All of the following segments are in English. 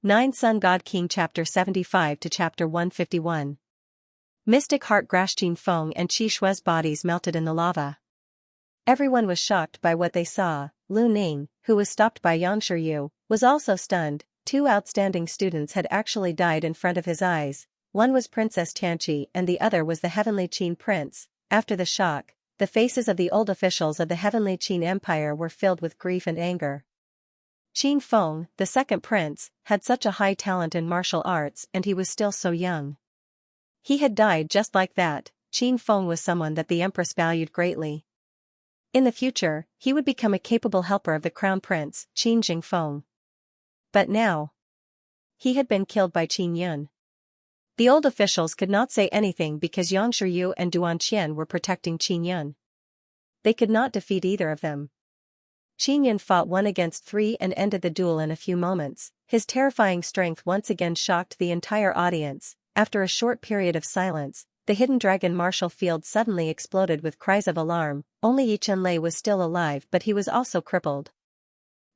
9 Sun God King Chapter 75 to Chapter 151. Mystic Heart Grashjin Feng and Qi Shue's bodies melted in the lava. Everyone was shocked by what they saw. Lu Ning, who was stopped by Xianxia, was also stunned. Two outstanding students had actually died in front of his eyes. One was Princess Xianxia and the other was the Heavenly Qin Prince. After the shock, the faces of the old officials of the Heavenly Qin Empire were filled with grief and anger. Qin Feng, the second prince, had such a high talent in martial arts and he was still so young. He had died just like that. Qin Feng was someone that the empress valued greatly. In the future, he would become a capable helper of the crown prince, Qin Jingfeng. But now, he had been killed by Qin Yun. The old officials could not say anything because Xianxia and Duan Qian were protecting Qin Yun. They could not defeat either of them. Qin Yun fought 1 against 3 and ended the duel in a few moments. His terrifying strength once again shocked the entire audience. After a short period of silence, the hidden dragon martial field suddenly exploded with cries of alarm. Only Yi Chenlei was still alive, but he was also crippled.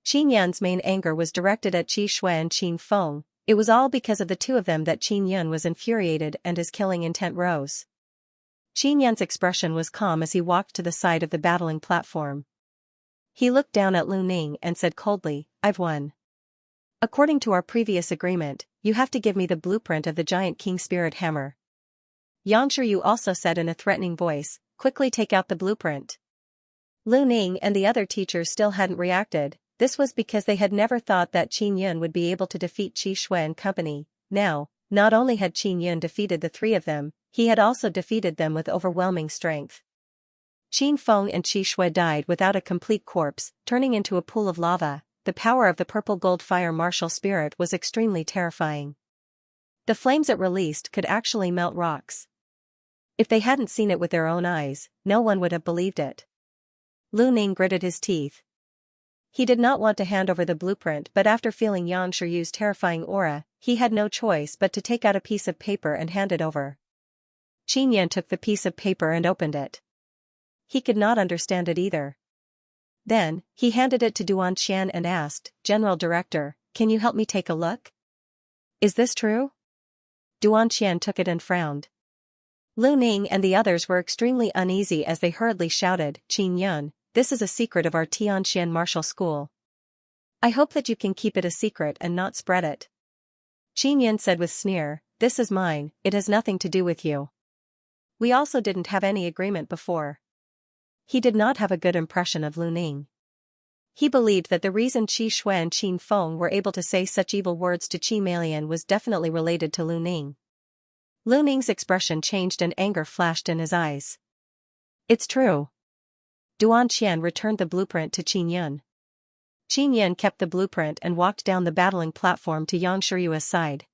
Qin Yun's main anger was directed at Qi Shui and Qin Feng. It was all because of the two of them that Qin Yun was infuriated and his killing intent rose. Qin Yun's expression was calm as he walked to the side of the battling platform. He looked down at Lu Ning and said coldly, "I've won. According to our previous agreement, you have to give me the blueprint of the giant king spirit hammer." Xianxia also said in a threatening voice, "Quickly take out the blueprint." Lu Ning and the other teachers still hadn't reacted. This was because they had never thought that Qin Yun would be able to defeat Qi Shui and company. Now, not only had Qin Yun defeated the three of them, he had also defeated them with overwhelming strength. Qin Feng and Qi Shui died without a complete corpse, turning into a pool of lava. The power of the purple gold fire martial spirit was extremely terrifying. The flames it released could actually melt rocks. If they hadn't seen it with their own eyes, no one would have believed it. Lu Ning gritted his teeth. He did not want to hand over the blueprint, but after feeling Xianxia's terrifying aura, he had no choice but to take out a piece of paper and hand it over. Qin Yun took the piece of paper and opened it. He could not understand it either. Then, he handed it to Duan Qian and asked, "General Director, can you help me take a look? Is this true?" Duan Qian took it and frowned. Lu Ning and the others were extremely uneasy as they hurriedly shouted, "Qin Yun, this is a secret of our Tianxian martial school. I hope that you can keep it a secret and not spread it." Qin Yun said with sneer, "This is mine, it has nothing to do with you. We also didn't have any agreement before." He did not have a good impression of Lu Ning. He believed that the reason Qi Shui and Qin Feng were able to say such evil words to Qi Malian was definitely related to Lu Ning. Lu Ning's expression changed and anger flashed in his eyes. "It's true." Duan Qian returned the blueprint to Qin Yun. Qin Yun kept the blueprint and walked down the battling platform to Xianxia's side.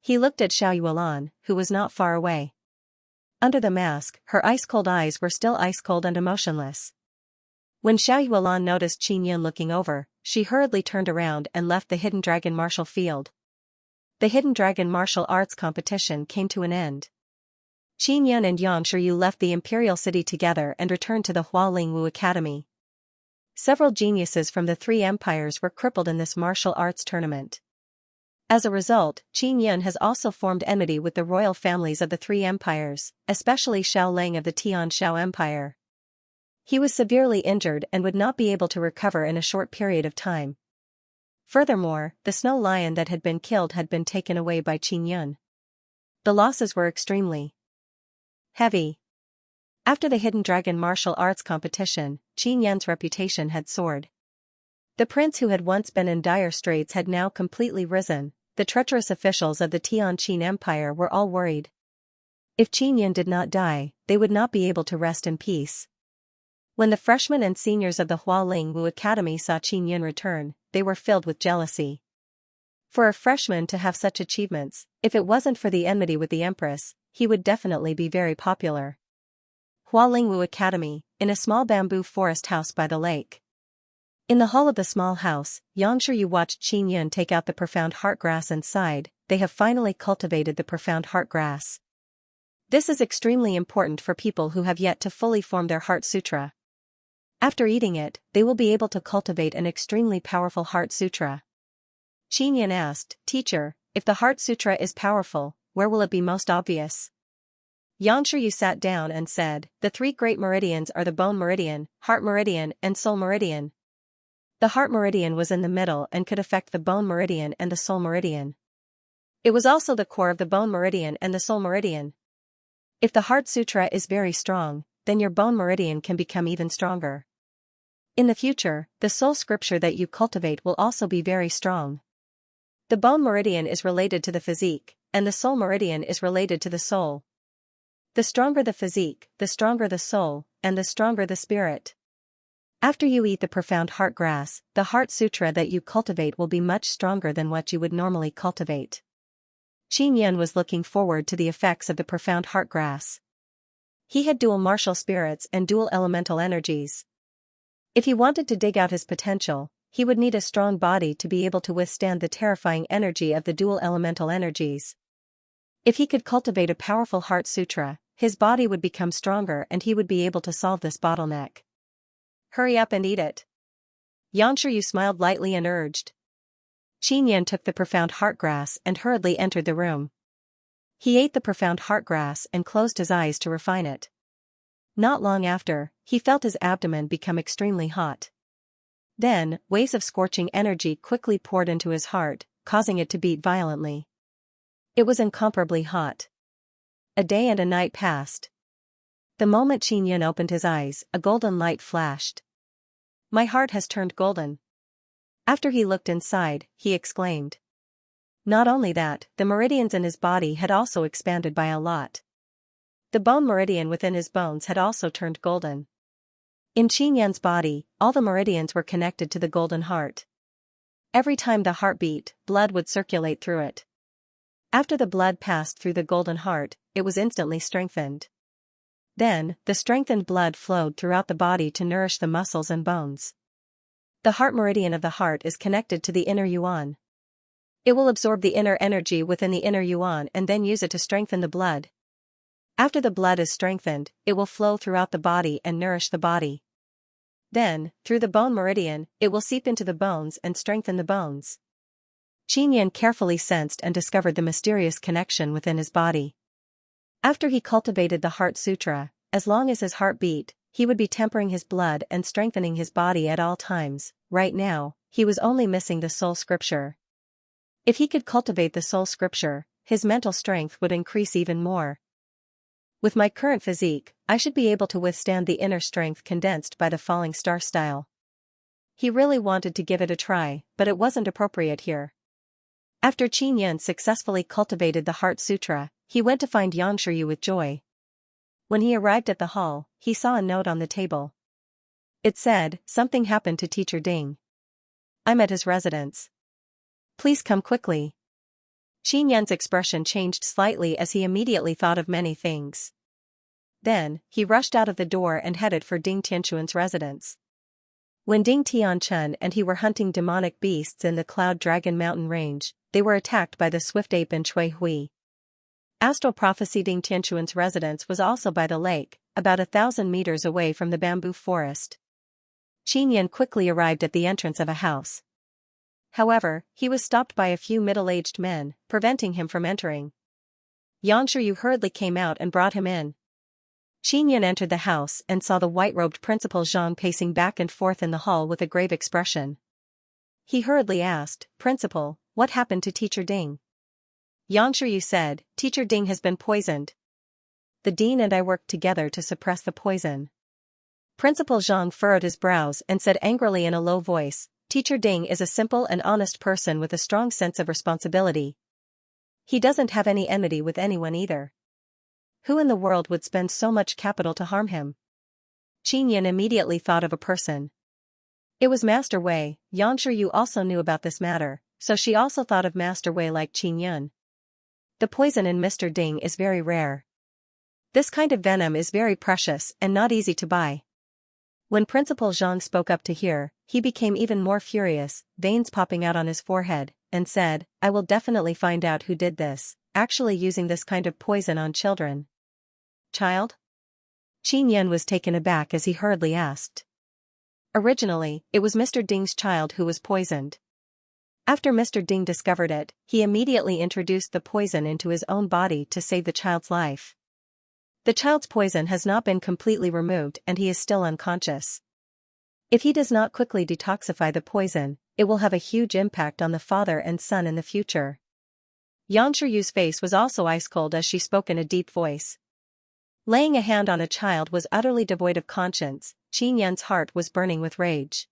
He looked at Xiao Yuelan, who was not far away. Under the mask, her ice-cold eyes were still ice-cold and emotionless. When Xiao Yuelan noticed Qin Yun looking over, she hurriedly turned around and left the Hidden Dragon martial field. The Hidden Dragon martial arts competition came to an end. Qin Yun and Xianxia left the imperial city together and returned to the Hualingwu Academy. Several geniuses from the three empires were crippled in this martial arts tournament. As a result, Qin Yun has also formed enmity with the royal families of the three empires, especially Xiao Lang of the Tian Xiao Empire. He was severely injured and would not be able to recover in a short period of time. Furthermore, the snow lion that had been killed had been taken away by Qin Yun. The losses were extremely heavy. After the Hidden Dragon martial arts competition, Qin Yun's reputation had soared. The prince who had once been in dire straits had now completely risen. The treacherous officials of the Tianqin Empire were all worried. If Qin Yun did not die, they would not be able to rest in peace. When the freshmen and seniors of the Hualingwu Academy saw Qin Yun return, they were filled with jealousy. For a freshman to have such achievements, if it wasn't for the enmity with the empress, he would definitely be very popular. Hualingwu Academy, in a small bamboo forest house by the lake. In the hall of the small house, Xianxia watched Qin Yun take out the profound heart grass and sighed, "They have finally cultivated the profound heart grass. This is extremely important for people who have yet to fully form their heart sutra. After eating it, they will be able to cultivate an extremely powerful heart sutra." Xianxia asked, Teacher, if the Heart Sutra is powerful, where will it be most obvious? Xianxia sat down and said, the three great meridians are the bone meridian, heart meridian, and soul meridian. The heart meridian was in the middle and could affect the bone meridian and the soul meridian. It was also the core of the bone meridian and the soul meridian. If the Heart Sutra is very strong, then your bone meridian can become even stronger. In the future, the soul scripture that you cultivate will also be very strong. The bone meridian is related to the physique, and the soul meridian is related to the soul. The stronger the physique, the stronger the soul, and the stronger the spirit. After you eat the profound heart grass, the Heart Sutra that you cultivate will be much stronger than what you would normally cultivate. Xianxia was looking forward to the effects of the profound heart grass. He had dual martial spirits and dual elemental energies. If he wanted to dig out his potential, he would need a strong body to be able to withstand the terrifying energy of the dual elemental energies. If he could cultivate a powerful Heart Sutra, his body would become stronger and he would be able to solve this bottleneck. Hurry up and eat it. Xianxia smiled lightly and urged. Xianxia took the profound heart grass and hurriedly entered the room. He ate the profound heart grass and closed his eyes to refine it. Not long after, he felt his abdomen become extremely hot. Then, waves of scorching energy quickly poured into his heart, causing it to beat violently. It was incomparably hot. A day and a night passed. The moment Xianxia opened his eyes, a golden light flashed. My heart has turned golden. After he looked inside, he exclaimed. Not only that, the meridians in his body had also expanded by a lot. The bone meridian within his bones had also turned golden. In Xianxia's body, all the meridians were connected to the golden heart. Every time the heart beat, blood would circulate through it. After the blood passed through the golden heart, it was instantly strengthened. Then, the strengthened blood flowed throughout the body to nourish the muscles and bones. The heart meridian of the heart is connected to the inner yuan. It will absorb the inner energy within the inner yuan and then use it to strengthen the blood. After the blood is strengthened, it will flow throughout the body and nourish the body. Then, through the bone meridian, it will seep into the bones and strengthen the bones. Xianxia carefully sensed and discovered the mysterious connection within his body. After he cultivated the Heart Sutra, as long as his heart beat, he would be tempering his blood and strengthening his body at all times. Right now, he was only missing the soul scripture. If he could cultivate the soul scripture, his mental strength would increase even more. With my current physique, I should be able to withstand the inner strength condensed by the falling star style. He really wanted to give it a try, but it wasn't appropriate here. After Xianxia successfully cultivated the Heart Sutra, he went to find Xianxia with joy. When he arrived at the hall, he saw a note on the table. It said, something happened to Teacher Ding. I'm at his residence. Please come quickly. Xianxia's expression changed slightly as he immediately thought of many things. Then, he rushed out of the door and headed for Ding Tianquan's residence. When Ding Tianquan and he were hunting demonic beasts in the Cloud Dragon Mountain range, they were attacked by the swift ape and Chui Hui. Astral prophecy. Ding Tianquan's residence was also by the lake, about 1,000 meters away from the bamboo forest. Xianxia quickly arrived at the entrance of a house. However, he was stopped by a few middle-aged men, preventing him from entering. Xianxia hurriedly came out and brought him in. Xianxia entered the house and saw the white-robed Principal Zhang pacing back and forth in the hall with a grave expression. He hurriedly asked, Principal, what happened to Teacher Ding? Xianxia said, Teacher Ding has been poisoned. The dean and I worked together to suppress the poison. Principal Zhang furrowed his brows and said angrily in a low voice, Teacher Ding is a simple and honest person with a strong sense of responsibility. He doesn't have any enmity with anyone either. Who in the world would spend so much capital to harm him? Xianxia immediately thought of a person. It was Master Wei. Xianxia also knew about this matter, so she also thought of Master Wei like Xianxia. The poison in Mr. Ding is very rare. This kind of venom is very precious and not easy to buy. When Principal Zhang spoke up to hear, he became even more furious, veins popping out on his forehead, and said, I will definitely find out who did this, actually using this kind of poison on children. Child? Xianxia was taken aback as he hurriedly asked. Originally, it was Mr. Ding's child who was poisoned. After Mr. Ding discovered it, he immediately introduced the poison into his own body to save the child's life. The child's poison has not been completely removed and he is still unconscious. If he does not quickly detoxify the poison, it will have a huge impact on the father and son in the future. Xianxia's face was also ice-cold as she spoke in a deep voice. Laying a hand on a child was utterly devoid of conscience. Xianxia's heart was burning with rage.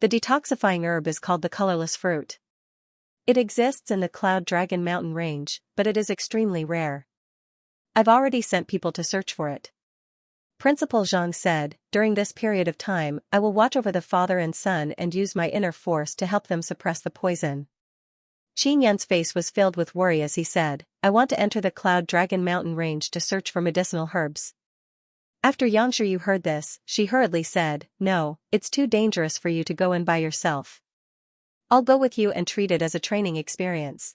The detoxifying herb is called the colorless fruit. It exists in the Cloud Dragon Mountain range, but it is extremely rare. I've already sent people to search for it. Principal Zhang said, during this period of time, I will watch over the father and son and use my inner force to help them suppress the poison. Xianxia's face was filled with worry as he said, I want to enter the Cloud Dragon Mountain range to search for medicinal herbs. After Xianxia heard this, she hurriedly said, no, it's too dangerous for you to go in by yourself. I'll go with you and treat it as a training experience.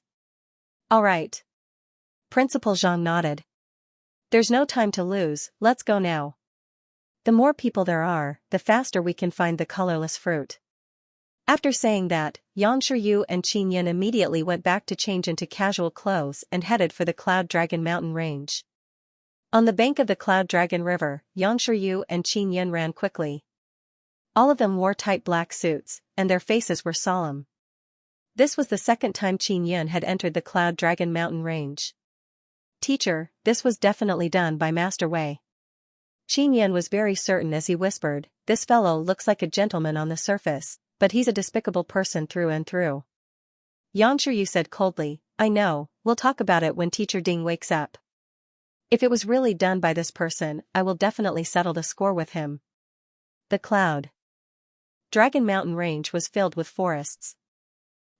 All right. Principal Zhang nodded. There's no time to lose, let's go now. The more people there are, the faster we can find the colorless fruit. After saying that, Xianxia and Qianyin immediately went back to change into casual clothes and headed for the Cloud Dragon Mountain range. On the bank of the Cloud Dragon River, Xianxia and Qianyin ran quickly. All of them wore tight black suits, and their faces were solemn. This was the second time Qianyin had entered the Cloud Dragon Mountain range. Teacher, this was definitely done by Master Wei. Qianyin was very certain as he whispered, this fellow looks like a gentleman on the surface, but he's a despicable person through and through. Xianxia said coldly, I know, we'll talk about it when Teacher Ding wakes up. If it was really done by this person, I will definitely settle the score with him. The Cloud Dragon Mountain range was filled with forests.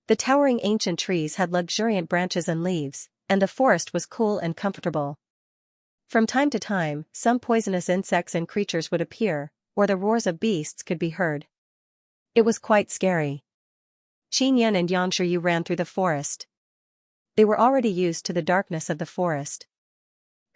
The towering ancient trees had luxuriant branches and leaves, and the forest was cool and comfortable. From time to time, some poisonous insects and creatures would appear, or the roars of beasts could be heard. It was quite scary. Qianyin and Xianxia ran through the forest. They were already used to the darkness of the forest.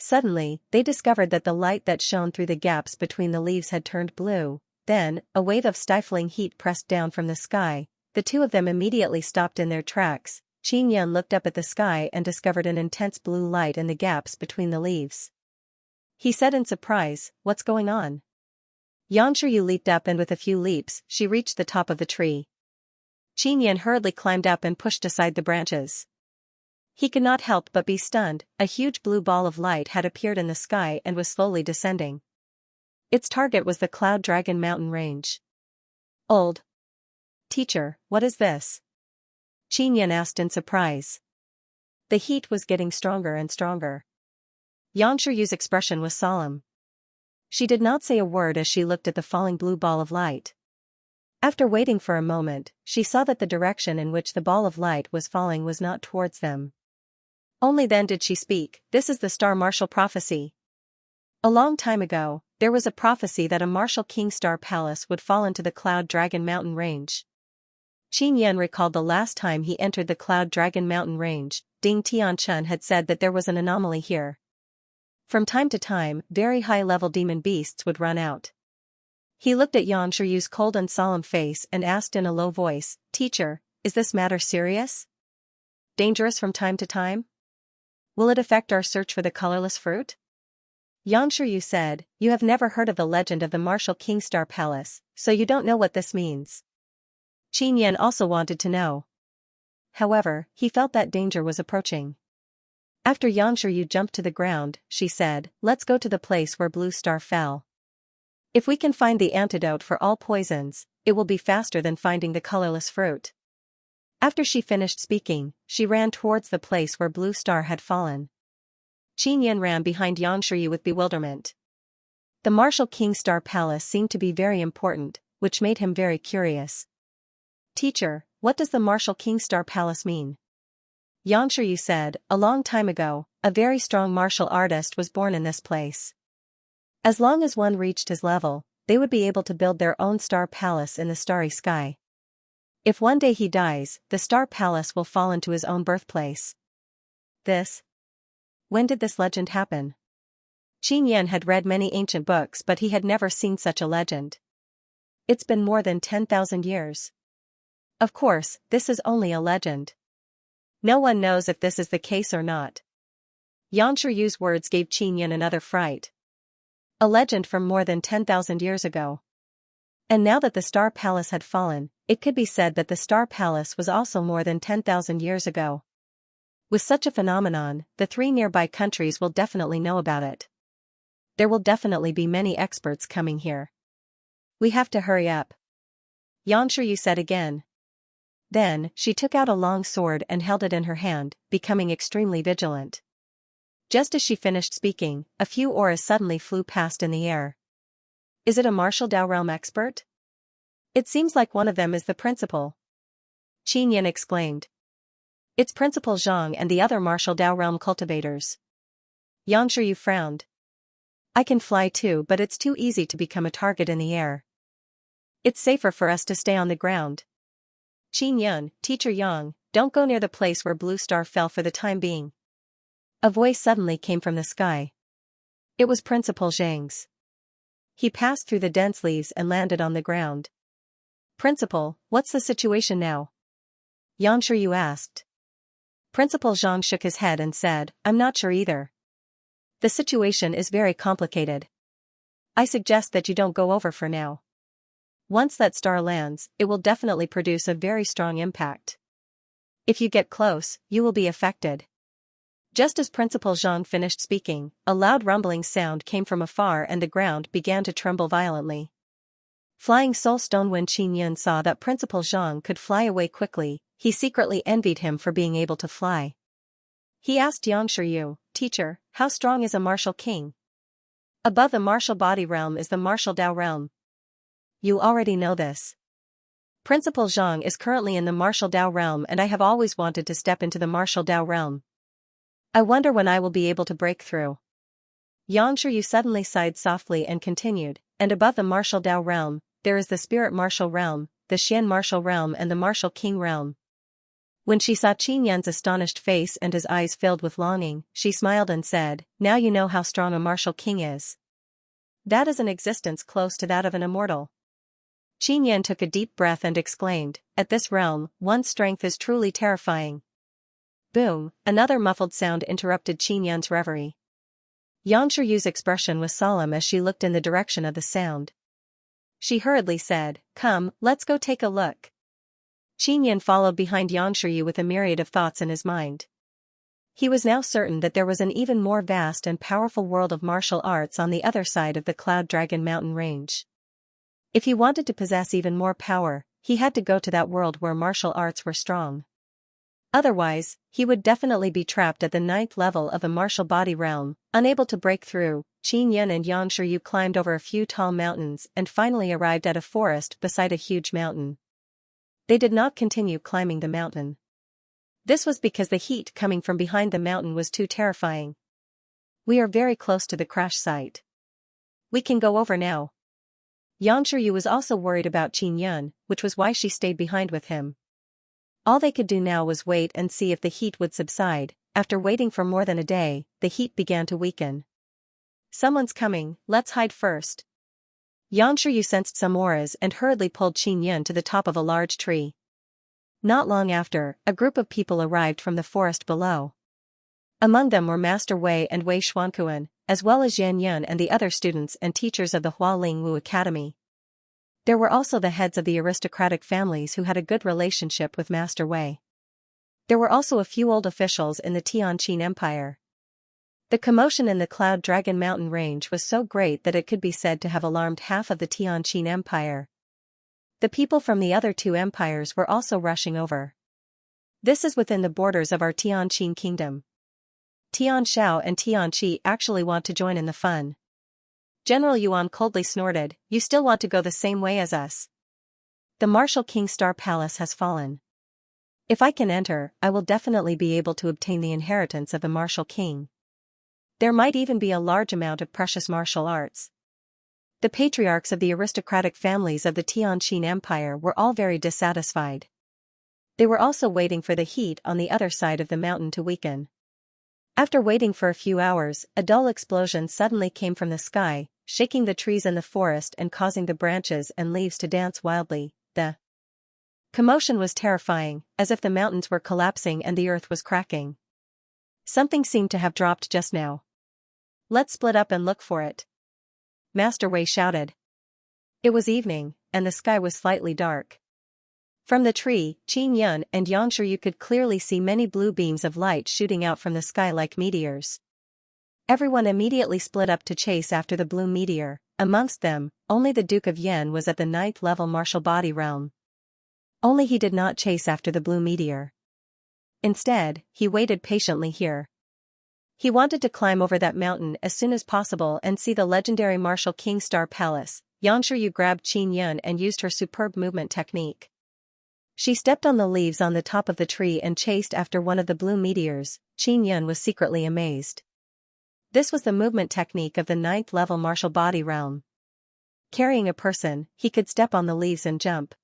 Suddenly, they discovered that the light that shone through the gaps between the leaves had turned blue. Then, a wave of stifling heat pressed down from the sky. The two of them immediately stopped in their tracks. Qianyin looked up at the sky and discovered an intense blue light in the gaps between the leaves. He said in surprise, what's going on? Xianxia leaped up and with a few leaps, she reached the top of the tree. Qianyin hurriedly climbed up and pushed aside the branches. He could not help but be stunned. A huge blue ball of light had appeared in the sky and was slowly descending. Its target was the Cloud Dragon Mountain range. Old Teacher, what is this? Qianyin asked in surprise. The heat was getting stronger and stronger. Xianxia's expression was solemn. She did not say a word as she looked at the falling blue ball of light. After waiting for a moment, she saw that the direction in which the ball of light was falling was not towards them. Only then did she speak, this is the Star Martial Prophecy. A long time ago, there was a prophecy that a martial king star palace would fall into the Cloud Dragon Mountain range. Qianyin recalled the last time he entered the Cloud Dragon Mountain range. Ding Tianchun had said that there was an anomaly here. From time to time, very high-level demon beasts would run out. He looked at Xianxia's cold and solemn face and asked in a low voice, Teacher, is this matter serious? Dangerous from time to time? Will it affect our search for the colorless fruit? Xianxia said, you have never heard of the legend of the martial king star palace, so you don't know what this means. Qianyin also wanted to know. However, he felt that danger was approaching. After Xianxia jumped to the ground, she said, let's go to the place where Blue Star fell. If we can find the antidote for all poisons, it will be faster than finding the colorless fruit. After she finished speaking, she ran towards the place where Blue Star had fallen. Qianyin ran behind Xianxia with bewilderment. The martial king star palace seemed to be very important, which made him very curious. Teacher, what does the martial king star palace mean? Xianxia said, a long time ago, a very strong martial artist was born in this place. As long as one reached his level, they would be able to build their own star palace in the starry sky. If one day he dies, the star palace will fall into his own birthplace. When did this legend happen? Qianyin had read many ancient books but he had never seen such a legend. It's been more than 10,000 years. Of course, this is only a legend. No one knows if this is the case or not. Xianxia Yu's words gave Qin Yan another fright. A legend from more than 10,000 years ago. And now that the Star Palace had fallen, it could be said that the Star Palace was also more than 10,000 years ago. With such a phenomenon, the 3 nearby countries will definitely know about it. There will definitely be many experts coming here. We have to hurry up. Xianxia Yu said again. Then, she took out a long sword and held it in her hand, becoming extremely vigilant. Just as she finished speaking, a few auras suddenly flew past in the air. Is it a martial Dao realm expert? It seems like one of them is the principal. Qin Yan exclaimed. It's Principal Zhang and the other martial Dao realm cultivators. Xianxia Yu frowned. I can fly too, but it's too easy to become a target in the air. It's safer for us to stay on the ground. Qin Yan, Teacher Yang, don't go near the place where Blue Star fell for the time being. A voice suddenly came from the sky. It was Principal Zhang's. He passed through the dense leaves and landed on the ground. Principal, what's the situation now? Xianxia Yu asked. Principal Zhang shook his head and said, I'm not sure either. The situation is very complicated. I suggest that you don't go over for now. Once that star lands, it will definitely produce a very strong impact. If you get close, you will be affected. Just as Principal Zhang finished speaking, a loud rumbling sound came from afar and the ground began to tremble violently. Flying Soul Stone. When Qin Yan saw that Principal Zhang could fly away quickly, he secretly envied him for being able to fly. He asked Xianxia Yu, Teacher, how strong is a martial king? Above the martial body realm is the martial Dao realm. You already know this. Principal Zhang is currently in the martial Dao realm and I have always wanted to step into the martial Dao realm. I wonder when I will be able to break through. Xianxia Yu suddenly sighed softly and continued, and above the martial Dao realm, there is the spirit martial realm, the Xian martial realm and the martial king realm. When she saw Qin Yan's astonished face and his eyes filled with longing, she smiled and said, Now you know how strong a martial king is. That is an existence close to that of an immortal. Qin Yan took a deep breath and exclaimed, At this realm, one's strength is truly terrifying. Boom, another muffled sound interrupted Qin Yan's reverie. Xianxia Yu's expression was solemn as she looked in the direction of the sound. She hurriedly said, Come, let's go take a look. Qin Yan followed behind Xianxia Yu with a myriad of thoughts in his mind. He was now certain that there was an even more vast and powerful world of martial arts on the other side of the Cloud Dragon Mountain range. If he wanted to possess even more power, he had to go to that world where martial arts were strong. Otherwise, he would definitely be trapped at the 9th level of the martial body realm, unable to break through. Qin Yan and Xianxia Yu climbed over a few tall mountains and finally arrived at a forest beside a huge mountain. They did not continue climbing the mountain. This was because the heat coming from behind the mountain was too terrifying. We are very close to the crash site. We can go over now. Xianxia Yu was also worried about Qin Yan, which was why she stayed behind with him. All they could do now was wait and see if the heat would subside. After waiting for more than a day, the heat began to weaken. Someone's coming, let's hide first. Xianxia Yu sensed some auras and hurriedly pulled Qin Yan to the top of a large tree. Not long after, a group of people arrived from the forest below. Among them were Master Wei and Wei Xuankuan, as well as Yan Yun and the other students and teachers of the Hualing Wu Academy. There were also the heads of the aristocratic families who had a good relationship with Master Wei. There were also a few old officials in the Tianqin Empire. The commotion in the Cloud Dragon Mountain range was so great that it could be said to have alarmed half of the Tianqin Empire. The people from the other 2 empires were also rushing over. This is within the borders of our Tianqin kingdom. Tian Shao and Tian Qi actually want to join in the fun. General Yuan coldly snorted, You still want to go the same way as us? The martial king Star Palace has fallen. If I can enter, I will definitely be able to obtain the inheritance of the martial king. There might even be a large amount of precious martial arts. The patriarchs of the aristocratic families of the Tianqin Empire were all very dissatisfied. They were also waiting for the heat on the other side of the mountain to weaken. After waiting for a few hours, a dull explosion suddenly came from the sky, shaking the trees in the forest and causing the branches and leaves to dance wildly. The Commotion was terrifying, as if the mountains were collapsing and the earth was cracking. Something seemed to have dropped just now. Let's split up and look for it, Master Wei shouted. It was evening, and the sky was slightly dark. From the tree, Qin Yun and Xianxia could clearly see many blue beams of light shooting out from the sky like meteors. Everyone immediately split up to chase after the blue meteor. Amongst them, only the Duke of Yan was at the 9th level martial body realm. Only he did not chase after the blue meteor. Instead, he waited patiently here. He wanted to climb over that mountain as soon as possible and see the legendary martial King Star Palace. Xianxia grabbed Qin Yun and used her superb movement technique. She stepped on the leaves on the top of the tree and chased after one of the blue meteors. Qin Yun was secretly amazed. This was the movement technique of the 9th level martial body realm. Carrying a person, he could step on the leaves and jump.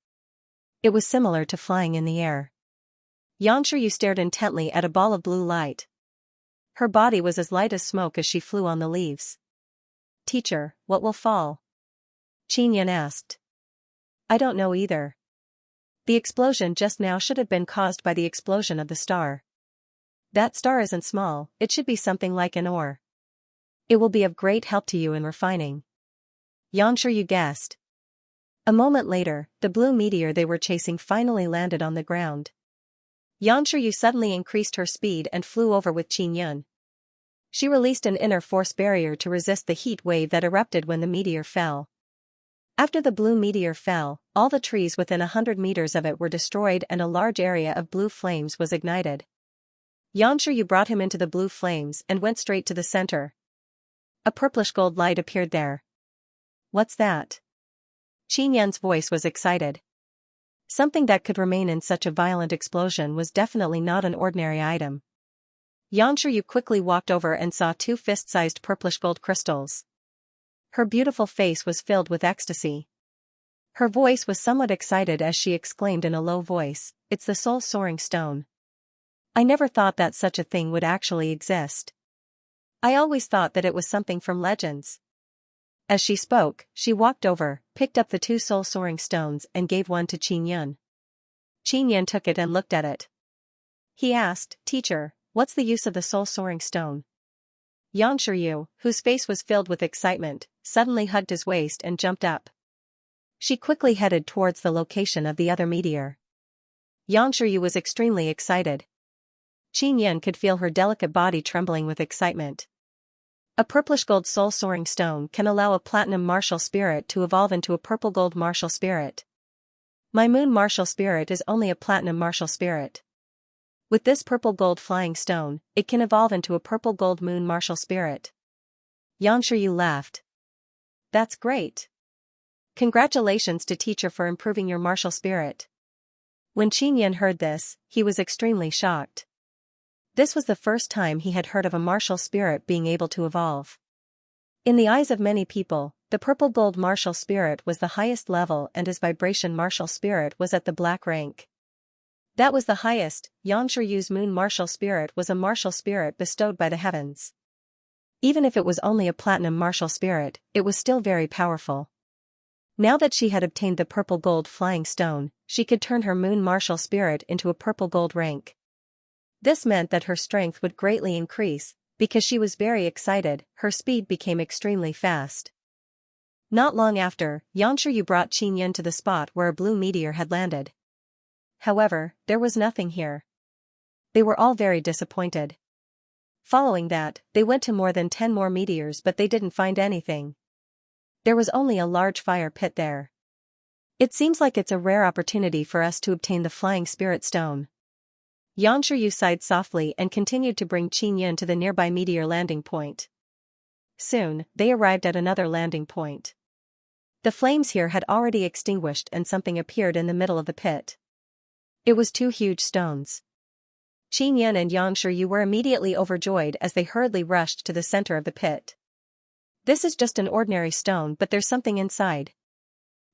It was similar to flying in the air. Xianxia stared intently at a ball of blue light. Her body was as light as smoke as she flew on the leaves. Teacher, what will fall? Qin Yun asked. I don't know either. The explosion just now should have been caused by the explosion of the star. That star isn't small, it should be something like an ore. It will be of great help to you in refining. Xianxia guessed. A moment later, the blue meteor they were chasing finally landed on the ground. Xianxia suddenly increased her speed and flew over with Qin Yun. She released an inner force barrier to resist the heat wave that erupted when the meteor fell. After the blue meteor fell, all the trees within 100 meters of it were destroyed and a large area of blue flames was ignited. Xianxia brought him into the blue flames and went straight to the center. A purplish gold light appeared there. What's that? Qin Yun's voice was excited. Something that could remain in such a violent explosion was definitely not an ordinary item. Xianxia quickly walked over and saw 2 fist-sized purplish gold crystals. Her beautiful face was filled with ecstasy. Her voice was somewhat excited as she exclaimed in a low voice, "It's the soul-soaring stone. I never thought that such a thing would actually exist. I always thought that it was something from legends." As she spoke, she walked over, picked up the 2 soul-soaring stones and gave one to Qin Yun. Qin Yun took it and looked at it. He asked, "Teacher, what's the use of the soul-soaring stone?" Xianxia, whose face was filled with excitement, suddenly hugged his waist and jumped up. She quickly headed towards the location of the other meteor. Xianxia was extremely excited. Qin Yun could feel her delicate body trembling with excitement. A purplish gold soul-soaring stone can allow a platinum martial spirit to evolve into a purple gold martial spirit. My moon martial spirit is only a platinum martial spirit. With this purple gold flying stone, it can evolve into a purple gold moon martial spirit. Xianxia laughed. That's great. Congratulations to teacher for improving your martial spirit. When Qin Yun heard this, he was extremely shocked. This was the first time he had heard of a martial spirit being able to evolve. In the eyes of many people, the purple gold martial spirit was the highest level and his vibration martial spirit was at the black rank. That was the highest. Xianxia's moon martial spirit was a martial spirit bestowed by the heavens. Even if it was only a platinum martial spirit, it was still very powerful. Now that she had obtained the purple gold flying stone, she could turn her moon martial spirit into a purple gold rank. This meant that her strength would greatly increase. Because she was very excited, her speed became extremely fast. Not long after, Xianxia brought Qin Yun to the spot where a blue meteor had landed. However, there was nothing here. They were all very disappointed. Following that, they went to more than 10 more meteors but they didn't find anything. There was only a large fire pit there. It seems like it's a rare opportunity for us to obtain the flying spirit stone. Xianxia sighed softly and continued to bring Qin Yun to the nearby meteor landing point. Soon, they arrived at another landing point. The flames here had already extinguished and something appeared in the middle of the pit. It was 2 huge stones. Qin Yun and Xianxia were immediately overjoyed as they hurriedly rushed to the center of the pit. This is just an ordinary stone but there's something inside.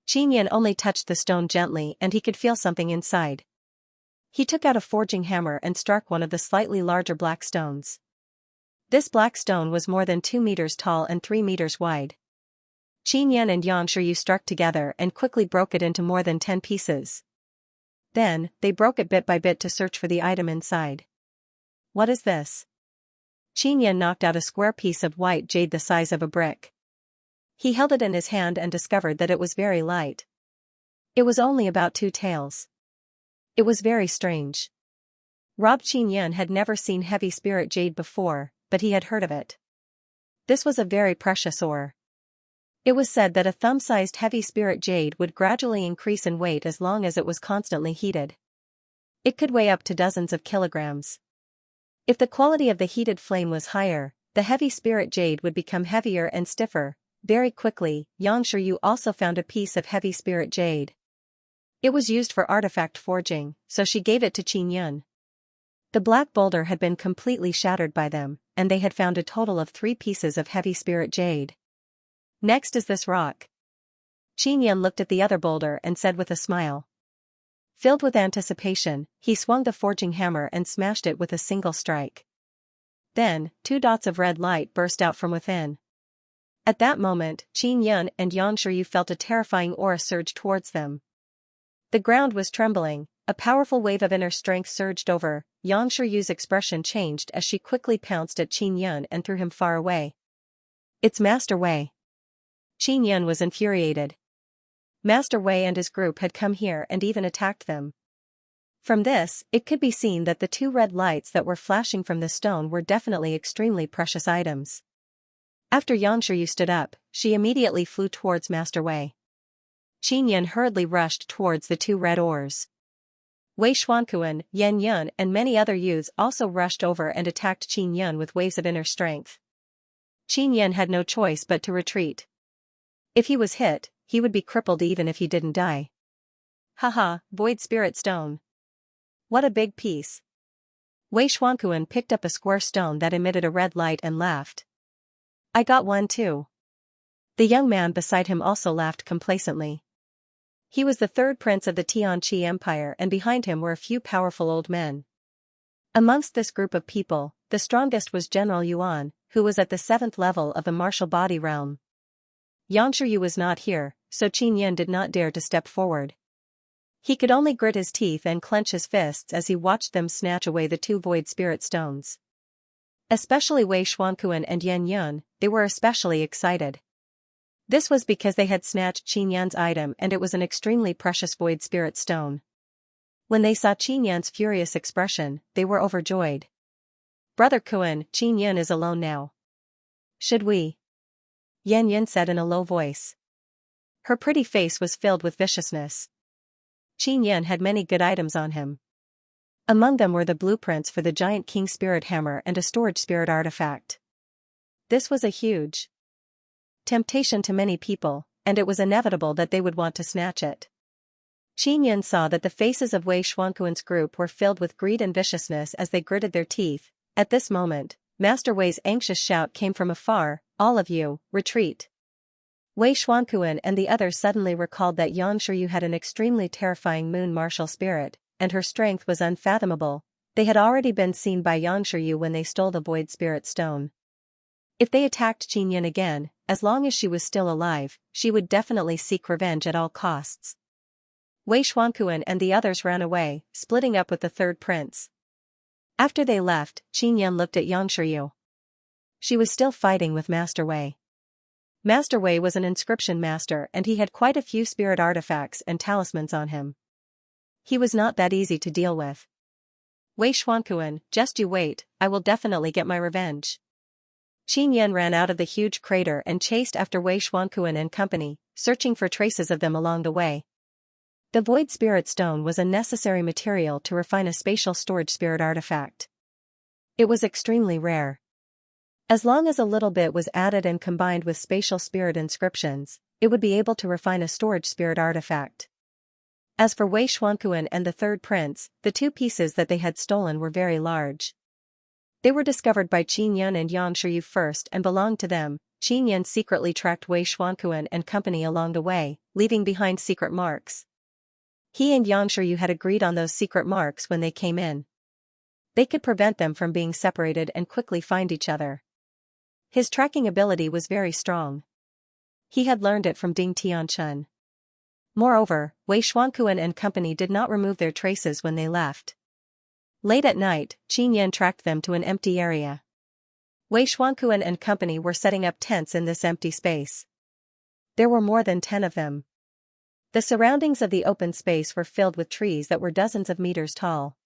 Qin Yun only touched the stone gently and he could feel something inside. He took out a forging hammer and struck one of the slightly larger black stones. This black stone was more than 2 meters tall and 3 meters wide. Qin Yun and Xianxia struck together and quickly broke it into more than 10 pieces. Then, they broke it bit by bit to search for the item inside. What is this? Xianxia knocked out a square piece of white jade the size of a brick. He held it in his hand and discovered that it was very light. It was only about 2 taels. It was very strange. Rob Xianxia had never seen heavy spirit jade before, but he had heard of it. This was a very precious ore. It was said that a thumb-sized heavy spirit jade would gradually increase in weight as long as it was constantly heated. It could weigh up to dozens of kilograms. If the quality of the heated flame was higher, the heavy spirit jade would become heavier and stiffer. Very quickly, Xianxia also found a piece of heavy spirit jade. It was used for artifact forging, so she gave it to Xianxia. The black boulder had been completely shattered by them, and they had found a total of 3 pieces of heavy spirit jade. Next is this rock. Xianxia looked at the other boulder and said with a smile. Filled with anticipation, he swung the forging hammer and smashed it with a single strike. Then, 2 dots of red light burst out from within. At that moment, Xianxia and Xianxia felt a terrifying aura surge towards them. The ground was trembling, a powerful wave of inner strength surged over. Xianxia's expression changed as she quickly pounced at Xianxia and threw him far away. It's Master Wei. Xianxia was infuriated. Master Wei and his group had come here and even attacked them. From this, it could be seen that the 2 red lights that were flashing from the stone were definitely extremely precious items. After Xianxia stood up, she immediately flew towards Master Wei. Xianxia hurriedly rushed towards the 2 red ores. Wei Xuanquan, Yan Yun and many other youths also rushed over and attacked Xianxia with waves of inner strength. Xianxia had no choice but to retreat. If he was hit, he would be crippled even if he didn't die. Haha, Void Spirit Stone. What a big piece. Wei Xuanquan picked up a square stone that emitted a red light and laughed. I got one too. The young man beside him also laughed complacently. He was the 3rd prince of the Tianqi Empire and behind him were a few powerful old men. Amongst this group of people, the strongest was General Yuan, who was at the 7th level of the martial body realm. Xianxia was not here, so Xianxia did not dare to step forward. He could only grit his teeth and clench his fists as he watched them snatch away the 2 void spirit stones. Especially Wei Xuanquan and Yan Yun, they were especially excited. This was because they had snatched Xianxia's item and it was an extremely precious void spirit stone. When they saw Xianxia's furious expression, they were overjoyed. Brother Kuan, Xianxia is alone now. Should we? Yan Yun said in a low voice. Her pretty face was filled with viciousness. Xianxia had many good items on him. Among them were the blueprints for the giant king spirit hammer and a storage spirit artifact. This was a huge temptation to many people, and it was inevitable that they would want to snatch it. Xianxia saw that the faces of Wei Xuanquan's group were filled with greed and viciousness as they gritted their teeth. At this moment, Master Wei's anxious shout came from afar, all of you, retreat. Wei Xuanquan and the others suddenly recalled that Xianxia had an extremely terrifying moon martial spirit, and her strength was unfathomable. They had already been seen by Xianxia when they stole the void spirit stone. If they attacked Xianxia again, as long as she was still alive, she would definitely seek revenge at all costs. Wei Xuanquan and the others ran away, splitting up with the 3rd prince. After they left, Xianxia looked at Xianxia. She was still fighting with Master Wei. Master Wei was an inscription master and he had quite a few spirit artifacts and talismans on him. He was not that easy to deal with. Wei Xuanquan, just you wait, I will definitely get my revenge. Xianxia ran out of the huge crater and chased after Wei Xuanquan and company, searching for traces of them along the way. The void spirit stone was a necessary material to refine a spatial storage spirit artifact. It was extremely rare. As long as a little bit was added and combined with spatial spirit inscriptions, it would be able to refine a storage spirit artifact. As for Wei Xuanquan and the 3rd prince, the 2 pieces that they had stolen were very large. They were discovered by Xianxia and Xianxia first and belonged to them. Xianxia secretly tracked Wei Xuanquan and company along the way, leaving behind secret marks. He and Xianxia had agreed on those secret marks when they came in. They could prevent them from being separated and quickly find each other. His tracking ability was very strong. He had learned it from Ding Tianchun. Moreover, Wei Xuanquan and company did not remove their traces when they left. Late at night, Qin Yan tracked them to an empty area. Wei Xuanquan and company were setting up tents in this empty space. There were more than 10 of them. The surroundings of the open space were filled with trees that were dozens of meters tall.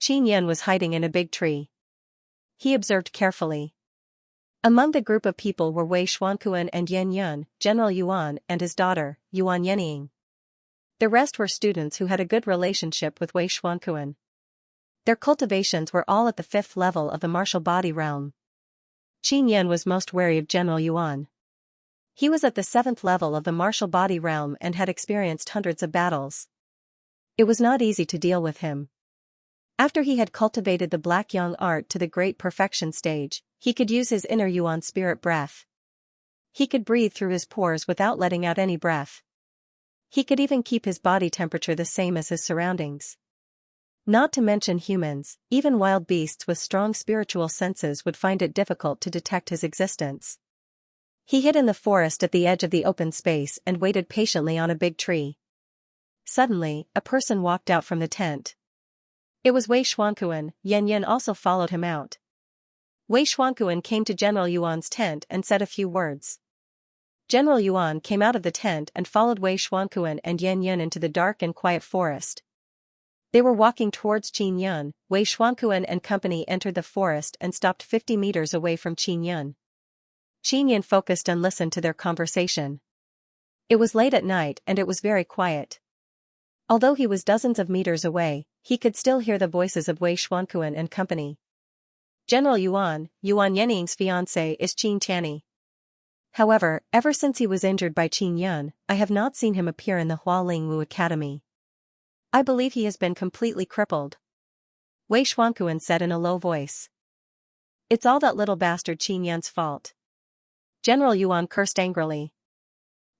Qin Yan was hiding in a big tree. He observed carefully. Among the group of people were Wei Xuanquan and Yan Yun, General Yuan and his daughter, Yuan Yening. The rest were students who had a good relationship with Wei Xuanquan. Their cultivations were all at the 5th level of the martial body realm. Qin Yan was most wary of General Yuan. He was at the 7th level of the martial body realm and had experienced hundreds of battles. It was not easy to deal with him. After he had cultivated the Black Yang art to the great perfection stage, he could use his inner Yuan spirit breath. He could breathe through his pores without letting out any breath. He could even keep his body temperature the same as his surroundings. Not to mention humans, even wild beasts with strong spiritual senses would find it difficult to detect his existence. He hid in the forest at the edge of the open space and waited patiently on a big tree. Suddenly, a person walked out from the tent. It was Wei Xuanquan. Yan Yan also followed him out. Wei Xuanquan came to General Yuan's tent and said a few words. General Yuan came out of the tent and followed Wei Xuanquan and Yan Yan into the dark and quiet forest. They were walking towards Qin Yan. Wei Xuanquan and company entered the forest and stopped 50 meters away from Qin Yan. Qin Yan focused and listened to their conversation. It was late at night and it was very quiet. Although he was dozens of meters away, he could still hear the voices of Wei Xuanquan and company. General Yuan, Yuan Yening's fiancé, is Qin Tianyi. However, ever since he was injured by Qin Yan, I have not seen him appear in the Hualingwu Academy. I believe he has been completely crippled. Wei Xuanquan said in a low voice. It's all that little bastard Qin Yan's fault. General Yuan cursed angrily.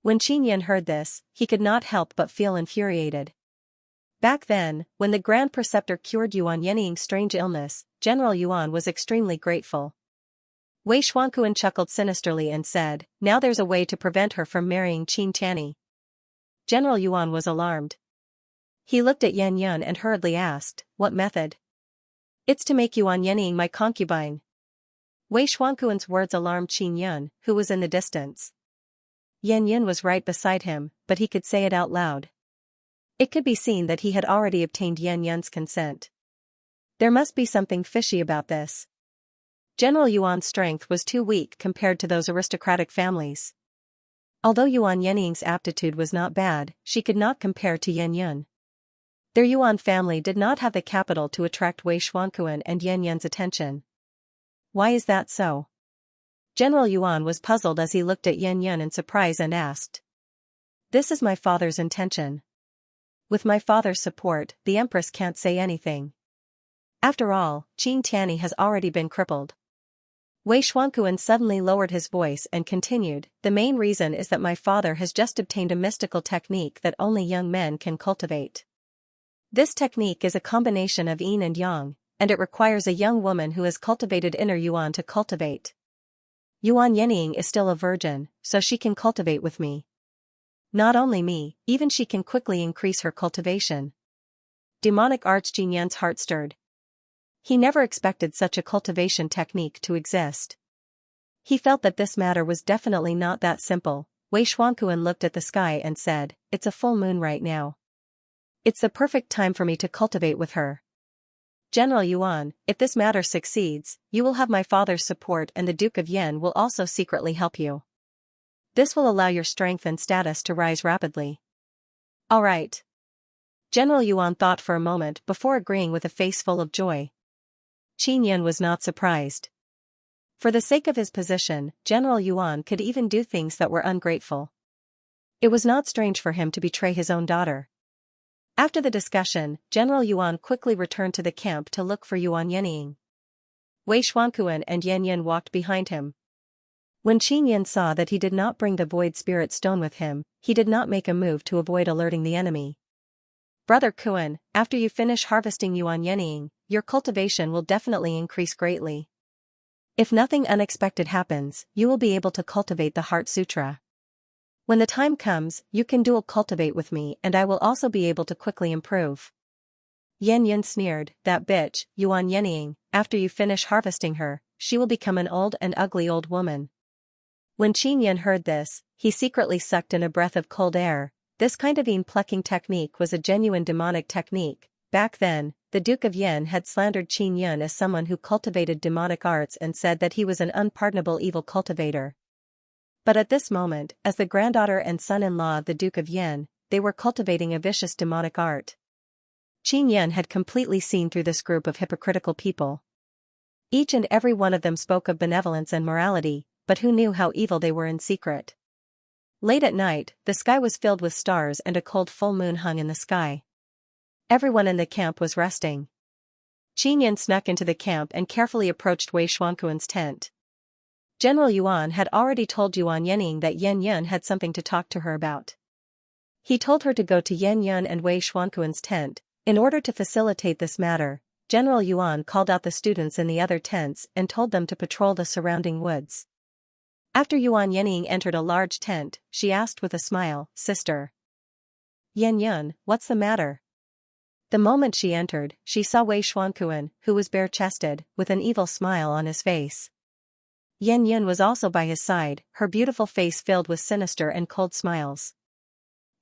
When Qin Yan heard this, he could not help but feel infuriated. Back then, when the Grand Preceptor cured Yuan Yening's strange illness, General Yuan was extremely grateful. Wei Xuanquan chuckled sinisterly and said, now there's a way to prevent her from marrying Qin Tianyi. General Yuan was alarmed. He looked at Yan Yun and hurriedly asked, what method? It's to make Yuan Yening my concubine. Wei Xuanquan's words alarmed Qin Yun, who was in the distance. Yan Yun was right beside him, but he could say it out loud. It could be seen that he had already obtained Yan Yun's consent. There must be something fishy about this. General Yuan's strength was too weak compared to those aristocratic families. Although Yuan Yening's aptitude was not bad, she could not compare to Yan Yun. Their Yuan family did not have the capital to attract Wei Xuanquan and Yan Yun's attention. Why is that so? General Yuan was puzzled as he looked at Yan Yun in surprise and asked. This is my father's intention. With my father's support, the Empress can't say anything. After all, Qin Tianyi has already been crippled. Wei Xuanquan suddenly lowered his voice and continued, the main reason is that my father has just obtained a mystical technique that only young men can cultivate. This technique is a combination of yin and yang, and it requires a young woman who has cultivated inner Yuan to cultivate. Yuan Yening is still a virgin, so she can cultivate with me. Not only me, even she can quickly increase her cultivation. Demonic arts. Qin Yan's heart stirred. He never expected such a cultivation technique to exist. He felt that this matter was definitely not that simple. Wei Xuanquan looked at the sky and said, it's a full moon right now. It's the perfect time for me to cultivate with her. General Yuan, if this matter succeeds, you will have my father's support and the Duke of Yan will also secretly help you. This will allow your strength and status to rise rapidly. All right. General Yuan thought for a moment before agreeing with a face full of joy. Qin Yan was not surprised. For the sake of his position, General Yuan could even do things that were ungrateful. It was not strange for him to betray his own daughter. After the discussion, General Yuan quickly returned to the camp to look for Yuan Yening. Wei Xuanquan and Yan Yan walked behind him. When Qin Yan saw that he did not bring the Void Spirit Stone with him, he did not make a move to avoid alerting the enemy. Brother Kuan, after you finish harvesting Yuan Yening, your cultivation will definitely increase greatly. If nothing unexpected happens, you will be able to cultivate the Heart Sutra. When the time comes, you can dual cultivate with me and I will also be able to quickly improve. Yan Yan sneered, that bitch, Yuan Yenying, after you finish harvesting her, she will become an old and ugly old woman. When Qin Yan heard this, he secretly sucked in a breath of cold air. This kind of plucking technique was a genuine demonic technique. Back then, the Duke of Yen had slandered Qin Yan as someone who cultivated demonic arts and said that he was an unpardonable evil cultivator. But at this moment, as the granddaughter and son-in-law of the Duke of Yen, they were cultivating a vicious demonic art. Qin Yan had completely seen through this group of hypocritical people. Each and every one of them spoke of benevolence and morality, but who knew how evil they were in secret? Late at night, the sky was filled with stars and a cold full moon hung in the sky. Everyone in the camp was resting. Qin Yan snuck into the camp and carefully approached Wei Xuanquan's tent. General Yuan had already told Yuan Yenying that Yan Yan had something to talk to her about. He told her to go to Yan Yan and Wei Xuanquan's tent. In order to facilitate this matter, General Yuan called out the students in the other tents and told them to patrol the surrounding woods. After Yuan Yenying entered a large tent, she asked with a smile, "Sister Yan Yan, what's the matter?" The moment she entered, she saw Wei Xuanquan, who was bare-chested, with an evil smile on his face. Yan Yan was also by his side, her beautiful face filled with sinister and cold smiles.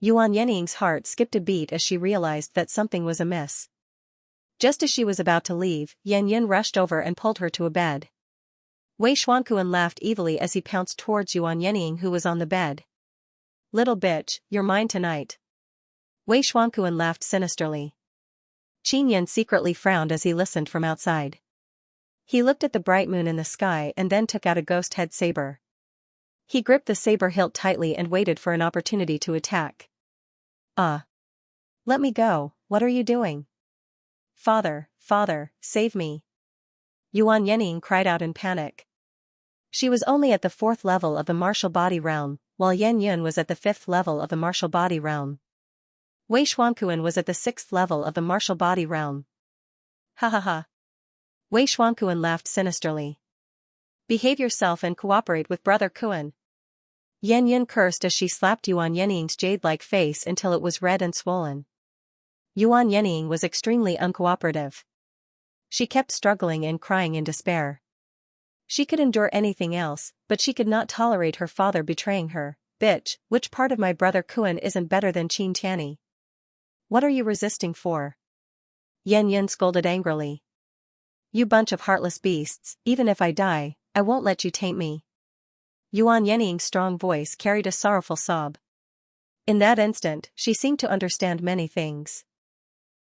Yuan Yenying's heart skipped a beat as she realized that something was amiss. Just as she was about to leave, Yan Yan rushed over and pulled her to a bed. Wei Xuanquan laughed evilly as he pounced towards Yuan Yenying, who was on the bed. "Little bitch, you're mine tonight." Wei Xuanquan laughed sinisterly. Qin Yan secretly frowned as he listened from outside. He looked at the bright moon in the sky and then took out a ghost-head saber. He gripped the saber hilt tightly and waited for an opportunity to attack. Let me go, what are you doing?" Father, save me." Yuan Yenying cried out in panic. She was only at the 4th level of the martial body realm, while Yan Yan was at the 5th level of the martial body realm. Wei Xuanquan was at the 6th level of the martial body realm. Ha ha ha. Wei Xuanquan laughed sinisterly. "Behave yourself and cooperate with Brother Kuan." Yan Yan cursed as she slapped Yuan Yenying's jade-like face until it was red and swollen. Yuan Yenying was extremely uncooperative. She kept struggling and crying in despair. She could endure anything else, but she could not tolerate her father betraying her. "Bitch, which part of my brother Kuan isn't better than Qin Tianyi? What are you resisting for?" Yan Yan scolded angrily. "You bunch of heartless beasts, even if I die, I won't let you taint me." Yuan Yenying's strong voice carried a sorrowful sob. In that instant, she seemed to understand many things.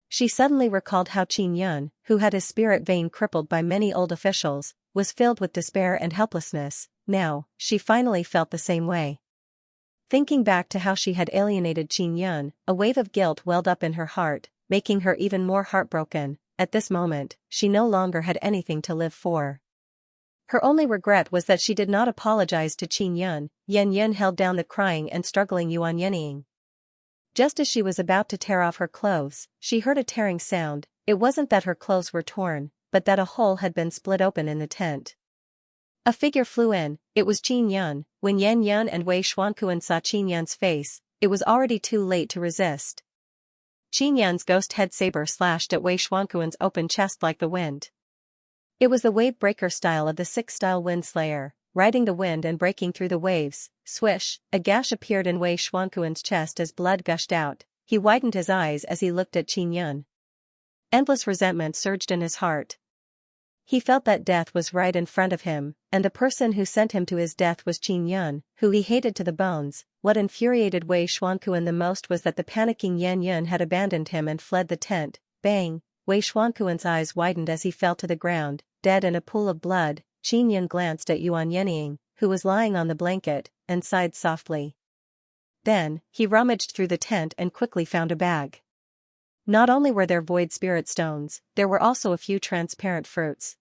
She suddenly recalled how Qin Yan, who had his spirit vein crippled by many old officials, was filled with despair and helplessness. Now, she finally felt the same way. Thinking back to how she had alienated Qin Yan, a wave of guilt welled up in her heart, making her even more heartbroken. At this moment, she no longer had anything to live for. Her only regret was that she did not apologize to Qin Yan. Yan Yan held down the crying and struggling Yuan Yenying. Just as she was about to tear off her clothes, she heard a tearing sound. It wasn't that her clothes were torn, but that a hole had been split open in the tent. A figure flew in. It was Qin Yan. When Yan Yan and Wei Xuanquan saw Qin Yan's face, it was already too late to resist. Qin Yan's ghost-head saber slashed at Wei Xuanquan's open chest like the wind. It was the wave-breaker style of the 6th-style Windslayer, riding the wind and breaking through the waves. Swish, a gash appeared in Wei Xuanquan's chest as blood gushed out. He widened his eyes as he looked at Qin Yan. Endless resentment surged in his heart. He felt that death was right in front of him, and the person who sent him to his death was Qin Yan, who he hated to the bones. What infuriated Wei Xuanquan the most was that the panicking Yan Yan had abandoned him and fled the tent. Bang! Wei Xuanquan's eyes widened as he fell to the ground, dead in a pool of blood. Qin Yan glanced at Yuan Yenying, who was lying on the blanket, and sighed softly. Then, he rummaged through the tent and quickly found a bag. Not only were there void spirit stones, there were also a few transparent fruits.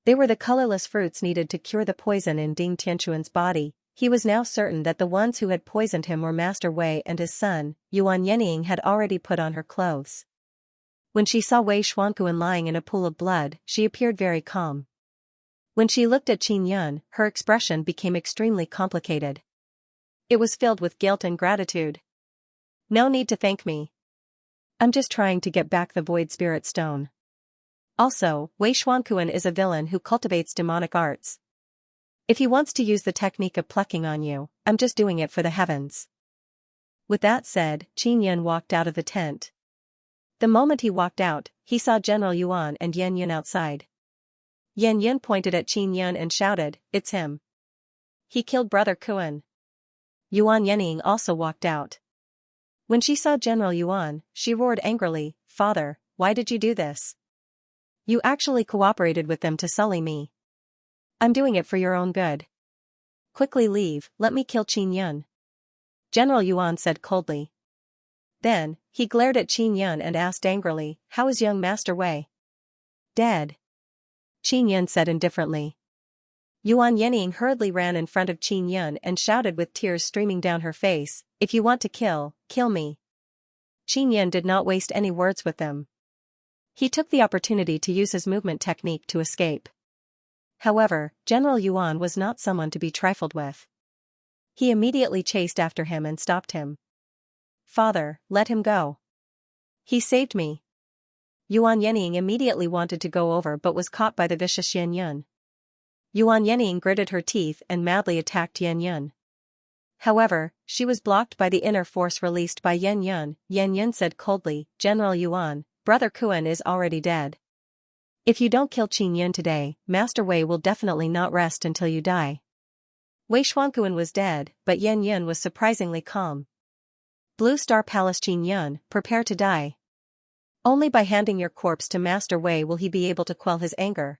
They were the colorless fruits needed to cure the poison in Ding Tianquan's body. He was now certain that the ones who had poisoned him were Master Wei and his son. Yuan Yenying had already put on her clothes. When she saw Wei Xuanquan lying in a pool of blood, she appeared very calm. When she looked at Qin Yan, her expression became extremely complicated. It was filled with guilt and gratitude. No need to thank me. I'm just trying to get back the Void Spirit Stone. Also, Wei Xuankuan is a villain who cultivates demonic arts. If he wants to use the technique of plucking on you, I'm just doing it for the heavens. With that said, Qin Yun walked out of the tent. The moment he walked out, he saw General Yuan and Yan Yun outside. Yan Yun pointed at Qin Yun and shouted, "It's him. He killed Brother Kuan." Yuan Yening also walked out. When she saw General Yuan, she roared angrily, "Father, why did you do this? You actually cooperated with them to sully me. I'm doing it for your own good. Quickly leave, let me kill Qin Yun." General Yuan said coldly. Then, he glared at Qin Yun and asked angrily, "How is young Master Wei?" "Dead," Qin Yun said indifferently. Yuan Yening hurriedly ran in front of Qin Yun and shouted with tears streaming down her face, "If you want to kill me." Qin Yun did not waste any words with them. He took the opportunity to use his movement technique to escape. However, General Yuan was not someone to be trifled with. He immediately chased after him and stopped him. "Father, let him go. He saved me." Yuan Yening immediately wanted to go over but was caught by the vicious Yan Yun. Yuan Yening gritted her teeth and madly attacked Yan Yun. However, she was blocked by the inner force released by Yan Yun. Yan Yun said coldly, "General Yuan, Brother Kuan is already dead. If you don't kill Qin Yun today, Master Wei will definitely not rest until you die." Wei Xuankuan was dead, but Yan Yun was surprisingly calm. "Blue Star Palace Qin Yun, prepare to die. Only by handing your corpse to Master Wei will he be able to quell his anger."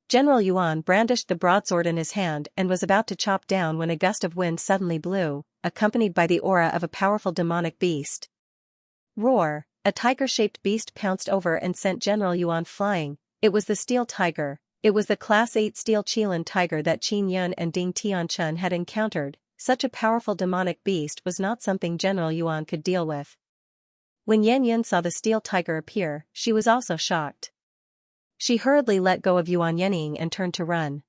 General Yuan brandished the broadsword in his hand and was about to chop down when a gust of wind suddenly blew, accompanied by the aura of a powerful demonic beast. Roar! A tiger-shaped beast pounced over and sent General Yuan flying. It was the steel tiger. It was the Class 8 steel Qilin tiger that Qin Yun and Ding Tianchun had encountered. Such a powerful demonic beast was not something General Yuan could deal with. When Yan Yun saw the steel tiger appear, she was also shocked. She hurriedly let go of Yuan Yening and turned to run.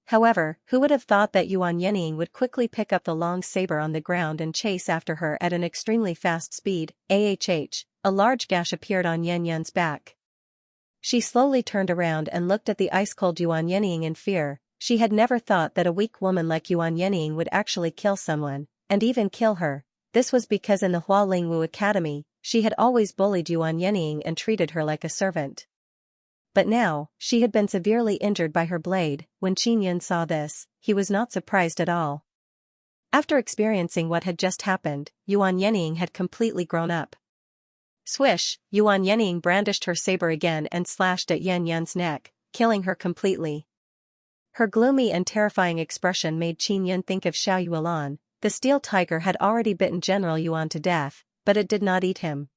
However, who would have thought that Yuan Yening would quickly pick up the long saber on the ground and chase after her at an extremely fast speed? A large gash appeared on Yan Yun's back. She slowly turned around and looked at the ice-cold Yuan Yening in fear. She had never thought that a weak woman like Yuan Yening would actually kill someone, and even kill her. This was because in the Hualingwu Academy, she had always bullied Yuan Yening and treated her like a servant. But now, she had been severely injured by her blade. When Qin Yun saw this, he was not surprised at all. After experiencing what had just happened, Yuan Yening had completely grown up. Swish! Yuan Yening brandished her saber again and slashed at Yan Yun's neck, killing her completely. Her gloomy and terrifying expression made Qin Yun think of Xiao Yuelan. The steel tiger had already bitten General Yuan to death, but it did not eat him.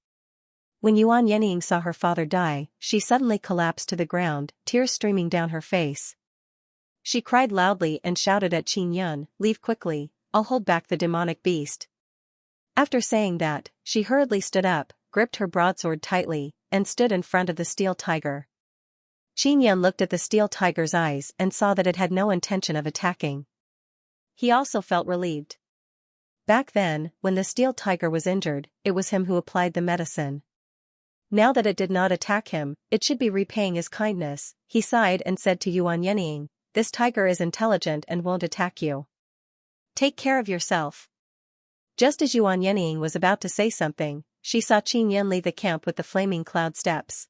When Yuan Yening saw her father die, she suddenly collapsed to the ground, tears streaming down her face. She cried loudly and shouted at Qin Yun, "Leave quickly, I'll hold back the demonic beast." After saying that, she hurriedly stood up, gripped her broadsword tightly, and stood in front of the steel tiger. Qin Yun looked at the steel tiger's eyes and saw that it had no intention of attacking. He also felt relieved. Back then, when the steel tiger was injured, it was him who applied the medicine. Now that it did not attack him, it should be repaying his kindness. He sighed and said to Yuan Yening, "This tiger is intelligent and won't attack you. Take care of yourself." Just as Yuan Yening was about to say something, she saw Qin Yun leave the camp with the flaming cloud steps.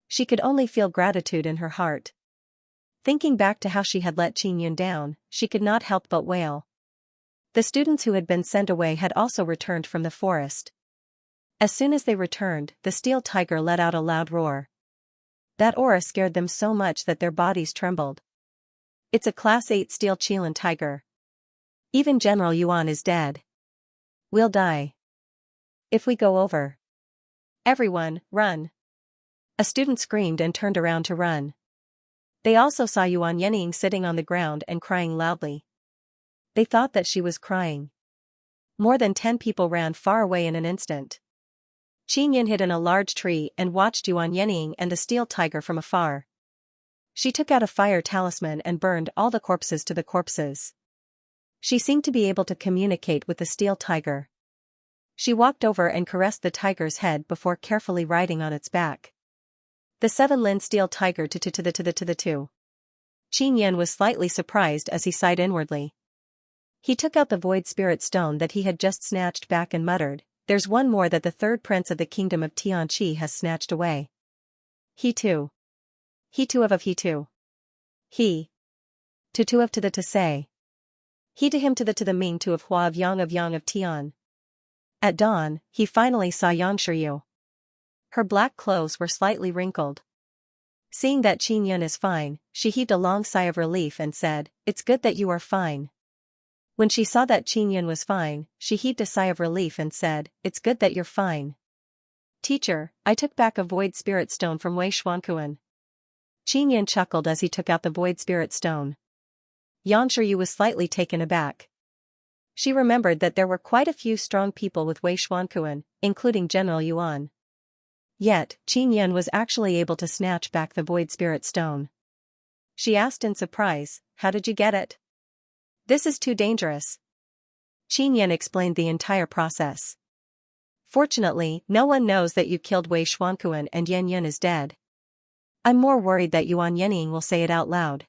She could only feel gratitude in her heart. Thinking back to how she had let Qin Yun down, she could not help but wail. The students who had been sent away had also returned from the forest. As soon as they returned, the steel tiger let out a loud roar. That aura scared them so much that their bodies trembled. It's a Class 8 steel Qilin tiger. Even General Yuan is dead. We'll die. If we go over. Everyone, run. A student screamed and turned around to run. They also saw Yuan Yening sitting on the ground and crying loudly. They thought that she was crying. More than 10 people ran far away in an instant. Qin Yun hid in a large tree and watched Yuan Yening and the steel tiger from afar. She took out a fire talisman and burned all the corpses to the corpses. She seemed to be able to communicate with the steel tiger. She walked over and caressed the tiger's head before carefully riding on its back. The 7-lin steel tiger to the two. Qin Yan was slightly surprised as he sighed inwardly. He took out the void spirit stone that he had just snatched back and muttered, "There's one more that the third prince of the kingdom of Tianqi has snatched away. He too. He too of he too. He. To two of to the to say. He to him to the ming to of hua of yang of Tian." At dawn, he finally saw Xianxia. Her black clothes were slightly wrinkled. Seeing that Qin Yan is fine, she heaved a long sigh of relief and said, "It's good that you are fine." When she saw that Qin Yan was fine, she heaved a sigh of relief and said, "It's good that you're fine. Teacher, I took back a void spirit stone from Wei Xuankuan." Qin Yan chuckled as he took out the void spirit stone. Xianxia was slightly taken aback. She remembered that there were quite a few strong people with Wei Xuankuan, including General Yuan. Yet, Qin Yan was actually able to snatch back the void spirit stone. She asked in surprise, "How did you get it?" "This is too dangerous." Qin Yan explained the entire process. "Fortunately, no one knows that you killed Wei Xuankuan and Yan Yan is dead. I'm more worried that Yuan Yening will say it out loud.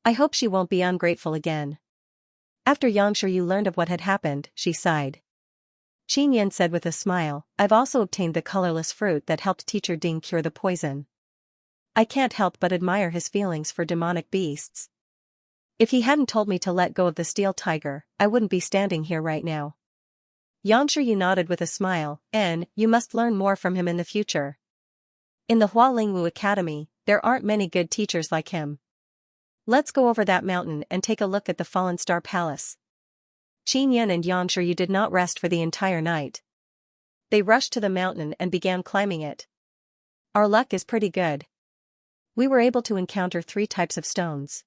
I hope she won't be ungrateful again." After Xianxia learned of what had happened, she sighed. Qin Yan said with a smile, "I've also obtained the colorless fruit that helped Teacher Ding cure the poison. I can't help but admire his feelings for demonic beasts. If he hadn't told me to let go of the steel tiger, I wouldn't be standing here right now." Xianxia nodded with a smile, "And you must learn more from him in the future. In the Hualingwu Academy, there aren't many good teachers like him. Let's go over that mountain and take a look at the Fallen Star Palace." Qin Yan and Xianxia did not rest for the entire night. They rushed to the mountain and began climbing it. "Our luck is pretty good. We were able to encounter 3 types of stones."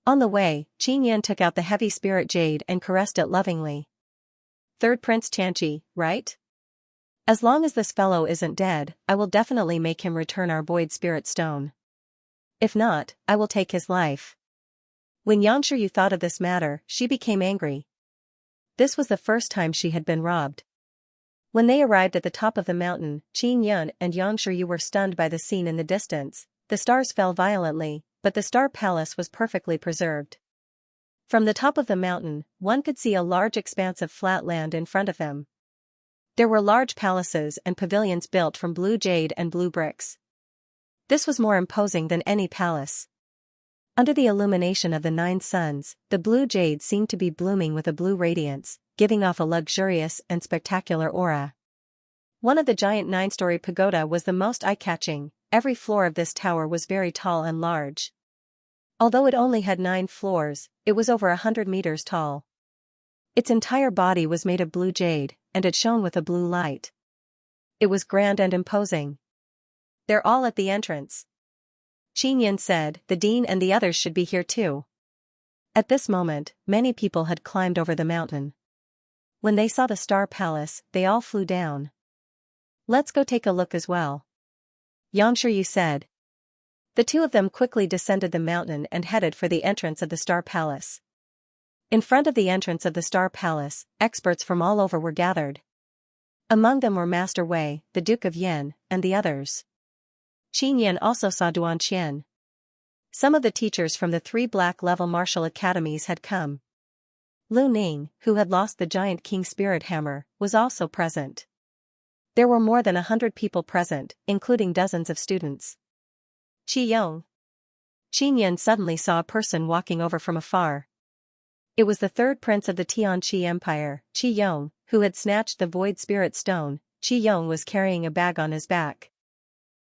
On the way, Qin Yan took out the heavy spirit jade and caressed it lovingly. "Third Prince Tianqi, right? As long as this fellow isn't dead, I will definitely make him return our void spirit stone. If not, I will take his life." When Xianxia thought of this matter, she became angry. This was the first time she had been robbed. When they arrived at the top of the mountain, Qin Yan and Xianxia were stunned by the scene in the distance. The stars fell violently, but the Star Palace was perfectly preserved. From the top of the mountain, one could see a large expanse of flat land in front of them. There were large palaces and pavilions built from blue jade and blue bricks. This was more imposing than any palace. Under the illumination of the 9 suns, the blue jade seemed to be blooming with a blue radiance, giving off a luxurious and spectacular aura. One of the giant 9-story pagoda was the most eye-catching. Every floor of this tower was very tall and large. Although it only had 9 floors, it was over 100 meters tall. Its entire body was made of blue jade, and it shone with a blue light. It was grand and imposing. "They're all at the entrance," Qin Yan said. "The dean and the others should be here too." At this moment, many people had climbed over the mountain. When they saw the Star Palace, they all flew down. "Let's go take a look as well," Xianxia said. The 2 of them quickly descended the mountain and headed for the entrance of the Star Palace. In front of the entrance of the Star Palace, experts from all over were gathered. Among them were Master Wei, the Duke of Yan, and the others. Qin Yan also saw Duan Qian. Some of the teachers from the 3 black-level martial academies had come. Lu Ning, who had lost the giant king spirit hammer, was also present. There were more than 100 people present, including dozens of students. "Qi Yong." Qin Yan suddenly saw a person walking over from afar. It was the 3rd prince of the Tianqi Empire, Qi Yong, who had snatched the void spirit stone. Qi Yong was carrying a bag on his back.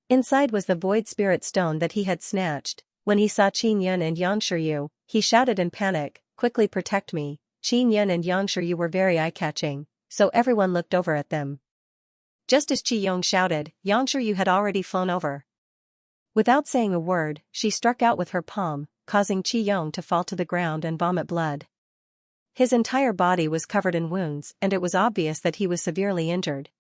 Inside was the void spirit stone that he had snatched. When he saw Qin Yan and Xianxia, he shouted in panic, "Quickly protect me." Qin Yan and Xianxia were very eye-catching, so everyone looked over at them. Just as Qi Yong shouted, Xianxia had already flown over. Without saying a word, she struck out with her palm, causing Qi Yong to fall to the ground and vomit blood. His entire body was covered in wounds and it was obvious that he was severely injured.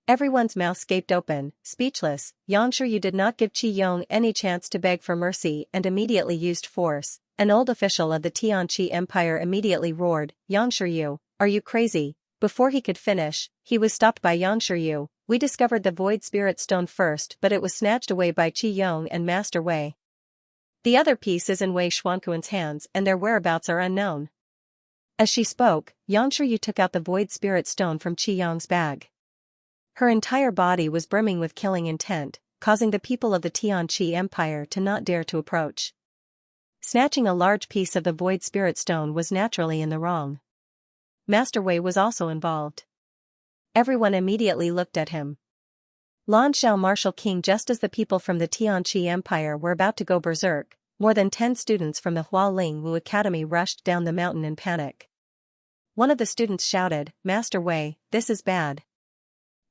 Everyone's mouth gaped open, speechless. Xianxia Yu did not give Qi Yong any chance to beg for mercy and immediately used force. An old official of the Tianqi Empire immediately roared, "Xianxia Yu, are you crazy?" Before he could finish, he was stopped by Xianxia Yu. "We discovered the Void Spirit Stone first, but it was snatched away by Qi Yong and Master Wei. The other piece is in Wei Xuanquan's hands and their whereabouts are unknown." As she spoke, Xianxia Yu took out the Void Spirit Stone from Qi Yong's bag. Her entire body was brimming with killing intent, causing the people of the Tianqi Empire to not dare to approach. Snatching a large piece of the Void Spirit Stone was naturally in the wrong. Master Wei was also involved. Everyone immediately looked at him. Lan Xiao Martial King. Just as the people from the Tianqi Empire were about to go berserk, more than 10 students from the Hualing Wu Academy rushed down the mountain in panic. One of the students shouted, "Master Wei, this is bad.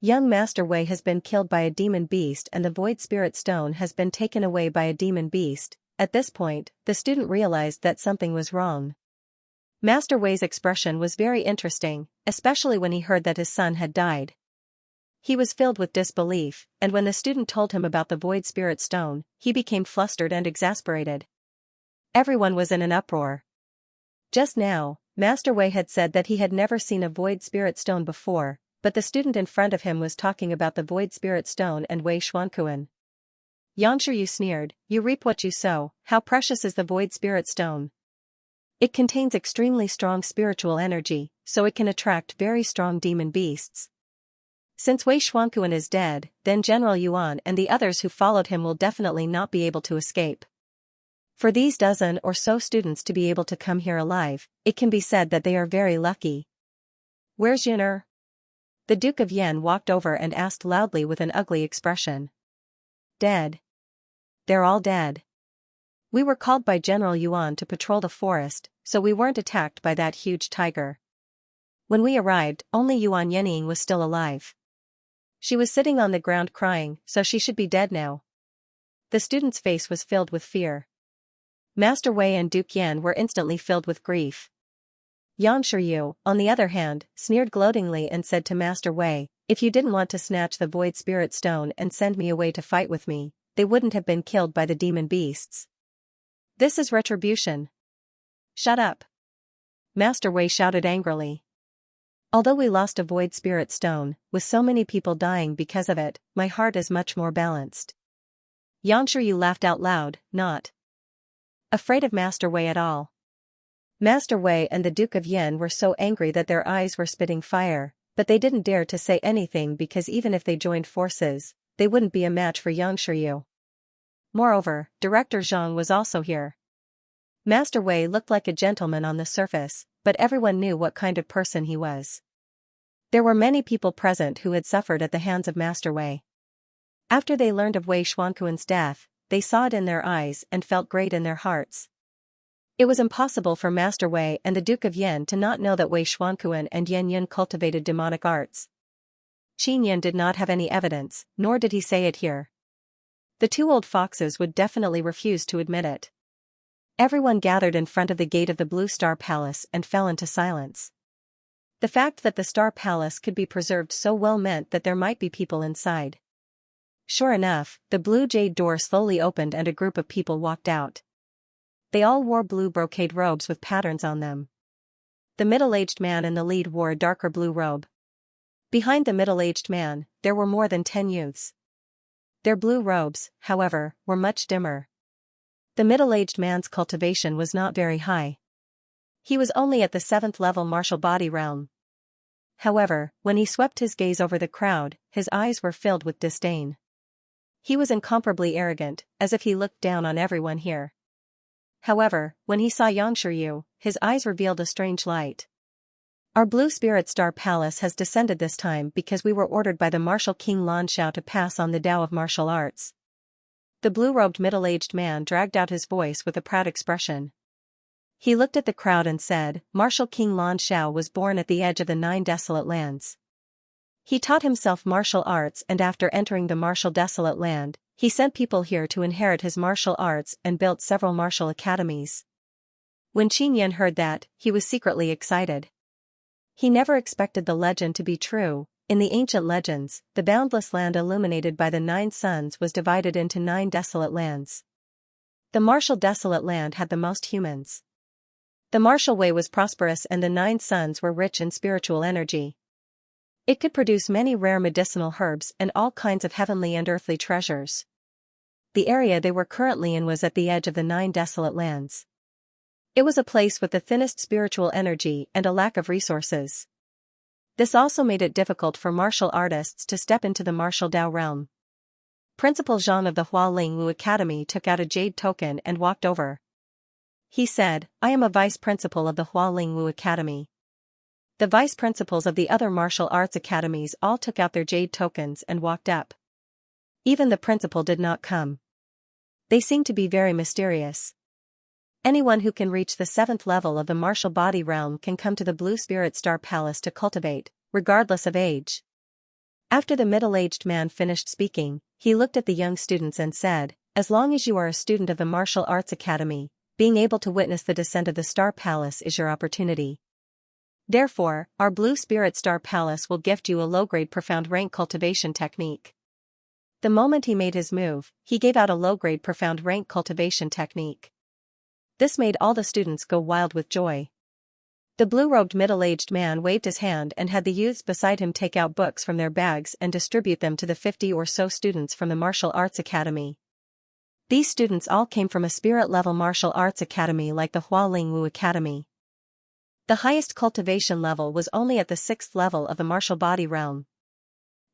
Young Master Wei has been killed by a demon beast and the Void Spirit Stone has been taken away by a demon beast." At this point, the student realized that something was wrong. Master Wei's expression was very interesting, especially when he heard that his son had died. He was filled with disbelief, and when the student told him about the Void Spirit Stone, he became flustered and exasperated. Everyone was in an uproar. Just now, Master Wei had said that he had never seen a Void Spirit Stone before, but the student in front of him was talking about the Void Spirit Stone and Wei Xuanquan. Xianxia Yu sneered, "You reap what you sow. How precious is the Void Spirit Stone? It contains extremely strong spiritual energy, so it can attract very strong demon beasts. Since Wei Xuanquan is dead, then General Yuan and the others who followed him will definitely not be able to escape. For these dozen or so students to be able to come here alive, it can be said that they are very lucky." "Where's Yin'er?" The Duke of Yan walked over and asked loudly with an ugly expression. "Dead. They're all dead. We were called by General Yuan to patrol the forest, so we weren't attacked by that huge tiger. When we arrived, only Yuan Yening was still alive. She was sitting on the ground crying, so she should be dead now." The student's face was filled with fear. Master Wei and Duke Yan were instantly filled with grief. Xianxia Yu, on the other hand, sneered gloatingly and said to Master Wei, "If you didn't want to snatch the Void Spirit Stone and send me away to fight with me, they wouldn't have been killed by the demon beasts. This is retribution." "Shut up!" Master Wei shouted angrily. "Although we lost a Void Spirit Stone, with so many people dying because of it, my heart is much more balanced." Xianxia Yu laughed out loud, not afraid of Master Wei at all. Master Wei and the Duke of Yan were so angry that their eyes were spitting fire, but they didn't dare to say anything because even if they joined forces, they wouldn't be a match for Xianxia Yu. Moreover, Director Zhang was also here. Master Wei looked like a gentleman on the surface, but everyone knew what kind of person he was. There were many people present who had suffered at the hands of Master Wei. After they learned of Wei Xuanquan's death, they saw it in their eyes and felt great in their hearts. It was impossible for Master Wei and the Duke of Yan to not know that Wei Xuanquan and Yan Yun cultivated demonic arts. Qin Yan did not have any evidence, nor did he say it here. The two old foxes would definitely refuse to admit it. Everyone gathered in front of the gate of the Blue Star Palace and fell into silence. The fact that the Star Palace could be preserved so well meant that there might be people inside. Sure enough, the blue jade door slowly opened and a group of people walked out. They all wore blue brocade robes with patterns on them. The middle-aged man in the lead wore a darker blue robe. Behind the middle-aged man, there were more than 10 youths. Their blue robes, however, were much dimmer. The middle-aged man's cultivation was not very high. He was only at the 7th level martial body realm. However, when he swept his gaze over the crowd, his eyes were filled with disdain. He was incomparably arrogant, as if he looked down on everyone here. However, when he saw Xianxia Yu, his eyes revealed a strange light. "Our Blue Spirit Star Palace has descended this time because we were ordered by the Martial King Lan Xiao to pass on the Tao of martial arts." The blue-robed middle-aged man dragged out his voice with a proud expression. He looked at the crowd and said, "Martial King Lan Xiao was born at the edge of the 9 desolate lands. He taught himself martial arts and after entering the martial desolate land, he sent people here to inherit his martial arts and built several martial academies." When Qin Yan heard that, he was secretly excited. He never expected the legend to be true, In the ancient legends, the boundless land illuminated by the 9 suns was divided into 9 desolate lands. The martial desolate land had the most humans. The martial way was prosperous and the 9 suns were rich in spiritual energy. It could produce many rare medicinal herbs and all kinds of heavenly and earthly treasures. The area they were currently in was at the edge of the 9 desolate lands. It was a place with the thinnest spiritual energy and a lack of resources. This also made it difficult for martial artists to step into the martial Dao realm. Principal Zhang of the Hualing Wu Academy took out a jade token and walked over. He said, "I am a vice principal of the Hualing Wu Academy." The vice principals of the other martial arts academies all took out their jade tokens and walked up. Even the principal did not come. They seemed to be very mysterious. Anyone who can reach the 7th level of the martial body realm can come to the Blue Spirit Star Palace to cultivate, regardless of age. After the middle-aged man finished speaking, he looked at the young students and said, "As long as you are a student of the Martial Arts Academy, being able to witness the descent of the Star Palace is your opportunity. Therefore, our Blue Spirit Star Palace will gift you a low-grade profound rank cultivation technique." The moment he made his move, he gave out a low-grade profound rank cultivation technique. This made all the students go wild with joy. The blue-robed middle-aged man waved his hand and had the youths beside him take out books from their bags and distribute them to the 50 or so students from the Martial Arts Academy. These students all came from a spirit-level martial arts academy like the Hualing Wu Academy. The highest cultivation level was only at the 6th level of the martial body realm.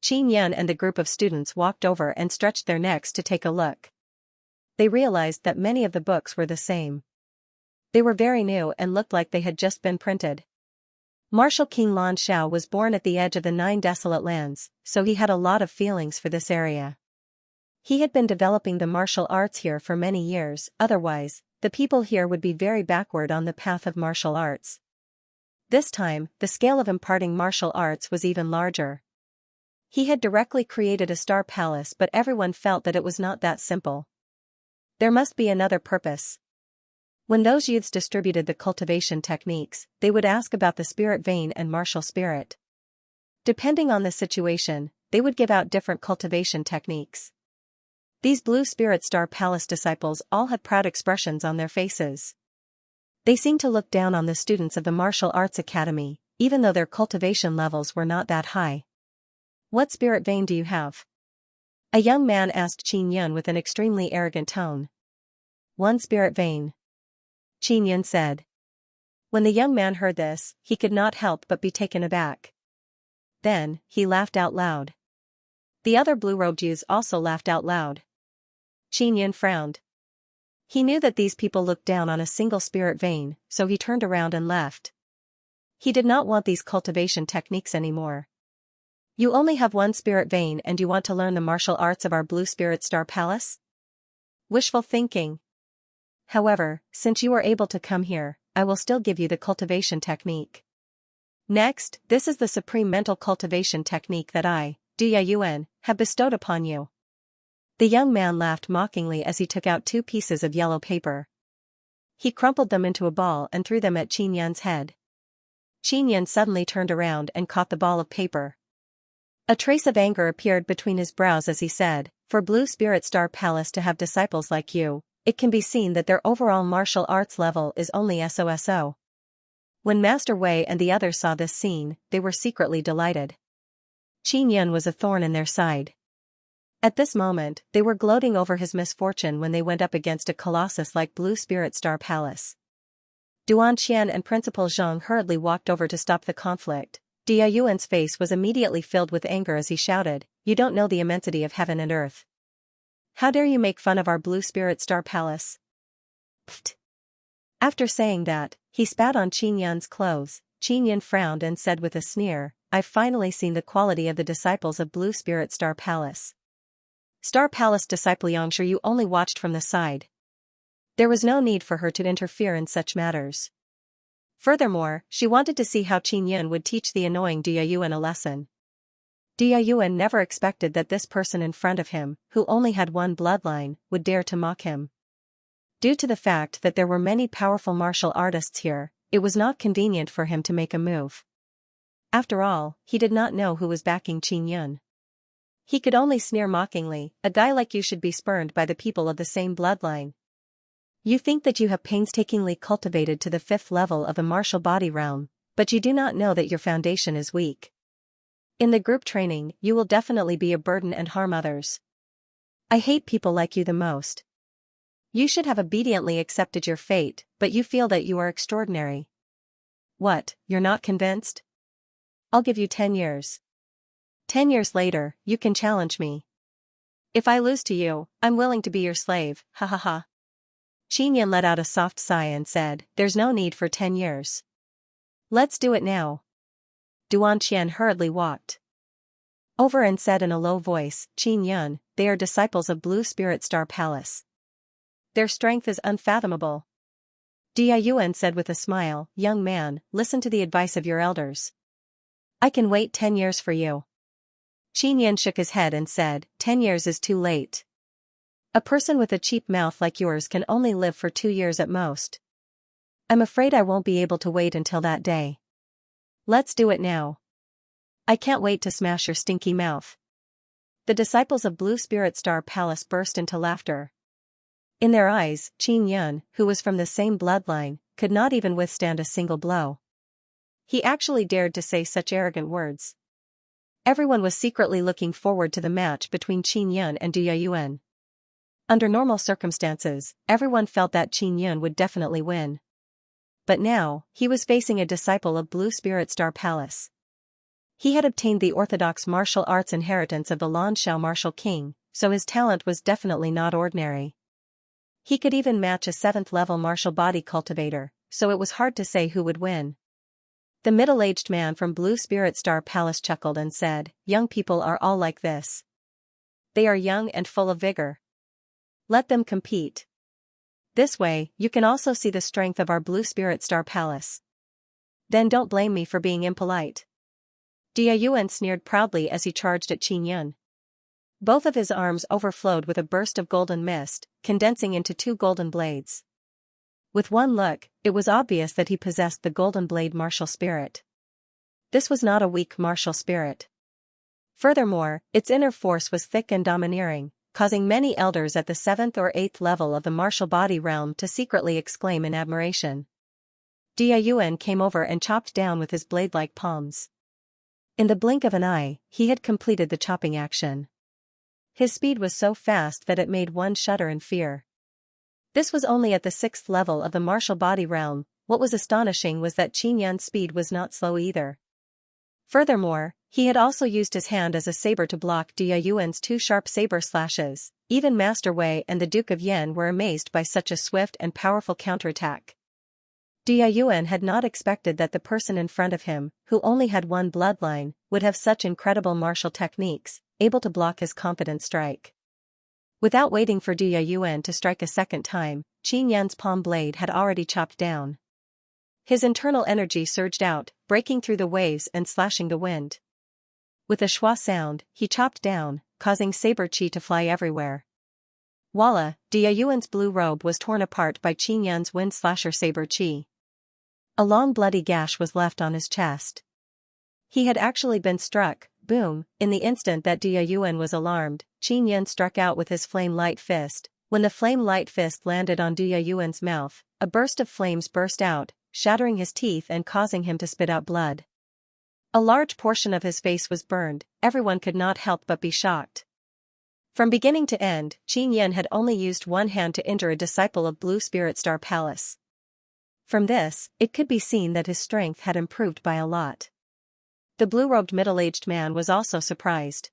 Qin Yun and the group of students walked over and stretched their necks to take a look. They realized that many of the books were the same. They were very new and looked like they had just been printed. Martial King Lan Xiao was born at the edge of the 9 desolate lands, so he had a lot of feelings for this area. He had been developing the martial arts here for many years, otherwise, the people here would be very backward on the path of martial arts. This time, the scale of imparting martial arts was even larger. He had directly created a star palace, but everyone felt that it was not that simple. There must be another purpose. When those youths distributed the cultivation techniques, they would ask about the spirit vein and martial spirit. Depending on the situation, they would give out different cultivation techniques. These Blue Spirit Star Palace disciples all had proud expressions on their faces. They seemed to look down on the students of the Martial Arts Academy, even though their cultivation levels were not that high. "What spirit vein do you have?" a young man asked Qin Yun with an extremely arrogant tone. "One spirit vein," Qin Yun said. When the young man heard this, he could not help but be taken aback. Then, he laughed out loud. The other blue-robed youths also laughed out loud. Qin Yun frowned. He knew that these people looked down on a single spirit vein, so he turned around and left. He did not want these cultivation techniques anymore. "You only have one spirit vein and you want to learn the martial arts of our Blue Spirit Star Palace?" Wishful thinking. However, since you are able to come here, I will still give you the cultivation technique. Next, this is the supreme mental cultivation technique that I, Duya Yuan, have bestowed upon you. The young man laughed mockingly as he took out 2 pieces of yellow paper. He crumpled them into a ball and threw them at Qin Yun's head. Qin Yun suddenly turned around and caught the ball of paper. A trace of anger appeared between his brows as he said, "For Blue Spirit Star Palace to have disciples like you, it can be seen that their overall martial arts level is only SOSO. When Master Wei and the others saw this scene, they were secretly delighted. Qin Yun was a thorn in their side. At this moment, they were gloating over his misfortune when they went up against a colossus like Blue Spirit Star Palace. Duan Qian and Principal Zhang hurriedly walked over to stop the conflict. Dia Yuan's face was immediately filled with anger as he shouted, "You don't know the immensity of heaven and earth. How dare you make fun of our Blue Spirit Star Palace?" Pfft. After saying that, he spat on Qin Yun's clothes. Qin Yun frowned and said with a sneer, "I've finally seen the quality of the disciples of Blue Spirit Star Palace. Star Palace disciple Xianxia, you only watched from the side. There was no need for her to interfere in such matters." Furthermore, she wanted to see how Qin Yun would teach the annoying Dia Yuan a lesson. Dia Yuan never expected that this person in front of him, who only had one bloodline, would dare to mock him. Due to the fact that there were many powerful martial artists here, it was not convenient for him to make a move. After all, he did not know who was backing Qin Yun. He could only sneer mockingly, "A guy like you should be spurned by the people of the same bloodline. You think that you have painstakingly cultivated to the 5th level of the martial body realm, but you do not know that your foundation is weak. In the group training, you will definitely be a burden and harm others. I hate people like you the most. You should have obediently accepted your fate, but you feel that you are extraordinary. What, you're not convinced? I'll give you 10 years. 10 years later, you can challenge me. If I lose to you, I'm willing to be your slave, ha ha ha." Qin Yan let out a soft sigh and said, "There's no need for 10 years. Let's do it now." Duan Qian hurriedly walked over and said in a low voice, "Qin Yun, they are disciples of Blue Spirit Star Palace. Their strength is unfathomable." Dia Yuan said with a smile, "Young man, listen to the advice of your elders. I can wait 10 years for you." Qin Yan shook his head and said, "10 years is too late. A person with a cheap mouth like yours can only live for 2 years at most. I'm afraid I won't be able to wait until that day. Let's do it now. I can't wait to smash your stinky mouth." The disciples of Blue Spirit Star Palace burst into laughter. In their eyes, Qin Yun, who was from the same bloodline, could not even withstand a single blow. He actually dared to say such arrogant words. Everyone was secretly looking forward to the match between Qin Yun and Dia Yuan. Under normal circumstances, everyone felt that Qin Yun would definitely win. But now, he was facing a disciple of Blue Spirit Star Palace. He had obtained the orthodox martial arts inheritance of the Lanshao martial king, so his talent was definitely not ordinary. He could even match a 7th-level martial body cultivator, so it was hard to say who would win. The middle-aged man from Blue Spirit Star Palace chuckled and said, "Young people are all like this. They are young and full of vigor. Let them compete. This way, you can also see the strength of our Blue Spirit Star Palace. Then don't blame me for being impolite." Dia Yuan sneered proudly as he charged at Qin Yun. Both of his arms overflowed with a burst of golden mist, condensing into 2 golden blades. With one look, it was obvious that he possessed the golden blade martial spirit. This was not a weak martial spirit. Furthermore, its inner force was thick and domineering, causing many elders at the 7th or 8th level of the martial body realm to secretly exclaim in admiration. Dia Yuan came over and chopped down with his blade-like palms. In the blink of an eye, he had completed the chopping action. His speed was so fast that it made one shudder in fear. This was only at the 6th level of the martial body realm. What was astonishing was that Qin Yun's speed was not slow either. Furthermore, he had also used his hand as a saber to block Dia Yuan's 2 sharp saber slashes. Even Master Wei and the Duke of Yen were amazed by such a swift and powerful counterattack. Dia Yuan had not expected that the person in front of him, who only had one bloodline, would have such incredible martial techniques, able to block his confident strike. Without waiting for Dia Yuan to strike a second time, Qin Yun's palm blade had already chopped down. His internal energy surged out, breaking through the waves and slashing the wind. With a schwa sound, he chopped down, causing saber chi to fly everywhere. Voila, Dia Yuan's blue robe was torn apart by Qin Yun's wind slasher saber chi. A long bloody gash was left on his chest. He had actually been struck. Boom, in the instant that Dia Yuan was alarmed, Qin Yun struck out with his flame-light fist. When the flame-light fist landed on Dia Yuan's mouth, a burst of flames burst out, shattering his teeth and causing him to spit out blood. A large portion of his face was burned. Everyone could not help but be shocked. From beginning to end, Qin Yun had only used one hand to injure a disciple of Blue Spirit Star Palace. From this, it could be seen that his strength had improved by a lot. The blue-robed middle-aged man was also surprised.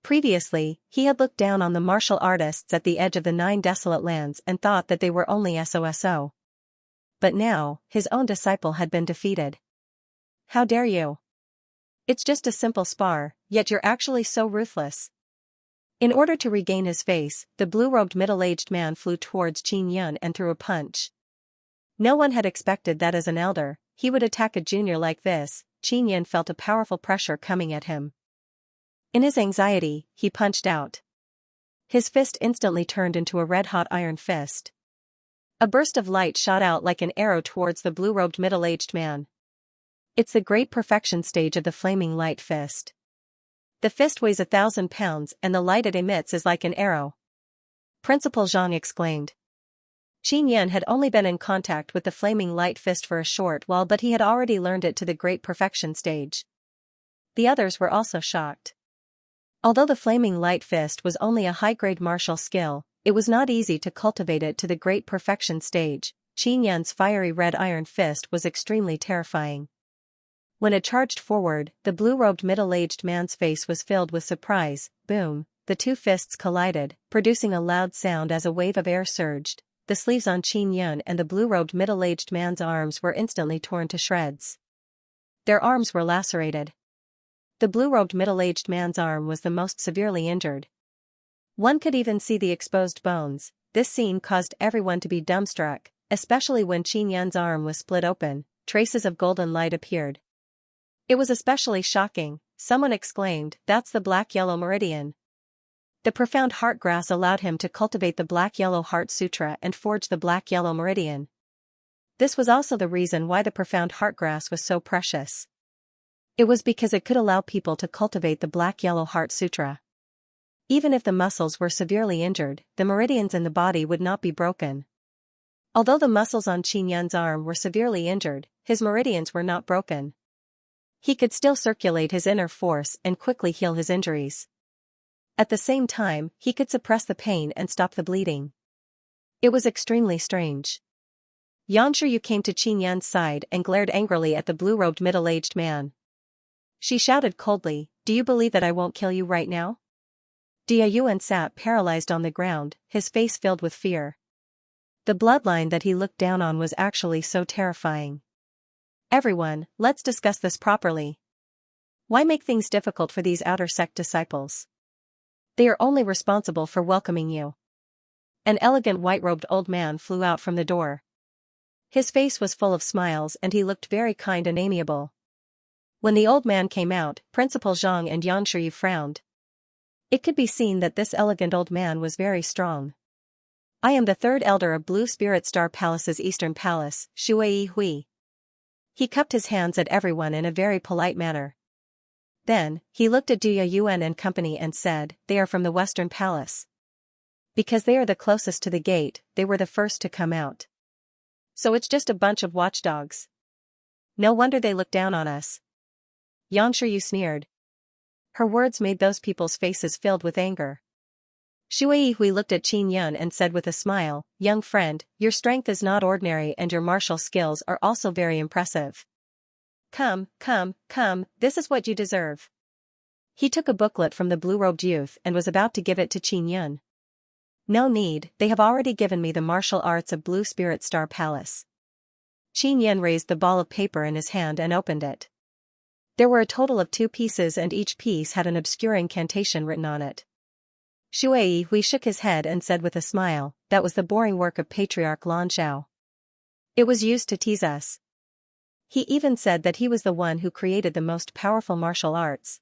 Previously, he had looked down on the martial artists at the edge of the 9 desolate lands and thought that they were only SOSO. But now, his own disciple had been defeated. How dare you? It's just a simple spar, yet you're actually so ruthless. In order to regain his face, the blue-robed middle-aged man flew towards Qin Yun and threw a punch. No one had expected that as an elder, he would attack a junior like this. Qin Yun felt a powerful pressure coming at him. In his anxiety, he punched out. His fist instantly turned into a red-hot iron fist. A burst of light shot out like an arrow towards the blue-robed middle-aged man. It's the great perfection stage of the flaming light fist. The fist weighs 1,000 pounds and the light it emits is like an arrow. Principal Zhang exclaimed. Qin Yan had only been in contact with the flaming light fist for a short while, but he had already learned it to the great perfection stage. The others were also shocked. Although the flaming light fist was only a high-grade martial skill, it was not easy to cultivate it to the great perfection stage. Qin Yan's fiery red iron fist was extremely terrifying. When it charged forward, the blue-robed middle-aged man's face was filled with surprise. Boom, the two fists collided, producing a loud sound as a wave of air surged. The sleeves on Qin Yan and the blue-robed middle-aged man's arms were instantly torn to shreds. Their arms were lacerated. The blue-robed middle-aged man's arm was the most severely injured. One could even see the exposed bones. This scene caused everyone to be dumbstruck, especially when Qin Yan's arm was split open. Traces of golden light appeared. It was especially shocking. Someone exclaimed, "That's the black-yellow meridian." The profound heart grass allowed him to cultivate the black-yellow heart sutra and forge the black-yellow meridian. This was also the reason why the profound heart grass was so precious. It was because it could allow people to cultivate the black-yellow heart sutra. Even if the muscles were severely injured, the meridians in the body would not be broken. Although the muscles on Qin Yan's arm were severely injured, his meridians were not broken. He could still circulate his inner force and quickly heal his injuries. At the same time, he could suppress the pain and stop the bleeding. It was extremely strange. Xianxia came to Qin Yan's side and glared angrily at the blue-robed middle-aged man. She shouted coldly, "Do you believe that I won't kill you right now?" Dia Yuan sat paralyzed on the ground, his face filled with fear. The bloodline that he looked down on was actually so terrifying. "Everyone, let's discuss this properly. Why make things difficult for these outer sect disciples? They are only responsible for welcoming you." An elegant white-robed old man flew out from the door. His face was full of smiles and he looked very kind and amiable. When the old man came out, Principal Zhang and Xianxia frowned. It could be seen that this elegant old man was very strong. "I am the third elder of Blue Spirit Star Palace's Eastern Palace, Shui Hui." He cupped his hands at everyone in a very polite manner. Then, he looked at Dia Yuan and company and said, "They are from the Western Palace. Because they are the closest to the gate, they were the first to come out. So it's just a bunch of watchdogs. No wonder they look down on us." Xianxia sneered. Her words made those people's faces filled with anger. Shui Hui looked at Qin Yan and said with a smile, "Young friend, your strength is not ordinary and your martial skills are also very impressive. Come, this is what you deserve." He took a booklet from the blue-robed youth and was about to give it to Qin Yan. "No need, they have already given me the martial arts of Blue Spirit Star Palace." Qin Yan raised the ball of paper in his hand and opened it. There were a total of 2 pieces and each piece had an obscure incantation written on it. Shui Hui shook his head and said with a smile, "That was the boring work of Patriarch Lan Xiao. It was used to tease us. He even said that he was the one who created the most powerful martial arts.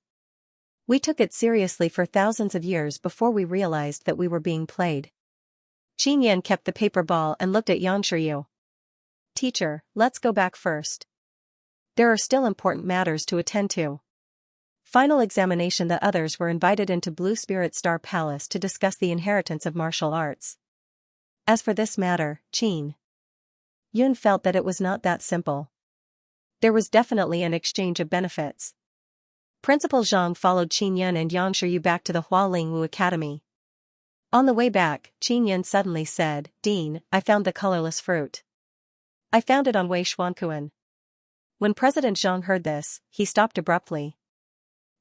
We took it seriously for thousands of years before we realized that we were being played." Qin Yan kept the paper ball and looked at Xianxia. "Teacher, let's go back first. There are still important matters to attend to." Final examination. The others were invited into Blue Spirit Star Palace to discuss the inheritance of martial arts. As for this matter, Qin Yun felt that it was not that simple. There was definitely an exchange of benefits. Principal Zhang followed Qin Yan and Xianxia back to the Hualingwu Academy. On the way back, Qin Yan suddenly said, "Dean, I found the colorless fruit. I found it on Wei Xuankuan." When President Zhang heard this, he stopped abruptly.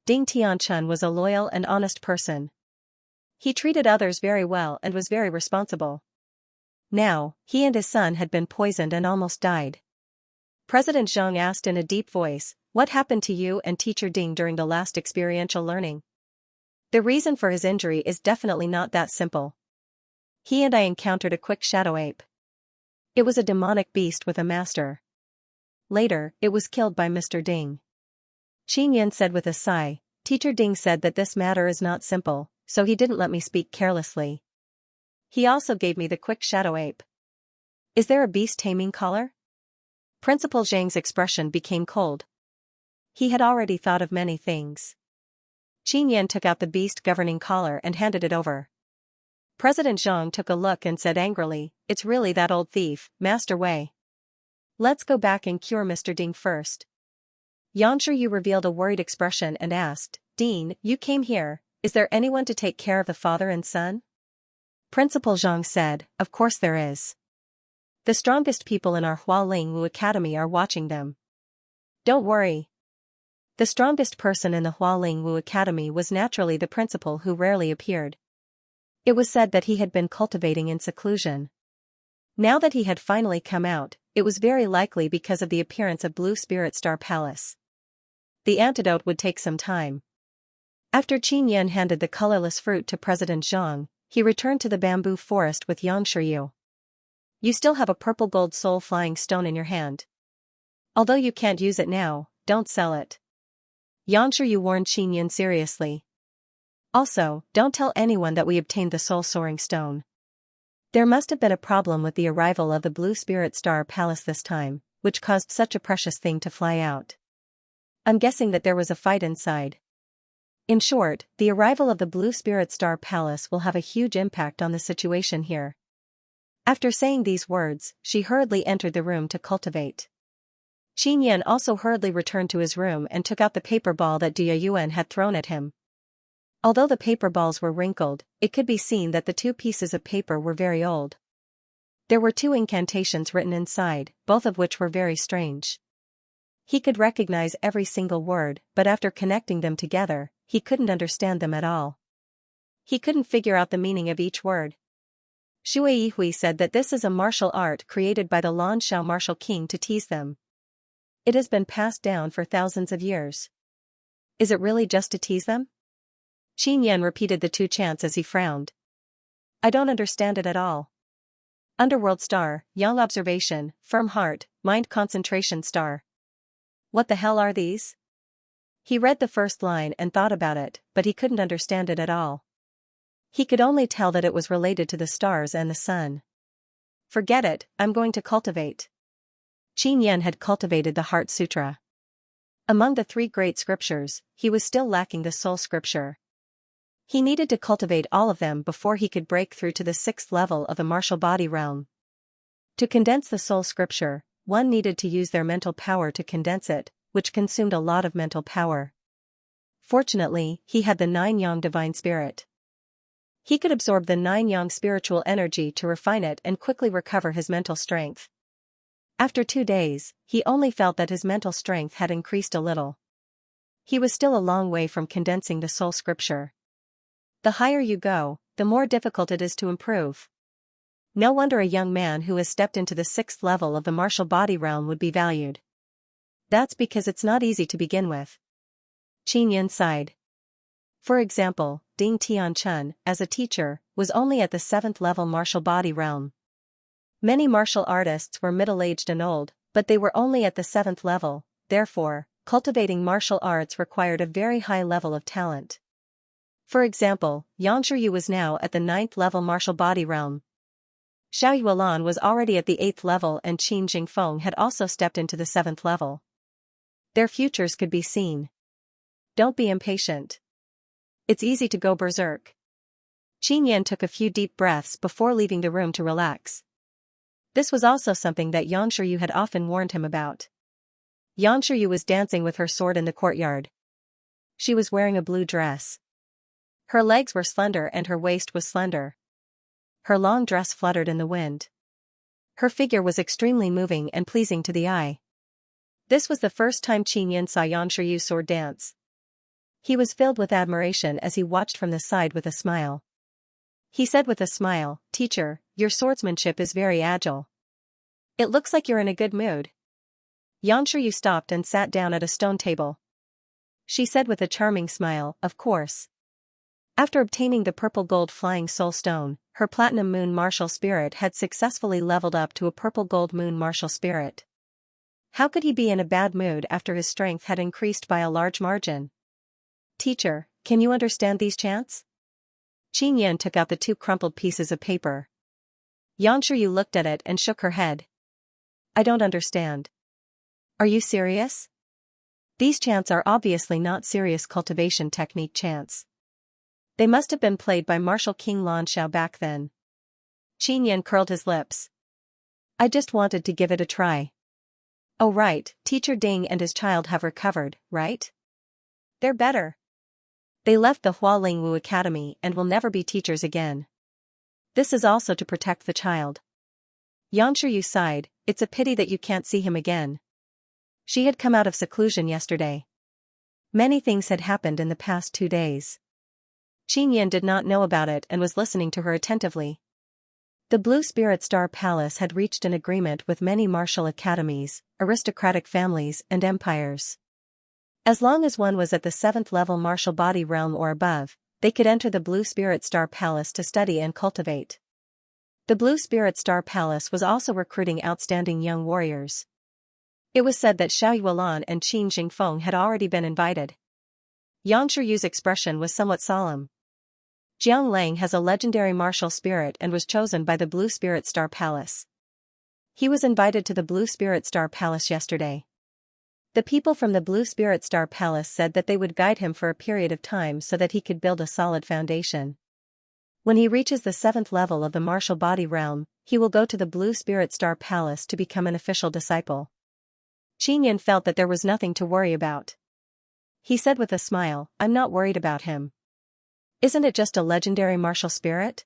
Ding Tianchun was a loyal and honest person. He treated others very well and was very responsible. Now, he and his son had been poisoned and almost died. President Zhang asked in a deep voice, "What happened to you and Teacher Ding during the last experiential learning?" The reason for his injury is definitely not that simple. He and I encountered a quick shadow ape. It was a demonic beast with a master. Later, it was killed by Mr. Ding. Qin Yan said with a sigh, "Teacher Ding said that this matter is not simple, so he didn't let me speak carelessly. He also gave me the quick shadow ape." "Is there a beast taming collar?" Principal Zhang's expression became cold. He had already thought of many things. Xianxia took out the beast governing collar and handed it over. President Zhang took a look and said angrily, "It's really that old thief, Master Wei. Let's go back and cure Mr. Ding first." Xianxia revealed a worried expression and asked, "Dean, you came here, is there anyone to take care of the father and son?" Principal Zhang said, "Of course there is. The strongest people in our Hualing Wu Academy are watching them. Don't worry." The strongest person in the Hualing Wu Academy was naturally the principal, who rarely appeared. It was said that he had been cultivating in seclusion. Now that he had finally come out, it was very likely because of the appearance of Blue Spirit Star Palace. The antidote would take some time. After Qin Yan handed the colorless fruit to President Zhang, he returned to the bamboo forest with Xianxia. "You still have a purple gold soul flying stone in your hand. Although you can't use it now, don't sell it." Xianxia warned Qin Yan seriously. "Also, don't tell anyone that we obtained the soul soaring stone. There must have been a problem with the arrival of the Blue Spirit Star Palace this time, which caused such a precious thing to fly out. I'm guessing that there was a fight inside. In short, the arrival of the Blue Spirit Star Palace will have a huge impact on the situation here." After saying these words, she hurriedly entered the room to cultivate. Qin Yan also hurriedly returned to his room and took out the paper ball that Dia Yuan had thrown at him. Although the paper balls were wrinkled, it could be seen that the two pieces of paper were very old. There were 2 incantations written inside, both of which were very strange. He could recognize every single word, but after connecting them together, he couldn't understand them at all. He couldn't figure out the meaning of each word. Shui Yihui said that this is a martial art created by the Lan Shao martial king to tease them. It has been passed down for thousands of years. Is it really just to tease them? Qin Yan repeated the 2 chants as he frowned. "I don't understand it at all. Underworld star, young observation, firm heart, mind concentration star. What the hell are these?" He read the first line and thought about it, but he couldn't understand it at all. He could only tell that it was related to the stars and the sun. "Forget it, I'm going to cultivate." Qin Yan had cultivated the Heart Sutra. Among the 3 great scriptures, he was still lacking the Soul Scripture. He needed to cultivate all of them before he could break through to the 6th level of the martial body realm. To condense the Soul Scripture, one needed to use their mental power to condense it, which consumed a lot of mental power. Fortunately, he had the 9 Yang Divine Spirit. He could absorb the 9 Yang spiritual energy to refine it and quickly recover his mental strength. After 2 days, he only felt that his mental strength had increased a little. He was still a long way from condensing the Soul Scripture. The higher you go, the more difficult it is to improve. No wonder a young man who has stepped into the 6th level of the martial body realm would be valued. That's because it's not easy to begin with. Qin Yan sighed. For example, Ding Tianchun, as a teacher, was only at the 7th level martial body realm. Many martial artists were middle-aged and old, but they were only at the 7th level, therefore, cultivating martial arts required a very high level of talent. For example, Yang Zhiyu was now at the 9th level martial body realm. Xiao Yuelan was already at the 8th level and Qin Jingfeng had also stepped into the 7th level. Their futures could be seen. Don't be impatient. It's easy to go berserk. Qin Yan took a few deep breaths before leaving the room to relax. This was also something that Yang Zhiyu had often warned him about. Yang Zhiyu was dancing with her sword in the courtyard. She was wearing a blue dress. Her legs were slender and her waist was slender. Her long dress fluttered in the wind. Her figure was extremely moving and pleasing to the eye. This was the first time Qin Yan saw Yang Zhiyu's sword dance. He was filled with admiration as he watched from the side with a smile. He said with a smile, "Teacher, your swordsmanship is very agile. It looks like you're in a good mood." Yang Zhiyu stopped and sat down at a stone table. She said with a charming smile, "Of course." After obtaining the purple gold flying soul stone, her platinum moon martial spirit had successfully leveled up to a purple gold moon martial spirit. How could he be in a bad mood after his strength had increased by a large margin? "Teacher, can you understand these chants?" Qin Yan took out the 2 crumpled pieces of paper. Yang Zhiyu looked at it and shook her head. "I don't understand." "Are you serious?" These chants are obviously not serious cultivation technique chants. They must have been played by martial King Xianxia back then. Qianyan curled his lips. I just wanted to give it a try. Oh right, Teacher Ding and his child have recovered, right? They're better. They left the Hualingwu Academy and will never be teachers again. This is also to protect the child. Yanshiyu sighed, it's a pity that you can't see him again. She had come out of seclusion yesterday. Many things had happened in the past 2 days. Qinyan did not know about it and was listening to her attentively. The Blue Spirit Star Palace had reached an agreement with many martial academies, aristocratic families and empires. As long as one was at the 7th level martial body realm or above, they could enter the Blue Spirit Star Palace to study and cultivate. The Blue Spirit Star Palace was also recruiting outstanding young warriors. It was said that Xiao Yuelan and Qin Jingfeng had already been invited. Yang Shiyu's expression was somewhat solemn. Jiang Lang has a legendary martial spirit and was chosen by the Blue Spirit Star Palace. He was invited to the Blue Spirit Star Palace yesterday. The people from the Blue Spirit Star Palace said that they would guide him for a period of time so that he could build a solid foundation. When he reaches the 7th level of the martial body realm, he will go to the Blue Spirit Star Palace to become an official disciple. Qinyan felt that there was nothing to worry about. He said with a smile, I'm not worried about him. Isn't it just a legendary martial spirit?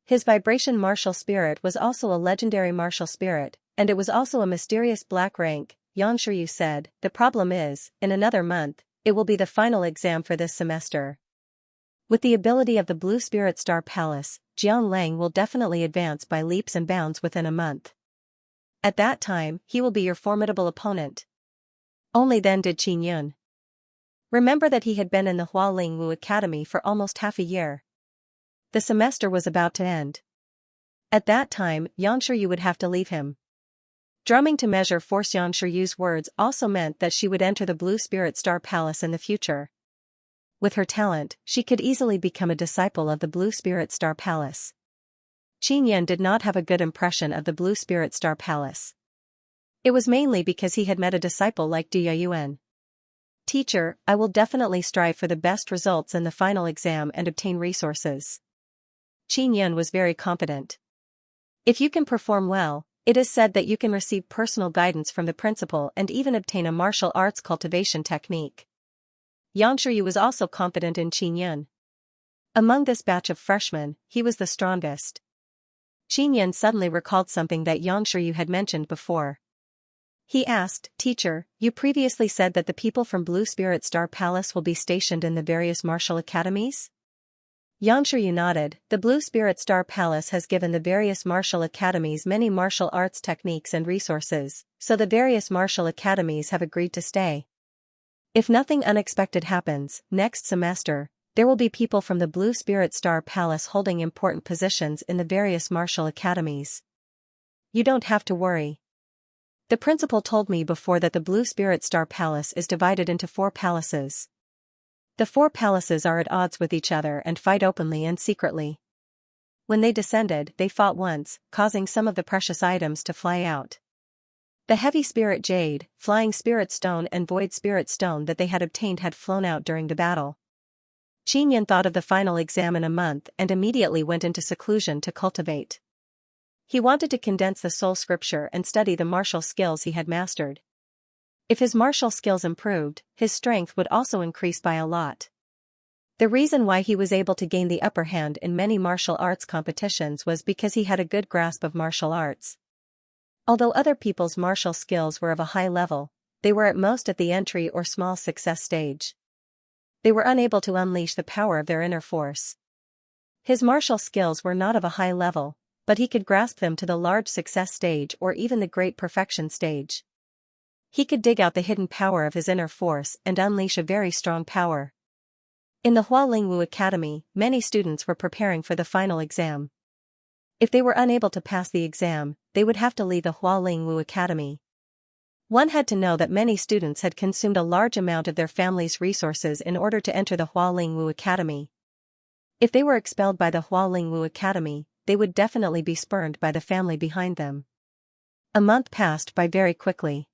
His vibration martial spirit was also a legendary martial spirit, and it was also a mysterious black rank. Yang Shiryu said, the problem is, in another month, it will be the final exam for this semester. With the ability of the Blue Spirit Star Palace, Jiang Lang will definitely advance by leaps and bounds within a month. At that time, he will be your formidable opponent. Only then did Qin Yun remember that he had been in the Hualingwu Academy for almost half a year. The semester was about to end. At that time, Yang Shiryu would have to leave him. Drumming to measure force Yang Shiryu's words also meant that she would enter the Blue Spirit Star Palace in the future. With her talent, she could easily become a disciple of the Blue Spirit Star Palace. Qin Yan did not have a good impression of the Blue Spirit Star Palace. It was mainly because he had met a disciple like Du Yuan. Teacher, I will definitely strive for the best results in the final exam and obtain resources. Qin Yan was very confident. If you can perform well, it is said that you can receive personal guidance from the principal and even obtain a martial arts cultivation technique. Yang Shiryu was also confident in Qin Yan. Among this batch of freshmen, he was the strongest. Qin Yan suddenly recalled something that Yang Shiryu had mentioned before. He asked, Teacher, you previously said that the people from Blue Spirit Star Palace will be stationed in the various martial academies? Yang Shiryu nodded. The Blue Spirit Star Palace has given the various martial academies many martial arts techniques and resources, so the various martial academies have agreed to stay. If nothing unexpected happens, next semester, there will be people from the Blue Spirit Star Palace holding important positions in the various martial academies. You don't have to worry. The principal told me before that the Blue Spirit Star Palace is divided into 4 palaces. The 4 palaces are at odds with each other and fight openly and secretly. When they descended, they fought once, causing some of the precious items to fly out. The heavy spirit jade, flying spirit stone and void spirit stone that they had obtained had flown out during the battle. Qin Yan thought of the final exam in a month and immediately went into seclusion to cultivate. He wanted to condense the soul scripture and study the martial skills he had mastered. If his martial skills improved, his strength would also increase by a lot. The reason why he was able to gain the upper hand in many martial arts competitions was because he had a good grasp of martial arts. Although other people's martial skills were of a high level, they were at most at the entry or small success stage. They were unable to unleash the power of their inner force. His martial skills were not of a high level, but he could grasp them to the large success stage or even the great perfection stage. He could dig out the hidden power of his inner force and unleash a very strong power. In the Hualingwu Academy, many students were preparing for the final exam. If they were unable to pass the exam, they would have to leave the Hualingwu Academy. One had to know that many students had consumed a large amount of their family's resources in order to enter the Hualingwu Academy. If they were expelled by the Hualingwu Academy, they would definitely be spurned by the family behind them. A month passed by very quickly.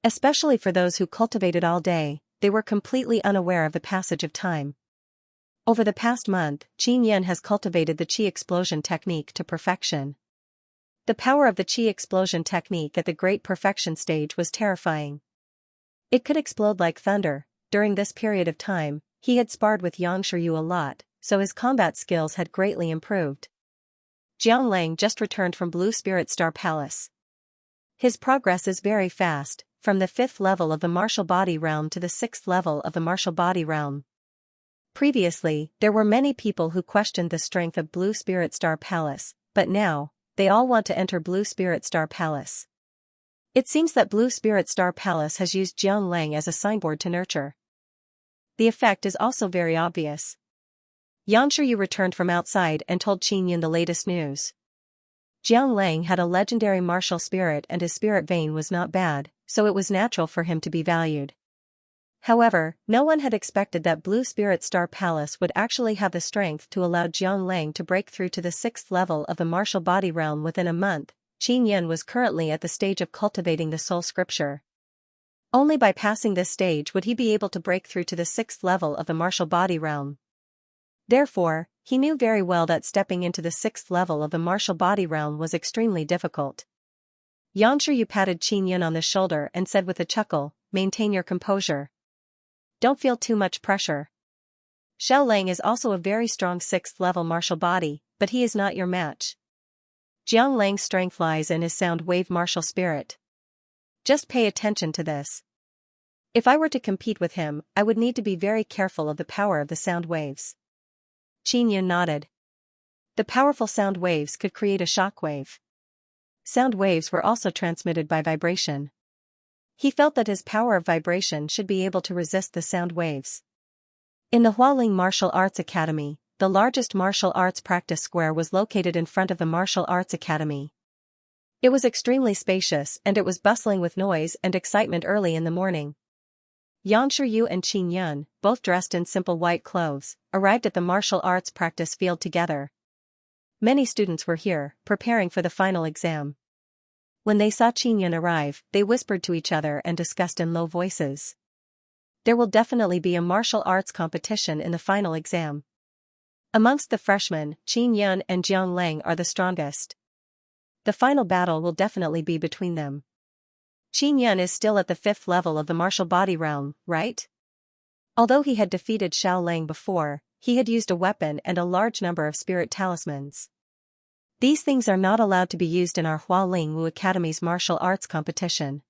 Especially for those who cultivated all day, they were completely unaware of the passage of time. Over the past month, Xianxia has cultivated the qi explosion technique to perfection. The power of the qi explosion technique at the great perfection stage was terrifying. It could explode like thunder. During this period of time, he had sparred with Xianxia a lot, so his combat skills had greatly improved. Jiang Lang just returned from Blue Spirit Star Palace. His progress is very fast, from the 5th level of the martial body realm to the 6th level of the martial body realm. Previously, there were many people who questioned the strength of Blue Spirit Star Palace, but now, they all want to enter Blue Spirit Star Palace. It seems that Blue Spirit Star Palace has used Jiang Lang as a signboard to nurture. The effect is also very obvious. Xianxia returned from outside and told Xianxia the latest news. Jiang Lang had a legendary martial spirit and his spirit vein was not bad, so it was natural for him to be valued. However, no one had expected that Blue Spirit Star Palace would actually have the strength to allow Jiang Lang to break through to the 6th level of the martial body realm within a month. Xianxia was currently at the stage of cultivating the soul scripture. Only by passing this stage would he be able to break through to the 6th level of the martial body realm. Therefore, he knew very well that stepping into the 6th level of the martial body realm was extremely difficult. Xianxia patted Xianxia on the shoulder and said with a chuckle, "Maintain your composure. Don't feel too much pressure. Xiao Lang is also a very strong 6th level martial body, but he is not your match. Jiang Lang's strength lies in his sound wave martial spirit. Just pay attention to this. If I were to compete with him, I would need to be very careful of the power of the sound waves." Xianxia nodded. The powerful sound waves could create a shock wave. Sound waves were also transmitted by vibration. He felt that his power of vibration should be able to resist the sound waves. In the Hualing Martial Arts Academy, the largest martial arts practice square was located in front of the Martial Arts Academy. It was extremely spacious and it was bustling with noise and excitement early in the morning. Xianxia and Xianxia, both dressed in simple white clothes, arrived at the martial arts practice field together. Many students were here, preparing for the final exam. When they saw Xianxia arrive, they whispered to each other and discussed in low voices. There will definitely be a martial arts competition in the final exam. Amongst the freshmen, Xianxia and Jiang Lang are the strongest. The final battle will definitely be between them. Xianxia is still at the 5th level of the martial body realm, right? Although he had defeated Xiao Lang before, he had used a weapon and a large number of spirit talismans. These things are not allowed to be used in our Hualing Wu Academy's martial arts competition.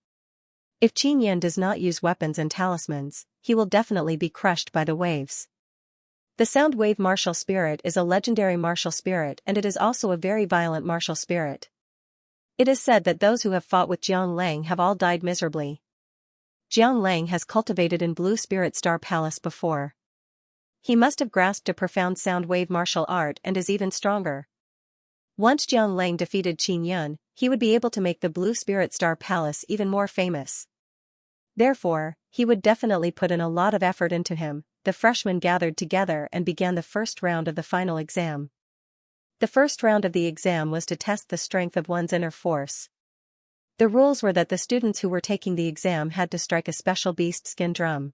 If Xianxia does not use weapons and talismans, he will definitely be crushed by the waves. The sound wave martial spirit is a legendary martial spirit and it is also a very violent martial spirit. It is said that those who have fought with Jiang Lang have all died miserably. Jiang Lang has cultivated in Blue Spirit Star Palace before. He must have grasped a profound sound wave martial art and is even stronger. Once Jiang Lang defeated Xianxia, he would be able to make the Blue Spirit Star Palace even more famous. Therefore, he would definitely put in a lot of effort into him. The freshmen gathered together and began the first round of the final exam. The first round of the exam was to test the strength of one's inner force. The rules were that the students who were taking the exam had to strike a special beast skin drum.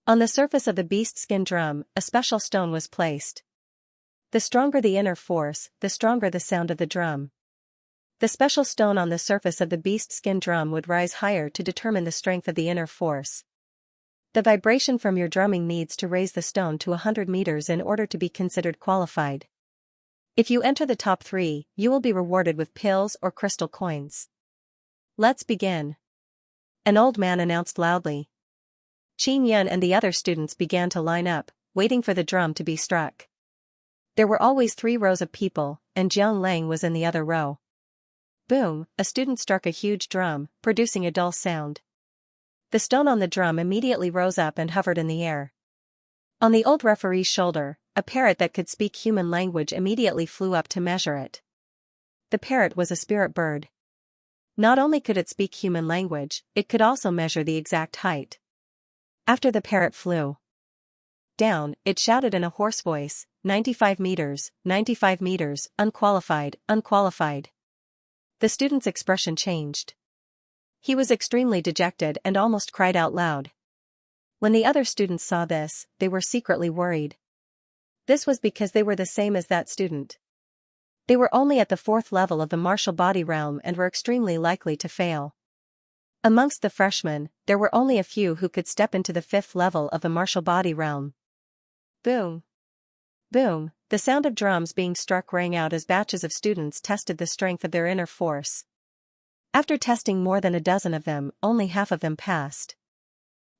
On the surface of the beast skin drum, a special stone was placed. The stronger the inner force, the stronger the sound of the drum. The special stone on the surface of the beast skin drum would rise higher to determine the strength of the inner force. The vibration from your drumming needs to raise the stone to 100 meters in order to be considered qualified. If you enter the top 3, you will be rewarded with pills or crystal coins. Let's begin. An old man announced loudly. Xianxia and the other students began to line up, waiting for the drum to be struck. There were always 3 rows of people, and Jiang Lang was in the other row. Boom, a student struck a huge drum, producing a dull sound. The stone on the drum immediately rose up and hovered in the air. On the old referee's shoulder, a parrot that could speak human language immediately flew up to measure it. The parrot was a spirit bird. Not only could it speak human language, it could also measure the exact height. After the parrot flew down, it shouted in a hoarse voice, 95 meters, unqualified, unqualified. The student's expression changed. He was extremely dejected and almost cried out loud. When the other students saw this, they were secretly worried. This was because they were the same as that student. They were only at the 4th level of the martial body realm and were extremely likely to fail. Amongst the freshmen, there were only a few who could step into the 5th level of the martial body realm. Boom! Boom! The sound of drums being struck rang out as batches of students tested the strength of their inner force. After testing more than a dozen of them, only half of them passed.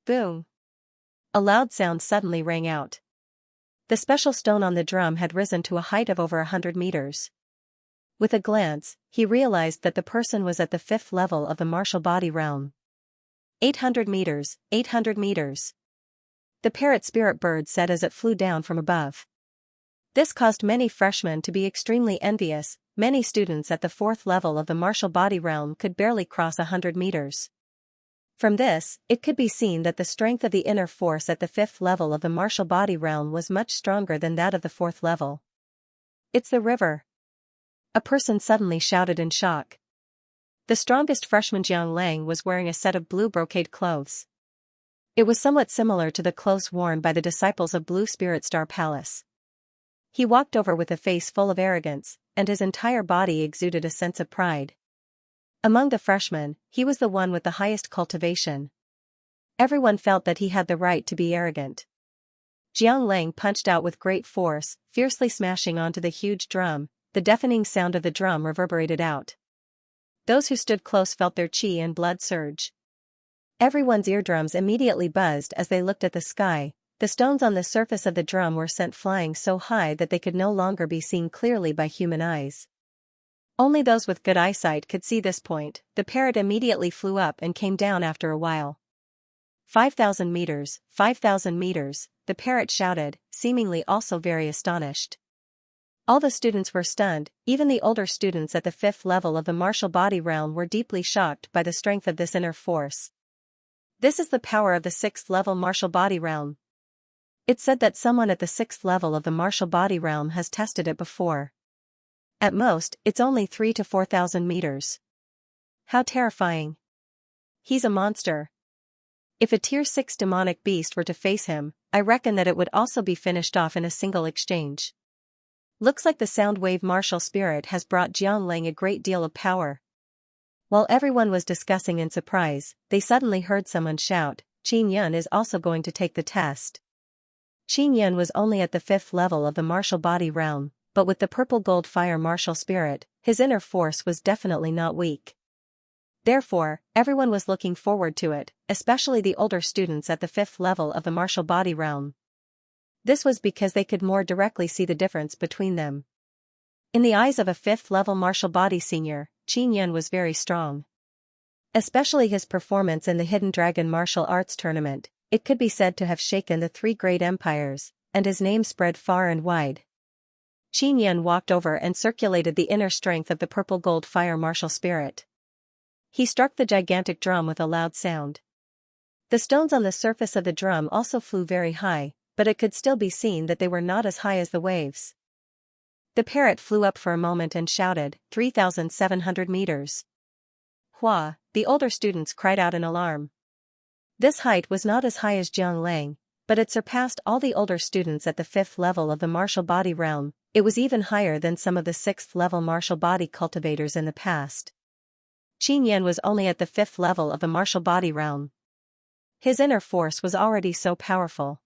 Boom! A loud sound suddenly rang out. The special stone on the drum had risen to a height of over 100 meters. With a glance, he realized that the person was at the 5th level of the martial body realm. 800 meters, 800 meters. The parrot spirit bird said as it flew down from above. This caused many freshmen to be extremely envious. Many students at the 4th level of the martial body realm could barely cross 100 meters. From this, it could be seen that the strength of the inner force at the 5th level of the martial body realm was much stronger than that of the 4th level. It's the river! A person suddenly shouted in shock. The strongest freshman Jiang Lang was wearing a set of blue brocade clothes. It was somewhat similar to the clothes worn by the disciples of Blue Spirit Star Palace. He walked over with a face full of arrogance, and his entire body exuded a sense of pride. Among the freshmen, he was the one with the highest cultivation. Everyone felt that he had the right to be arrogant. Jiang Lang punched out with great force, fiercely smashing onto the huge drum. The deafening sound of the drum reverberated out. Those who stood close felt their chi and blood surge. Everyone's eardrums immediately buzzed as they looked at the sky. The stones on the surface of the drum were sent flying so high that they could no longer be seen clearly by human eyes. Only those with good eyesight could see this point. The parrot immediately flew up and came down after a while. 5,000 meters, 5,000 meters, the parrot shouted, seemingly also very astonished. All the students were stunned. Even the older students at the 5th level of the martial body realm were deeply shocked by the strength of this inner force. This is the power of the 6th level martial body realm. It's said that someone at the 6th level of the martial body realm has tested it before. At most, it's only 3 to 4,000 meters. How terrifying. He's a monster. If a tier 6 demonic beast were to face him, I reckon that it would also be finished off in a single exchange. Looks like the sound wave martial spirit has brought Jiang Lang a great deal of power. While everyone was discussing in surprise, they suddenly heard someone shout, Qin Yun is also going to take the test. Qin Yun was only at the 5th level of the martial body realm, but with the purple gold fire martial spirit, his inner force was definitely not weak. Therefore, everyone was looking forward to it, especially the older students at the 5th level of the martial body realm. This was because they could more directly see the difference between them. In the eyes of a 5th level martial body senior, Qin Yun was very strong. Especially his performance in the Hidden Dragon martial arts tournament, it could be said to have shaken the 3 great empires, and his name spread far and wide. Qin Yun walked over and circulated the inner strength of the purple gold fire martial spirit. He struck the gigantic drum with a loud sound. The stones on the surface of the drum also flew very high, but it could still be seen that they were not as high as the waves. The parrot flew up for a moment and shouted, 3,700 meters. Hua, the older students cried out in alarm. This height was not as high as Jiang Lang, but it surpassed all the older students at the 5th level of the martial body realm. It was even higher than some of the 6th level martial body cultivators in the past. Qin Yun was only at the 5th level of the martial body realm. His inner force was already so powerful.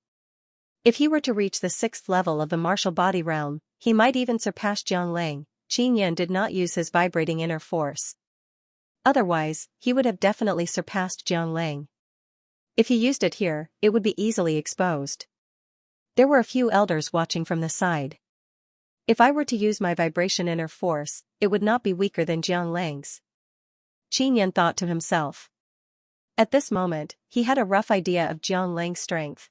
If he were to reach the 6th level of the martial body realm, he might even surpass Jiang Lang. Qin Yun did not use his vibrating inner force. Otherwise, he would have definitely surpassed Jiang Lang. If he used it here, it would be easily exposed. There were a few elders watching from the side. If I were to use my vibration inner force, it would not be weaker than Jiang Lang's. Qin Yun thought to himself. At this moment, he had a rough idea of Jiang Lang's strength.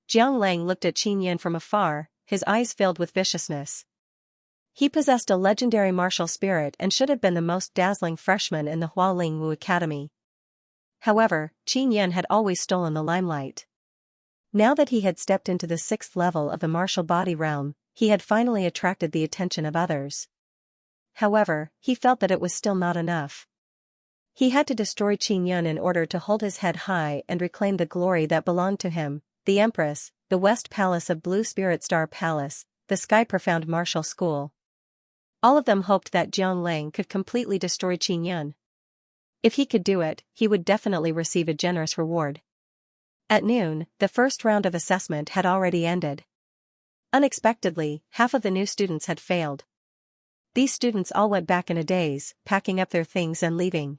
Jiang Lang looked at Qin Yun from afar, his eyes filled with viciousness. He possessed a legendary martial spirit and should have been the most dazzling freshman in the Hualing Wu Academy. However, Qin Yun had always stolen the limelight. Now that he had stepped into the 6th level of the martial body realm, he had finally attracted the attention of others. However, he felt that it was still not enough. He had to destroy Qin Yun in order to hold his head high and reclaim the glory that belonged to him, the Empress, the West Palace of Blue Spirit Star Palace, the Sky Profound Martial School. All of them hoped that Jiang Lang could completely destroy Qin Yun. If he could do it, he would definitely receive a generous reward. At noon, the first round of assessment had already ended. Unexpectedly, half of the new students had failed. These students all went back in a daze, packing up their things and leaving.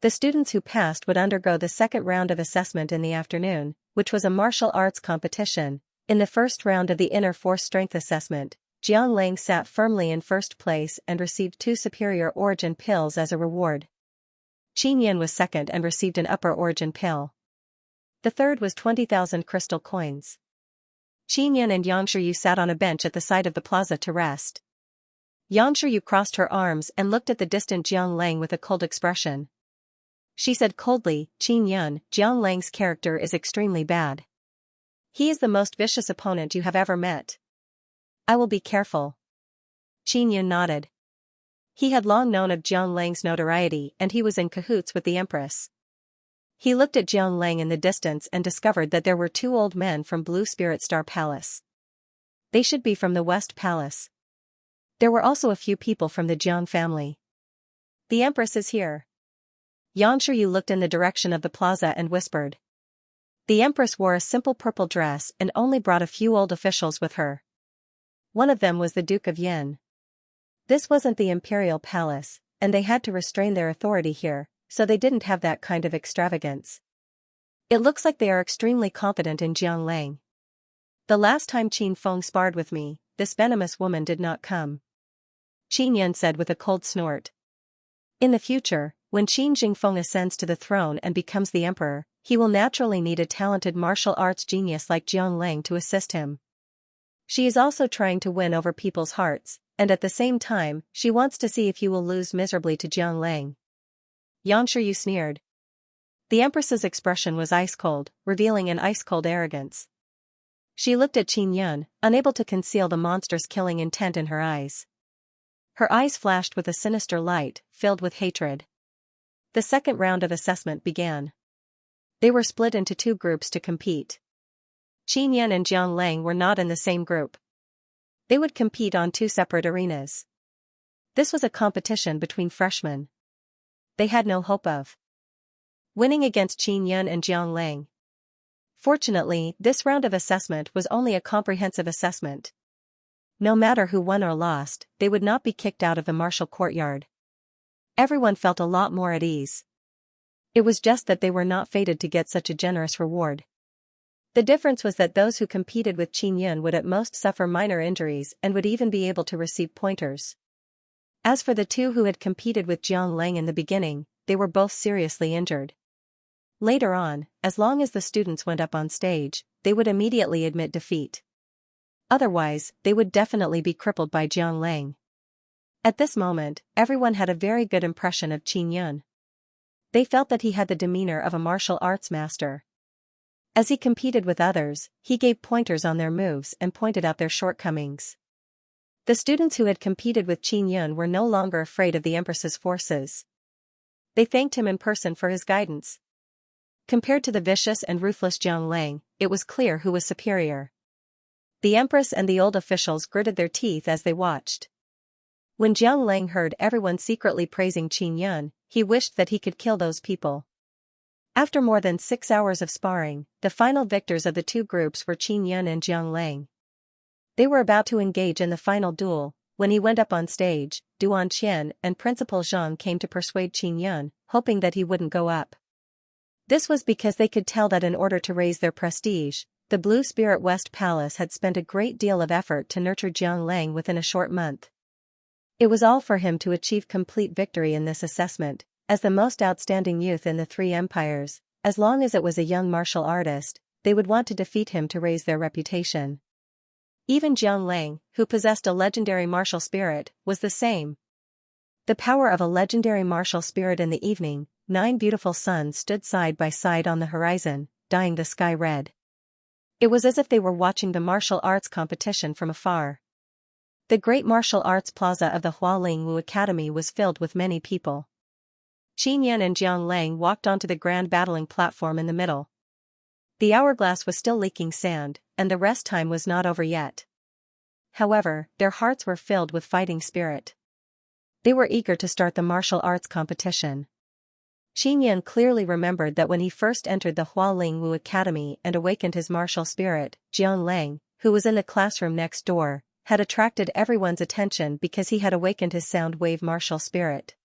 The students who passed would undergo the second round of assessment in the afternoon, which was a martial arts competition. In the first round of the inner force strength assessment, Jiang Lang sat firmly in first place and received 2 superior origin pills as a reward. Qin Yun was second and received an upper origin pill. The third was 20,000 crystal coins. Qin Yun and Xianxia sat on a bench at the side of the plaza to rest. Xianxia crossed her arms and looked at the distant Jiang Lang with a cold expression. She said coldly, "Qin Yun, Jiang Lang's character is extremely bad. He is the most vicious opponent you have ever met. I will be careful." Qin Yun nodded. He had long known of Jiang Lang's notoriety and he was in cahoots with the Empress. He looked at Jiang Lang in the distance and discovered that there were 2 old men from Blue Spirit Star Palace. They should be from the West Palace. There were also a few people from the Jiang family. "The Empress is here." Yang Shiyu looked in the direction of the plaza and whispered. The Empress wore a simple purple dress and only brought a few old officials with her. One of them was the Duke of Yin. This wasn't the imperial palace, and they had to restrain their authority here, so they didn't have that kind of extravagance. It looks like they are extremely confident in Jiang Lang. The last time Qin Feng sparred with me, this venomous woman did not come. Qin Yun said with a cold snort. In the future, when Qin Jingfeng ascends to the throne and becomes the emperor, he will naturally need a talented martial arts genius like Jiang Lang to assist him. She is also trying to win over people's hearts, and at the same time, she wants to see if you will lose miserably to Jiang Lang. Yang Shiyu sneered. The Empress's expression was ice-cold, revealing an ice-cold arrogance. She looked at Qin Yun, unable to conceal the monstrous killing intent in her eyes. Her eyes flashed with a sinister light, filled with hatred. The second round of assessment began. They were split into 2 groups to compete. Qin Yun and Jiang Lang were not in the same group. They would compete on 2 separate arenas. This was a competition between freshmen. They had no hope of winning against Qin Yun and Jiang Lang. Fortunately, this round of assessment was only a comprehensive assessment. No matter who won or lost, they would not be kicked out of the martial courtyard. Everyone felt a lot more at ease. It was just that they were not fated to get such a generous reward. The difference was that those who competed with Qin Yun would at most suffer minor injuries and would even be able to receive pointers. As for the 2 who had competed with Jiang Lang in the beginning, they were both seriously injured. Later on, as long as the students went up on stage, they would immediately admit defeat. Otherwise, they would definitely be crippled by Jiang Lang. At this moment, everyone had a very good impression of Qin Yun. They felt that he had the demeanor of a martial arts master. As he competed with others, he gave pointers on their moves and pointed out their shortcomings. The students who had competed with Qin Yun were no longer afraid of the Empress's forces. They thanked him in person for his guidance. Compared to the vicious and ruthless Jiang Lang, it was clear who was superior. The Empress and the old officials gritted their teeth as they watched. When Jiang Lang heard everyone secretly praising Qin Yun, he wished that he could kill those people. After more than 6 hours of sparring, the final victors of the 2 groups were Qin Yun and Jiang Lang. They were about to engage in the final duel. When he went up on stage, Duan Qian and Principal Zhang came to persuade Qin Yun, hoping that he wouldn't go up. This was because they could tell that in order to raise their prestige, the Blue Spirit West Palace had spent a great deal of effort to nurture Jiang Lang within a short month. It was all for him to achieve complete victory in this assessment, as the most outstanding youth in the 3 empires. As long as it was a young martial artist, they would want to defeat him to raise their reputation. Even Jiang Lang, who possessed a legendary martial spirit, was the same. The power of a legendary martial spirit. In the evening, 9 beautiful suns stood side by side on the horizon, dyeing the sky red. It was as if they were watching the martial arts competition from afar. The great martial arts plaza of the Hualingwu Academy was filled with many people. Qin Yan and Jiang Lang walked onto the grand battling platform in the middle. The hourglass was still leaking sand, and the rest time was not over yet. However, their hearts were filled with fighting spirit. They were eager to start the martial arts competition. Qin Yan clearly remembered that when he first entered the Hualing Wu Academy and awakened his martial spirit, Jiang Lang, who was in the classroom next door, had attracted everyone's attention because he had awakened his sound wave martial spirit.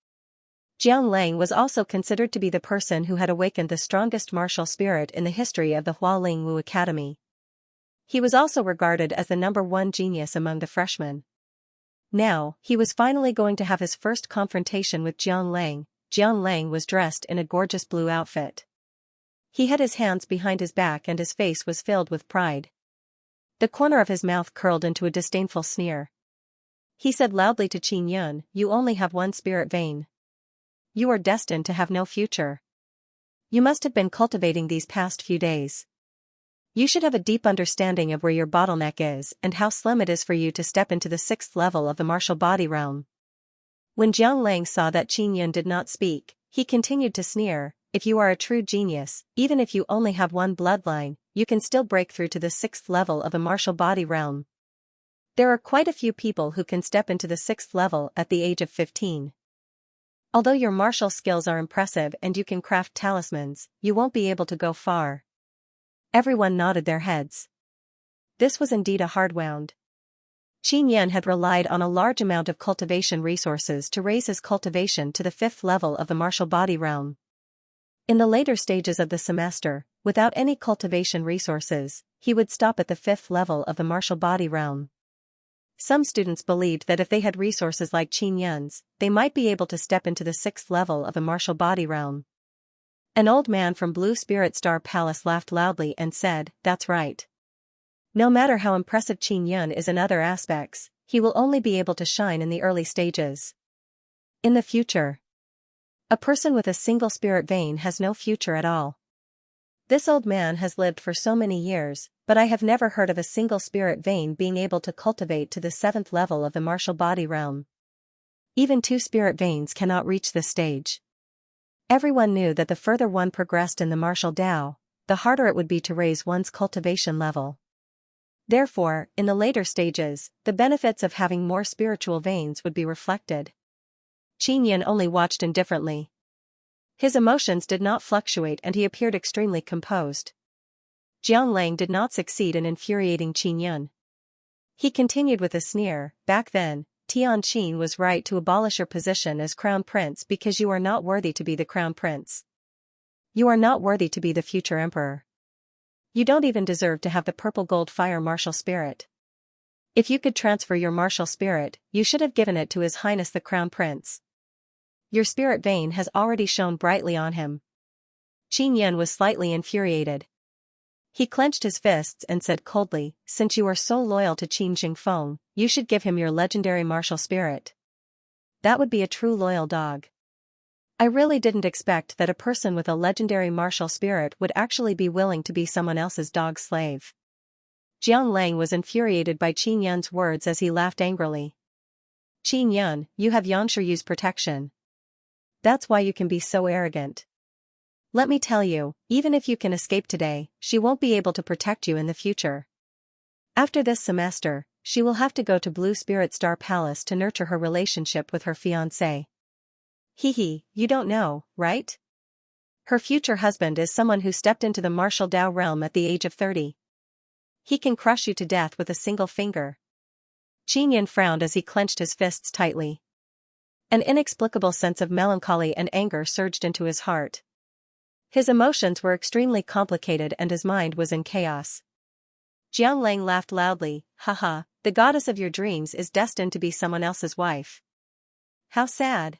Jiang Lang was also considered to be the person who had awakened the strongest martial spirit in the history of the Hualing Wu Academy. He was also regarded as the #1 genius among the freshmen. Now, he was finally going to have his first confrontation with Jiang Lang. Jiang Lang was dressed in a gorgeous blue outfit. He had his hands behind his back and his face was filled with pride. The corner of his mouth curled into a disdainful sneer. He said loudly to Qin Yan, "You only have one spirit vein. You are destined to have no future. You must have been cultivating these past few days. You should have a deep understanding of where your bottleneck is and how slim it is for you to step into the 6th level of the martial body realm." When Jiang Lang saw that Qin Yan did not speak, he continued to sneer, "If you are a true genius, even if you only have one bloodline, you can still break through to the 6th level of a martial body realm. There are quite a few people who can step into the 6th level at the age of 15. Although your martial skills are impressive and you can craft talismans, you won't be able to go far." Everyone nodded their heads. This was indeed a hard wound. Qin Yan had relied on a large amount of cultivation resources to raise his cultivation to the 5th level of the martial body realm. In the later stages of the semester, without any cultivation resources, he would stop at the 5th level of the martial body realm. Some students believed that if they had resources like Qin Yan's, they might be able to step into the 6th level of the martial body realm. An old man from Blue Spirit Star Palace laughed loudly and said, "That's right. No matter how impressive Qin Yan is in other aspects, he will only be able to shine in the early stages. In the future, a person with a single spirit vein has no future at all. This old man has lived for so many years, but I have never heard of a single spirit vein being able to cultivate to the 7th level of the martial body realm. Even 2 spirit veins cannot reach this stage." Everyone knew that the further one progressed in the martial Tao, the harder it would be to raise one's cultivation level. Therefore, in the later stages, the benefits of having more spiritual veins would be reflected. Qin Yan only watched indifferently. His emotions did not fluctuate and he appeared extremely composed. Jiang Lang did not succeed in infuriating Qin Yan. He continued with a sneer, "Back then, Tian Qin was right to abolish your position as crown prince because you are not worthy to be the crown prince. You are not worthy to be the future emperor. You don't even deserve to have the purple gold fire martial spirit. If you could transfer your martial spirit, you should have given it to His Highness the Crown Prince. Your spirit vein has already shone brightly on him." Qin Yan was slightly infuriated. He clenched his fists and said coldly, "Since you are so loyal to Qin Jingfeng, you should give him your legendary martial spirit. That would be a true loyal dog. I really didn't expect that a person with a legendary martial spirit would actually be willing to be someone else's dog slave." Jiang Lang was infuriated by Qin Yan's words as he laughed angrily. "Qin Yan, you have Yanshu's protection. That's why you can be so arrogant. Let me tell you, even if you can escape today, she won't be able to protect you in the future. After this semester, she will have to go to Blue Spirit Star Palace to nurture her relationship with her fiancé. Hee, you don't know, right? Her future husband is someone who stepped into the martial Tao realm at the age of 30. He can crush you to death with a single finger." Qin Yan frowned as he clenched his fists tightly. An inexplicable sense of melancholy and anger surged into his heart. His emotions were extremely complicated and his mind was in chaos. Jiang Lang laughed loudly, "Haha, the goddess of your dreams is destined to be someone else's wife. How sad."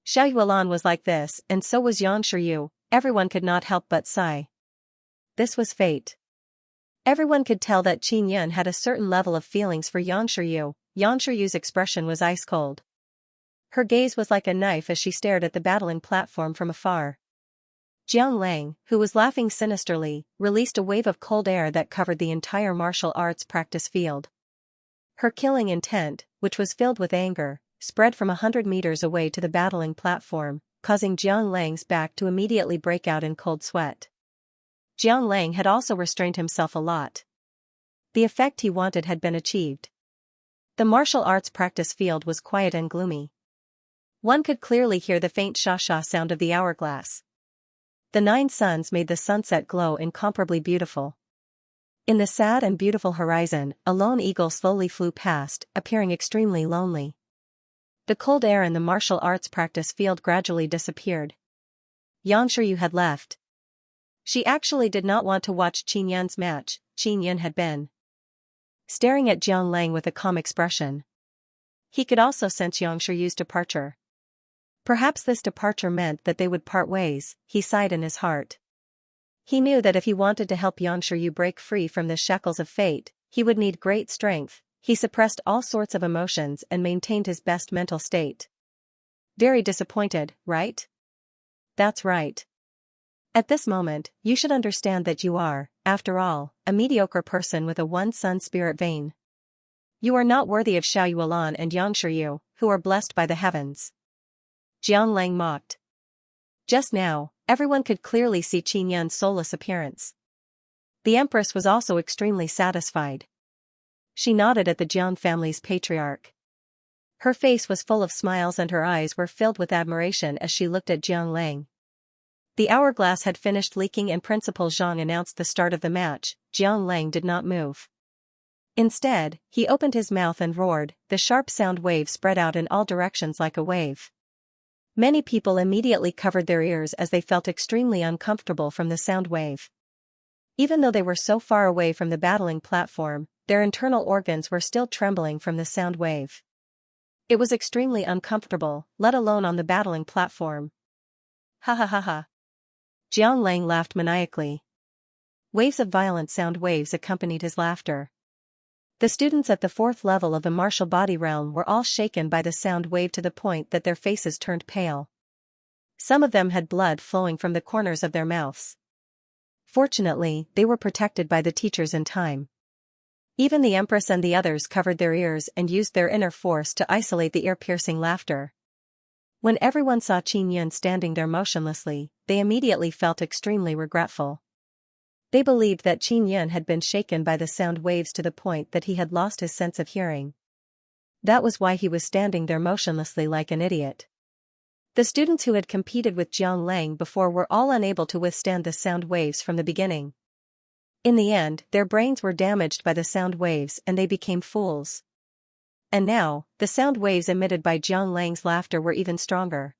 Xiao Yuelan was like this, and so was Yang Shiyu. Everyone could not help but sigh. This was fate. Everyone could tell that Qin Yan had a certain level of feelings for Yang Shiyu. Yang Shiyu's expression was ice cold. Her gaze was like a knife as she stared at the battling platform from afar. Jiang Lang, who was laughing sinisterly, released a wave of cold air that covered the entire martial arts practice field. Her killing intent, which was filled with anger, spread from 100 meters away to the battling platform, causing Jiang Lang's back to immediately break out in cold sweat. Jiang Lang had also restrained himself a lot. The effect he wanted had been achieved. The martial arts practice field was quiet and gloomy. One could clearly hear the faint sha-sha sound of the hourglass. The 9 suns made the sunset glow incomparably beautiful. In the sad and beautiful horizon, a lone eagle slowly flew past, appearing extremely lonely. The cold air in the martial arts practice field gradually disappeared. Xianxia had left. She actually did not want to watch Qin Yan's match. Qin Yan had been staring at Jiang Lang with a calm expression. He could also sense Xianxia's departure. Perhaps this departure meant that they would part ways, he sighed in his heart. He knew that if he wanted to help Xianxia break free from the shackles of fate, he would need great strength. He suppressed all sorts of emotions and maintained his best mental state. Very disappointed, right? That's right. At this moment, you should understand that you are, after all, a mediocre person with a one-sun spirit vein. You are not worthy of Xiao Yuan and Xianxia, who are blessed by the heavens. Jiang Lang mocked. Just now, everyone could clearly see Qin Yan's soulless appearance. The empress was also extremely satisfied. She nodded at the Jiang family's patriarch. Her face was full of smiles and her eyes were filled with admiration as she looked at Jiang Lang. The hourglass had finished leaking and Principal Zhang announced the start of the match. Jiang Lang did not move. Instead, he opened his mouth and roared. The sharp sound wave spread out in all directions like a wave. Many people immediately covered their ears as they felt extremely uncomfortable from the sound wave. Even though they were so far away from the battling platform, their internal organs were still trembling from the sound wave. It was extremely uncomfortable, let alone on the battling platform. Ha ha ha ha. Jiang Lang laughed maniacally. Waves of violent sound waves accompanied his laughter. The students at the 4th level of the martial body realm were all shaken by the sound wave to the point that their faces turned pale. Some of them had blood flowing from the corners of their mouths. Fortunately, they were protected by the teachers in time. Even the empress and the others covered their ears and used their inner force to isolate the ear-piercing laughter. When everyone saw Qin Yan standing there motionlessly, they immediately felt extremely regretful. They believed that Qin Yan had been shaken by the sound waves to the point that he had lost his sense of hearing. That was why he was standing there motionlessly like an idiot. The students who had competed with Jiang Lang before were all unable to withstand the sound waves from the beginning. In the end, their brains were damaged by the sound waves and they became fools. And now, the sound waves emitted by Jiang Lang's laughter were even stronger.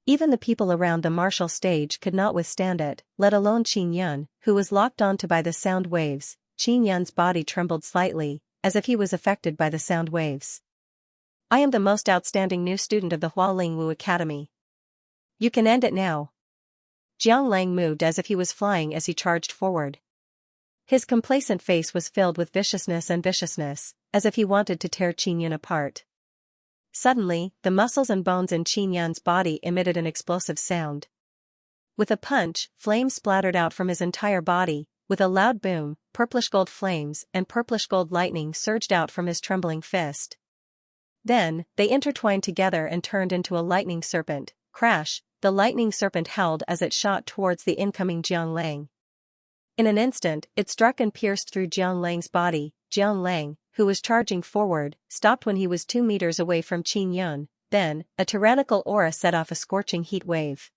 Even the people around the martial stage could not withstand it, let alone Qin Yan, who was locked onto by the sound waves. Qin Yan's body trembled slightly, as if he was affected by the sound waves. I am the most outstanding new student of the Hualingwu Academy. You can end it now. Jiang Lang moved as if he was flying as he charged forward. His complacent face was filled with viciousness, as if he wanted to tear Qin Yan apart. Suddenly, the muscles and bones in Qin Yan's body emitted an explosive sound. With a punch, flames splattered out from his entire body. With a loud boom, purplish-gold flames and purplish-gold lightning surged out from his trembling fist. Then, they intertwined together and turned into a lightning serpent. Crash! The lightning serpent howled as it shot towards the incoming Jiang Lang. In an instant, it struck and pierced through Jiang Lang's body. Jiang Lang, who was charging forward, stopped when he was 2 meters away from Qin Yan. Then, a tyrannical aura set off a scorching heat wave.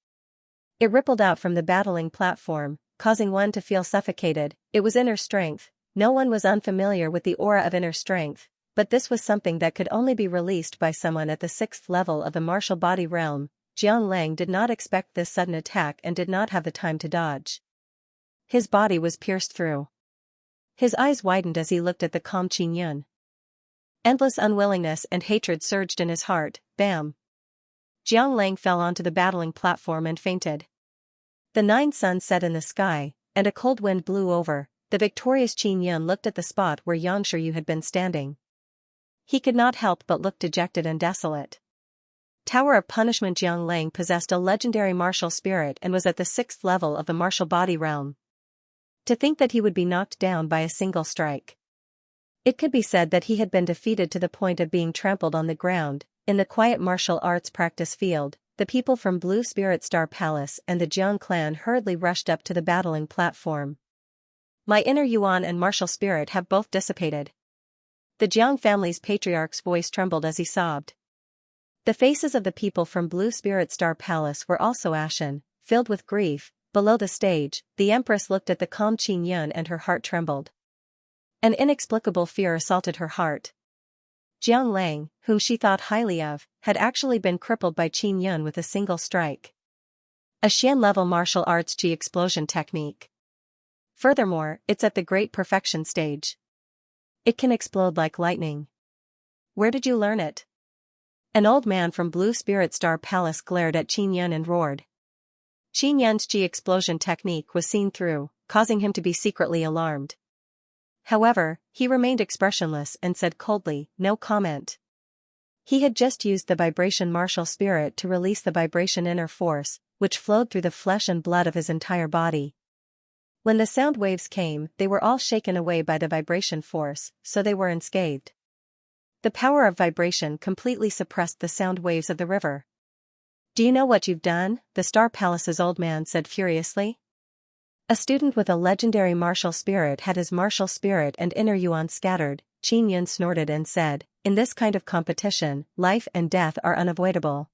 It rippled out from the battling platform, causing one to feel suffocated. It was inner strength. No one was unfamiliar with the aura of inner strength, but this was something that could only be released by someone at the 6th level of the martial body realm. Jiang Lang did not expect this sudden attack and did not have the time to dodge. His body was pierced through. His eyes widened as he looked at the calm Qin Yan. Endless unwillingness and hatred surged in his heart. Bam! Jiang Lang fell onto the battling platform and fainted. The 9 suns set in the sky, and a cold wind blew over. The victorious Qin Yan looked at the spot where Xianxia had been standing. He could not help but look dejected and desolate. Tower of Punishment. Jiang Lang possessed a legendary martial spirit and was at the 6th level of the martial body realm. To think that he would be knocked down by a single strike. It could be said that he had been defeated to the point of being trampled on the ground. In the quiet martial arts practice field, the people from Blue Spirit Star Palace and the Jiang clan hurriedly rushed up to the battling platform. My inner Yuan and martial spirit have both dissipated. The Jiang family's patriarch's voice trembled as he sobbed. The faces of the people from Blue Spirit Star Palace were also ashen, filled with grief. Below the stage, the Empress looked at the calm Qin Yun and her heart trembled. An inexplicable fear assaulted her heart. Jiang Lang, whom she thought highly of, had actually been crippled by Qin Yun with a single strike. A Xian-level martial arts Qi explosion technique. Furthermore, it's at the great perfection stage. It can explode like lightning. Where did you learn it? An old man from Blue Spirit Star Palace glared at Qin Yun and roared. Qin Yun's Qi explosion technique was seen through, causing him to be secretly alarmed. However, he remained expressionless and said coldly, no comment. He had just used the vibration martial spirit to release the vibration inner force, which flowed through the flesh and blood of his entire body. When the sound waves came, they were all shaken away by the vibration force, so they were unscathed. The power of vibration completely suppressed the sound waves of the river. Do you know what you've done? The Star Palace's old man said furiously. A student with a legendary martial spirit had his martial spirit and inner Yuan scattered. Qin Yun snorted and said, in this kind of competition, life and death are unavoidable.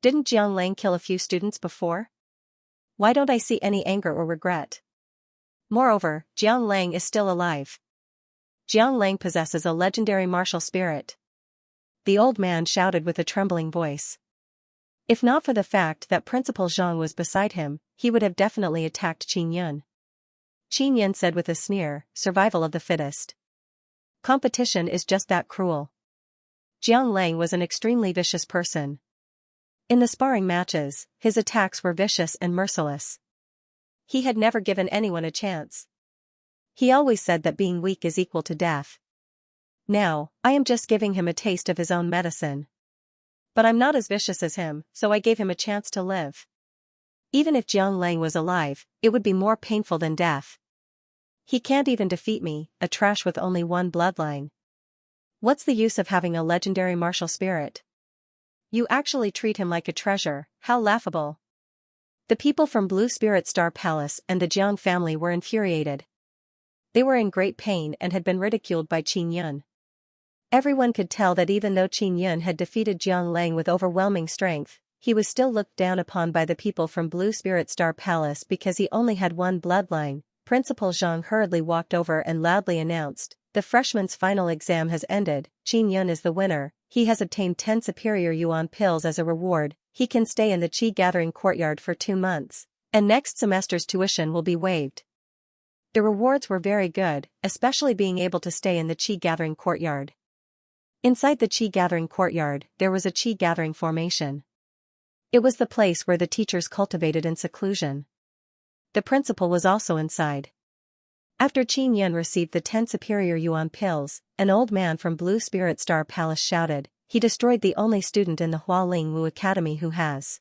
Didn't Jiang Lang kill a few students before? Why don't I see any anger or regret? Moreover, Jiang Lang is still alive. Jiang Lang possesses a legendary martial spirit. The old man shouted with a trembling voice. If not for the fact that Principal Zhang was beside him, he would have definitely attacked Qin Yun. Qin Yun said with a sneer, survival of the fittest. Competition is just that cruel. Jiang Lang was an extremely vicious person. In the sparring matches, his attacks were vicious and merciless. He had never given anyone a chance. He always said that being weak is equal to death. Now, I am just giving him a taste of his own medicine. But I'm not as vicious as him, so I gave him a chance to live. Even if Jiang Lang was alive, it would be more painful than death. He can't even defeat me, a trash with only one bloodline. What's the use of having a legendary martial spirit? You actually treat him like a treasure, how laughable. The people from Blue Spirit Star Palace and the Jiang family were infuriated. They were in great pain and had been ridiculed by Qin Yun. Everyone could tell that even though Qin Yun had defeated Jiang Lang with overwhelming strength, he was still looked down upon by the people from Blue Spirit Star Palace because he only had one bloodline. Principal Zhang hurriedly walked over and loudly announced, the freshman's final exam has ended, Qin Yun is the winner, he has obtained 10 superior Yuan pills as a reward, he can stay in the Qi gathering courtyard for 2 months, and next semester's tuition will be waived. The rewards were very good, especially being able to stay in the Qi gathering courtyard. Inside the Qi gathering courtyard, there was a Qi gathering formation. It was the place where the teachers cultivated in seclusion. The principal was also inside. After Qin Yun received the 10 superior Yuan pills, an old man from Blue Spirit Star Palace shouted, he destroyed the only student in the Hualing Wu Academy who has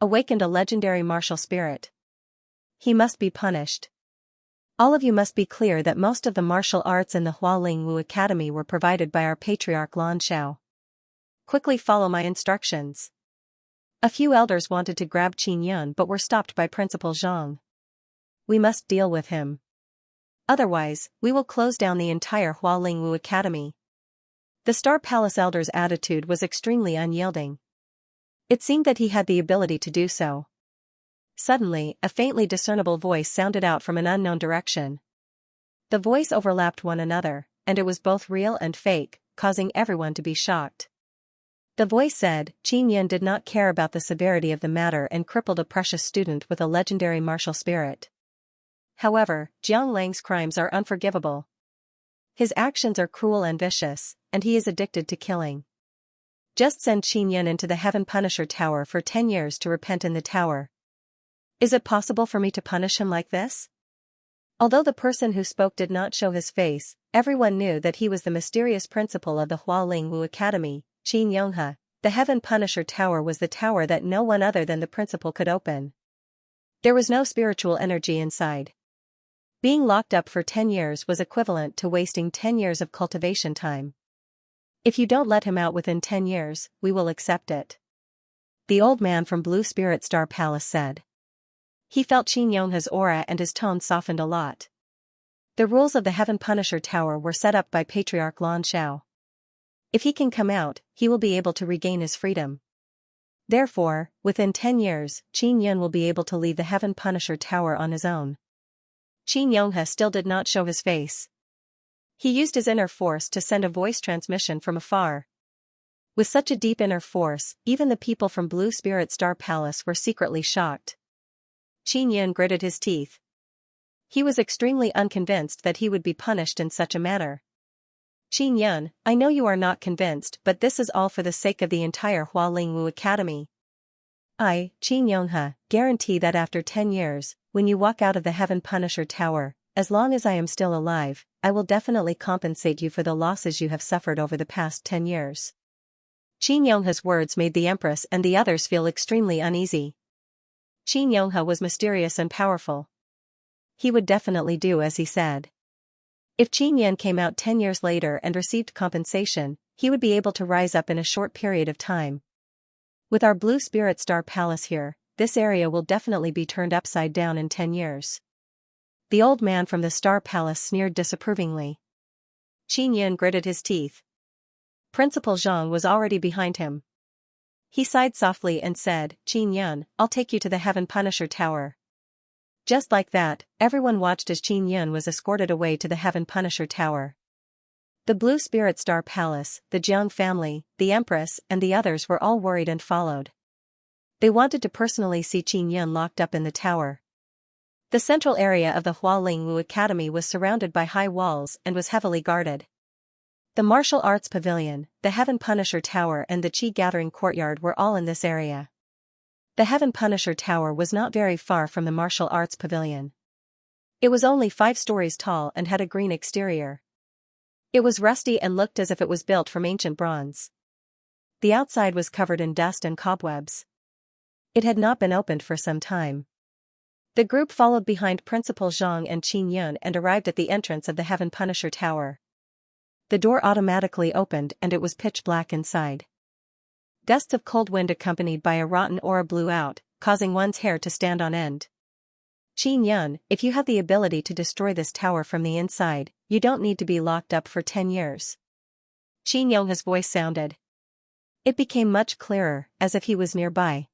awakened a legendary martial spirit. He must be punished. All of you must be clear that most of the martial arts in the Hualing Wu Academy were provided by our patriarch Lan Xiao. Quickly follow my instructions. A few elders wanted to grab Qin Yun but were stopped by Principal Zhang. We must deal with him. Otherwise, we will close down the entire Hualing Wu Academy. The Star Palace elder's attitude was extremely unyielding. It seemed that he had the ability to do so. Suddenly, a faintly discernible voice sounded out from an unknown direction. The voice overlapped one another, and it was both real and fake, causing everyone to be shocked. The voice said, Qin Yun did not care about the severity of the matter and crippled a precious student with a legendary martial spirit. However, Jiang Lang's crimes are unforgivable. His actions are cruel and vicious, and he is addicted to killing. Just send Qin Yun into the Heaven Punisher Tower for 10 years to repent in the tower. Is it possible for me to punish him like this? Although the person who spoke did not show his face, everyone knew that he was the mysterious principal of the Hualing Wu Academy, Qin Yonghe. The Heaven Punisher Tower was the tower that no one other than the principal could open. There was no spiritual energy inside. Being locked up for 10 years was equivalent to wasting 10 years of cultivation time. If you don't let him out within 10 years, we will accept it. the old man from Blue Spirit Star Palace said. He felt Xianxia's aura and his tone softened a lot. The rules of the Heaven Punisher Tower were set up by Patriarch Lan Xiao. If he can come out, he will be able to regain his freedom. Therefore, within 10 years, Xianxia will be able to leave the Heaven Punisher Tower on his own. Xianxia still did not show his face. He used his inner force to send a voice transmission from afar. With such a deep inner force, even the people from Blue Spirit Star Palace were secretly shocked. Xianxia gritted his teeth. He was extremely unconvinced that he would be punished in such a manner. Xianxia, I know you are not convinced, but this is all for the sake of the entire Hualingwu Academy. I, Xianxia, guarantee that after 10 years, when you walk out of the Heaven Punisher Tower, as long as I am still alive, I will definitely compensate you for the losses you have suffered over the past 10 years. Xianxia's words made the Empress and the others feel extremely uneasy. Xianxia was mysterious and powerful. He would definitely do as he said. If Xianxia came out 10 years later and received compensation, he would be able to rise up in a short period of time. With our Blue Spirit Star Palace here, this area will definitely be turned upside down in 10 years. The old man from the Star Palace sneered disapprovingly. Xianxia gritted his teeth. Principal Zhang was already behind him. He sighed softly and said, Xianxia, I'll take you to the Heaven Punisher Tower. Just like that, everyone watched as Xianxia was escorted away to the Heaven Punisher Tower. The Blue Spirit Star Palace, the Jiang family, the Empress, and the others were all worried and followed. They wanted to personally see Xianxia locked up in the tower. The central area of the Hualingwu Academy was surrounded by high walls and was heavily guarded. The Martial Arts Pavilion, the Heaven Punisher Tower and the Qi Gathering Courtyard were all in this area. The Heaven Punisher Tower was not very far from the Martial Arts Pavilion. It was only 5 stories tall and had a green exterior. It was rusty and looked as if it was built from ancient bronze. The outside was covered in dust and cobwebs. It had not been opened for some time. The group followed behind Principal Zhang and Xianxia and arrived at the entrance of the Heaven Punisher Tower. The door automatically opened and it was pitch black inside. Gusts of cold wind accompanied by a rotten aura blew out, causing one's hair to stand on end. Xianxia, if you have the ability to destroy this tower from the inside, you don't need to be locked up for 10 years. Xianxia's voice sounded. It became much clearer, as if he was nearby.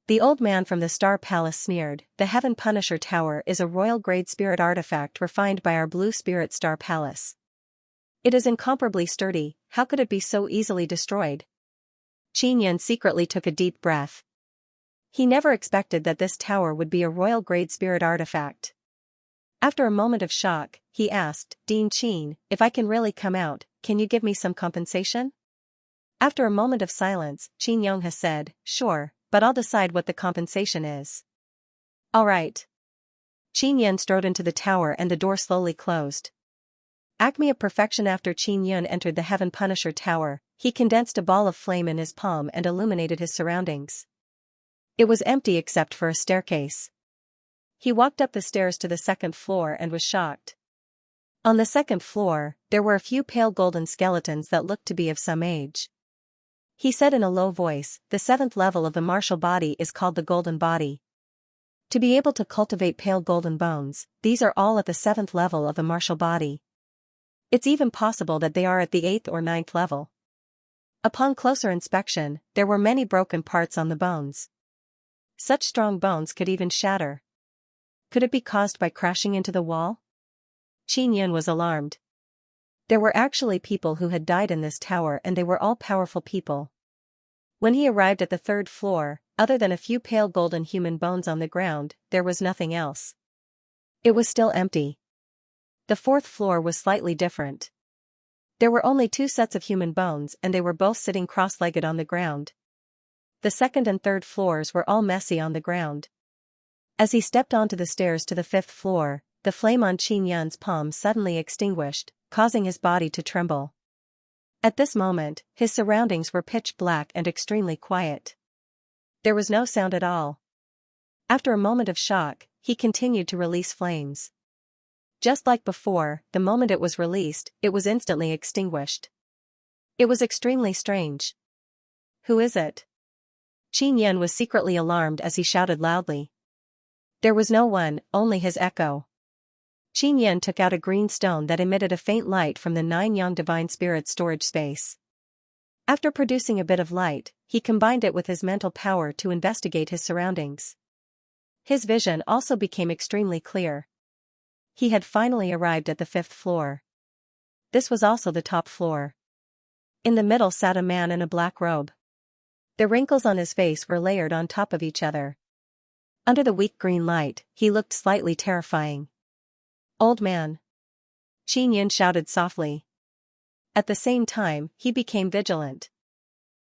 The old man from the Star Palace sneered, the Heaven Punisher Tower is a royal-grade spirit artifact refined by our Blue Spirit Star Palace. It is incomparably sturdy, how could it be so easily destroyed? Xianxia secretly took a deep breath. He never expected that this tower would be a royal-grade spirit artifact. After a moment of shock, he asked, Dean Qin, if I can really come out, can you give me some compensation? After a moment of silence, Xianxia said, sure, but I'll decide what the compensation is. All right. Xianxia strode into the tower and the door slowly closed. Acme of perfection. After Xianxia entered the Heaven Punisher Tower, he condensed a ball of flame in his palm and illuminated his surroundings. It was empty except for a staircase. He walked up the stairs to the 2nd floor and was shocked. On the 2nd floor, there were a few pale golden skeletons that looked to be of some age. He said in a low voice, the 7th level of the martial body is called the Golden Body. To be able to cultivate pale golden bones, these are all at the 7th level of the martial body. It's even possible that they are at the 8th or 9th level. Upon closer inspection, there were many broken parts on the bones. Such strong bones could even shatter. Could it be caused by crashing into the wall? Xianxia was alarmed. There were actually people who had died in this tower and they were all powerful people. When he arrived at the 3rd floor, other than a few pale golden human bones on the ground, there was nothing else. It was still empty. The 4th floor was slightly different. There were only 2 sets of human bones and they were both sitting cross-legged on the ground. The 2nd and 3rd floors were all messy on the ground. As he stepped onto the stairs to the 5th floor, the flame on Xianxia's palm suddenly extinguished, causing his body to tremble. At this moment, his surroundings were pitch black and extremely quiet. There was no sound at all. After a moment of shock, he continued to release flames. Just like before, the moment it was released, it was instantly extinguished. It was extremely strange. Who is it? Qin Yan was secretly alarmed as he shouted loudly. There was no one, only his echo. Qin Yan took out a green stone that emitted a faint light from the 9 Yang Divine Spirit storage space. After producing a bit of light, he combined it with his mental power to investigate his surroundings. His vision also became extremely clear. He had finally arrived at the 5th floor. This was also the top floor. In the middle sat a man in a black robe. The wrinkles on his face were layered on top of each other. Under the weak green light, he looked slightly terrifying. Old man. Qin Yan shouted softly. At the same time, he became vigilant.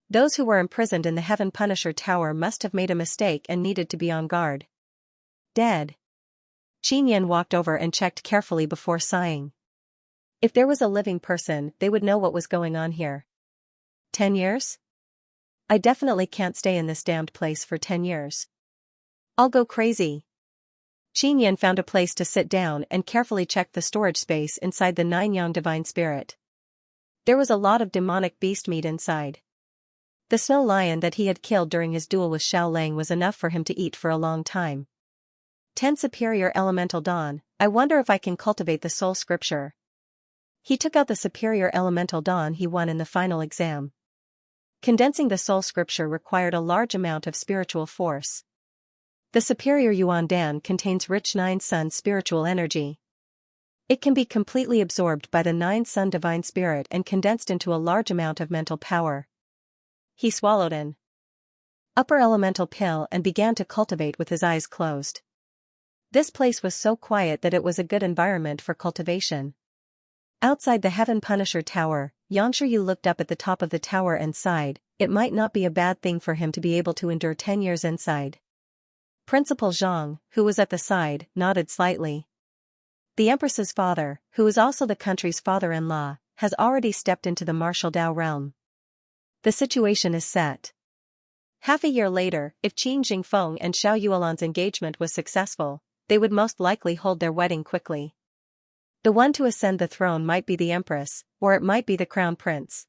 Those who were imprisoned in the Heaven Punisher Tower must have made a mistake and needed to be on guard. Dead. Qin Yan walked over and checked carefully before sighing. If there was a living person, they would know what was going on here. 10 years? I definitely can't stay in this damned place for 10 years. I'll go crazy. Qin Yan found a place to sit down and carefully checked the storage space inside the 9 Yang Divine Spirit. There was a lot of demonic beast meat inside. The snow lion that he had killed during his duel with Xiao Lang was enough for him to eat for a long time. 10 Superior Elemental Dawn. I wonder if I can cultivate the soul scripture. He took out the Superior Elemental Dawn he won in the final exam. Condensing the soul scripture required a large amount of spiritual force. The Superior Yuan Dan contains rich 9 Sun spiritual energy. It can be completely absorbed by the 9 Sun Divine Spirit and condensed into a large amount of mental power. He swallowed an upper elemental pill and began to cultivate with his eyes closed. This place was so quiet that it was a good environment for cultivation. Outside the Heaven Punisher Tower, Xianxia looked up at the top of the tower and sighed. It might not be a bad thing for him to be able to endure 10 years inside. Principal Zhang, who was at the side, nodded slightly. The Empress's father, who is also the country's father-in-law, has already stepped into the martial Dao realm. The situation is set. Half a year later, if Qin Jingfeng and Xiao Yuelan's engagement was successful, they would most likely hold their wedding quickly. The one to ascend the throne might be the Empress, or it might be the Crown Prince.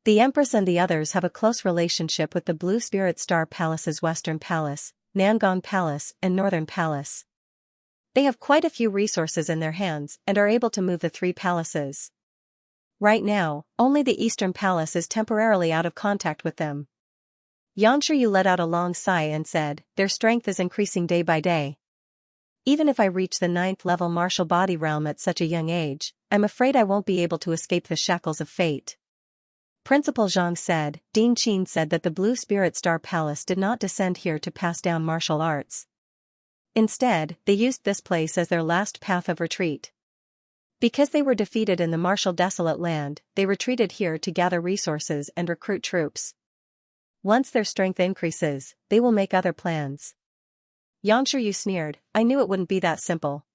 The Empress and the others have a close relationship with the Blue Spirit Star Palace's Western Palace, Nangong Palace, and Northern Palace. They have quite a few resources in their hands and are able to move the 3 palaces. Right now, only the Eastern Palace is temporarily out of contact with them. Xianxia let out a long sigh and said, their strength is increasing day by day. Even if I reach the 9th level martial body realm at such a young age, I'm afraid I won't be able to escape the shackles of fate. Principal Zhang said. Dean Qin said that the Blue Spirit Star Palace did not descend here to pass down martial arts. Instead, they used this place as their last path of retreat. Because they were defeated in the martial desolate land, they retreated here to gather resources and recruit troops. Once their strength increases, they will make other plans. Xianxia sneered, I knew it wouldn't be that simple.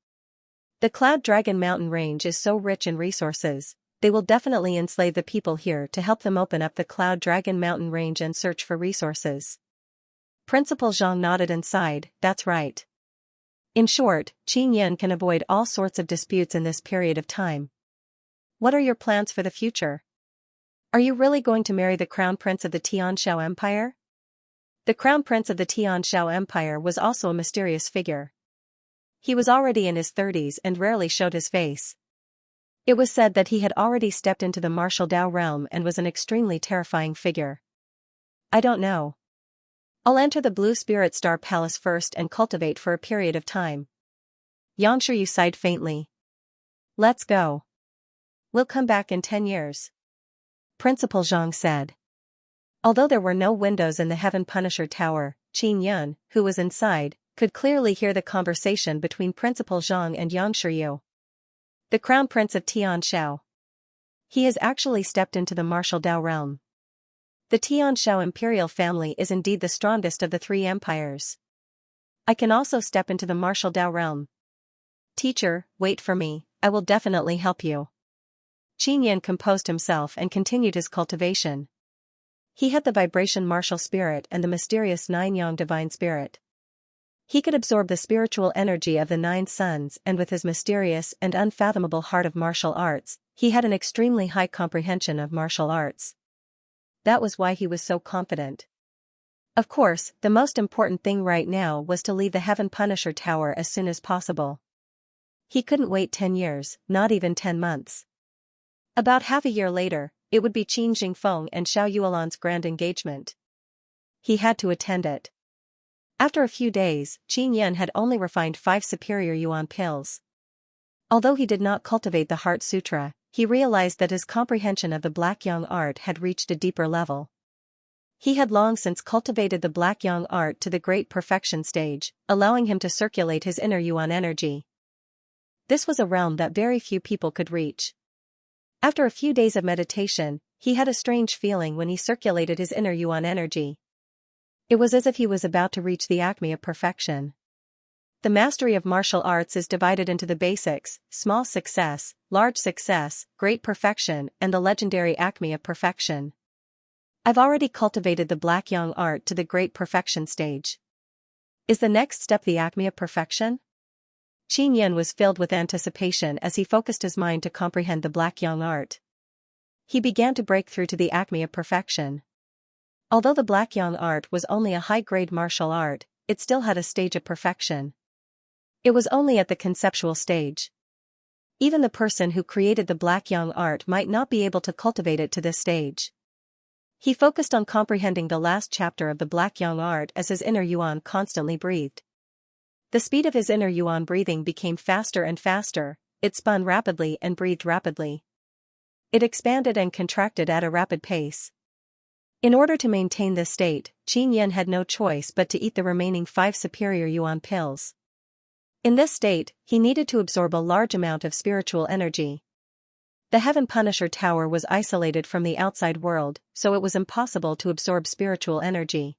The Cloud Dragon Mountain Range is so rich in resources. They will definitely enslave the people here to help them open up the Cloud Dragon Mountain Range and search for resources. Principal Zhang nodded and sighed, that's right. In short, Qin Yan can avoid all sorts of disputes in this period of time. What are your plans for the future? Are you really going to marry the Crown Prince of the Tianshao Empire? The Crown Prince of the Tianshao Empire was also a mysterious figure. He was already in his 30s and rarely showed his face. It was said that he had already stepped into the martial Dao realm and was an extremely terrifying figure. I don't know. I'll enter the Blue Spirit Star Palace first and cultivate for a period of time. Xianxia sighed faintly. Let's go. We'll come back in 10 years. Principal Zhang said. Although there were no windows in the Heaven Punisher Tower, Qin Yan, who was inside, could clearly hear the conversation between Principal Zhang and Xianxia. The Crown Prince of Tianshao. He has actually stepped into the martial Dao realm. The Tianshao imperial family is indeed the strongest of the 3 empires. I can also step into the martial Dao realm. Teacher, wait for me, I will definitely help you. Qin Yan composed himself and continued his cultivation. He had the vibration martial spirit and the mysterious 9 Yang divine spirit. He could absorb the spiritual energy of the 9 suns, and with his mysterious and unfathomable heart of martial arts, he had an extremely high comprehension of martial arts. That was why he was so confident. Of course, the most important thing right now was to leave the Heaven Punisher Tower as soon as possible. He couldn't wait 10 years, not even 10 months. About half a year later, it would be Qin Jingfeng and Xiao Yuelan's grand engagement. He had to attend it. After a few days, Qin Yan had only refined 5 superior yuan pills. Although he did not cultivate the Heart Sutra, he realized that his comprehension of the Black Yang art had reached a deeper level. He had long since cultivated the Black Yang art to the great perfection stage, allowing him to circulate his inner yuan energy. This was a realm that very few people could reach. After a few days of meditation, he had a strange feeling when he circulated his inner yuan energy. It was as if he was about to reach the acme of perfection. The mastery of martial arts is divided into the basics, small success, large success, great perfection, and the legendary acme of perfection. I've already cultivated the Black Yang art to the great perfection stage. Is the next step the acme of perfection? Qin Yan was filled with anticipation as he focused his mind to comprehend the Black Yang art. He began to break through to the acme of perfection. Although the Black Yang art was only a high-grade martial art, it still had a stage of perfection. It was only at the conceptual stage. Even the person who created the Black Yang art might not be able to cultivate it to this stage. He focused on comprehending the last chapter of the Black Yang art as his inner yuan constantly breathed. The speed of his inner yuan breathing became faster and faster, it spun rapidly and breathed rapidly. It expanded and contracted at a rapid pace. In order to maintain this state, Qin Yan had no choice but to eat the remaining 5 superior yuan pills. In this state, he needed to absorb a large amount of spiritual energy. The Heaven Punisher Tower was isolated from the outside world, so it was impossible to absorb spiritual energy.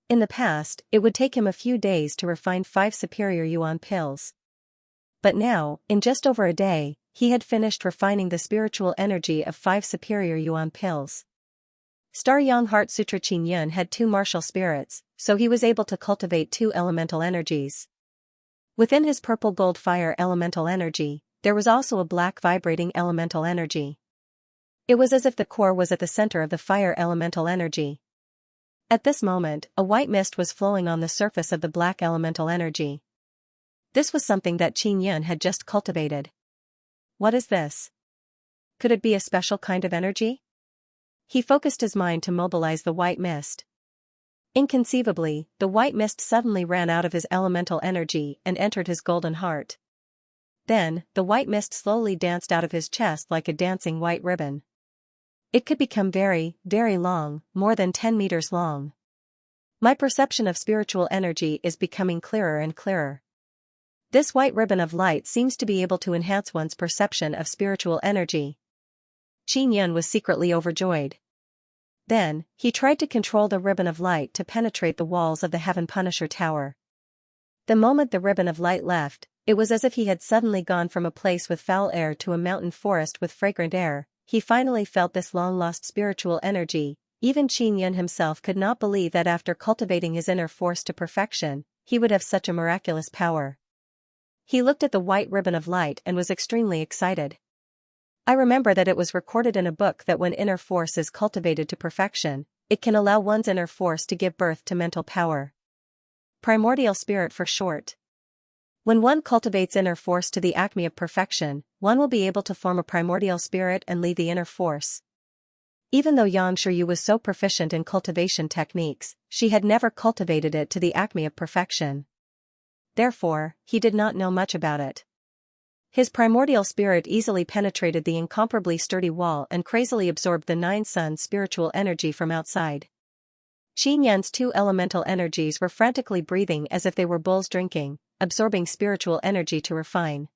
In the past, it would take him a few days to refine 5 superior yuan pills. But now, in just over a day, he had finished refining the spiritual energy of 5 superior yuan pills. Star Yang Heart Sutra Qin Yan had 2 martial spirits, so he was able to cultivate 2 elemental energies. Within his purple gold fire elemental energy, there was also a black vibrating elemental energy. It was as if the core was at the center of the fire elemental energy. At this moment, a white mist was flowing on the surface of the black elemental energy. This was something that Qin Yan had just cultivated. What is this? Could it be a special kind of energy? He focused his mind to mobilize the white mist. Inconceivably, the white mist suddenly ran out of his elemental energy and entered his golden heart. Then, the white mist slowly danced out of his chest like a dancing white ribbon. It could become very, very long, more than 10 meters long. My perception of spiritual energy is becoming clearer and clearer. This white ribbon of light seems to be able to enhance one's perception of spiritual energy. Qin Yan was secretly overjoyed. Then, he tried to control the ribbon of light to penetrate the walls of the Heaven Punisher Tower. The moment the ribbon of light left, it was as if he had suddenly gone from a place with foul air to a mountain forest with fragrant air. He finally felt this long-lost spiritual energy. Even Qin Yan himself could not believe that after cultivating his inner force to perfection, he would have such a miraculous power. He looked at the white ribbon of light and was extremely excited. I remember that it was recorded in a book that when inner force is cultivated to perfection, it can allow one's inner force to give birth to mental power. Primordial spirit for short. When one cultivates inner force to the acme of perfection, one will be able to form a primordial spirit and lead the inner force. Even though Xianxia was so proficient in cultivation techniques, she had never cultivated it to the acme of perfection. Therefore, he did not know much about it. His primordial spirit easily penetrated the incomparably sturdy wall and crazily absorbed the 9 suns spiritual energy from outside. Qin Yan's 2 elemental energies were frantically breathing as if they were bulls drinking, absorbing spiritual energy to refine.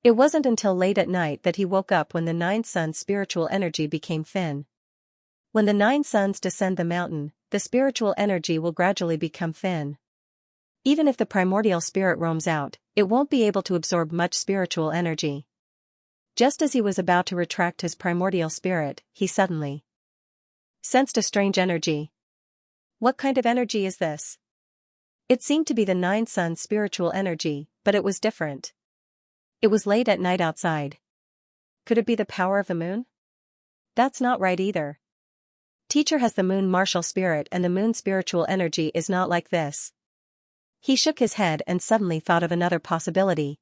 It wasn't until late at night that he woke up when the 9 suns spiritual energy became thin. When the 9 suns descend the mountain, the spiritual energy will gradually become thin. Even if the primordial spirit roams out, it won't be able to absorb much spiritual energy. Just as he was about to retract his primordial spirit, he suddenly sensed a strange energy. What kind of energy is this? It seemed to be the 9 suns spiritual energy, but it was different. It was late at night outside. Could it be the power of the moon? That's not right either. Teacher has the moon martial spirit and the moon spiritual energy is not like this. He shook his head and suddenly thought of another possibility.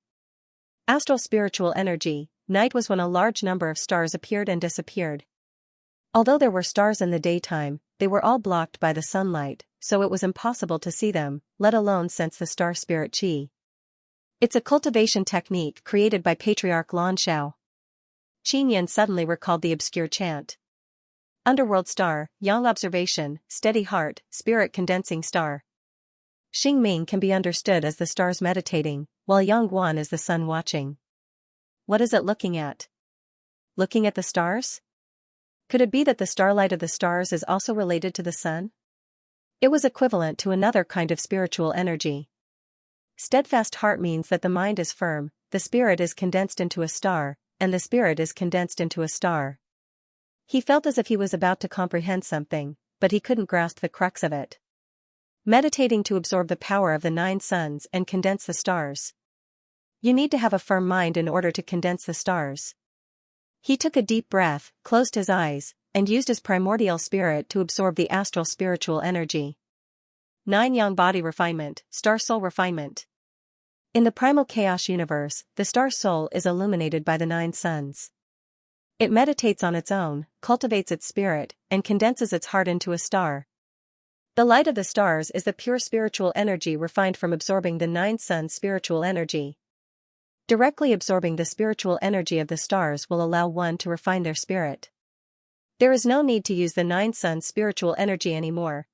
Astral spiritual energy. Night was when a large number of stars appeared and disappeared. Although there were stars in the daytime, they were all blocked by the sunlight, so it was impossible to see them, let alone sense the star spirit qi. It's a cultivation technique created by Patriarch Xianxia. Qianyan suddenly recalled the obscure chant. Underworld star, yang observation, steady heart, spirit condensing star. Xingming can be understood as the stars meditating, while Yang Guan is the sun watching. What is it looking at? Looking at the stars? Could it be that the starlight of the stars is also related to the sun? It was equivalent to another kind of spiritual energy. Steadfast heart means that the mind is firm, the spirit is condensed into a star, and the spirit is condensed into a star. He felt as if he was about to comprehend something, but he couldn't grasp the crux of it. Meditating to absorb the power of the 9 suns and condense the stars. You need to have a firm mind in order to condense the stars. He took a deep breath, closed his eyes, and used his primordial spirit to absorb the astral spiritual energy. 9 Yang body refinement, star soul refinement. In the primal chaos universe, the star soul is illuminated by the 9 suns. It meditates on its own, cultivates its spirit, and condenses its heart into a star. The light of the stars is the pure spiritual energy refined from absorbing the 9 suns' spiritual energy. Directly absorbing the spiritual energy of the stars will allow one to refine their spirit. There is no need to use the 9 suns' spiritual energy anymore.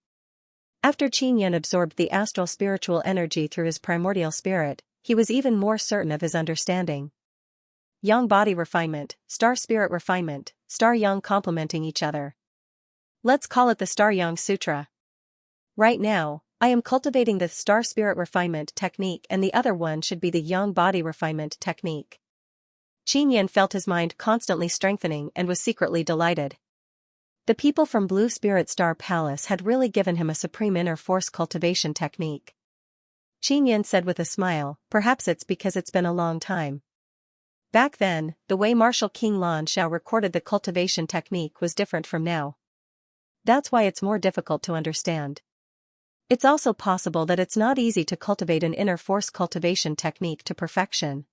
After Qianyan absorbed the astral spiritual energy through his primordial spirit, he was even more certain of his understanding. Yang body refinement, star spirit refinement, star yang complementing each other. Let's call it the Star Yang Sutra. Right now, I am cultivating the star spirit refinement technique and the other one should be the yang body refinement technique. Qianyan felt his mind constantly strengthening and was secretly delighted. The people from Blue Spirit Star Palace had really given him a supreme inner force cultivation technique. Qianyan said with a smile, perhaps it's because it's been a long time. Back then, the way Martial King Xianxia recorded the cultivation technique was different from now. That's why it's more difficult to understand. It's also possible that it's not easy to cultivate an inner force cultivation technique to perfection.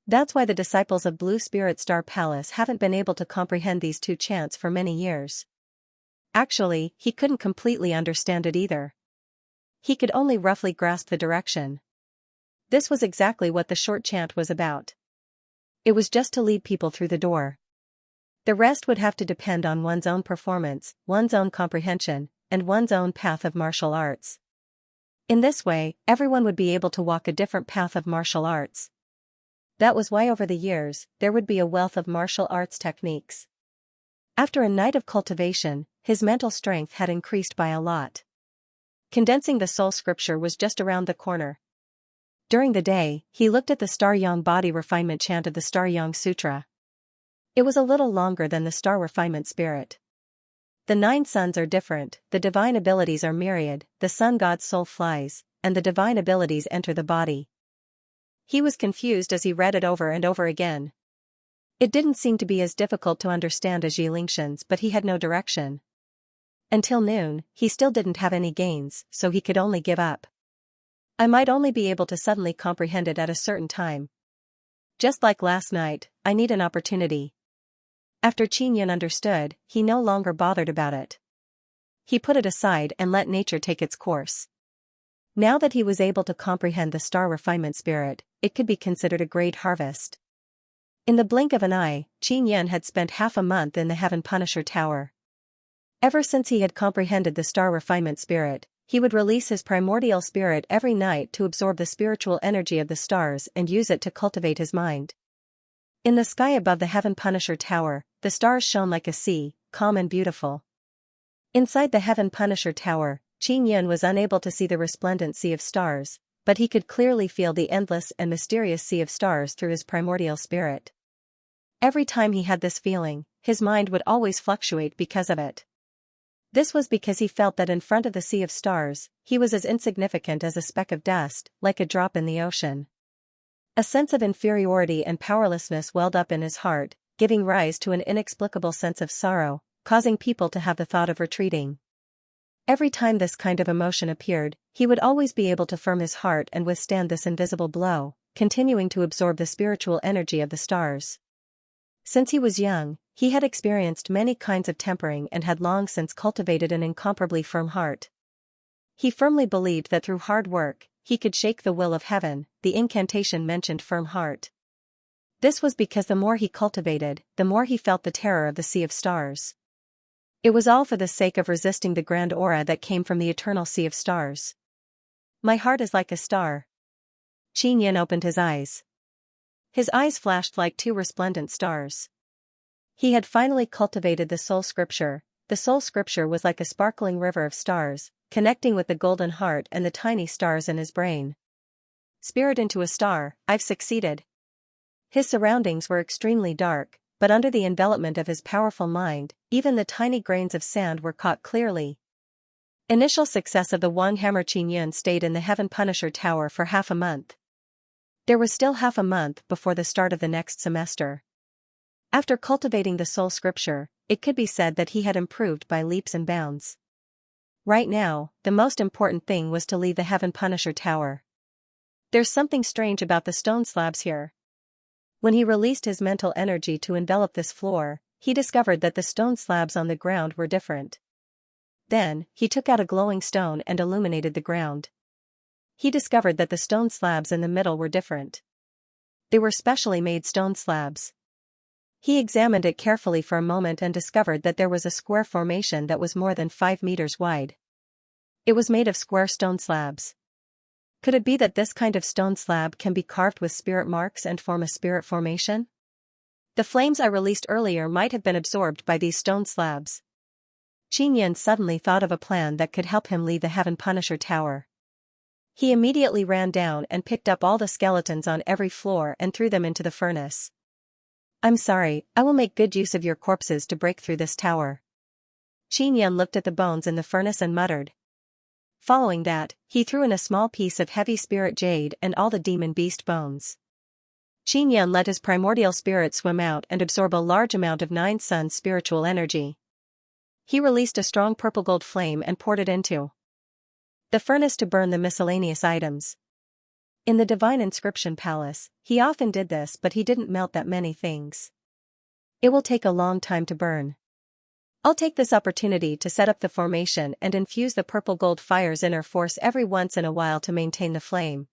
That's why the disciples of Blue Spirit Star Palace haven't been able to comprehend these 2 chants for many years. Actually, he couldn't completely understand it either. He could only roughly grasp the direction. This was exactly what the short chant was about. It was just to lead people through the door. The rest would have to depend on one's own performance, one's own comprehension, and one's own path of martial arts. In this way, everyone would be able to walk a different path of martial arts. That was why over the years, there would be a wealth of martial arts techniques. After a night of cultivation, his mental strength had increased by a lot. Condensing the soul scripture was just around the corner. During the day, he looked at the Star Yang body refinement chant of the Star Yang Sutra. It was a little longer than the star refinement spirit. The 9 suns are different, the divine abilities are myriad, the sun god's soul flies, and the divine abilities enter the body. He was confused as he read it over and over again. It didn't seem to be as difficult to understand as Yilingxin's, but he had no direction. Until noon, he still didn't have any gains, so he could only give up. I might only be able to suddenly comprehend it at a certain time. Just like last night, I need an opportunity. After Qianyan understood, he no longer bothered about it. He put it aside and let nature take its course. Now that he was able to comprehend the star refinement spirit, it could be considered a great harvest. In the blink of an eye, Qianyan had spent half a month in the Heaven Punisher Tower. Ever since he had comprehended the star refinement spirit, he would release his primordial spirit every night to absorb the spiritual energy of the stars and use it to cultivate his mind. In the sky above the Heaven Punisher Tower, the stars shone like a sea, calm and beautiful. Inside the Heaven Punisher Tower, Qianyan was unable to see the resplendent sea of stars, but he could clearly feel the endless and mysterious sea of stars through his primordial spirit. Every time he had this feeling, his mind would always fluctuate because of it. This was because he felt that in front of the sea of stars, he was as insignificant as a speck of dust, like a drop in the ocean. A sense of inferiority and powerlessness welled up in his heart, giving rise to an inexplicable sense of sorrow, causing people to have the thought of retreating. Every time this kind of emotion appeared, he would always be able to firm his heart and withstand this invisible blow, continuing to absorb the spiritual energy of the stars. Since he was young, he had experienced many kinds of tempering and had long since cultivated an incomparably firm heart. He firmly believed that through hard work, he could shake the will of heaven. The incantation mentioned firm heart. This was because the more he cultivated, the more he felt the terror of the sea of stars. It was all for the sake of resisting the grand aura that came from the eternal sea of stars. My heart is like a star. Xianxia opened his eyes. His eyes flashed like two resplendent stars. He had finally cultivated the soul scripture. The soul scripture was like a sparkling river of stars, connecting with the golden heart and the tiny stars in his brain. Spirit into a star, I've succeeded. His surroundings were extremely dark, but under the envelopment of his powerful mind, even the tiny grains of sand were caught clearly. Initial success of the Wang Hammer. Xianxia stayed in the Heaven Punisher Tower for half a month. There was still half a month before the start of the next semester. After cultivating the soul scripture, it could be said that he had improved by leaps and bounds. Right now, the most important thing was to leave the Heaven Punisher Tower. There's something strange about the stone slabs here. When he released his mental energy to envelop this floor, he discovered that the stone slabs on the ground were different. Then, he took out a glowing stone and illuminated the ground. He discovered that the stone slabs in the middle were different. They were specially made stone slabs. He examined it carefully for a moment and discovered that there was a square formation that was more than 5 meters wide. It was made of square stone slabs. Could it be that this kind of stone slab can be carved with spirit marks and form a spirit formation? The flames I released earlier might have been absorbed by these stone slabs. Xianxia suddenly thought of a plan that could help him leave the Heaven Punisher Tower. He immediately ran down and picked up all the skeletons on every floor and threw them into the furnace. I'm sorry, I will make good use of your corpses to break through this tower. Xianxia looked at the bones in the furnace and muttered. Following that, he threw in a small piece of heavy spirit jade and all the demon beast bones. Xianxia let his primordial spirit swim out and absorb a large amount of 9 sun spiritual energy. He released a strong purple gold flame and poured it into the furnace to burn the miscellaneous items. In the Divine Inscription Palace, he often did this, but he didn't melt that many things. It will take a long time to burn. I'll take this opportunity to set up the formation and infuse the purple gold fire's inner force every once in a while to maintain the flame.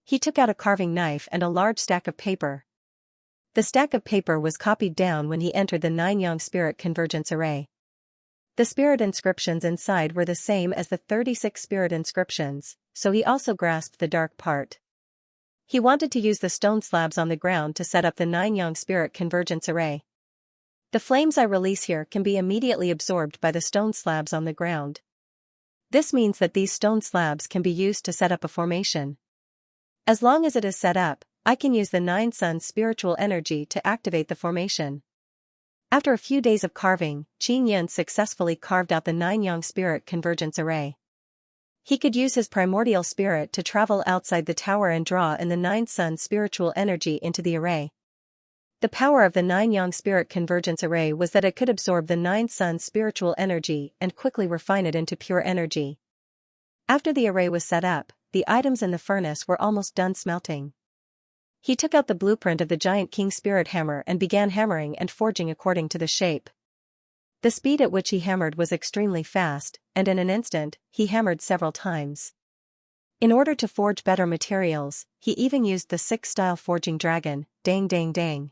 He took out a carving knife and a large stack of paper. The stack of paper was copied down when he entered the 9 Yang Spirit Convergence Array. The spirit inscriptions inside were the same as the 36 spirit inscriptions, so he also grasped the dark part. He wanted to use the stone slabs on the ground to set up the 9 Yang Spirit Convergence Array. The flames I release here can be immediately absorbed by the stone slabs on the ground. This means that these stone slabs can be used to set up a formation. As long as it is set up, I can use the 9 sun spiritual energy to activate the formation. After a few days of carving, Xianxia successfully carved out the 9 Yang Spirit Convergence Array. He could use his primordial spirit to travel outside the tower and draw in the 9 sun spiritual energy into the array. The power of the 9 Yang Spirit Convergence Array was that it could absorb the 9 sun spiritual energy and quickly refine it into pure energy. After the array was set up, the items in the furnace were almost done smelting. He took out the blueprint of the giant king spirit hammer and began hammering and forging according to the shape. The speed at which he hammered was extremely fast, and in an instant, he hammered several times. In order to forge better materials, he even used the 6-style forging dragon, dang dang dang.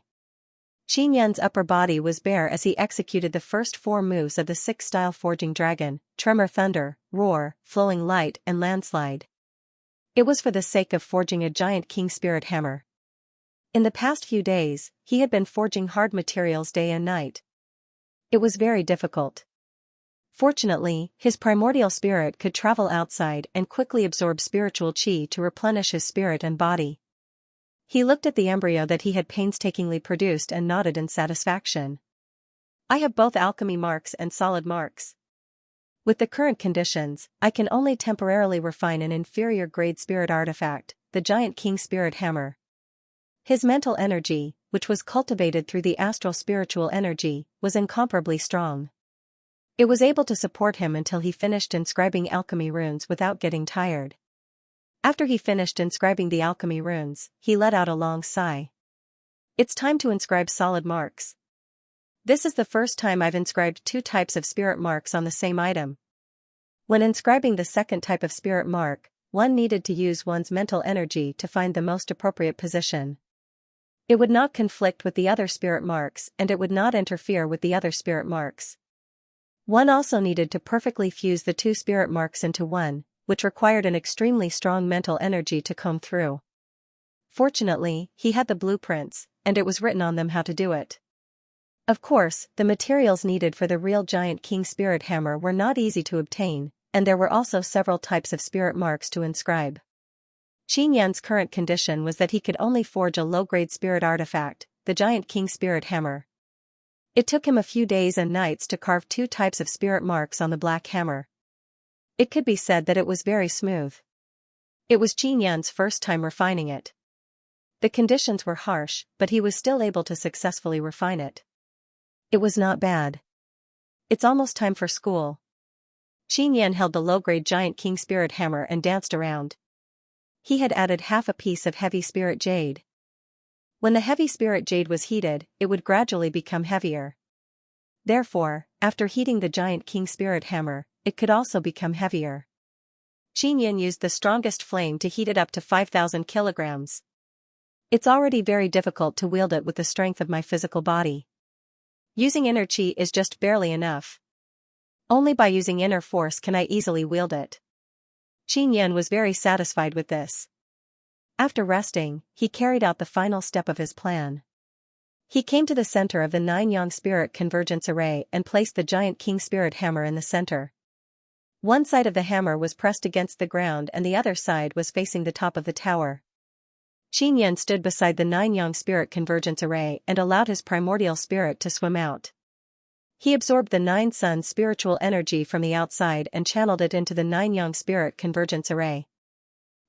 Xianxia's upper body was bare as he executed the first 4 moves of the 6-style forging dragon: tremor, thunder, roar, flowing light, and landslide. It was for the sake of forging a giant king spirit hammer. In the past few days, he had been forging hard materials day and night. It was very difficult. Fortunately, his primordial spirit could travel outside and quickly absorb spiritual chi to replenish his spirit and body. He looked at the embryo that he had painstakingly produced and nodded in satisfaction. I have both alchemy marks and solid marks. With the current conditions, I can only temporarily refine an inferior grade spirit artifact, the giant king spirit hammer. His mental energy, which was cultivated through the astral spiritual energy, was incomparably strong. It was able to support him until he finished inscribing alchemy runes without getting tired. After he finished inscribing the alchemy runes, he let out a long sigh. It's time to inscribe solid marks. This is the first time I've inscribed two types of spirit marks on the same item. When inscribing the second type of spirit mark, one needed to use one's mental energy to find the most appropriate position. It would not conflict with the other spirit marks and it would not interfere with the other spirit marks. One also needed to perfectly fuse the two spirit marks into one, which required an extremely strong mental energy to comb through. Fortunately, he had the blueprints, and it was written on them how to do it. Of course, the materials needed for the real giant king spirit hammer were not easy to obtain, and there were also several types of spirit marks to inscribe. Xianxia's current condition was that he could only forge a low-grade spirit artifact, the giant king spirit hammer. It took him a few days and nights to carve two types of spirit marks on the black hammer. It could be said that it was very smooth. It was Xianxia's first time refining it. The conditions were harsh, but he was still able to successfully refine it. It was not bad. It's almost time for school. Xianxia held the low-grade giant king spirit hammer and danced around. He had added half a piece of heavy spirit jade. When the heavy spirit jade was heated, it would gradually become heavier. Therefore, after heating the giant king spirit hammer, it could also become heavier. Xianxia used the strongest flame to heat it up to 5,000 kilograms. It's already very difficult to wield it with the strength of my physical body. Using inner chi is just barely enough. Only by using inner force can I easily wield it. Xianxia was very satisfied with this. After resting, he carried out the final step of his plan. He came to the center of the 9-yang spirit convergence array and placed the giant king spirit hammer in the center. One side of the hammer was pressed against the ground and the other side was facing the top of the tower. Xianxia stood beside the 9-yang spirit convergence array and allowed his primordial spirit to swim out. He absorbed the 9 suns spiritual energy from the outside and channeled it into the 9-yang spirit convergence array.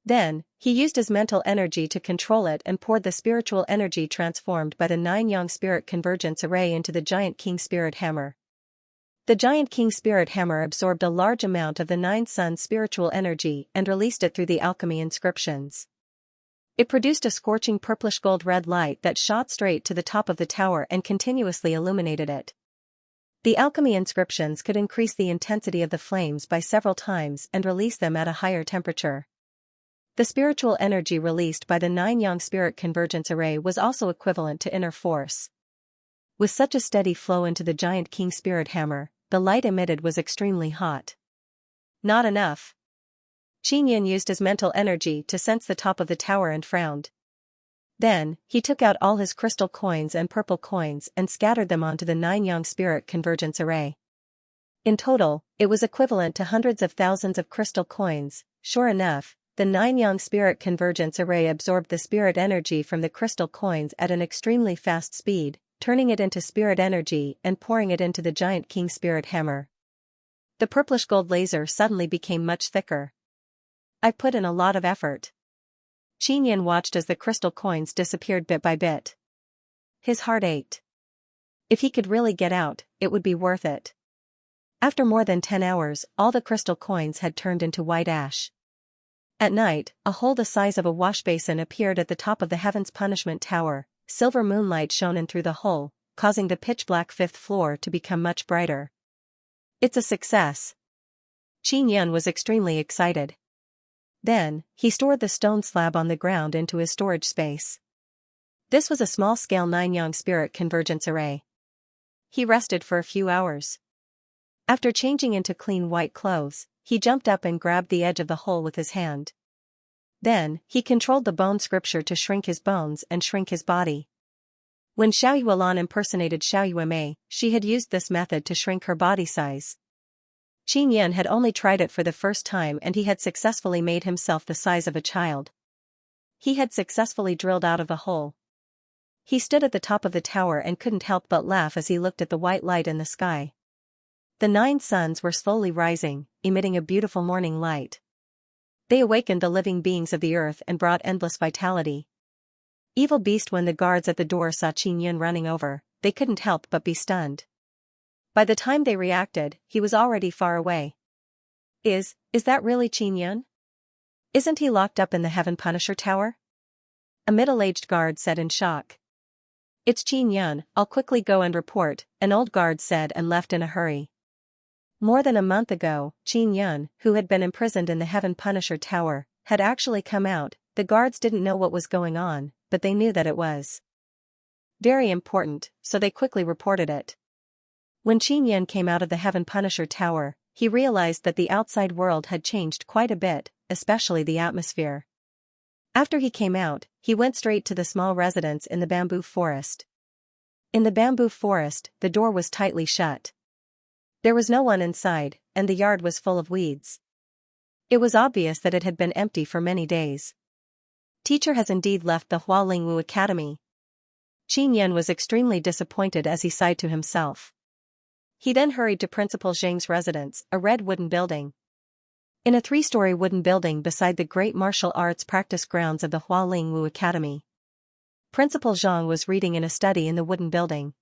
Then, he used his mental energy to control it and poured the spiritual energy transformed by the 9-yang spirit convergence array into the giant king spirit hammer. The giant king spirit hammer absorbed a large amount of the 9 suns spiritual energy and released it through the alchemy inscriptions. It produced a scorching purplish gold-red light that shot straight to the top of the tower and continuously illuminated it. The alchemy inscriptions could increase the intensity of the flames by several times and release them at a higher temperature. The spiritual energy released by the 9-yang spirit convergence array was also equivalent to inner force. With such a steady flow into the giant king spirit hammer, the light emitted was extremely hot. Not enough. Xianxia used his mental energy to sense the top of the tower and frowned. Then, he took out all his crystal coins and purple coins and scattered them onto the 9-yang spirit convergence array. In total, it was equivalent to hundreds of thousands of crystal coins. Sure enough, the 9-yang spirit convergence array absorbed the spirit energy from the crystal coins at an extremely fast speed, turning it into spirit energy and pouring it into the giant king spirit hammer. The purplish gold laser suddenly became much thicker. I put in a lot of effort. Xianxia watched as the crystal coins disappeared bit by bit. His heart ached. If he could really get out, it would be worth it. After more than 10 hours, all the crystal coins had turned into white ash. At night, a hole the size of a washbasin appeared at the top of the Heaven's Punishment Tower. Silver moonlight shone in through the hole, causing the pitch-black 5th floor to become much brighter. It's a success. Xianxia was extremely excited. Then, he stored the stone slab on the ground into his storage space. This was a small-scale 9-yang spirit convergence array. He rested for a few hours. After changing into clean white clothes, he jumped up and grabbed the edge of the hole with his hand. Then, he controlled the bone scripture to shrink his bones and shrink his body. When Xiao Yuelan impersonated Xiao Yuemei, she had used this method to shrink her body size. Xianxia had only tried it for the first time and he had successfully made himself the size of a child. He had successfully drilled out of the hole. He stood at the top of the tower and couldn't help but laugh as he looked at the white light in the sky. The 9 suns were slowly rising, emitting a beautiful morning light. They awakened the living beings of the earth and brought endless vitality. Evil beast. When the guards at the door saw Qin Yun running over, they couldn't help but be stunned. By the time they reacted, he was already far away. Is that really Qin Yun? Isn't he locked up in the Heaven Punisher Tower? A middle-aged guard said in shock. It's Qin Yun, I'll quickly go and report, an old guard said and left in a hurry. More than a month ago, Qin Yun, who had been imprisoned in the Heaven Punisher Tower, had actually come out. The guards didn't know what was going on, but they knew that it was very important, so they quickly reported it. When Qin Yun came out of the Heaven Punisher Tower, he realized that the outside world had changed quite a bit, especially the atmosphere. After he came out, he went straight to the small residence in the bamboo forest. In the bamboo forest, the door was tightly shut. There was no one inside, and the yard was full of weeds. It was obvious that it had been empty for many days. Teacher has indeed left the Hualingwu Academy. Qin Yun was extremely disappointed as he sighed to himself. He then hurried to Principal Zhang's residence, a red wooden building. In a 3-story wooden building beside the great martial arts practice grounds of the Hualingwu Academy. Principal Zhang was reading in a study in the wooden building.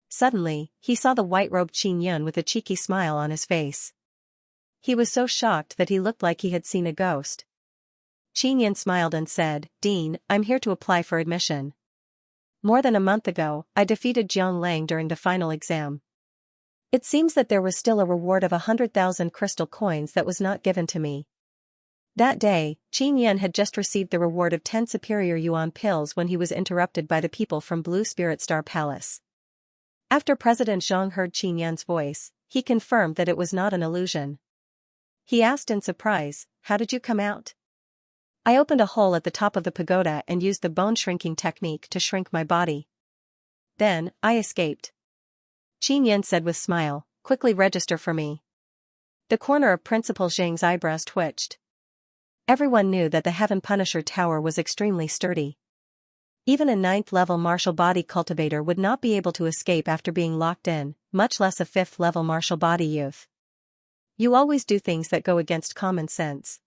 Suddenly, he saw the white-robed Qin Yun with a cheeky smile on his face. He was so shocked that he looked like he had seen a ghost. Qin Yun smiled and said, "Dean, I'm here to apply for admission. More than a month ago, I defeated Jiang Lang during the final exam. It seems that there was still a reward of 100,000 crystal coins that was not given to me." That day, Qin Yun had just received the reward of 10 superior yuan pills when he was interrupted by the people from Blue Spirit Star Palace. After President Zhang heard Qin Yun's voice, he confirmed that it was not an illusion. He asked in surprise, "How did you come out?" "I opened a hole at the top of the pagoda and used the bone-shrinking technique to shrink my body. Then, I escaped." Qin Yun said with smile, "Quickly register for me." The corner of Principal Zhang's eyebrows twitched. Everyone knew that the Heaven Punisher Tower was extremely sturdy. Even a 9th-level martial body cultivator would not be able to escape after being locked in, much less a 5th-level martial body youth. You always do things that go against common sense.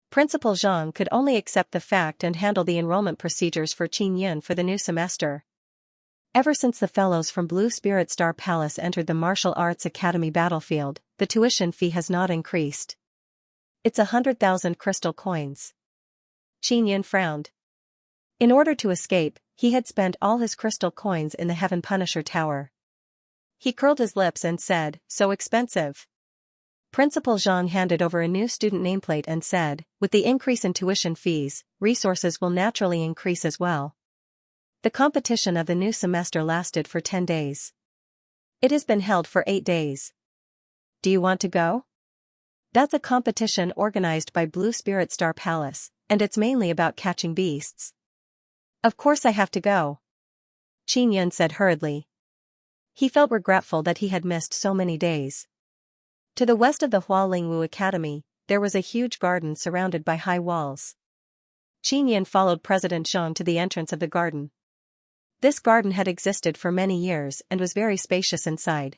Principal Zhang could only accept the fact and handle the enrollment procedures for Qin Yun for the new semester. Ever since the fellows from Blue Spirit Star Palace entered the Martial Arts Academy battlefield, the tuition fee has not increased. It's 100,000 crystal coins. Qin Yun frowned. In order to escape, he had spent all his crystal coins in the Heaven Punisher Tower. He curled his lips and said, "So expensive." Principal Zhang handed over a new student nameplate and said, "With the increase in tuition fees, resources will naturally increase as well." The competition of the new semester lasted for 10 days. It has been held for 8 days. Do you want to go? That's a competition organized by Blue Spirit Star Palace, and it's mainly about catching beasts. Of course I have to go. Qin Yun said hurriedly. He felt regretful that he had missed so many days. To the west of the Hualingwu Academy, there was a huge garden surrounded by high walls. Qin Yun followed President Zhang to the entrance of the garden. This garden had existed for many years and was very spacious inside.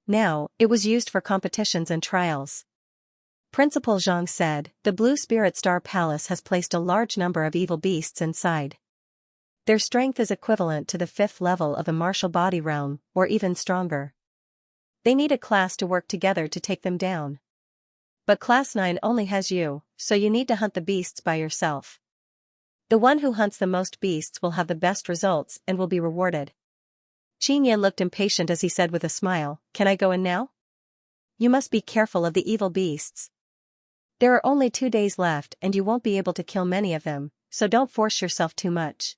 Now, it was used for competitions and trials. Principal Zhang said, "The Blue Spirit Star Palace has placed a large number of evil beasts inside. Their strength is equivalent to the 5th level of the martial body realm, or even stronger. They need a class to work together to take them down. But Class 9 only has you, so you need to hunt the beasts by yourself. The one who hunts the most beasts will have the best results and will be rewarded." Qin Yun looked impatient as he said with a smile, "Can I go in now?" "You must be careful of the evil beasts. There are only 2 days left and you won't be able to kill many of them, so don't force yourself too much."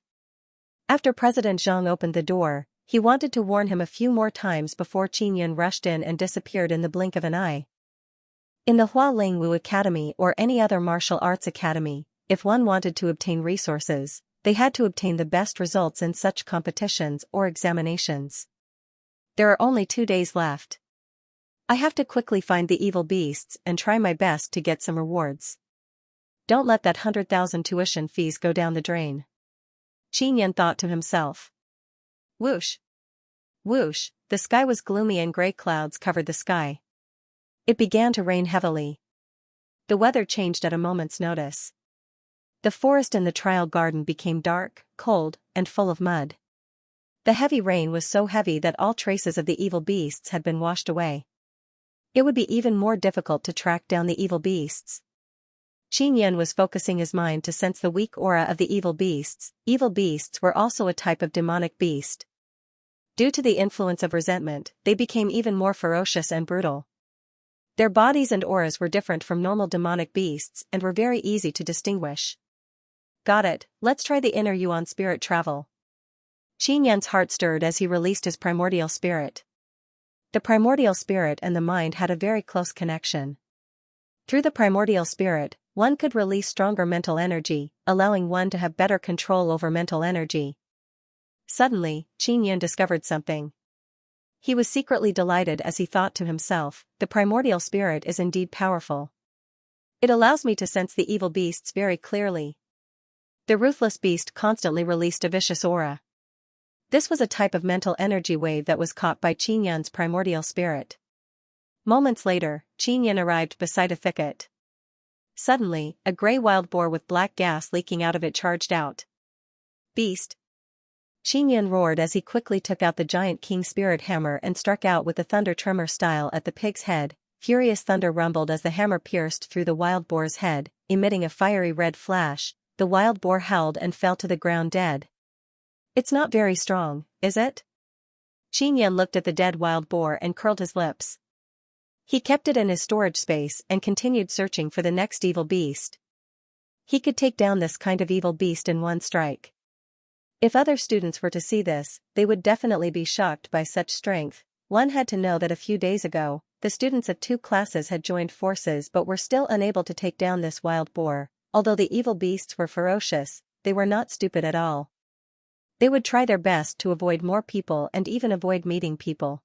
After President Zhang opened the door, he wanted to warn him a few more times before Qin Yun rushed in and disappeared in the blink of an eye. In the Hualingwu Academy or any other martial arts academy, if one wanted to obtain resources, they had to obtain the best results in such competitions or examinations. There are only 2 days left. I have to quickly find the evil beasts and try my best to get some rewards. Don't let that 100,000 tuition fees go down the drain. Qin Yun thought to himself. Whoosh! Whoosh! The sky was gloomy and gray clouds covered the sky. It began to rain heavily. The weather changed at a moment's notice. The forest in the trial garden became dark, cold, and full of mud. The heavy rain was so heavy that all traces of the evil beasts had been washed away. It would be even more difficult to track down the evil beasts. Xianxia was focusing his mind to sense the weak aura of the evil beasts. Evil beasts were also a type of demonic beast. Due to the influence of resentment, they became even more ferocious and brutal. Their bodies and auras were different from normal demonic beasts and were very easy to distinguish. Got it, let's try the inner Yuan spirit travel. Xianxia's heart stirred as he released his primordial spirit. The primordial spirit and the mind had a very close connection. Through the primordial spirit, one could release stronger mental energy, allowing one to have better control over mental energy. Suddenly, Xianxia discovered something. He was secretly delighted as he thought to himself, the primordial spirit is indeed powerful. It allows me to sense the evil beasts very clearly. The ruthless beast constantly released a vicious aura. This was a type of mental energy wave that was caught by Xianxia's primordial spirit. Moments later, Xianxia arrived beside a thicket. Suddenly, a grey wild boar with black gas leaking out of it charged out. Beast! Xianxia roared as he quickly took out the giant king spirit hammer and struck out with the thunder tremor style at the pig's head. Furious thunder rumbled as the hammer pierced through the wild boar's head, emitting a fiery red flash. The wild boar howled and fell to the ground dead. It's not very strong, is it? Xianxia looked at the dead wild boar and curled his lips. He kept it in his storage space and continued searching for the next evil beast. He could take down this kind of evil beast in one strike. If other students were to see this, they would definitely be shocked by such strength. One had to know that a few days ago, the students of 2 classes had joined forces but were still unable to take down this wild boar. Although the evil beasts were ferocious, they were not stupid at all. They would try their best to avoid more people and even avoid meeting people.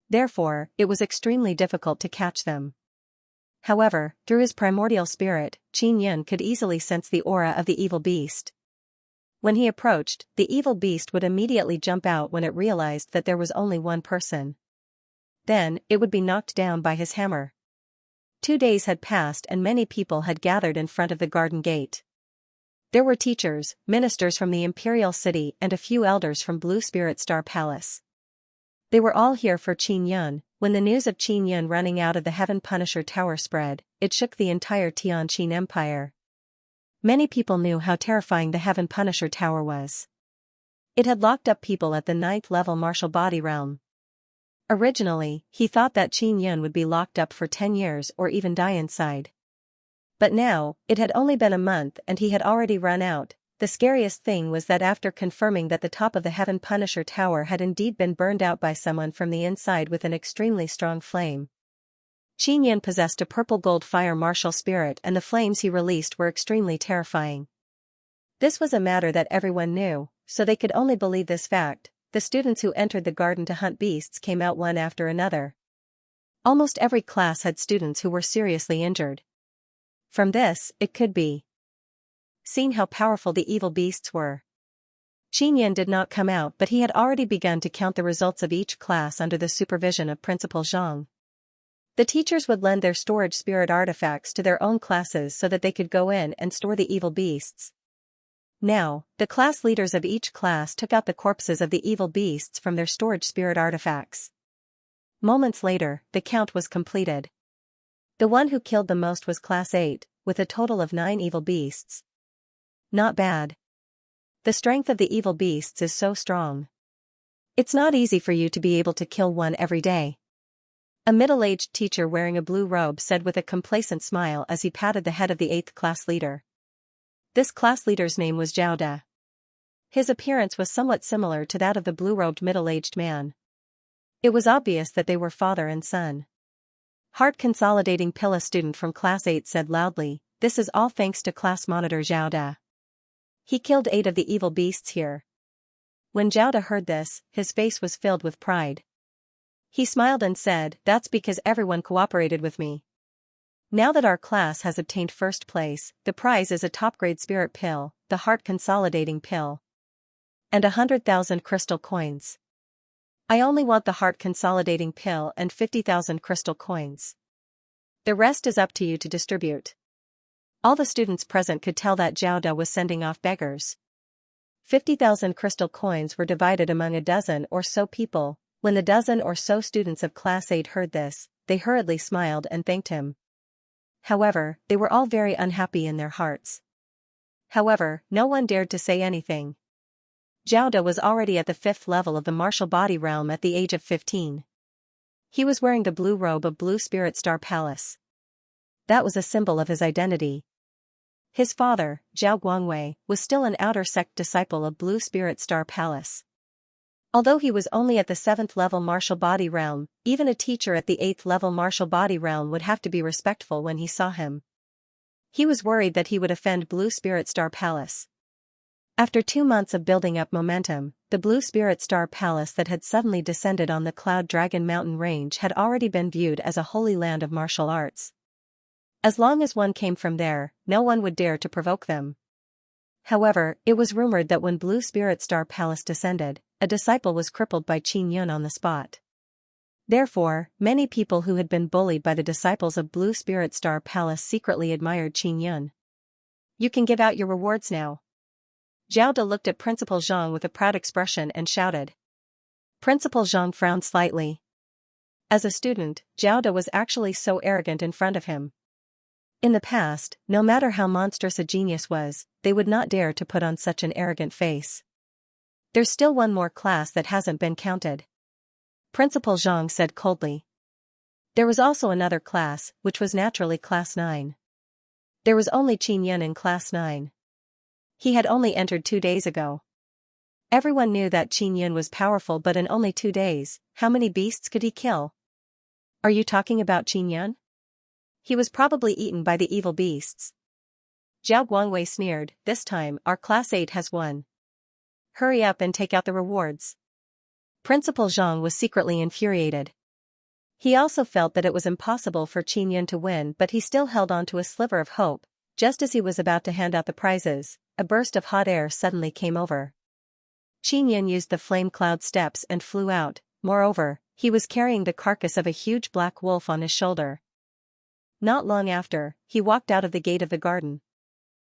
Therefore, it was extremely difficult to catch them. However, through his primordial spirit, Xianxia could easily sense the aura of the evil beast. When he approached, the evil beast would immediately jump out when it realized that there was only one person. Then, it would be knocked down by his hammer. 2 days had passed and many people had gathered in front of the garden gate. There were teachers, ministers from the imperial city and a few elders from Blue Spirit Star Palace. They were all here for Xianxia. When the news of Xianxia running out of the Heaven Punisher Tower spread, it shook the entire Tianqin Empire. Many people knew how terrifying the Heaven Punisher Tower was. It had locked up people at the 9th level martial body realm. Originally, he thought that Xianxia would be locked up for 10 years or even die inside. But now, it had only been a month and he had already run out. The scariest thing was that after confirming that the top of the Heaven Punisher Tower had indeed been burned out by someone from the inside with an extremely strong flame. Xianxia possessed a purple gold fire martial spirit and the flames he released were extremely terrifying. This was a matter that everyone knew, so they could only believe this fact. The students who entered the garden to hunt beasts came out one after another. Almost every class had students who were seriously injured. From this, it could be seen how powerful the evil beasts were. Xianxia did not come out but he had already begun to count the results of each class under the supervision of Principal Zhang. The teachers would lend their storage spirit artifacts to their own classes so that they could go in and store the evil beasts. Now, the class leaders of each class took out the corpses of the evil beasts from their storage spirit artifacts. Moments later, the count was completed. The one who killed the most was Class 8, with a total of 9 evil beasts. Not bad. The strength of the evil beasts is so strong. It's not easy for you to be able to kill one every day. A middle-aged teacher wearing a blue robe said with a complacent smile as he patted the head of the 8th class leader. This class leader's name was Zhao Da. His appearance was somewhat similar to that of the blue-robed middle-aged man. It was obvious that they were father and son. Heart Consolidating Pill. A student from Class 8 said loudly, "This is all thanks to class monitor Zhao Da. He killed 8 of the evil beasts here." When Zhao Da heard this, his face was filled with pride. He smiled and said, "That's because everyone cooperated with me. Now that our class has obtained first place, the prize is a top-grade spirit pill, the Heart Consolidating Pill. And 100,000 crystal coins. I only want the Heart Consolidating Pill and 50,000 crystal coins. The rest is up to you to distribute." All the students present could tell that Zhao Da was sending off beggars. 50,000 crystal coins were divided among a dozen or so people. When the dozen or so students of Class 8 heard this, they hurriedly smiled and thanked him. However, they were all very unhappy in their hearts. However, no one dared to say anything. Zhao Da was already at the 5th level of the martial body realm at the age of 15. He was wearing the blue robe of Blue Spirit Star Palace. That was a symbol of his identity. His father, Zhao Guangwei, was still an outer sect disciple of Blue Spirit Star Palace. Although he was only at the 7th level martial body realm, even a teacher at the 8th level martial body realm would have to be respectful when he saw him. He was worried that he would offend Blue Spirit Star Palace. After 2 months of building up momentum, the Blue Spirit Star Palace that had suddenly descended on the Cloud Dragon Mountain range had already been viewed as a holy land of martial arts. As long as one came from there, no one would dare to provoke them. However, it was rumored that when Blue Spirit Star Palace descended, a disciple was crippled by Qin Yun on the spot. Therefore, many people who had been bullied by the disciples of Blue Spirit Star Palace secretly admired Qin Yun. "You can give out your rewards now." Zhao Da looked at Principal Zhang with a proud expression and shouted. Principal Zhang frowned slightly. As a student, Zhao Da was actually so arrogant in front of him. In the past, no matter how monstrous a genius was, they would not dare to put on such an arrogant face. "There's still one more class that hasn't been counted," Principal Zhang said coldly. There was also another class, which was naturally Class 9. There was only Qin Yun in Class 9. He had only entered 2 days ago. Everyone knew that Qin Yun was powerful, but in only 2 days, how many beasts could he kill? "Are you talking about Qin Yun? He was probably eaten by the evil beasts." Zhao Guangwei sneered. "This time, our Class 8 has won. Hurry up and take out the rewards." Principal Zhang was secretly infuriated. He also felt that it was impossible for Qin Yun to win, but he still held on to a sliver of hope. Just as he was about to hand out the prizes, a burst of hot air suddenly came over. Qin Yun used the flame cloud steps and flew out. Moreover, he was carrying the carcass of a huge black wolf on his shoulder. Not long after, he walked out of the gate of the garden.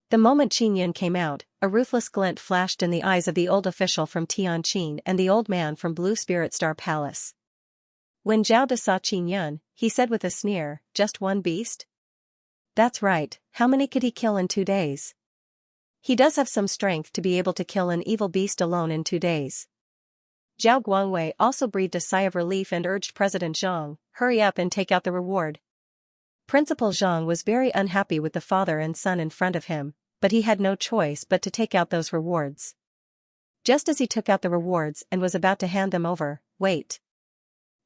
The moment Qin Yun came out, a ruthless glint flashed in the eyes of the old official from Tianqin and the old man from Blue Spirit Star Palace. When Zhao Da saw Qin Yun, he said with a sneer, "Just one beast? That's right, how many could he kill in 2 days? He does have some strength to be able to kill an evil beast alone in 2 days. Zhao Guangwei also breathed a sigh of relief and urged President Zhang, "Hurry up and take out the reward." Principal Zhang was very unhappy with the father and son in front of him, but he had no choice but to take out those rewards. Just as he took out the rewards and was about to hand them over, "Wait!"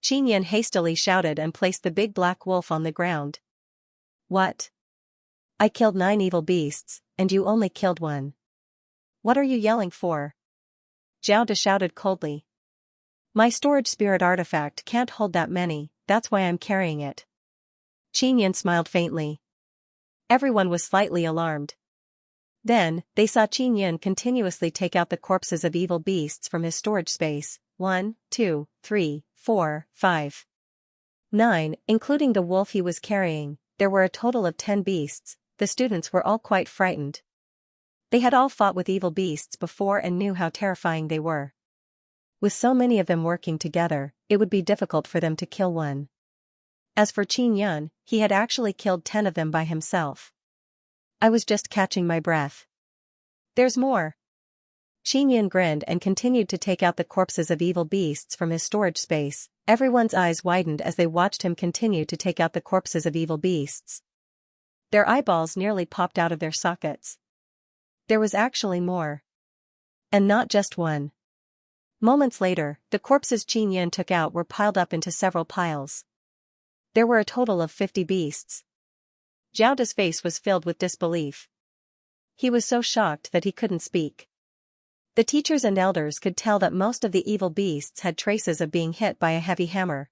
Qin Yun hastily shouted and placed the big black wolf on the ground. "What? I killed 9 evil beasts, and you only killed 1. What are you yelling for?" Zhao Da shouted coldly. "My storage spirit artifact can't hold that many, that's why I'm carrying it." Qin Yun smiled faintly. Everyone was slightly alarmed. Then, they saw Qin Yun continuously take out the corpses of evil beasts from his storage space. 1, 2, 3, 4, 5, 9, including the wolf he was carrying. There were a total of 10 beasts. The students were all quite frightened. They had all fought with evil beasts before and knew how terrifying they were. With so many of them working together, it would be difficult for them to kill one. As for Qin Yun, he had actually killed 10 of them by himself. "I was just catching my breath. There's more." Qin Yun grinned and continued to take out the corpses of evil beasts from his storage space. Everyone's eyes widened as they watched him continue to take out the corpses of evil beasts. Their eyeballs nearly popped out of their sockets. There was actually more. And not just one. Moments later, the corpses Qin Yun took out were piled up into several piles. There were a total of 50 beasts. Zhao Da's face was filled with disbelief. He was so shocked that he couldn't speak. The teachers and elders could tell that most of the evil beasts had traces of being hit by a heavy hammer.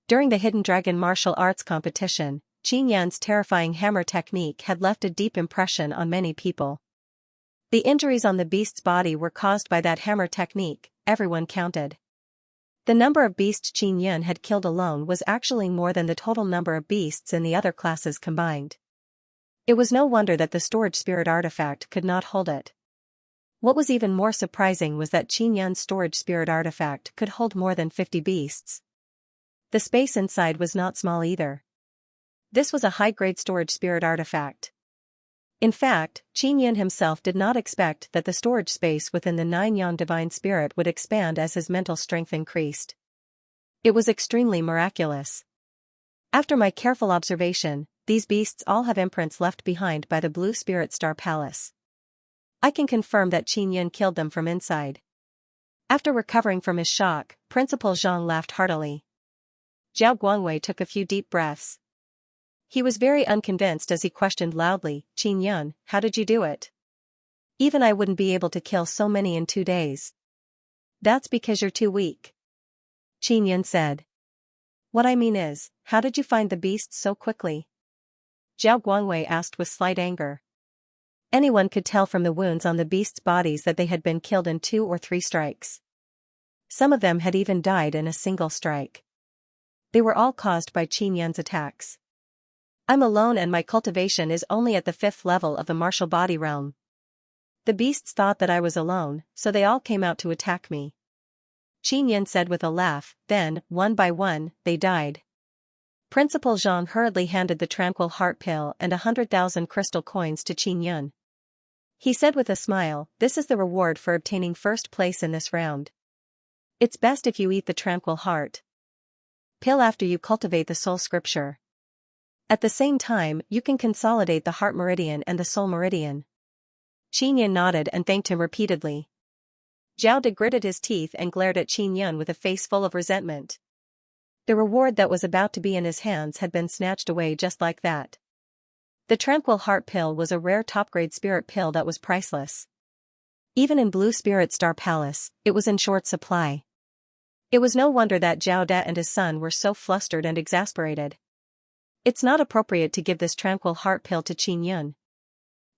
During the Hidden Dragon martial arts competition, Qin Yun's terrifying hammer technique had left a deep impression on many people. The injuries on the beast's body were caused by that hammer technique, everyone counted. The number of beasts Qin Yun had killed alone was actually more than the total number of beasts in the other classes combined. It was no wonder that the storage spirit artifact could not hold it. What was even more surprising was that Xianxia's storage spirit artifact could hold more than 50 beasts. The space inside was not small either. This was a high-grade storage spirit artifact. In fact, Xianxia himself did not expect that the storage space within the 9-yang divine spirit would expand as his mental strength increased. It was extremely miraculous. After my careful observation, these beasts all have imprints left behind by the Blue Spirit Star Palace. I can confirm that Xianxia killed them from inside. After recovering from his shock, Principal Zhang laughed heartily. Zhao Guangwei took a few deep breaths. He was very unconvinced as he questioned loudly, "Xianxia, how did you do it? Even I wouldn't be able to kill so many in 2 days." "That's because you're too weak," Xianxia said. "What I mean is, how did you find the beasts so quickly?" Zhao Guangwei asked with slight anger. Anyone could tell from the wounds on the beasts' bodies that they had been killed in 2 or 3 strikes. Some of them had even died in a single strike. They were all caused by Xianxia's attacks. I'm alone and my cultivation is only at the 5th level of the martial body realm. The beasts thought that I was alone, so they all came out to attack me," Xianxia said with a laugh. Then, one by one, they died. Principal Zhang hurriedly handed the tranquil heart pill and 100,000 crystal coins to Xianxia. He said with a smile, "This is the reward for obtaining first place in this round. It's best if you eat the tranquil heart pill after you cultivate the soul scripture. At the same time, you can consolidate the heart meridian and the soul meridian." Xianxia nodded and thanked him repeatedly. Zhao De gritted his teeth and glared at Xianxia with a face full of resentment. The reward that was about to be in his hands had been snatched away just like that. The Tranquil Heart Pill was a rare top-grade spirit pill that was priceless. Even in Blue Spirit Star Palace, it was in short supply. It was no wonder that Zhao De and his son were so flustered and exasperated. "It's not appropriate to give this Tranquil Heart Pill to Xianxia,"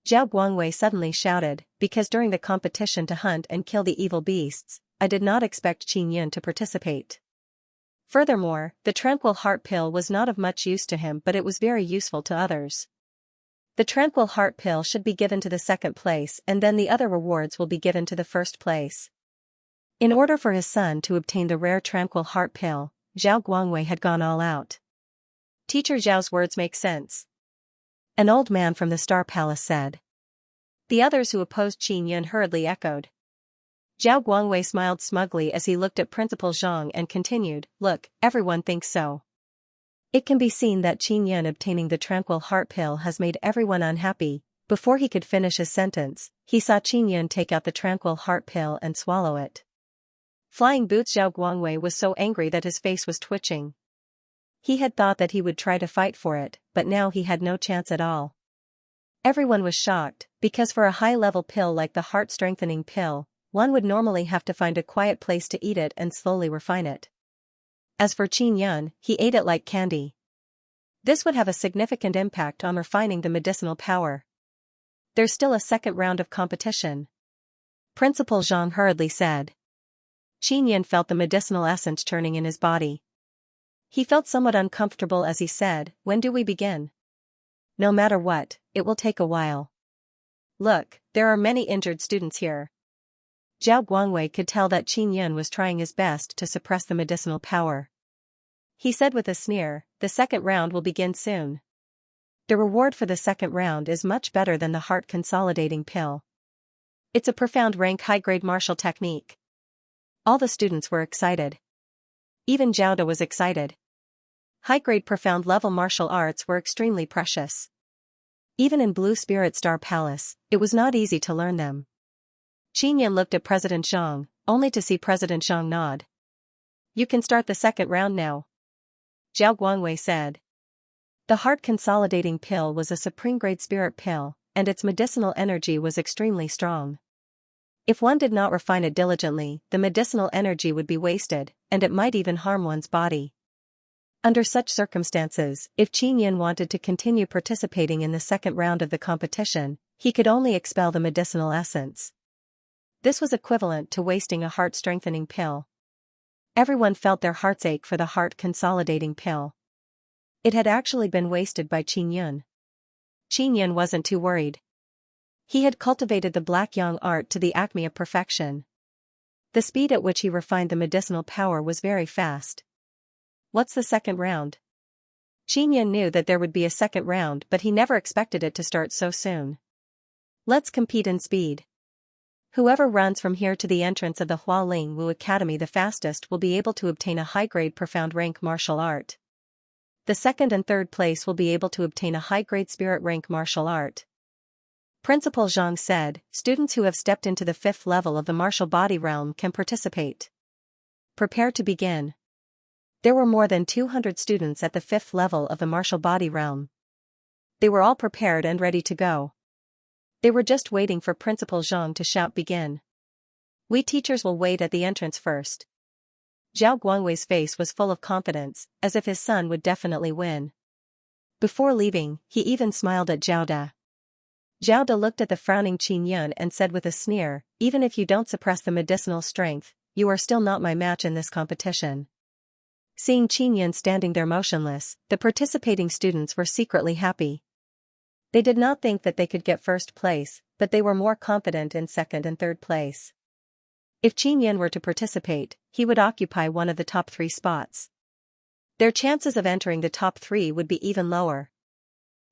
Zhao Guangwei suddenly shouted, "because during the competition to hunt and kill the evil beasts, I did not expect Xianxia to participate. Furthermore, the Tranquil Heart Pill was not of much use to him, but it was very useful to others. The Tranquil Heart Pill should be given to the 2nd place and then the other rewards will be given to the 1st place." In order for his son to obtain the rare Tranquil Heart Pill, Zhao Guangwei had gone all out. "Teacher Zhao's words make sense," an old man from the Star Palace said. The others who opposed Xianxia hurriedly echoed. Zhao Guangwei smiled smugly as he looked at Principal Zhang and continued, "Look, everyone thinks so. It can be seen that Xianxia obtaining the Tranquil Heart Pill has made everyone unhappy." Before he could finish his sentence, he saw Xianxia take out the Tranquil Heart Pill and swallow it. Flying Boots Zhao Guangwei was so angry that his face was twitching. He had thought that he would try to fight for it, but now he had no chance at all. Everyone was shocked, because for a high-level pill like the heart-strengthening pill, one would normally have to find a quiet place to eat it and slowly refine it. As for Xianxia, he ate it like candy. This would have a significant impact on refining the medicinal power. "There's still a 2nd round of competition," Principal Zhang hurriedly said. Xianxia felt the medicinal essence churning in his body. He felt somewhat uncomfortable as he said, "When do we begin?" "No matter what, it will take a while. Look, there are many injured students here." Zhao Guangwei could tell that Xianxia was trying his best to suppress the medicinal power. He said with a sneer, "The 2nd round will begin soon. The reward for the 2nd round is much better than the heart consolidating pill. It's a profound rank high-grade martial technique." All the students were excited. Even Zhao De was excited. High-grade profound level martial arts were extremely precious. Even in Blue Spirit Star Palace, it was not easy to learn them. Xianxia looked at President Zhang, only to see President Zhang nod. "You can start the 2nd round now," Zhao Guangwei said. The heart consolidating pill was a supreme-grade spirit pill, and its medicinal energy was extremely strong. If one did not refine it diligently, the medicinal energy would be wasted, and it might even harm one's body. Under such circumstances, if Xianxia wanted to continue participating in the 2nd round of the competition, he could only expel the medicinal essence. This was equivalent to wasting a heart-strengthening pill. Everyone felt their hearts ache for the heart-consolidating pill. It had actually been wasted by Xianxia. Qin Yan wasn't too worried. He had cultivated the black yang art to the acme of perfection. The speed at which he refined the medicinal power was very fast. What's the second round? Qin Yan knew that there would be a second round, but he never expected it to start so soon. Let's compete in speed. Whoever runs from here to the entrance of the Hualing Wu Academy the fastest will be able to obtain a high-grade profound rank martial art. The second and third place will be able to obtain a high-grade spirit rank martial art. Principal Zhang said, students who have stepped into the 5th level of the martial body realm can participate. Prepare to begin. There were more than 200 students at the 5th level of the martial body realm. They were all prepared and ready to go. They were just waiting for Principal Zhang to shout begin. We teachers will wait at the entrance first. Zhao Guangwei's face was full of confidence, as if his son would definitely win. Before leaving, he even smiled at Zhao Da. Zhao Da looked at the frowning Qin Yan and said with a sneer, even if you don't suppress the medicinal strength, you are still not my match in this competition. Seeing Qin Yan standing there motionless, the participating students were secretly happy. They did not think that they could get first place, but they were more confident in second and third place. If Qin Yan were to participate, he would occupy one of the top 3 spots. Their chances of entering the top 3 would be even lower.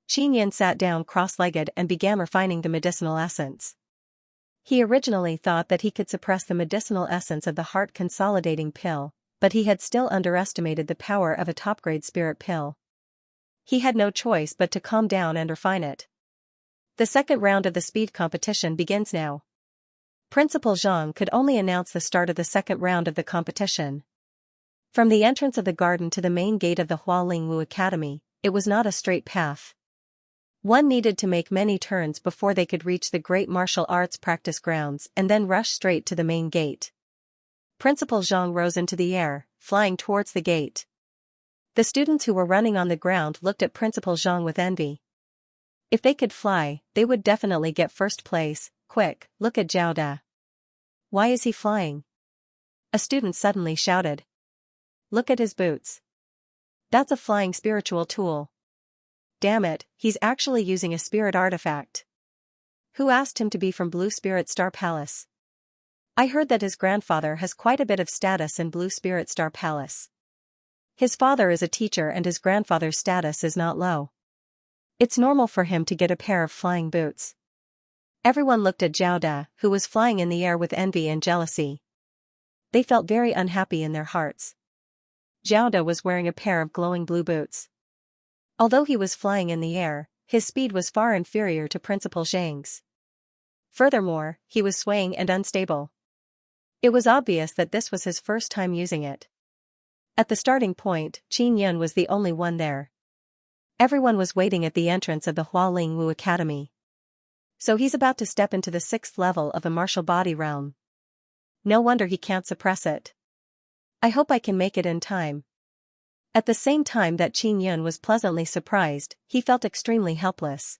Qin Yan sat down cross-legged and began refining the medicinal essence. He originally thought that he could suppress the medicinal essence of the heart consolidating pill, but he had still underestimated the power of a top-grade spirit pill. He had no choice but to calm down and refine it. The second round of the speed competition begins now. Principal Zhang could only announce the start of the second round of the competition. From the entrance of the garden to the main gate of the Hualing Wu Academy, it was not a straight path. One needed to make many turns before they could reach the great martial arts practice grounds and then rush straight to the main gate. Principal Zhang rose into the air, flying towards the gate. The students who were running on the ground looked at Principal Zhang with envy. If they could fly, they would definitely get first place. Quick, look at Zhao Da. Why is he flying? A student suddenly shouted. Look at his boots. That's a flying spiritual tool. Damn it, he's actually using a spirit artifact. Who asked him to be from Blue Spirit Star Palace? I heard that his grandfather has quite a bit of status in Blue Spirit Star Palace. His father is a teacher and his grandfather's status is not low. It's normal for him to get a pair of flying boots. Everyone looked at Zhao Da, who was flying in the air with envy and jealousy. They felt very unhappy in their hearts. Zhao Da was wearing a pair of glowing blue boots. Although he was flying in the air, his speed was far inferior to Principal Zhang's. Furthermore, he was swaying and unstable. It was obvious that this was his first time using it. At the starting point, Qin Yan was the only one there. Everyone was waiting at the entrance of the Hualing Wu Academy. So he's about to step into the 6th level of the martial body realm. No wonder he can't suppress it. I hope I can make it in time. At the same time that Qin Yan was pleasantly surprised, he felt extremely helpless.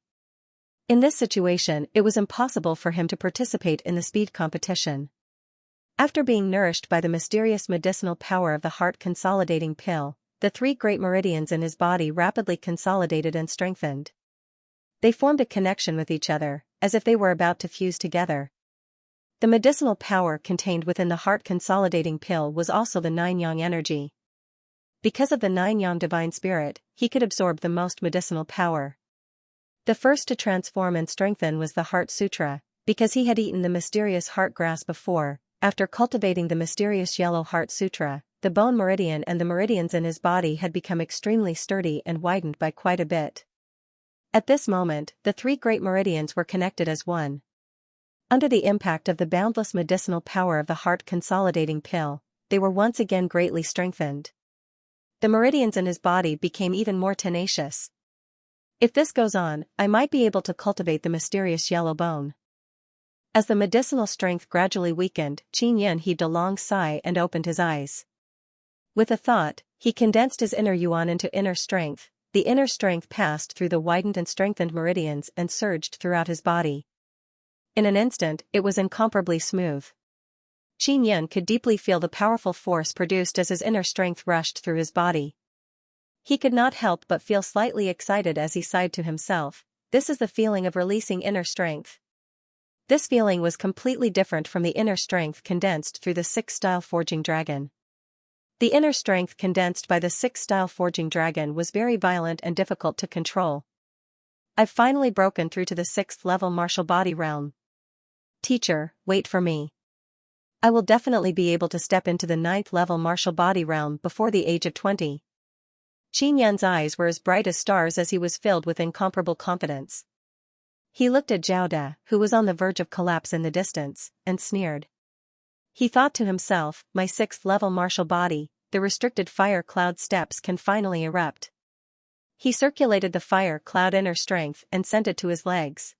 In this situation, it was impossible for him to participate in the speed competition. After being nourished by the mysterious medicinal power of the heart consolidating pill, the 3 great meridians in his body rapidly consolidated and strengthened. They formed a connection with each other, as if they were about to fuse together. The medicinal power contained within the heart consolidating pill was also the 9 yang energy. Because of the 9 yang divine spirit, he could absorb the most medicinal power. The first to transform and strengthen was the Heart Sutra, because he had eaten the mysterious heart grass before. After cultivating the mysterious yellow Heart Sutra, the bone meridian and the meridians in his body had become extremely sturdy and widened by quite a bit. At this moment, the 3 great meridians were connected as one. Under the impact of the boundless medicinal power of the heart consolidating pill, they were once again greatly strengthened. The meridians in his body became even more tenacious. If this goes on, I might be able to cultivate the mysterious yellow bone. As the medicinal strength gradually weakened, Qin Yan heaved a long sigh and opened his eyes. With a thought, he condensed his inner yuan into inner strength. The inner strength passed through the widened and strengthened meridians and surged throughout his body. In an instant, it was incomparably smooth. Qin Yan could deeply feel the powerful force produced as his inner strength rushed through his body. He could not help but feel slightly excited as he sighed to himself, this is the feeling of releasing inner strength. This feeling was completely different from the inner strength condensed through the 6-style forging dragon. The inner strength condensed by the 6-style forging dragon was very violent and difficult to control. I've finally broken through to the 6th level martial body realm. Teacher, wait for me. I will definitely be able to step into the 9th level martial body realm before the age of 20. Xianxia's eyes were as bright as stars as he was filled with incomparable confidence. He looked at Zhao De, who was on the verge of collapse in the distance, and sneered. He thought to himself, my 6th level martial body, the restricted fire cloud steps can finally erupt. He circulated the fire cloud inner strength and sent it to his legs.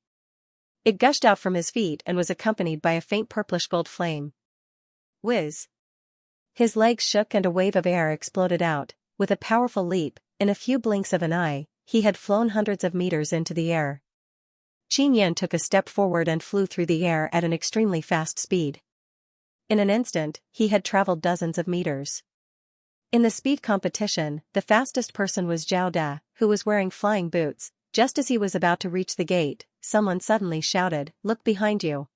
It gushed out from his feet and was accompanied by a faint purplish gold flame. Whiz! His legs shook and a wave of air exploded out. With a powerful leap, in a few blinks of an eye, he had flown hundreds of meters into the air. Xianxia took a step forward and flew through the air at an extremely fast speed. In an instant, he had traveled dozens of meters. In the speed competition, the fastest person was Zhao De, who was wearing flying boots. Just as he was about to reach the gate, someone suddenly shouted, "Look behind you."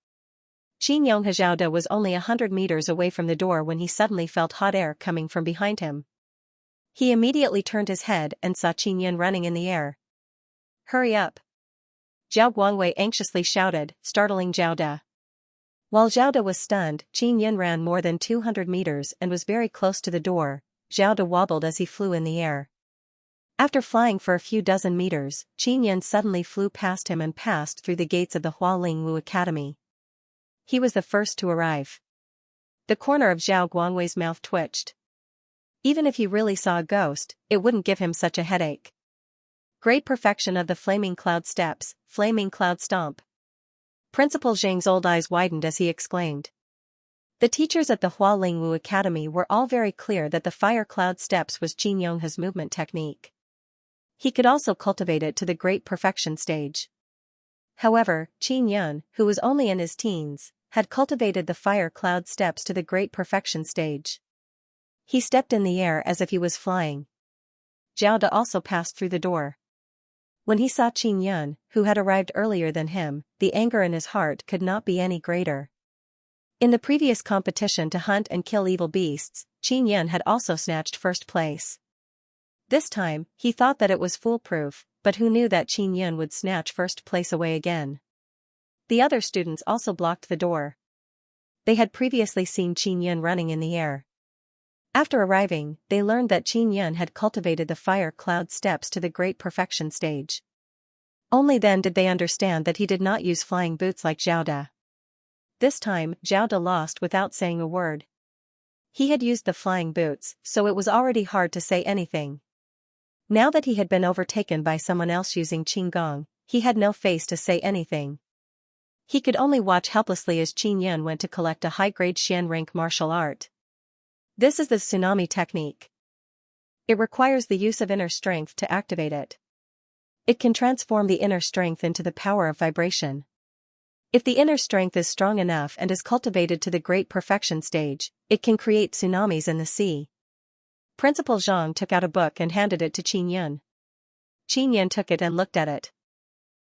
Zhao De was only 100 meters away from the door when he suddenly felt hot air coming from behind him. He immediately turned his head and saw Xianxia running in the air. "Hurry up!" Zhao Guangwei anxiously shouted, startling Zhao De. While Zhao De was stunned, Xianxia ran more than 200 meters and was very close to the door. Zhao De wobbled as he flew in the air. After flying for a few dozen meters, Xianxia suddenly flew past him and passed through the gates of the Hualingwu Academy. He was the first to arrive. The corner of Zhao Guangwei's mouth twitched. Even if he really saw a ghost, it wouldn't give him such a headache. Great perfection of the flaming cloud steps, flaming cloud stomp. Principal Zhang's old eyes widened as he exclaimed. The teachers at the Hualingwu Academy were all very clear that the fire cloud steps was Xianxia's movement technique. He could also cultivate it to the great perfection stage. However, Xianxia, who was only in his teens, had cultivated the fire cloud steps to the great perfection stage. He stepped in the air as if he was flying. Zhao De also passed through the door. When he saw Xianxia, who had arrived earlier than him, the anger in his heart could not be any greater. In the previous competition to hunt and kill evil beasts, Xianxia had also snatched first place. This time, he thought that it was foolproof, but who knew that Xianxia would snatch first place away again. The other students also blocked the door. They had previously seen Xianxia running in the air. After arriving, they learned that Xianxia had cultivated the fire cloud steps to the great perfection stage. Only then did they understand that he did not use flying boots like Zhao De. This time, Zhao De lost without saying a word. He had used the flying boots, so it was already hard to say anything. Now that he had been overtaken by someone else using Qinggong, he had no face to say anything. He could only watch helplessly as Xianxia went to collect a high-grade Xian rank martial art. This is the tsunami technique. It requires the use of inner strength to activate it. It can transform the inner strength into the power of vibration. If the inner strength is strong enough and is cultivated to the great perfection stage, it can create tsunamis in the sea. Principal Zhang took out a book and handed it to Xianxia. Xianxia took it and looked at it.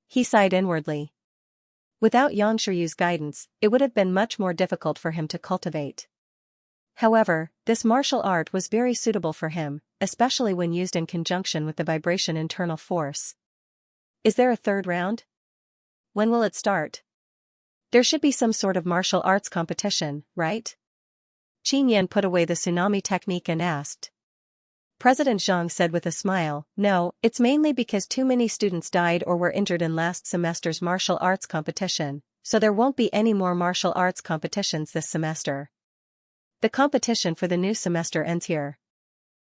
He sighed inwardly. Without Yang Shiyu's guidance, it would have been much more difficult for him to cultivate. However, this martial art was very suitable for him, especially when used in conjunction with the vibration internal force. Is there a third round? When will it start? There should be some sort of martial arts competition, right? Xianxia put away the tsunami technique and asked. President Zhang said with a smile, "No, it's mainly because too many students died or were injured in last semester's martial arts competition, so there won't be any more martial arts competitions this semester. The competition for the new semester ends here."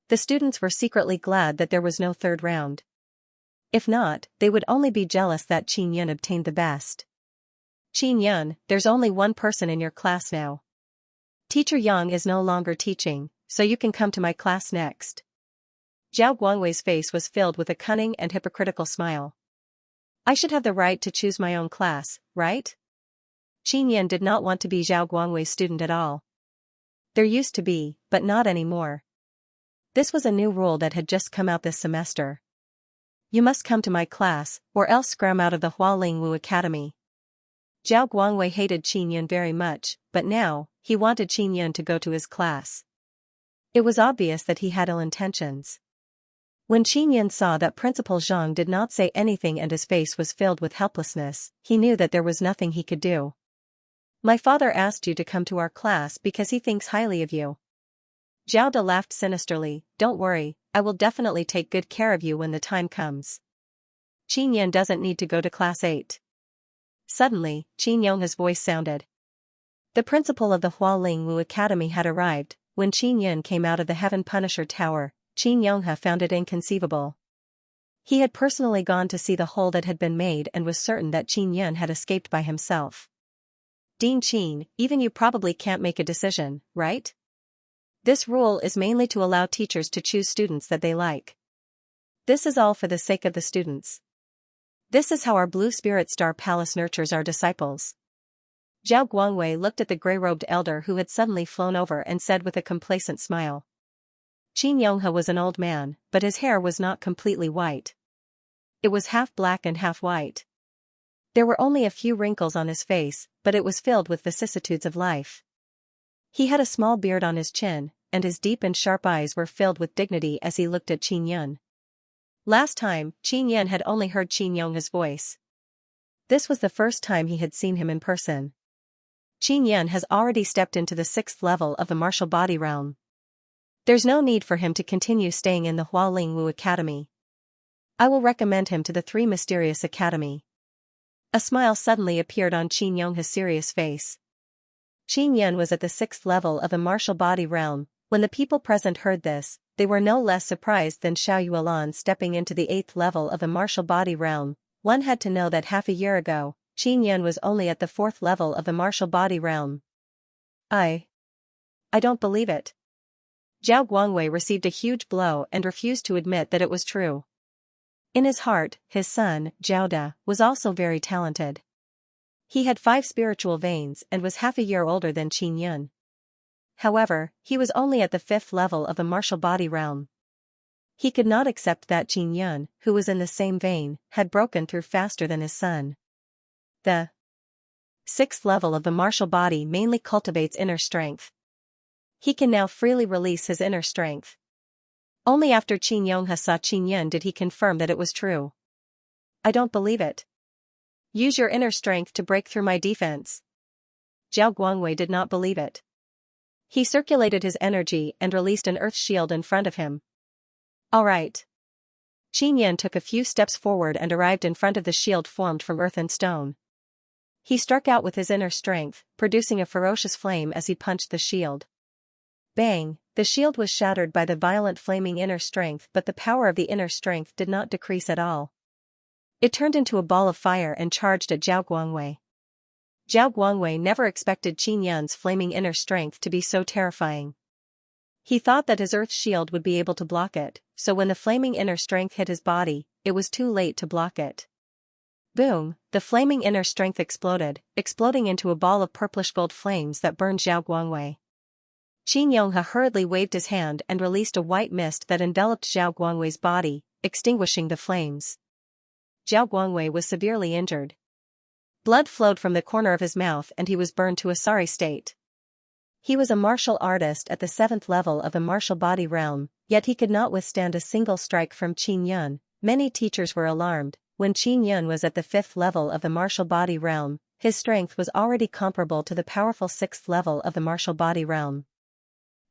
The students were secretly glad that there was no third round. If not, they would only be jealous that Xianxia obtained the best. Xianxia, there's only one person in your class now. Teacher Yang is no longer teaching, so you can come to my class next. Zhao Guangwei's face was filled with a cunning and hypocritical smile. I should have the right to choose my own class, right? Xianxia did not want to be Zhao Guangwei's student at all. There used to be, but not anymore. This was a new rule that had just come out this semester. you must come to my class, or else scram out of the Hualingwu Academy. Zhao Guangwei hated Qin Yun very much, but now, he wanted Qin Yun to go to his class. It was obvious that he had ill intentions. When Qin Yun saw that Principal Zhang did not say anything and his face was filled with helplessness, he knew that there was nothing he could do. My father asked you to come to our class because he thinks highly of you. Zhao De laughed sinisterly. Don't worry, I will definitely take good care of you when the time comes. Qin Yun doesn't need to go to class 8. Suddenly, Qin Yong's voice sounded. The principal of the Hualingwu Academy had arrived. When Qin Yun came out of the Heaven Punisher Tower, Qin Yonghe found it inconceivable. He had personally gone to see the hole that had been made and was certain that Qin Yun had escaped by himself. Dean Qin, even you probably can't make a decision, right? This rule is mainly to allow teachers to choose students that they like. This is all for the sake of the students. This is how our Blue Spirit Star Palace nurtures our disciples. Zhao Guangwei looked at the gray-robed elder who had suddenly flown over and said with a complacent smile. Qin Yonghe was an old man, but his hair was not completely white. It was half black and half white. There were only a few wrinkles on his face, but it was filled with vicissitudes of life. He had a small beard on his chin, and his deep and sharp eyes were filled with dignity as he looked at Qin Yun. Last time, Qin Yun had only heard Qin Yonghe's voice. This was the first time he had seen him in person. Qin Yun has already stepped into the 6th level of the martial body realm. There's no need for him to continue staying in the Hualingwu Academy. I will recommend him to the 3 Mysterious Academy. A smile suddenly appeared on Qin Yonghe's serious face. Qin Yun was at the 6th level of the martial body realm. When the people present heard this, they were no less surprised than Xiao Yuelan stepping into the 8th level of the martial body realm. One had to know that half a year ago, Qin Yun was only at the 4th level of the martial body realm. I don't believe it. Zhao Guangwei received a huge blow and refused to admit that it was true. In his heart, his son, Zhao De, was also very talented. He had 5 spiritual veins and was half a year older than Qin Yun. However, he was only at the 5th level of the martial body realm. He could not accept that Qin Yun, who was in the same vein, had broken through faster than his son. The 6th level of the martial body mainly cultivates inner strength. He can now freely release his inner strength. Only after Qin Yonghe saw Qin Yun did he confirm that it was true. I don't believe it. Use your inner strength to break through my defense. Zhao Guangwei did not believe it. He circulated his energy and released an earth shield in front of him. All right. Qin Yun took a few steps forward and arrived in front of the shield formed from earth and stone. He struck out with his inner strength, producing a ferocious flame as he punched the shield. Bang! The shield was shattered by the violent flaming inner strength, but the power of the inner strength did not decrease at all. It turned into a ball of fire and charged at Zhao Guangwei. Zhao Guangwei never expected Qin Yun's flaming inner strength to be so terrifying. He thought that his earth shield would be able to block it, so when the flaming inner strength hit his body, it was too late to block it. Boom! The flaming inner strength exploded, exploding into a ball of purplish gold flames that burned Zhao Guangwei. Qin Yonghe hurriedly waved his hand and released a white mist that enveloped Zhao Guangwei's body, extinguishing the flames. Zhao Guangwei was severely injured. Blood flowed from the corner of his mouth and he was burned to a sorry state. He was a martial artist at the 7th level of the martial body realm, yet he could not withstand a single strike from Qin Yun. Many teachers were alarmed. When Qin Yun was at the 5th level of the martial body realm, his strength was already comparable to the powerful 6th level of the martial body realm.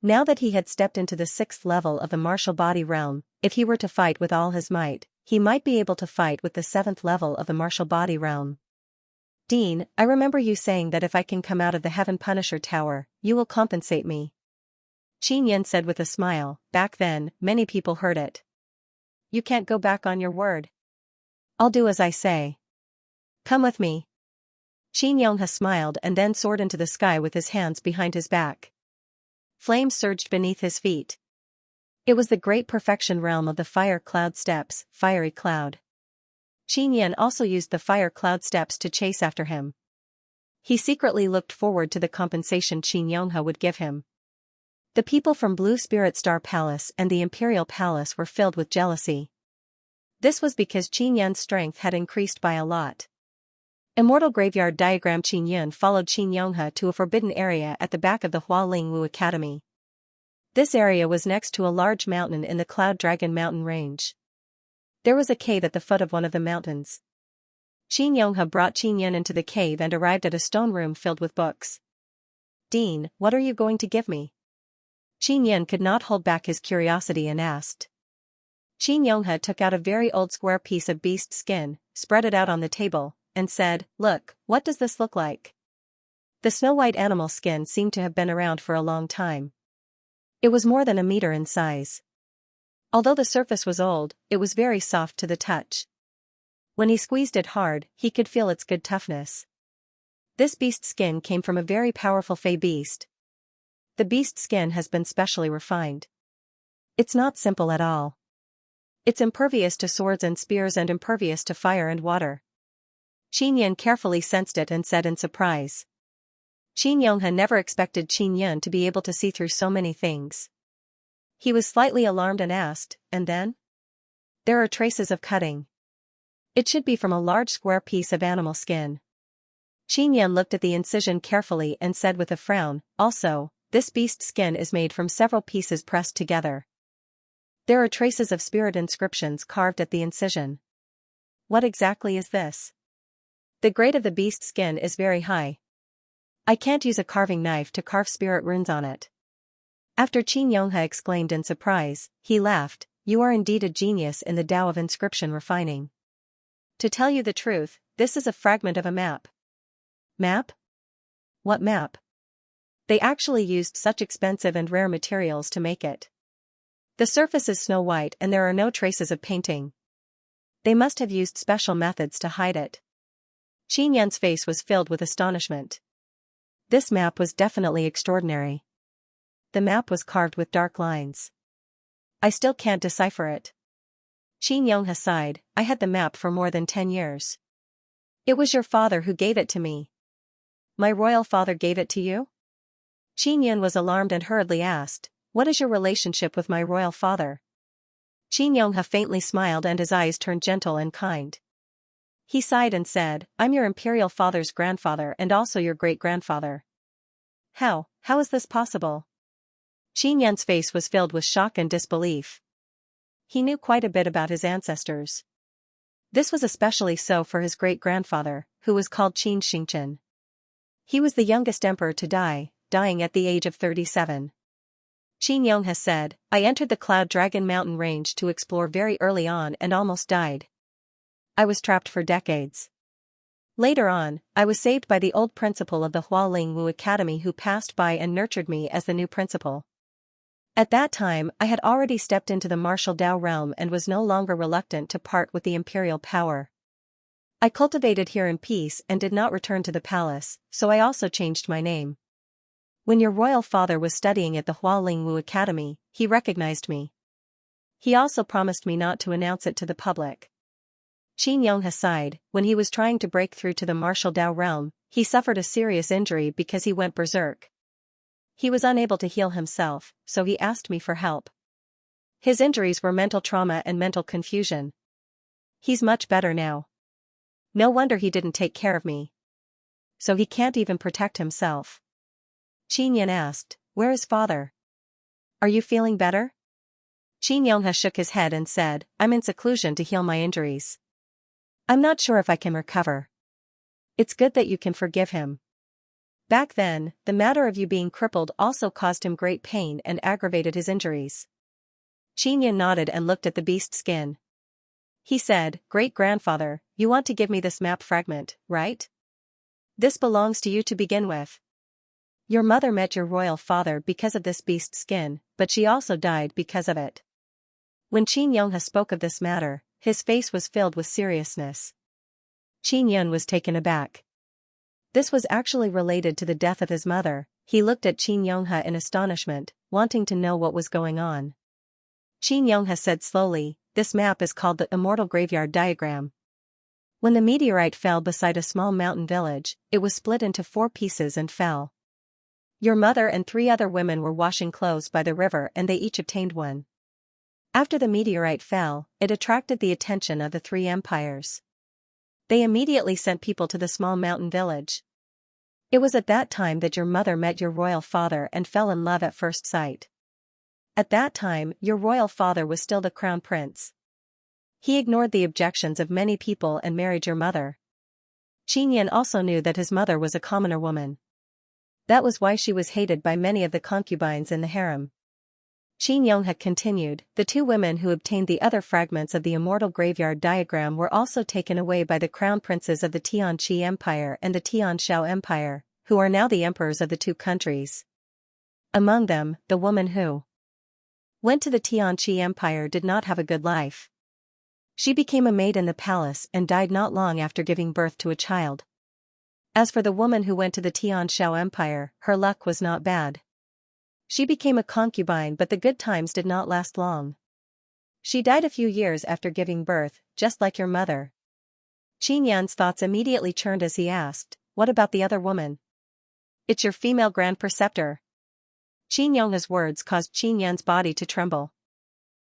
Now that he had stepped into the 6th level of the martial body realm, if he were to fight with all his might, he might be able to fight with the 7th level of the martial body realm. Dean, I remember you saying that if I can come out of the Heaven Punisher Tower, you will compensate me. Qin Yun said with a smile. Back then, many people heard it. You can't go back on your word. I'll do as I say. Come with me. Qin Yonghe smiled and then soared into the sky with his hands behind his back. Flames surged beneath his feet. It was the great perfection realm of the fire cloud steps, fiery cloud. Qin Yun also used the fire cloud steps to chase after him. He secretly looked forward to the compensation Qin Yonghe would give him. The people from Blue Spirit Star Palace and the Imperial Palace were filled with jealousy. This was because Qin Yun's strength had increased by a lot. Immortal Graveyard Diagram. Qin Yun followed Xianxia to a forbidden area at the back of the Hualingwu Academy. This area was next to a large mountain in the Cloud Dragon mountain range. There was a cave at the foot of one of the mountains. Xianxia brought Qin Yun into the cave and arrived at a stone room filled with books. "Dean, what are you going to give me?" Qin Yun could not hold back his curiosity and asked. Xianxia took out a very old square piece of beast skin, spread it out on the table, and said, "Look, what does this look like?" The snow-white animal skin seemed to have been around for a long time. It was more than a meter in size. Although the surface was old, it was very soft to the touch. When he squeezed it hard, he could feel its good toughness. This beast skin came from a very powerful fey beast. The beast skin has been specially refined. It's not simple at all. It's impervious to swords and spears and impervious to fire and water. Qin Yun carefully sensed it and said in surprise. Xianxia never expected Qin Yun to be able to see through so many things. He was slightly alarmed and asked, "And then?" "There are traces of cutting. It should be from a large square piece of animal skin." Qin Yun looked at the incision carefully and said with a frown, "Also, this beast skin is made from several pieces pressed together. There are traces of spirit inscriptions carved at the incision." "What exactly is this?" "The grade of the beast skin is very high. I can't use a carving knife to carve spirit runes on it." After Xianxia exclaimed in surprise, he laughed, "You are indeed a genius in the Tao of inscription refining. To tell you the truth, this is a fragment of a map." "Map? What map?" "They actually used such expensive and rare materials to make it. The surface is snow white and there are no traces of painting. They must have used special methods to hide it." Qin Yun's face was filled with astonishment. This map was definitely extraordinary. The map was carved with dark lines. "I still can't decipher it." Xianxia sighed, "I had the map for more than 10 years. It was your father who gave it to me." "My royal father gave it to you?" Qin Yun was alarmed and hurriedly asked, "What is your relationship with my royal father?" Xianxia faintly smiled and his eyes turned gentle and kind. He sighed and said, "I'm your imperial father's grandfather and also your great-grandfather." How is this possible?" Qin Yun's face was filled with shock and disbelief. He knew quite a bit about his ancestors. This was especially so for his great-grandfather, who was called Qin Xingchen. He was the youngest emperor to die, dying at the age of 37. Xianxia said, "I entered the Cloud Dragon mountain range to explore very early on and almost died. I was trapped for decades. Later on, I was saved by the old principal of the Hualingwu Academy who passed by and nurtured me as the new principal. At that time I had already stepped into the martial Dao realm and was no longer reluctant to part with the imperial power. I cultivated here in peace and did not return to the palace, so I also changed my name. When your royal father was studying at the Hualingwu Academy, he recognized me. He also promised me not to announce it to the public." Xianxia sighed. When he was trying to break through to the martial Dao realm, he suffered a serious injury because he went berserk. He was unable to heal himself, so he asked me for help. His injuries were mental trauma and mental confusion. He's much better now. No wonder he didn't take care of me. So he can't even protect himself." Qin Yun asked, "Where is father? Are you feeling better?" Xianxia shook his head and said, "I'm in seclusion to heal my injuries. I'm not sure if I can recover." "It's good that you can forgive him. Back then, the matter of you being crippled also caused him great pain and aggravated his injuries." Qin Yun nodded and looked at the beast skin. He said, "Great-grandfather, you want to give me this map fragment, right? This belongs to you to begin with. Your mother met your royal father because of this beast skin, but she also died because of it." When Xianxia spoke of this matter, his face was filled with seriousness. Qin Yun was taken aback. This was actually related to the death of his mother. He looked at Xianxia in astonishment, wanting to know what was going on. Xianxia said slowly, "This map is called the Immortal Graveyard Diagram. When the meteorite fell beside a small mountain village, it was split into 4 pieces and fell. Your mother and 3 other women were washing clothes by the river and they each obtained one. After the meteorite fell, it attracted the attention of the three empires. They immediately sent people to the small mountain village. It was at that time that your mother met your royal father and fell in love at first sight. At that time, your royal father was still the crown prince. He ignored the objections of many people and married your mother. Xianxia also knew that his mother was a commoner woman. That was why she was hated by many of the concubines in the harem. Xianxia continued, the two women who obtained the other fragments of the immortal graveyard diagram were also taken away by the crown princes of the Xianxia Empire and the Xianshao Empire, who are now the emperors of the two countries. Among them, the woman who went to the Xianxia Empire did not have a good life. She became a maid in the palace and died not long after giving birth to a child. As for the woman who went to the Xianshao Empire, her luck was not bad. She became a concubine, but the good times did not last long. She died a few years after giving birth, just like your mother. Xianxia's thoughts immediately churned as he asked, what about the other woman? It's your female grand preceptor. Xianxia's words caused Xianxia's body to tremble.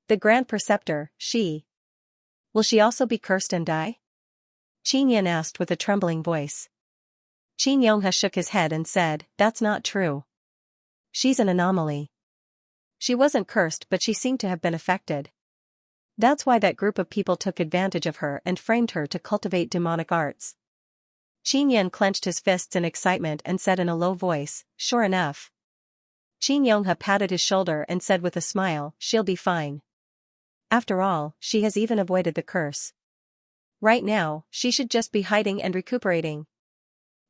The grand preceptor, she. Will she also be cursed and die? Xianxia asked with a trembling voice. Xianxia shook his head and said, that's not true. She's an anomaly. She wasn't cursed, but she seemed to have been affected. That's why that group of people took advantage of her and framed her to cultivate demonic arts. Xianxia clenched his fists in excitement and said in a low voice, sure enough. Xianxia patted his shoulder and said with a smile, she'll be fine. After all, she has even avoided the curse. Right now, she should just be hiding and recuperating.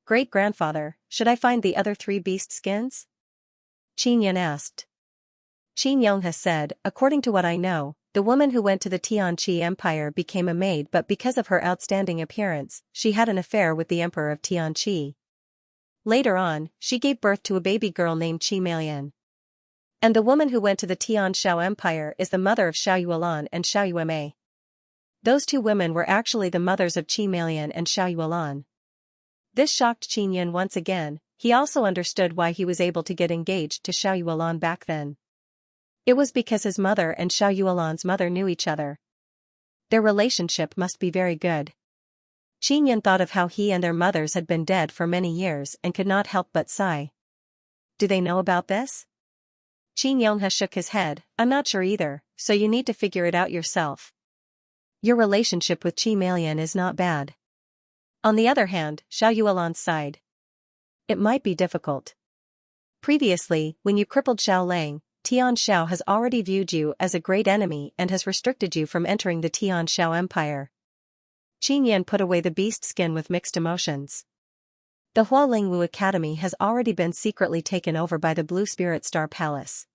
Great-grandfather, should I find the other 3 beast skins? Xianxia asked. Xianxia said, according to what I know, the woman who went to the Xianxia Empire became a maid, but because of her outstanding appearance, she had an affair with the emperor of Xianxia. Later on, she gave birth to a baby girl named Xianxia. And the woman who went to the Xianshao Empire is the mother of Xiao Yuelan and Xiao Yuemei. Those 2 women were actually the mothers of Xianxia and Xiao Yuelan. This shocked Xianxia once again. He also understood why he was able to get engaged to Xiao Yuelan back then. It was because his mother and Xiao Yuelan's mother knew each other. Their relationship must be very good. Xianxia thought of how he and their mothers had been dead for many years and could not help but sigh. Do they know about this? Xianxia shook his head, I'm not sure either, so you need to figure it out yourself. Your relationship with Xianxia is not bad. On the other hand, Xiao Yuelan sighed. It might be difficult. Previously, when you crippled Xiao Lang, Tianshao has already viewed you as a great enemy and has restricted you from entering the Tianshao Empire. Xianxia put away the beast skin with mixed emotions. The Hualingwu Academy has already been secretly taken over by the Blue Spirit Star Palace.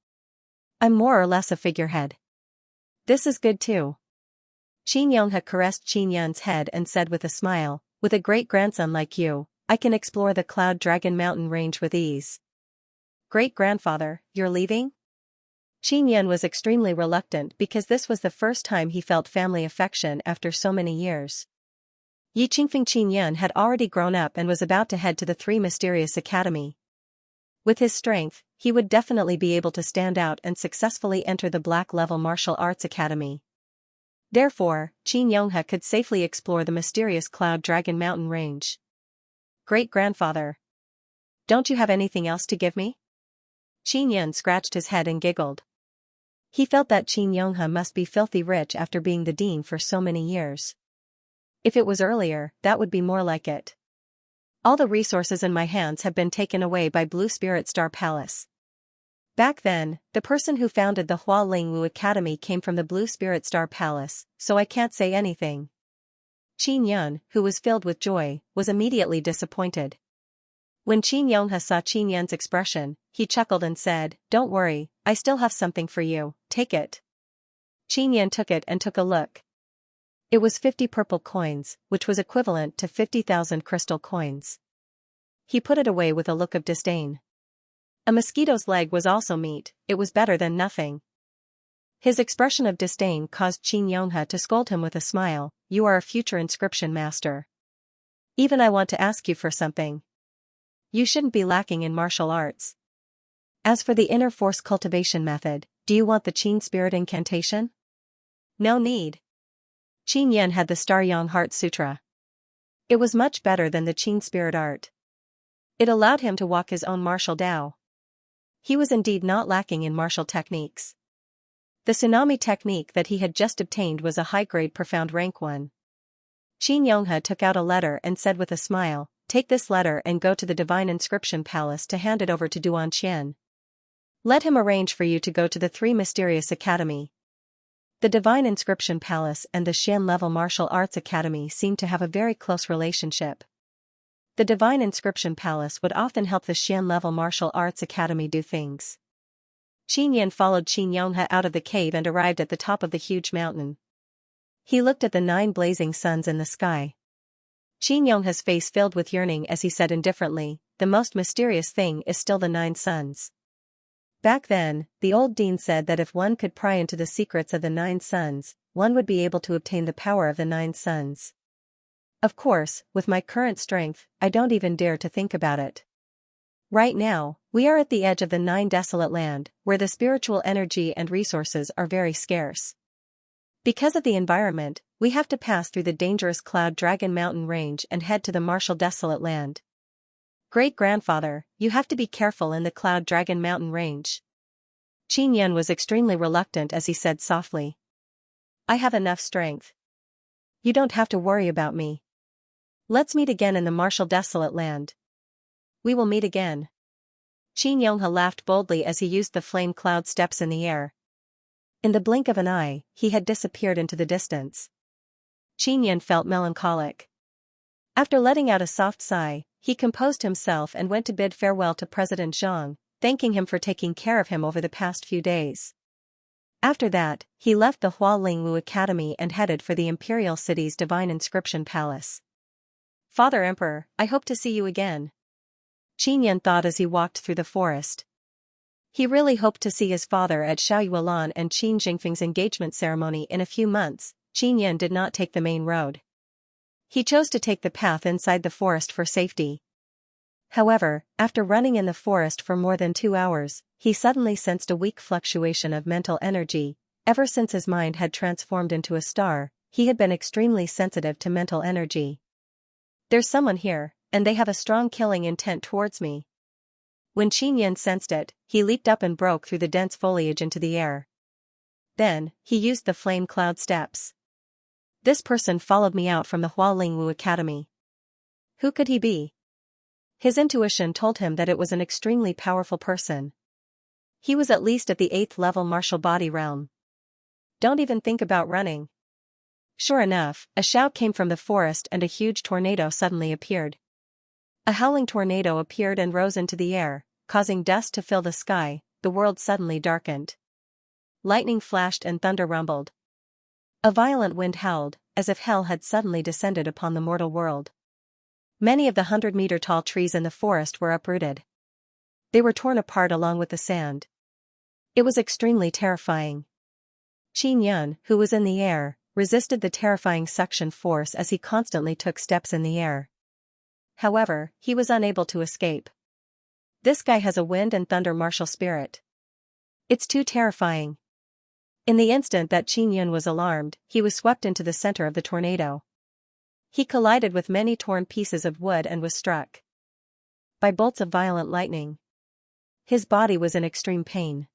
I'm more or less a figurehead. This is good too. Xianxia caressed Xianxia's head and said with a smile, with a great-grandson like you, I can explore the Cloud Dragon Mountain range with ease. Great-grandfather, you're leaving? Xianxia was extremely reluctant because this was the first time he felt family affection after so many years. Yi Qingfeng Xianxia had already grown up and was about to head to the 3 Mysterious Academy. With his strength, he would definitely be able to stand out and successfully enter the Black-level Martial Arts Academy. Therefore, Xianxia could safely explore the mysterious Cloud Dragon Mountain range. Great-grandfather. Don't you have anything else to give me? Xianxia scratched his head and giggled. He felt that Xianxia must be filthy rich after being the dean for so many years. If it was earlier, that would be more like it. All the resources in my hands have been taken away by Blue Spirit Star Palace. Back then, the person who founded the Hualingwu Academy came from the Blue Spirit Star Palace, so I can't say anything. Xianxia, who was filled with joy, was immediately disappointed. When Xianxia saw Xianxia's expression, he chuckled and said, don't worry, I still have something for you, take it. Xianxia took it and took a look. It was 50 purple coins, which was equivalent to 50,000 crystal coins. He put it away with a look of disdain. A mosquito's leg was also meat, it was better than nothing. His expression of disdain caused Xianxia to scold him with a smile, you are a future inscription master. Even I want to ask you for something. You shouldn't be lacking in martial arts. As for the inner force cultivation method, do you want the Qin spirit incantation? No need. Qin Yan had the Star Yang Heart Sutra. It was much better than the Qin Spirit Art. It allowed him to walk his own martial Tao. He was indeed not lacking in martial techniques. The tsunami technique that he had just obtained was a high-grade profound rank one. Qin Yonghe took out a letter and said with a smile, "Take this letter and go to the Divine Inscription Palace to hand it over to Duan Qian. Let him arrange for you to go to the Three Mysterious Academy." The Divine Inscription Palace and the Xian Level Martial Arts Academy seemed to have a very close relationship. The Divine Inscription Palace would often help the Xian Level Martial Arts Academy do things. Qin Yan followed Qin Yonghe out of the cave and arrived at the top of the huge mountain. He looked at the 9 blazing suns in the sky. Qin Yonghe's face filled with yearning as he said indifferently, "The most mysterious thing is still the 9 suns." Back then, the old dean said that if one could pry into the secrets of the 9 suns, one would be able to obtain the power of the 9 suns. Of course, with my current strength, I don't even dare to think about it. Right now, we are at the edge of the 9 desolate land, where the spiritual energy and resources are very scarce. Because of the environment, we have to pass through the dangerous Cloud Dragon Mountain Range and head to the martial desolate land. Great-grandfather, you have to be careful in the Cloud Dragon Mountain Range. Qin Yan was extremely reluctant as he said softly. I have enough strength. You don't have to worry about me. Let's meet again in the martial desolate land. We will meet again. Qin Yonghe laughed boldly as he used the flame cloud steps in the air. In the blink of an eye, he had disappeared into the distance. Qin Yan felt melancholic. After letting out a soft sigh, he composed himself and went to bid farewell to President Zhang, thanking him for taking care of him over the past few days. After that, he left the Hualingwu Academy and headed for the Imperial City's Divine Inscription Palace. Father Emperor, I hope to see you again. Qin Yan thought as he walked through the forest. He really hoped to see his father at Xiaoyuan and Qin Jingfeng's engagement ceremony in a few months. Qin Yan did not take the main road. He chose to take the path inside the forest for safety. However, after running in the forest for more than 2 hours, he suddenly sensed a weak fluctuation of mental energy. Ever since his mind had transformed into a star, he had been extremely sensitive to mental energy. There's someone here, and they have a strong killing intent towards me. When Qin Yan sensed it, he leaped up and broke through the dense foliage into the air. Then, he used the flame cloud steps. This person followed me out from the Hualingwu Academy. Who could he be? His intuition told him that it was an extremely powerful person. He was at least at the 8th level martial body realm. Don't even think about running. Sure enough, a shout came from the forest and a huge tornado suddenly appeared. A howling tornado appeared and rose into the air, causing dust to fill the sky. The world suddenly darkened. Lightning flashed and thunder rumbled. A violent wind howled, as if hell had suddenly descended upon the mortal world. Many of the 100-meter-tall trees in the forest were uprooted. They were torn apart along with the sand. It was extremely terrifying. Qin Yan, who was in the air, resisted the terrifying suction force as he constantly took steps in the air. However, he was unable to escape. This guy has a wind and thunder martial spirit. It's too terrifying. In the instant that Qin Yan was alarmed, he was swept into the center of the tornado. He collided with many torn pieces of wood and was struck by bolts of violent lightning. His body was in extreme pain.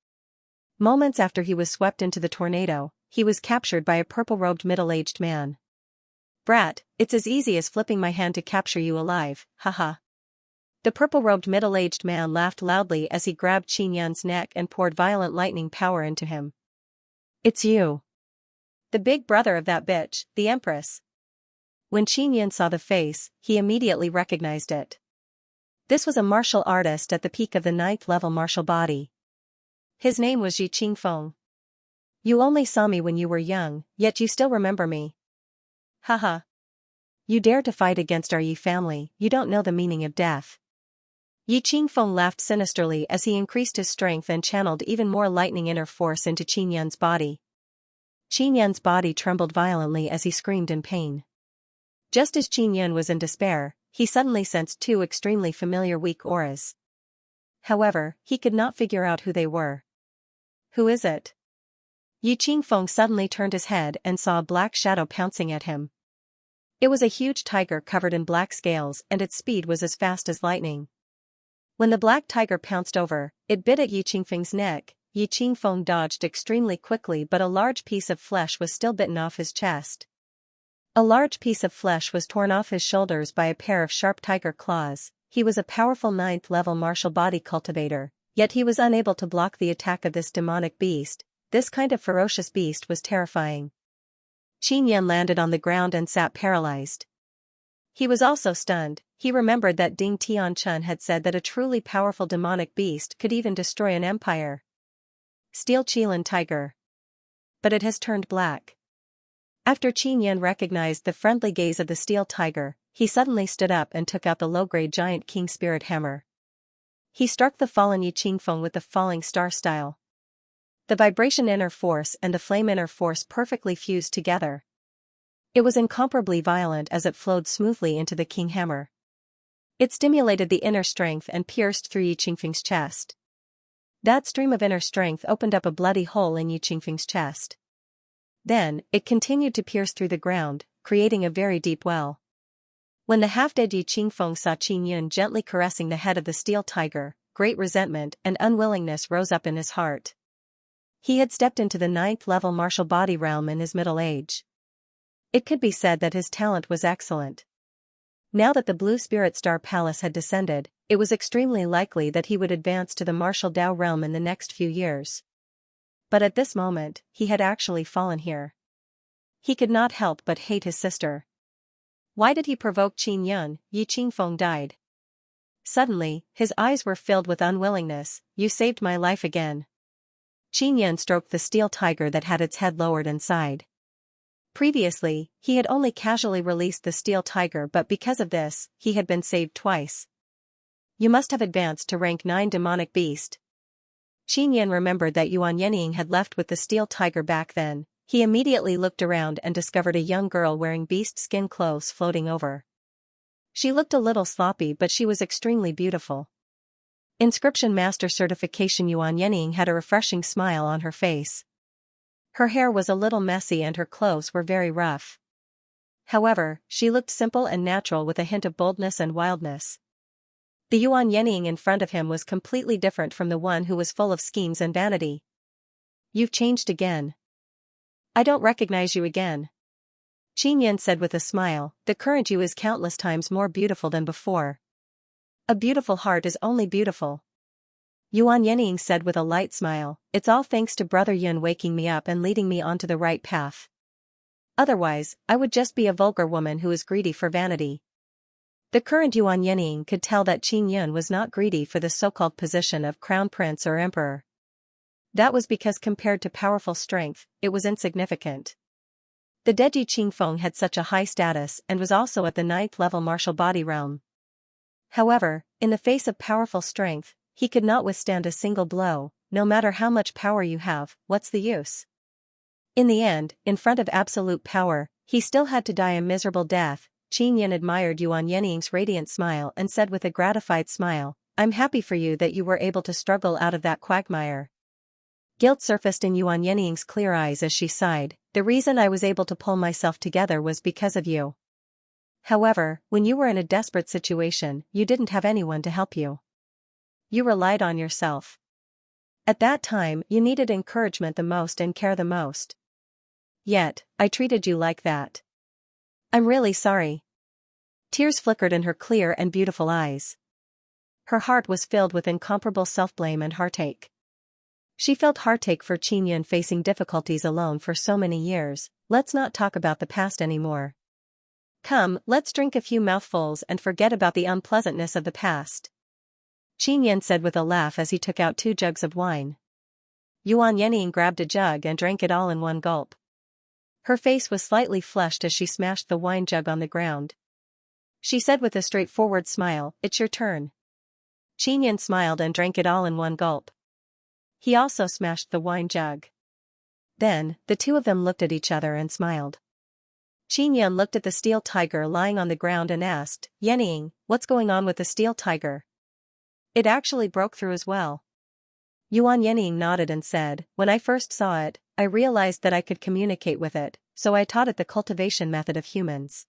Moments after he was swept into the tornado, he was captured by a purple-robed middle-aged man. Brat, it's as easy as flipping my hand to capture you alive, haha. The purple-robed middle-aged man laughed loudly as he grabbed Qin Yan's neck and poured violent lightning power into him. It's you. The big brother of that bitch, the Empress. When Qin Yan saw the face, he immediately recognized it. This was a martial artist at the peak of the 9th level martial body. His name was Yi Qingfeng. You only saw me when you were young, yet you still remember me. Haha. You dare to fight against our Yi family, you don't know the meaning of death. Yi Qingfeng laughed sinisterly as he increased his strength and channeled even more lightning inner force into Qin Yan's body. Qin Yan's body trembled violently as he screamed in pain. Just as Qin Yan was in despair, he suddenly sensed 2 extremely familiar weak auras. However, he could not figure out who they were. Who is it? Yi Qingfeng suddenly turned his head and saw a black shadow pouncing at him. It was a huge tiger covered in black scales and its speed was as fast as lightning. When the black tiger pounced over, it bit at Yi Qingfeng's neck. Yi Qingfeng dodged extremely quickly, but a large piece of flesh was still bitten off his chest. A large piece of flesh was torn off his shoulders by a pair of sharp tiger claws. He was a powerful 9th-level martial body cultivator, yet he was unable to block the attack of this demonic beast. This kind of ferocious beast was terrifying. Qin Yan landed on the ground and sat paralyzed. He was also stunned. He remembered that Ding Tianchun had said that a truly powerful demonic beast could even destroy an empire. Steel Qilin tiger. But it has turned black. After Qin Yan recognized the friendly gaze of the steel tiger, he suddenly stood up and took out the low-grade giant king spirit hammer. He struck the fallen Yi Qingfeng with the falling star style. The vibration inner force and the flame inner force perfectly fused together. It was incomparably violent as it flowed smoothly into the king hammer. It stimulated the inner strength and pierced through Yi Qingfeng's chest. That stream of inner strength opened up a bloody hole in Yi Qingfeng's chest. Then, it continued to pierce through the ground, creating a very deep well. When the half-dead Yi Qingfeng saw Qin Yun gently caressing the head of the steel tiger, great resentment and unwillingness rose up in his heart. He had stepped into the 9th-level martial body realm in his middle age. It could be said that his talent was excellent. Now that the Blue Spirit Star Palace had descended, it was extremely likely that he would advance to the martial Dao realm in the next few years. But at this moment, he had actually fallen here. He could not help but hate his sister. Why did he provoke Qin Yun? Yi Qingfeng died. Suddenly, his eyes were filled with unwillingness. You saved my life again. Qin Yun stroked the steel tiger that had its head lowered and sighed. Previously, he had only casually released the steel tiger, but because of this, he had been saved twice. You must have advanced to rank 9 demonic beast. Qin Yan remembered that Yuan Yening had left with the steel tiger back then. He immediately looked around and discovered a young girl wearing beast skin clothes floating over. She looked a little sloppy, but she was extremely beautiful. Inscription Master Certification. Yuan Yening had a refreshing smile on her face. Her hair was a little messy and her clothes were very rough. However, she looked simple and natural with a hint of boldness and wildness. The Yuan Yening in front of him was completely different from the one who was full of schemes and vanity. You've changed again. I don't recognize you again. Qin Yan said with a smile, the current you is countless times more beautiful than before. A beautiful heart is only beautiful. Yuan Yening said with a light smile, it's all thanks to Brother Yun waking me up and leading me onto the right path. Otherwise, I would just be a vulgar woman who is greedy for vanity. The current Yuan Yening could tell that Qin Yun was not greedy for the so-called position of crown prince or emperor. That was because compared to powerful strength, it was insignificant. The dead Yi Qingfeng had such a high status and was also at the 9th level martial body realm. However, in the face of powerful strength, he could not withstand a single blow. No matter how much power you have, what's the use? In the end, in front of absolute power, he still had to die a miserable death. Qin Yan admired Yuan Yening's radiant smile and said with a gratified smile, I'm happy for you that you were able to struggle out of that quagmire. Guilt surfaced in Yuan Yening's clear eyes as she sighed, the reason I was able to pull myself together was because of you. However, when you were in a desperate situation, you didn't have anyone to help you. You relied on yourself. At that time, you needed encouragement the most and care the most. Yet, I treated you like that. I'm really sorry. Tears flickered in her clear and beautiful eyes. Her heart was filled with incomparable self-blame and heartache. She felt heartache for Qin Yun facing difficulties alone for so many years. Let's not talk about the past anymore. Come, let's drink a few mouthfuls and forget about the unpleasantness of the past. Qin Yan said with a laugh as he took out 2 jugs of wine. Yuan Yening grabbed a jug and drank it all in one gulp. Her face was slightly flushed as she smashed the wine jug on the ground. She said with a straightforward smile, it's your turn. Qin Yan smiled and drank it all in one gulp. He also smashed the wine jug. Then, the two of them looked at each other and smiled. Qin Yan looked at the steel tiger lying on the ground and asked, Yening, what's going on with the steel tiger? It actually broke through as well. Yuan Yening nodded and said, when I first saw it, I realized that I could communicate with it, so I taught it the cultivation method of humans.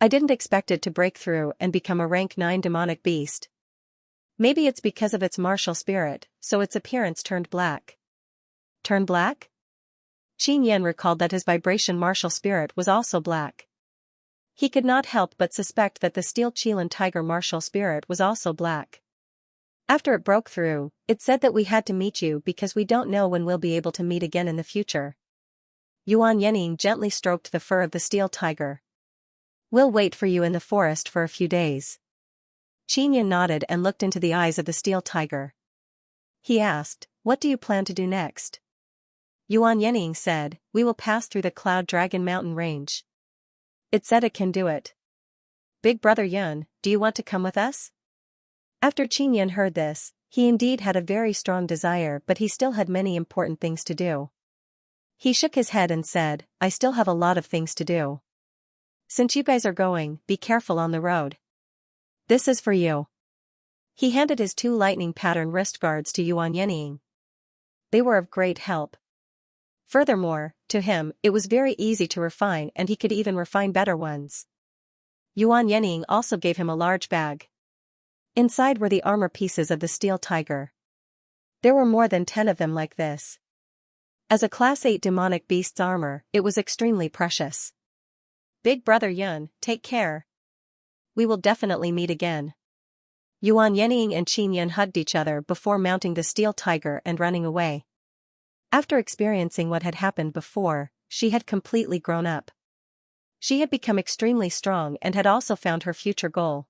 I didn't expect it to break through and become a rank 9 demonic beast. Maybe it's because of its martial spirit, so its appearance turned black. Turn black? Xianxia recalled that his vibration martial spirit was also black. He could not help but suspect that the steel Qilin tiger martial spirit was also black. After it broke through, it said that we had to meet you because we don't know when we'll be able to meet again in the future. Yuan Yening gently stroked the fur of the steel tiger. We'll wait for you in the forest for a few days. Xianxia nodded and looked into the eyes of the steel tiger. He asked, what do you plan to do next? Yuan Yening said, we will pass through the Cloud Dragon Mountain Range. It said it can do it. Big brother Yun, do you want to come with us? After Xianxia heard this, he indeed had a very strong desire, but he still had many important things to do. He shook his head and said, I still have a lot of things to do. Since you guys are going, be careful on the road. This is for you. He handed his 2 lightning pattern wrist guards to Yuan Yening. They were of great help. Furthermore, to him, it was very easy to refine and he could even refine better ones. Yuan Yening also gave him a large bag. Inside were the armor pieces of the steel tiger. There were more than 10 of them like this. As a Class 8 demonic beast's armor, it was extremely precious. Big brother Yun, take care. We will definitely meet again. Yuan Yening and Xianxia hugged each other before mounting the steel tiger and running away. After experiencing what had happened before, she had completely grown up. She had become extremely strong and had also found her future goal.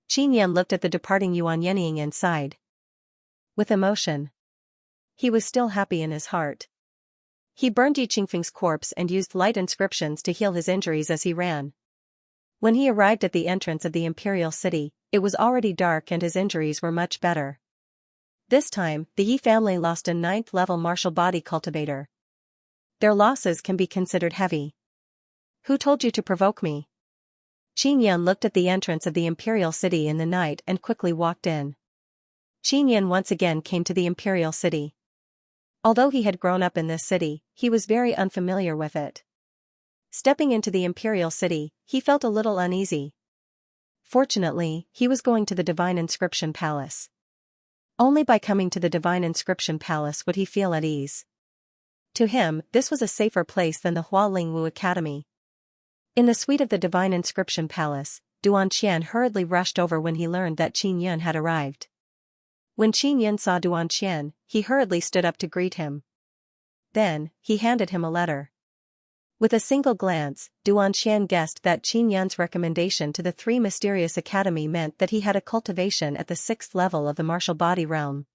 Xianxia looked at the departing Yuan Yening and sighed. With emotion. He was still happy in his heart. He burned Yi Qingfeng's corpse and used light inscriptions to heal his injuries as he ran. When he arrived at the entrance of the imperial city, it was already dark and his injuries were much better. This time, the Yi family lost a 9th-level martial body cultivator. Their losses can be considered heavy. Who told you to provoke me? Xianxia looked at the entrance of the imperial city in the night and quickly walked in. Xianxia once again came to the imperial city. Although he had grown up in this city, he was very unfamiliar with it. Stepping into the imperial city, he felt a little uneasy. Fortunately, he was going to the Divine Inscription Palace. Only by coming to the Divine Inscription Palace would he feel at ease. To him, this was a safer place than the Hualingwu Academy. In the suite of the Divine Inscription Palace, Duan Qian hurriedly rushed over when he learned that Xianxia had arrived. When Xianxia saw Duan Qian, he hurriedly stood up to greet him. Then, he handed him a letter. With a single glance, Duan Qian guessed that Xianxia's recommendation to the 3 Mysterious Academy meant that he had a cultivation at the 6th level of the martial body realm.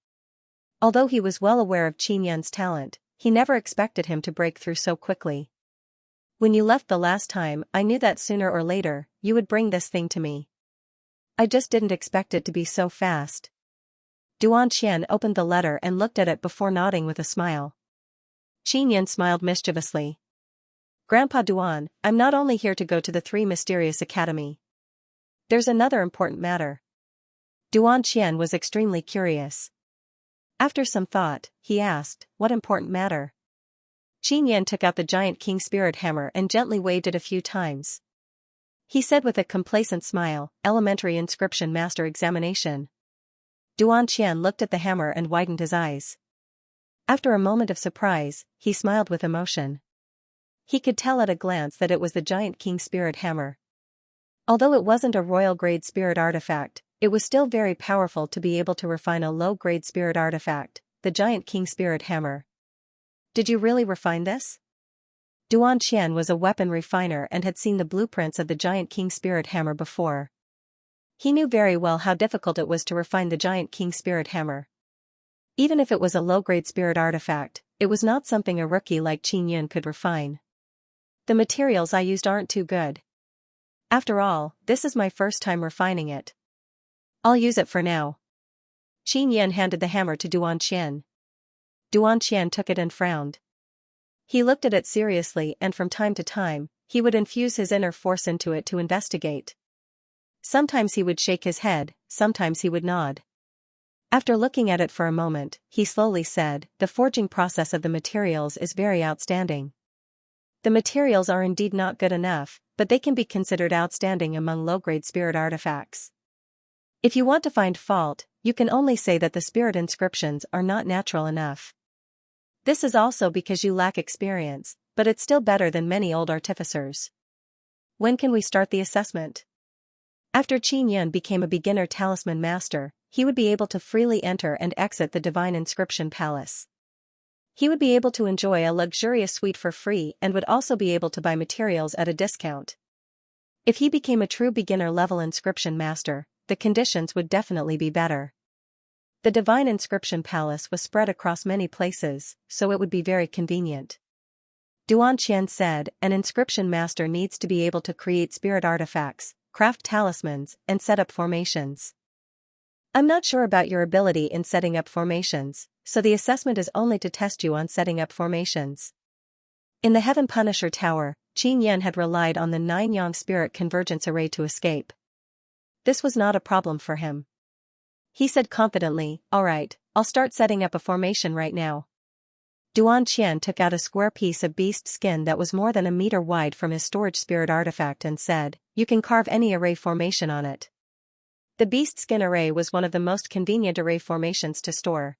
Although he was well aware of Xianxia's talent, he never expected him to break through so quickly. When you left the last time, I knew that sooner or later, you would bring this thing to me. I just didn't expect it to be so fast. Duan Qian opened the letter and looked at it before nodding with a smile. Xianxia smiled mischievously. Grandpa Duan, I'm not only here to go to the 3 Mysterious Academy. There's another important matter. Duan Qian was extremely curious. After some thought, he asked, what important matter? Xianxia took out the giant king spirit hammer and gently waved it a few times. He said with a complacent smile, Elementary Inscription Master Examination. Duan Qian looked at the hammer and widened his eyes. After a moment of surprise, he smiled with emotion. He could tell at a glance that it was the giant king spirit hammer. Although it wasn't a royal-grade spirit artifact, it was still very powerful to be able to refine a low-grade spirit artifact, the giant king spirit hammer. Did you really refine this? Duan Qian was a weapon refiner and had seen the blueprints of the giant king spirit hammer before. He knew very well how difficult it was to refine the giant king spirit hammer. Even if it was a low-grade spirit artifact, it was not something a rookie like Xianxia could refine. The materials I used aren't too good. After all, this is my first time refining it. I'll use it for now. Xianxia handed the hammer to Duan Qian. Duan Qian took it and frowned. He looked at it seriously and from time to time, he would infuse his inner force into it to investigate. Sometimes he would shake his head, sometimes he would nod. After looking at it for a moment, he slowly said, "The forging process of the materials is very outstanding. The materials are indeed not good enough, but they can be considered outstanding among low-grade spirit artifacts. If you want to find fault, you can only say that the spirit inscriptions are not natural enough. This is also because you lack experience, but it's still better than many old artificers. When can we start the assessment?" After Qin Yun became a beginner talisman master, he would be able to freely enter and exit the Divine Inscription Palace. He would be able to enjoy a luxurious suite for free and would also be able to buy materials at a discount. If he became a true beginner-level inscription master, the conditions would definitely be better. The Divine Inscription Palace was spread across many places, so it would be very convenient. Duan Qian said, "An inscription master needs to be able to create spirit artifacts, craft talismans, and set up formations. I'm not sure about your ability in setting up formations, so the assessment is only to test you on setting up formations." In the Heaven Punisher Tower, Qin Yun had relied on the 9-yang spirit convergence array to escape. This was not a problem for him. He said confidently, "Alright, I'll start setting up a formation right now." Duan Qian took out a square piece of beast skin that was more than a meter wide from his storage spirit artifact and said, "You can carve any array formation on it." The beast skin array was one of the most convenient array formations to store.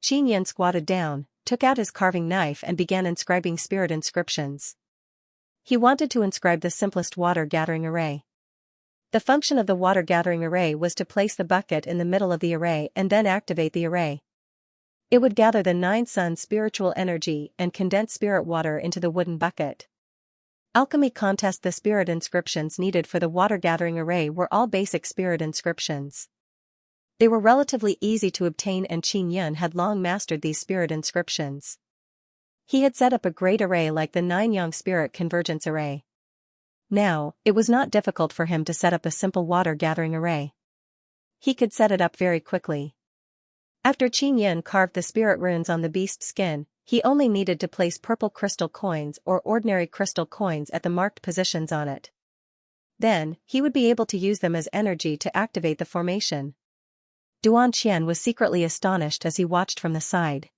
Qin Yun squatted down, took out his carving knife and began inscribing spirit inscriptions. He wanted to inscribe the simplest water-gathering array. The function of the water-gathering array was to place the bucket in the middle of the array and then activate the array. It would gather the 9 suns' spiritual energy and condense spirit water into the wooden bucket. Alchemy contest. The spirit inscriptions needed for the water-gathering array were all basic spirit inscriptions. They were relatively easy to obtain and Qin Yun had long mastered these spirit inscriptions. He had set up a great array like the 9-yang spirit convergence array. Now, it was not difficult for him to set up a simple water-gathering array. He could set it up very quickly. After Qin Yun carved the spirit runes on the beast skin, he only needed to place purple crystal coins or ordinary crystal coins at the marked positions on it. Then, he would be able to use them as energy to activate the formation. Duan Qian was secretly astonished as he watched from the side.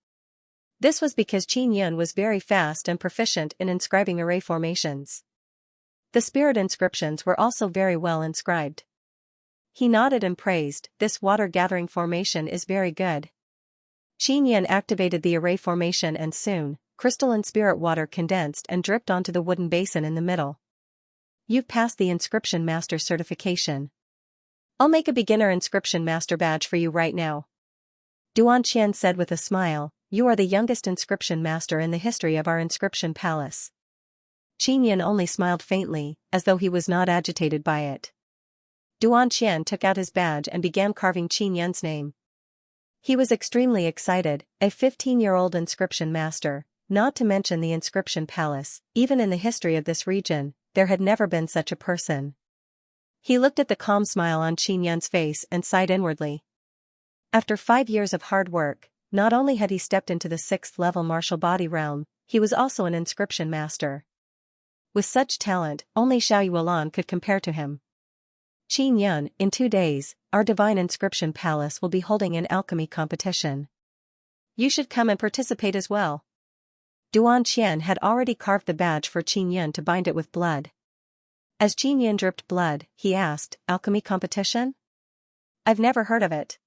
This was because Qin Yun was very fast and proficient in inscribing array formations. The spirit inscriptions were also very well inscribed. He nodded and praised, "This water-gathering formation is very good." Qin Yun activated the array formation and soon, crystalline spirit water condensed and dripped onto the wooden basin in the middle. "You've passed the Inscription Master certification. I'll make a beginner Inscription Master badge for you right now." Duan Qian said with a smile, "You are the youngest Inscription Master in the history of our Inscription Palace." Qin Yun only smiled faintly, as though he was not agitated by it. Duan Qian took out his badge and began carving Qin Yun's name. He was extremely excited, a 15-year-old inscription master, not to mention the Inscription Palace. Even in the history of this region, there had never been such a person. He looked at the calm smile on Qin Yun's face and sighed inwardly. After 5 years of hard work, not only had he stepped into the 6th-level martial body realm, he was also an inscription master. With such talent, only Xiao Yuan could compare to him. "Qin Yun, in 2 days, our Divine Inscription Palace will be holding an alchemy competition. You should come and participate as well." Duan Qian had already carved the badge for Qin Yun to bind it with blood. As Qin Yun dripped blood, he asked, "Alchemy competition? I've never heard of it."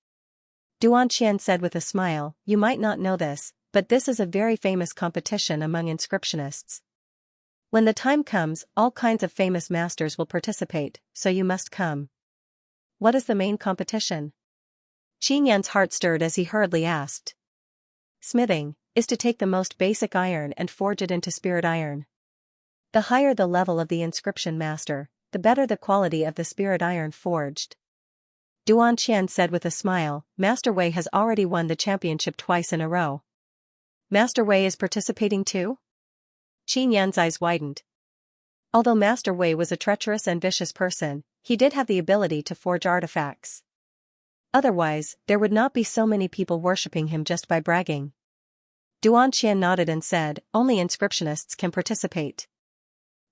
Duan Qian said with a smile, "You might not know this, but this is a very famous competition among inscriptionists. When the time comes, all kinds of famous masters will participate, so you must come." "What is the main competition?" Qin Yun's heart stirred as he hurriedly asked. "Smithing is to take the most basic iron and forge it into spirit iron. The higher the level of the inscription master, the better the quality of the spirit iron forged." Duan Qian said with a smile, "Master Wei has already won the championship twice in a row. Master Wei is participating too?" Qin Yun's eyes widened. Although Master Wei was a treacherous and vicious person, he did have the ability to forge artifacts. Otherwise, there would not be so many people worshipping him just by bragging. Duan Qian nodded and said, "Only inscriptionists can participate."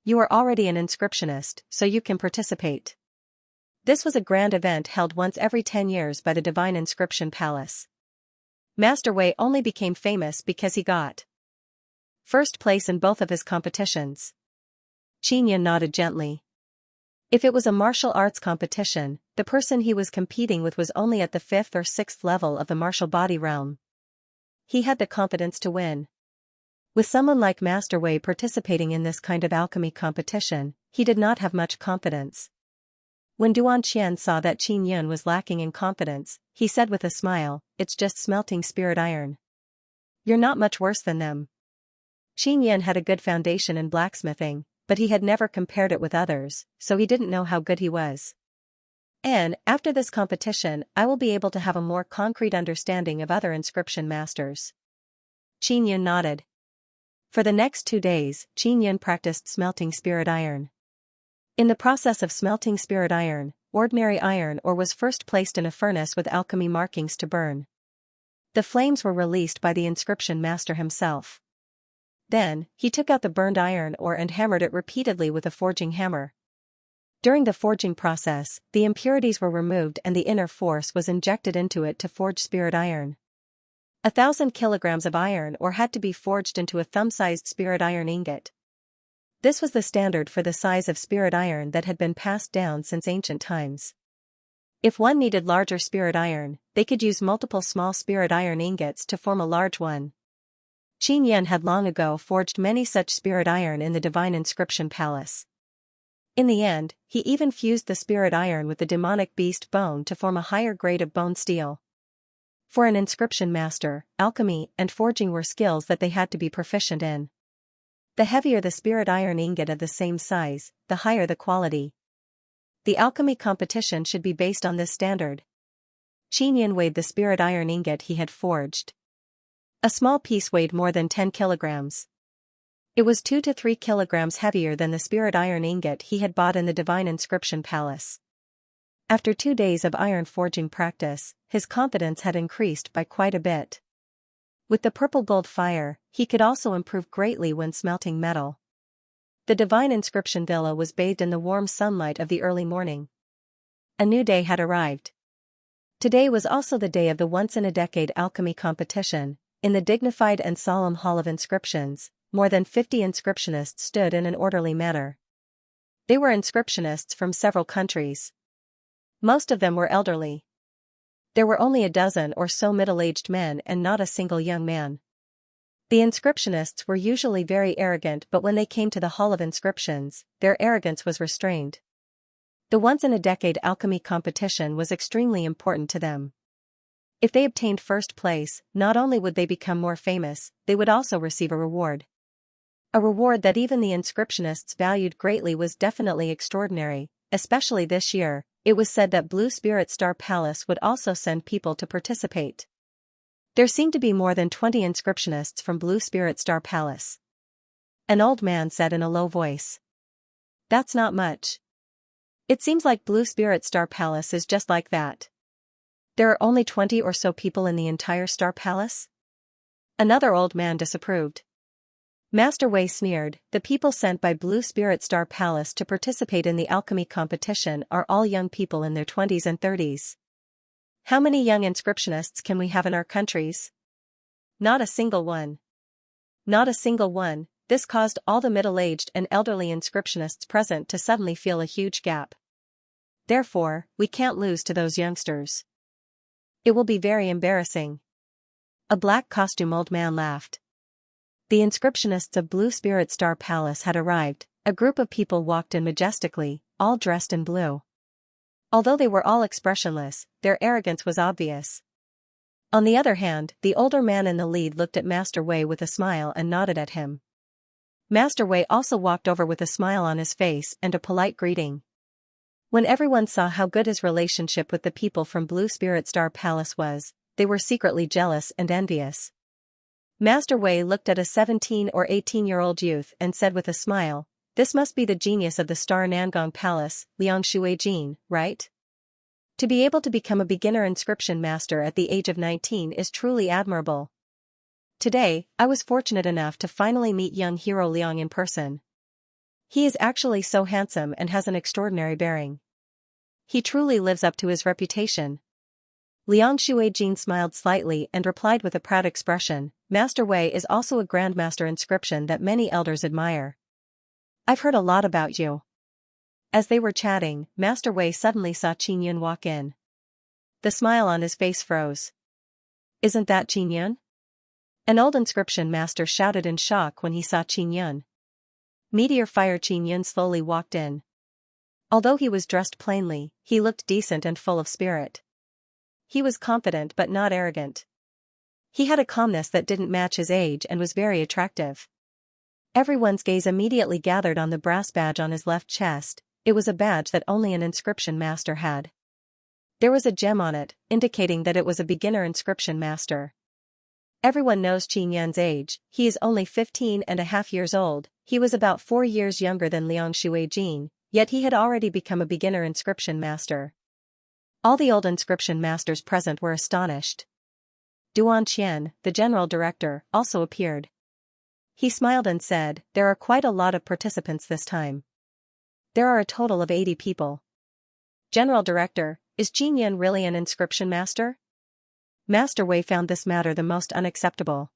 "You are already an inscriptionist, so you can participate." This was a grand event held once every 10 years by the Divine Inscription Palace. Master Wei only became famous because he got first place in both of his competitions. Xianxia nodded gently. If it was a martial arts competition, the person he was competing with was only at the 5th or 6th level of the martial body realm. He had the confidence to win. With someone like Master Wei participating in this kind of alchemy competition, he did not have much confidence. When Duan Qian saw that Qin Yun was lacking in confidence, he said with a smile, "It's just smelting spirit iron. You're not much worse than them." Qin Yun had a good foundation in blacksmithing, but he had never compared it with others, so he didn't know how good he was. And, after this competition, I will be able to have a more concrete understanding of other inscription masters. Qin Yun nodded. For the next 2 days, Qin Yun practiced smelting spirit iron. In the process of smelting spirit iron, ordinary iron ore was first placed in a furnace with alchemy markings to burn. The flames were released by the inscription master himself. Then, he took out the burned iron ore and hammered it repeatedly with a forging hammer. During the forging process, the impurities were removed and the inner force was injected into it to forge spirit iron. 1,000 kilograms of iron ore had to be forged into a thumb-sized spirit iron ingot. This was the standard for the size of spirit iron that had been passed down since ancient times. If one needed larger spirit iron, they could use multiple small spirit iron ingots to form a large one. Qin Yun had long ago forged many such spirit iron in the Divine Inscription Palace. In the end, he even fused the spirit iron with the demonic beast bone to form a higher grade of bone steel. For an inscription master, alchemy and forging were skills that they had to be proficient in. The heavier the spirit iron ingot of the same size, the higher the quality. The alchemy competition should be based on this standard. Qin Yun weighed the spirit iron ingot he had forged. A small piece weighed more than 10 kilograms. It was 2 to 3 kilograms heavier than the spirit iron ingot he had bought in the Divine Inscription Palace. After 2 days of iron forging practice, his confidence had increased by quite a bit. With the purple gold fire, he could also improve greatly when smelting metal. The Divine Inscription Villa was bathed in the warm sunlight of the early morning. A new day had arrived. Today was also the day of the once-in-a-decade alchemy competition. In the dignified and solemn Hall of Inscriptions, more than 50 inscriptionists stood in an orderly manner. They were inscriptionists from several countries. Most of them were elderly. There were only a dozen or so middle-aged men and not a single young man. The inscriptionists were usually very arrogant, but when they came to the Hall of Inscriptions, their arrogance was restrained. The once-in-a-decade alchemy competition was extremely important to them. If they obtained first place, not only would they become more famous, they would also receive a reward. A reward that even the inscriptionists valued greatly was definitely extraordinary, especially this year. It was said that Blue Spirit Star Palace would also send people to participate. There seemed to be more than 20 inscriptionists from Blue Spirit Star Palace. An old man said in a low voice. "That's not much. It seems like Blue Spirit Star Palace is just like that. There are only 20 or so people in the entire Star Palace?" Another old man disapproved. Master Wei sneered, "The people sent by Blue Spirit Star Palace to participate in the alchemy competition are all young people in their 20s and 30s. How many young inscriptionists can we have in our countries? Not a single one. Not a single one." This caused all the middle-aged and elderly inscriptionists present to suddenly feel a huge gap. Therefore, we can't lose to those youngsters. It will be very embarrassing. A black costume old man laughed. The inscriptionists of Blue Spirit Star Palace had arrived. A group of people walked in majestically, all dressed in blue. Although they were all expressionless, their arrogance was obvious. On the other hand, the older man in the lead looked at Master Wei with a smile and nodded at him. Master Wei also walked over with a smile on his face and a polite greeting. When everyone saw how good his relationship with the people from Blue Spirit Star Palace was, they were secretly jealous and envious. Master Wei looked at a 17 or 18-year-old youth and said with a smile, "This must be the genius of the Star Nangong Palace, Liang Shuijin, right? To be able to become a beginner inscription master at the age of 19 is truly admirable. Today, I was fortunate enough to finally meet young hero Liang in person. He is actually so handsome and has an extraordinary bearing. He truly lives up to his reputation. Liang Shuijin smiled slightly and replied with a proud expression, Master Wei is also a Grandmaster inscription that many elders admire. I've heard a lot about you. As they were chatting, Master Wei suddenly saw Qin Yun walk in. The smile on his face froze. Isn't that Qin Yun? An old inscription master shouted in shock when he saw Qin Yun. Meteor Fire Qin Yun slowly walked in. Although he was dressed plainly, he looked decent and full of spirit. He was confident but not arrogant. He had a calmness that didn't match his age and was very attractive. Everyone's gaze immediately gathered on the brass badge on his left chest. It was a badge that only an inscription master had. There was a gem on it, indicating that it was a beginner inscription master. Everyone knows Qin Yun's age. He is only 15.5 years old. He was about 4 years younger than Liang Shuijin, yet he had already become a beginner inscription master. All the old inscription masters present were astonished. Duan Qian, the general director, also appeared. He smiled and said, there are quite a lot of participants this time. There are a total of 80 people. General Director, is Qin Yun really an inscription master? Master Wei found this matter the most unacceptable.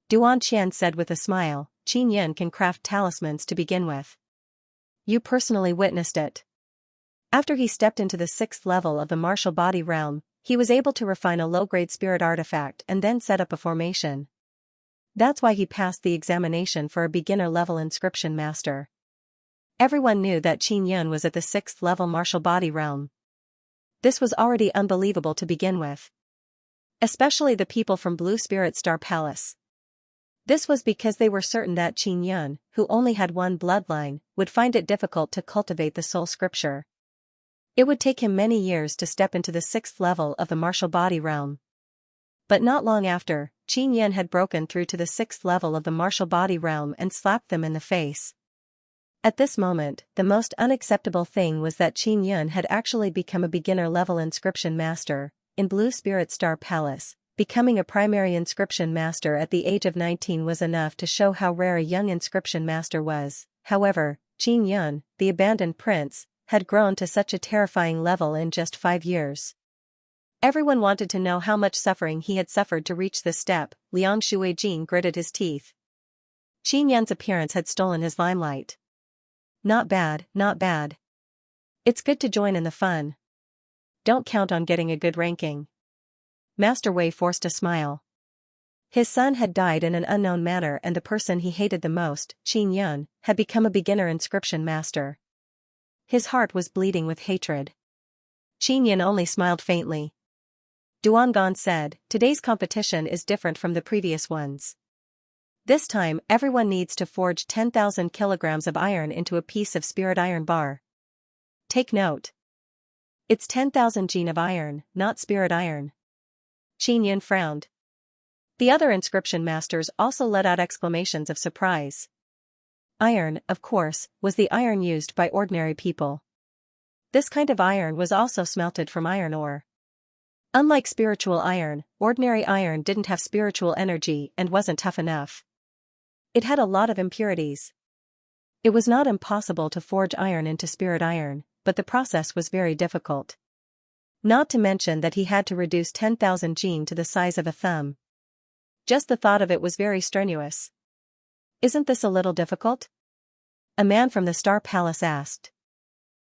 Duan Qian said with a smile, Qin Yun can craft talismans to begin with. You personally witnessed it. After he stepped into the 6th level of the martial body realm, he was able to refine a low-grade spirit artifact and then set up a formation. That's why he passed the examination for a beginner-level inscription master. Everyone knew that Qin Yun was at the 6th level martial body realm. This was already unbelievable to begin with. Especially the people from Blue Spirit Star Palace. This was because they were certain that Qin Yun, who only had one bloodline, would find it difficult to cultivate the soul scripture. It would take him many years to step into the 6th level of the martial body realm. But not long after, Qin Yun had broken through to the 6th level of the martial body realm and slapped them in the face. At this moment, the most unacceptable thing was that Qin Yun had actually become a beginner-level inscription master, in Blue Spirit Star Palace. Becoming a primary inscription master at the age of 19 was enough to show how rare a young inscription master was. However, Qin Yun, the abandoned prince, had grown to such a terrifying level in just 5 years. Everyone wanted to know how much suffering he had suffered to reach this step. Liang Shuijin gritted his teeth. Qin Yun's appearance had stolen his limelight. Not bad, not bad. It's good to join in the fun. Don't count on getting a good ranking. Master Wei forced a smile. His son had died in an unknown manner and the person he hated the most, Qin Yun, had become a beginner inscription master. His heart was bleeding with hatred. Qin Yun only smiled faintly. Duangan said, today's competition is different from the previous ones. This time, everyone needs to forge 10,000 kilograms of iron into a piece of spirit iron bar. Take note. It's 10,000 gene of iron, not spirit iron. Qin Yun frowned. The other inscription masters also let out exclamations of surprise. Iron, of course, was the iron used by ordinary people. This kind of iron was also smelted from iron ore. Unlike spiritual iron, ordinary iron didn't have spiritual energy and wasn't tough enough. It had a lot of impurities. It was not impossible to forge iron into spirit iron, but the process was very difficult. Not to mention that he had to reduce 10,000 gene to the size of a thumb. Just the thought of it was very strenuous. Isn't this a little difficult? A man from the Star Palace asked.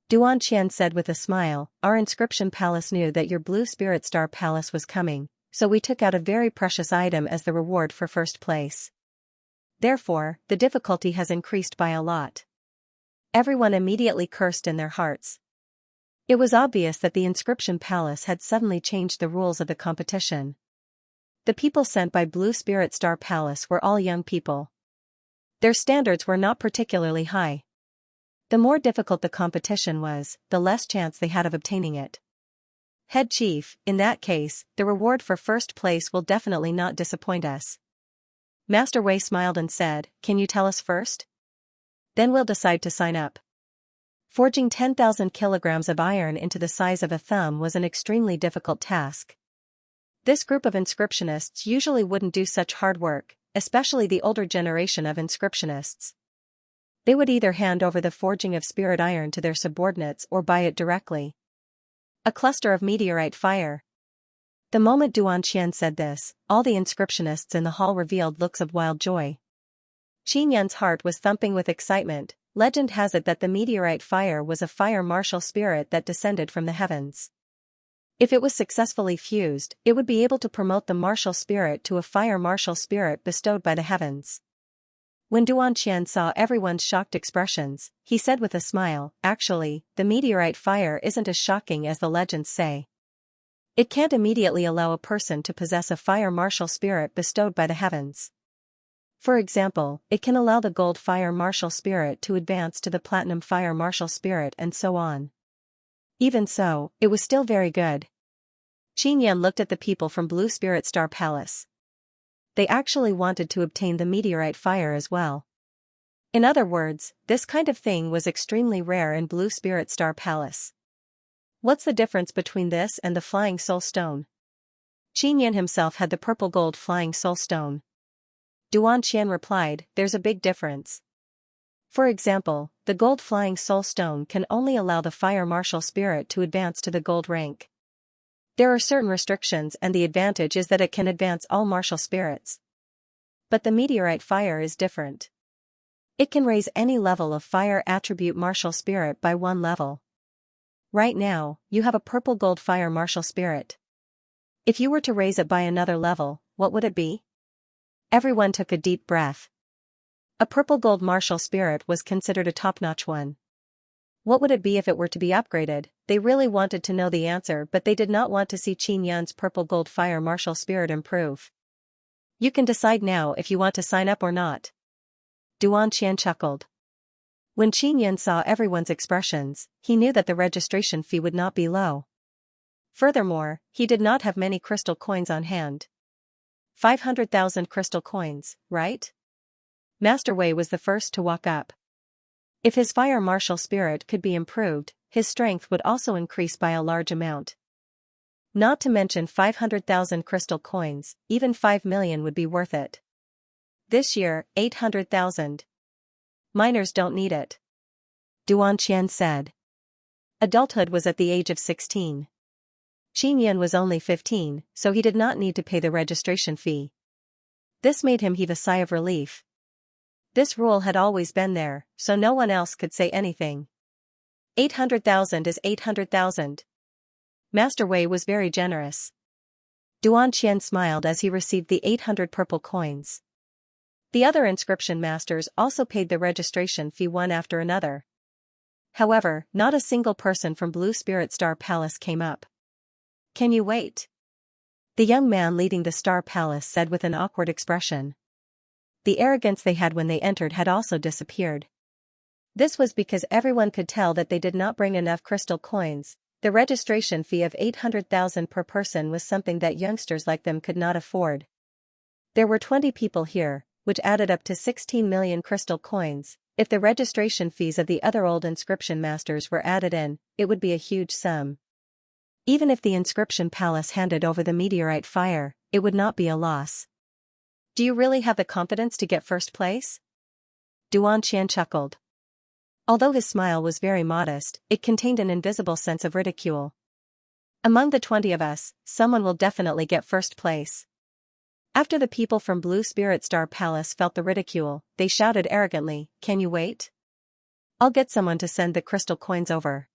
Duan Qian said with a smile, our inscription palace knew that your Blue Spirit Star Palace was coming, so we took out a very precious item as the reward for first place. Therefore, the difficulty has increased by a lot. Everyone immediately cursed in their hearts. It was obvious that the inscription palace had suddenly changed the rules of the competition. The people sent by Blue Spirit Star Palace were all young people. Their standards were not particularly high. The more difficult the competition was, the less chance they had of obtaining it. Head Chief, in that case, the reward for first place will definitely not disappoint us. Master Wei smiled and said, can you tell us first? Then we'll decide to sign up. Forging 10,000 kilograms of iron into the size of a thumb was an extremely difficult task. This group of inscriptionists usually wouldn't do such hard work, especially the older generation of inscriptionists. They would either hand over the forging of spirit iron to their subordinates or buy it directly. A cluster of meteorite fire. The moment Duan Qian said this, all the inscriptionists in the hall revealed looks of wild joy. Qin Yan's heart was thumping with excitement. Legend has it that the meteorite fire was a fire martial spirit that descended from the heavens. If it was successfully fused, it would be able to promote the martial spirit to a fire martial spirit bestowed by the heavens. When Duan Qian saw everyone's shocked expressions, he said with a smile, "Actually, the meteorite fire isn't as shocking as the legends say. It can't immediately allow a person to possess a fire martial spirit bestowed by the heavens. For example, it can allow the gold fire martial spirit to advance to the platinum fire martial spirit and so on. Even so, it was still very good." Qin Yan looked at the people from Blue Spirit Star Palace. They actually wanted to obtain the meteorite fire as well. In other words, this kind of thing was extremely rare in Blue Spirit Star Palace. What's the difference between this and the Flying Soul Stone? Qin Yan himself had the purple gold Flying Soul Stone. Duan Qian replied, "There's a big difference. For example, the gold Flying Soul Stone can only allow the fire martial spirit to advance to the gold rank. There are certain restrictions and the advantage is that it can advance all martial spirits. But the meteorite fire is different. It can raise any level of fire attribute martial spirit by one level. Right now, you have a purple gold fire martial spirit. If you were to raise it by another level, what would it be?" Everyone took a deep breath. A purple gold martial spirit was considered a top-notch one. What would it be if it were to be upgraded? They really wanted to know the answer, but they did not want to see Qin Yan's purple gold fire martial spirit improve. "You can decide now if you want to sign up or not." Duan Qian chuckled. When Qin Yan saw everyone's expressions, he knew that the registration fee would not be low. Furthermore, he did not have many crystal coins on hand. 500,000 crystal coins, right? Master Wei was the first to walk up. If his fire martial spirit could be improved, his strength would also increase by a large amount. Not to mention 500,000 crystal coins, even 5 million would be worth it. This year, 800,000. Minors don't need it. Duan Qian said. Adulthood was at the age of 16. Qin Yan was only 15, so he did not need to pay the registration fee. This made him heave a sigh of relief. This rule had always been there, so no one else could say anything. 800,000 is 800,000. Master Wei was very generous. Duan Qian smiled as he received the 800 purple coins. The other inscription masters also paid the registration fee one after another. However, not a single person from Blue Spirit Star Palace came up. "Can you wait?" The young man leading the Star Palace said with an awkward expression. The arrogance they had when they entered had also disappeared. This was because everyone could tell that they did not bring enough crystal coins. The registration fee of 800,000 per person was something that youngsters like them could not afford. There were 20 people here, which added up to 16 million crystal coins. If the registration fees of the other old inscription masters were added in, it would be a huge sum. Even if the inscription palace handed over the meteorite fire, it would not be a loss. "Do you really have the confidence to get first place?" Duan Qian chuckled. Although his smile was very modest, it contained an invisible sense of ridicule. "Among the 20 of us, someone will definitely get first place." After the people from Blue Spirit Star Palace felt the ridicule, they shouted arrogantly, "Can you wait? I'll get someone to send the crystal coins over."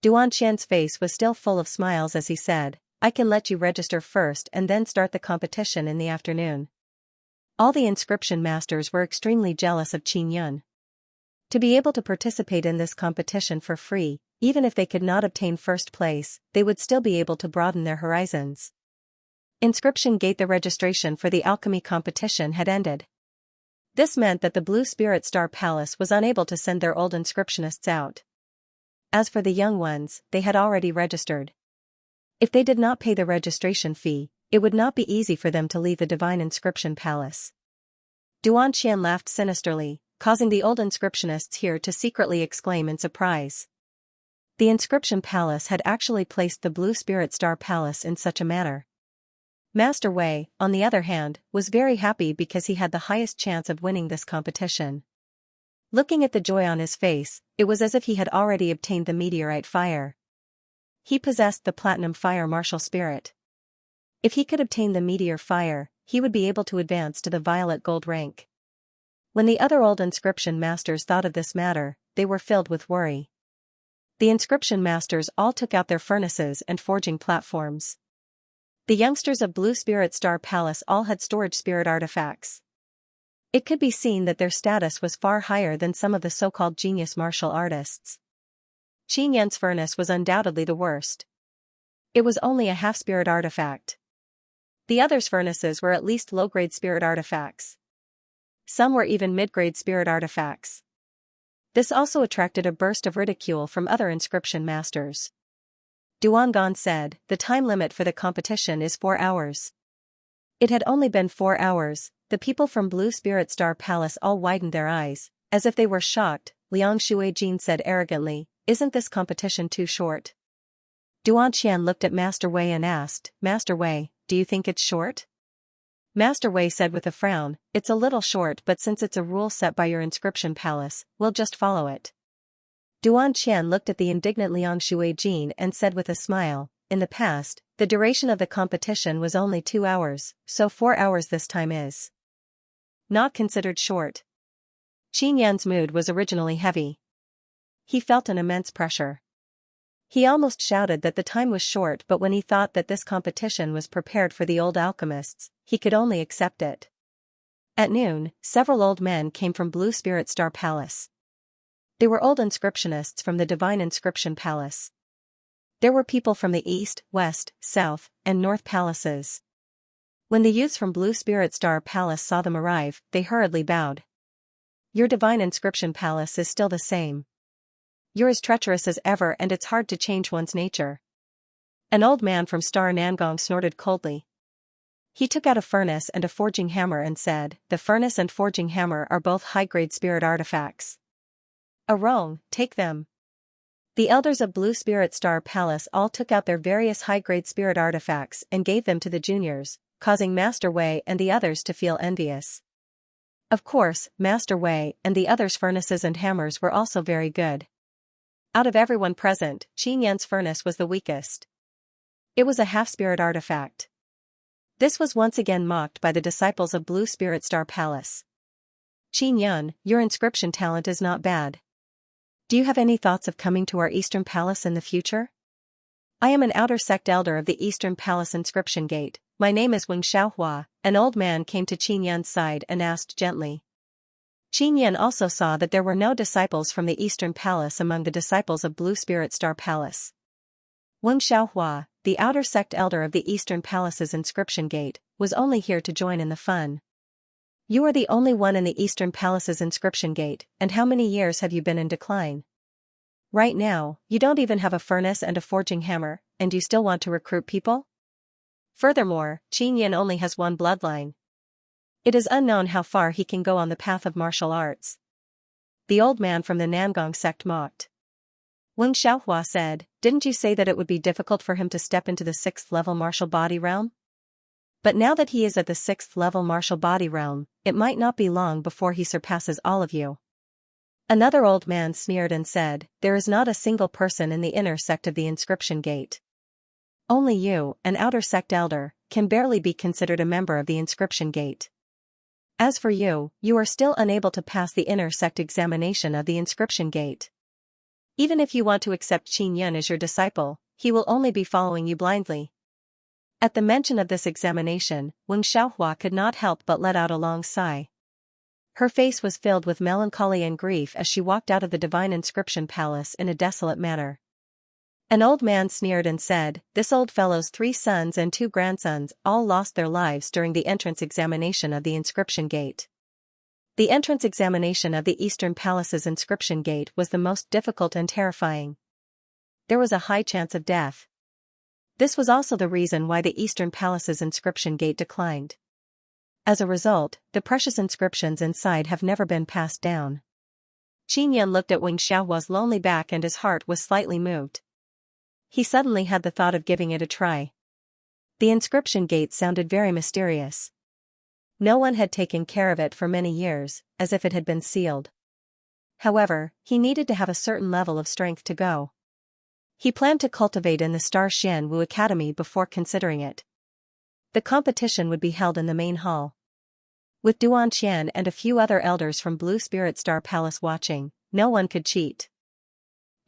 Duan Qian's face was still full of smiles as he said, "I can let you register first and then start the competition in the afternoon." All the inscription masters were extremely jealous of Qin Yan. To be able to participate in this competition for free, even if they could not obtain first place, they would still be able to broaden their horizons. Inscription Gate. The registration for the alchemy competition had ended. This meant that the Blue Spirit Star Palace was unable to send their old inscriptionists out. As for the young ones, they had already registered. If they did not pay the registration fee, it would not be easy for them to leave the Divine Inscription Palace. Duan Qian laughed sinisterly, causing the old inscriptionists here to secretly exclaim in surprise. The Inscription Palace had actually placed the Blue Spirit Star Palace in such a manner. Master Wei, on the other hand, was very happy because he had the highest chance of winning this competition. Looking at the joy on his face, it was as if he had already obtained the meteorite fire. He possessed the platinum fire martial spirit. If he could obtain the meteor fire, he would be able to advance to the violet gold rank. When the other old inscription masters thought of this matter, they were filled with worry. The inscription masters all took out their furnaces and forging platforms. The youngsters of Blue Spirit Star Palace all had storage spirit artifacts. It could be seen that their status was far higher than some of the so-called genius martial artists. Qin Yan's furnace was undoubtedly the worst. It was only a half-spirit artifact. The others' furnaces were at least low-grade spirit artifacts. Some were even mid-grade spirit artifacts. This also attracted a burst of ridicule from other inscription masters. Duangon said, "The time limit for the competition is 4 hours." It had only been 4 hours. The people from Blue Spirit Star Palace all widened their eyes, as if they were shocked. Liang Shuijin said arrogantly, "Isn't this competition too short?" Duan Qian looked at Master Wei and asked, "Master Wei, do you think it's short?" Master Wei said with a frown, "It's a little short, but since it's a rule set by your inscription palace, we'll just follow it." Duan Qian looked at the indignant Liang Shuijin and said with a smile, "In the past, the duration of the competition was only 2 hours, so 4 hours this time is not considered short." Qin Yan's mood was originally heavy. He felt an immense pressure. He almost shouted that the time was short, but when he thought that this competition was prepared for the old alchemists, he could only accept it. At noon, several old men came from Blue Spirit Star Palace. They were old inscriptionists from the Divine Inscription Palace. There were people from the East, West, South, and North palaces. When the youths from Blue Spirit Star Palace saw them arrive, they hurriedly bowed. "Your Divine Inscription Palace is still the same. You're as treacherous as ever, and it's hard to change one's nature." An old man from Star Nangong snorted coldly. He took out a furnace and a forging hammer and said, "The furnace and forging hammer are both high-grade spirit artifacts. Arong, take them." The elders of Blue Spirit Star Palace all took out their various high-grade spirit artifacts and gave them to the juniors, causing Master Wei and the others to feel envious. Of course, Master Wei and the others' furnaces and hammers were also very good. Out of everyone present, Qin Yan's furnace was the weakest. It was a half-spirit artifact. This was once again mocked by the disciples of Blue Spirit Star Palace. "Qin Yan, your inscription talent is not bad. Do you have any thoughts of coming to our Eastern Palace in the future?" "I am an outer sect elder of the Eastern Palace Inscription Gate. My name is Wang Xiaohua." An old man came to Qin Yan's side and asked gently. Qin Yan also saw that there were no disciples from the Eastern Palace among the disciples of Blue Spirit Star Palace. Wang Xiaohua, the outer sect elder of the Eastern Palace's Inscription Gate, was only here to join in the fun. "You are the only one in the Eastern Palace's Inscription Gate, and how many years have you been in decline? Right now, you don't even have a furnace and a forging hammer, and you still want to recruit people? Furthermore, Qin Yan only has one bloodline. It is unknown how far he can go on the path of martial arts." The old man from the Nangong sect mocked. Wang Xiaohua said, "Didn't you say that it would be difficult for him to step into the 6th level martial body realm? But now that he is at the 6th level martial body realm, it might not be long before he surpasses all of you." Another old man sneered and said, "There is not a single person in the inner sect of the Inscription Gate. Only you, an outer sect elder, can barely be considered a member of the Inscription Gate. As for you, you are still unable to pass the inner sect examination of the Inscription Gate. Even if you want to accept Qin Yan as your disciple, he will only be following you blindly." At the mention of this examination, Wang Xiaohua could not help but let out a long sigh. Her face was filled with melancholy and grief as she walked out of the Divine Inscription Palace in a desolate manner. An old man sneered and said, "This old fellow's 3 sons and 2 grandsons all lost their lives during the entrance examination of the Inscription Gate." The entrance examination of the Eastern Palace's Inscription Gate was the most difficult and terrifying. There was a high chance of death. This was also the reason why the Eastern Palace's Inscription Gate declined. As a result, the precious inscriptions inside have never been passed down. Qin Yan looked at Wang Xiaohua's lonely back and his heart was slightly moved. He suddenly had the thought of giving it a try. The Inscription Gate sounded very mysterious. No one had taken care of it for many years, as if it had been sealed. However, he needed to have a certain level of strength to go. He planned to cultivate in the Star Xianwu Academy before considering it. The competition would be held in the main hall. With Duan Qian and a few other elders from Blue Spirit Star Palace watching, no one could cheat.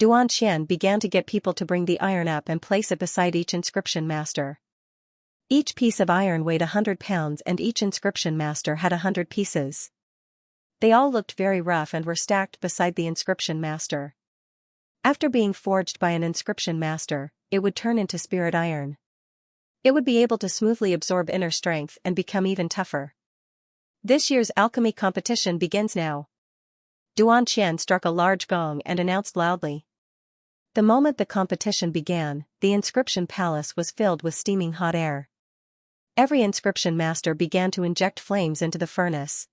Duan Qian began to get people to bring the iron up and place it beside each inscription master. Each piece of iron weighed 100 pounds and each inscription master had 100 pieces. They all looked very rough and were stacked beside the inscription master. After being forged by an inscription master, it would turn into spirit iron. It would be able to smoothly absorb inner strength and become even tougher. This year's alchemy competition begins now. Duan Qian struck a large gong and announced loudly. The moment the competition began, the inscription palace was filled with steaming hot air. Every inscription master began to inject flames into the furnace.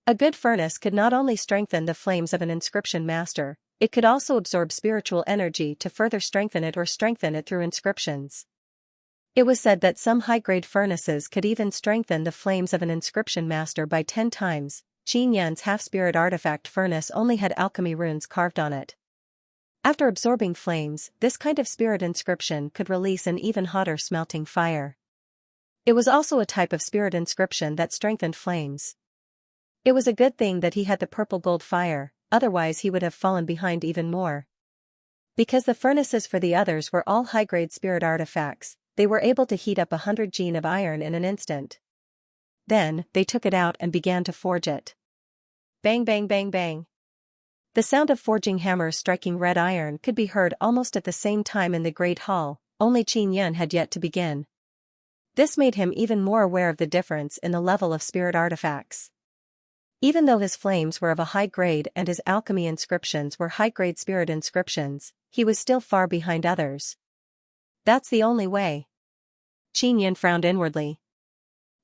A good furnace could not only strengthen the flames of an inscription master, it could also absorb spiritual energy to further strengthen it or strengthen it through inscriptions. It was said that some high-grade furnaces could even strengthen the flames of an inscription master by 10 times. Qin Yan's half-spirit artifact furnace only had alchemy runes carved on it. After absorbing flames, this kind of spirit inscription could release an even hotter smelting fire. It was also a type of spirit inscription that strengthened flames. It was a good thing that he had the purple gold fire, otherwise he would have fallen behind even more. Because the furnaces for the others were all high-grade spirit artifacts, they were able to heat up 100 gene of iron in an instant. Then, they took it out and began to forge it. Bang bang bang bang. The sound of forging hammers striking red iron could be heard almost at the same time in the great hall, only Qin Yan had yet to begin. This made him even more aware of the difference in the level of spirit artifacts. Even though his flames were of a high grade and his alchemy inscriptions were high-grade spirit inscriptions, he was still far behind others. That's the only way. Qin Yan frowned inwardly.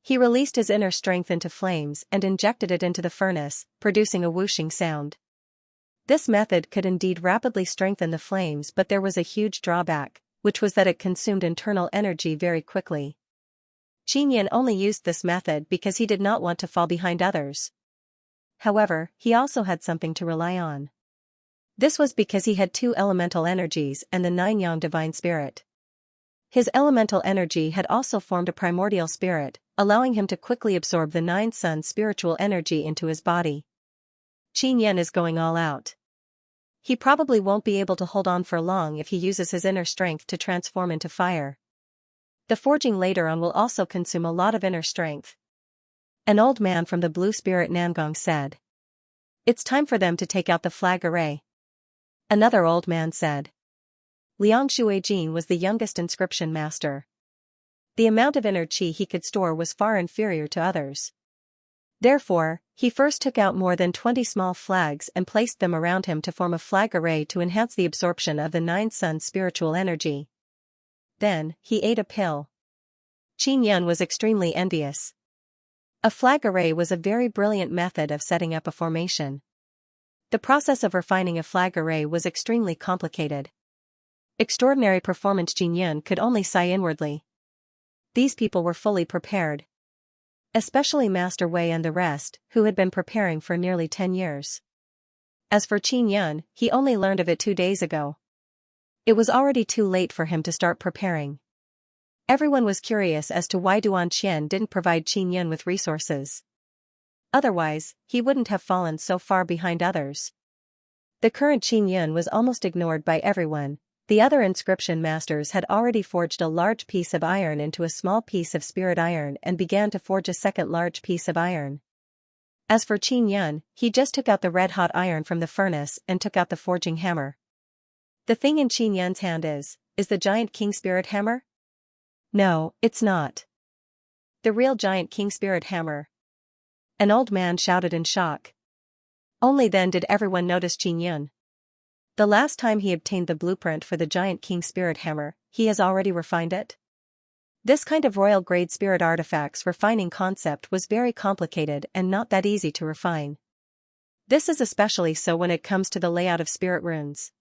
He released his inner strength into flames and injected it into the furnace, producing a whooshing sound. This method could indeed rapidly strengthen the flames, but there was a huge drawback, which was that it consumed internal energy very quickly. Qin Yan only used this method because he did not want to fall behind others. However, he also had something to rely on. This was because he had 2 elemental energies and the 9 yang divine spirit. His elemental energy had also formed a primordial spirit, allowing him to quickly absorb the 9 sun spiritual energy into his body. Qin Yan is going all out. He probably won't be able to hold on for long if he uses his inner strength to transform into fire. The forging later on will also consume a lot of inner strength. An old man from the Blue Spirit Nangong said. It's time for them to take out the flag array. Another old man said. Liang Shuijin was the youngest inscription master. The amount of inner qi he could store was far inferior to others. Therefore, he first took out more than 20 small flags and placed them around him to form a flag array to enhance the absorption of the 9 sun spiritual energy. Then, he ate a pill. Qin Yan was extremely envious. A flag array was a very brilliant method of setting up a formation. The process of refining a flag array was extremely complicated. Extraordinary performance. Qin Yan could only sigh inwardly. These people were fully prepared. Especially Master Wei and the rest, who had been preparing for nearly 10 years. As for Qin Yan, he only learned of it 2 days ago. It was already too late for him to start preparing. Everyone was curious as to why Duan Qian didn't provide Qin Yan with resources. Otherwise, he wouldn't have fallen so far behind others. The current Qin Yan was almost ignored by everyone. The other inscription masters had already forged a large piece of iron into a small piece of spirit iron and began to forge a second large piece of iron. As for Qin Yan, he just took out the red-hot iron from the furnace and took out the forging hammer. The thing in Qin Yan's hand is the giant king spirit hammer? No, it's not. The real giant king spirit hammer. An old man shouted in shock. Only then did everyone notice Qin Yan. The last time he obtained the blueprint for the giant king spirit hammer, he has already refined it. This kind of royal grade spirit artifacts refining concept was very complicated and not that easy to refine. This is especially so when it comes to the layout of spirit runes.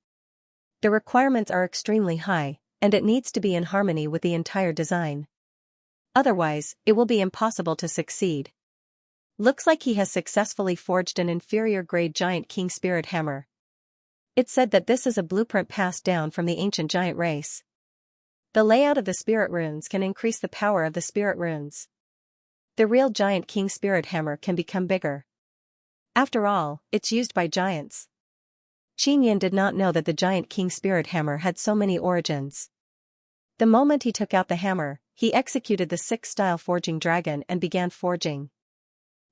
The requirements are extremely high, and it needs to be in harmony with the entire design. Otherwise, it will be impossible to succeed. Looks like he has successfully forged an inferior grade giant king spirit hammer. It's said that this is a blueprint passed down from the ancient giant race. The layout of the spirit runes can increase the power of the spirit runes. The real giant king spirit hammer can become bigger. After all, it's used by giants. Xianxia did not know that the giant king spirit hammer had so many origins. The moment he took out the hammer, he executed the 6-style forging dragon and began forging.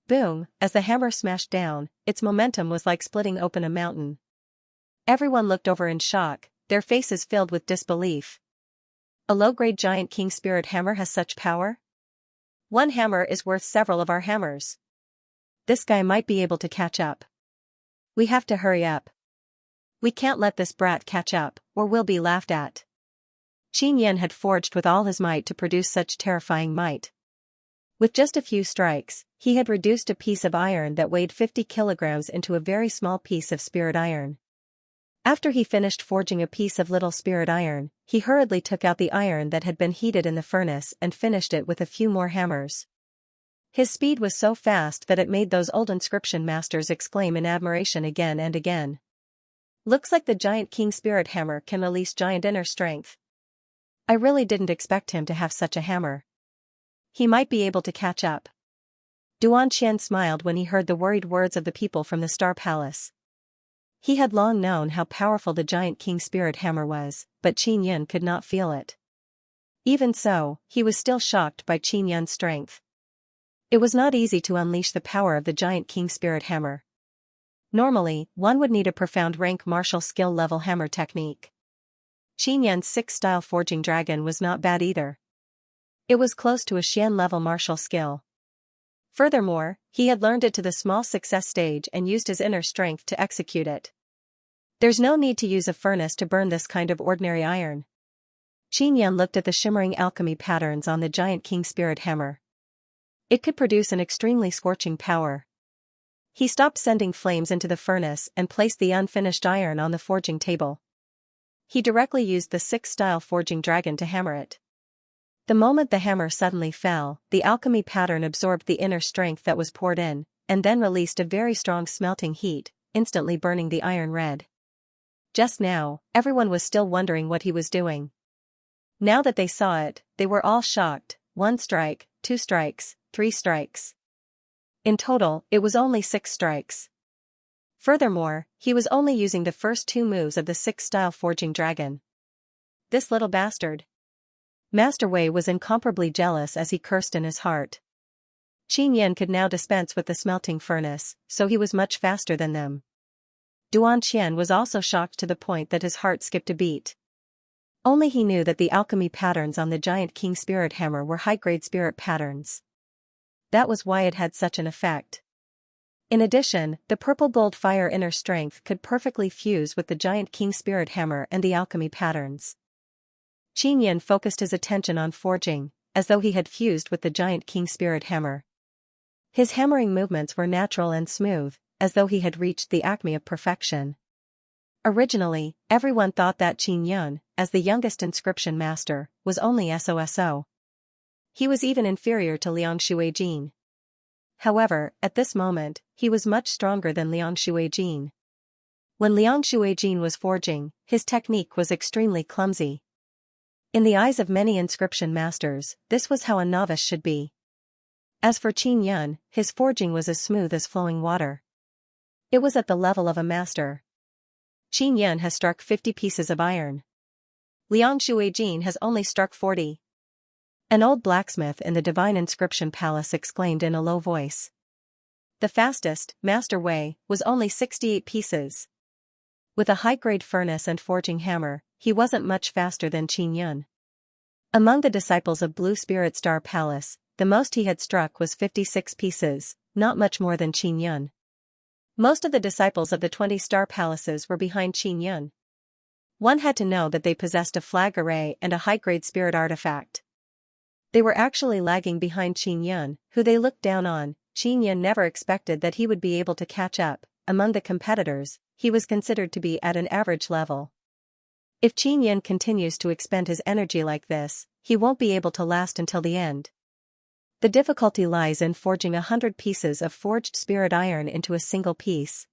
Boom, as the hammer smashed down, its momentum was like splitting open a mountain. Everyone looked over in shock, their faces filled with disbelief. A low-grade giant king spirit hammer has such power? One hammer is worth several of our hammers. This guy might be able to catch up. We have to hurry up. We can't let this brat catch up, or we'll be laughed at. Xianxia had forged with all his might to produce such terrifying might. With just a few strikes, he had reduced a piece of iron that weighed 50 kilograms into a very small piece of spirit iron. After he finished forging a piece of little spirit iron, he hurriedly took out the iron that had been heated in the furnace and finished it with a few more hammers. His speed was so fast that it made those old inscription masters exclaim in admiration again and again. Looks like the giant king spirit hammer can release giant inner strength. I really didn't expect him to have such a hammer. He might be able to catch up. Xianxia smiled when he heard the worried words of the people from the Star Palace. He had long known how powerful the giant king spirit hammer was, but Xianxia could not feel it. Even so, he was still shocked by Xianxia's strength. It was not easy to unleash the power of the giant king spirit hammer. Normally, one would need a profound rank martial skill level hammer technique. Xianxia's 6-style forging dragon was not bad either. It was close to a Xian level martial skill. Furthermore, he had learned it to the small success stage and used his inner strength to execute it. There's no need to use a furnace to burn this kind of ordinary iron. Xianxia looked at the shimmering alchemy patterns on the giant king spirit hammer. It could produce an extremely scorching power. He stopped sending flames into the furnace and placed the unfinished iron on the forging table. He directly used the 6-style forging dragon to hammer it. The moment the hammer suddenly fell, the alchemy pattern absorbed the inner strength that was poured in, and then released a very strong smelting heat, instantly burning the iron red. Just now, everyone was still wondering what he was doing. Now that they saw it, they were all shocked. 1 strike, 2 strikes, 3 strikes. In total, it was only 6 strikes. Furthermore, he was only using the first 2 moves of the 6-style forging dragon. This little bastard. Master Wei was incomparably jealous as he cursed in his heart. Xianxia could now dispense with the smelting furnace, so he was much faster than them. Xianxia was also shocked to the point that his heart skipped a beat. Only he knew that the alchemy patterns on the giant king spirit hammer were high-grade spirit patterns. That was why it had such an effect. In addition, the purple gold fire inner strength could perfectly fuse with the giant king spirit hammer and the alchemy patterns. Xianxia focused his attention on forging, as though he had fused with the giant king spirit hammer. His hammering movements were natural and smooth, as though he had reached the acme of perfection. Originally, everyone thought that Xianxia, as the youngest inscription master, was only SOSO. He was even inferior to Liang Shuijin. However, at this moment, he was much stronger than Liang Shuijin. When Liang Shuijin was forging, his technique was extremely clumsy. In the eyes of many inscription masters, this was how a novice should be. As for Xianxia, his forging was as smooth as flowing water. It was at the level of a master. Xianxia has struck 50 pieces of iron. Liang Shuijin has only struck 40. An old blacksmith in the Divine Inscription Palace exclaimed in a low voice. The fastest, Master Wei, was only 68 pieces. With a high-grade furnace and forging hammer, he wasn't much faster than Xianxia. Among the disciples of Blue Spirit Star Palace, the most he had struck was 56 pieces, not much more than Xianxia. Most of the disciples of the 20 Star Palaces were behind Xianxia. One had to know that they possessed a flag array and a high-grade spirit artifact. They were actually lagging behind Xianxia, who they looked down on. Xianxia never expected that he would be able to catch up. Among the competitors, he was considered to be at an average level. If Xianxia continues to expend his energy like this, he won't be able to last until the end. The difficulty lies in forging 100 pieces of forged spirit iron into a single piece.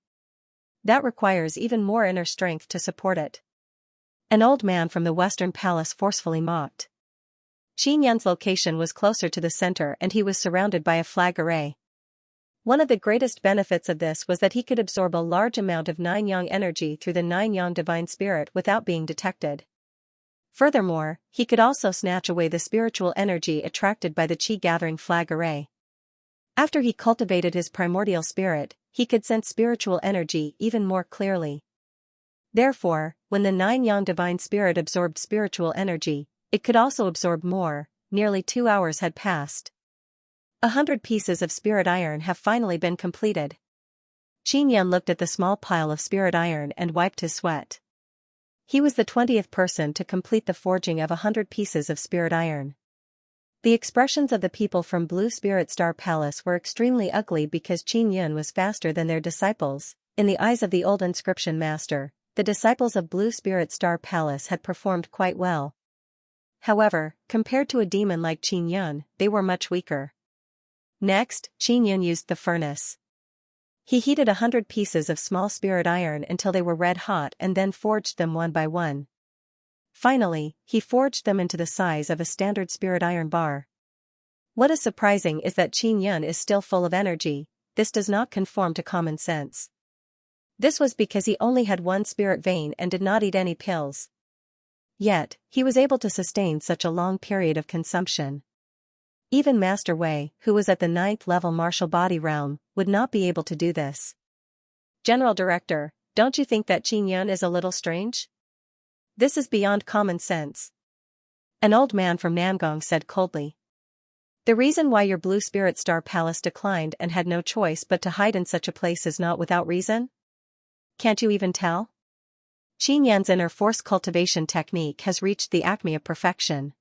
That requires even more inner strength to support it. An old man from the Western Palace forcefully mocked. Xianxia's location was closer to the center and he was surrounded by a flag array. One of the greatest benefits of this was that he could absorb a large amount of Nine Yang energy through the Nine Yang divine spirit without being detected. Furthermore, he could also snatch away the spiritual energy attracted by the Qi-gathering flag array. After he cultivated his primordial spirit, he could sense spiritual energy even more clearly. Therefore, when the Nine Yang divine spirit absorbed spiritual energy, it could also absorb more. Nearly 2 hours had passed. 100 pieces of spirit iron have finally been completed. Xianxia looked at the small pile of spirit iron and wiped his sweat. He was the 20th person to complete the forging of 100 pieces of spirit iron. The expressions of the people from Blue Spirit Star Palace were extremely ugly because Xianxia was faster than their disciples. In the eyes of the old inscription master, the disciples of Blue Spirit Star Palace had performed quite well. However, compared to a demon like Xianxia, they were much weaker. Next, Xianxia used the furnace. He heated 100 pieces of small spirit iron until they were red hot and then forged them one by one. Finally, he forged them into the size of a standard spirit iron bar. What is surprising is that Xianxia is still full of energy. This does not conform to common sense. This was because he only had one spirit vein and did not eat any pills. Yet, he was able to sustain such a long period of consumption. Even Master Wei, who was at the 9th level martial body realm, would not be able to do this. General Director, don't you think that Xianxia is a little strange? This is beyond common sense. An old man from Nangong said coldly. The reason why your Blue Spirit Star Palace declined and had no choice but to hide in such a place is not without reason? Can't you even tell? Xianxia's inner force cultivation technique has reached the acme of perfection.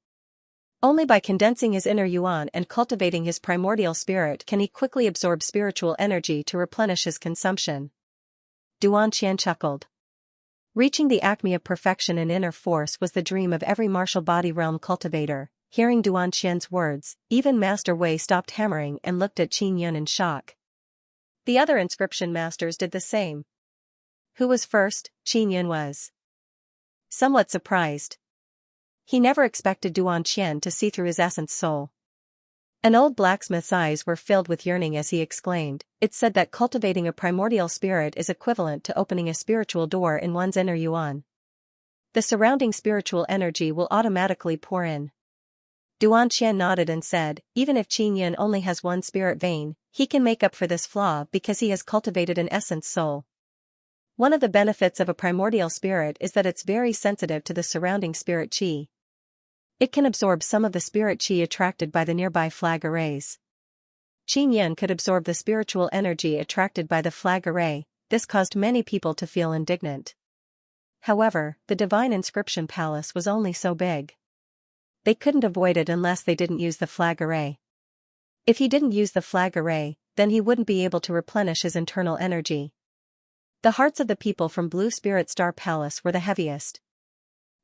Only by condensing his inner yuan and cultivating his primordial spirit can he quickly absorb spiritual energy to replenish his consumption. Duan Qian chuckled. Reaching the acme of perfection in inner force was the dream of every martial body realm cultivator. Hearing Duan Qian's words, even Master Wei stopped hammering and looked at Xianxia in shock. The other inscription masters did the same. Who was first? Xianxia was somewhat surprised. He never expected Duan Qian to see through his essence soul. An old blacksmith's eyes were filled with yearning as he exclaimed, "It's said that cultivating a primordial spirit is equivalent to opening a spiritual door in one's inner yuan. The surrounding spiritual energy will automatically pour in." Duan Qian nodded and said, "Even if Xianxia only has one spirit vein, he can make up for this flaw because he has cultivated an essence soul. One of the benefits of a primordial spirit is that it's very sensitive to the surrounding spirit qi. It can absorb some of the spirit qi attracted by the nearby flag arrays." Xianxia could absorb the spiritual energy attracted by the flag array. This caused many people to feel indignant. However, the divine inscription palace was only so big. They couldn't avoid it unless they didn't use the flag array. If he didn't use the flag array, then he wouldn't be able to replenish his internal energy. The hearts of the people from Blue Spirit Star Palace were the heaviest.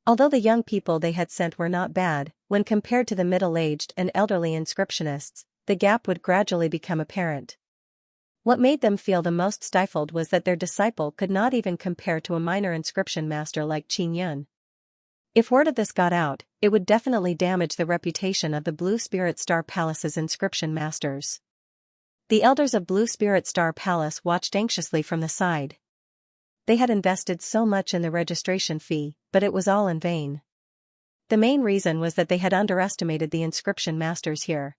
Although the young people they had sent were not bad, when compared to the middle-aged and elderly inscriptionists, the gap would gradually become apparent. What made them feel the most stifled was that their disciple could not even compare to a minor inscription master like Xianxia. If word of this got out, it would definitely damage the reputation of the Blue Spirit Star Palace's inscription masters. The elders of Blue Spirit Star Palace watched anxiously from the side. They had invested so much in the registration fee, but it was all in vain. The main reason was that they had underestimated the inscription masters here.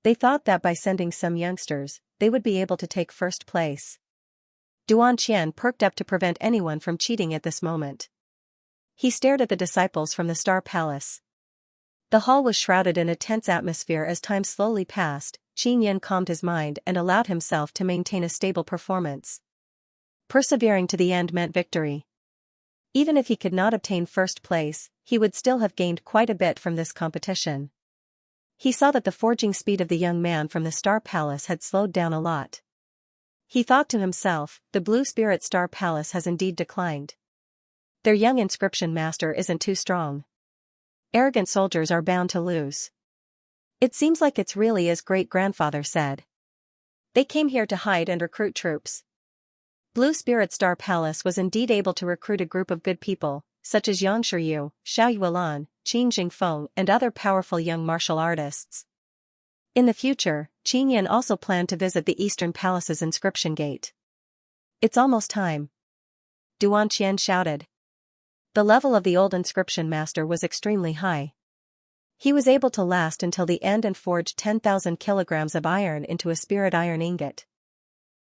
They thought that by sending some youngsters, they would be able to take first place. Duan Qian perked up to prevent anyone from cheating at this moment. He stared at the disciples from the Star Palace. The hall was shrouded in a tense atmosphere as time slowly passed. Xianxia calmed his mind and allowed himself to maintain a stable performance. Persevering to the end meant victory. Even if he could not obtain first place, he would still have gained quite a bit from this competition. He saw that the forging speed of the young man from the Star Palace had slowed down a lot. He thought to himself, the Blue Spirit Star Palace has indeed declined. Their young inscription master isn't too strong. Arrogant soldiers are bound to lose. It seems like it's really as great-grandfather said. They came here to hide and recruit troops. Blue Spirit Star Palace was indeed able to recruit a group of good people, such as Yang Shiryu, Xiao Yuelan, Qin Jingfeng and other powerful young martial artists. In the future, Qin Yan also planned to visit the Eastern Palace's inscription gate. It's almost time. Duan Qian shouted. The level of the old inscription master was extremely high. He was able to last until the end and forged 10,000 kilograms of iron into a spirit iron ingot.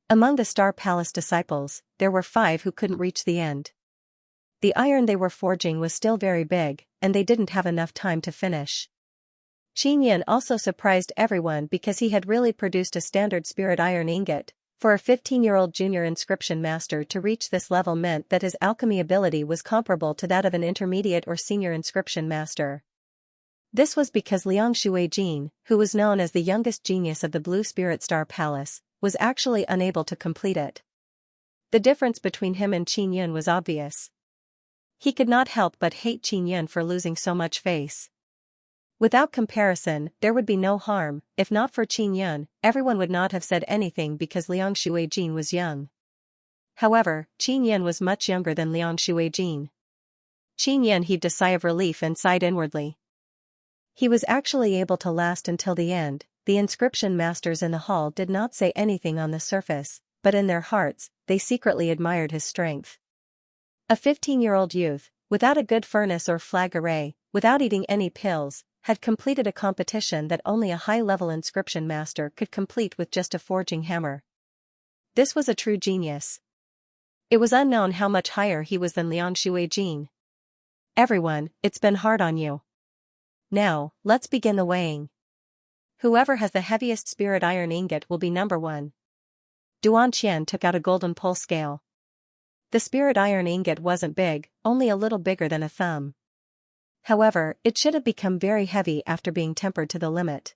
Among the Star Palace disciples, there were 5 who couldn't reach the end. The iron they were forging was still very big, and they didn't have enough time to finish. Qin Yan also surprised everyone because he had really produced a standard spirit iron ingot. For a 15-year-old junior inscription master to reach this level meant that his alchemy ability was comparable to that of an intermediate or senior inscription master. This was because Liang Shuijin, who was known as the youngest genius of the Blue Spirit Star Palace, was actually unable to complete it. The difference between him and Qin Yan was obvious. He could not help but hate Qin Yan for losing so much face. Without comparison, there would be no harm. If not for Qin Yan, everyone would not have said anything because Liang Shuijin was young. However, Qin Yan was much younger than Liang Shuijin. Qin Yan heaved a sigh of relief and sighed inwardly. He was actually able to last until the end. The inscription masters in the hall did not say anything on the surface, but in their hearts, they secretly admired his strength. A 15-year-old youth, without a good furnace or flag array, without eating any pills, had completed a competition that only a high-level inscription master could complete with just a forging hammer. This was a true genius. It was unknown how much higher he was than Liang Shuijin. Everyone, it's been hard on you. Now, let's begin the weighing. Whoever has the heaviest spirit iron ingot will be number 1. Duan Qian took out a golden pole scale. The spirit iron ingot wasn't big, only a little bigger than a thumb. However, it should have become very heavy after being tempered to the limit.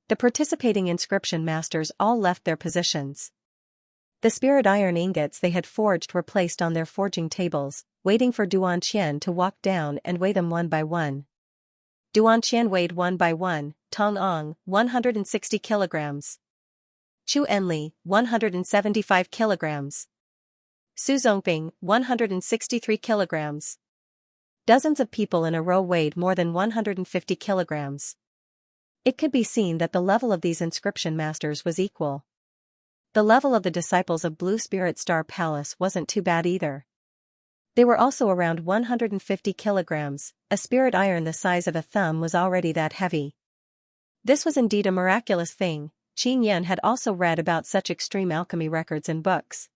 The participating inscription masters all left their positions. The spirit iron ingots they had forged were placed on their forging tables, waiting for Duan Qian to walk down and weigh them one by one. Duan Qian weighed one by one, Tong Ong, 160 kilograms. Chu Enli, 175 kilograms. Su Zongping, 163 kilograms. Dozens of people in a row weighed more than 150 kilograms. It could be seen that the level of these inscription masters was equal. The level of the disciples of Blue Spirit Star Palace wasn't too bad either. They were also around 150 kilograms, a spirit iron the size of a thumb was already that heavy. This was indeed a miraculous thing. Qin Yan had also read about such extreme alchemy records in books.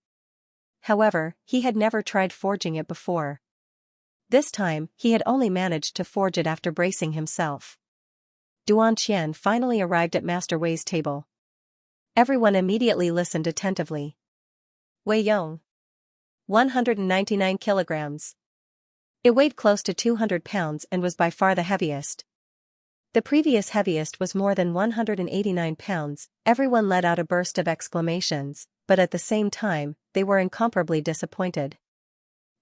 However, he had never tried forging it before. This time, he had only managed to forge it after bracing himself. Duan Qian finally arrived at Master Wei's table. Everyone immediately listened attentively. Wei Yong. 199 kilograms. It weighed close to 200 pounds and was by far the heaviest. The previous heaviest was more than 189 pounds. Everyone let out a burst of exclamations, but at the same time, they were incomparably disappointed.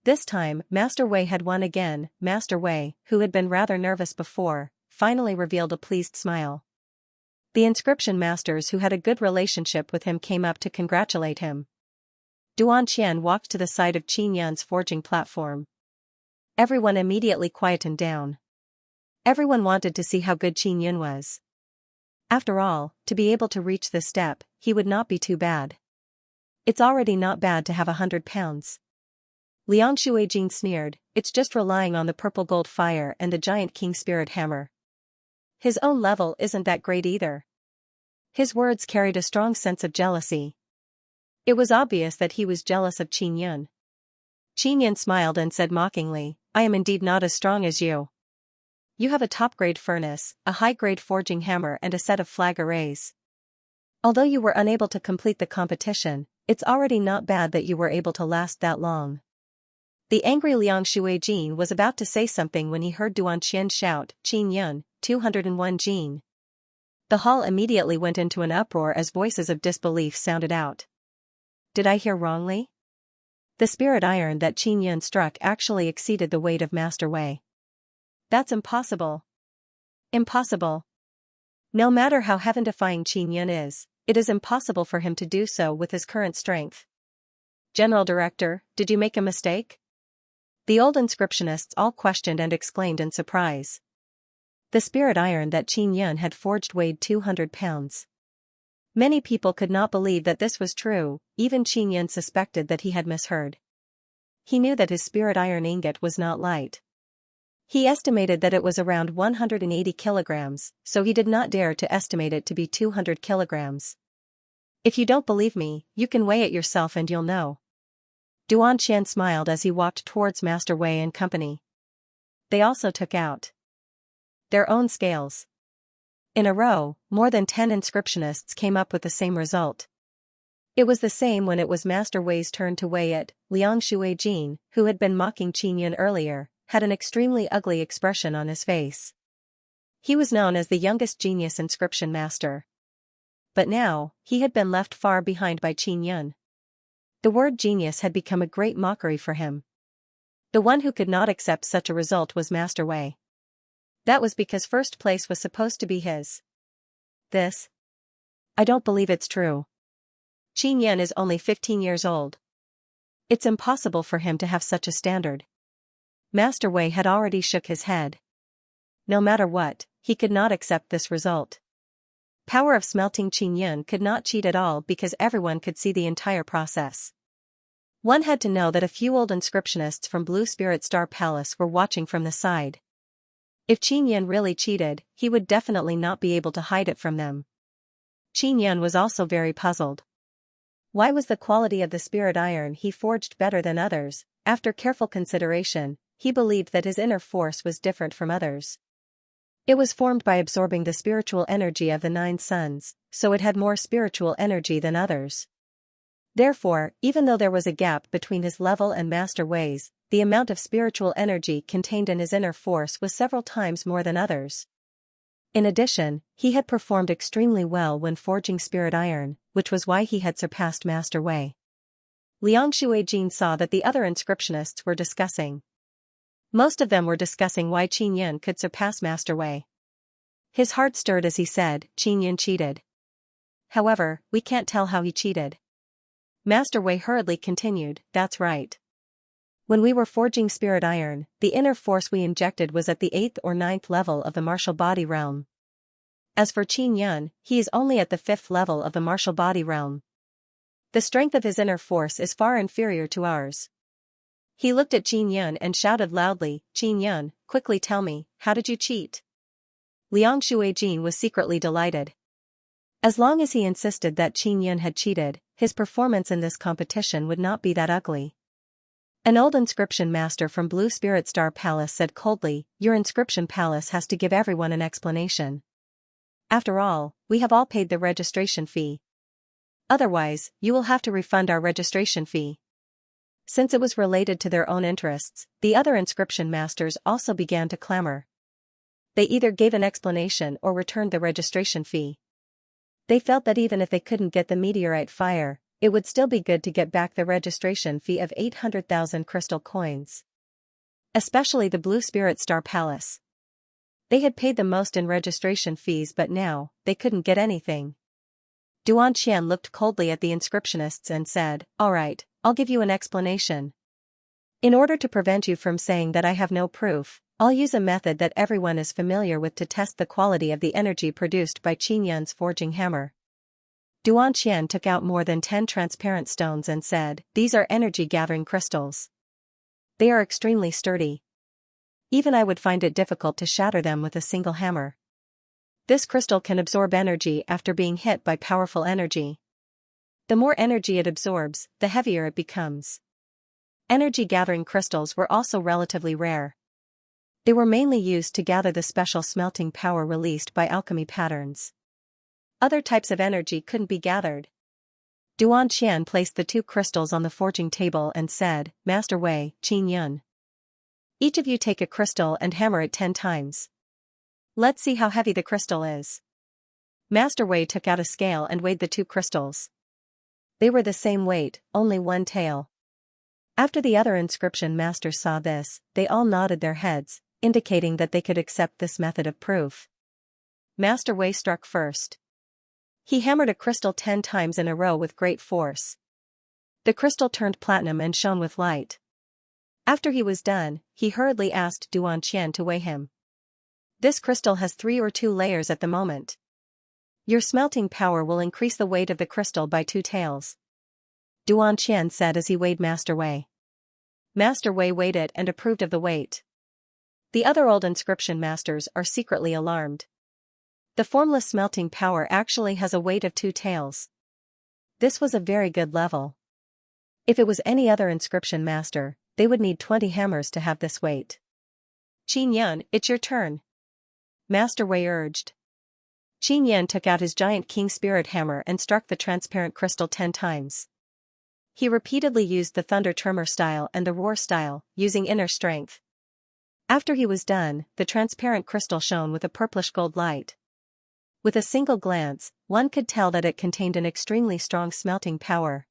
This time, Master Wei had won again. Master Wei, who had been rather nervous before, finally revealed a pleased smile. The inscription masters who had a good relationship with him came up to congratulate him. Duan Qian walked to the side of Qin Yan's forging platform. Everyone immediately quietened down. Everyone wanted to see how good Qin Yan was. After all, to be able to reach this step, he would not be too bad. It's already not bad to have 100 pounds. Liang Shuijin sneered, it's just relying on the purple gold fire and the giant king spirit hammer. His own level isn't that great either. His words carried a strong sense of jealousy. It was obvious that he was jealous of Qin Yan. Qin Yan smiled and said mockingly, I am indeed not as strong as you. You have a top-grade furnace, a high-grade forging hammer and a set of flag arrays. Although you were unable to complete the competition, it's already not bad that you were able to last that long. The angry Liang Shuijin was about to say something when he heard Duan Qian shout, Qin Yan, 201 Jin. The hall immediately went into an uproar as voices of disbelief sounded out. Did I hear wrongly? The spirit iron that Qin Yan struck actually exceeded the weight of Master Wei. That's impossible. Impossible. No matter how heaven-defying Qin Yan is, it is impossible for him to do so with his current strength. General Director, did you make a mistake? The old inscriptionists all questioned and exclaimed in surprise. The spirit iron that Xianxia had forged weighed 200 pounds. Many people could not believe that this was true, even Xianxia suspected that he had misheard. He knew that his spirit iron ingot was not light. He estimated that it was around 180 kilograms, so he did not dare to estimate it to be 200 kilograms. If you don't believe me, you can weigh it yourself and you'll know. Xianxia smiled as he walked towards Master Wei and company. They also took out their own scales. In a row, more than 10 inscriptionists came up with the same result. It was the same when it was Master Wei's turn to weigh it. Liang Shuijin, who had been mocking Xianxia earlier, had an extremely ugly expression on his face. He was known as the youngest genius inscription master. But now, he had been left far behind by Xianxia. The word genius had become a great mockery for him. The one who could not accept such a result was Master Wei. That was because first place was supposed to be his. This? I don't believe it's true. Xianxia is only 15 years old. It's impossible for him to have such a standard. Master Wei had already shook his head. No matter what, he could not accept this result. Power of smelting Xianxia could not cheat at all because everyone could see the entire process. One had to know that a few old inscriptionists from Blue Spirit Star Palace were watching from the side. If Xianxia really cheated, he would definitely not be able to hide it from them. Xianxia was also very puzzled. Why was the quality of the spirit iron he forged better than others? After careful consideration, he believed that his inner force was different from others. It was formed by absorbing the spiritual energy of the 9 suns, so it had more spiritual energy than others. Therefore, even though there was a gap between his level and Master Wei's, the amount of spiritual energy contained in his inner force was several times more than others. In addition, he had performed extremely well when forging spirit iron, which was why he had surpassed Master Wei. Liang Shuijin saw that the other inscriptionists were discussing. Most of them were discussing why Xianxia could surpass Master Wei. His heart stirred as he said, Xianxia cheated. However, we can't tell how he cheated. Master Wei hurriedly continued, that's right. When we were forging spirit iron, the inner force we injected was at the 8th or 9th level of the martial body realm. As for Xianxia, he is only at the 5th level of the martial body realm. The strength of his inner force is far inferior to ours. He looked at Xianxia and shouted loudly, Xianxia, quickly tell me, how did you cheat? Liang Shuijin was secretly delighted. As long as he insisted that Xianxia had cheated, his performance in this competition would not be that ugly. An old inscription master from Blue Spirit Star Palace said coldly, your inscription palace has to give everyone an explanation. After all, we have all paid the registration fee. Otherwise, you will have to refund our registration fee. Since it was related to their own interests, the other inscription masters also began to clamor. They either gave an explanation or returned the registration fee. They felt that even if they couldn't get the meteorite fire, it would still be good to get back the registration fee of 800,000 crystal coins. Especially the Blue Spirit Star Palace. They had paid the most in registration fees, but now, they couldn't get anything. Xianxia looked coldly at the inscriptionists and said, all right, I'll give you an explanation. In order to prevent you from saying that I have no proof, I'll use a method that everyone is familiar with to test the quality of the energy produced by Xianxia's forging hammer. Xianxia took out more than 10 transparent stones and said, these are energy-gathering crystals. They are extremely sturdy. Even I would find it difficult to shatter them with a single hammer. This crystal can absorb energy after being hit by powerful energy. The more energy it absorbs, the heavier it becomes. Energy-gathering crystals were also relatively rare. They were mainly used to gather the special smelting power released by alchemy patterns. Other types of energy couldn't be gathered. Xianxia placed the 2 crystals on the forging table and said, Master Wei, Xianxia. Each of you take a crystal and hammer it 10 times. Let's see how heavy the crystal is. Master Wei took out a scale and weighed the 2 crystals. They were the same weight, only one tail. After the other inscription masters saw this, they all nodded their heads, indicating that they could accept this method of proof. Master Wei struck first. He hammered a crystal 10 times in a row with great force. The crystal turned platinum and shone with light. After he was done, he hurriedly asked Duan Qian to weigh him. This crystal has 3 or 2 layers at the moment. Your smelting power will increase the weight of the crystal by 2 taels. Duan Qian said as he weighed Master Wei. Master Wei weighed it and approved of the weight. The other old inscription masters are secretly alarmed. The formless smelting power actually has a weight of 2 taels. This was a very good level. If it was any other inscription master, they would need 20 hammers to have this weight. Qin Yun, it's your turn. Master Wei urged. Qin Yun took out his giant king spirit hammer and struck the transparent crystal 10 times. He repeatedly used the thunder tremor style and the roar style, using inner strength. After he was done, the transparent crystal shone with a purplish gold light. With a single glance, one could tell that it contained an extremely strong smelting power.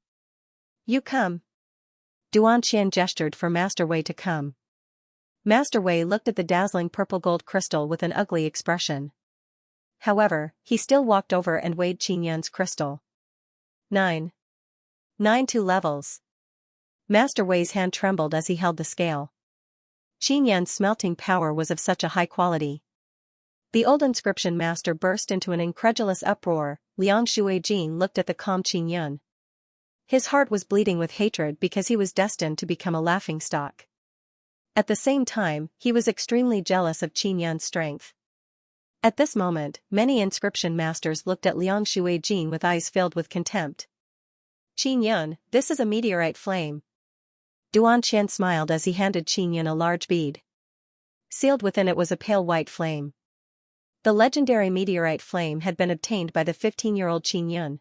You come. Duan Qian gestured for Master Wei to come. Master Wei looked at the dazzling purple gold crystal with an ugly expression. However, he still walked over and weighed Qin Yun's crystal. 9. 2 levels. Master Wei's hand trembled as he held the scale. Qin Yun's smelting power was of such a high quality. The old inscription master burst into an incredulous uproar. Liang Shuijin looked at the calm Qin Yun. His heart was bleeding with hatred because he was destined to become a laughingstock. At the same time, he was extremely jealous of Qin Yun's strength. At this moment, many inscription masters looked at Liang Shuijin with eyes filled with contempt. Qin Yun, this is a meteorite flame. Duan Qian smiled as he handed Qin Yun a large bead. Sealed within it was a pale white flame. The legendary meteorite flame had been obtained by the 15-year-old Qin Yun.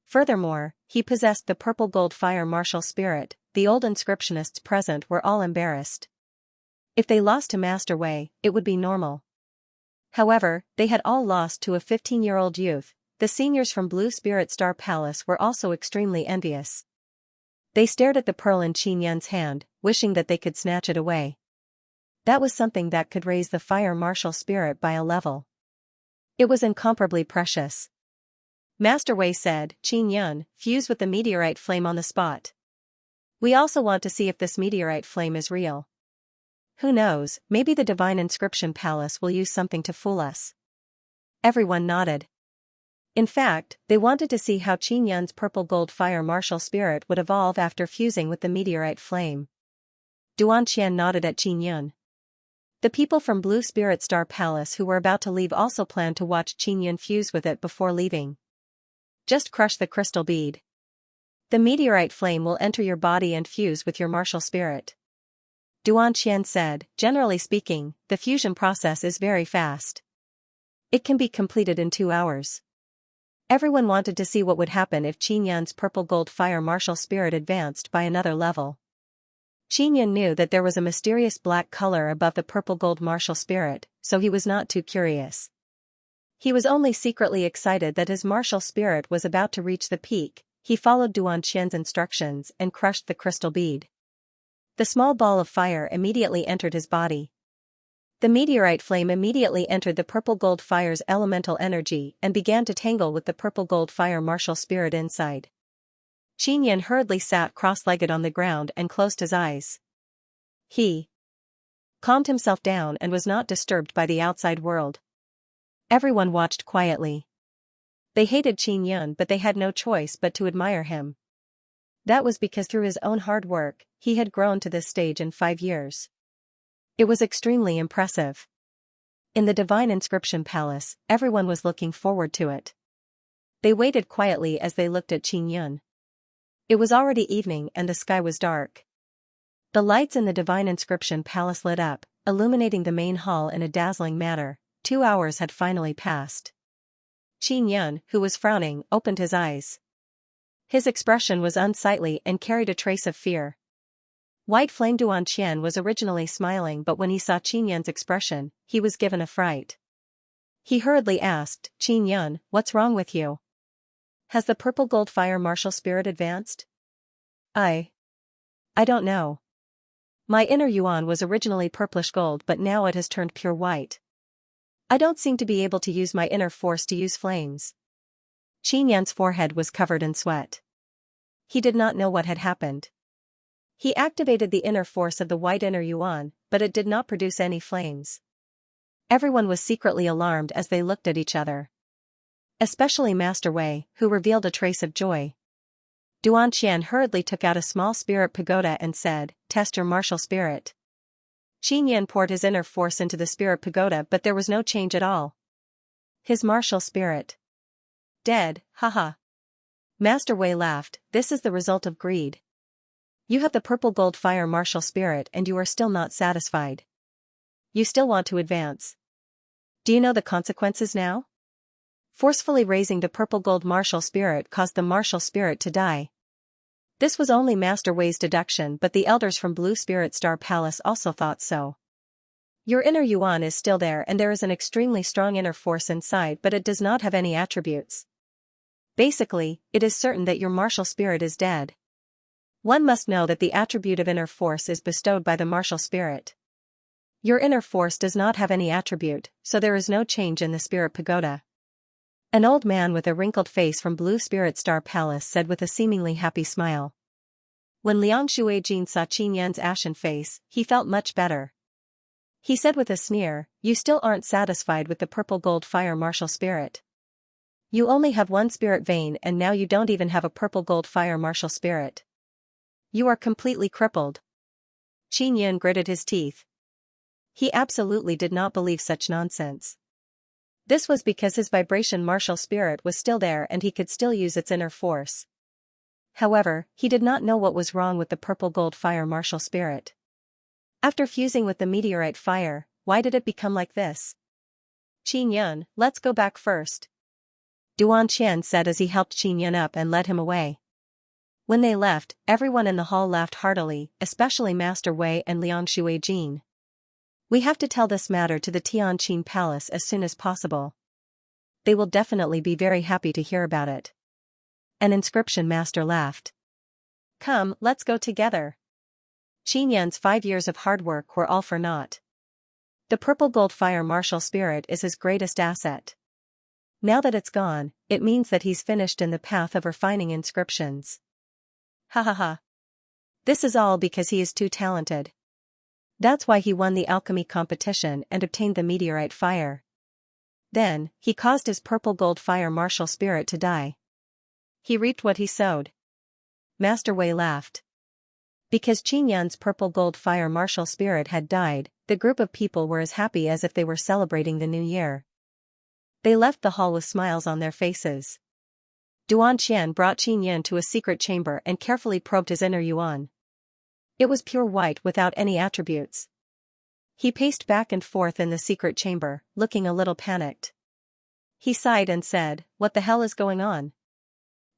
Furthermore, he possessed the purple gold fire martial spirit. The old inscriptionists present were all embarrassed. If they lost to Master Wei, it would be normal. However, they had all lost to a 15-year-old youth. The seniors from Blue Spirit Star Palace were also extremely envious. They stared at the pearl in Qin Yun's hand, wishing that they could snatch it away. That was something that could raise the fire martial spirit by a level. It was incomparably precious. Master Wei said, Qin Yun, fuse with the meteorite flame on the spot. We also want to see if this meteorite flame is real. Who knows, maybe the Divine Inscription Palace will use something to fool us. Everyone nodded. In fact, they wanted to see how Qin Yun's purple gold fire martial spirit would evolve after fusing with the meteorite flame. Duan Qian nodded at Qin Yun. The people from Blue Spirit Star Palace who were about to leave also planned to watch Qin Yun fuse with it before leaving. Just crush the crystal bead. The meteorite flame will enter your body and fuse with your martial spirit. Duan Qian said, generally speaking, the fusion process is very fast. It can be completed in 2 hours. Everyone wanted to see what would happen if Qin Yun's purple gold fire martial spirit advanced by another level. Qin Yun knew that there was a mysterious black color above the purple gold martial spirit, so he was not too curious. He was only secretly excited that his martial spirit was about to reach the peak. He followed Duan Qian's instructions and crushed the crystal bead. The small ball of fire immediately entered his body. The meteorite flame immediately entered the purple gold fire's elemental energy and began to tangle with the purple gold fire martial spirit inside. Qin Yun hurriedly sat cross-legged on the ground and closed his eyes. He calmed himself down and was not disturbed by the outside world. Everyone watched quietly. They hated Qin Yun, but they had no choice but to admire him. That was because through his own hard work, he had grown to this stage in 5 years. It was extremely impressive. In the Divine Inscription Palace, everyone was looking forward to it. They waited quietly as they looked at Qin Yun. It was already evening and the sky was dark. The lights in the Divine Inscription Palace lit up, illuminating the main hall in a dazzling manner. 2 hours had finally passed. Qin Yun, who was frowning, opened his eyes. His expression was unsightly and carried a trace of fear. White Flame Duan Qian was originally smiling, but when he saw Qin Yun's expression, he was given a fright. He hurriedly asked, Qin Yun, what's wrong with you? Has the purple gold fire martial spirit advanced? I don't know. My inner yuan was originally purplish gold, but now it has turned pure white. I don't seem to be able to use my inner force to use flames. Qin Yun's forehead was covered in sweat. He did not know what had happened. He activated the inner force of the white inner yuan, but it did not produce any flames. Everyone was secretly alarmed as they looked at each other. Especially Master Wei, who revealed a trace of joy. Duan Qian hurriedly took out a small spirit pagoda and said, "Test your martial spirit." Qin Yan poured his inner force into the spirit pagoda, but there was no change at all. His martial spirit. Dead, haha. Master Wei laughed. This is the result of greed. You have the purple gold fire martial spirit and you are still not satisfied. You still want to advance. Do you know the consequences now? Forcefully raising the purple gold martial spirit caused the martial spirit to die. This was only Master Wei's deduction, but the elders from Blue Spirit Star Palace also thought so. Your inner yuan is still there and there is an extremely strong inner force inside, but it does not have any attributes. Basically, it is certain that your martial spirit is dead. One must know that the attribute of inner force is bestowed by the martial spirit. Your inner force does not have any attribute, so there is no change in the spirit pagoda. An old man with a wrinkled face from Blue Spirit Star Palace said with a seemingly happy smile. When Liang Shuijin saw Qin Yan's ashen face, he felt much better. He said with a sneer, "You still aren't satisfied with the purple gold fire martial spirit. You only have one spirit vein and now you don't even have a purple gold fire martial spirit. You are completely crippled." Qin Yan gritted his teeth. He absolutely did not believe such nonsense. This was because his vibration martial spirit was still there and he could still use its inner force. However, he did not know what was wrong with the purple gold fire martial spirit. After fusing with the meteorite fire, why did it become like this? Qin Yan, let's go back first. Duan Qian said as he helped Qin Yan up and led him away. When they left, everyone in the hall laughed heartily, especially Master Wei and Liang Shuijin. We have to tell this matter to the Tianqin Palace as soon as possible. They will definitely be very happy to hear about it. An inscription master laughed. Come, let's go together. Qin Yan's 5 years of hard work were all for naught. The purple gold fire martial spirit is his greatest asset. Now that it's gone, it means that he's finished in the path of refining inscriptions. Ha ha ha. This is all because he is too talented. That's why he won the alchemy competition and obtained the meteorite fire. Then, he caused his purple gold fire martial spirit to die. He reaped what he sowed. Master Wei laughed. Because Qin Yan's purple gold fire martial spirit had died, the group of people were as happy as if they were celebrating the new year. They left the hall with smiles on their faces. Duan Qian brought Qin Yan to a secret chamber and carefully probed his inner yuan. It was pure white without any attributes. He paced back and forth in the secret chamber, looking a little panicked. He sighed and said, "What the hell is going on?"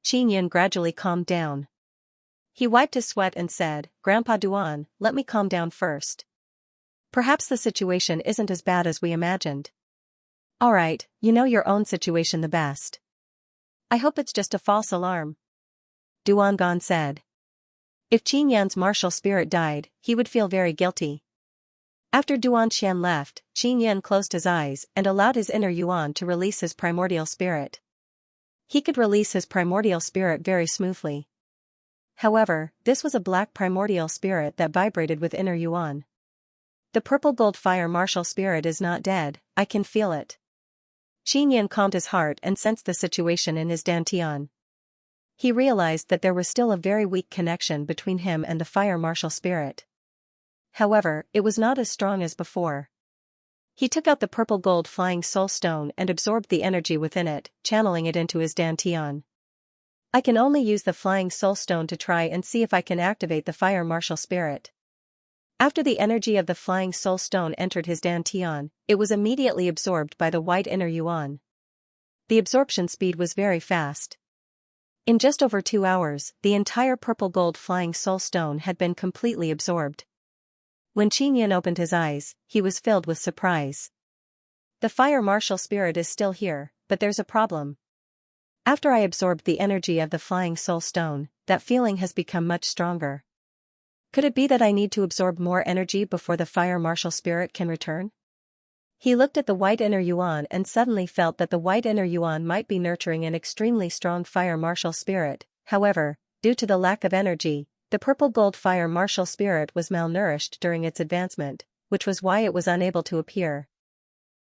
Qin Yan gradually calmed down. He wiped his sweat and said, "Grandpa Duan, let me calm down first. Perhaps the situation isn't as bad as we imagined." "Alright, you know your own situation the best. I hope it's just a false alarm," Duan Gan said. If Qin Yan's martial spirit died, he would feel very guilty. After Duan Qian left, Qin Yan closed his eyes and allowed his inner yuan to release his primordial spirit. He could release his primordial spirit very smoothly. However, this was a black primordial spirit that vibrated with inner yuan. The purple gold fire martial spirit is not dead, I can feel it. Qin Yan calmed his heart and sensed the situation in his dantian. He realized that there was still a very weak connection between him and the fire martial spirit. However, it was not as strong as before. He took out the purple gold flying soul stone and absorbed the energy within it, channeling it into his dantian. I can only use the flying soul stone to try and see if I can activate the fire martial spirit. After the energy of the flying soul stone entered his dantian, it was immediately absorbed by the white inner yuan. The absorption speed was very fast. In just over 2 hours, the entire purple gold flying soul stone had been completely absorbed. When Qin Yan opened his eyes, he was filled with surprise. The fire martial spirit is still here, but there's a problem. After I absorbed the energy of the flying soul stone, that feeling has become much stronger. Could it be that I need to absorb more energy before the fire martial spirit can return? He looked at the white inner yuan and suddenly felt that the white inner yuan might be nurturing an extremely strong fire martial spirit. However, due to the lack of energy, the purple gold fire martial spirit was malnourished during its advancement, which was why it was unable to appear.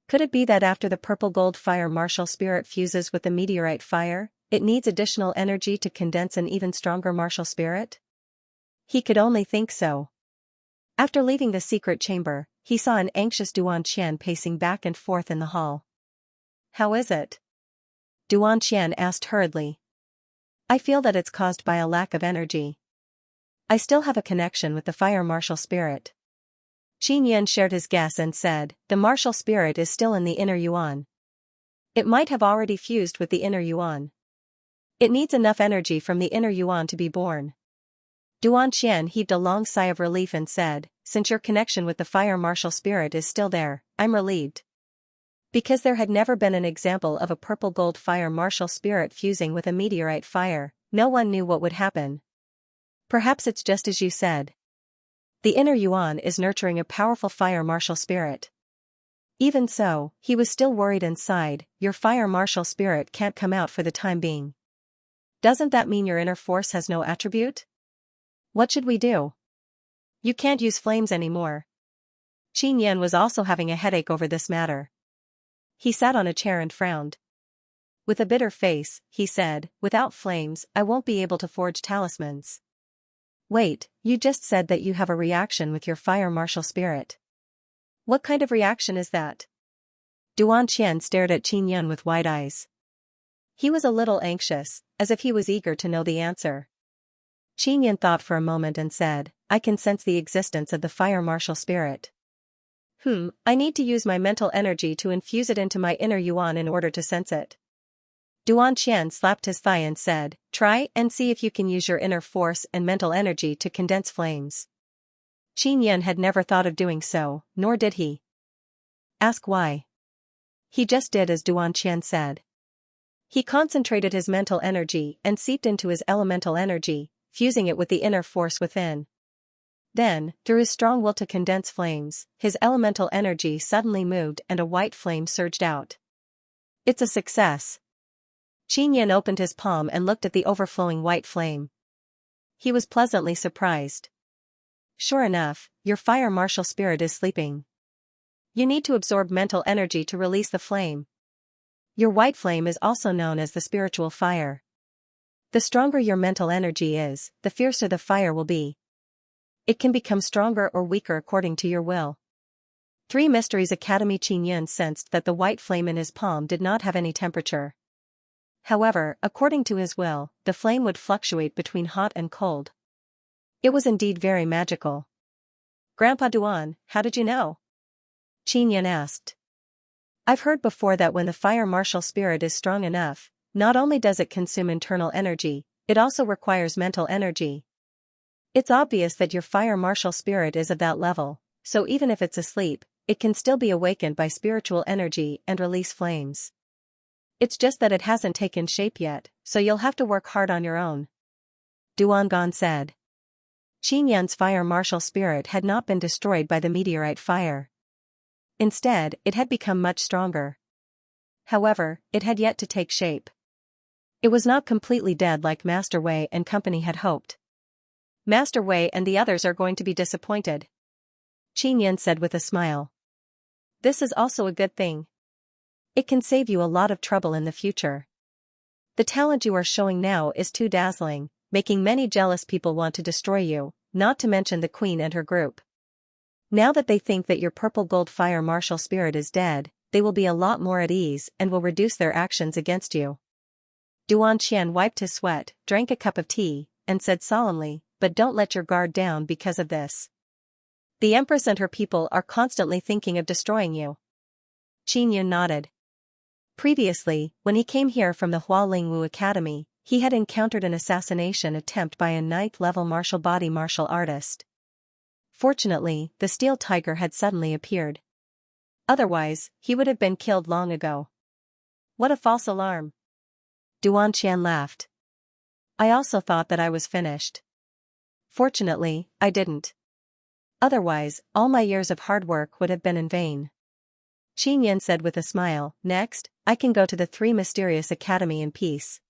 Could it be that after the purple gold fire martial spirit fuses with the meteorite fire, it needs additional energy to condense an even stronger martial spirit? He could only think so. After leaving the secret chamber, he saw an anxious Duan Qian pacing back and forth in the hall. "How is it?" Duan Qian asked hurriedly. "I feel that it's caused by a lack of energy. I still have a connection with the fire martial spirit." Qin Yan shared his guess and said, "The martial spirit is still in the inner yuan. It might have already fused with the inner yuan. It needs enough energy from the inner yuan to be born." Duan Qian heaved a long sigh of relief and said, "Since your connection with the fire martial spirit is still there, I'm relieved." Because there had never been an example of a purple gold fire martial spirit fusing with a meteorite fire, no one knew what would happen. "Perhaps it's just as you said. The inner yuan is nurturing a powerful fire martial spirit." Even so, he was still worried and sighed, "Your fire martial spirit can't come out for the time being. Doesn't that mean your inner force has no attribute? What should we do? You can't use flames anymore." Qin Yan was also having a headache over this matter. He sat on a chair and frowned. With a bitter face, he said, "Without flames, I won't be able to forge talismans." "Wait, you just said that you have a reaction with your fire martial spirit. What kind of reaction is that?" Duan Qian stared at Qin Yan with wide eyes. He was a little anxious, as if he was eager to know the answer. Qin Yan thought for a moment and said, "I can sense the existence of the fire martial spirit. I need to use my mental energy to infuse it into my inner yuan in order to sense it." Duan Qian slapped his thigh and said, "Try and see if you can use your inner force and mental energy to condense flames." Qin Yan had never thought of doing so, nor did he ask why. He just did as Duan Qian said. He concentrated his mental energy and seeped into his elemental energy, fusing it with the inner force within. Then, through his strong will to condense flames, his elemental energy suddenly moved and a white flame surged out. "It's a success." Qin Yan opened his palm and looked at the overflowing white flame. He was pleasantly surprised. "Sure enough, your fire martial spirit is sleeping. You need to absorb mental energy to release the flame. Your white flame is also known as the spiritual fire. The stronger your mental energy is, the fiercer the fire will be. It can become stronger or weaker according to your will." Three Mysteries Academy. Qin Yan sensed that the white flame in his palm did not have any temperature. However, according to his will, the flame would fluctuate between hot and cold. It was indeed very magical. "Grandpa Duan, how did you know?" Qin Yan asked. "I've heard before that when the fire martial spirit is strong enough, not only does it consume internal energy, it also requires mental energy. It's obvious that your fire martial spirit is of that level, so even if it's asleep, it can still be awakened by spiritual energy and release flames. It's just that it hasn't taken shape yet, so you'll have to work hard on your own," Duan Gong said. Qin Yan's fire martial spirit had not been destroyed by the meteorite fire. Instead, it had become much stronger. However, it had yet to take shape. It was not completely dead like Master Wei and company had hoped. "Master Wei and the others are going to be disappointed," Qin Yan said with a smile. "This is also a good thing. It can save you a lot of trouble in the future. The talent you are showing now is too dazzling, making many jealous people want to destroy you, not to mention the queen and her group. Now that they think that your purple gold fire martial spirit is dead, they will be a lot more at ease and will reduce their actions against you." Duan Qian wiped his sweat, drank a cup of tea, and said solemnly, "But don't let your guard down because of this. The Empress and her people are constantly thinking of destroying you." Qin Yan nodded. Previously, when he came here from the Hualingwu Academy, he had encountered an assassination attempt by a 9th-level martial body martial artist. Fortunately, the steel tiger had suddenly appeared. Otherwise, he would have been killed long ago. "What a false alarm." Duan Qian laughed. "I also thought that I was finished. Fortunately, I didn't. Otherwise, all my years of hard work would have been in vain." Qin Yan said with a smile, "Next, I can go to the Three Mysterious Academy in peace."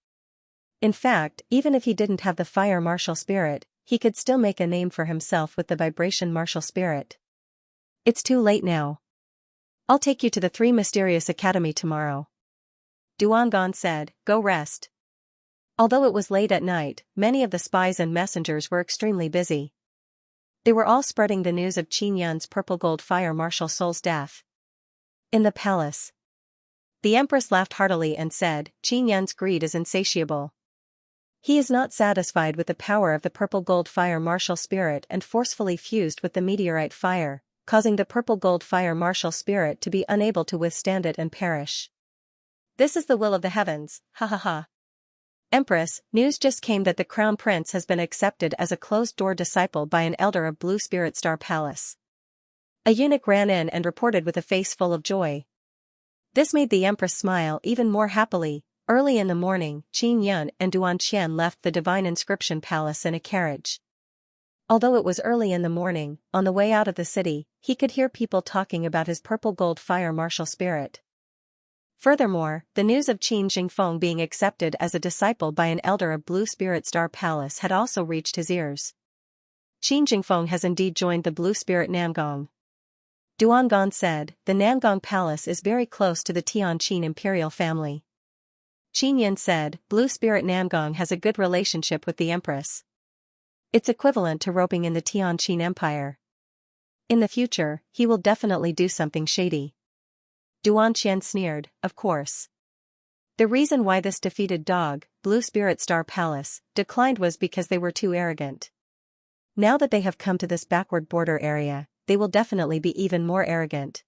In fact, even if he didn't have the fire martial spirit, he could still make a name for himself with the vibration martial spirit. It's too late now. I'll take you to the Three Mysterious Academy tomorrow. Duangon said, go rest. Although it was late at night, many of the spies and messengers were extremely busy. They were all spreading the news of Qin Yun's purple gold fire martial soul's death. In the palace, the empress laughed heartily and said, Qin Yun's greed is insatiable. He is not satisfied with the power of the purple gold fire martial spirit and forcefully fused with the meteorite fire, causing the purple gold fire martial spirit to be unable to withstand it and perish. This is the will of the heavens, ha ha ha. Empress, news just came that the crown prince has been accepted as a closed-door disciple by an elder of Blue Spirit Star Palace. A eunuch ran in and reported with a face full of joy. This made the empress smile even more happily. Early in the morning, Qin Yun and Duan Qian left the Divine Inscription Palace in a carriage. Although it was early in the morning, on the way out of the city, he could hear people talking about his purple gold fire martial spirit. Furthermore, the news of Qin Jingfeng being accepted as a disciple by an elder of Blue Spirit Star Palace had also reached his ears. Qin Jingfeng has indeed joined the Blue Spirit Namgong. Duangon said, the Namgong Palace is very close to the Tianqin imperial family. Qin Yun said, Blue Spirit Namgong has a good relationship with the Empress. It's equivalent to roping in the Tianqin Empire. In the future, he will definitely do something shady. Duan Qian sneered, of course. The reason why this defeated dog, Blue Spirit Star Palace, declined was because they were too arrogant. Now that they have come to this backward border area, they will definitely be even more arrogant.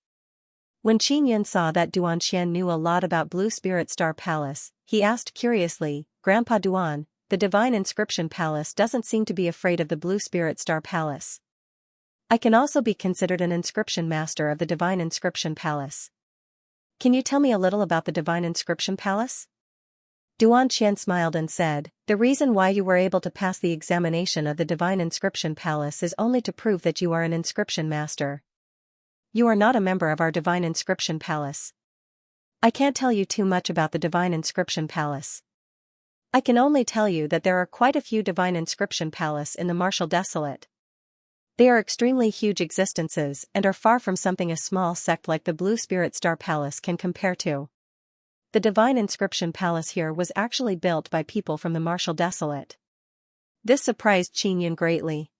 When Qin Yun saw that Duan Qian knew a lot about Blue Spirit Star Palace, he asked curiously, Grandpa Duan, the Divine Inscription Palace doesn't seem to be afraid of the Blue Spirit Star Palace. I can also be considered an inscription master of the Divine Inscription Palace. Can you tell me a little about the Divine Inscription Palace? Duan Qian smiled and said, the reason why you were able to pass the examination of the Divine Inscription Palace is only to prove that you are an inscription master. You are not a member of our Divine Inscription Palace. I can't tell you too much about the Divine Inscription Palace. I can only tell you that there are quite a few Divine Inscription Palace in the Martial Desolate. They are extremely huge existences and are far from something a small sect like the Blue Spirit Star Palace can compare to. The Divine Inscription Palace here was actually built by people from the Martial Desolate. This surprised Qin Yun greatly.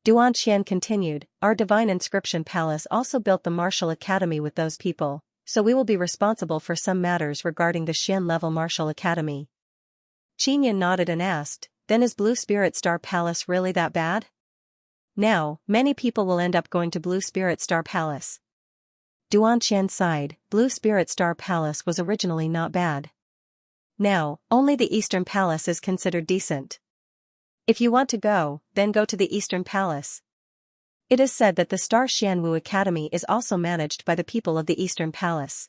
Duan Qian continued, our Divine Inscription Palace also built the Martial Academy with those people, so we will be responsible for some matters regarding the Xian-level Martial Academy. Qin Yun nodded and asked, then is Blue Spirit Star Palace really that bad? Now, many people will end up going to Blue Spirit Star Palace. Duan Qian sighed, Blue Spirit Star Palace was originally not bad. Now, only the Eastern Palace is considered decent. If you want to go, then go to the Eastern Palace. It is said that the Star Xianwu Academy is also managed by the people of the Eastern Palace.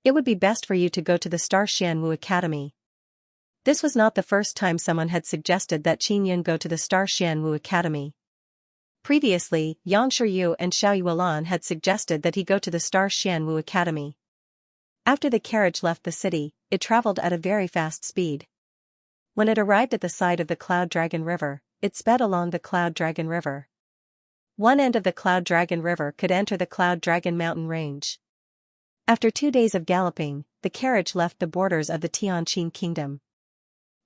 It would be best for you to go to the Star Xianwu Academy. This was not the first time someone had suggested that Qin Yun go to the Star Xianwu Academy. Previously, Yang Shiyu and Xiao Yuelan had suggested that he go to the Star Xianwu Academy. After the carriage left the city, it traveled at a very fast speed. When it arrived at the side of the Cloud Dragon River, it sped along the Cloud Dragon River. One end of the Cloud Dragon River could enter the Cloud Dragon Mountain Range. After 2 days of galloping, the carriage left the borders of the Tianqin Kingdom.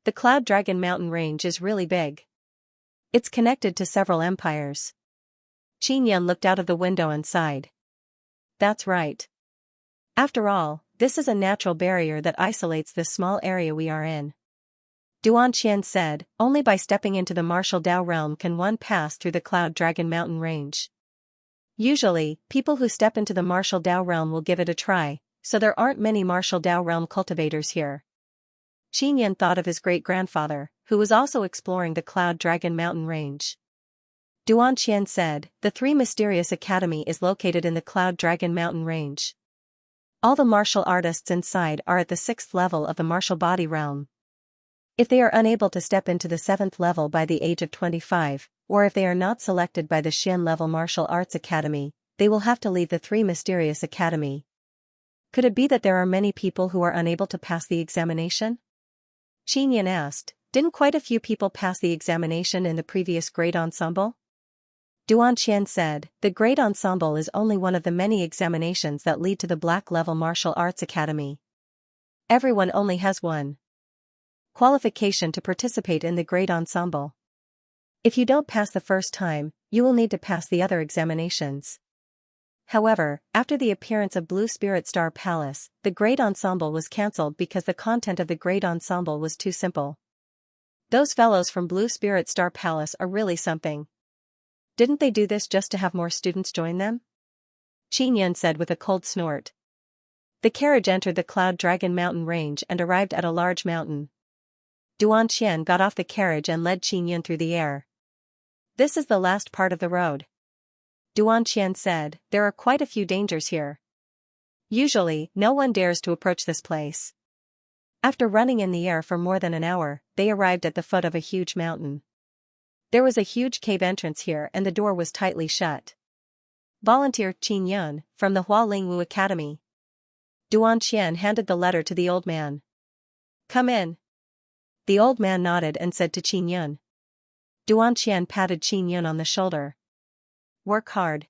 The Cloud Dragon Mountain Range is really big. It's connected to several empires. Qin Yun looked out of the window and sighed. That's right. After all, this is a natural barrier that isolates this small area we are in. Duan Qian said, only by stepping into the Martial Dao realm can one pass through the Cloud Dragon Mountain Range. Usually, people who step into the Martial Dao realm will give it a try, so there aren't many Martial Dao realm cultivators here. Qin Yun thought of his great-grandfather, who was also exploring the Cloud Dragon Mountain Range. Duan Qian said, the Three Mysterious Academy is located in the Cloud Dragon Mountain Range. All the martial artists inside are at the 6th level of the martial body realm. If they are unable to step into the 7th level by the age of 25, or if they are not selected by the Xian-level Martial Arts Academy, they will have to leave the Three Mysterious Academy. Could it be that there are many people who are unable to pass the examination? Qin asked, didn't quite a few people pass the examination in the previous grade ensemble? Duanqian said, the grade ensemble is only one of the many examinations that lead to the Black Level Martial Arts Academy. Everyone only has one qualification to participate in the grade ensemble. If you don't pass the first time, you will need to pass the other examinations. However, after the appearance of Blue Spirit Star Palace, the grade ensemble was cancelled because the content of the grade ensemble was too simple. Those fellows from Blue Spirit Star Palace are really something. Didn't they do this just to have more students join them? Qin said with a cold snort. The carriage entered the Cloud Dragon mountain range and arrived at a large mountain. Duanqian got off the carriage and led Qin through the air. This is the last part of the road. Duanqian said, there are quite a few dangers here. Usually, no one dares to approach this place. After running in the air for more than an hour, they arrived at the foot of a huge mountain. There was a huge cave entrance here and the door was tightly shut. Volunteer Qin from the Hualingwu Academy. Duanqian handed the letter to the old man. Come in. The old man nodded and said to Qin. Duanqian patted Qin on the shoulder. Work hard.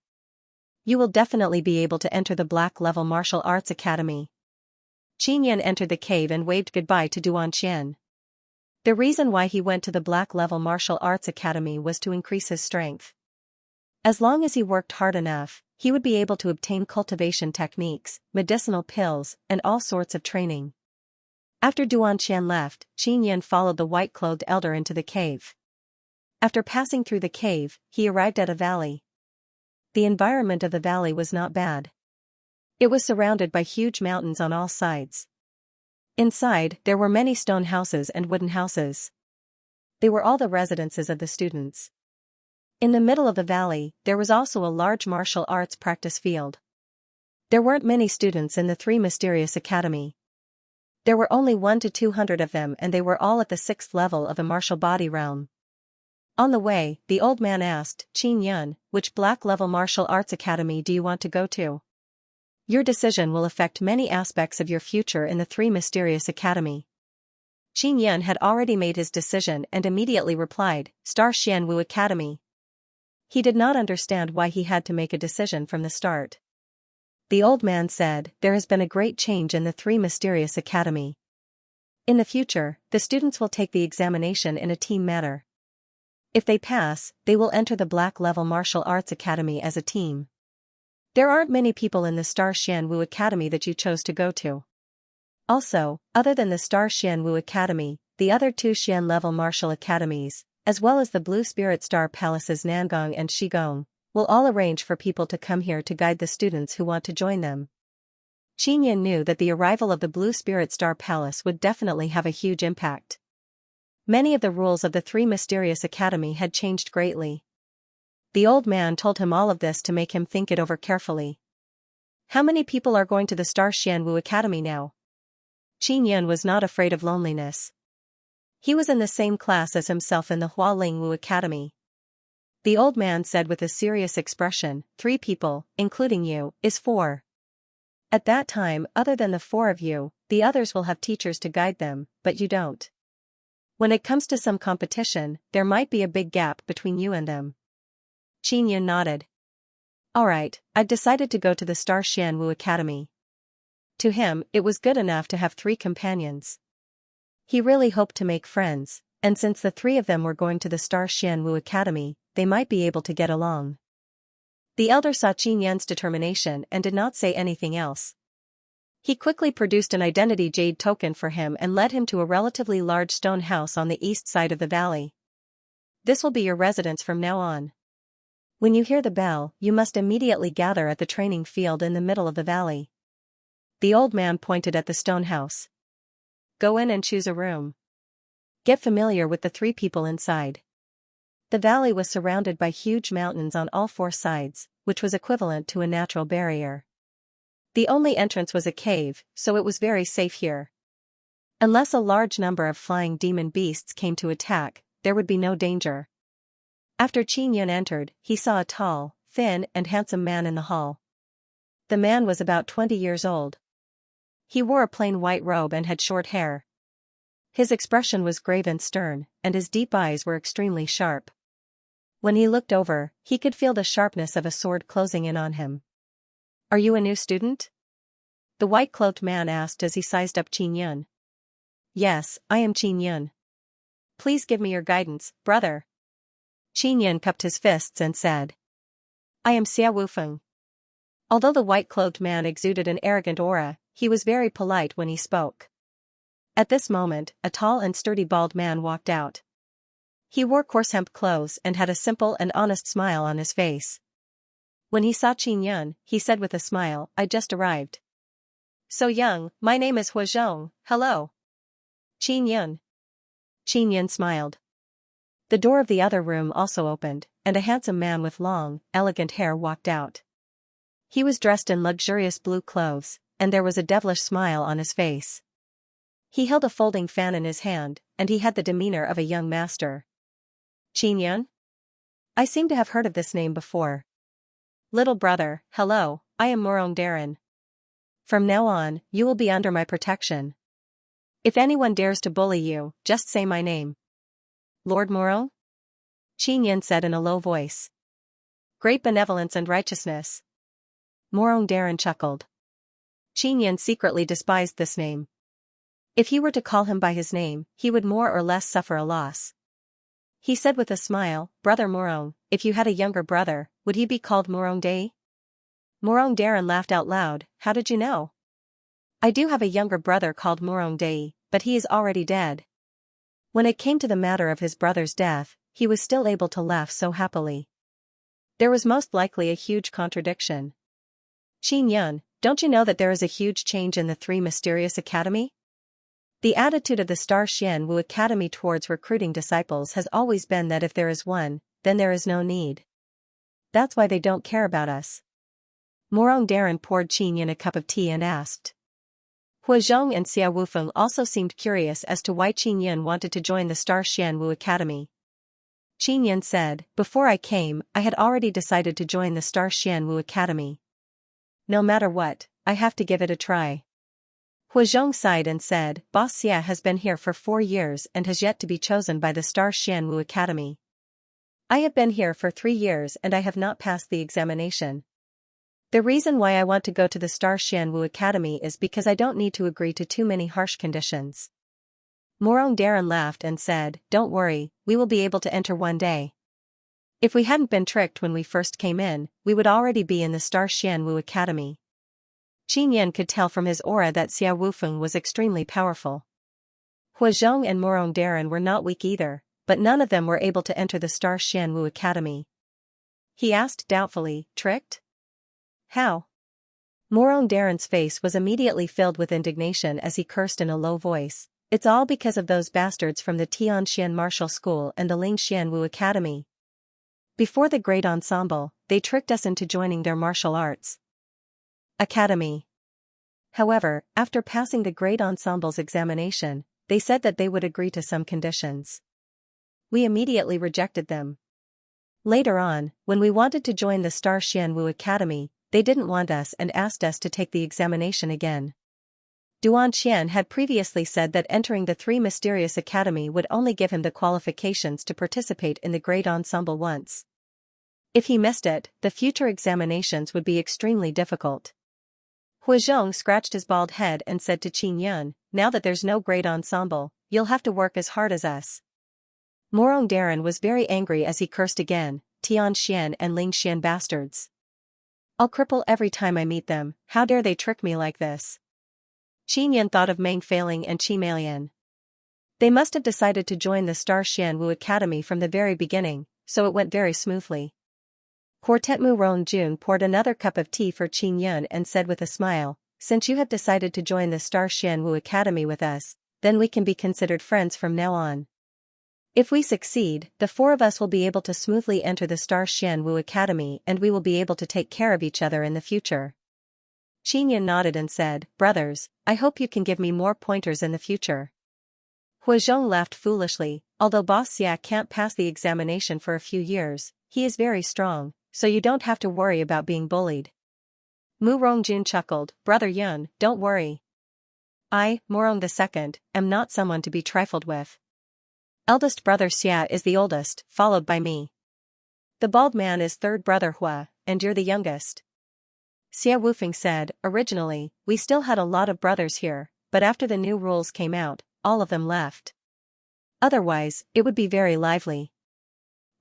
You will definitely be able to enter the Black Level Martial Arts Academy. Qin entered the cave and waved goodbye to Duanqian. The reason why he went to the Black Level Martial Arts Academy was to increase his strength. As long as he worked hard enough, he would be able to obtain cultivation techniques, medicinal pills, and all sorts of training. After Duanqian left, Qin followed the white-clothed elder into the cave. After passing through the cave, he arrived at a valley. The environment of the valley was not bad. It was surrounded by huge mountains on all sides. Inside, there were many stone houses and wooden houses. They were all the residences of the students. In the middle of the valley, there was also a large martial arts practice field. There weren't many students in the Three Mysterious Academy. There were only 1 to 200 of them and they were all at the 6th level of the martial body realm. On the way, the old man asked, Qin, which Black Level Martial Arts Academy do you want to go to? Your decision will affect many aspects of your future in the Three Mysterious Academy. Qin had already made his decision and immediately replied, Star Xianwu Academy. He did not understand why he had to make a decision from the start. The old man said, there has been a great change in the Three Mysterious Academy. In the future, the students will take the examination in a team manner. If they pass, they will enter the Black Level Martial Arts Academy as a team. There aren't many people in the Star Xianwu Academy that you chose to go to. Also, other than the Star Xianwu Academy, the other 2 Xian level martial academies, as well as the Blue Spirit Star Palaces Nangong and Shigong, will all arrange for people to come here to guide the students who want to join them. Qin knew that the arrival of the Blue Spirit Star Palace would definitely have a huge impact. Many of the rules of the Three Mysterious Academy had changed greatly. The old man told him all of this to make him think it over carefully. How many people are going to the Star Xianwu Academy now? Qin was not afraid of loneliness. He was in the same class as himself in the Hualingwu Academy. The old man said with a serious expression, 3 people, including you, is 4. At that time, other than the 4 of you, the others will have teachers to guide them, but you don't. When it comes to some competition, there might be a big gap between you and them. Qin nodded. Alright, I've decided to go to the Star Xianwu Academy. To him, it was good enough to have 3 companions. He really hoped to make friends, and since the 3 of them were going to the Star Xianwu Academy, they might be able to get along. The elder saw Qin's determination and did not say anything else. He quickly produced an identity jade token for him and led him to a relatively large stone house on the east side of the valley. This will be your residence from now on. When you hear the bell, you must immediately gather at the training field in the middle of the valley. The old man pointed at the stone house. Go in and choose a room. Get familiar with the 3 people inside. The valley was surrounded by huge mountains on all 4 sides, which was equivalent to a natural barrier. The only entrance was a cave, so it was very safe here. Unless a large number of flying demon beasts came to attack, there would be no danger. After Qin entered, he saw a tall, thin, and handsome man in the hall. The man was about 20 years old. He wore a plain white robe and had short hair. His expression was grave and stern, and his deep eyes were extremely sharp. When he looked over, he could feel the sharpness of a sword closing in on him. "Are you a new student?" the white-cloaked man asked as he sized up Qin Yun. "Yes, I am Qin Yun. Please give me your guidance, brother." Qin Yun cupped his fists and said, "I am Xia Wufeng." Although the white-cloaked man exuded an arrogant aura, he was very polite when he spoke. At this moment, a tall and sturdy bald man walked out. He wore coarse hemp clothes and had a simple and honest smile on his face. When he saw Qin Yun, he said with a smile, "I just arrived." "So young, my name is Huazhong, hello." "Qin Yun." Qin Yun smiled. The door of the other room also opened, and a handsome man with long, elegant hair walked out. He was dressed in luxurious blue clothes, and there was a devilish smile on his face. He held a folding fan in his hand, and he had the demeanor of a young master. "Qin Yun? I seem to have heard of this name before." "Little brother, hello, I am Murong Darin. From now on, you will be under my protection. If anyone dares to bully you, just say my name." "Lord Murong?" Qin Yun said in a low voice. "Great benevolence and righteousness." Murong Darin chuckled. Qin Yun secretly despised this name. If he were to call him by his name, he would more or less suffer a loss. He said with a smile, "Brother Murong, if you had a younger brother, would he be called Murong Dai?" Murong Darin laughed out loud. "How did you know?" "I do have a younger brother called Murong Dai, but he is already dead." When it came to the matter of his brother's death, he was still able to laugh so happily. There was most likely a huge contradiction. "Qin Yun, don't you know that there is a huge change in the Three Mysterious Academy? The attitude of the Star Xianwu Academy towards recruiting disciples has always been that if there is one, then there is no need. That's why they don't care about us." Murong Darin poured Qin Yun a cup of tea and asked. Huazhong and Xia Wufeng also seemed curious as to why Qin Yun wanted to join the Star Xianwu Academy. Qin Yun said, "Before I came, I had already decided to join the Star Xianwu Academy. No matter what, I have to give it a try." Huazhong sighed and said, "Boss Xia has been here for 4 years and has yet to be chosen by the Star Xianwu Academy. I have been here for 3 years and I have not passed the examination. The reason why I want to go to the Star Xianwu Academy is because I don't need to agree to too many harsh conditions." Murong Darin laughed and said, "Don't worry, we will be able to enter one day. If we hadn't been tricked when we first came in, we would already be in the Star Xianwu Academy." Qin Yun could tell from his aura that Xia Wufeng was extremely powerful. Huazhong and Murong Darin were not weak either, but none of them were able to enter the Star Xianwu Academy. He asked doubtfully, "Tricked? How?" Murong Darin's face was immediately filled with indignation as he cursed in a low voice, "It's all because of those bastards from the Tianxian Martial School and the Ling Xianwu Academy. Before the Great Ensemble, they tricked us into joining their martial arts academy. However, after passing the Great Ensemble's examination, they said that they would agree to some conditions. We immediately rejected them. Later on, when we wanted to join the Star Xianwu Academy, they didn't want us and asked us to take the examination again." Duan Qian had previously said that entering the Three Mysterious Academy would only give him the qualifications to participate in the Great Ensemble once. If he missed it, the future examinations would be extremely difficult. Huazhong scratched his bald head and said to Qin Yun, "Now that there's no Great Ensemble, you'll have to work as hard as us." Murong Darin was very angry as he cursed again, "Tianxian and Lingxian bastards. I'll cripple every time I meet them, how dare they trick me like this?" Qin Yun thought of Meng Feiling and Qi Meilian. They must have decided to join the Star Xianwu Academy from the very beginning, so it went very smoothly. Quartet Murong Jun poured another cup of tea for Qin Yun and said with a smile, "Since you have decided to join the Star Xianwu Academy with us, then we can be considered friends from now on. If we succeed, the 4 of us will be able to smoothly enter the Star Xianwu Academy and we will be able to take care of each other in the future." Qin Yun nodded and said, "Brothers, I hope you can give me more pointers in the future." Huazhong laughed foolishly, "Although Boss Xia can't pass the examination for a few years, he is very strong, so you don't have to worry about being bullied." Mu Rongjun chuckled, "Brother Yun, don't worry. I, Morong II, am not someone to be trifled with. Eldest brother Xia is the oldest, followed by me. The bald man is third brother Hua, and you're the youngest. Xia Wufeng said, originally, we still had a lot of brothers here, but after the new rules came out, all of them left. Otherwise, it would be very lively.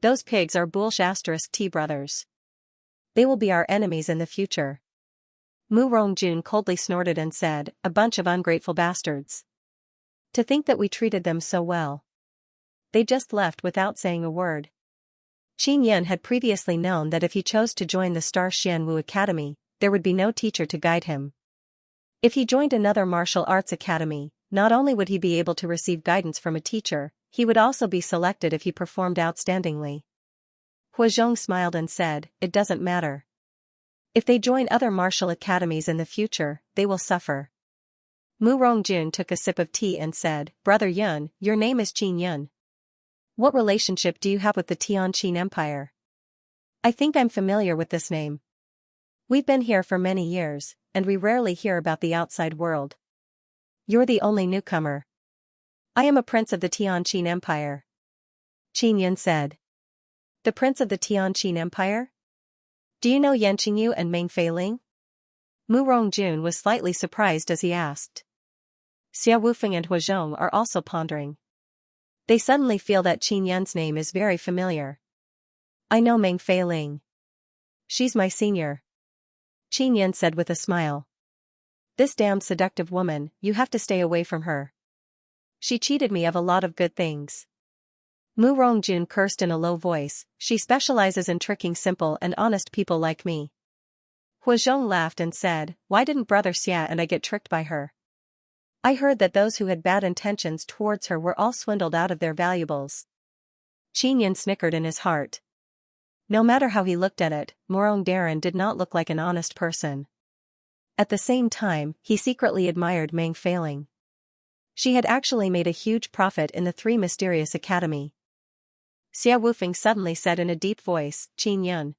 Those pigs are *T brothers. They will be our enemies in the future. Mu Rongjun coldly snorted and said, a bunch of ungrateful bastards. To think that we treated them so well. They just left without saying a word. Qin Yan had previously known that if he chose to join the Star Xianwu Academy, there would be no teacher to guide him. If he joined another martial arts academy, not only would he be able to receive guidance from a teacher, he would also be selected if he performed outstandingly. Huazhong smiled and said, it doesn't matter. If they join other martial academies in the future, they will suffer. Mu Rongjun took a sip of tea and said, Brother Yun, your name is Qin Yun. What relationship do you have with the Tianqin Empire? I think I'm familiar with this name. We've been here for many years, and we rarely hear about the outside world. You're the only newcomer. I am a prince of the Tianqin Empire. Qin Yun said. The prince of the Tianqin Empire? Do you know Yan Qingyu and Meng Feiling? Mu Rongjun was slightly surprised as he asked. Xia Wufeng and Huazhong are also pondering. They suddenly feel that Qin Yun's name is very familiar. I know Meng Feiling. She's my senior. Qin Yun said with a smile. This damned seductive woman, you have to stay away from her. She cheated me of a lot of good things. Mu Rongjun cursed in a low voice, she specializes in tricking simple and honest people like me. Huazhong laughed and said, why didn't Brother Xia and I get tricked by her? I heard that those who had bad intentions towards her were all swindled out of their valuables. Qin Yun snickered in his heart. No matter how he looked at it, Morong Darren did not look like an honest person. At the same time, he secretly admired Meng Feiling. She had actually made a huge profit in the Three Mysterious Academy. Xia Wufeng suddenly said in a deep voice, Qin Yun.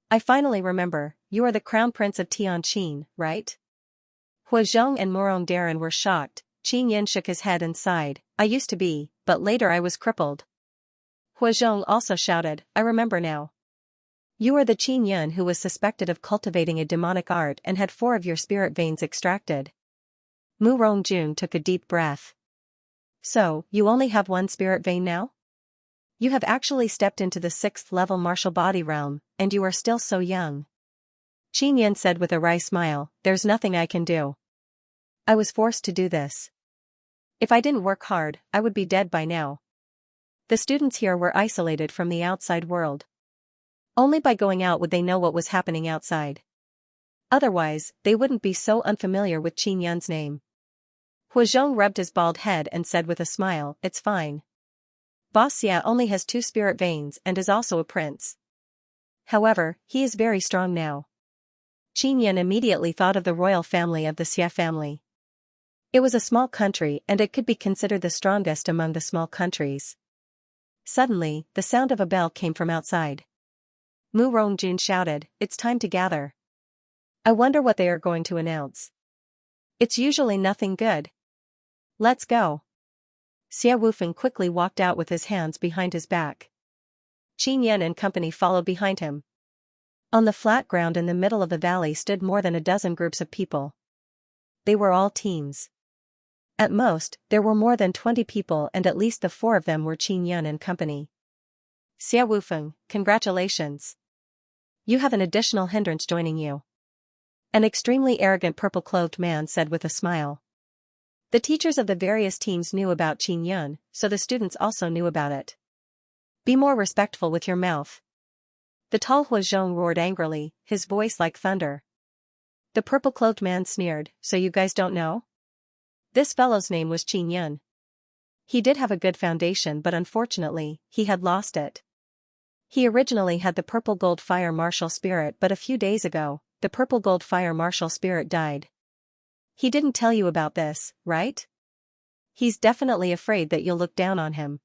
I finally remember, you are the Crown Prince of Tianqin, right? Huazhong and Morong Darren were shocked. Qin Yun shook his head and sighed, I used to be, but later I was crippled. Huazhong also shouted, I remember now. You are the Qin Yun who was suspected of cultivating a demonic art and had 4 of your spirit veins extracted. Mu Rongjun took a deep breath. So, you only have 1 spirit vein now? You have actually stepped into the 6th level martial body realm, and you are still so young. Qin Yun said with a wry smile, there's nothing I can do. I was forced to do this. If I didn't work hard, I would be dead by now. The students here were isolated from the outside world. Only by going out would they know what was happening outside. Otherwise, they wouldn't be so unfamiliar with Qin Yun's name. Huazhong rubbed his bald head and said with a smile, it's fine. Boss Xia only has 2 spirit veins and is also a prince. However, he is very strong now. Qin Yun immediately thought of the royal family of the Xia family. It was a small country and it could be considered the strongest among the small countries. Suddenly, the sound of a bell came from outside. Mu Rongjun shouted, it's time to gather. I wonder what they are going to announce. It's usually nothing good. Let's go. Xia Wufeng quickly walked out with his hands behind his back. Qin Yun and company followed behind him. On the flat ground in the middle of the valley stood more than a dozen groups of people. They were all teams. At most, there were more than 20 people and at least the 4 of them were Qin Yun and company. Xia Wufeng, congratulations. You have an additional hindrance joining you. An extremely arrogant purple-clothed man said with a smile. The teachers of the various teams knew about Qin Yun, so the students also knew about it. Be more respectful with your mouth. The tall Huazhong roared angrily, his voice like thunder. The purple-clothed man sneered, so you guys don't know? This fellow's name was Qin Yun. He did have a good foundation but unfortunately, he had lost it. He originally had the purple gold fire martial spirit but a few days ago, the purple gold fire martial spirit died. He didn't tell you about this, right? He's definitely afraid that you'll look down on him.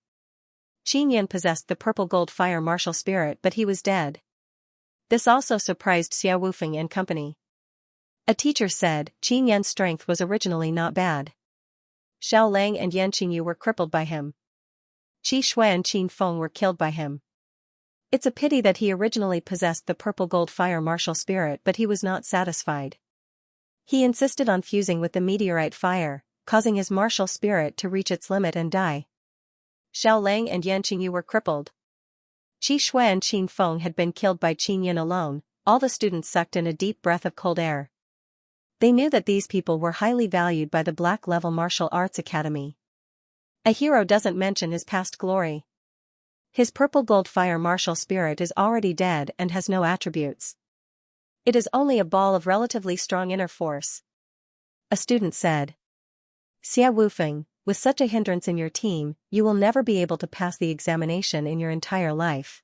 Qin Yun possessed the purple gold fire martial spirit but he was dead. This also surprised Xia Wufeng and company. A teacher said, Qin Yan's strength was originally not bad. Xiao Lang and Yan Qingyu were crippled by him. Qi Shui and Qin Feng were killed by him. It's a pity that he originally possessed the purple gold fire martial spirit, but he was not satisfied. He insisted on fusing with the meteorite fire, causing his martial spirit to reach its limit and die. Xiao Lang and Yan Qingyu were crippled. Qi Shui and Qin Feng had been killed by Qin Yan alone. All the students sucked in a deep breath of cold air. They knew that these people were highly valued by the Black Level Martial Arts Academy. A hero doesn't mention his past glory. His purple gold fire martial spirit is already dead and has no attributes. It is only a ball of relatively strong inner force. A student said. Xia Wufeng, with such a hindrance in your team, you will never be able to pass the examination in your entire life.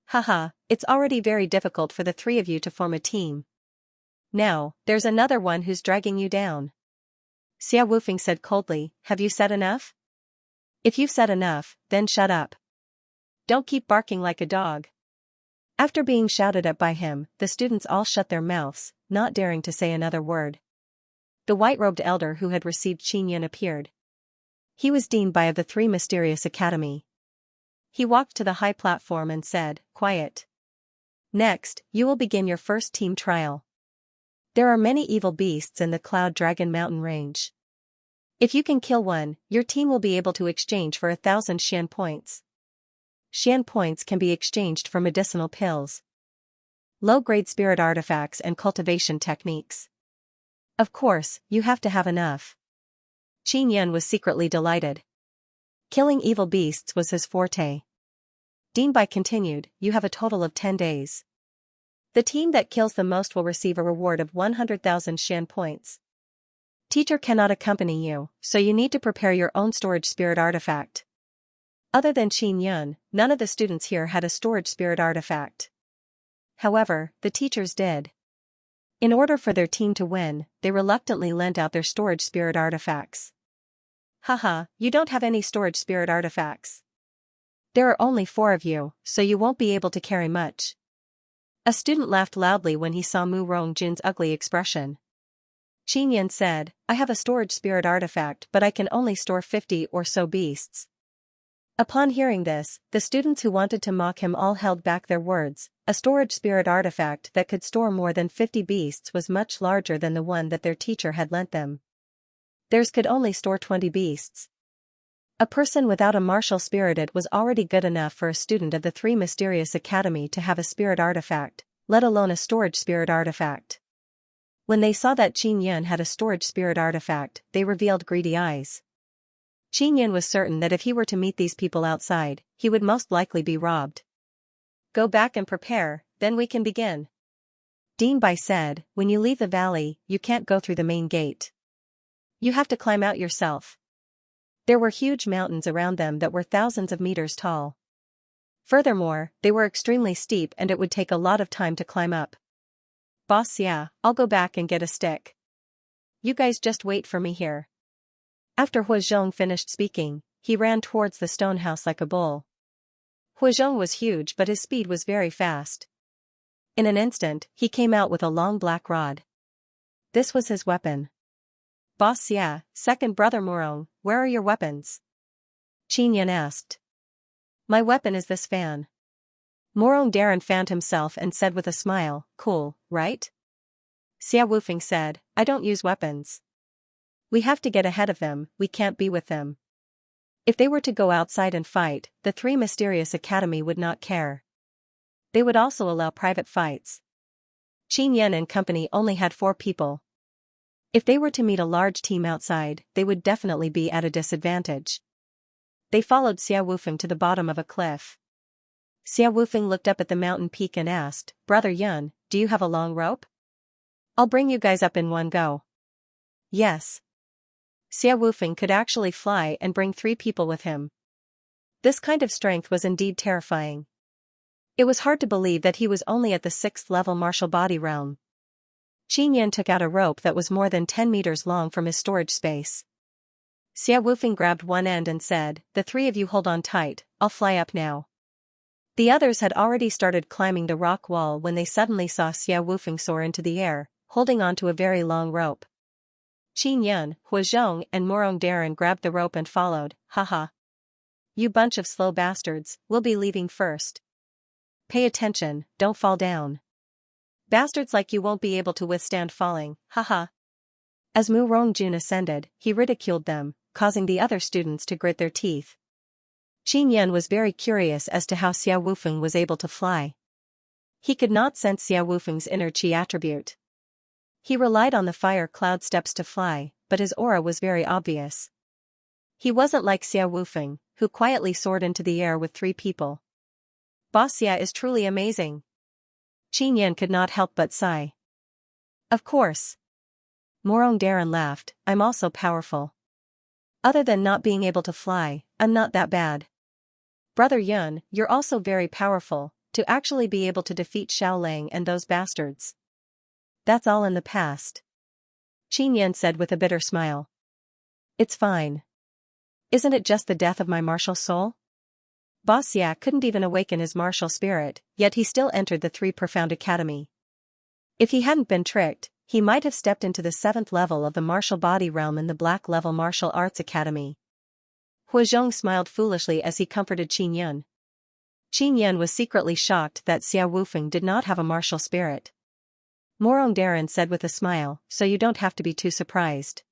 Haha, it's already very difficult for the three of you to form a team. Now, there's another one who's dragging you down. Xia Wufeng said coldly, have you said enough? If you've said enough, then shut up. Don't keep barking like a dog. After being shouted at by him, the students all shut their mouths, not daring to say another word. The white-robed elder who had received Qin Yan appeared. He was dean of the Three Mysterious Academy. He walked to the high platform and said, quiet. Next, you will begin your first team trial. There are many evil beasts in the Cloud Dragon Mountain range. If you can kill one, your team will be able to exchange for 1,000 Xian points. Xian points can be exchanged for medicinal pills, low-grade spirit artifacts and cultivation techniques. Of course, you have to have enough. Qin Yan was secretly delighted. Killing evil beasts was his forte. Dean Bai continued, you have a total of 10 days. The team that kills the most will receive a reward of 100,000 Xian points. Teacher cannot accompany you, so you need to prepare your own storage spirit artifact. Other than Qin Yan, none of the students here had a storage spirit artifact. However, the teachers did. In order for their team to win, they reluctantly lent out their storage spirit artifacts. Haha, you don't have any storage spirit artifacts. There are only 4 of you, so you won't be able to carry much. A student laughed loudly when he saw Mu Rongjin's ugly expression. Qin Yan said, I have a storage spirit artifact, but I can only store 50 or so beasts. Upon hearing this, the students who wanted to mock him all held back their words. A storage spirit artifact that could store more than 50 beasts was much larger than the one that their teacher had lent them. Theirs could only store 20 beasts. A person without a martial spirit it was already good enough for a student of the Three Mysterious Academy to have a spirit artifact, let alone a storage spirit artifact. When they saw that Qin Yan had a storage spirit artifact, they revealed greedy eyes. Qin Yan was certain that if he were to meet these people outside, he would most likely be robbed. Go back and prepare, then we can begin. Dean Bai said, when you leave the valley, you can't go through the main gate. You have to climb out yourself. There were huge mountains around them that were thousands of meters tall. Furthermore, they were extremely steep and it would take a lot of time to climb up. Boss, yeah, I'll go back and get a stick. You guys just wait for me here. After Huazhong finished speaking, he ran towards the stone house like a bull. Huazhong was huge but his speed was very fast. In an instant, he came out with a long black rod. This was his weapon. Boss Xia, second brother Murong, where are your weapons? Qin Yan asked. My weapon is this fan. Murong Darren fanned himself and said with a smile, cool, right? Xia Wufeng said, I don't use weapons. We have to get ahead of them, we can't be with them. If they were to go outside and fight, the Three Mysterious Academy would not care. They would also allow private fights. Qin Yan and company only had 4 people. If they were to meet a large team outside, they would definitely be at a disadvantage. They followed Xia Wufeng to the bottom of a cliff. Xia Wufeng looked up at the mountain peak and asked, Brother Yun, do you have a long rope? I'll bring you guys up in one go. Yes. Xia Wufeng could actually fly and bring 3 people with him. This kind of strength was indeed terrifying. It was hard to believe that he was only at the 6th level martial body realm. Qin Yan took out a rope that was more than 10 meters long from his storage space. Xia Wufeng grabbed one end and said, the 3 of you hold on tight, I'll fly up now. The others had already started climbing the rock wall when they suddenly saw Xia Wufeng soar into the air, holding onto a very long rope. Qin Yun, Huazhong and Morong Darren grabbed the rope and followed. Haha. You bunch of slow bastards, we'll be leaving first. Pay attention, don't fall down. Bastards like you won't be able to withstand falling, haha. As Mu Rongjun ascended, he ridiculed them, causing the other students to grit their teeth. Qin Yun was very curious as to how Xiao Wufeng was able to fly. He could not sense Xiao Wufeng's inner qi attribute. He relied on the fire cloud steps to fly, but his aura was very obvious. He wasn't like Xiao Wufeng, who quietly soared into the air with 3 people. Boss Xia is truly amazing. Qin Yun could not help but sigh. Of course. Morong Darren laughed, I'm also powerful. Other than not being able to fly, I'm not that bad. Brother Yun, you're also very powerful, to actually be able to defeat Xiao Lang and those bastards. That's all in the past. Qin Yun said with a bitter smile. It's fine. Isn't it just the death of my martial soul? Boss Xia couldn't even awaken his martial spirit, yet he still entered the 3 Profound Academy. If he hadn't been tricked, he might have stepped into the 7th level of the martial body realm in the Black Level Martial Arts Academy. Huazhong smiled foolishly as he comforted Qin Yun. Qin Yun was secretly shocked that Xiao Wufeng did not have a martial spirit. Morong Darren said with a smile, so you don't have to be too surprised.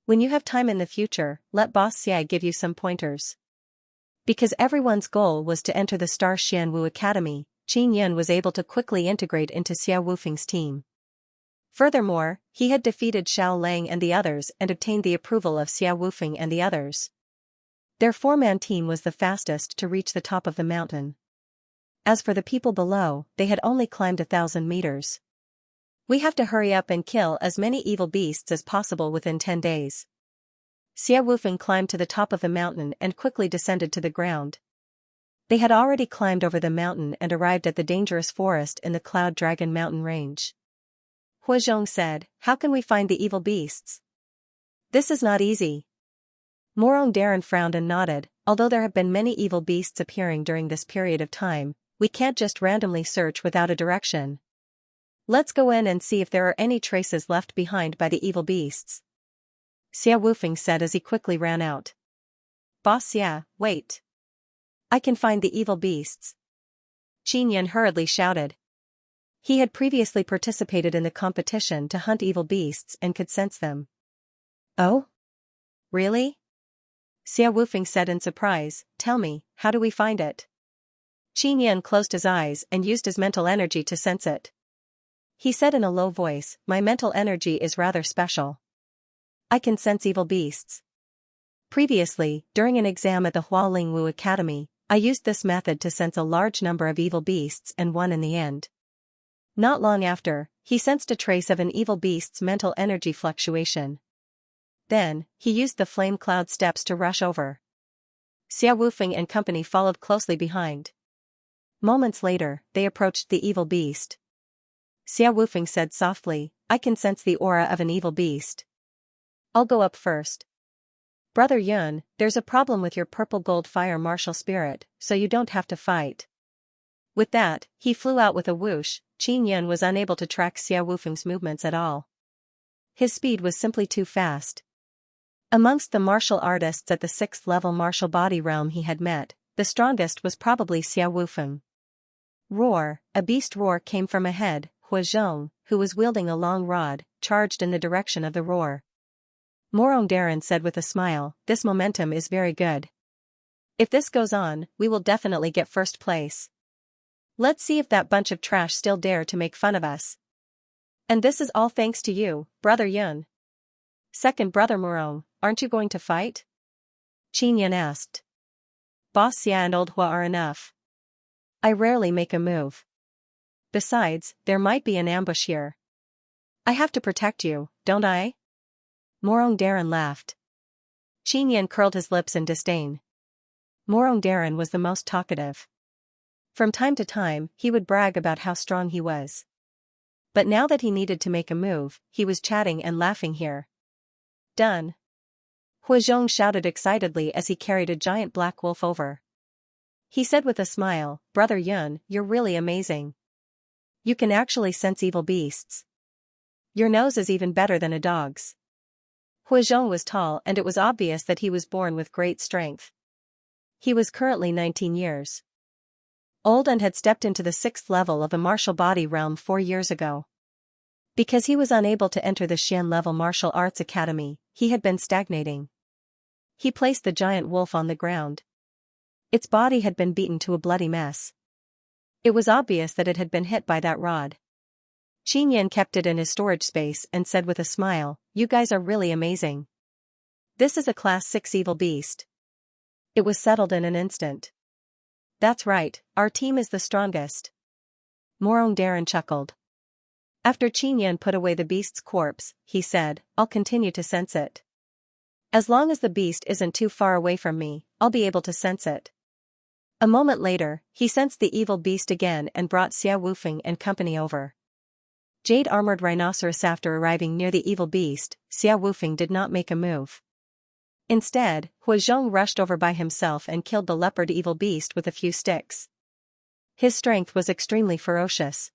When you have time in the future, let Boss Xia give you some pointers. Because everyone's goal was to enter the Star Xianwu Academy, Qin Yun was able to quickly integrate into Xiao Wufeng's team. Furthermore, he had defeated Xiao Lang and the others and obtained the approval of Xiao Wufeng and the others. Their 4-man team was the fastest to reach the top of the mountain. As for the people below, they had only climbed 1,000 meters. We have to hurry up and kill as many evil beasts as possible within 10 days. Xiao Wufeng climbed to the top of the mountain and quickly descended to the ground. They had already climbed over the mountain and arrived at the dangerous forest in the Cloud Dragon Mountain range. Huazhong said, how can we find the evil beasts? This is not easy. Morong Darren frowned and nodded, although there have been many evil beasts appearing during this period of time, we can't just randomly search without a direction. Let's go in and see if there are any traces left behind by the evil beasts. Xiao Wufeng said as he quickly ran out. Boss Xia, wait. I can find the evil beasts. Qin Yun hurriedly shouted. He had previously participated in the competition to hunt evil beasts and could sense them. Oh? Really? Xiao Wufeng said in surprise, tell me, how do we find it? Qin Yun closed his eyes and used his mental energy to sense it. He said in a low voice, my mental energy is rather special. I can sense evil beasts. Previously, during an exam at the Hualingwu Academy, I used this method to sense a large number of evil beasts and won in the end. Not long after, he sensed a trace of an evil beast's mental energy fluctuation. Then, he used the flame cloud steps to rush over. Xiao Wufeng and company followed closely behind. Moments later, they approached the evil beast. Xiao Wufeng said softly, I can sense the aura of an evil beast. I'll go up first. Brother Yun, there's a problem with your purple gold fire martial spirit, so you don't have to fight. With that, he flew out with a whoosh. Qin Yun was unable to track Xiao Wufeng's movements at all. His speed was simply too fast. Amongst the martial artists at the 6th level martial body realm he had met, the strongest was probably Xiao Wufeng. Roar, a beast roar came from ahead. Huazhong, who was wielding a long rod, charged in the direction of the roar. Morong Darren said with a smile, this momentum is very good. If this goes on, we will definitely get first place. Let's see if that bunch of trash still dare to make fun of us. And this is all thanks to you, Brother Yun. Second Brother Morong, aren't you going to fight? Qin Yun asked. Boss Xia and Old Hua are enough. I rarely make a move. Besides, there might be an ambush here. I have to protect you, don't I? Morong Darren laughed. Qin Yun curled his lips in disdain. Morong Darren was the most talkative. From time to time, he would brag about how strong he was. But now that he needed to make a move, he was chatting and laughing here. Done. Huazhong shouted excitedly as he carried a giant black wolf over. He said with a smile, Brother Yun, you're really amazing. You can actually sense evil beasts. Your nose is even better than a dog's. Huizhong was tall and it was obvious that he was born with great strength. He was currently 19 years old and had stepped into the 6th level of the martial body realm 4 years ago. Because he was unable to enter the Xian level martial arts academy, he had been stagnating. He placed the giant wolf on the ground. Its body had been beaten to a bloody mess. It was obvious that it had been hit by that rod. Qin Yan kept it in his storage space and said with a smile, "You guys are really amazing. This is a class 6 evil beast." It was settled in an instant. "That's right, our team is the strongest." Morong Darren chuckled. After Qin Yan put away the beast's corpse, he said, "I'll continue to sense it. As long as the beast isn't too far away from me, I'll be able to sense it." A moment later, he sensed the evil beast again and brought Xia Wufeng and company over. Jade-armored rhinoceros. After arriving near the evil beast, Xia Wufeng did not make a move. Instead, Huizhong rushed over by himself and killed the leopard evil beast with a few sticks. His strength was extremely ferocious.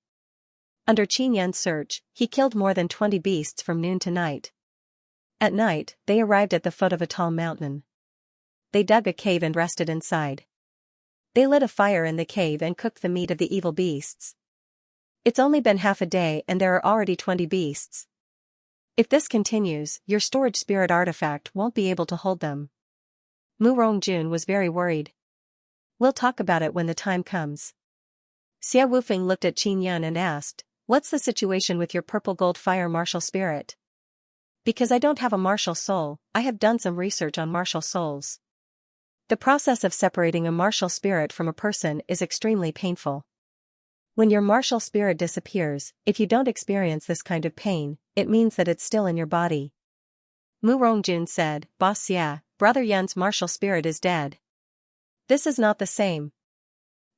Under Qin Yan's search, he killed more than 20 beasts from noon to night. At night, they arrived at the foot of a tall mountain. They dug a cave and rested inside. They lit a fire in the cave and cooked the meat of the evil beasts. It's only been half a day and there are already 20 beasts. If this continues, your storage spirit artifact won't be able to hold them. Mu Rongjun was very worried. "We'll talk about it when the time comes." Xia Wufeng looked at Qin Yan and asked, "What's the situation with your purple gold fire martial spirit?" "Because I don't have a martial soul, I have done some research on martial souls. The process of separating a martial spirit from a person is extremely painful. When your martial spirit disappears, if you don't experience this kind of pain, it means that it's still in your body." Mu Rongjun said, "Boss Xia, Brother Yan's martial spirit is dead." "This is not the same."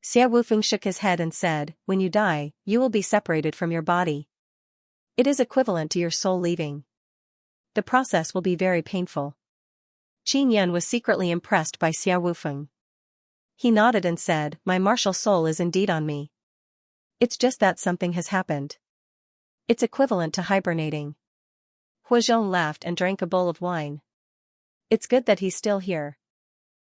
Xia Wufeng shook his head and said, "When you die, you will be separated from your body. It is equivalent to your soul leaving. The process will be very painful." Qin Yan was secretly impressed by Xia Wufeng. He nodded and said, "My martial soul is indeed on me. It's just that something has happened. It's equivalent to hibernating." Huizhong laughed and drank a bowl of wine. "It's good that he's still here."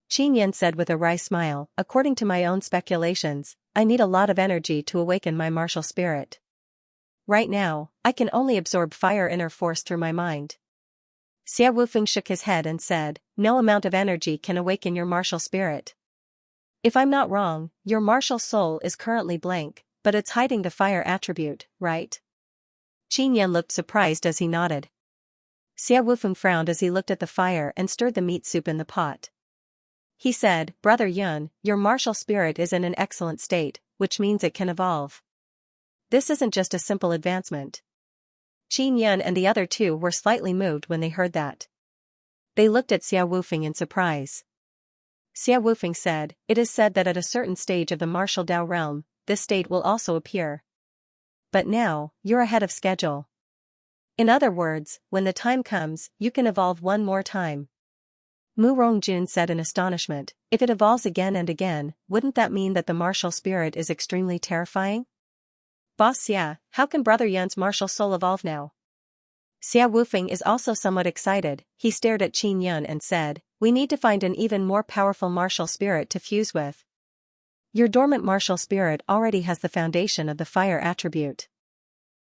Qin Yan said with a wry smile, "According to my own speculations, I need a lot of energy to awaken my martial spirit. Right now, I can only absorb fire inner force through my mind." Xia Wufeng shook his head and said, "No amount of energy can awaken your martial spirit. If I'm not wrong, your martial soul is currently blank, but it's hiding the fire attribute, right?" Qin Yan looked surprised as he nodded. Xia Wufeng frowned as he looked at the fire and stirred the meat soup in the pot. He said, "Brother Yun, your martial spirit is in an excellent state, which means it can evolve. This isn't just a simple advancement." Qin Yan and the other two were slightly moved when they heard that. They looked at Xia Wufeng in surprise. Xia Wufeng said, "It is said that at a certain stage of the martial Dao realm, this state will also appear. But now, you're ahead of schedule. In other words, when the time comes, you can evolve one more time." Mu Rongjun said in astonishment, "If it evolves again and again, wouldn't that mean that the martial spirit is extremely terrifying?" "Boss Xia, how can Brother Yan's martial soul evolve now?" Xia Wufeng is also somewhat excited. He stared at Qin Yan and said, "We need to find an even more powerful martial spirit to fuse with. Your dormant martial spirit already has the foundation of the fire attribute.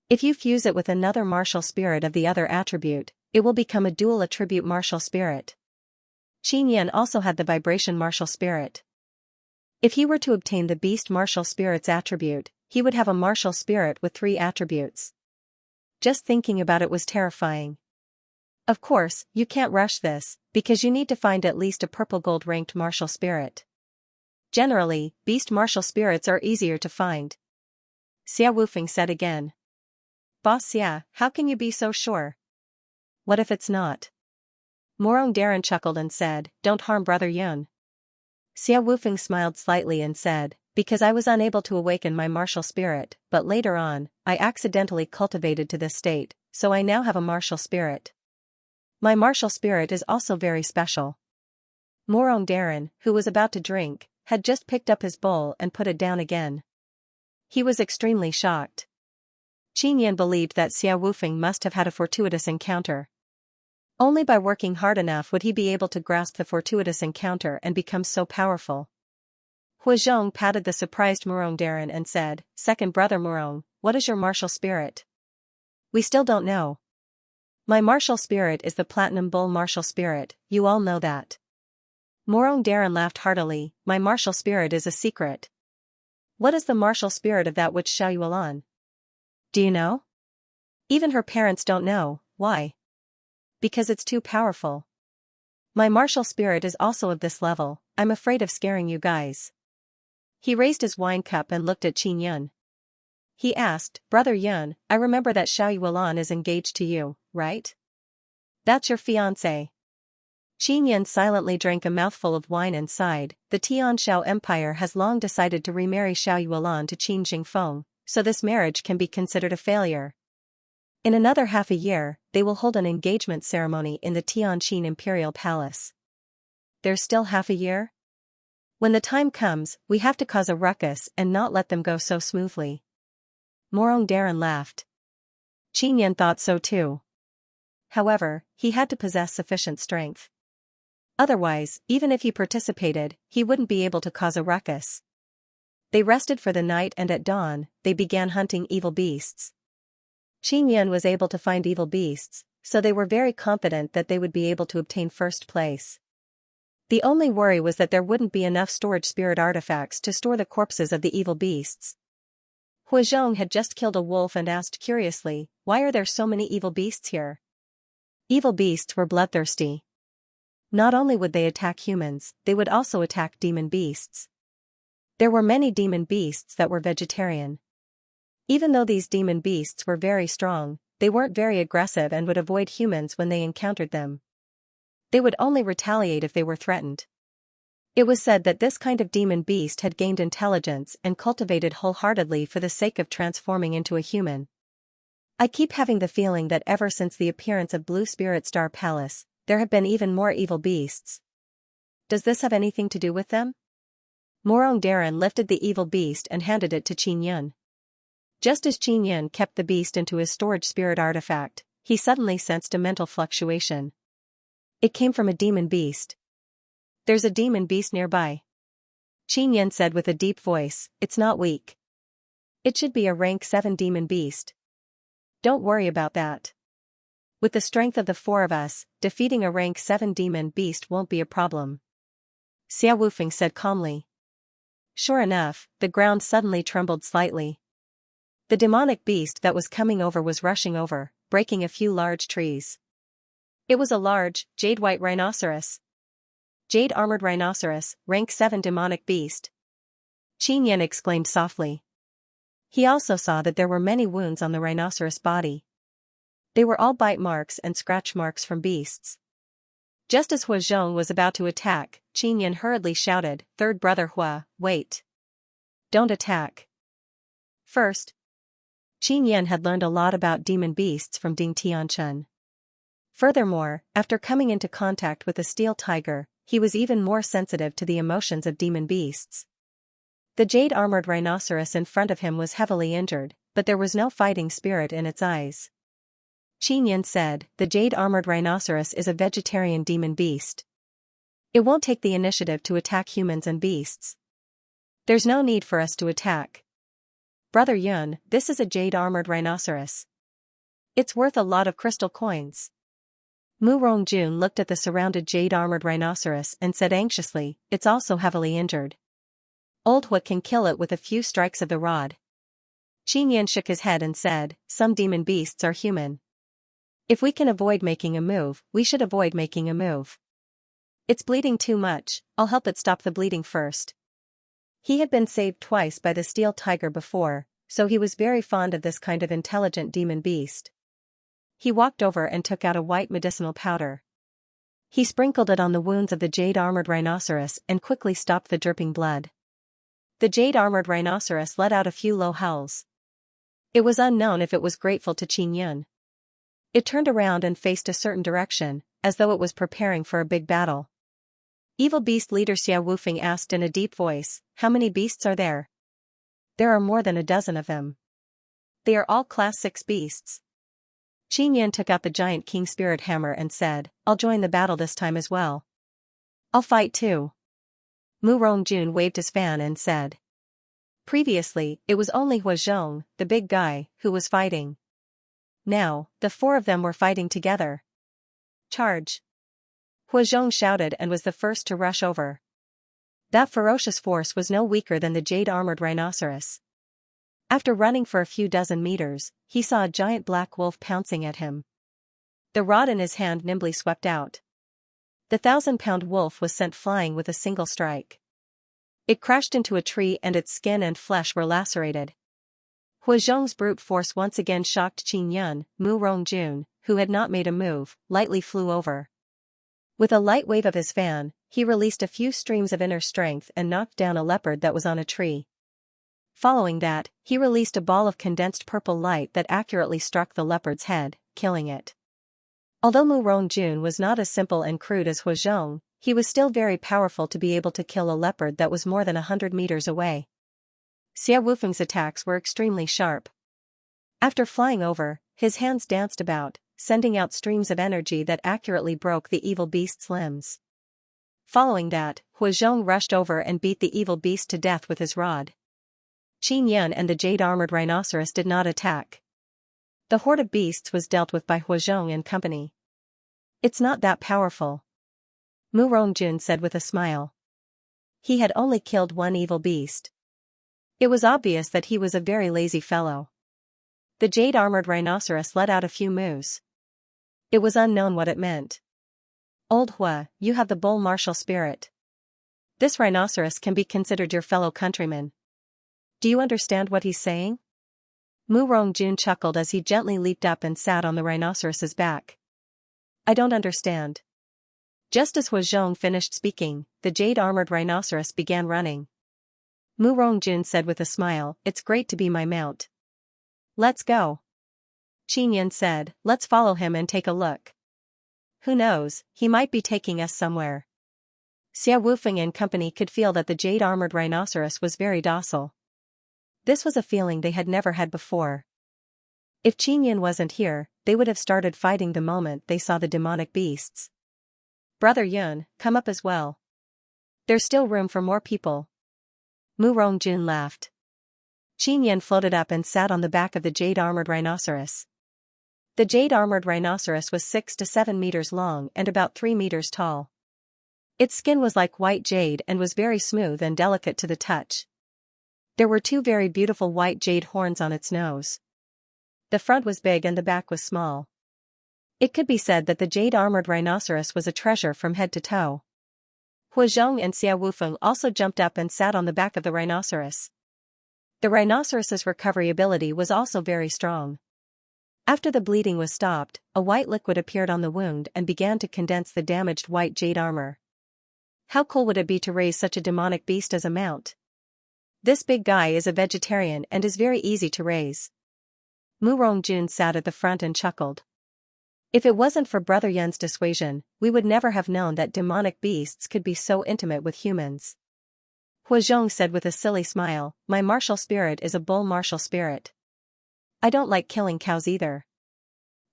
If you fuse it with another martial spirit of the other attribute, it will become a dual attribute martial spirit." Qin Yan also had the vibration martial spirit. If he were to obtain the beast martial spirit's attribute, he would have a martial spirit with 3 attributes. Just thinking about it was terrifying. Of course, you can't rush this, because you need to find at least a purple gold ranked martial spirit. Generally, beast martial spirits are easier to find. Xia Wufeng said again. "Boss Xia, how can you be so sure? What if it's not?" Morong Darren chuckled and said, "Don't harm Brother Yun." Xia Wufeng smiled slightly and said, "Because I was unable to awaken my martial spirit, but later on, I accidentally cultivated to this state, so I now have a martial spirit. My martial spirit is also very special." Morong Darren, who was about to drink, had just picked up his bowl and put it down again. He was extremely shocked. Qin Yan believed that Xiao Wufeng must have had a fortuitous encounter. Only by working hard enough would he be able to grasp the fortuitous encounter and become so powerful. Huizhong patted the surprised Murong Darren and said, "Second brother Murong, what is your martial spirit?" "We still don't know. My martial spirit is the Platinum Bull martial spirit, you all know that." Murong Darren laughed heartily. "My martial spirit is a secret." "What is the martial spirit of that which Xiao Yuan? Do you know?" "Even her parents don't know. Why?" "Because it's too powerful. My martial spirit is also of this level. I'm afraid of scaring you guys." He raised his wine cup and looked at Qin Yun. He asked, "Brother Yun, I remember that Xiao Yuan is engaged to you, right? That's your fiancé." Qin Yun silently drank a mouthful of wine and sighed. The Tianshao Empire has long decided to remarry Xiao Yuan to Qin Jingfeng, so this marriage can be considered a failure. In another half a year, they will hold an engagement ceremony in the Tianqin Imperial Palace. There's still half a year? When the time comes, we have to cause a ruckus and not let them go so smoothly. Murong Darren laughed. Qin Yan thought so too. However, he had to possess sufficient strength. Otherwise, even if he participated, he wouldn't be able to cause a ruckus. They rested for the night and at dawn, they began hunting evil beasts. Qin Yan was able to find evil beasts, so they were very confident that they would be able to obtain first place. The only worry was that there wouldn't be enough storage spirit artifacts to store the corpses of the evil beasts. Huizhong had just killed a wolf and asked curiously, "Why are there so many evil beasts here?" Evil beasts were bloodthirsty. Not only would they attack humans, they would also attack demon beasts. There were many demon beasts that were vegetarian. Even though these demon beasts were very strong, they weren't very aggressive and would avoid humans when they encountered them. They would only retaliate if they were threatened. It was said that this kind of demon beast had gained intelligence and cultivated wholeheartedly for the sake of transforming into a human. I keep having the feeling that ever since the appearance of Blue Spirit Star Palace, there have been even more evil beasts. Does this have anything to do with them? Murong Darren lifted the evil beast and handed it to Qin Yun. Just as Qin Yun kept the beast into his storage spirit artifact, he suddenly sensed a mental fluctuation. It came from a demon beast. "There's a demon beast nearby," Qin Yun said with a deep voice. "It's not weak. It should be a rank 7 demon beast. Don't worry about that. With the strength of the 4 of us, defeating a rank 7 demon beast won't be a problem," Xiao Wufeng said calmly. Sure enough, the ground suddenly trembled slightly. The demonic beast that was coming over was rushing over, breaking a few large trees. It was a large, jade-white rhinoceros. Jade-armored rhinoceros, rank 7 demonic beast. Qin Yan exclaimed softly. He also saw that there were many wounds on the rhinoceros body. They were all bite marks and scratch marks from beasts. Just as Huizhong was about to attack, Qin Yan hurriedly shouted, "Third brother Hua, wait. Don't attack. First." Qin Yan had learned a lot about demon beasts from Ding Tianchun. Furthermore, after coming into contact with a steel tiger, he was even more sensitive to the emotions of demon beasts. The jade-armored rhinoceros in front of him was heavily injured, but there was no fighting spirit in its eyes. Qin Yan said, "The jade-armored rhinoceros is a vegetarian demon beast. It won't take the initiative to attack humans and beasts. There's no need for us to attack. Brother Yun, this is a jade-armored rhinoceros. It's worth a lot of crystal coins." Mu Rongjun looked at the surrounded jade-armored rhinoceros and said anxiously, "It's also heavily injured. Old Hua can kill it with a few strikes of the rod." Qin Yan shook his head and said, "Some demon beasts are human. If we can avoid making a move, we should avoid making a move. It's bleeding too much, I'll help it stop the bleeding first." He had been saved twice by the steel tiger before, so he was very fond of this kind of intelligent demon beast. He walked over and took out a white medicinal powder. He sprinkled it on the wounds of the jade-armored rhinoceros and quickly stopped the dripping blood. The jade-armored rhinoceros let out a few low howls. It was unknown if it was grateful to Qin Yun. It turned around and faced a certain direction, as though it was preparing for a big battle. Evil beast leader Xiao Wufeng asked in a deep voice, "How many beasts are there?" "There are more than a dozen of them." They are all Class 6 beasts. Qin Yan took out the giant king spirit hammer and said, I'll join the battle this time as well. I'll fight too. Mu Rongjun waved his fan and said. Previously, it was only Huazhong, the big guy, who was fighting. Now, the four of them were fighting together. Charge! Huazhong shouted and was the first to rush over. That ferocious force was no weaker than the jade-armored rhinoceros. After running for a few dozen meters, he saw a giant black wolf pouncing at him. The rod in his hand nimbly swept out. The 1,000-pound wolf was sent flying with a single strike. It crashed into a tree and its skin and flesh were lacerated. Huazhong's brute force once again shocked Qin Yan. Mu Rongjun, who had not made a move, lightly flew over. With a light wave of his fan, he released a few streams of inner strength and knocked down a leopard that was on a tree. Following that, he released a ball of condensed purple light that accurately struck the leopard's head, killing it. Although Mu Rongjun was not as simple and crude as Huazhong, he was still very powerful to be able to kill a leopard that was more than 100 meters away. Xia Wufeng's attacks were extremely sharp. After flying over, his hands danced about, sending out streams of energy that accurately broke the evil beast's limbs. Following that, Huazhong rushed over and beat the evil beast to death with his rod. Qin Yan and the jade-armored rhinoceros did not attack. The horde of beasts was dealt with by Huazhong and company. It's not that powerful. Mu Rongjun said with a smile. He had only killed one evil beast. It was obvious that he was a very lazy fellow. The jade-armored rhinoceros let out a few moos. It was unknown what it meant. Old Hua, you have the bull martial spirit. This rhinoceros can be considered your fellow countryman. Do you understand what he's saying? Mu Rongjun chuckled as he gently leaped up and sat on the rhinoceros's back. I don't understand. Just as Huazhong finished speaking, the jade-armored rhinoceros began running. Mu Rongjun said with a smile, it's great to be my mount. Let's go. Qin Yan said, let's follow him and take a look. Who knows, he might be taking us somewhere. Xia Wufeng and company could feel that the jade-armored rhinoceros was very docile. This was a feeling they had never had before. If Qin Yan wasn't here, they would have started fighting the moment they saw the demonic beasts. Brother Yun, come up as well. There's still room for more people. Mu Rongjun laughed. Qin Yan floated up and sat on the back of the jade-armored rhinoceros. The jade-armored rhinoceros was 6 to 7 meters long and about 3 meters tall. Its skin was like white jade and was very smooth and delicate to the touch. There were 2 very beautiful white jade horns on its nose. The front was big and the back was small. It could be said that the jade-armored rhinoceros was a treasure from head to toe. Huazhong and Xia Wufeng also jumped up and sat on the back of the rhinoceros. The rhinoceros's recovery ability was also very strong. After the bleeding was stopped, a white liquid appeared on the wound and began to condense the damaged white jade armor. How cool would it be to raise such a demonic beast as a mount? This big guy is a vegetarian and is very easy to raise. Mu Rongjun sat at the front and chuckled. If it wasn't for Brother Yun's dissuasion, we would never have known that demonic beasts could be so intimate with humans. Huazhong said with a silly smile, my martial spirit is a bull martial spirit. I don't like killing cows either.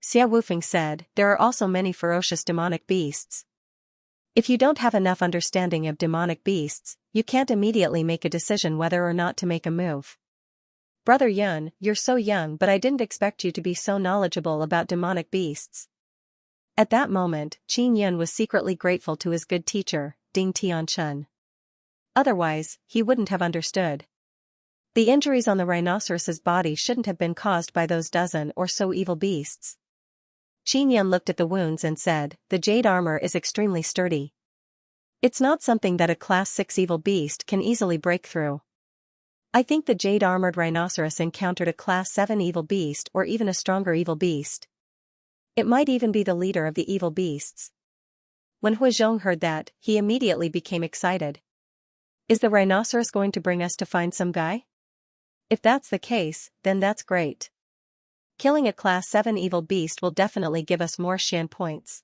Xia Wufeng said, there are also many ferocious demonic beasts. If you don't have enough understanding of demonic beasts, you can't immediately make a decision whether or not to make a move. Brother Yun, you're so young, but I didn't expect you to be so knowledgeable about demonic beasts. At that moment, Qin Yan was secretly grateful to his good teacher, Ding Tianchun. Otherwise, he wouldn't have understood. The injuries on the rhinoceros's body shouldn't have been caused by those dozen or so evil beasts. Qin Yan looked at the wounds and said, the jade armor is extremely sturdy. It's not something that a Class 6 evil beast can easily break through. I think the jade-armored rhinoceros encountered a Class 7 evil beast or even a stronger evil beast. It might even be the leader of the evil beasts. When Huazhong heard that, he immediately became excited. Is the rhinoceros going to bring us to find some guy? If that's the case, then that's great. Killing a Class 7 evil beast will definitely give us more Xian points.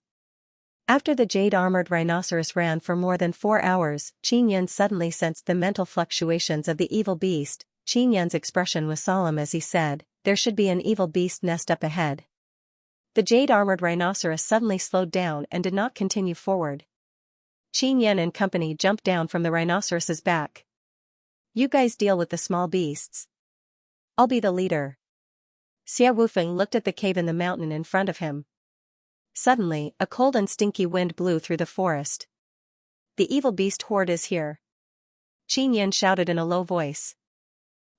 After the jade-armored rhinoceros ran for more than 4 hours, Qin Yan suddenly sensed the mental fluctuations of the evil beast. Qin Yan's expression was solemn as he said, there should be an evil beast nest up ahead. The jade-armored rhinoceros suddenly slowed down and did not continue forward. Qin Yan and company jumped down from the rhinoceros's back. You guys deal with the small beasts. I'll be the leader. Xia Wufeng looked at the cave in the mountain in front of him. Suddenly, a cold and stinky wind blew through the forest. The evil beast horde is here. Qin Yan shouted in a low voice.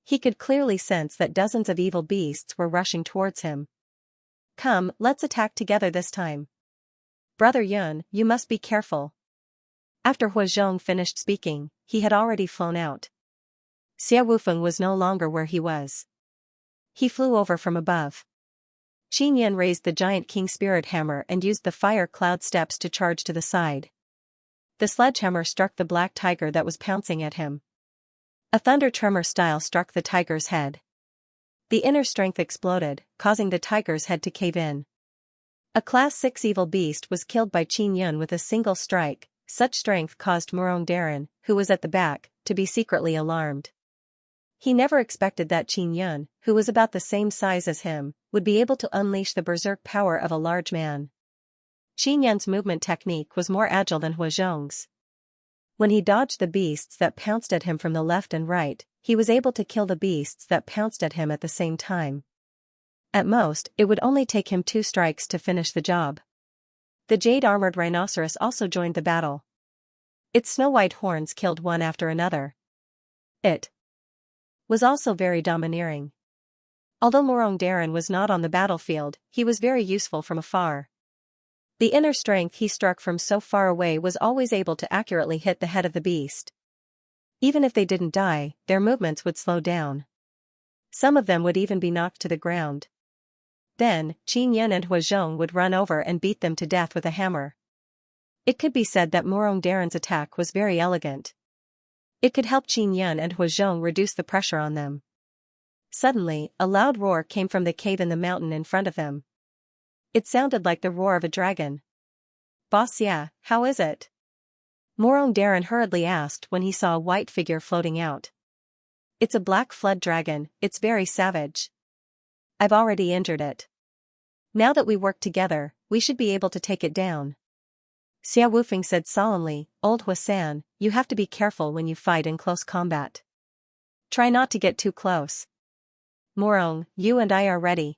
He could clearly sense that dozens of evil beasts were rushing towards him. Come, let's attack together this time. Brother Yun, you must be careful. After Huazhong finished speaking, he had already flown out. Xia Wufeng was no longer where he was. He flew over from above. Qin Yan raised the giant king spirit hammer and used the fire cloud steps to charge to the side. The sledgehammer struck the black tiger that was pouncing at him. A thunder tremor style struck the tiger's head. The inner strength exploded, causing the tiger's head to cave in. A Class 6 evil beast was killed by Qin Yan with a single strike. Such strength caused Murong Darren, who was at the back, to be secretly alarmed. He never expected that Qin Yan, who was about the same size as him, would be able to unleash the berserk power of a large man. Qin Yan's movement technique was more agile than Huazhong's. When he dodged the beasts that pounced at him from the left and right, he was able to kill the beasts that pounced at him at the same time. At most, it would only take him 2 strikes to finish the job. The jade-armored rhinoceros also joined the battle. Its snow-white horns killed one after another. It was also very domineering. Although Murong Darren was not on the battlefield, he was very useful from afar. The inner strength he struck from so far away was always able to accurately hit the head of the beast. Even if they didn't die, their movements would slow down. Some of them would even be knocked to the ground. Then, Qin Yan and Huazhong would run over and beat them to death with a hammer. It could be said that Murong Darren's attack was very elegant. It could help Qin Yan and Huazhong reduce the pressure on them. Suddenly, a loud roar came from the cave in the mountain in front of them. It sounded like the roar of a dragon. Boss Xia, how is it? Murong Darren hurriedly asked when he saw a white figure floating out. It's a black flood dragon, it's very savage. I've already injured it. Now that we work together, we should be able to take it down. Xia Wufeng said solemnly, Old Huasan, you have to be careful when you fight in close combat. Try not to get too close. Murong, you and I are ready.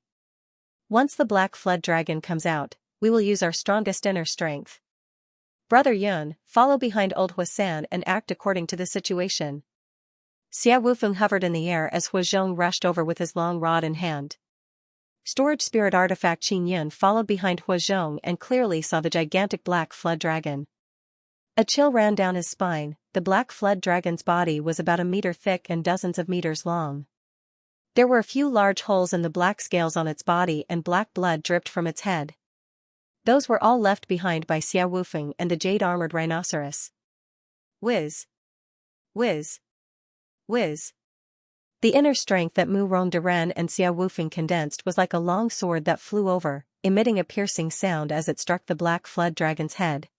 Once the black flood dragon comes out, we will use our strongest inner strength. Brother Yun, follow behind Old Huasan and act according to the situation. Xia Wufeng hovered in the air as Huazhong rushed over with his long rod in hand. Storage spirit artifact Qin Yan followed behind Huazhong and clearly saw the gigantic black flood dragon. A chill ran down his spine. The black flood dragon's body was about a meter thick and dozens of meters long. There were a few large holes in the black scales on its body and black blood dripped from its head. Those were all left behind by Xia Wufeng and the jade-armored rhinoceros. Whiz! Whiz! Whiz! The inner strength that Murong Darren and Xia Wufeng condensed was like a long sword that flew over, emitting a piercing sound as it struck the black flood dragon's head.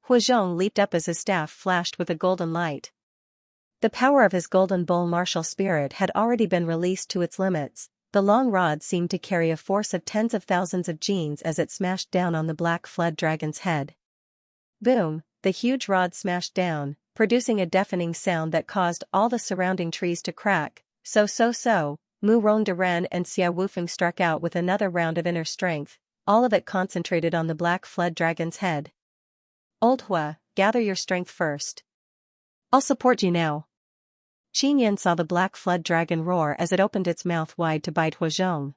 Huazhong leaped up as his staff flashed with a golden light. The power of his golden bull martial spirit had already been released to its limits. The long rod seemed to carry a force of tens of thousands of genes as it smashed down on the black flood dragon's head. Boom! The huge rod smashed down, producing a deafening sound that caused all the surrounding trees to crack. Murong Darren and Xia Wufeng struck out with another round of inner strength, all of it concentrated on the black flood dragon's head. Old Hua, gather your strength first. I'll support you now. Qin Yan saw the black flood dragon roar as it opened its mouth wide to bite Huazhong.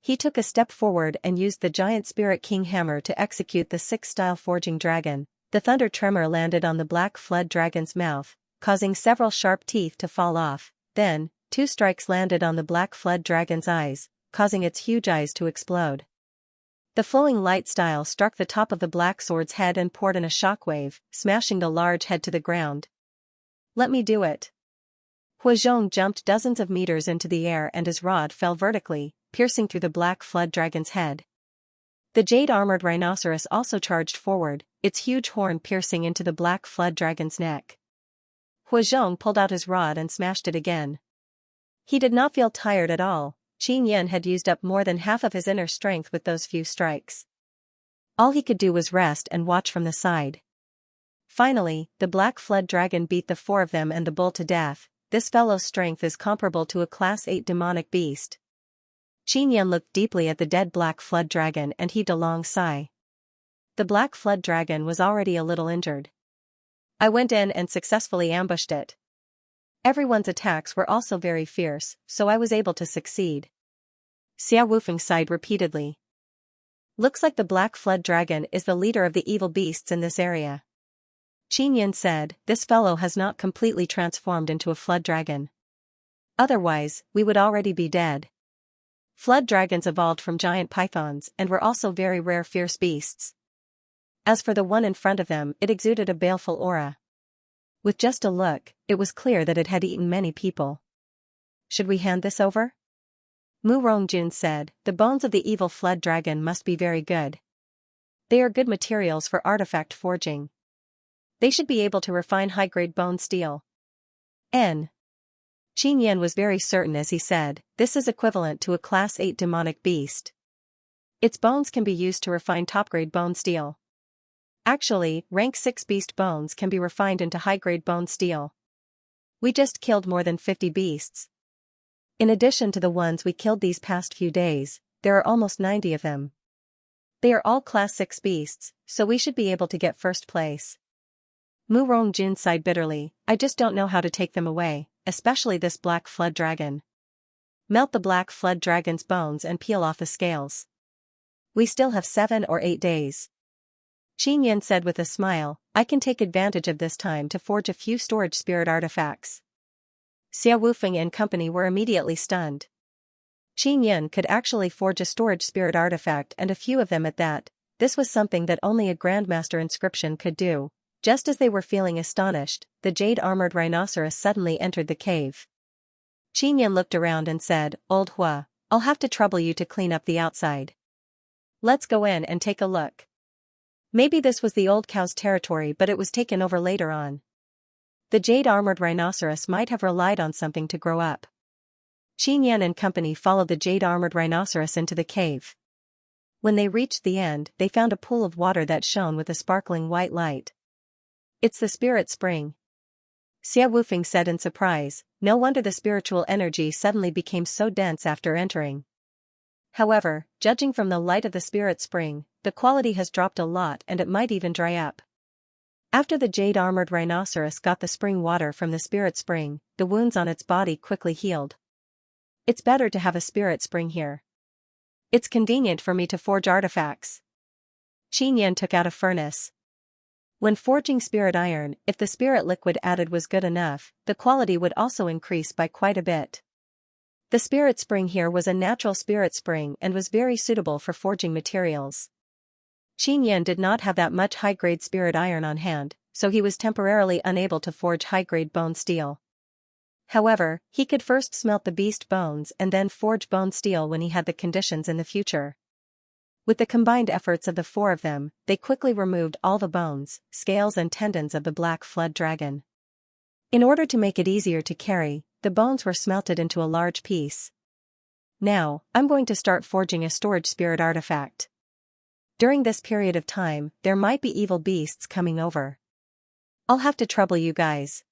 He took a step forward and used the giant Spirit King hammer to execute the 6-style forging dragon. The thunder tremor landed on the black flood dragon's mouth, causing several sharp teeth to fall off. Then, 2 strikes landed on the black flood dragon's eyes, causing its huge eyes to explode. The flowing light style struck the top of the black sword's head and poured in a shockwave, smashing the large head to the ground. Let me do it. Huazhong jumped dozens of meters into the air and his rod fell vertically, piercing through the black flood dragon's head. The jade-armored rhinoceros also charged forward, its huge horn piercing into the black flood dragon's neck. Huazhong pulled out his rod and smashed it again. He did not feel tired at all. Qin Yan had used up more than half of his inner strength with those few strikes. All he could do was rest and watch from the side. Finally, the black flood dragon beat the four of them and the bull to death. This fellow's strength is comparable to a Class 8 demonic beast. Qin Yan looked deeply at the dead black flood dragon and heaved a long sigh. The black flood dragon was already a little injured. I went in and successfully ambushed it. Everyone's attacks were also very fierce, so I was able to succeed. Xia Wufeng sighed repeatedly. Looks like the black flood dragon is the leader of the evil beasts in this area. Qin Yan said, this fellow has not completely transformed into a flood dragon. Otherwise, we would already be dead. Flood dragons evolved from giant pythons and were also very rare fierce beasts. As for the one in front of them, it exuded a baleful aura. With just a look, it was clear that it had eaten many people. Should we hand this over? Mu Rongjun said, the bones of the evil flood dragon must be very good. They are good materials for artifact forging. They should be able to refine high-grade bone steel. Qin Yan was very certain as he said, this is equivalent to a Class 8 demonic beast. Its bones can be used to refine top-grade bone steel. Actually, rank 6 beast bones can be refined into high-grade bone steel. We just killed more than 50 beasts. In addition to the ones we killed these past few days, there are almost 90 of them. They are all Class 6 beasts, so we should be able to get first place. Mu Rongjun sighed bitterly, I just don't know how to take them away, especially this black flood dragon. Melt the black flood dragon's bones and peel off the scales. We still have 7 or 8 days. Qin Yan said with a smile, I can take advantage of this time to forge a few storage spirit artifacts. Xia Wufeng and company were immediately stunned. Qin Yan could actually forge a storage spirit artifact and a few of them at that. This was something that only a Grandmaster inscription could do. Just as they were feeling astonished, the jade-armored rhinoceros suddenly entered the cave. Qin Yan looked around and said, Old Hua, I'll have to trouble you to clean up the outside. Let's go in and take a look. Maybe this was the old cow's territory but it was taken over later on. The jade-armored rhinoceros might have relied on something to grow up. Qin Yan and company followed the jade-armored rhinoceros into the cave. When they reached the end, they found a pool of water that shone with a sparkling white light. It's the spirit spring. Xia Wufeng said in surprise, no wonder the spiritual energy suddenly became so dense after entering. However, judging from the light of the spirit spring, the quality has dropped a lot and it might even dry up. After the jade-armored rhinoceros got the spring water from the spirit spring, the wounds on its body quickly healed. It's better to have a spirit spring here. It's convenient for me to forge artifacts. Qin Yan took out a furnace. When forging spirit iron, if the spirit liquid added was good enough, the quality would also increase by quite a bit. The spirit spring here was a natural spirit spring and was very suitable for forging materials. Qin Yan did not have that much high-grade spirit iron on hand, so he was temporarily unable to forge high-grade bone steel. However, he could first smelt the beast bones and then forge bone steel when he had the conditions in the future. With the combined efforts of the four of them, they quickly removed all the bones, scales and tendons of the black flood dragon. In order to make it easier to carry, the bones were smelted into a large piece. Now, I'm going to start forging a storage spirit artifact. During this period of time, there might be evil beasts coming over. I'll have to trouble you guys.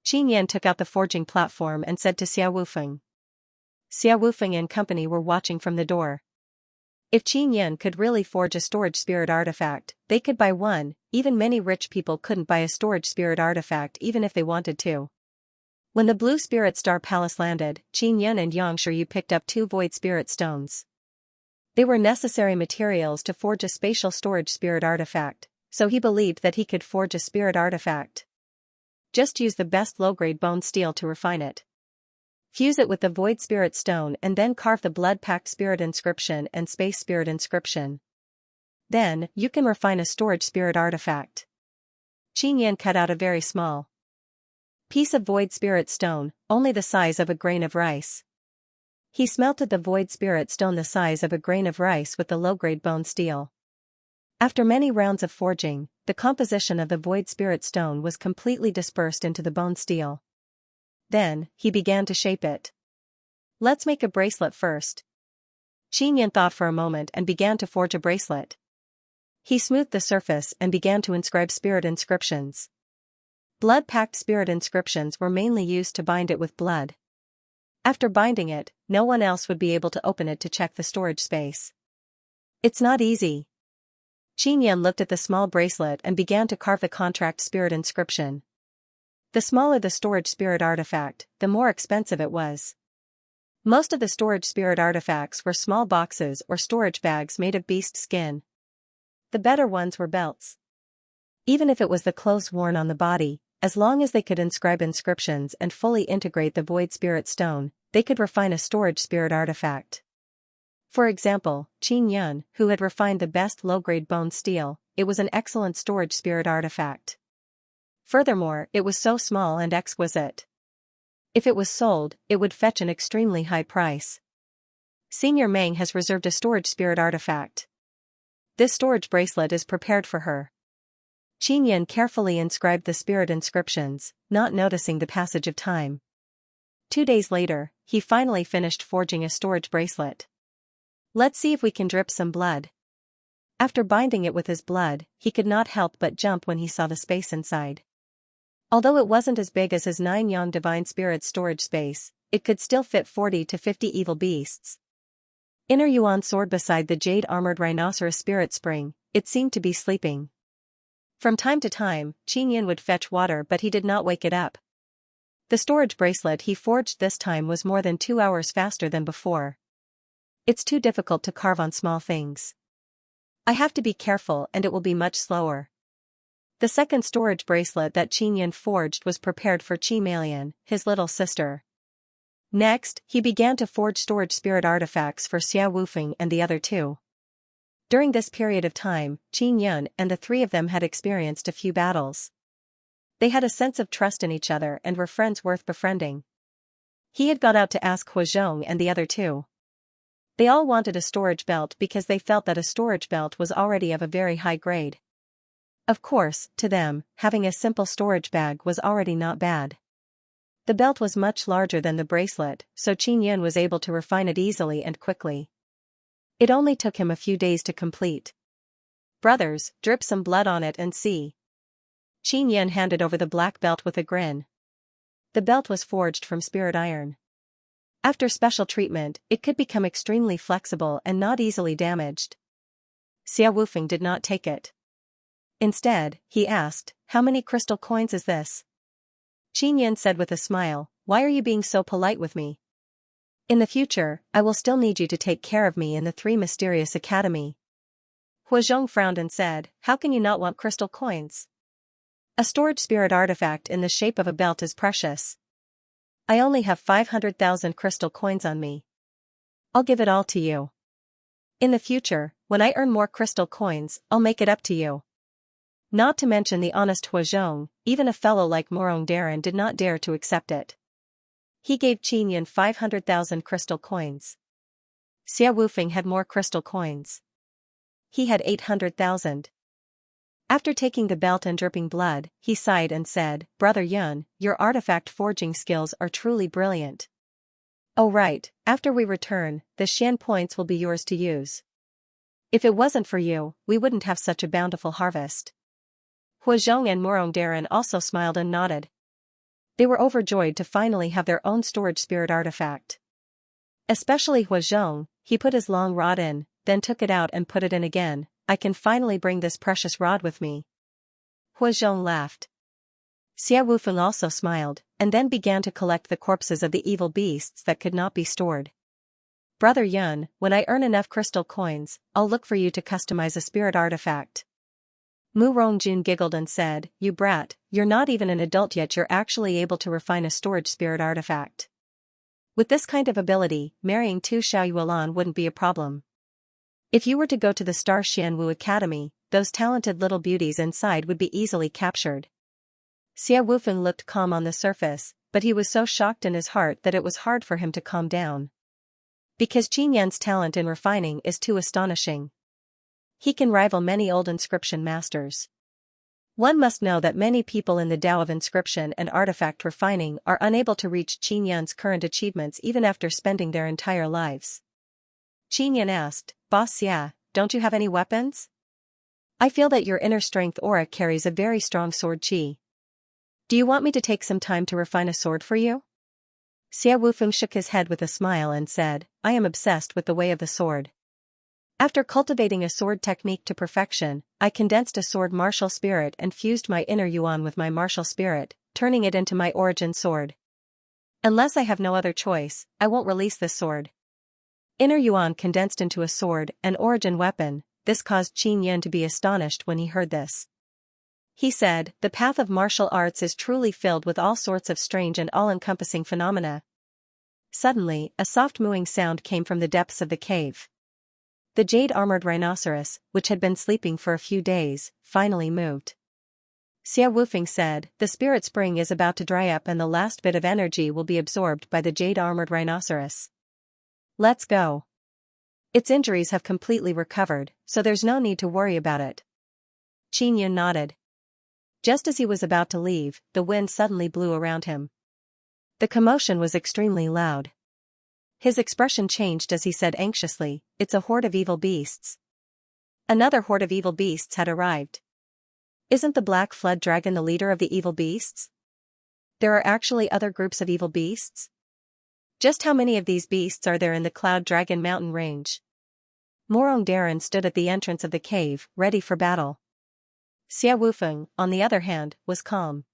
Qin Yan took out the forging platform and said to Xia Wufeng. Xia Wufeng and company were watching from the door. If Qin Yan could really forge a storage spirit artifact, they could buy one. Even many rich people couldn't buy a storage spirit artifact even if they wanted to. When the Blue Spirit Star Palace landed, Qin Yan and Xianxia picked up 2 void spirit stones. They were necessary materials to forge a spatial storage spirit artifact, so he believed that he could forge a spirit artifact. Just use the best low-grade bone steel to refine it. Fuse it with the void spirit stone and then carve the blood-packed spirit inscription and space spirit inscription. Then, you can refine a storage spirit artifact. Qin Yan cut out a very small piece of void spirit stone, only the size of a grain of rice. He smelted the void spirit stone the size of a grain of rice with the low-grade bone steel. After many rounds of forging, the composition of the void spirit stone was completely dispersed into the bone steel. Then, he began to shape it. Let's make a bracelet first. Xianxia thought for a moment and began to forge a bracelet. He smoothed the surface and began to inscribe spirit inscriptions. Blood-packed spirit inscriptions were mainly used to bind it with blood. After binding it, no one else would be able to open it to check the storage space. It's not easy. Xianxia looked at the small bracelet and began to carve the contract spirit inscription. The smaller the storage spirit artifact, the more expensive it was. Most of the storage spirit artifacts were small boxes or storage bags made of beast skin. The better ones were belts. Even if it was the clothes worn on the body, as long as they could inscribe inscriptions and fully integrate the void spirit stone, they could refine a storage spirit artifact. For example, Xianxia, who had refined the best low-grade bone steel, it was an excellent storage spirit artifact. Furthermore, it was so small and exquisite. If it was sold, it would fetch an extremely high price. Senior Meng has reserved a storage spirit artifact. This storage bracelet is prepared for her. Xianxia carefully inscribed the spirit inscriptions, not noticing the passage of time. 2 days later, he finally finished forging a storage bracelet. Let's see if we can drip some blood. After binding it with his blood, he could not help but jump when he saw the space inside. Although it wasn't as big as his 9 Yang Divine Spirits storage space, it could still fit 40 to 50 evil beasts. Inner Yuan soared beside the jade-armored rhinoceros spirit spring, it seemed to be sleeping. From time to time, Xianxia would fetch water but he did not wake it up. The storage bracelet he forged this time was more than 2 hours faster than before. It's too difficult to carve on small things. I have to be careful and it will be much slower. The second storage bracelet that Xianxia forged was prepared for Qi Malian, his little sister. Next, he began to forge storage spirit artifacts for Xia Wufeng and the other two. During this period of time, Xianxia and the three of them had experienced a few battles. They had a sense of trust in each other and were friends worth befriending. He had got out to ask Huazhong and the other two. They all wanted a storage belt because they felt that a storage belt was already of a very high grade. Of course, to them, having a simple storage bag was already not bad. The belt was much larger than the bracelet, so Xianxia was able to refine it easily and quickly. It only took him a few days to complete. Brothers, drip some blood on it and see. Xianxia handed over the black belt with a grin. The belt was forged from spirit iron. After special treatment, it could become extremely flexible and not easily damaged. Xia Wufeng did not take it. Instead, he asked, "How many crystal coins is this?" Xianxia said with a smile, "Why are you being so polite with me? In the future, I will still need you to take care of me in the Three Mysterious Academy." Huazhong frowned and said, "How can you not want crystal coins? A storage spirit artifact in the shape of a belt is precious. I only have 500,000 crystal coins on me. I'll give it all to you. In the future, when I earn more crystal coins, I'll make it up to you." Not to mention the honest Huazhong, even a fellow like Morong Darren did not dare to accept it. He gave Xianxia 500,000 crystal coins. Xia Wufeng had more crystal coins. He had 800,000. After taking the belt and dripping blood, he sighed and said, "Brother Yun, your artifact forging skills are truly brilliant. Oh right, after we return, the Xian points will be yours to use. If it wasn't for you, we wouldn't have such a bountiful harvest." Huazhong and Morong Darren also smiled and nodded. They were overjoyed to finally have their own storage spirit artifact. Especially Huazhong, he put his long rod in, then took it out and put it in again. "I can finally bring this precious rod with me." Huazhong laughed. Xia Wufeng also smiled, and then began to collect the corpses of the evil beasts that could not be stored. "Brother Yun, when I earn enough crystal coins, I'll look for you to customize a spirit artifact." Mu Rongjun giggled and said, "You brat, you're not even an adult yet, you're actually able to refine a storage spirit artifact. With this kind of ability, marrying Tu Xiaoyuan wouldn't be a problem. If you were to go to the Star Xianwu Academy, those talented little beauties inside would be easily captured." Xia Wufeng looked calm on the surface, but he was so shocked in his heart that it was hard for him to calm down. Because Xianxia's talent in refining is too astonishing. He can rival many old inscription masters. One must know that many people in the Tao of inscription and artifact refining are unable to reach Qin Yan's current achievements even after spending their entire lives. Qin Yan asked, Boss Xia, don't you have any weapons? I feel that your inner strength aura carries a very strong sword qi. Do you want me to take some time to refine a sword for you? Xia Wufeng shook his head with a smile and said, I am obsessed with the way of the sword. After cultivating a sword technique to perfection, I condensed a sword martial spirit and fused my inner yuan with my martial spirit, turning it into my origin sword. Unless I have no other choice, I won't release this sword. Inner yuan condensed into a sword, an origin weapon. This caused Qin Yan to be astonished when he heard this. He said, the path of martial arts is truly filled with all sorts of strange and all-encompassing phenomena. Suddenly, a soft mooing sound came from the depths of the cave. The jade-armored rhinoceros, which had been sleeping for a few days, finally moved. Xia Wufeng said, the spirit spring is about to dry up and the last bit of energy will be absorbed by the jade-armored rhinoceros. Let's go. Its injuries have completely recovered, so there's no need to worry about it. Qin Yan nodded. Just as he was about to leave, the wind suddenly blew around him. The commotion was extremely loud. His expression changed as he said anxiously, it's a horde of evil beasts. Another horde of evil beasts had arrived. Isn't the Black Flood Dragon the leader of the evil beasts? There are actually other groups of evil beasts? Just how many of these beasts are there in the Cloud Dragon mountain range? Morong Darren stood at the entrance of the cave, ready for battle. Xia Wufeng, on the other hand, was calm.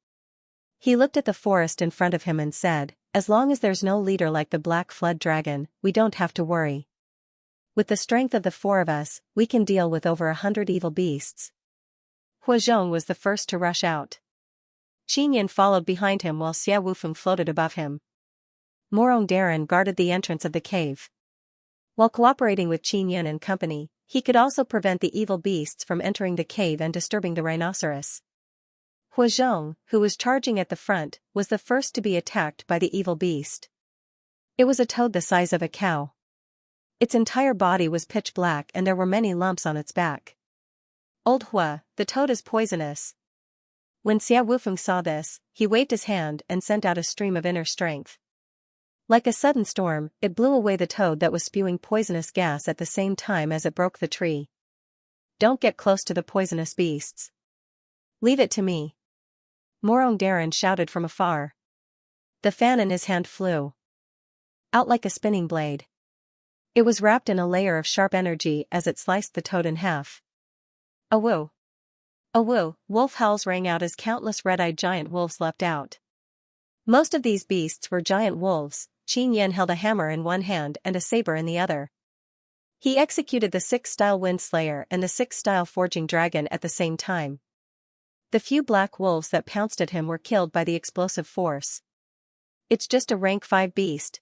He looked at the forest in front of him and said, as long as there's no leader like the Black Flood Dragon, we don't have to worry. With the strength of the four of us, we can deal with over 100 evil beasts. Huazhong was the first to rush out. Qin Yan followed behind him while Xia Wufeng floated above him. Morong Darren guarded the entrance of the cave. While cooperating with Qin Yan and company, he could also prevent the evil beasts from entering the cave and disturbing the rhinoceros. Huazhong, who was charging at the front, was the first to be attacked by the evil beast. It was a toad the size of a cow. Its entire body was pitch black and there were many lumps on its back. Old Hua, the toad is poisonous. When Xia Wufeng saw this, he waved his hand and sent out a stream of inner strength. Like a sudden storm, it blew away the toad that was spewing poisonous gas at the same time as it broke the tree. Don't get close to the poisonous beasts. Leave it to me. Morong Darren shouted from afar. The fan in his hand flew out like a spinning blade. It was wrapped in a layer of sharp energy as it sliced the toad in half. Awoo! Awoo! Wolf howls rang out as countless red-eyed giant wolves leapt out. Most of these beasts were giant wolves. Qin Yan held a hammer in one hand and a saber in the other. He executed the 6-style Wind Slayer and the 6-style Forging Dragon at the same time. The few black wolves that pounced at him were killed by the explosive force. It's just a rank 5 beast.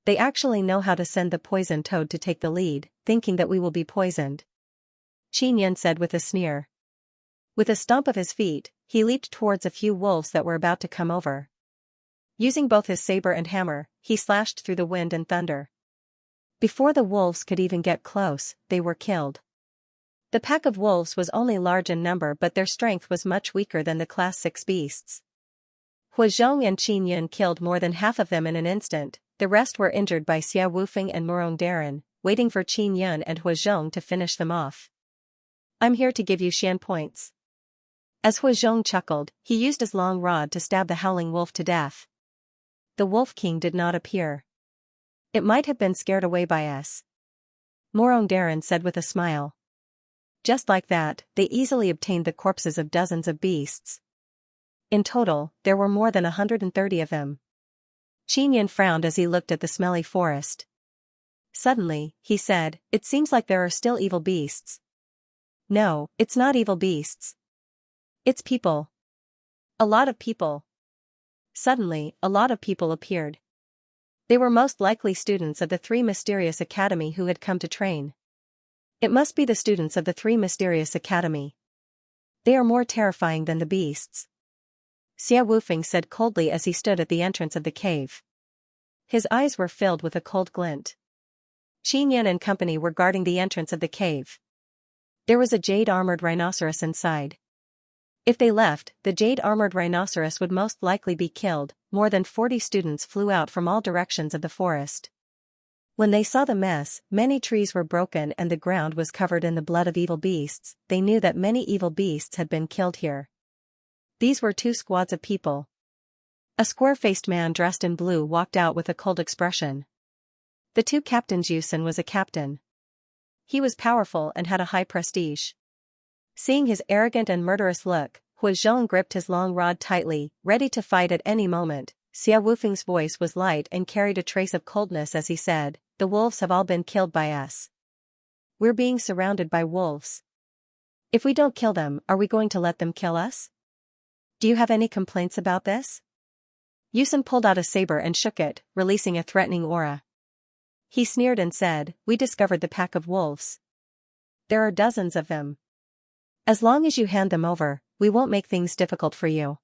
They actually know how to send the poisoned toad to take the lead, thinking that we will be poisoned. Qin Yan said with a sneer. With a stomp of his feet, he leaped towards a few wolves that were about to come over. Using both his saber and hammer, he slashed through the wind and thunder. Before the wolves could even get close, they were killed. The pack of wolves was only large in number but their strength was much weaker than the Class 6 beasts. Huazhong and Qin Yan killed more than half of them in an instant, the rest were injured by Xia Wufeng and Morong Darren, waiting for Qin Yan and Huazhong to finish them off. I'm here to give you Xian points. As Huazhong chuckled, he used his long rod to stab the howling wolf to death. The Wolf King did not appear. It might have been scared away by us. Morong Darren said with a smile. Just like that, they easily obtained the corpses of dozens of beasts. In total, there were more than 130 of them. Qin Yan frowned as he looked at the smelly forest. Suddenly, he said, it seems like there are still evil beasts. No, it's not evil beasts. It's people. A lot of people. Suddenly, a lot of people appeared. They were most likely students of the 3 Mysterious Academy who had come to train. It must be the students of the 3 Mysterious Academy. They are more terrifying than the beasts. Xia Wufeng said coldly as he stood at the entrance of the cave. His eyes were filled with a cold glint. Qin Yan and company were guarding the entrance of the cave. There was a jade-armored rhinoceros inside. If they left, the jade-armored rhinoceros would most likely be killed. More than 40 students flew out from all directions of the forest. When they saw the mess, many trees were broken and the ground was covered in the blood of evil beasts. They knew that many evil beasts had been killed here. These were 2 squads of people. A square-faced man dressed in blue walked out with a cold expression. The 2 captains. Yusen was a captain. He was powerful and had a high prestige. Seeing his arrogant and murderous look, Huizhong gripped his long rod tightly, ready to fight at any moment. Xia Wufeng's voice was light and carried a trace of coldness as he said, "The wolves have all been killed by us. We're being surrounded by wolves. If we don't kill them, are we going to let them kill us? Do you have any complaints about this?" Yusen pulled out a saber and shook it, releasing a threatening aura. He sneered and said, "We discovered the pack of wolves. There are dozens of them. As long as you hand them over, we won't make things difficult for you.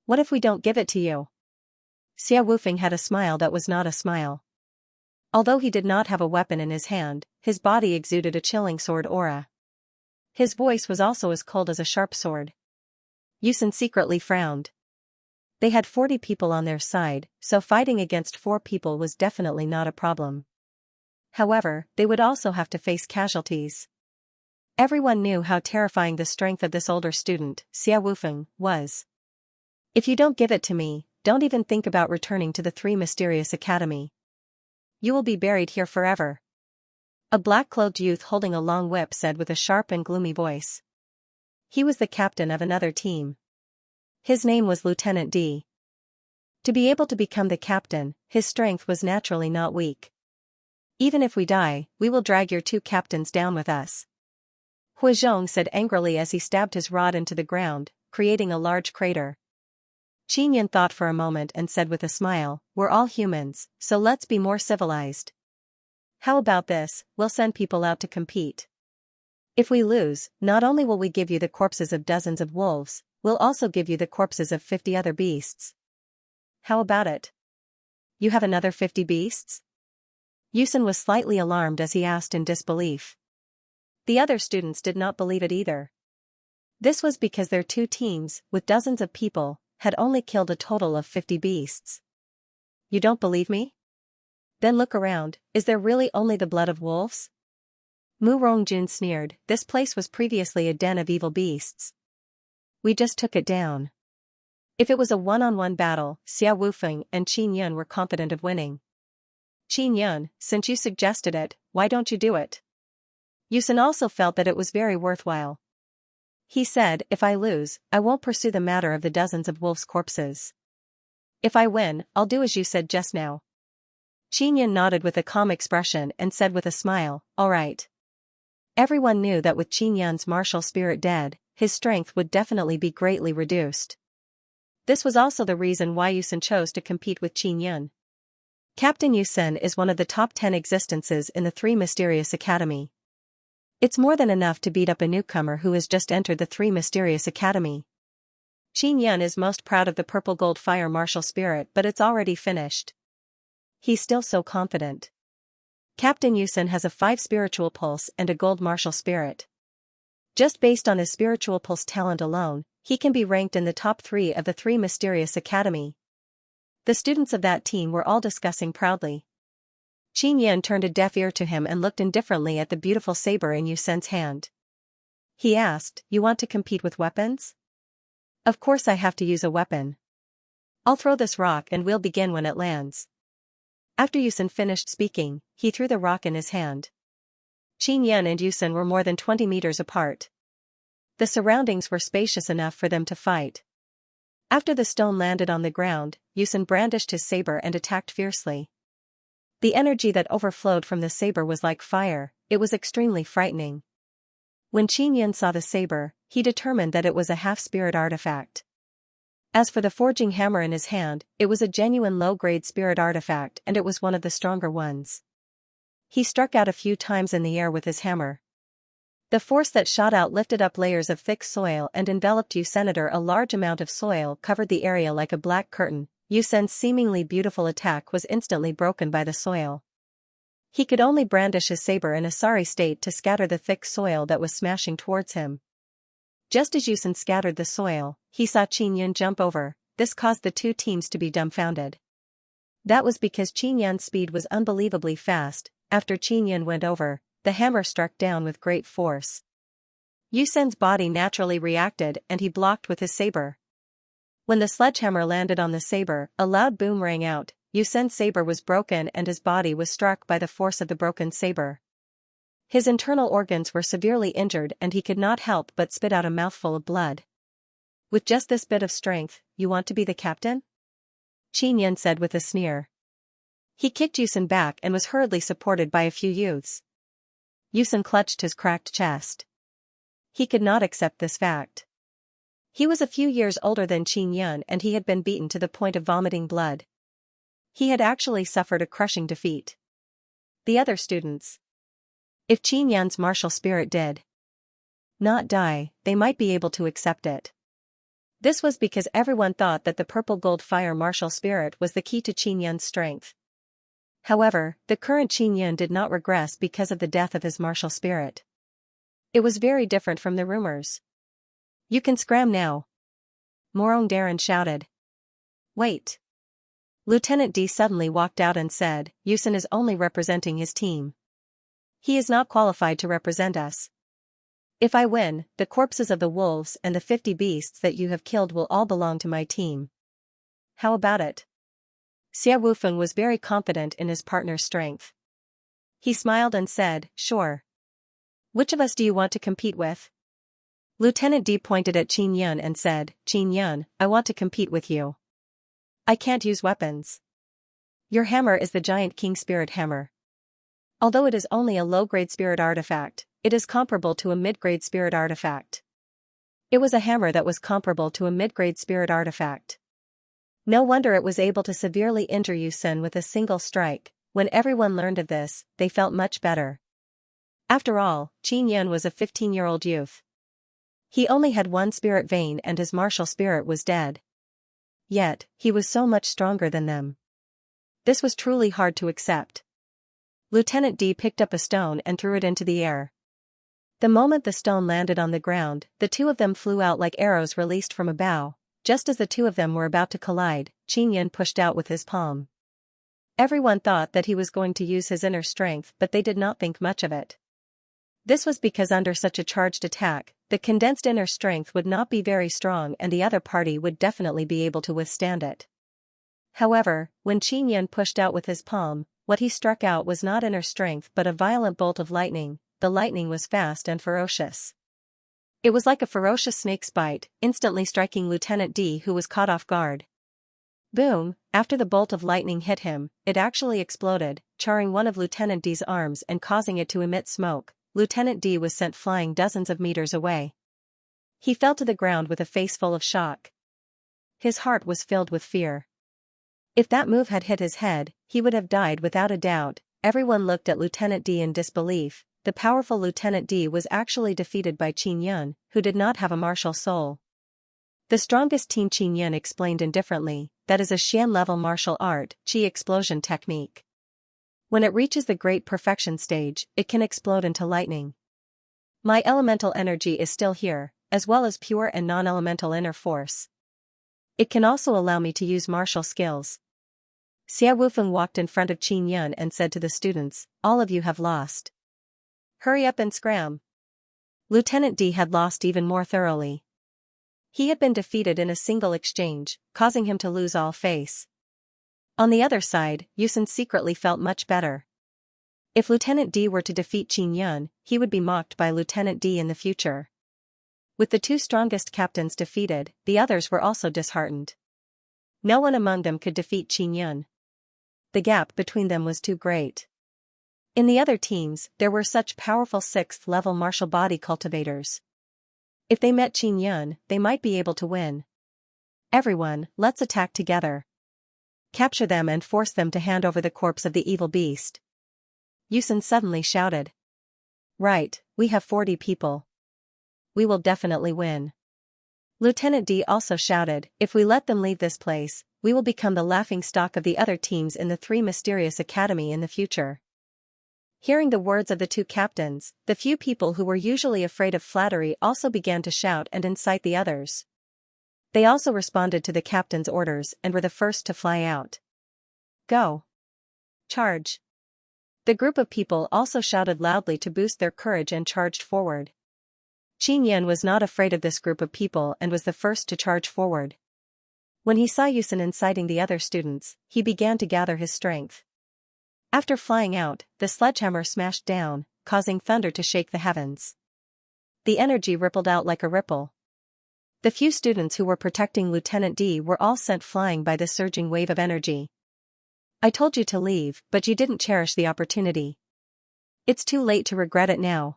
What if we don't give it to you?" Xia Wufeng had a smile that was not a smile. Although he did not have a weapon in his hand, his body exuded a chilling sword aura. His voice was also as cold as a sharp sword. Yusen secretly frowned. They had 40 people on their side, so fighting against 4 people was definitely not a problem. However, they would also have to face casualties. Everyone knew how terrifying the strength of this older student, Xia Wufeng, was. "If you don't give it to me, don't even think about returning to the 3 Mysterious Academy. You will be buried here forever." A black-clothed youth holding a long whip said with a sharp and gloomy voice. He was the captain of another team. His name was Lieutenant D. To be able to become the captain, his strength was naturally not weak. "Even if we die, we will drag your 2 captains down with us," Huizhong said angrily as he stabbed his rod into the ground, creating a large crater. Qinyan thought for a moment and said with a smile, "We're all humans, so let's be more civilized. How about this, we'll send people out to compete. If we lose, not only will we give you the corpses of dozens of wolves, we'll also give you the corpses of 50 other beasts. How about it? You have another 50 beasts?" Yusen was slightly alarmed as he asked in disbelief. The other students did not believe it either. This was because their 2 teams, with dozens of people, had only killed a total of 50 beasts. "You don't believe me? Then look around, is there really only the blood of wolves?" Mu Rongjun sneered, "This place was previously a den of evil beasts. We just took it down." If it was a one-on-one battle, Xia Wufeng and Qin Yun were confident of winning. "Qin Yun, since you suggested it, why don't you do it?" Yusen also felt that it was very worthwhile. He said, "If I lose, I won't pursue the matter of the dozens of wolves' corpses. If I win, I'll do as you said just now." Qin Yun nodded with a calm expression and said with a smile, "All right." Everyone knew that with Qin Yun's martial spirit dead, his strength would definitely be greatly reduced. This was also the reason why Yusen chose to compete with Qin Yun. Captain Yusen is one of the top 10 existences in the 3 Mysterious Academy. It's more than enough to beat up a newcomer who has just entered the 3 Mysterious Academy. Qin Yun is most proud of the purple gold fire martial spirit, but it's already finished. He's still so confident. Captain Yusen has a 5 spiritual pulse and a gold martial spirit. Just based on his spiritual pulse talent alone, he can be ranked in the top 3 of the 3 Mysterious Academy. The students of that team were all discussing proudly. Qin Yun turned a deaf ear to him and looked indifferently at the beautiful saber in Yusen's hand. He asked, "You want to compete with weapons?" "Of course I have to use a weapon. I'll throw this rock and we'll begin when it lands." After Yusen finished speaking, he threw the rock in his hand. Qin Yun and Yusen were more than 20 meters apart. The surroundings were spacious enough for them to fight. After the stone landed on the ground, Yusen brandished his saber and attacked fiercely. The energy that overflowed from the saber was like fire, it was extremely frightening. When Qin Yun saw the saber, he determined that it was a half-spirit artifact. As for the forging hammer in his hand, it was a genuine low-grade spirit artifact and it was one of the stronger ones. He struck out a few times in the air with his hammer. The force that shot out lifted up layers of thick soil and enveloped Yusen. A large amount of soil covered the area like a black curtain. Yusen's seemingly beautiful attack was instantly broken by the soil. He could only brandish his saber in a sorry state to scatter the thick soil that was smashing towards him. Just as Yusen scattered the soil, he saw Qin Yan jump over. This caused the two teams to be dumbfounded. That was because Qin Yan's speed was unbelievably fast. After Qin Yan went over, the hammer struck down with great force. Yusen's body naturally reacted and he blocked with his saber. When the sledgehammer landed on the saber, a loud boom rang out. Yusen's saber was broken and his body was struck by the force of the broken saber. His internal organs were severely injured and he could not help but spit out a mouthful of blood. With just this bit of strength, you want to be the captain? Qin Yan said with a sneer. He kicked Yusen back and was hurriedly supported by a few youths. Yusen clutched his cracked chest. He could not accept this fact. He was a few years older than Qin Yan and he had been beaten to the point of vomiting blood. He had actually suffered a crushing defeat. The other students. If Qin Yan's martial spirit did not die, they might be able to accept it. This was because everyone thought that the purple gold fire martial spirit was the key to Qin Yan's strength. However, the current Qin Yan did not regress because of the death of his martial spirit. It was very different from the rumors. You can scram now. Morong Darren shouted. Wait. Lieutenant D suddenly walked out and said, Yusen is only representing his team. He is not qualified to represent us. If I win, the corpses of the wolves and the 50 beasts that you have killed will all belong to my team. How about it? Xia Wufeng was very confident in his partner's strength. He smiled and said, sure. Which of us do you want to compete with? Lieutenant D pointed at Qin Yan and said, Qin Yan, I want to compete with you. I can't use weapons. Your hammer is the giant king spirit hammer. Although it is only a low-grade spirit artifact, it is comparable to a mid-grade spirit artifact. It was a hammer that was comparable to a mid-grade spirit artifact. No wonder it was able to severely injure Yusen with a single strike. When everyone learned of this, they felt much better. After all, Qin Yan was a 15-year-old youth. He only had one spirit vein and his martial spirit was dead. Yet, he was so much stronger than them. This was truly hard to accept. Lieutenant D picked up a stone and threw it into the air. The moment the stone landed on the ground, the two of them flew out like arrows released from a bow. Just as the two of them were about to collide, Qin Yan pushed out with his palm. Everyone thought that he was going to use his inner strength, but they did not think much of it. This was because under such a charged attack, the condensed inner strength would not be very strong and the other party would definitely be able to withstand it. However, when Qin Yan pushed out with his palm, what he struck out was not inner strength but a violent bolt of lightning. The lightning was fast and ferocious. It was like a ferocious snake's bite, instantly striking Lieutenant D, who was caught off guard. Boom! After the bolt of lightning hit him, it actually exploded, charring one of Lieutenant D's arms and causing it to emit smoke. Lieutenant D was sent flying dozens of meters away. He fell to the ground with a face full of shock. His heart was filled with fear. If that move had hit his head, he would have died without a doubt. Everyone looked at Lieutenant D in disbelief. The powerful Lieutenant D was actually defeated by Qin Yan, who did not have a martial soul. The strongest team, Qin Yan explained indifferently, that is a Xian-level martial art, Qi explosion technique. When it reaches the great perfection stage, it can explode into lightning. My elemental energy is still here, as well as pure and non-elemental inner force. It can also allow me to use martial skills. Xia Wufeng walked in front of Qin Yan and said to the students, all of you have lost. Hurry up and scram. Lieutenant D had lost even more thoroughly. He had been defeated in a single exchange, causing him to lose all face. On the other side, Yusen secretly felt much better. If Lieutenant D were to defeat Qin Yan, he would be mocked by Lieutenant D in the future. With the two strongest captains defeated, the others were also disheartened. No one among them could defeat Qin Yan. The gap between them was too great. In the other teams, there were such powerful 6th-level martial body cultivators. If they met Qin Yan, they might be able to win. Everyone, let's attack together. Capture them and force them to hand over the corpse of the evil beast. Yusen suddenly shouted. Right, we have 40 people. We will definitely win. Lieutenant D also shouted, if we let them leave this place, we will become the laughing stock of the other teams in the 3 Mysterious Academy in the future. Hearing the words of the two captains, the few people who were usually afraid of flattery also began to shout and incite the others. They also responded to the captain's orders and were the first to fly out. Go! Charge! The group of people also shouted loudly to boost their courage and charged forward. Qin Yan was not afraid of this group of people and was the first to charge forward. When he saw Yusen inciting the other students, he began to gather his strength. After flying out, the sledgehammer smashed down, causing thunder to shake the heavens. The energy rippled out like a ripple. The few students who were protecting Lieutenant D were all sent flying by this surging wave of energy. I told you to leave, but you didn't cherish the opportunity. It's too late to regret it now.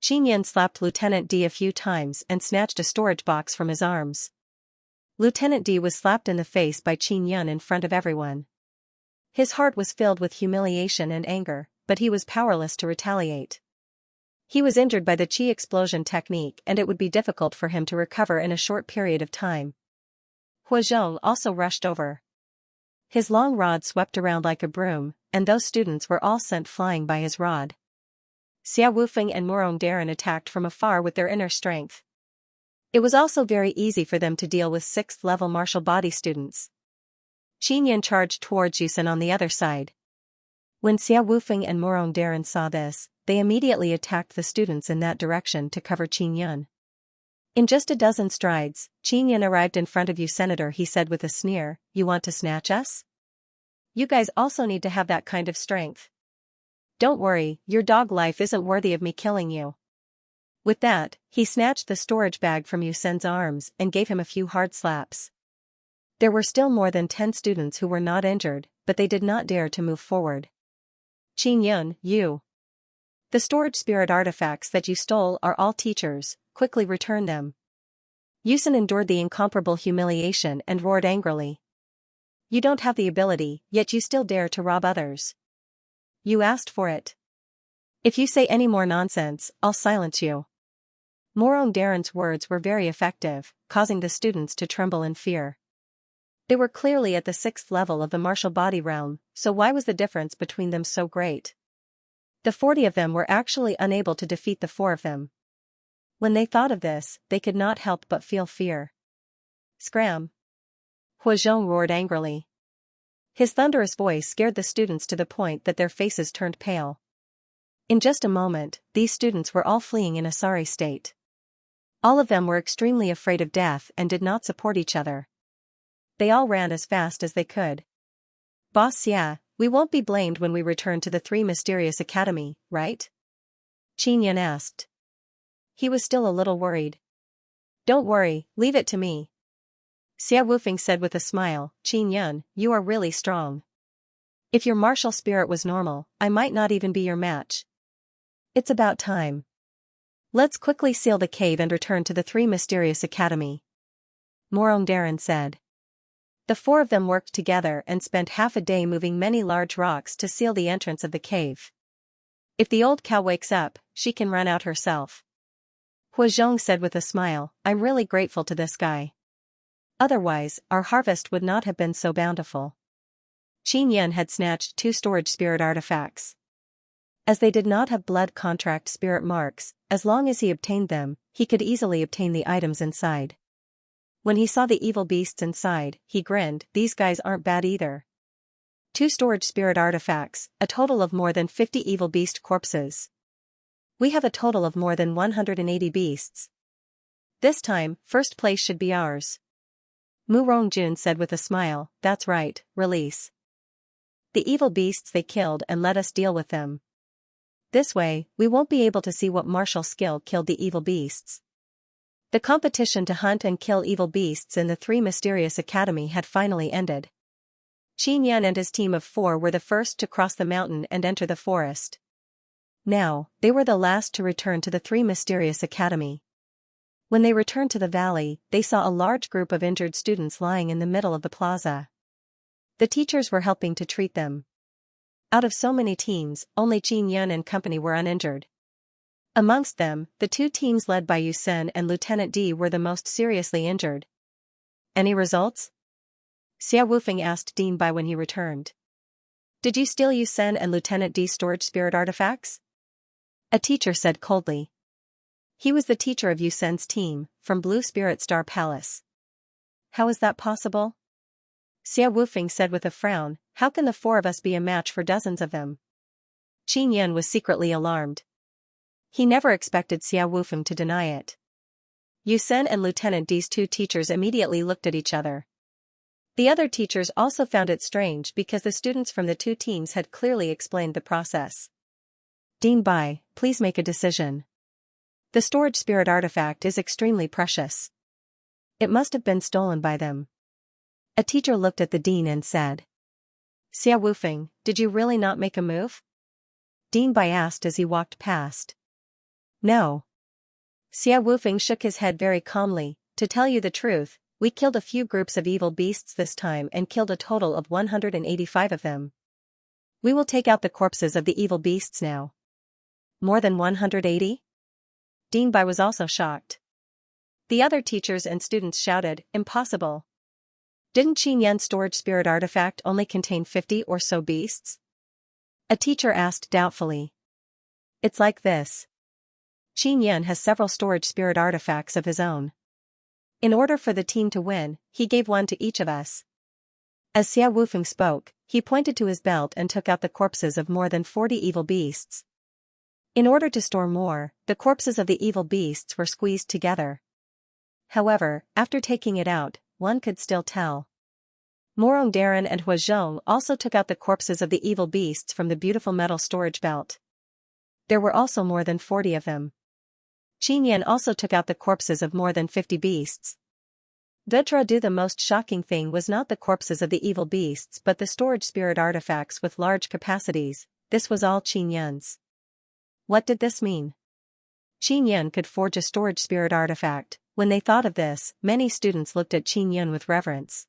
Qin Yan slapped Lieutenant D a few times and snatched a storage box from his arms. Lieutenant D was slapped in the face by Qin Yan in front of everyone. His heart was filled with humiliation and anger, but he was powerless to retaliate. He was injured by the Qi explosion technique and it would be difficult for him to recover in a short period of time. Huazhong also rushed over. His long rod swept around like a broom, and those students were all sent flying by his rod. Xia Wufeng and Murong Darren attacked from afar with their inner strength. It was also very easy for them to deal with 6th-level martial body students. Qin Yan charged towards Yusen on the other side. When Xia Wufeng and Murong Darren saw this, they immediately attacked the students in that direction to cover Qin Yan. In just a dozen strides, Qin Yan arrived in front of you, Senator, he said with a sneer. You want to snatch us? You guys also need to have that kind of strength. Don't worry, your dog life isn't worthy of me killing you. With that, he snatched the storage bag from Yusen's arms and gave him a few hard slaps. There were still more than 10 students who were not injured, but they did not dare to move forward. Qin Yan, you. The storage spirit artifacts that you stole are all teachers, quickly return them. Yusen endured the incomparable humiliation and roared angrily. You don't have the ability, yet you still dare to rob others. You asked for it. If you say any more nonsense, I'll silence you. Murong Darren's words were very effective, causing the students to tremble in fear. They were clearly at the 6th level of the martial body realm, so why was the difference between them so great? The 40 of them were actually unable to defeat the 4 of them. When they thought of this, they could not help but feel fear. Scram! Huazhong roared angrily. His thunderous voice scared the students to the point that their faces turned pale. In just a moment, these students were all fleeing in a sorry state. All of them were extremely afraid of death and did not support each other. They all ran as fast as they could. Boss Xia, we won't be blamed when we return to the 3 Mysterious Academy, right? Qin Yan asked. He was still a little worried. Don't worry, leave it to me. Xia Wufeng said with a smile. Qin Yan, you are really strong. If your martial spirit was normal, I might not even be your match. It's about time. Let's quickly seal the cave and return to the 3 Mysterious Academy. Murong Darren said. The 4 of them worked together and spent half a day moving many large rocks to seal the entrance of the cave. If the old cow wakes up, she can run out herself. Huazhong said with a smile, I'm really grateful to this guy. Otherwise, our harvest would not have been so bountiful. Qin Yan had snatched 2 storage spirit artifacts. As they did not have blood contract spirit marks, as long as he obtained them, he could easily obtain the items inside. When he saw the evil beasts inside, he grinned. These guys aren't bad either. 2 storage spirit artifacts, a total of more than 50 evil beast corpses. We have a total of more than 180 beasts. This time, first place should be ours. Mu Rongjun said with a smile, that's right, release the evil beasts they killed and let us deal with them. This way, we won't be able to see what martial skill killed the evil beasts. The competition to hunt and kill evil beasts in the 3 Mysterious Academy had finally ended. Qin Yan and his team of 4 were the first to cross the mountain and enter the forest. Now, they were the last to return to the 3 Mysterious Academy. When they returned to the valley, they saw a large group of injured students lying in the middle of the plaza. The teachers were helping to treat them. Out of so many teams, only Qin Yan and company were uninjured. Amongst them, the 2 teams led by Yusen and Lieutenant D were the most seriously injured. Any results? Xia Wufeng asked Dean Bai when he returned. Did you steal Yu Sen and Lieutenant D's storage spirit artifacts? A teacher said coldly. He was the teacher of Yu Sen's team, from Blue Spirit Star Palace. How is that possible? Xia Wufeng said with a frown, how can the four of us be a match for dozens of them? Qin Yan was secretly alarmed. He never expected Xia Wufeng to deny it. Yu Sen and Lieutenant D's two teachers immediately looked at each other. The other teachers also found it strange because the students from the two teams had clearly explained the process. Dean Bai, please make a decision. The storage spirit artifact is extremely precious. It must have been stolen by them. A teacher looked at the dean and said. Xia Wufeng, did you really not make a move? Dean Bai asked as he walked past. No. Xia Wufeng shook his head very calmly. To tell you the truth, we killed a few groups of evil beasts this time and killed a total of 185 of them. We will take out the corpses of the evil beasts now. More than 180? Dean Bai was also shocked. The other teachers and students shouted, impossible. Didn't Qin Yan's storage spirit artifact only contain 50 or so beasts? A teacher asked doubtfully. It's like this. Qin Yan has several storage spirit artifacts of his own. In order for the team to win, he gave one to each of us. As Xia Wufeng spoke, he pointed to his belt and took out the corpses of more than 40 evil beasts. In order to store more, the corpses of the evil beasts were squeezed together. However, after taking it out, one could still tell. Morong Darren and Hua Zhong also took out the corpses of the evil beasts from the beautiful metal storage belt. There were also more than 40 of them. Qin Yan also took out the corpses of more than 50 beasts. The most shocking thing was not the corpses of the evil beasts but the storage spirit artifacts with large capacities. This was all Qin Yan's. What did this mean? Qin Yan could forge a storage spirit artifact. When they thought of this, many students looked at Qin Yan with reverence.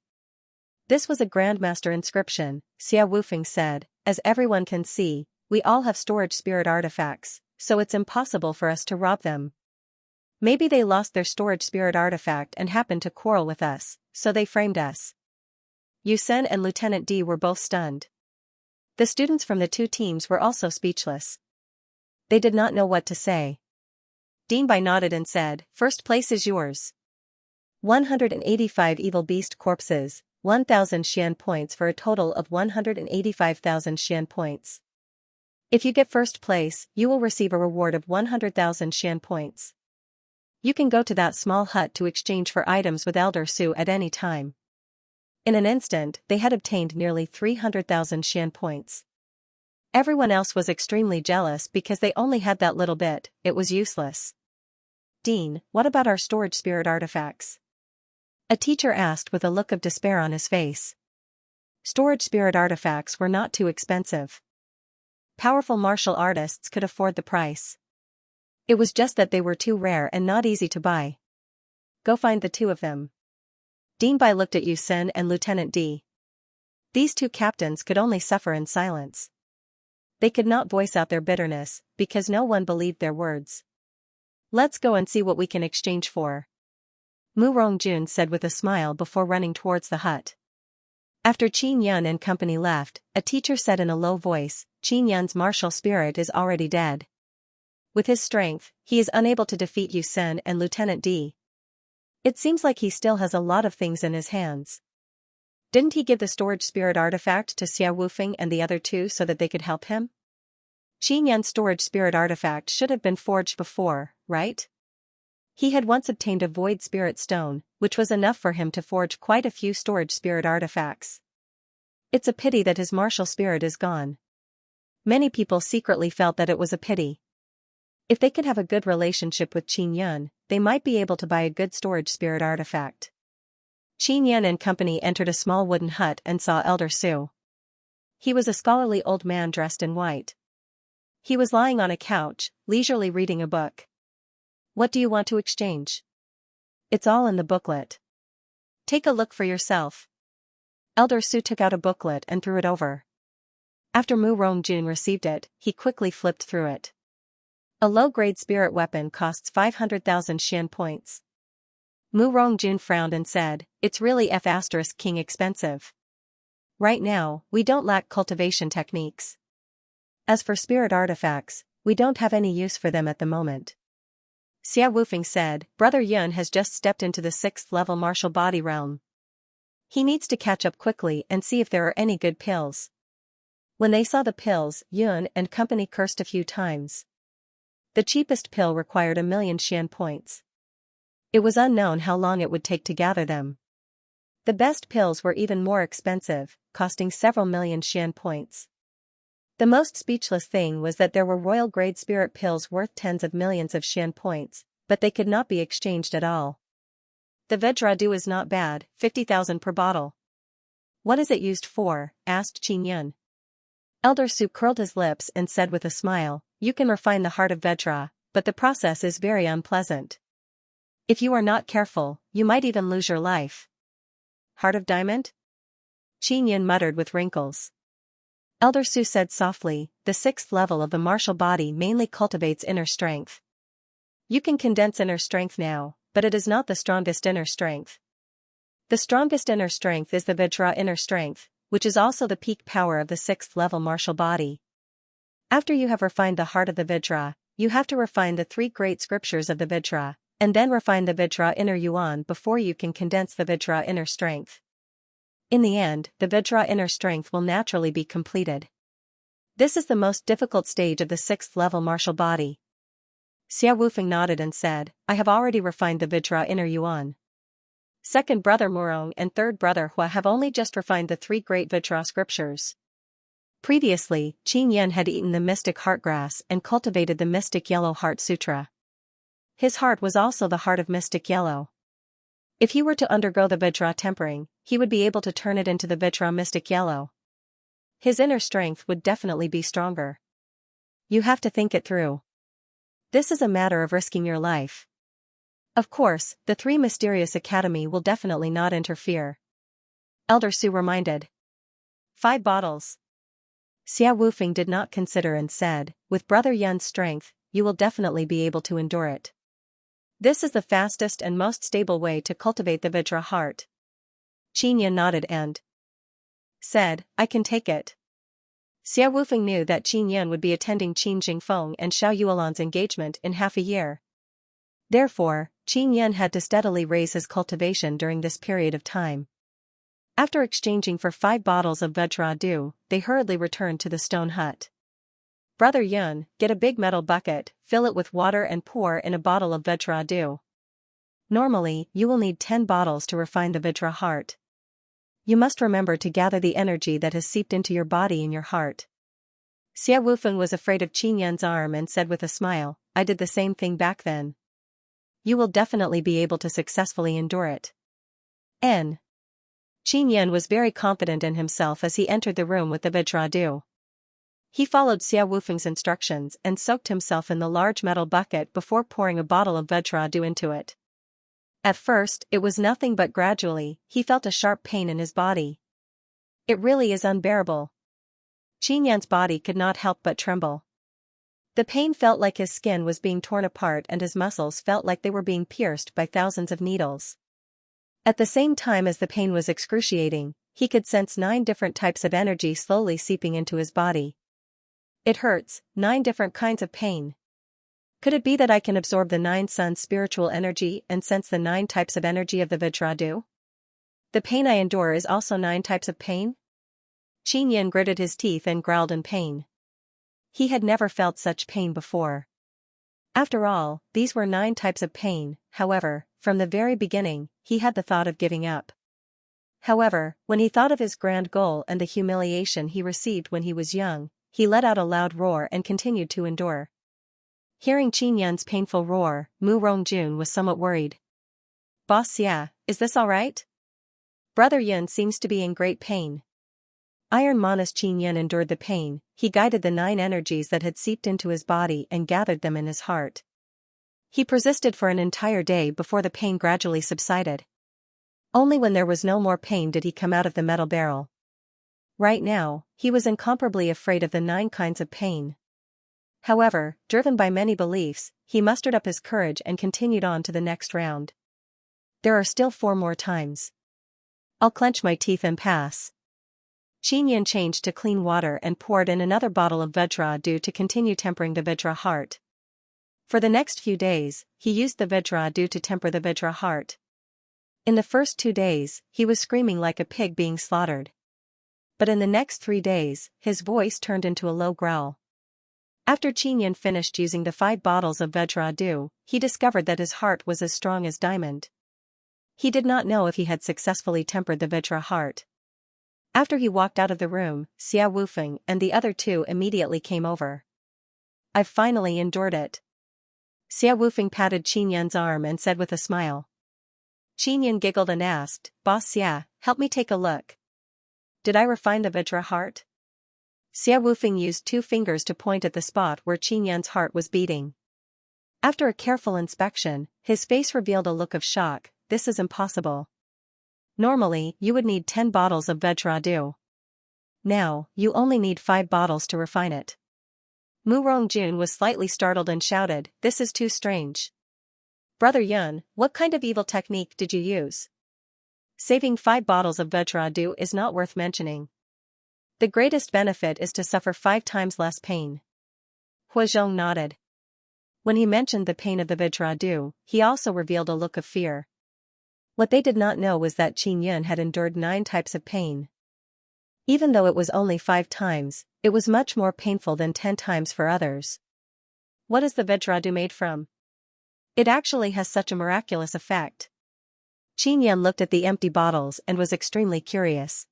This was a Grandmaster inscription, Xia Wufeng said. As everyone can see, we all have storage spirit artifacts, so it's impossible for us to rob them. Maybe they lost their storage spirit artifact and happened to quarrel with us, so they framed us. Yu Sen and Lieutenant D were both stunned. The students from the two teams were also speechless. They did not know what to say. Dean Bai nodded and said, first place is yours. 185 evil beast corpses, 1,000 Xian points for a total of 185,000 Xian points. If you get first place, you will receive a reward of 100,000 Xian points. You can go to that small hut to exchange for items with Elder Su at any time. In an instant, they had obtained nearly 300,000 Xian points. Everyone else was extremely jealous because they only had that little bit. It was useless. Dean, what about our storage spirit artifacts? A teacher asked with a look of despair on his face. Storage spirit artifacts were not too expensive. Powerful martial artists could afford the price. It was just that they were too rare and not easy to buy. Go find the two of them. Dean Bai looked at Yu Sen and Lieutenant D. These two captains could only suffer in silence. They could not voice out their bitterness, because no one believed their words. Let's go and see what we can exchange for. Mu Rongjun said with a smile before running towards the hut. After Qin Yan and company left, a teacher said in a low voice, Qin Yan's martial spirit is already dead. With his strength, he is unable to defeat Yu Sen and Lieutenant D. It seems like he still has a lot of things in his hands. Didn't he give the storage spirit artifact to Xia Wufeng and the other two so that they could help him? Qin Yan's storage spirit artifact should have been forged before, right? He had once obtained a void spirit stone, which was enough for him to forge quite a few storage spirit artifacts. It's a pity that his martial spirit is gone. Many people secretly felt that it was a pity. If they could have a good relationship with Qin Yan, they might be able to buy a good storage spirit artifact. Qin Yan and company entered a small wooden hut and saw Elder Su. He was a scholarly old man dressed in white. He was lying on a couch, leisurely reading a book. What do you want to exchange? It's all in the booklet. Take a look for yourself. Elder Su took out a booklet and threw it over. After Mu Rongjun received it, he quickly flipped through it. A low-grade spirit weapon costs 500,000 Xian points. Mu Rongjun frowned and said, it's really F***king expensive. Right now, we don't lack cultivation techniques. As for spirit artifacts, we don't have any use for them at the moment. Xia Wufeng said, Brother Yun has just stepped into the 6th level martial body realm. He needs to catch up quickly and see if there are any good pills. When they saw the pills, Yun and company cursed a few times. The cheapest pill required 1,000,000 Xian points. It was unknown how long it would take to gather them. The best pills were even more expensive, costing several million Xian points. The most speechless thing was that there were royal-grade spirit pills worth tens of millions of Xian points, but they could not be exchanged at all. The Vedradu is not bad, 50,000 per bottle. What is it used for? Asked Qin Yun. Elder Su curled his lips and said with a smile, you can refine the heart of Vedra, but the process is very unpleasant. If you are not careful, you might even lose your life. Heart of diamond? Qin Yun muttered with wrinkles. Elder Su said softly, the 6th level of the martial body mainly cultivates inner strength. You can condense inner strength now, but it is not the strongest inner strength. The strongest inner strength is the Vedra inner strength, which is also the peak power of the 6th level martial body. After you have refined the heart of the Vedra, you have to refine the 3 great scriptures of the Vedra, and then refine the Vedra inner yuan before you can condense the Vedra inner strength. In the end, the Vedra inner strength will naturally be completed. This is the most difficult stage of the 6th level martial body. Xia Wufeng nodded and said, I have already refined the Vedra inner yuan. Second brother Murong and third brother Hua have only just refined the 3 great Vedra scriptures. Previously, Qin Yun had eaten the mystic heart grass and cultivated the mystic yellow heart sutra. His heart was also the heart of mystic yellow. If he were to undergo the Vedra tempering, he would be able to turn it into the Vedra mystic yellow. His inner strength would definitely be stronger. You have to think it through. This is a matter of risking your life. Of course, the 3 Mysterious Academy will definitely not interfere. Elder Su reminded. 5 bottles. Xia Wufeng did not consider and said, with Brother Yun's strength, you will definitely be able to endure it. This is the fastest and most stable way to cultivate the Vedra heart. Qin Yun nodded and said, I can take it. Xia Wufeng knew that Qin Yun would be attending Qin Jingfeng and Xiao Yuelan's engagement in half a year. Therefore, Qin Yun had to steadily raise his cultivation during this period of time. After exchanging for 5 bottles of Vedra dew, they hurriedly returned to the stone hut. Brother Yun, get a big metal bucket, fill it with water and pour in a bottle of Vedra dew. Normally, you will need 10 bottles to refine the Vedra heart. You must remember to gather the energy that has seeped into your body in your heart. Xia Wufeng was afraid of Qin Yun's arm and said with a smile, I did the same thing back then. You will definitely be able to successfully endure it. Qin Yun was very confident in himself as he entered the room with the Vedra dew. He followed Xia Wufeng's instructions and soaked himself in the large metal bucket before pouring a bottle of Vedra dew into it. At first, it was nothing but gradually, he felt a sharp pain in his body. It really is unbearable. Qin Yun's body could not help but tremble. The pain felt like his skin was being torn apart and his muscles felt like they were being pierced by thousands of needles. At the same time as the pain was excruciating, he could sense 9 different types of energy slowly seeping into his body. It hurts, 9 different kinds of pain. Could it be that I can absorb the 9 suns' spiritual energy and sense the 9 types of energy of the Vedra dew? The pain I endure is also 9 types of pain? Qin Yun gritted his teeth and growled in pain. He had never felt such pain before. After all, these were 9 types of pain. However, from the very beginning, he had the thought of giving up. However, when he thought of his grand goal and the humiliation he received when he was young, he let out a loud roar and continued to endure. Hearing Qin Yun's painful roar, Mu Rongjun was somewhat worried. Boss Xia, is this alright? Brother Yun seems to be in great pain. Iron Monist Qin Yun endured the pain, he guided the 9 energies that had seeped into his body and gathered them in his heart. He persisted for an entire day before the pain gradually subsided. Only when there was no more pain did he come out of the metal barrel. Right now, he was incomparably afraid of the 9 kinds of pain. However, driven by many beliefs, he mustered up his courage and continued on to the next round. There are still 4 more times. I'll clench my teeth and pass. Xianxia changed to clean water and poured in another bottle of Vajra dew to continue tempering the Vajra heart. For the next few days, he used the Vajra dew to temper the Vajra heart. In the first 2 days, he was screaming like a pig being slaughtered. But in the next 3 days, his voice turned into a low growl. After Xianxia finished using the 5 bottles of Vajra dew, he discovered that his heart was as strong as diamond. He did not know if he had successfully tempered the Vajra heart. After he walked out of the room, Xia Wufeng and the other 2 immediately came over. "I've finally endured it." Xia Wufeng patted Xianxia's arm and said with a smile. Xianxia giggled and asked, "Boss Xia, help me take a look. Did I refine the Vajra heart?" Xia Wufeng used 2 fingers to point at the spot where Xianxia's heart was beating. After a careful inspection, his face revealed a look of shock. "This is impossible. Normally, you would need 10 bottles of Vajra dew. Now, you only need 5 bottles to refine it." Mu Rongjun was slightly startled and shouted, "This is too strange. Brother Yun, what kind of evil technique did you use? Saving 5 bottles of Vajra dew is not worth mentioning. The greatest benefit is to suffer 5 times less pain." Huazhong nodded. When he mentioned the pain of the Vajra dew, he also revealed a look of fear. What they did not know was that Xianxia had endured 9 types of pain. Even though it was only 5 times, it was much more painful than 10 times for others. "What is the Vajra dew made from? It actually has such a miraculous effect." Xianxia looked at the empty bottles and was extremely curious.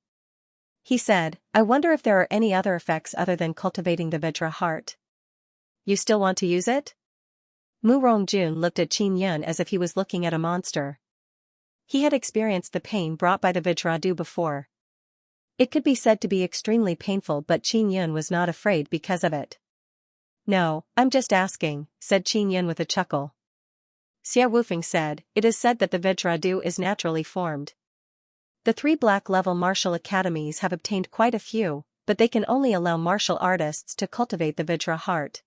He said, "I wonder if there are any other effects other than cultivating the Vajra heart. You still want to use it?" Mu Rongjun looked at Xianxia as if he was looking at a monster. He had experienced the pain brought by the Vajra dew before. It could be said to be extremely painful, but Xianxia was not afraid because of it. "No, I'm just asking," said Xianxia with a chuckle. Xia Wufeng said, "It is said that the Vajra dew is naturally formed. The 3 black-level martial academies have obtained quite a few, but they can only allow martial artists to cultivate the Vajra heart."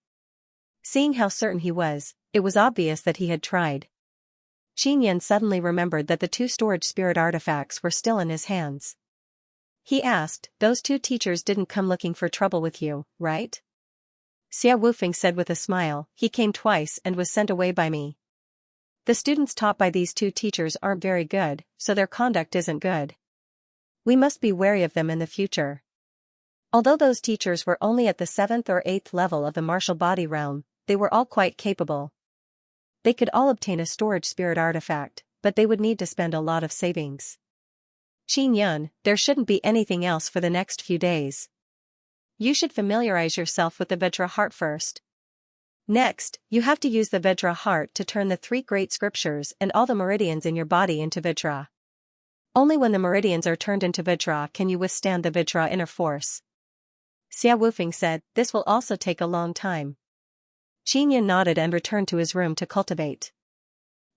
Seeing how certain he was, it was obvious that he had tried. Xianxia suddenly remembered that the 2 storage spirit artifacts were still in his hands. He asked, "Those 2 teachers didn't come looking for trouble with you, right?" Xia Wufeng said with a smile, "He came twice and was sent away by me. The students taught by these 2 teachers aren't very good, so their conduct isn't good. We must be wary of them in the future." Although those teachers were only at the 7th or 8th level of the martial body realm, they were all quite capable. They could all obtain a storage spirit artifact, but they would need to spend a lot of savings. "Xianxia, there shouldn't be anything else for the next few days. You should familiarize yourself with the Vajra heart first. Next, you have to use the Vajra heart to turn the 3 great scriptures and all the meridians in your body into Vajra. Only when the meridians are turned into Vajra can you withstand the Vajra inner force." Xia Wufeng said, "This will also take a long time." Xianxia nodded and returned to his room to cultivate.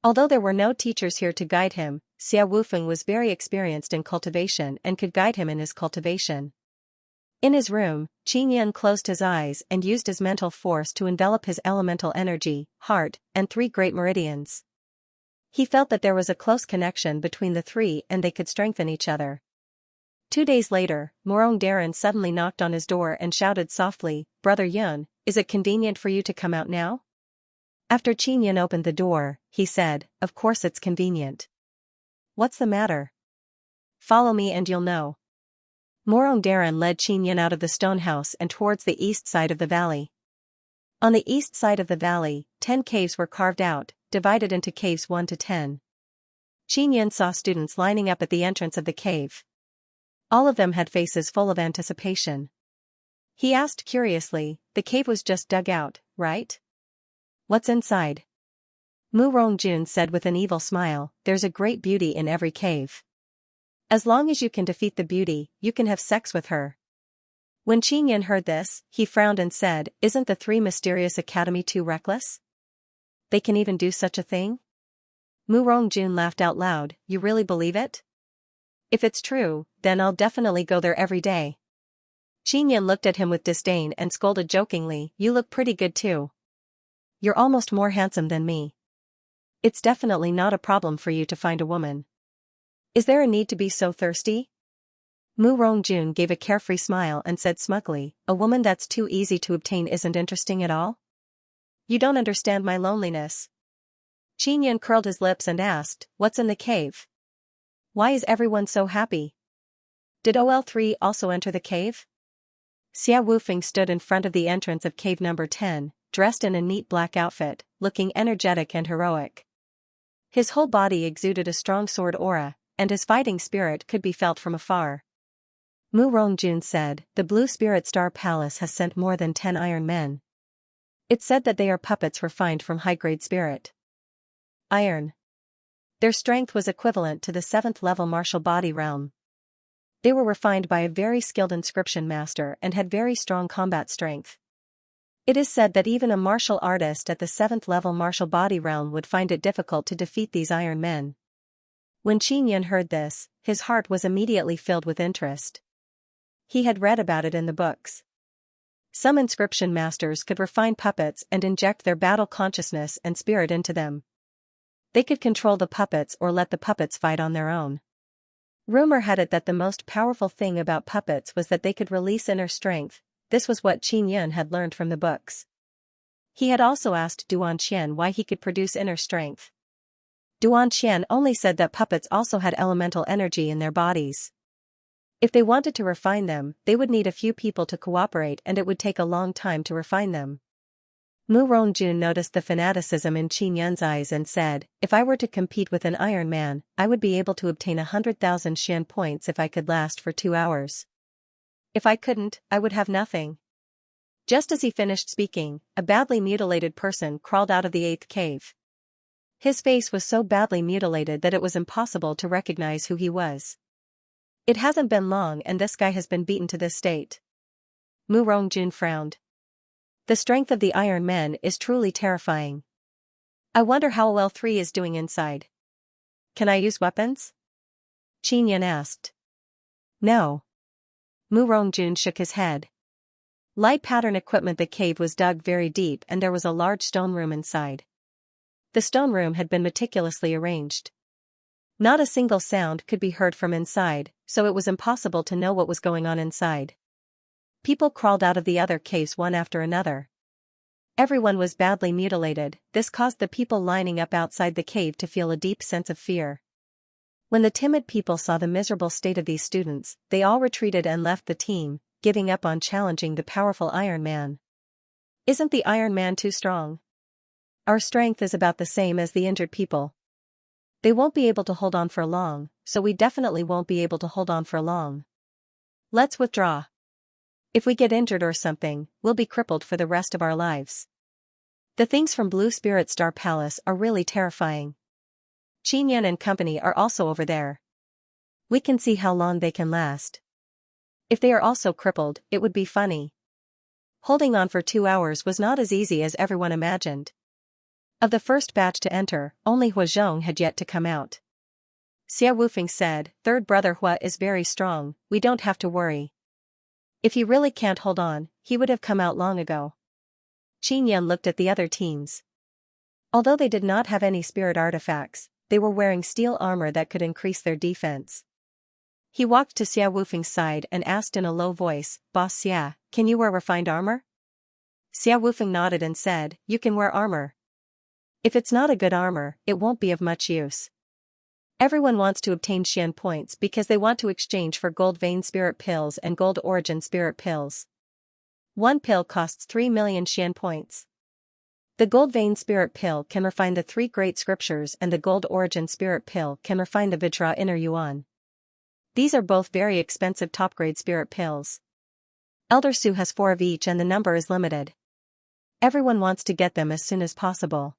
Although there were no teachers here to guide him, Xia Wufeng was very experienced in cultivation and could guide him in his cultivation. In his room, Xianxia closed his eyes and used his mental force to envelop his elemental energy, heart, and 3 great meridians. He felt that there was a close connection between the 3 and they could strengthen each other. 2 days later, Morong Darren suddenly knocked on his door and shouted softly, "Brother Yun, is it convenient for you to come out now?" After Xianxia opened the door, he said, "Of course it's convenient. What's the matter? Follow me and you'll know." Morong Darren led Xianxia out of the stone house and towards the east side of the valley. On the east side of the valley, 10 caves were carved out, divided into caves 1 to 10. Xianxia saw students lining up at the entrance of the cave. All of them had faces full of anticipation. He asked curiously, "The cave was just dug out, right? What's inside?" Mu Rongjun said with an evil smile, "There's a great beauty in every cave. As long as you can defeat the beauty, you can have sex with her." When Xianxia heard this, he frowned and said, "Isn't the 3 mysterious academy too reckless? They can even do such a thing?" Mu Rongjun laughed out loud, "You really believe it? If it's true, then I'll definitely go there every day." Xianxia looked at him with disdain and scolded jokingly, "You look pretty good too. You're almost more handsome than me. It's definitely not a problem for you to find a woman. Is there a need to be so thirsty?" Mu Rongjun gave a carefree smile and said smugly, "A woman that's too easy to obtain isn't interesting at all? You don't understand my loneliness." Qin curled his lips and asked, "What's in the cave? Why is everyone so happy? Did OL3 also enter the cave?" Xia Wufeng stood in front of the entrance of cave number 10, dressed in a neat black outfit, looking energetic and heroic. His whole body exuded a strong sword aura, and his fighting spirit could be felt from afar. Mu Rongjun said, "The Blue Spirit Star Palace has sent more than 10 iron men. It's said that they are puppets refined from high-grade spirit. Iron. Their strength was equivalent to the 7th level martial body realm. They were refined by a very skilled inscription master and had very strong combat strength. It is said that even a martial artist at the 7th level martial body realm would find it difficult to defeat these iron men." When Qin heard this, his heart was immediately filled with interest. He had read about it in the books. Some inscription masters could refine puppets and inject their battle consciousness and spirit into them. They could control the puppets or let the puppets fight on their own. Rumor had it that the most powerful thing about puppets was that they could release inner strength. This was what Qin had learned from the books. He had also asked Duan Qian why he could produce inner strength. Duan Qian only said that puppets also had elemental energy in their bodies. If they wanted to refine them, they would need a few people to cooperate and it would take a long time to refine them. Mu Rongjun noticed the fanaticism in Qin eyes and said, "If I were to compete with an Iron Man, I would be able to obtain 100,000 Xian points if I could last for 2 hours. If I couldn't, I would have nothing." Just as he finished speaking, a badly mutilated person crawled out of the 8th cave. His face was so badly mutilated that it was impossible to recognize who he was. "It hasn't been long and this guy has been beaten to this state." Mu Rongjun frowned. The strength of the Iron Men is truly terrifying. I wonder how OL3 is doing inside. Can I use weapons? Qin asked. No. Mu Rongjun shook his head. Light pattern equipment. The cave was dug very deep and there was a large stone room inside. The stone room had been meticulously arranged. Not a single sound could be heard from inside, so it was impossible to know what was going on inside. People crawled out of the other caves one after another. Everyone was badly mutilated. This caused the people lining up outside the cave to feel a deep sense of fear. When the timid people saw the miserable state of these students, they all retreated and left the team, giving up on challenging the powerful Iron Man. "Isn't the Iron Man too strong? Our strength is about the same as the injured people. They won't be able to hold on for long, so we definitely won't be able to hold on for long. Let's withdraw. If we get injured or something, we'll be crippled for the rest of our lives. The things from Blue Spirit Star Palace are really terrifying. Qin and company are also over there. We can see how long they can last. If they are also crippled, it would be funny." Holding on for 2 hours was not as easy as everyone imagined. Of the first batch to enter, only Hua Zhong had yet to come out. Xia Wufeng said, "Third brother Hua is very strong, we don't have to worry. If he really can't hold on, he would have come out long ago." Qin looked at the other teams. Although they did not have any spirit artifacts, they were wearing steel armor that could increase their defense. He walked to Xia Wufeng's side and asked in a low voice, "Boss Xia, can you wear refined armor?" Xia Wufeng nodded and said, "You can wear armor. If it's not a good armor, it won't be of much use. Everyone wants to obtain Xian points because they want to exchange for gold vein spirit pills and gold origin spirit pills. One pill costs 3 million Xian points. The gold vein spirit pill can refine the 3 great scriptures and the gold origin spirit pill can refine the Vajra inner yuan. These are both very expensive top-grade spirit pills. Elder Su has 4 of each and the number is limited. Everyone wants to get them as soon as possible."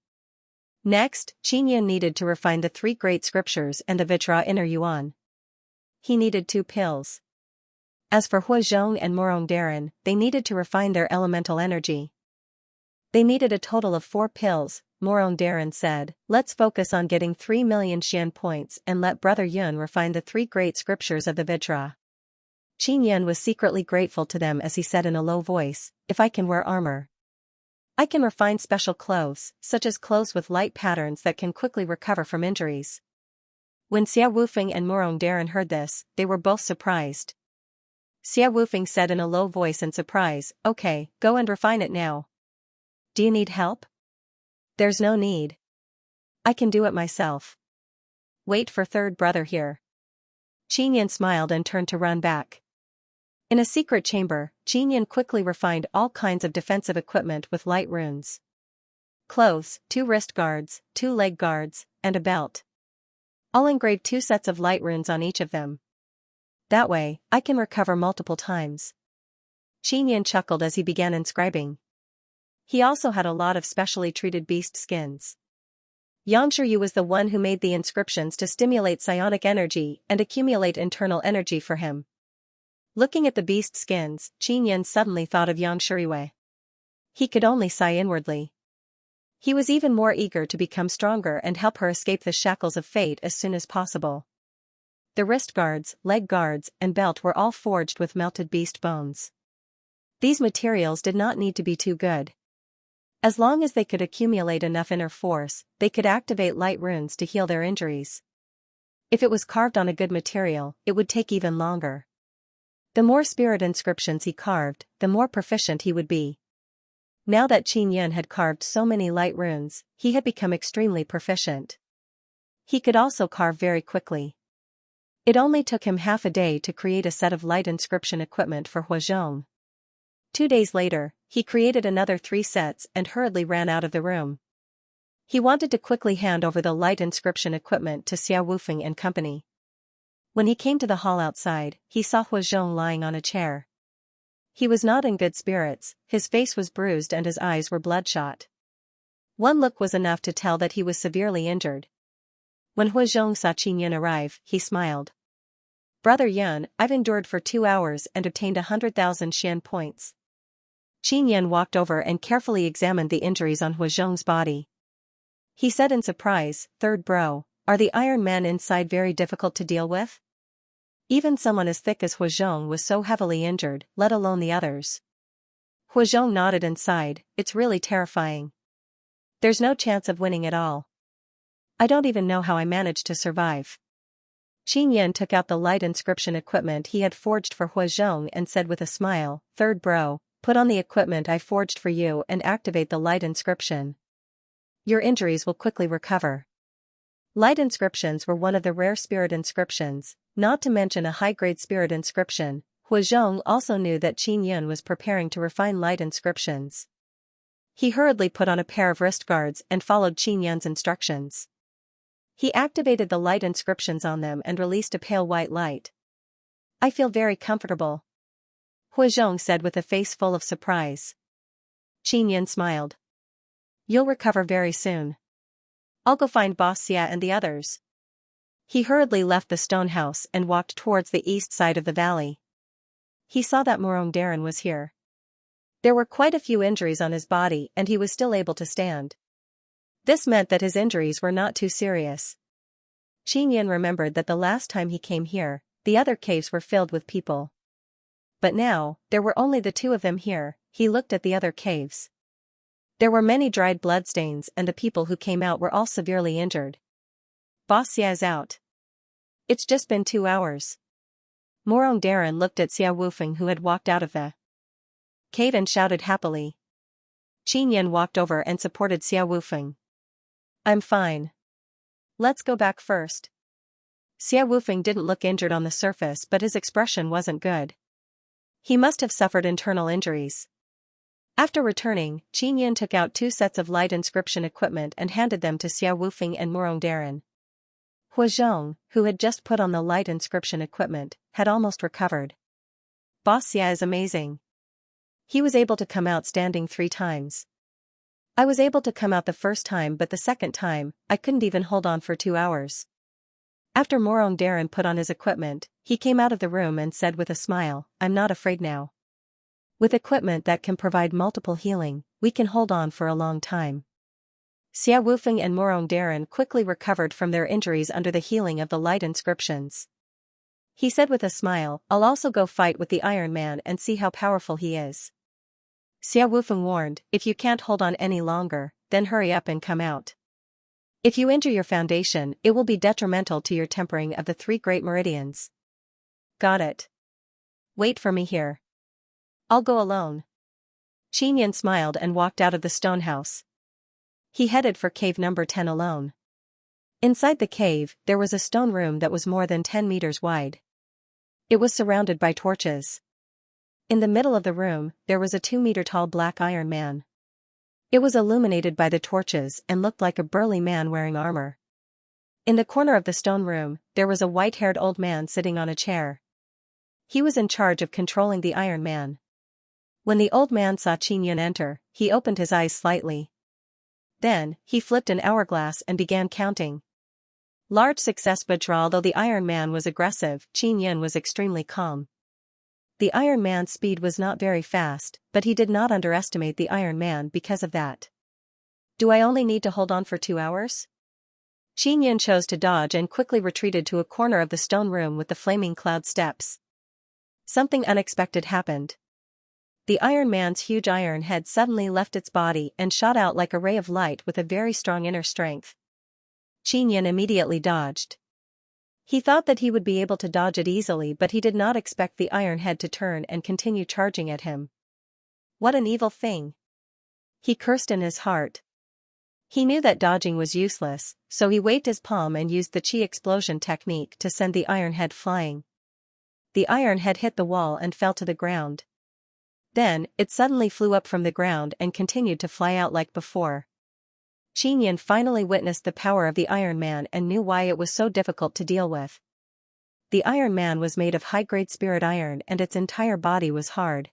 Next, Qin needed to refine the 3 great scriptures and the Vajra inner yuan. He needed 2 pills. As for Hua Zhong and Morong Darren, they needed to refine their elemental energy. They needed a total of 4 pills. Morong Darren said, "Let's focus on getting 3 million Xian points and let Brother Yun refine the 3 great scriptures of the Vajra." Qin was secretly grateful to them as he said in a low voice, "If I can wear armor, I can refine special clothes, such as clothes with light patterns that can quickly recover from injuries." When Xia Wufeng and Morong Darren heard this, they were both surprised. Xia Wufeng said in a low voice in surprise. Okay, go and refine it now. Do you need help? There's no need. I can do it myself. Wait for third brother here. Qinyan smiled and turned to run back. In a secret chamber, Qinyan quickly refined all kinds of defensive equipment with light runes. Clothes, 2 wrist guards, 2 leg guards, and a belt. I'll engrave 2 sets of light runes on each of them. That way, I can recover multiple times. Qinyan chuckled as he began inscribing. He also had a lot of specially treated beast skins. Xianxia was the one who made the inscriptions to stimulate psionic energy and accumulate internal energy for him. Looking at the beast skins, Qinyan suddenly thought of Xianxia. He could only sigh inwardly. He was even more eager to become stronger and help her escape the shackles of fate as soon as possible. The wrist guards, leg guards, and belt were all forged with melted beast bones. These materials did not need to be too good. As long as they could accumulate enough inner force, they could activate light runes to heal their injuries. If it was carved on a good material, it would take even longer. The more spirit inscriptions he carved, the more proficient he would be. Now that Qinyan had carved so many light runes, he had become extremely proficient. He could also carve very quickly. It only took him half a day to create a set of light inscription equipment for Huazhong. 2 days later, he created another 3 sets and hurriedly ran out of the room. He wanted to quickly hand over the light inscription equipment to Xia Wufeng and company. When he came to the hall outside, he saw Huazhong lying on a chair. He was not in good spirits, his face was bruised and his eyes were bloodshot. One look was enough to tell that he was severely injured. When Huazhong saw Qinyan arrive, he smiled. Brother Yun, I've endured for 2 hours and obtained 100,000 Xian points. Qinyan walked over and carefully examined the injuries on Huazhong's body. He said in surprise, "Third bro, are the Iron Men inside very difficult to deal with?" Even someone as thick as Huazhong was so heavily injured, let alone the others. Huazhong nodded and sighed, "It's really terrifying. There's no chance of winning at all. I don't even know how I managed to survive." Qinyan took out the light inscription equipment he had forged for Huazhong and said with a smile, "Third bro, put on the equipment I forged for you and activate the light inscription. Your injuries will quickly recover." Light inscriptions were one of the rare spirit inscriptions, not to mention a high-grade spirit inscription. Huazhong also knew that Qinyan was preparing to refine light inscriptions. He hurriedly put on a pair of wrist guards and followed Qinyan's instructions. He activated the light inscriptions on them and released a pale white light. "I feel very comfortable," Huazhong said with a face full of surprise. Qinyan smiled. "You'll recover very soon. I'll go find Boss Xia and the others." He hurriedly left the stone house and walked towards the east side of the valley. He saw that Murong Darren was here. There were quite a few injuries on his body and he was still able to stand. This meant that his injuries were not too serious. Qinyan remembered that the last time he came here, the other caves were filled with people. But now, there were only the 2 of them here. He looked at the other caves. There were many dried bloodstains and the people who came out were all severely injured. "Boss Xia is out. It's just been 2 hours. Murong Darren looked at Xia Wufeng who had walked out of the cave and shouted happily. Qinyan walked over and supported Xia Wufeng. "I'm fine. Let's go back first." Xia Wufeng didn't look injured on the surface but his expression wasn't good. He must have suffered internal injuries. After returning, Qinyan took out 2 sets of light inscription equipment and handed them to Xia Wufeng and Murong Darren. Huazhong, who had just put on the light inscription equipment, had almost recovered. "Boss Xia is amazing. He was able to come out standing 3 times. I was able to come out the first time but the second time, I couldn't even hold on for 2 hours." After Murong Darren put on his equipment, he came out of the room and said with a smile, "I'm not afraid now. With equipment that can provide multiple healing, we can hold on for a long time." Xia Wufeng and Murong Darren quickly recovered from their injuries under the healing of the light inscriptions. He said with a smile, "I'll also go fight with the Iron Man and see how powerful he is." Xia Wufeng warned, "If you can't hold on any longer, then hurry up and come out. If you injure your foundation, it will be detrimental to your tempering of the 3 great meridians." "Got it." Wait for me here. I'll go alone. Qin Yan smiled and walked out of the stone house. He headed for cave number 10 alone. Inside the cave, there was a stone room that was more than 10 meters wide. It was surrounded by torches. In the middle of the room, there was a 2-meter-tall black iron man. It was illuminated by the torches and looked like a burly man wearing armor. In the corner of the stone room, there was a white-haired old man sitting on a chair. He was in charge of controlling the Iron Man. When the old man saw Qin Yan enter, he opened his eyes slightly. Then, he flipped an hourglass and began counting. Large success, but although the Iron Man was aggressive, Qin Yan was extremely calm. The Iron Man's speed was not very fast, but he did not underestimate the Iron Man because of that. Do I only need to hold on for 2 hours? Qin Yan chose to dodge and quickly retreated to a corner of the stone room with the flaming cloud steps. Something unexpected happened. The Iron Man's huge iron head suddenly left its body and shot out like a ray of light with a very strong inner strength. Qin Yan immediately dodged. He thought that he would be able to dodge it easily, but he did not expect the iron head to turn and continue charging at him. What an evil thing! He cursed in his heart. He knew that dodging was useless, so he waved his palm and used the chi explosion technique to send the iron head flying. The iron head hit the wall and fell to the ground. Then, it suddenly flew up from the ground and continued to fly out like before. Qin Yan finally witnessed the power of the Iron Man and knew why it was so difficult to deal with. The Iron Man was made of high-grade spirit iron and its entire body was hard.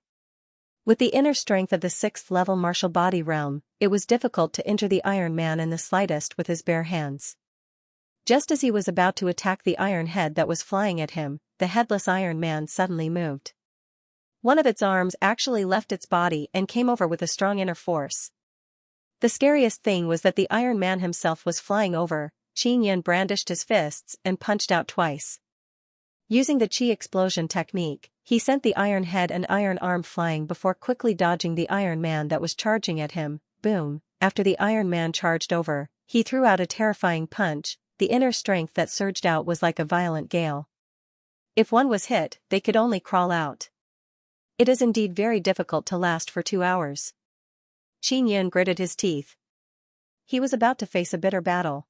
With the inner strength of the 6th-level martial body realm, it was difficult to injure the Iron Man in the slightest with his bare hands. Just as he was about to attack the iron head that was flying at him, the headless Iron Man suddenly moved. One of its arms actually left its body and came over with a strong inner force. The scariest thing was that the Iron Man himself was flying over. Qin Yan brandished his fists and punched out twice. Using the chi explosion technique, he sent the iron head and iron arm flying before quickly dodging the Iron Man that was charging at him. Boom! After the Iron Man charged over, he threw out a terrifying punch. The inner strength that surged out was like a violent gale. If one was hit, they could only crawl out. It is indeed very difficult to last for 2 hours. Qin Yan gritted his teeth. He was about to face a bitter battle.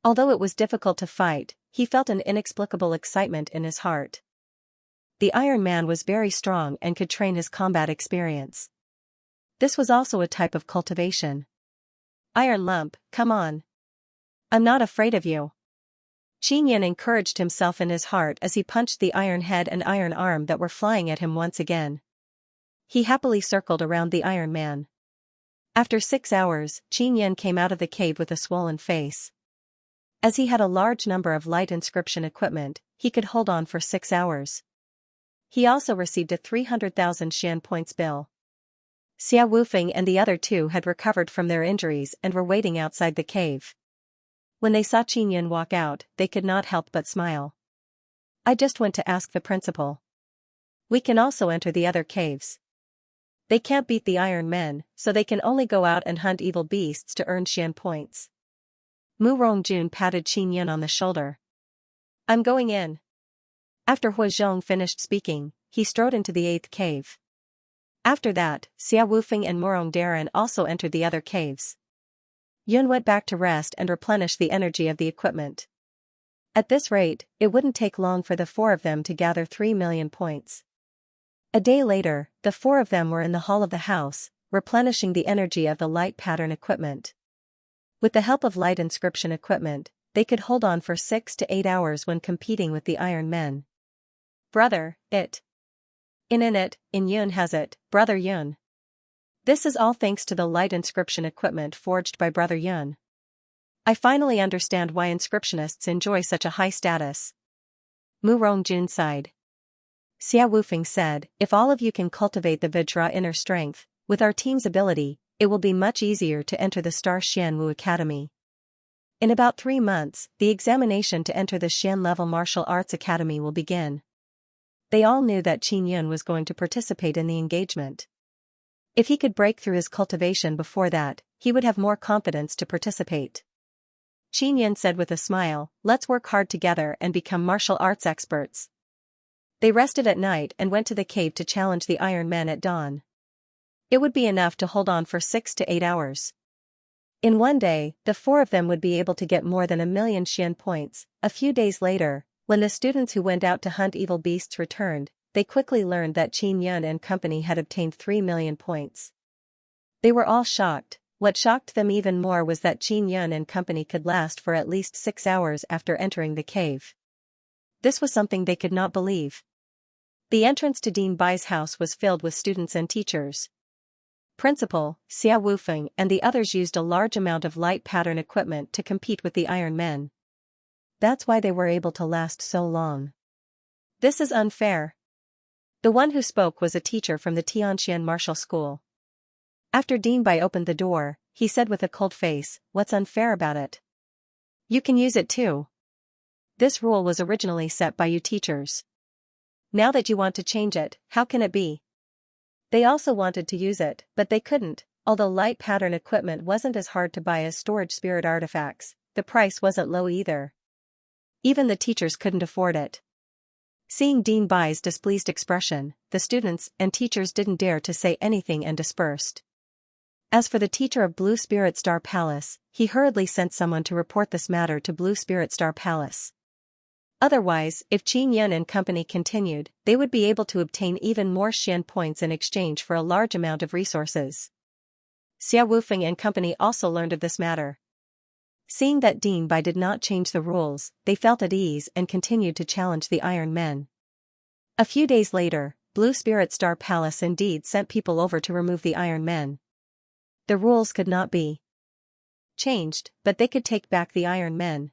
Although it was difficult to fight, he felt an inexplicable excitement in his heart. The Iron Man was very strong and could train his combat experience. This was also a type of cultivation. Iron Lump, come on. I'm not afraid of you. Qin Yan encouraged himself in his heart as he punched the iron head and iron arm that were flying at him once again. He happily circled around the Iron Man. After 6 hours, Qin Yan came out of the cave with a swollen face. As he had a large number of light inscription equipment, he could hold on for 6 hours. He also received a 300,000 Xian points bill. Xia Wufeng and the other 2 had recovered from their injuries and were waiting outside the cave. When they saw Qin Yan walk out, they could not help but smile. I just went to ask the principal. We can also enter the other caves. They can't beat the Iron Men, so they can only go out and hunt evil beasts to earn Xian points. Mu Rongjun patted Qin Yan on the shoulder. I'm going in. After Hua Zhong finished speaking, he strode into the 8th cave. After that, Xia Wufeng and Murong Daran also entered the other caves. Yun went back to rest and replenish the energy of the equipment. At this rate, it wouldn't take long for the 4 of them to gather 3 million points. A day later, the 4 of them were in the hall of the house, replenishing the energy of the light pattern equipment. With the help of light inscription equipment, they could hold on for 6 to 8 hours when competing with the Iron Men. Brother, it. In Yun has it, Brother Yun. This is all thanks to the light inscription equipment forged by Brother Yun. I finally understand why inscriptionists enjoy such a high status. Mu Rongjun sighed. Xia Wufeng said, if all of you can cultivate the Vajra inner strength, with our team's ability, it will be much easier to enter the Star Xianwu Academy. In about 3 months, the examination to enter the Xian Level Martial Arts Academy will begin. They all knew that Qin Yan was going to participate in the engagement. If he could break through his cultivation before that, he would have more confidence to participate. Qin Yan said with a smile, let's work hard together and become martial arts experts. They rested at night and went to the cave to challenge the Iron Men at dawn. It would be enough to hold on for 6 to 8 hours. In one day, the 4 of them would be able to get more than 1,000,000 Xian points. A few days later, when the students who went out to hunt evil beasts returned, they quickly learned that Qin Yun and company had obtained 3,000,000 points. They were all shocked. What shocked them even more was that Qin Yun and company could last for at least 6 hours after entering the cave. This was something they could not believe. The entrance to Dean Bai's house was filled with students and teachers. Principal, Xia Wufeng and the others used a large amount of light pattern equipment to compete with the Iron Men. That's why they were able to last so long. This is unfair. The one who spoke was a teacher from the Tianxian martial school. After Dean Bai opened the door, he said with a cold face, "What's unfair about it? You can use it too. This rule was originally set by you teachers. Now that you want to change it, how can it be?" They also wanted to use it, but they couldn't. Although light pattern equipment wasn't as hard to buy as storage spirit artifacts, the price wasn't low either. Even the teachers couldn't afford it. Seeing Dean Bai's displeased expression, the students and teachers didn't dare to say anything and dispersed. As for the teacher of Blue Spirit Star Palace, he hurriedly sent someone to report this matter to Blue Spirit Star Palace. Otherwise, if Qin Yun and company continued, they would be able to obtain even more Xian points in exchange for a large amount of resources. Xia Wufeng and company also learned of this matter. Seeing that Dean Bai did not change the rules, they felt at ease and continued to challenge the Iron Men. A few days later, Blue Spirit Star Palace indeed sent people over to remove the Iron Men. The rules could not be changed, but they could take back the Iron Men.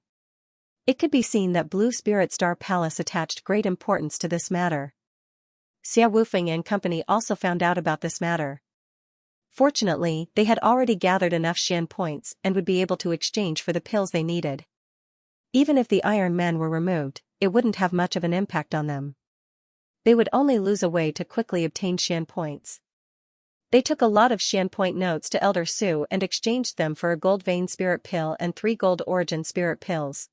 It could be seen that Blue Spirit Star Palace attached great importance to this matter. Xia Wufeng and company also found out about this matter. Fortunately, they had already gathered enough Xian points and would be able to exchange for the pills they needed. Even if the Iron Men were removed, it wouldn't have much of an impact on them. They would only lose a way to quickly obtain Xian points. They took a lot of Xian point notes to Elder Su and exchanged them for a gold vein spirit pill and 3 gold origin spirit pills.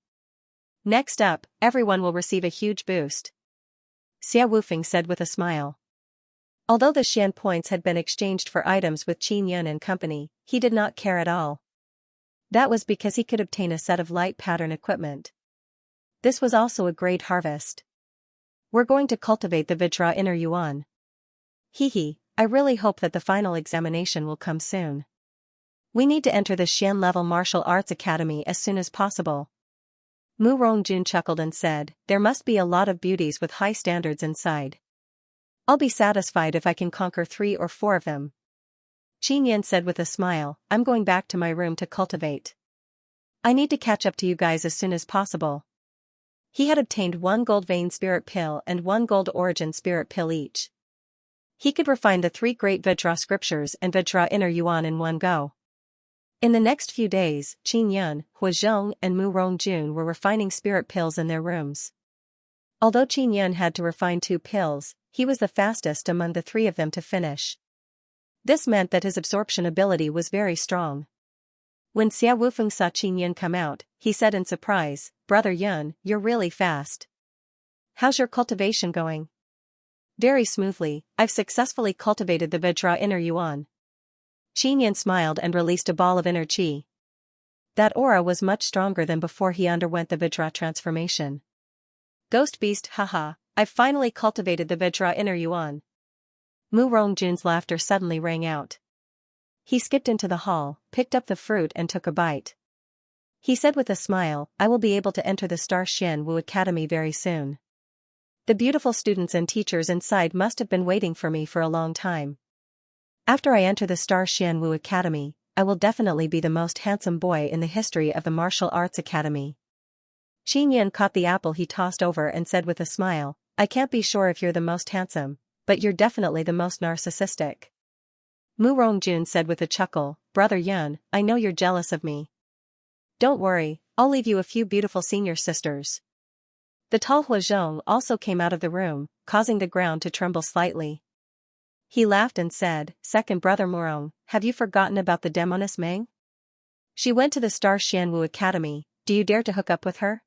Next up, everyone will receive a huge boost, Xia Wufeng said with a smile. Although the Xian points had been exchanged for items with Qin Yun and company, he did not care at all. That was because he could obtain a set of light pattern equipment. This was also a great harvest. We're going to cultivate the Vajra Inner Yuan. Hehe, I really hope that the final examination will come soon. We need to enter the Xian level martial arts academy as soon as possible. Mu Rongjun chuckled and said, "There must be a lot of beauties with high standards inside. I'll be satisfied if I can conquer 3 or 4 of them." Qin Yan said with a smile, "I'm going back to my room to cultivate. I need to catch up to you guys as soon as possible." He had obtained 1 gold vein spirit pill and 1 gold origin spirit pill each. He could refine the 3 great Vajra scriptures and Vajra Inner Yuan in one go. In the next few days, Qin Yun, Hua Zhong and Mu Rongjun were refining spirit pills in their rooms. Although Qin Yun had to refine 2 pills, he was the fastest among the 3 of them to finish. This meant that his absorption ability was very strong. When Xia Wufeng saw Qin Yun come out, he said in surprise, "Brother Yun, you're really fast. How's your cultivation going?" "Very smoothly, I've successfully cultivated the Vajra Inner Yuan." Qin Yun smiled and released a ball of inner qi. That aura was much stronger than before he underwent the Vajra transformation. "Ghost beast, haha, I've finally cultivated the Vajra Inner Yuan." Mu Rongjun's laughter suddenly rang out. He skipped into the hall, picked up the fruit and took a bite. He said with a smile, "I will be able to enter the Star Xian Wu Academy very soon. The beautiful students and teachers inside must have been waiting for me for a long time. After I enter the Star Xian Wu Academy, I will definitely be the most handsome boy in the history of the Martial Arts Academy." Qin Yun caught the apple he tossed over and said with a smile, "I can't be sure if you're the most handsome, but you're definitely the most narcissistic." Mu Rongjun said with a chuckle, "Brother Yun, I know you're jealous of me. Don't worry, I'll leave you a few beautiful senior sisters." The tall Hua Zhong also came out of the room, causing the ground to tremble slightly. He laughed and said, "Second brother Murong, have you forgotten about the demoness Meng? She went to the Star Xian Wu Academy, do you dare to hook up with her?"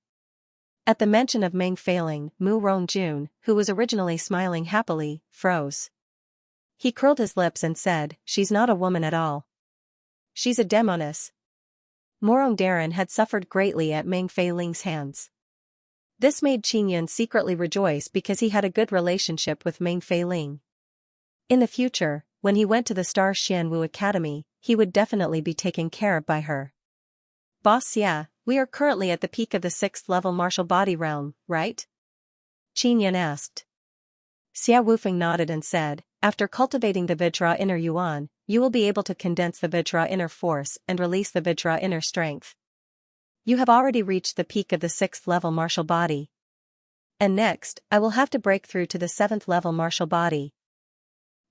At the mention of Meng Feiling, Mu Rongjun, who was originally smiling happily, froze. He curled his lips and said, "She's not a woman at all. She's a demoness." Morong Darren had suffered greatly at Meng Feiling's hands. This made Qingyun secretly rejoice because he had a good relationship with Meng Feiling. In the future, when he went to the Star Xianwu Academy, he would definitely be taken care of by her. "Boss Xia, we are currently at the peak of the 6th level martial body realm, right?" Qingyun asked. Xia Wufeng nodded and said, "After cultivating the Vajra inner yuan, you will be able to condense the Vajra inner force and release the Vajra inner strength. You have already reached the peak of the 6th level martial body. And next, I will have to break through to the 7th level martial body.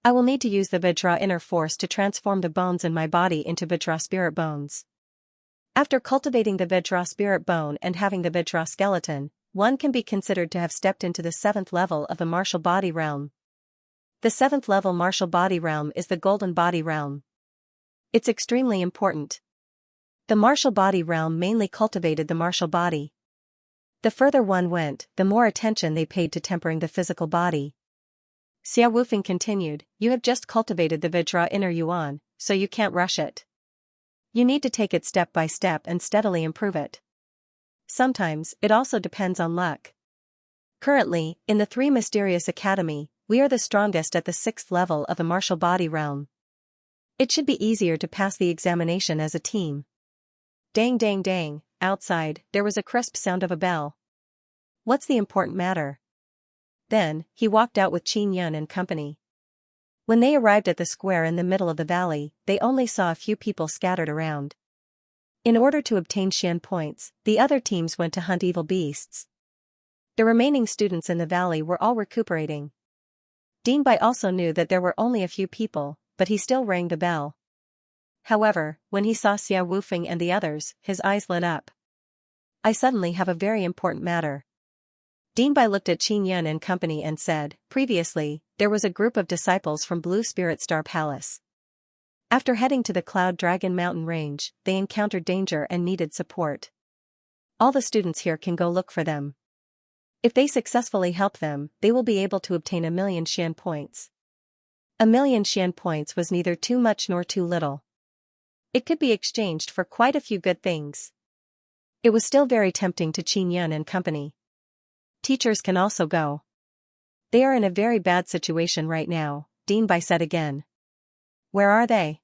I will need to use the Vajra inner force to transform the bones in my body into Vajra spirit bones. After cultivating the Vajra spirit bone and having the Vajra skeleton, one can be considered to have stepped into the 7th level of the martial body realm. The 7th level martial body realm is the golden body realm. It's extremely important. The martial body realm mainly cultivated the martial body. The further one went, the more attention they paid to tempering the physical body." Xia Wufeng continued, "You have just cultivated the Vajra inner yuan, so you can't rush it. You need to take it step by step and steadily improve it. Sometimes, it also depends on luck. Currently, in the Three Mysterious Academy, we are the strongest at the 6th level of the martial body realm. It should be easier to pass the examination as a team." Dang dang dang, outside, there was a crisp sound of a bell. "What's the important matter?" Then, he walked out with Qingyun and company. When they arrived at the square in the middle of the valley, they only saw a few people scattered around. In order to obtain Xian points, the other teams went to hunt evil beasts. The remaining students in the valley were all recuperating. Dean Bai also knew that there were only a few people, but he still rang the bell. However, when he saw Xia Wufeng and the others, his eyes lit up. "I suddenly have a very important matter." Dean Bai looked at Qingyun and company and said, "Previously, there was a group of disciples from Blue Spirit Star Palace. After heading to the Cloud Dragon Mountain Range, they encountered danger and needed support. All the students here can go look for them. If they successfully help them, they will be able to obtain 1,000,000 Xian points." 1,000,000 Xian points was neither too much nor too little. It could be exchanged for quite a few good things. It was still very tempting to Qingyun and company. "Teachers can also go. They are in a very bad situation right now," Dean Bai said again. "Where are they?"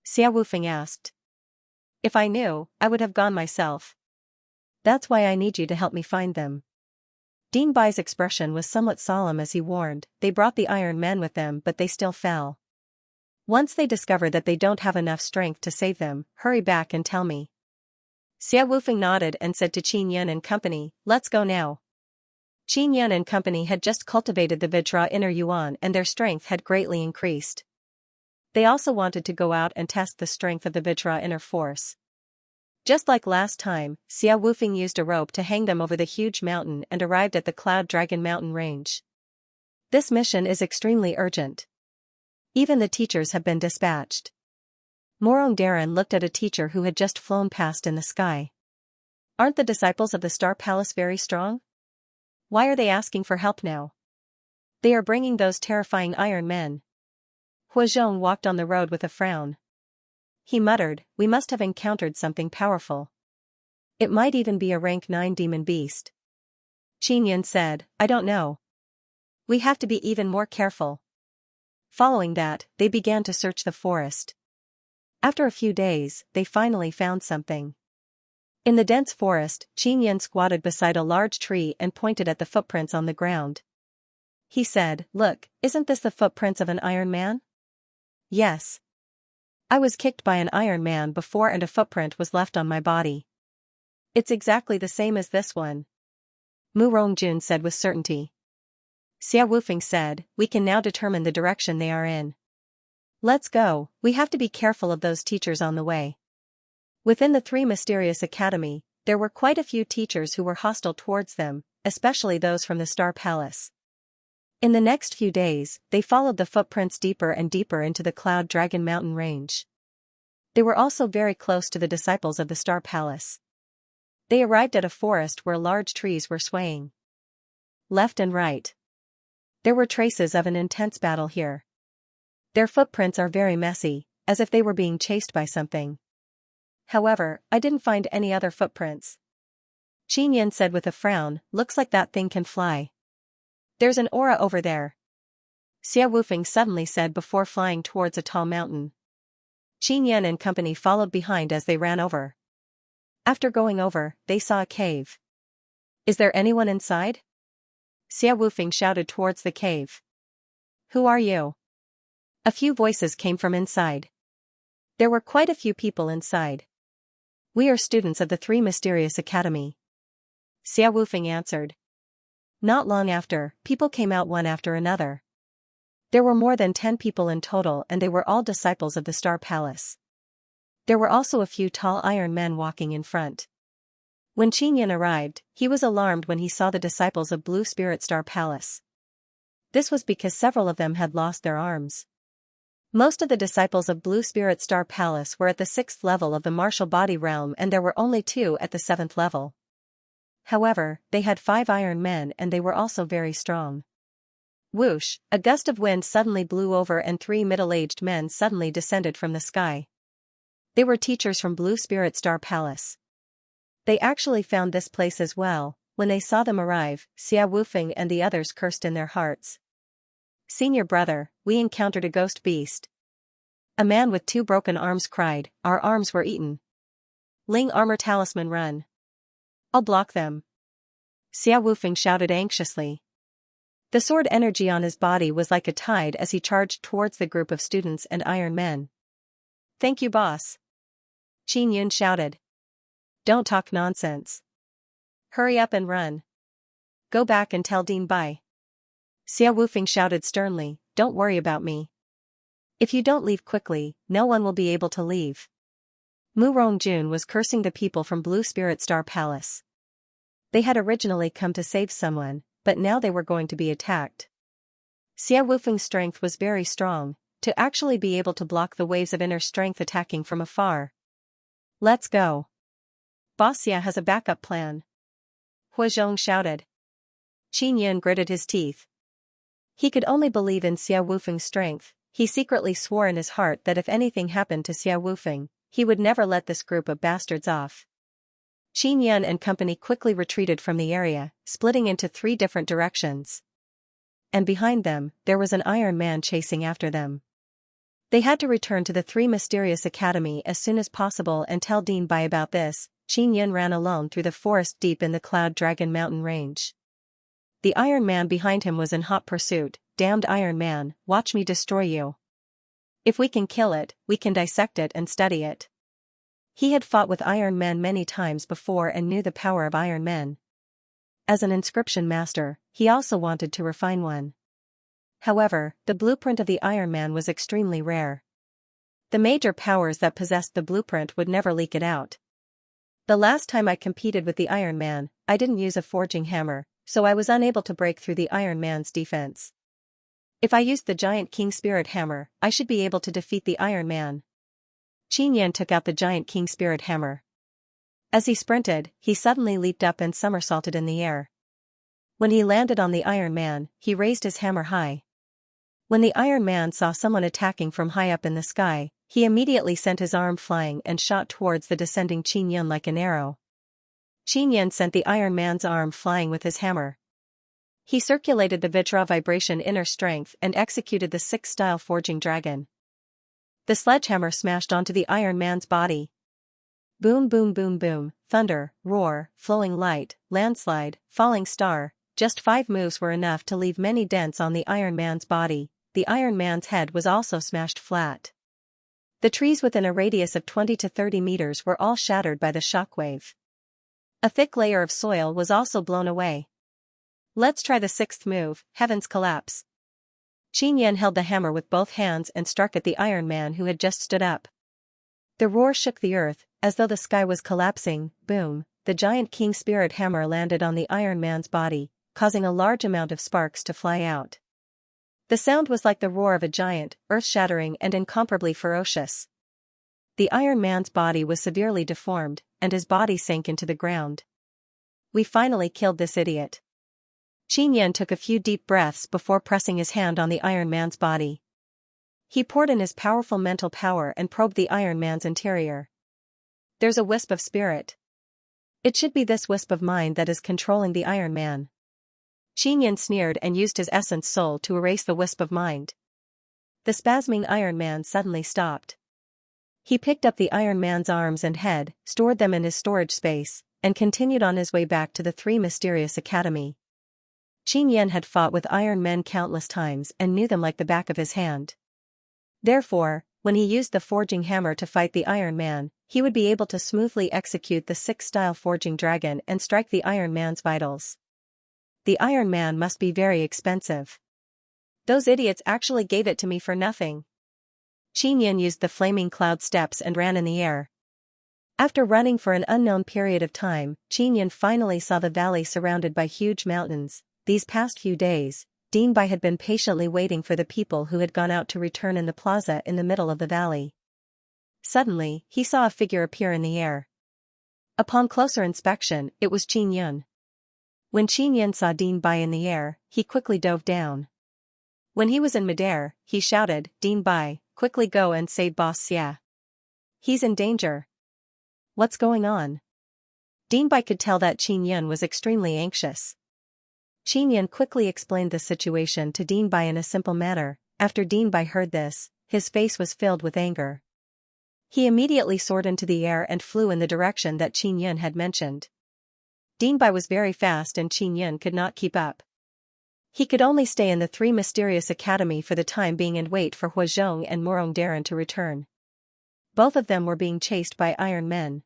Xia Wufeng asked. "If I knew, I would have gone myself. That's why I need you to help me find them." Dean Bai's expression was somewhat solemn as he warned, "They brought the Iron Men with them but they still fell. Once they discover that they don't have enough strength to save them, hurry back and tell me." Xia Wufeng nodded and said to Qingyun and company, "Let's go now." Qingyun and company had just cultivated the Vajra inner yuan and their strength had greatly increased. They also wanted to go out and test the strength of the Vajra inner force. Just like last time, Xia Wufeng used a rope to hang them over the huge mountain and arrived at the Cloud Dragon Mountain Range. This mission is extremely urgent. Even the teachers have been dispatched. Morong Darren looked at a teacher who had just flown past in the sky. "Aren't the disciples of the Star Palace very strong? Why are they asking for help now? They are bringing those terrifying Iron Men." Huazhong walked on the road with a frown. He muttered, "We must have encountered something powerful. It might even be a rank 9 demon beast." Qingyun said, "I don't know. We have to be even more careful." Following that, they began to search the forest. After a few days, they finally found something. In the dense forest, Qingyun squatted beside a large tree and pointed at the footprints on the ground. He said, "Look, isn't this the footprints of an Iron Man?" "Yes. I was kicked by an Iron Man before and a footprint was left on my body. It's exactly the same as this one," Mu Rongjun said with certainty. Xia Wufeng said, "We can now determine the direction they are in. Let's go, we have to be careful of those teachers on the way." Within the Three Mysterious Academy, there were quite a few teachers who were hostile towards them, especially those from the Star Palace. In the next few days, they followed the footprints deeper and deeper into the Cloud Dragon Mountain Range. They were also very close to the disciples of the Star Palace. They arrived at a forest where large trees were swaying left and right. There were traces of an intense battle here. Their footprints are very messy, as if they were being chased by something. However, I didn't find any other footprints. Xianxia said with a frown, looks like that thing can fly. There's an aura over there, Xia Wufeng suddenly said before flying towards a tall mountain. Xianxia and company followed behind as they ran over. After going over, they saw a cave. Is there anyone inside? Xia Wufeng shouted towards the cave. Who are you? A few voices came from inside. There were quite a few people inside. We are students of the Three Mysterious Academy, Xia Wufeng answered. Not long after, people came out one after another. There were more than 10 people in total and they were all disciples of the Star Palace. There were also a few tall iron men walking in front. When Xianxia arrived, he was alarmed when he saw the disciples of Blue Spirit Star Palace. This was because several of them had lost their arms. Most of the disciples of Blue Spirit Star Palace were at the 6th level of the martial body realm and there were only 2 at the 7th level. However, they had 5 iron men and they were also very strong. Whoosh, a gust of wind suddenly blew over and 3 middle-aged men suddenly descended from the sky. They were teachers from Blue Spirit Star Palace. They actually found this place as well. When they saw them arrive, Xia Wufeng and the others cursed in their hearts. Senior brother, we encountered a ghost beast. A man with 2 broken arms cried, our arms were eaten. Ling armor talisman run. I'll block them. Xia Wufeng shouted anxiously. The sword energy on his body was like a tide as he charged towards the group of students and iron men. Thank you, boss. Xianxia shouted. Don't talk nonsense. Hurry up and run. Go back and tell Dean bye. Xia Wufeng shouted sternly, don't worry about me. If you don't leave quickly, no one will be able to leave. Mu Rongjun was cursing the people from Blue Spirit Star Palace. They had originally come to save someone, but now they were going to be attacked. Xia Wufeng's strength was very strong, to actually be able to block the waves of inner strength attacking from afar. Let's go. Boss Xia has a backup plan. Huazhong shouted. Xianxia gritted his teeth. He could only believe in Xia Wufeng's strength. He secretly swore in his heart that if anything happened to Xia Wufeng, he would never let this group of bastards off. Xianxia and company quickly retreated from the area, splitting into 3 different directions. And behind them, there was an Iron Man chasing after them. They had to return to the Three Mysterious Academy as soon as possible and tell Dean bye about this. Xianxia ran alone through the forest deep in the Cloud Dragon mountain range. The Iron Man behind him was in hot pursuit. Damned Iron Man, watch me destroy you. If we can kill it, we can dissect it and study it. He had fought with Iron Men many times before and knew the power of Iron Men. As an inscription master, he also wanted to refine one. However, the blueprint of the Iron Man was extremely rare. The major powers that possessed the blueprint would never leak it out. The last time I competed with the Iron Man, I didn't use a forging hammer, so I was unable to break through the Iron Man's defense. If I used the giant King Spirit hammer, I should be able to defeat the Iron Man. Xianxia took out the giant King Spirit hammer. As he sprinted, he suddenly leaped up and somersaulted in the air. When he landed on the Iron Man, he raised his hammer high. When the Iron Man saw someone attacking from high up in the sky, he immediately sent his arm flying and shot towards the descending Xianxia like an arrow. Xianxia sent the Iron Man's arm flying with his hammer. He circulated the Vajra vibration inner strength and executed the 6th-style forging dragon. The sledgehammer smashed onto the Iron Man's body. Boom boom boom boom, thunder, roar, flowing light, landslide, falling star. Just 5 moves were enough to leave many dents on the Iron Man's body. The Iron Man's head was also smashed flat. The trees within a radius of 20 to 30 meters were all shattered by the shockwave. A thick layer of soil was also blown away. Let's try the 6th move, Heaven's Collapse. Xianxia held the hammer with both hands and struck at the Iron Man who had just stood up. The roar shook the earth, as though the sky was collapsing. Boom, the giant King Spirit hammer landed on the Iron Man's body, causing a large amount of sparks to fly out. The sound was like the roar of a giant, earth-shattering and incomparably ferocious. The Iron Man's body was severely deformed, and his body sank into the ground. We finally killed this idiot. Xianxia took a few deep breaths before pressing his hand on the Iron Man's body. He poured in his powerful mental power and probed the Iron Man's interior. There's a wisp of spirit. It should be this wisp of mind that is controlling the Iron Man. Xianxia sneered and used his essence soul to erase the wisp of mind. The spasming Iron Man suddenly stopped. He picked up the Iron Man's arms and head, stored them in his storage space, and continued on his way back to the Three Mysterious Academy. Xianxia had fought with Iron Men countless times and knew them like the back of his hand. Therefore, when he used the forging hammer to fight the Iron Man, he would be able to smoothly execute the six-style forging dragon and strike the Iron Man's vitals. The Iron Man must be very expensive. Those idiots actually gave it to me for nothing. Xianxia used the flaming cloud steps and ran in the air. After running for an unknown period of time, Xianxia finally saw the valley surrounded by huge mountains. These past few days, Dinbai had been patiently waiting for the people who had gone out to return in the plaza in the middle of the valley. Suddenly, he saw a figure appear in the air. Upon closer inspection, it was Xianxia. When Xianxia saw Dinbai in the air, he quickly dove down. When he was in midair, he shouted, "Dinbai, quickly go and save Boss Xia. He's in danger." "What's going on?" Dinbai could tell that Xianxia was extremely anxious. Xianxia quickly explained the situation to Dinbai in a simple manner. After Dinbai heard this, his face was filled with anger. He immediately soared into the air and flew in the direction that Xianxia had mentioned. Dinbai was very fast and Xianxia could not keep up. He could only stay in the Three Mysterious Academy for the time being and wait for Huazhong and Murongdaran to return. Both of them were being chased by Iron Men.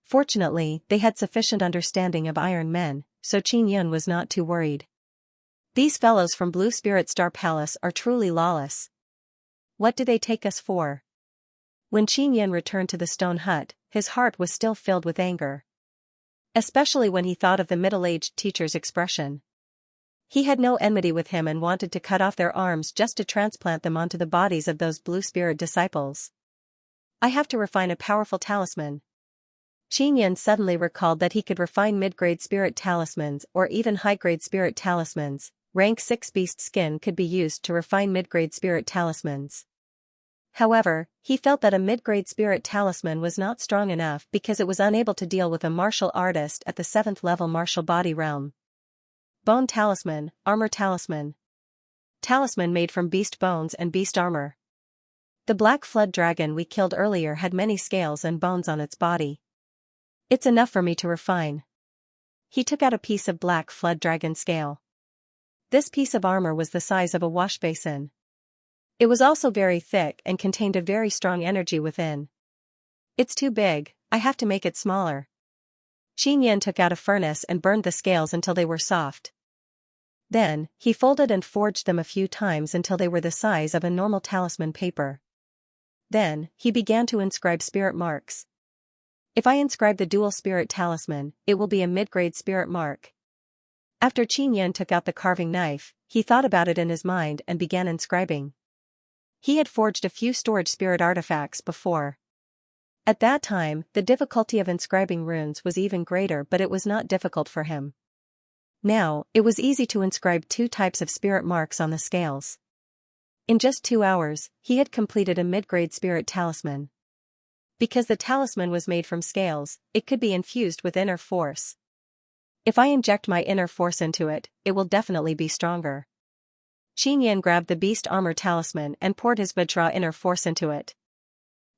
Fortunately, they had sufficient understanding of Iron Men, so Xianxia was not too worried. These fellows from Blue Spirit Star Palace are truly lawless. What do they take us for? When Xianxia returned to the stone hut, his heart was still filled with anger. Especially when he thought of the middle-aged teacher's expression. He had no enmity with him and wanted to cut off their arms just to transplant them onto the bodies of those Blue Spirit disciples. I have to refine a powerful talisman. Xianxia suddenly recalled that he could refine mid-grade spirit talismans or even high-grade spirit talismans. Rank 6 beast skin could be used to refine mid-grade spirit talismans. However, he felt that a mid-grade spirit talisman was not strong enough because it was unable to deal with a martial artist at the 7th level martial body realm. Bone talisman, armor talisman. Talisman made from beast bones and beast armor. The black flood dragon we killed earlier had many scales and bones on its body. It's enough for me to refine. He took out a piece of black flood dragon scale. This piece of armor was the size of a wash basin. It was also very thick and contained a very strong energy within. It's too big, I have to make it smaller. Xianxia took out a furnace and burned the scales until they were soft. Then, he folded and forged them a few times until they were the size of a normal talisman paper. Then, he began to inscribe spirit marks. If I inscribe the dual spirit talisman, it will be a mid-grade spirit mark. After Xianxia took out the carving knife, he thought about it in his mind and began inscribing. He had forged a few storage spirit artifacts before. At that time, the difficulty of inscribing runes was even greater, but it was not difficult for him. Now, it was easy to inscribe 2 types of spirit marks on the scales. In just 2 hours, he had completed a mid-grade spirit talisman. Because the talisman was made from scales, it could be infused with inner force. If I inject my inner force into it, it will definitely be stronger. Xianxia grabbed the beast armor talisman and poured his Vajra inner force into it.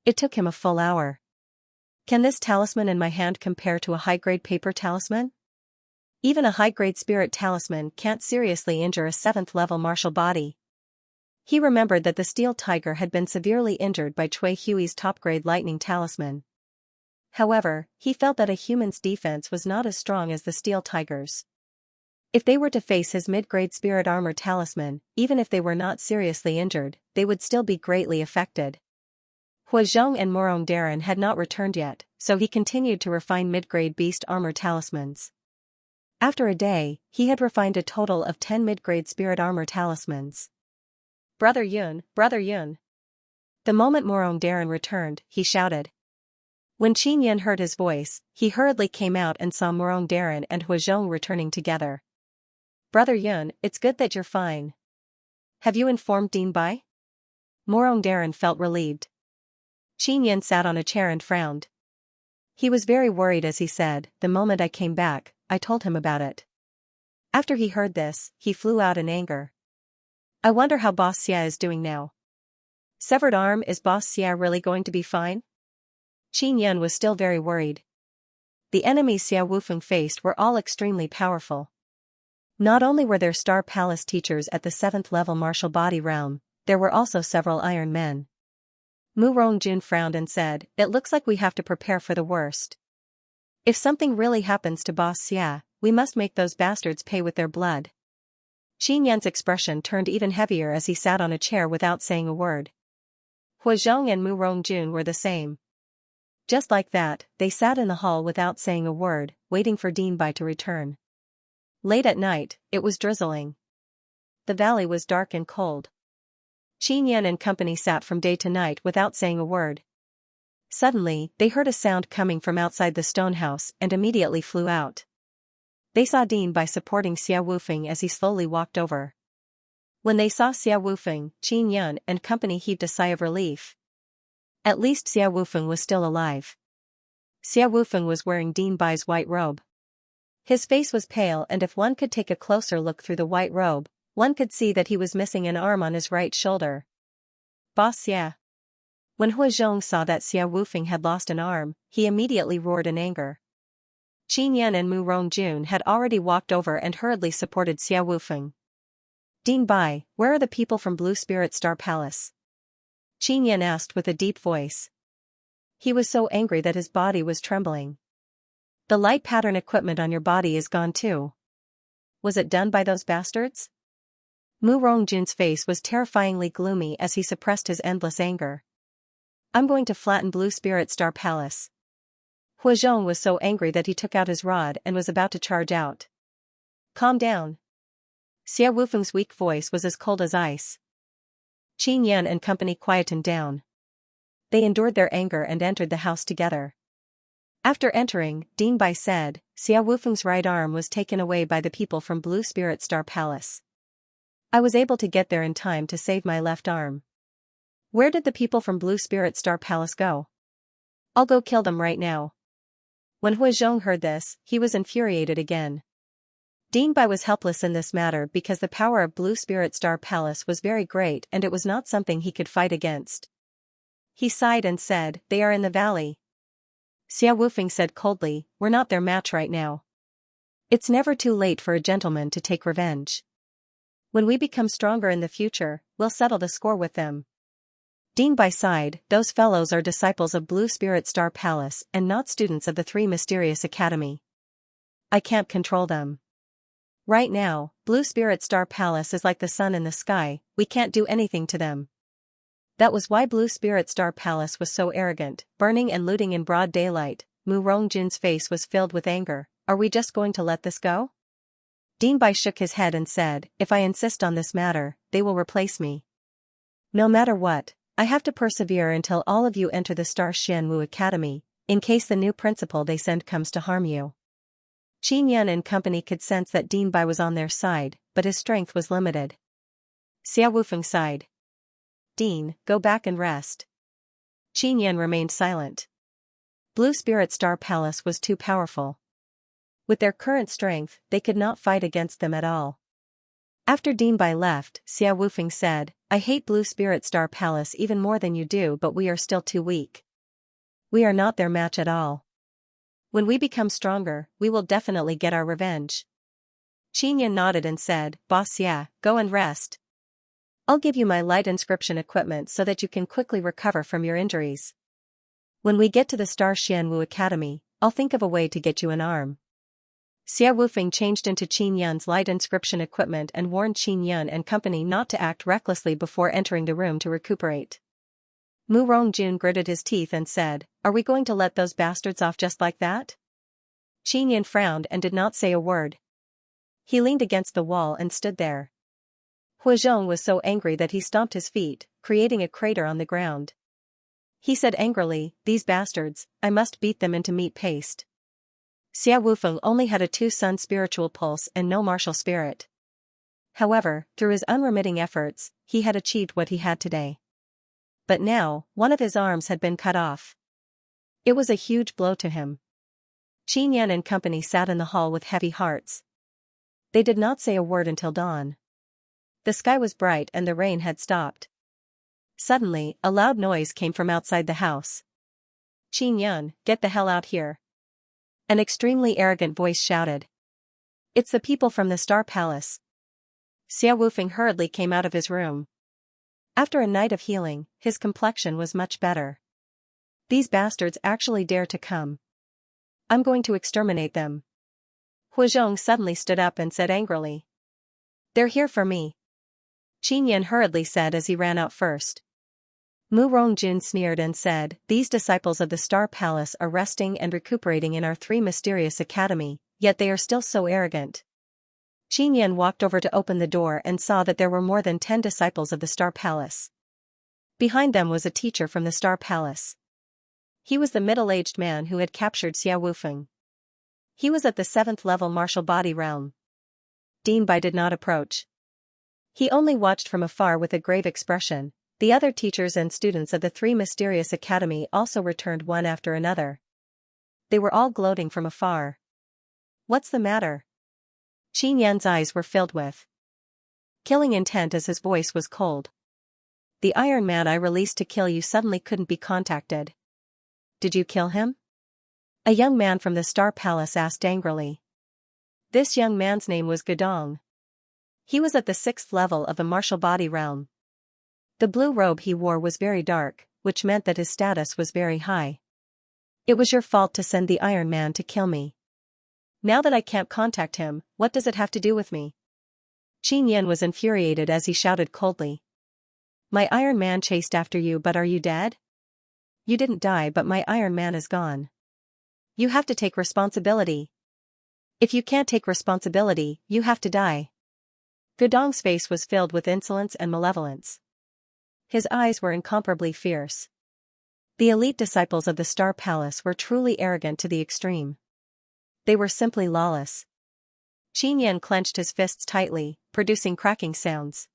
It took him a full hour. Can this talisman in my hand compare to a high-grade paper talisman? Even a high-grade spirit talisman can't seriously injure a 7th level martial body. He remembered that the steel tiger had been severely injured by Cui Hui's top-grade lightning talisman. However, he felt that a human's defense was not as strong as the steel tiger's. If they were to face his mid-grade spirit armor talisman, even if they were not seriously injured, they would still be greatly affected. Huazhong and Murongdaran had not returned yet, so he continued to refine mid-grade beast armor talismans. After a day, he had refined a total of 10 mid-grade spirit armor talismans. Brother Yun. The the moment Morong Darren returned, he shouted. When Qin Yan heard his voice, he hurriedly came out and saw Morong Darren and Huazhong returning together. Brother Yun, it's good that you're fine. Have you informed Dean Bai? Morong Darren felt relieved. Qin Yan sat on a chair and frowned. He was very worried as he said, the moment I came back, I told him about it. After he heard this, he flew out in anger. I wonder how Boss Xia is doing now. Severed arm, is Boss Xia really going to be fine? Qin Yan was still very worried. The enemies Xia Wufeng faced were all extremely powerful. Not only were there Star Palace teachers at the 7th level martial body realm, there were also several iron men. Mu Rongjun frowned and said, it looks like we have to prepare for the worst. If something really happens to Boss Xia, we must make those bastards pay with their blood. Qin Yan's expression turned even heavier as he sat on a chair without saying a word. Huazhong and Mu Rongjun were the same. Just like that, they sat in the hall without saying a word, waiting for Dean Bai to return. Late at night, it was drizzling. The valley was dark and cold. Qin Yan and company sat from day to night without saying a word. Suddenly, they heard a sound coming from outside the stone house and immediately flew out. They saw Dean Bai supporting Xia Wufeng as he slowly walked over. When they saw Xia Wufeng, Qin Yan and company heaved a sigh of relief. At least Xia Wufeng was still alive. Xia Wufeng was wearing Dean Bai's white robe. His face was pale, and if one could take a closer look through the white robe, one could see that he was missing an arm on his right shoulder. Boss Xia. When Huazhong saw that Xia Wufeng had lost an arm, he immediately roared in anger. Qin Yan and Mu Rongjun had already walked over and hurriedly supported Xia Wufeng. Dean Bai, where are the people from Blue Spirit Star Palace? Qin Yan asked with a deep voice. He was so angry that his body was trembling. The light pattern equipment on your body is gone too. Was it done by those bastards? Mu Rongjun's face was terrifyingly gloomy as he suppressed his endless anger. I'm going to flatten Blue Spirit Star Palace. Huazhong was so angry that he took out his rod and was about to charge out. Calm down. Xia Wufeng's weak voice was as cold as ice. Qin Yan and company quietened down. They endured their anger and entered the house together. After entering, Dean Bai said, Xia Wufeng's right arm was taken away by the people from Blue Spirit Star Palace. I was able to get there in time to save my left arm. Where did the people from Blue Spirit Star Palace go? I'll go kill them right now. When Huazhong heard this, he was infuriated again. Dean Bai was helpless in this matter because the power of Blue Spirit Star Palace was very great and it was not something he could fight against. He sighed and said, they are in the valley. Xia Wufeng said coldly, we're not their match right now. It's never too late for a gentleman to take revenge. When we become stronger in the future, we'll settle the score with them. Dean Bai sighed, those fellows are disciples of Blue Spirit Star Palace and not students of the Three Mysterious Academy. I can't control them. Right now, Blue Spirit Star Palace is like the sun in the sky, we can't do anything to them. That was why Blue Spirit Star Palace was so arrogant, burning and looting in broad daylight. Mu Rongjun's face was filled with anger. Are we just going to let this go? Dean Bai shook his head and said, if I insist on this matter, they will replace me. No matter what, I have to persevere until all of you enter the Star Xianwu Academy, in case the new principal they send comes to harm you. Qin Yan and company could sense that Dean Bai was on their side, but his strength was limited. Xia Wufeng sighed. Dean, go back and rest. Qin Yan remained silent. Blue Spirit Star Palace was too powerful. With their current strength, they could not fight against them at all. After Dean Bai left, Xia Wufeng said, I hate Blue Spirit Star Palace even more than you do, but we are still too weak. We are not their match at all. When we become stronger, we will definitely get our revenge. Qin Yan nodded and said, Boss Xia, go and rest. I'll give you my light inscription equipment so that you can quickly recover from your injuries. When we get to the Star Xianwu Academy, I'll think of a way to get you an arm. Xia Wufeng changed into Qin Yan's light inscription equipment and warned Qin Yan and company not to act recklessly before entering the room to recuperate. Mu Rongjun gritted his teeth and said, are we going to let those bastards off just like that? Qin Yan frowned and did not say a word. He leaned against the wall and stood there. Huizhong was so angry that he stomped his feet, creating a crater on the ground. He said angrily, "These bastards, I must beat them into meat paste." Xia Wufeng only had a 2-sun spiritual pulse and no martial spirit. However, through his unremitting efforts, he had achieved what he had today. But now, one of his arms had been cut off. It was a huge blow to him. Qin Yan and company sat in the hall with heavy hearts. They did not say a word until dawn. The sky was bright and the rain had stopped. Suddenly, a loud noise came from outside the house. "Qin Yan, get the hell out here!" An extremely arrogant voice shouted. "It's the people from the Star Palace." Xia Wufeng hurriedly came out of his room. After a night of healing, his complexion was much better. "These bastards actually dare to come. I'm going to exterminate them." Huizhong suddenly stood up and said angrily. "They're here for me." Qin Yan hurriedly said as he ran out first. Mu Rongjun sneered and said, "These disciples of the Star Palace are resting and recuperating in our 3 mysterious academy, yet they are still so arrogant." Qin Yan walked over to open the door and saw that there were more than 10 disciples of the Star Palace. Behind them was a teacher from the Star Palace. He was the middle-aged man who had captured Xia Wufeng. He was at the 7th level martial body realm. Dean Bai did not approach. He only watched from afar with a grave expression. The other teachers and students of the 3 mysterious academy also returned one after another. They were all gloating from afar. "What's the matter?" Qin Yan's eyes were filled with killing intent as his voice was cold. "The Iron Man I released to kill you suddenly couldn't be contacted. Did you kill him?" A young man from the Star Palace asked angrily. This young man's name was Gedong. He was at the 6th level of the martial body realm. The blue robe he wore was very dark, which meant that his status was very high. "It was your fault to send the Iron Man to kill me. Now that I can't contact him, what does it have to do with me?" Qin Yan was infuriated as he shouted coldly. "My Iron Man chased after you, but are you dead? You didn't die, but my Iron Man is gone. You have to take responsibility. If you can't take responsibility, you have to die." Gedong's face was filled with insolence and malevolence. His eyes were incomparably fierce. The elite disciples of the Star Palace were truly arrogant to the extreme. They were simply lawless. Qin Yan clenched his fists tightly, producing cracking sounds.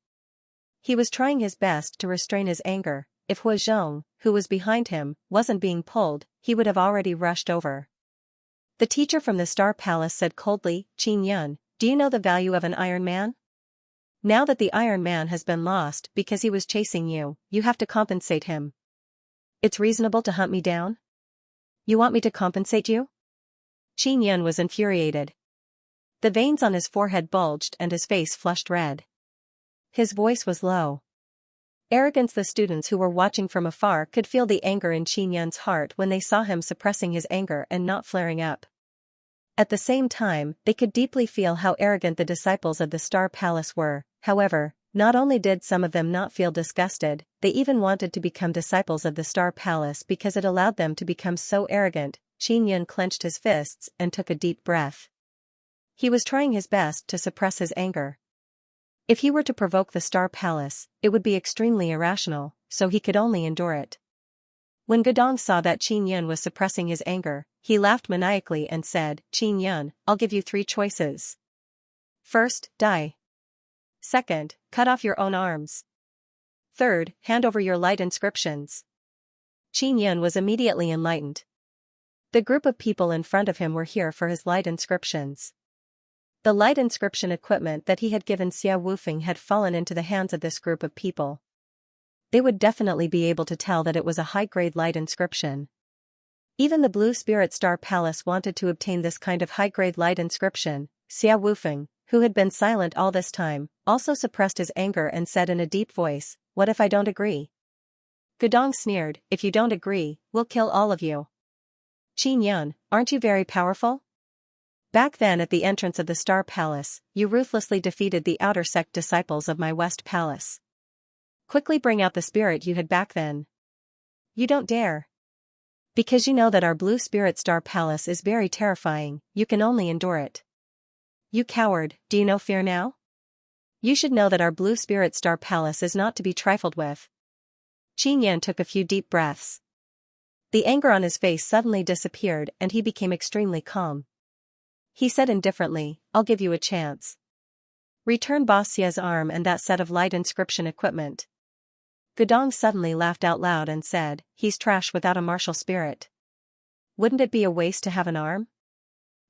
He was trying his best to restrain his anger. If Huizhong, who was behind him, wasn't being pulled, he would have already rushed over. The teacher from the Star Palace said coldly, "Qin Yan, do you know the value of an Iron Man? Now that the Iron Man has been lost because he was chasing you, you have to compensate him. It's reasonable to hunt me down? You want me to compensate you?" Qin Yan was infuriated. The veins on his forehead bulged and his face flushed red. His voice was low. Arrogance. The students who were watching from afar could feel the anger in Qin Yan's heart when they saw him suppressing his anger and not flaring up. At the same time, they could deeply feel how arrogant the disciples of the Star Palace were. However, not only did some of them not feel disgusted, they even wanted to become disciples of the Star Palace because it allowed them to become so arrogant. Qin Yan clenched his fists and took a deep breath. He was trying his best to suppress his anger. If he were to provoke the Star Palace, it would be extremely irrational, so he could only endure it. When Gedong saw that Qin Yan was suppressing his anger, he laughed maniacally and said, "Qin Yan, I'll give you 3 choices. First, die. Second, cut off your own arms. Third, hand over your light inscriptions." Qin Yan was immediately enlightened. The group of people in front of him were here for his light inscriptions. The light inscription equipment that he had given Xia Wufeng had fallen into the hands of this group of people. They would definitely be able to tell that it was a high-grade light inscription. Even the Blue Spirit Star Palace wanted to obtain this kind of high-grade light inscription. Xia Wufeng, who had been silent all this time, also suppressed his anger and said in a deep voice, "What if I don't agree?" Gedong sneered, "If you don't agree, we'll kill all of you." "Qin Yan, aren't you very powerful? Back then at the entrance of the Star Palace, you ruthlessly defeated the outer sect disciples of my West Palace. Quickly bring out the spirit you had back then." "You don't dare. Because you know that our Blue Spirit Star Palace is very terrifying, you can only endure it." "You coward, do you know fear now? You should know that our Blue Spirit Star Palace is not to be trifled with. Qin Yan took a few deep breaths. The anger on his face suddenly disappeared and he became extremely calm. He said indifferently, I'll give you a chance. Return Boss Xia's arm and that set of light inscription equipment. Gudong suddenly laughed out loud and said, he's trash without a martial spirit. Wouldn't it be a waste to have an arm?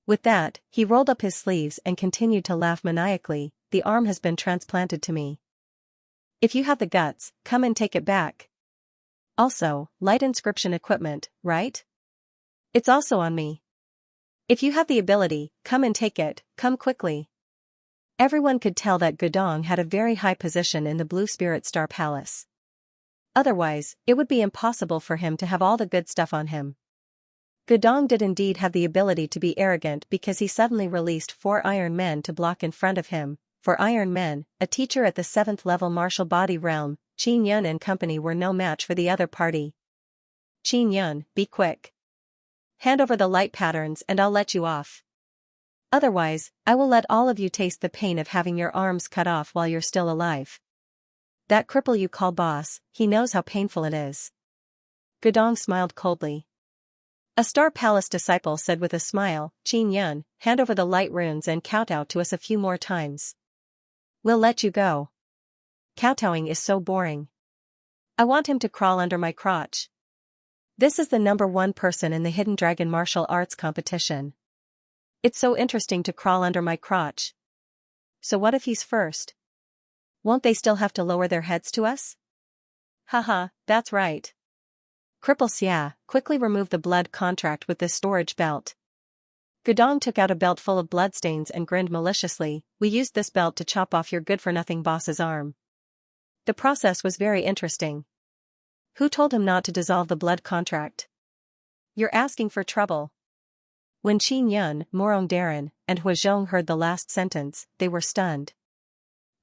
With that, he rolled up his sleeves and continued to laugh maniacally, the arm has been transplanted to me. If you have the guts, come and take it back. Also, light inscription equipment, right? It's also on me. If you have the ability, come and take it, come quickly. Everyone could tell that Gudong had a very high position in the Blue Spirit Star Palace. Otherwise, it would be impossible for him to have all the good stuff on him. Gudong did indeed have the ability to be arrogant because he suddenly released 4 iron men to block in front of him. For iron men, a teacher at the 7th level martial body realm, Qin Yun and company were no match for the other party. Qin Yun, be quick. Hand over the light patterns and I'll let you off. Otherwise, I will let all of you taste the pain of having your arms cut off while you're still alive. That cripple you call boss, he knows how painful it is. Gudong smiled coldly. A Star Palace disciple said with a smile, Qin Yun, hand over the light runes and kowtow to us a few more times. We'll let you go. Kowtowing is so boring. I want him to crawl under my crotch. This is the #1 person in the Hidden Dragon martial arts competition. It's so interesting to crawl under my crotch. So what if he's first? Won't they still have to lower their heads to us? Haha, that's right. Cripple Xia, quickly remove the blood contract with this storage belt. Gudong took out a belt full of bloodstains and grinned maliciously, we used this belt to chop off your good-for-nothing boss's arm. The process was very interesting. Who told him not to dissolve the blood contract? You're asking for trouble. When Qin Yun, Morong Darren, and Huazhong heard the last sentence, they were stunned.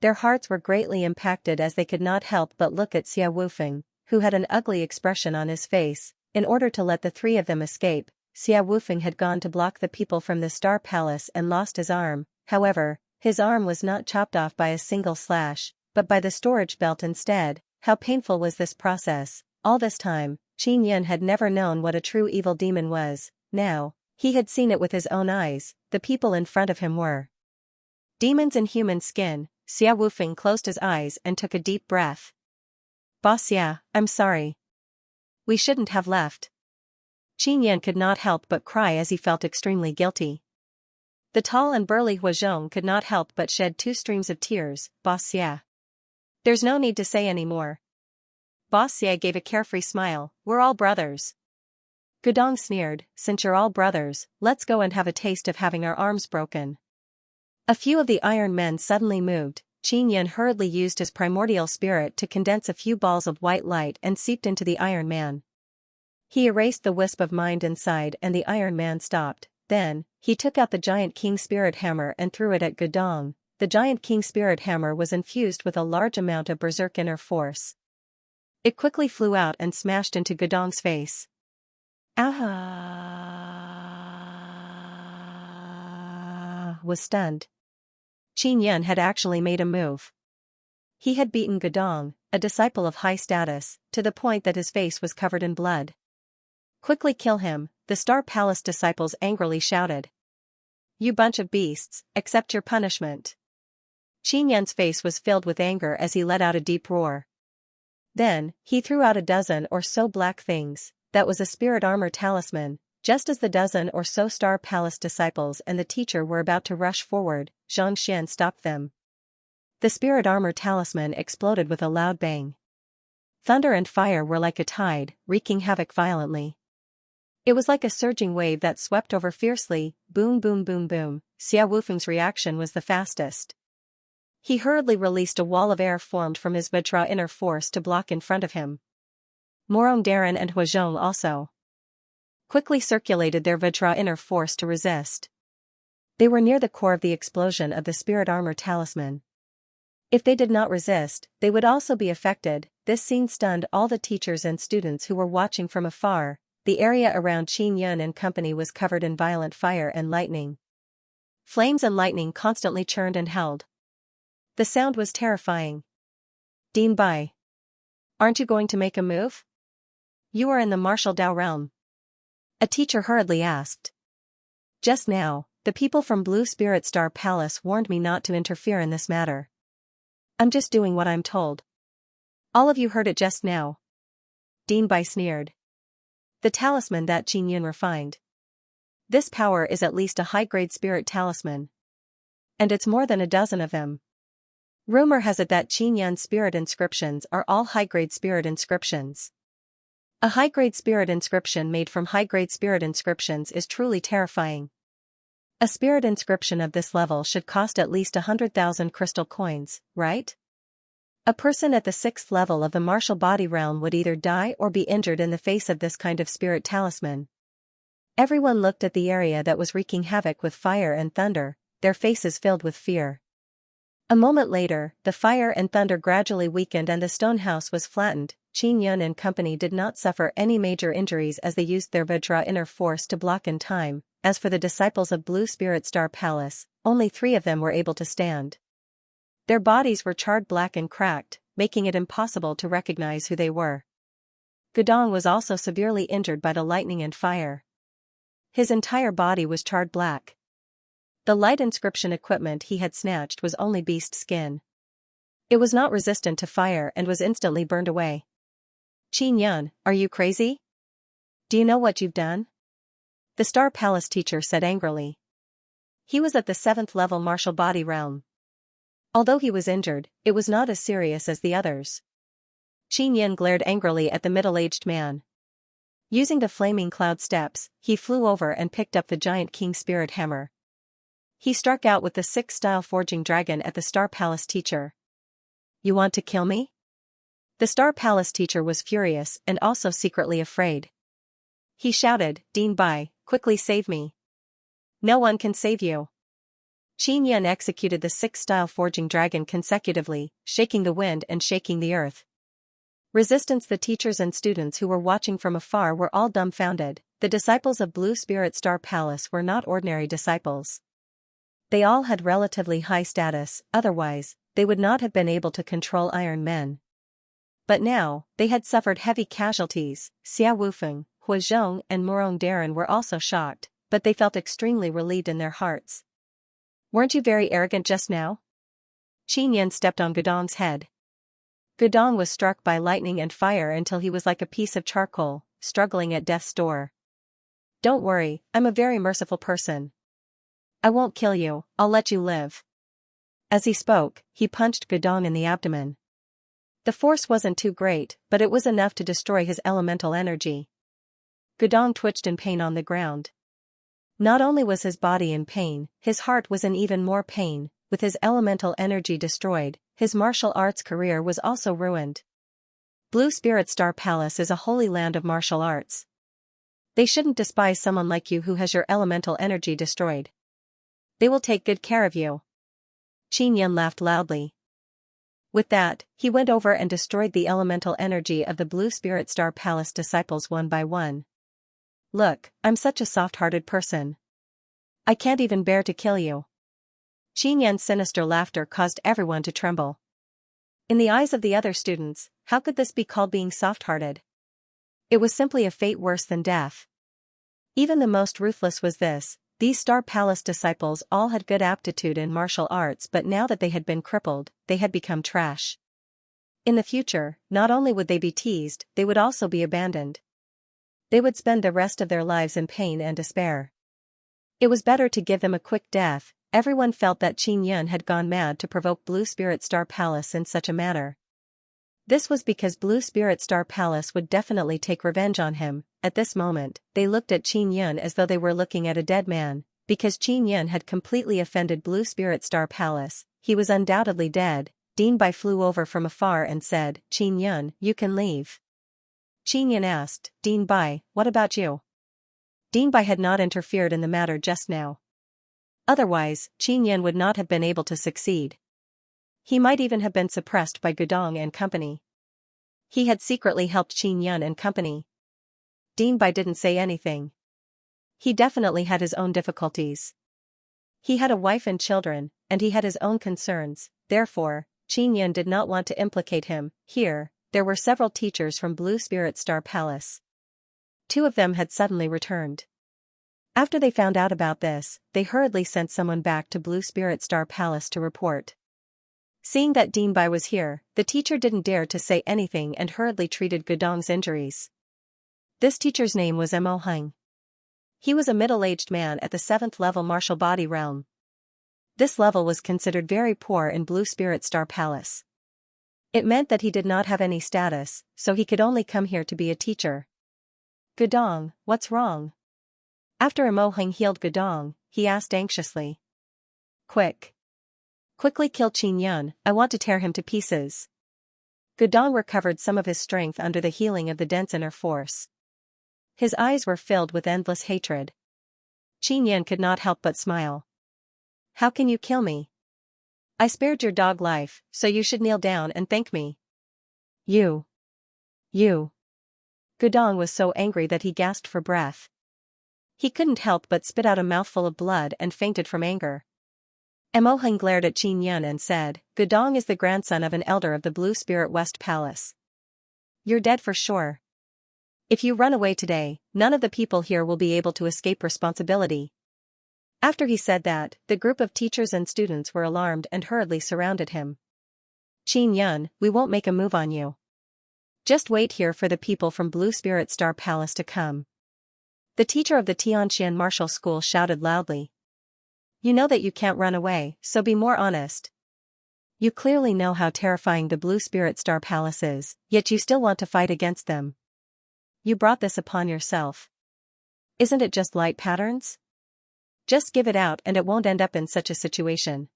Their hearts were greatly impacted as they could not help but look at Xia Wufeng, who had an ugly expression on his face. In order to let the 3 of them escape, Xia Wufeng had gone to block the people from the Star Palace and lost his arm. However, his arm was not chopped off by a single slash, but by the storage belt instead. How painful was this process? All this time, Qin Yun had never known what a true evil demon was. Now, he had seen it with his own eyes. The people in front of him were demons in human skin. Xia Wufeng closed his eyes and took a deep breath. Boss Xia, I'm sorry. We shouldn't have left. Qin Yun could not help but cry as he felt extremely guilty. The tall and burly Huazhong could not help but shed 2 streams of tears. Boss Xia. There's no need to say any more. Boss Xia gave a carefree smile, we're all brothers. Gudong sneered, since you're all brothers, let's go and have a taste of having our arms broken. A few of the iron men suddenly moved. Qin Yun hurriedly used his primordial spirit to condense a few balls of white light and seeped into the Iron Man. He erased the wisp of mind inside and the Iron Man stopped. Then, he took out the giant King Spirit Hammer and threw it at Gudong. The giant King Spirit Hammer was infused with a large amount of berserk inner force. It quickly flew out and smashed into Gudong's face. Was stunned. Qin Yun had actually made a move. He had beaten Gudong, a disciple of high status, to the point that his face was covered in blood. Quickly kill him, the Star Palace disciples angrily shouted. You bunch of beasts, accept your punishment. Qin Yun's face was filled with anger as he let out a deep roar. Then, he threw out a dozen or so black things. That was a spirit armor talisman. Just as the dozen or so Star Palace disciples and the teacher were about to rush forward, Xianxia stopped them. The spirit armor talisman exploded with a loud bang. Thunder and fire were like a tide, wreaking havoc violently. It was like a surging wave that swept over fiercely, boom boom boom boom. Xia Wufeng's reaction was the fastest. He hurriedly released a wall of air formed from his Vajra inner force to block in front of him. Morong Darren and Huazhong also quickly circulated their Vajra inner force to resist. They were near the core of the explosion of the spirit armor talisman. If they did not resist, they would also be affected. This scene stunned all the teachers and students who were watching from afar. The area around Qin Yun and company was covered in violent fire and lightning. Flames and lightning constantly churned and held. The sound was terrifying. Dean Bai. Aren't you going to make a move? You are in the martial Dao realm. A teacher hurriedly asked. Just now, the people from Blue Spirit Star Palace warned me not to interfere in this matter. I'm just doing what I'm told. All of you heard it just now. Dean Bai sneered. The talisman that Qin Yun refined. This power is at least a high-grade spirit talisman. And it's more than a dozen of them. Rumor has it that Qin Yun's spirit inscriptions are all high-grade spirit inscriptions. A high-grade spirit inscription made from high-grade spirit inscriptions is truly terrifying. A spirit inscription of this level should cost at least 100,000 crystal coins, right? A person at the 6th level of the martial body realm would either die or be injured in the face of this kind of spirit talisman. Everyone looked at the area that was wreaking havoc with fire and thunder, their faces filled with fear. A moment later, the fire and thunder gradually weakened and the stone house was flattened. Qin Yun and company did not suffer any major injuries as they used their Vajra inner force to block in time. As for the disciples of Blue Spirit Star Palace, only 3 of them were able to stand. Their bodies were charred black and cracked, making it impossible to recognize who they were. Gudong was also severely injured by the lightning and fire. His entire body was charred black. The light inscription equipment he had snatched was only beast skin. It was not resistant to fire and was instantly burned away. Qin Yun, are you crazy? Do you know what you've done? The Star Palace teacher said angrily. He was at the 7th level martial body realm. Although he was injured, it was not as serious as the others. Qin Yun glared angrily at the middle-aged man. Using the flaming cloud steps, he flew over and picked up the giant king spirit hammer. He struck out with the 6-style forging dragon at the Star Palace teacher. You want to kill me? The Star Palace teacher was furious and also secretly afraid. He shouted, Dean Bai, quickly save me. No one can save you. Qin Yun executed the 6-style forging dragon consecutively, shaking the wind and shaking the earth. Resistance. The teachers and students who were watching from afar were all dumbfounded. The disciples of Blue Spirit Star Palace were not ordinary disciples. They all had relatively high status, otherwise, they would not have been able to control Iron Men. But now, they had suffered heavy casualties. Xia Wufeng, Hua Zhong and Murong Darren were also shocked, but they felt extremely relieved in their hearts. Weren't you very arrogant just now? Qin Yun stepped on Gudong's head. Gudong was struck by lightning and fire until he was like a piece of charcoal, struggling at death's door. Don't worry, I'm a very merciful person. I won't kill you, I'll let you live. As he spoke, he punched Gudong in the abdomen. The force wasn't too great, but it was enough to destroy his elemental energy. Gudong twitched in pain on the ground. Not only was his body in pain, his heart was in even more pain. With his elemental energy destroyed, his martial arts career was also ruined. Blue Spirit Star Palace is a holy land of martial arts. They shouldn't despise someone like you who has your elemental energy destroyed. They will take good care of you. Qin Yun laughed loudly. With that, he went over and destroyed the elemental energy of the Blue Spirit Star Palace disciples one by one. Look, I'm such a soft-hearted person. I can't even bear to kill you. Qin Yun's sinister laughter caused everyone to tremble. In the eyes of the other students, how could this be called being soft-hearted? It was simply a fate worse than death. Even the most ruthless was this. These Star Palace disciples all had good aptitude in martial arts, but now that they had been crippled, they had become trash. In the future, not only would they be teased, they would also be abandoned. They would spend the rest of their lives in pain and despair. It was better to give them a quick death. Everyone felt that Qin Yun had gone mad to provoke Blue Spirit Star Palace in such a manner. This was because Blue Spirit Star Palace would definitely take revenge on him. At this moment, they looked at Qin Yun as though they were looking at a dead man. Because Qin Yun had completely offended Blue Spirit Star Palace, he was undoubtedly dead. Dean Bai flew over from afar and said, Qin Yun, you can leave. Qin Yun asked, Dean Bai, what about you? Dean Bai had not interfered in the matter just now. Otherwise, Qin Yun would not have been able to succeed. He might even have been suppressed by Gudong and company. He had secretly helped Qin Yun and company. Dean Bai didn't say anything. He definitely had his own difficulties. He had a wife and children, and he had his own concerns. therefore, Qin Yun did not want to implicate him. Here, there were several teachers from Blue Spirit Star Palace. 2 of them had suddenly returned. After they found out about this, they hurriedly sent someone back to Blue Spirit Star Palace to report. Seeing that Dean Bai was here, the teacher didn't dare to say anything and hurriedly treated Gudong's injuries. This teacher's name was Mo Heng. He was a middle-aged man at the 7th level martial body realm. This level was considered very poor in Blue Spirit Star Palace. It meant that he did not have any status, so he could only come here to be a teacher. Gudong, what's wrong? After Mo Heng healed Gudong, he asked anxiously. Quickly kill Qin Yun, I want to tear him to pieces. Gudong recovered some of his strength under the healing of the dense inner force. His eyes were filled with endless hatred. Qin Yun could not help but smile. How can you kill me? I spared your dog life, so you should kneel down and thank me. You. Gudong was so angry that he gasped for breath. He couldn't help but spit out a mouthful of blood and fainted from anger. Mo Heng glared at Qin Yun and said, Gudong is the grandson of an elder of the Blue Spirit West Palace. You're dead for sure. If you run away today, none of the people here will be able to escape responsibility. After he said that, the group of teachers and students were alarmed and hurriedly surrounded him. Qin Yun, we won't make a move on you. Just wait here for the people from Blue Spirit Star Palace to come. The teacher of the Xianxia martial school shouted loudly. You know that you can't run away, so be more honest. You clearly know how terrifying the Blue Spirit Star Palace is, yet you still want to fight against them. You brought this upon yourself. Isn't it just light patterns? Just give it out and it won't end up in such a situation.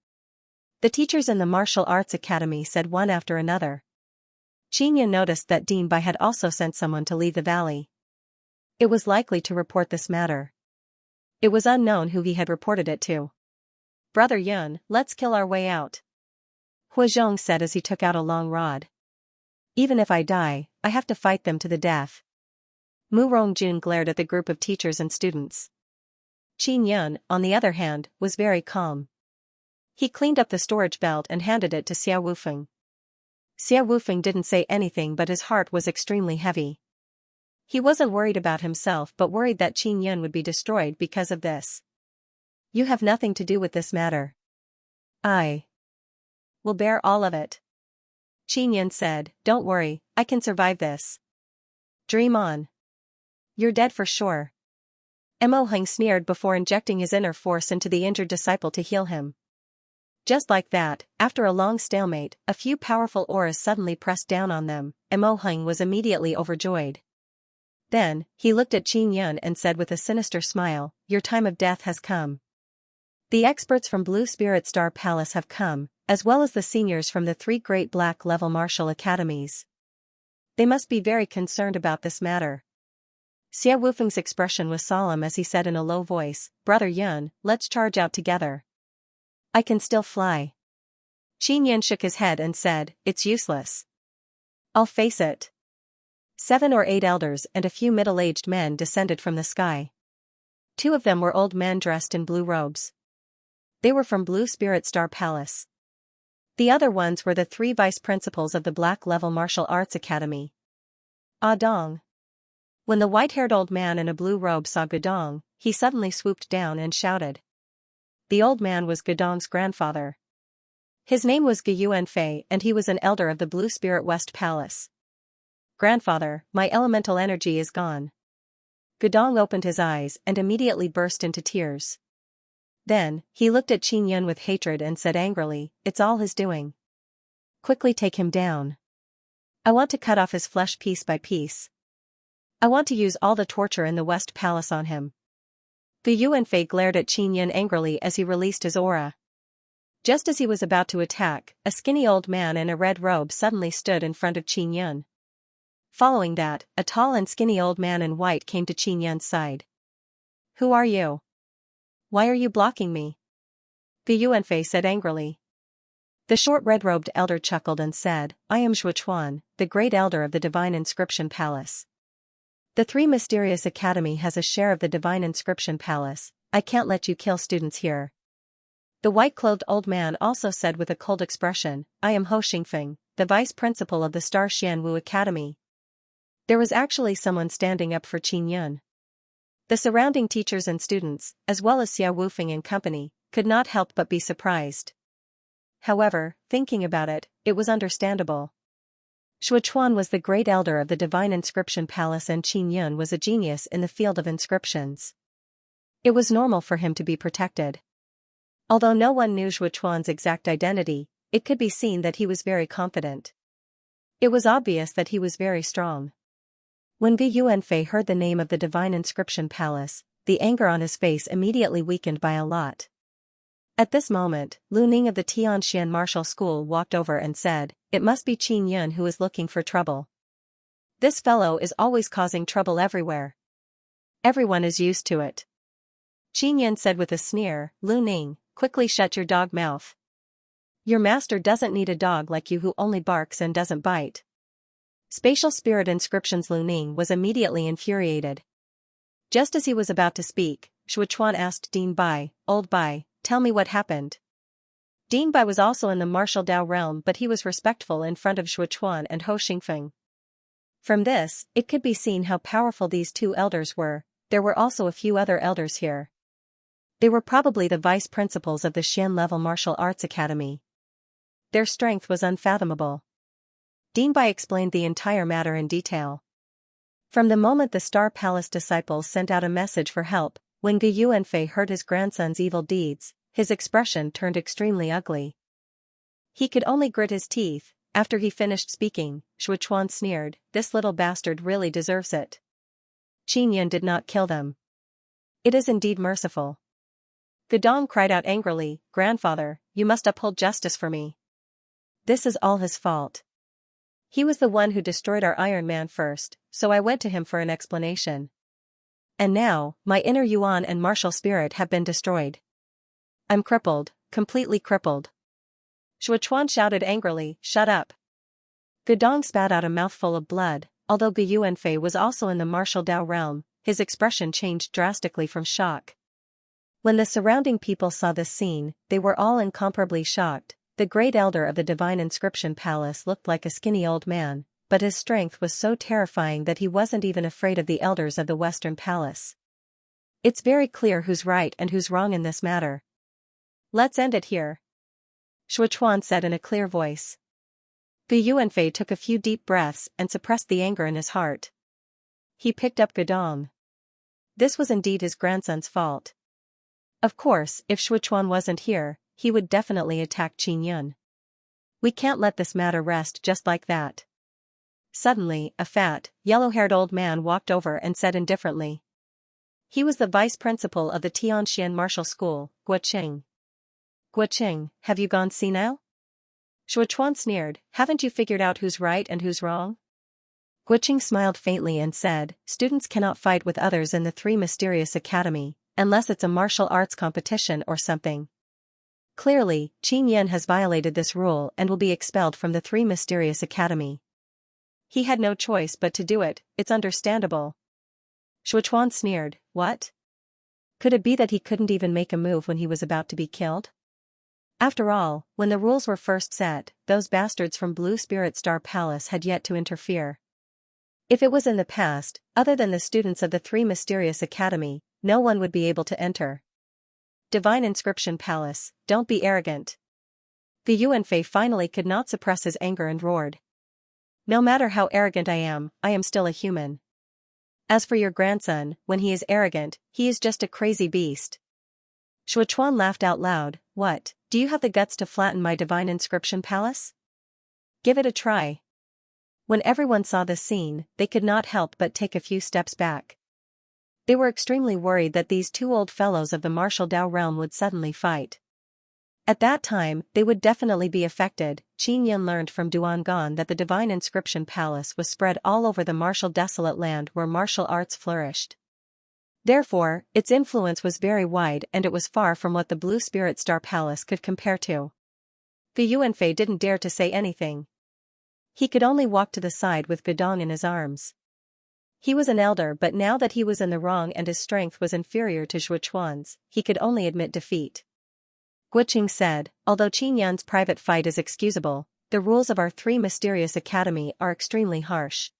The teachers in the martial arts academy said one after another. Qin Yun noticed that Dean Bai had also sent someone to leave the valley. It was likely to report this matter. It was unknown who he had reported it to. Brother Yun, let's kill our way out. Huazhong said as he took out a long rod. Even if I die, I have to fight them to the death. Mu Rongjun glared at the group of teachers and students. Qin Yun, on the other hand, was very calm. He cleaned up the storage belt and handed it to Xia Wufeng. Xia Wufeng didn't say anything, but his heart was extremely heavy. He wasn't worried about himself but worried that Qin Yun would be destroyed because of this. You have nothing to do with this matter. I will bear all of it. Qin Yun said, don't worry, I can survive this. Dream on. You're dead for sure. Mo Heng sneered before injecting his inner force into the injured disciple to heal him. Just like that, after a long stalemate, a few powerful auras suddenly pressed down on them. Mo Heng was immediately overjoyed. Then, he looked at Qin Yun and said with a sinister smile, your time of death has come. The experts from Blue Spirit Star Palace have come, as well as the seniors from the 3 great black-level martial academies. They must be very concerned about this matter. Xia Wufeng's expression was solemn as he said in a low voice, Brother Yun, let's charge out together. I can still fly. Qin Yun shook his head and said, it's useless. I'll face it. 7 or 8 elders and a few middle-aged men descended from the sky. 2 of them were old men dressed in blue robes. They were from Blue Spirit Star Palace. The other ones were the 3 vice principals of the Black-Level Martial Arts Academy. Dong. When the white-haired old man in a blue robe saw Gudong, he suddenly swooped down and shouted. The old man was Gudong's grandfather. His name was Gu Yuanfei and he was an elder of the Blue Spirit West Palace. Grandfather, my elemental energy is gone. Gudong opened his eyes and immediately burst into tears. Then, he looked at Qin Yun with hatred and said angrily, it's all his doing. Quickly take him down. I want to cut off his flesh piece by piece. I want to use all the torture in the West Palace on him. Gu Yuanfei glared at Qin Yun angrily as he released his aura. Just as he was about to attack, a skinny old man in a red robe suddenly stood in front of Qin Yun. Following that, a tall and skinny old man in white came to Qin Yun's side. Who are you? Why are you blocking me? Gu Yuanfei said angrily. The short red-robed elder chuckled and said, I am Zhuchuan, the great elder of the Divine Inscription Palace. The 3 Mysterious Academy has a share of the Divine Inscription Palace, I can't let you kill students here. The white-clothed old man also said with a cold expression, I am Ho Xingfeng, the vice principal of the Star Xianwu Academy. There was actually someone standing up for Qin Yun. The surrounding teachers and students, as well as Xia Wufeng and company, could not help but be surprised. However, thinking about it, it was understandable. Shuchuan was the great elder of the Divine Inscription Palace and Qin Yun was a genius in the field of inscriptions. It was normal for him to be protected. Although no one knew Shuchuan's exact identity, it could be seen that he was very confident. It was obvious that he was very strong. When Gu Yuanfei heard the name of the Divine Inscription Palace, the anger on his face immediately weakened by a lot. At this moment, Lu Ning of the Tianxian Martial School walked over and said, It must be Qin Yun who is looking for trouble. This fellow is always causing trouble everywhere. Everyone is used to it. Qin Yun said with a sneer, Lu Ning, quickly shut your dog mouth. Your master doesn't need a dog like you who only barks and doesn't bite. Spatial Spirit Inscriptions. Lu Ning was immediately infuriated. Just as he was about to speak, Shuchuan asked Ding Bai, Old Bai, tell me what happened. Ding Bai was also in the martial Dao realm but he was respectful in front of Shuchuan and Ho Xingfeng. From this, it could be seen how powerful these two elders were. There were also a few other elders here. They were probably the vice principals of the Xian-level martial arts academy. Their strength was unfathomable. Ding Bai explained the entire matter in detail. From the moment the Star Palace disciples sent out a message for help, when Gu Yuanfei heard his grandson's evil deeds, his expression turned extremely ugly. He could only grit his teeth. After he finished speaking, Shuchuan sneered, This little bastard really deserves it. Qin Yun did not kill them. It is indeed merciful. Gudong cried out angrily, Grandfather, you must uphold justice for me. This is all his fault. He was the one who destroyed our Iron Man first, so I went to him for an explanation. And now, my inner Yuan and martial spirit have been destroyed. I'm crippled, completely crippled. Shuchuan shouted angrily, Shut up. Gudong spat out a mouthful of blood. Although Gu Yuanfei was also in the martial Dao realm, his expression changed drastically from shock. When the surrounding people saw this scene, they were all incomparably shocked. The great elder of the Divine Inscription Palace looked like a skinny old man, but his strength was so terrifying that he wasn't even afraid of the elders of the Western Palace. It's very clear who's right and who's wrong in this matter. Let's end it here. Shuchuan said in a clear voice. Gu Yuanfei took a few deep breaths and suppressed the anger in his heart. He picked up Gudong. This was indeed his grandson's fault. Of course, if Shuchuan wasn't here, he would definitely attack Qin Yun. We can't let this matter rest just like that. Suddenly, a fat, yellow-haired old man walked over and said indifferently. He was the vice principal of the Tianxian Martial School, Guoqing. Guoqing, have you gone senile? Shuchuan sneered, Haven't you figured out who's right and who's wrong? Guoqing smiled faintly and said, Students cannot fight with others in the Three Mysterious Academy, unless it's a martial arts competition or something. Clearly, Qin Yun has violated this rule and will be expelled from the Three Mysterious Academy. He had no choice but to do it, it's understandable. Shuchuan sneered, What? Could it be that he couldn't even make a move when he was about to be killed? After all, when the rules were first set, those bastards from Blue Spirit Star Palace had yet to interfere. If it was in the past, other than the students of the Three Mysterious Academy, no one would be able to enter. Divine Inscription Palace, don't be arrogant. Gu Yuanfei finally could not suppress his anger and roared. No matter how arrogant I am still a human. As for your grandson, when he is arrogant, he is just a crazy beast. Shuchuan laughed out loud, What, do you have the guts to flatten my Divine Inscription Palace? Give it a try. When everyone saw this scene, they could not help but take a few steps back. They were extremely worried that these two old fellows of the martial Dao realm would suddenly fight. At that time, they would definitely be affected. Qin Yun learned from Duangan that the Divine Inscription Palace was spread all over the martial desolate land where martial arts flourished. Therefore, its influence was very wide and it was far from what the Blue Spirit Star Palace could compare to. Gu Yuanfei didn't dare to say anything. He could only walk to the side with Gudong in his arms. He was an elder but now that he was in the wrong and his strength was inferior to Shuchuan's, he could only admit defeat. Guiqing said, although Qin Yan's private fight is excusable, the rules of our three mysterious academy are extremely harsh.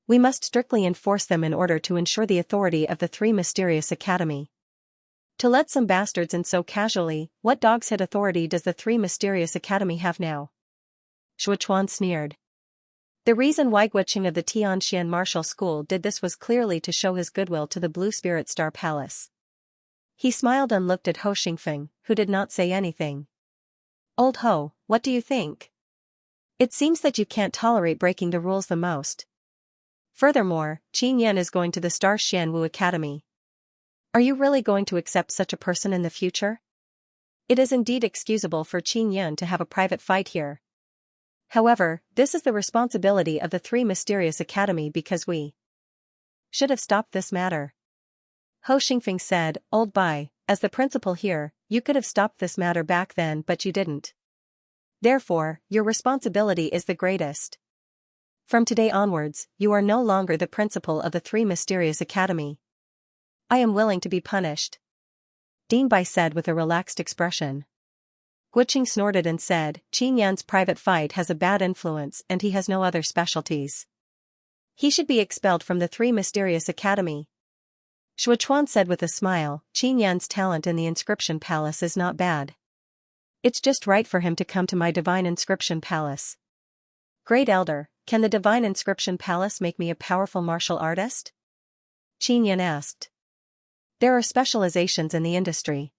We must strictly enforce them in order to ensure the authority of the three mysterious academy. To let some bastards in so casually, what dog's head authority does the three mysterious academy have now? Shuchuan sneered. The reason why Guiqing of the Tianxian martial school did this was clearly to show his goodwill to the Blue Spirit Star Palace. He smiled and looked at Ho Xingfeng, who did not say anything. Old Ho, what do you think? It seems that you can't tolerate breaking the rules the most. Furthermore, Qin Yan is going to the Star Xianwu Academy. Are you really going to accept such a person in the future? It is indeed excusable for Qin Yan to have a private fight here. However, this is the responsibility of the three mysterious academy because we should have stopped this matter. Ho Xingfeng said, Old Bai, as the principal here, you could have stopped this matter back then but you didn't. Therefore, your responsibility is the greatest. From today onwards, you are no longer the principal of the three mysterious academy. I am willing to be punished. Dean Bai said with a relaxed expression. Guiqing snorted and said, Qin Yan's private fight has a bad influence and he has no other specialties. He should be expelled from the three mysterious academy. Shuchuan said with a smile, Qin Yan's talent in the inscription palace is not bad. It's just right for him to come to my divine inscription palace. Great Elder, can the divine inscription palace make me a powerful martial artist? Qin Yan asked. There are specializations in the industry.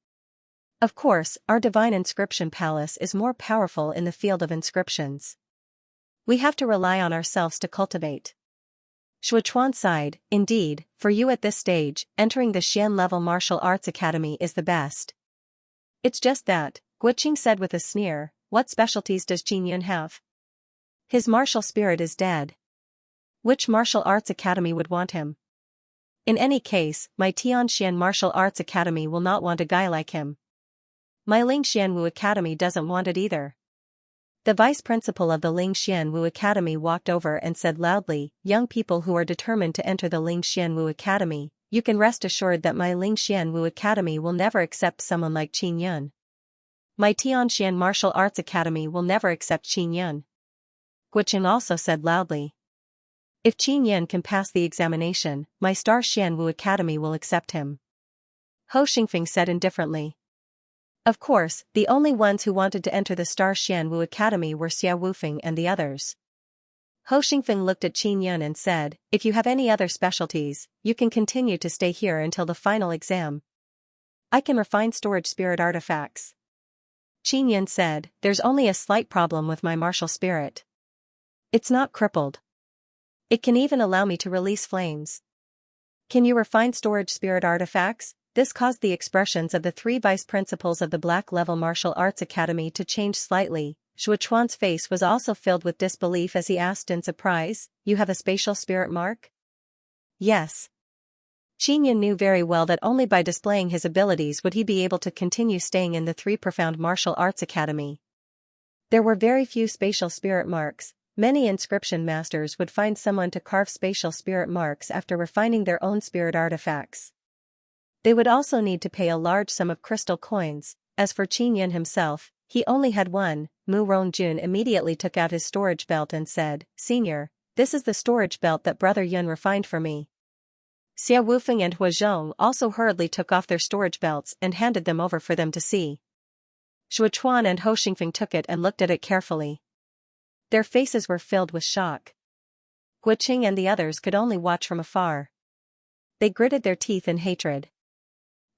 Of course, our divine inscription palace is more powerful in the field of inscriptions. We have to rely on ourselves to cultivate. Shuchuan sighed, indeed, for you at this stage, entering the Xian-level martial arts academy is the best. It's just that, Guiqing said with a sneer, what specialties does Qin Yan have? His martial spirit is dead. Which martial arts academy would want him? In any case, my Tianxian martial arts academy will not want a guy like him. My Ling Xianwu Academy doesn't want it either. The vice principal of the Ling Xianwu Academy walked over and said loudly, young people who are determined to enter the Ling Xianwu Academy, you can rest assured that my Ling Xianwu Academy will never accept someone like Qin Yan. My Tianxian Martial Arts Academy will never accept Qin Yan. Guiqing also said loudly. If Qin Yan can pass the examination, my Star Xianwu Academy will accept him. Ho Xingfeng said indifferently. Of course, the only ones who wanted to enter the Star Xianwu Academy were Xia Wufeng and the others. Ho Xingfeng looked at Qin Yan and said, if you have any other specialties, you can continue to stay here until the final exam. I can refine storage spirit artifacts. Qin Yan said, there's only a slight problem with my martial spirit. It's not crippled. It can even allow me to release flames. Can you refine storage spirit artifacts? This caused the expressions of the three vice principals of the Black Level Martial Arts Academy to change slightly. Shuchuan's face was also filled with disbelief as he asked in surprise, you have a spatial spirit mark? Yes. Qin Yan knew very well that only by displaying his abilities would he be able to continue staying in the Three Profound Martial Arts Academy. There were very few spatial spirit marks. Many inscription masters would find someone to carve spatial spirit marks after refining their own spirit artifacts. They would also need to pay a large sum of crystal coins. As for Qin Yan himself, he only had one. Mu Rongjun immediately took out his storage belt and said, Senior, this is the storage belt that Brother Yun refined for me. Xia Wufeng and Hua Zhong also hurriedly took off their storage belts and handed them over for them to see. Shuchuan and Ho Xingfeng took it and looked at it carefully. Their faces were filled with shock. Guiqing and the others could only watch from afar. They gritted their teeth in hatred.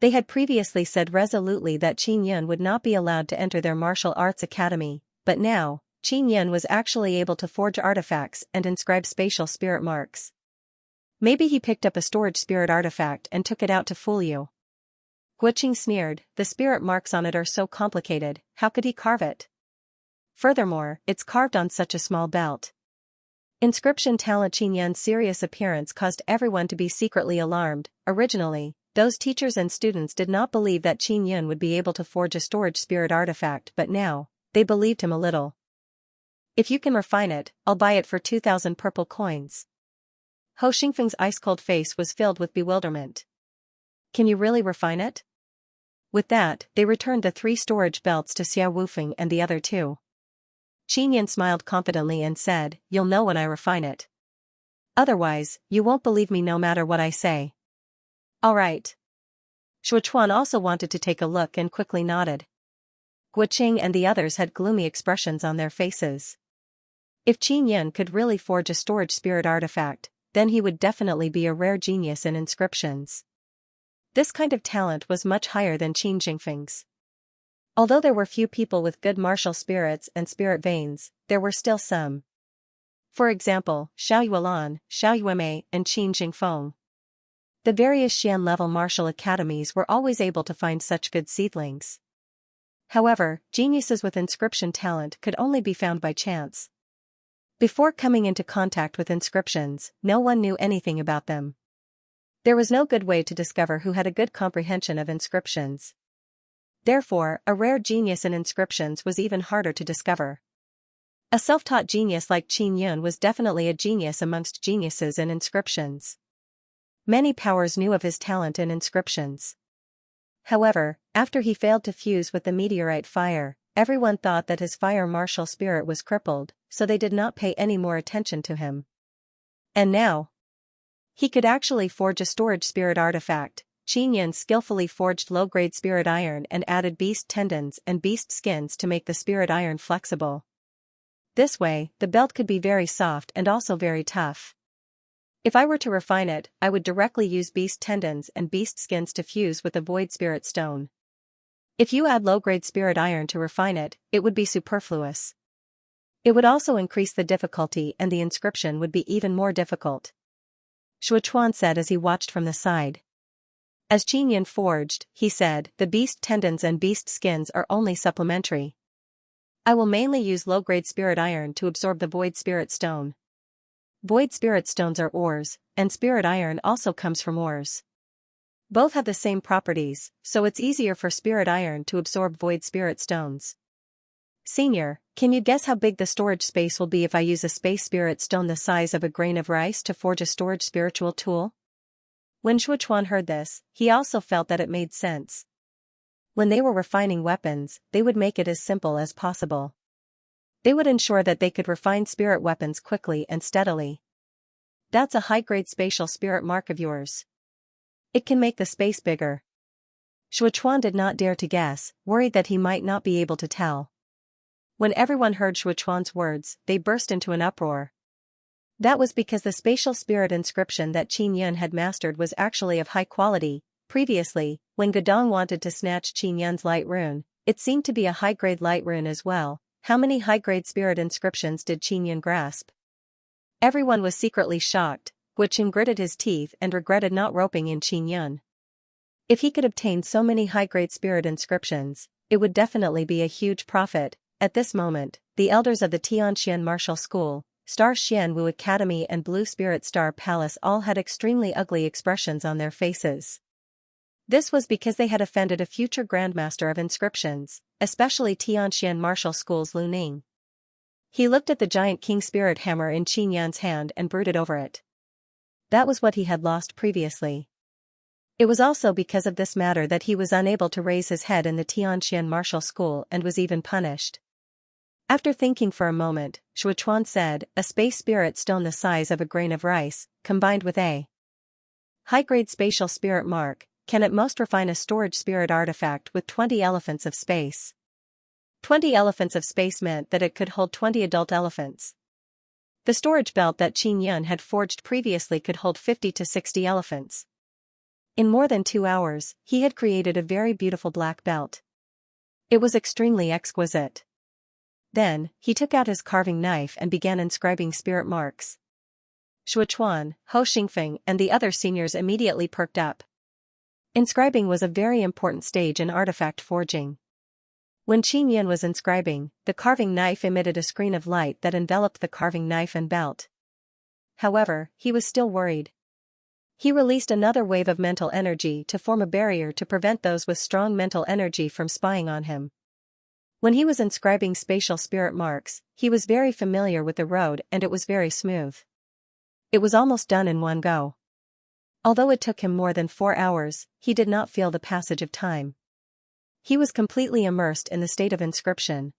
They had previously said resolutely that Qin Yan would not be allowed to enter their martial arts academy, but now, Qin Yan was actually able to forge artifacts and inscribe spatial spirit marks. Maybe he picked up a storage spirit artifact and took it out to fool you. Guiqing sneered, the spirit marks on it are so complicated, how could he carve it? Furthermore, it's carved on such a small belt. Inscription talent. Qin Yan's serious appearance caused everyone to be secretly alarmed. Originally, those teachers and students did not believe that Qin Yan would be able to forge a storage spirit artifact, but now, they believed him a little. If you can refine it, I'll buy it for 2,000 purple coins. Ho Xingfeng's ice-cold face was filled with bewilderment. Can you really refine it? With that, they returned the 3 storage belts to Xiao Wufeng and the other 2. Qin Yan smiled confidently and said, "You'll know when I refine it. Otherwise, you won't believe me no matter what I say." "All right." Shuchuan also wanted to take a look and quickly nodded. Guoqing and the others had gloomy expressions on their faces. If Qin Yan could really forge a storage spirit artifact, then he would definitely be a rare genius in inscriptions. This kind of talent was much higher than Qin Jingfeng's. Although there were few people with good martial spirits and spirit veins, there were still some. For example, Xiao Yuelan, Xiao Yuemei, and Qin Jingfeng. The various Xian-level martial academies were always able to find such good seedlings. However, geniuses with inscription talent could only be found by chance. Before coming into contact with inscriptions, no one knew anything about them. There was no good way to discover who had a good comprehension of inscriptions. Therefore, a rare genius in inscriptions was even harder to discover. A self-taught genius like Qin Yun was definitely a genius amongst geniuses in inscriptions. Many powers knew of his talent in inscriptions. However, after he failed to fuse with the meteorite fire, everyone thought that his fire martial spirit was crippled, so they did not pay any more attention to him. And now, he could actually forge a storage spirit artifact. Qin Yun skillfully forged low-grade spirit iron and added beast tendons and beast skins to make the spirit iron flexible. This way, the belt could be very soft and also very tough. If I were to refine it, I would directly use beast tendons and beast skins to fuse with the void spirit stone. If you add low-grade spirit iron to refine it, it would be superfluous. It would also increase the difficulty and the inscription would be even more difficult. Shuchuan said as he watched from the side. As Qin Yun forged, he said, "The beast tendons and beast skins are only supplementary. I will mainly use low-grade spirit iron to absorb the void spirit stone. Void spirit stones are ores, and spirit iron also comes from ores. Both have the same properties, so it's easier for spirit iron to absorb void spirit stones." "Senior, can you guess how big the storage space will be if I use a space spirit stone the size of a grain of rice to forge a storage spiritual tool?" When Shuchuan heard this, he also felt that it made sense. When they were refining weapons, they would make it as simple as possible. They would ensure that they could refine spirit weapons quickly and steadily. "That's a high-grade spatial spirit mark of yours. It can make the space bigger." Shuchuan did not dare to guess, worried that he might not be able to tell. When everyone heard Shuchuan's words, they burst into an uproar. That was because the spatial spirit inscription that Qin Yun had mastered was actually of high quality. Previously, when Gedong wanted to snatch Qin Yun's light rune, it seemed to be a high-grade light rune as well. How many high-grade spirit inscriptions did Qin Yun grasp? Everyone was secretly shocked. Guoqing gritted his teeth and regretted not roping in Qin Yun. If he could obtain so many high-grade spirit inscriptions, it would definitely be a huge profit. At this moment, the elders of the Tianxian Martial School, Star Xianwu Academy and Blue Spirit Star Palace all had extremely ugly expressions on their faces. This was because they had offended a future grandmaster of inscriptions, especially Tianxian Martial School's Lu Ning. He looked at the giant king spirit hammer in Qin Yan's hand and brooded over it. That was what he had lost previously. It was also because of this matter that he was unable to raise his head in the Tianxian Martial School and was even punished. After thinking for a moment, Shuchuan said, "A space spirit stone the size of a grain of rice, combined with a high-grade spatial spirit mark, can at most refine a storage spirit artifact with 20 elephants of space." 20 elephants of space meant that it could hold 20 adult elephants. The storage belt that Qin Yun had forged previously could hold 50 to 60 elephants. In more than 2 hours, he had created a very beautiful black belt. It was extremely exquisite. Then, he took out his carving knife and began inscribing spirit marks. Shuchuan, Ho Xingfeng and the other seniors immediately perked up. Inscribing was a very important stage in artifact forging. When Qin Yun was inscribing, the carving knife emitted a screen of light that enveloped the carving knife and belt. However, he was still worried. He released another wave of mental energy to form a barrier to prevent those with strong mental energy from spying on him. When he was inscribing spatial spirit marks, he was very familiar with the road and it was very smooth. It was almost done in one go. Although it took him more than 4 hours, he did not feel the passage of time. He was completely immersed in the state of inscription.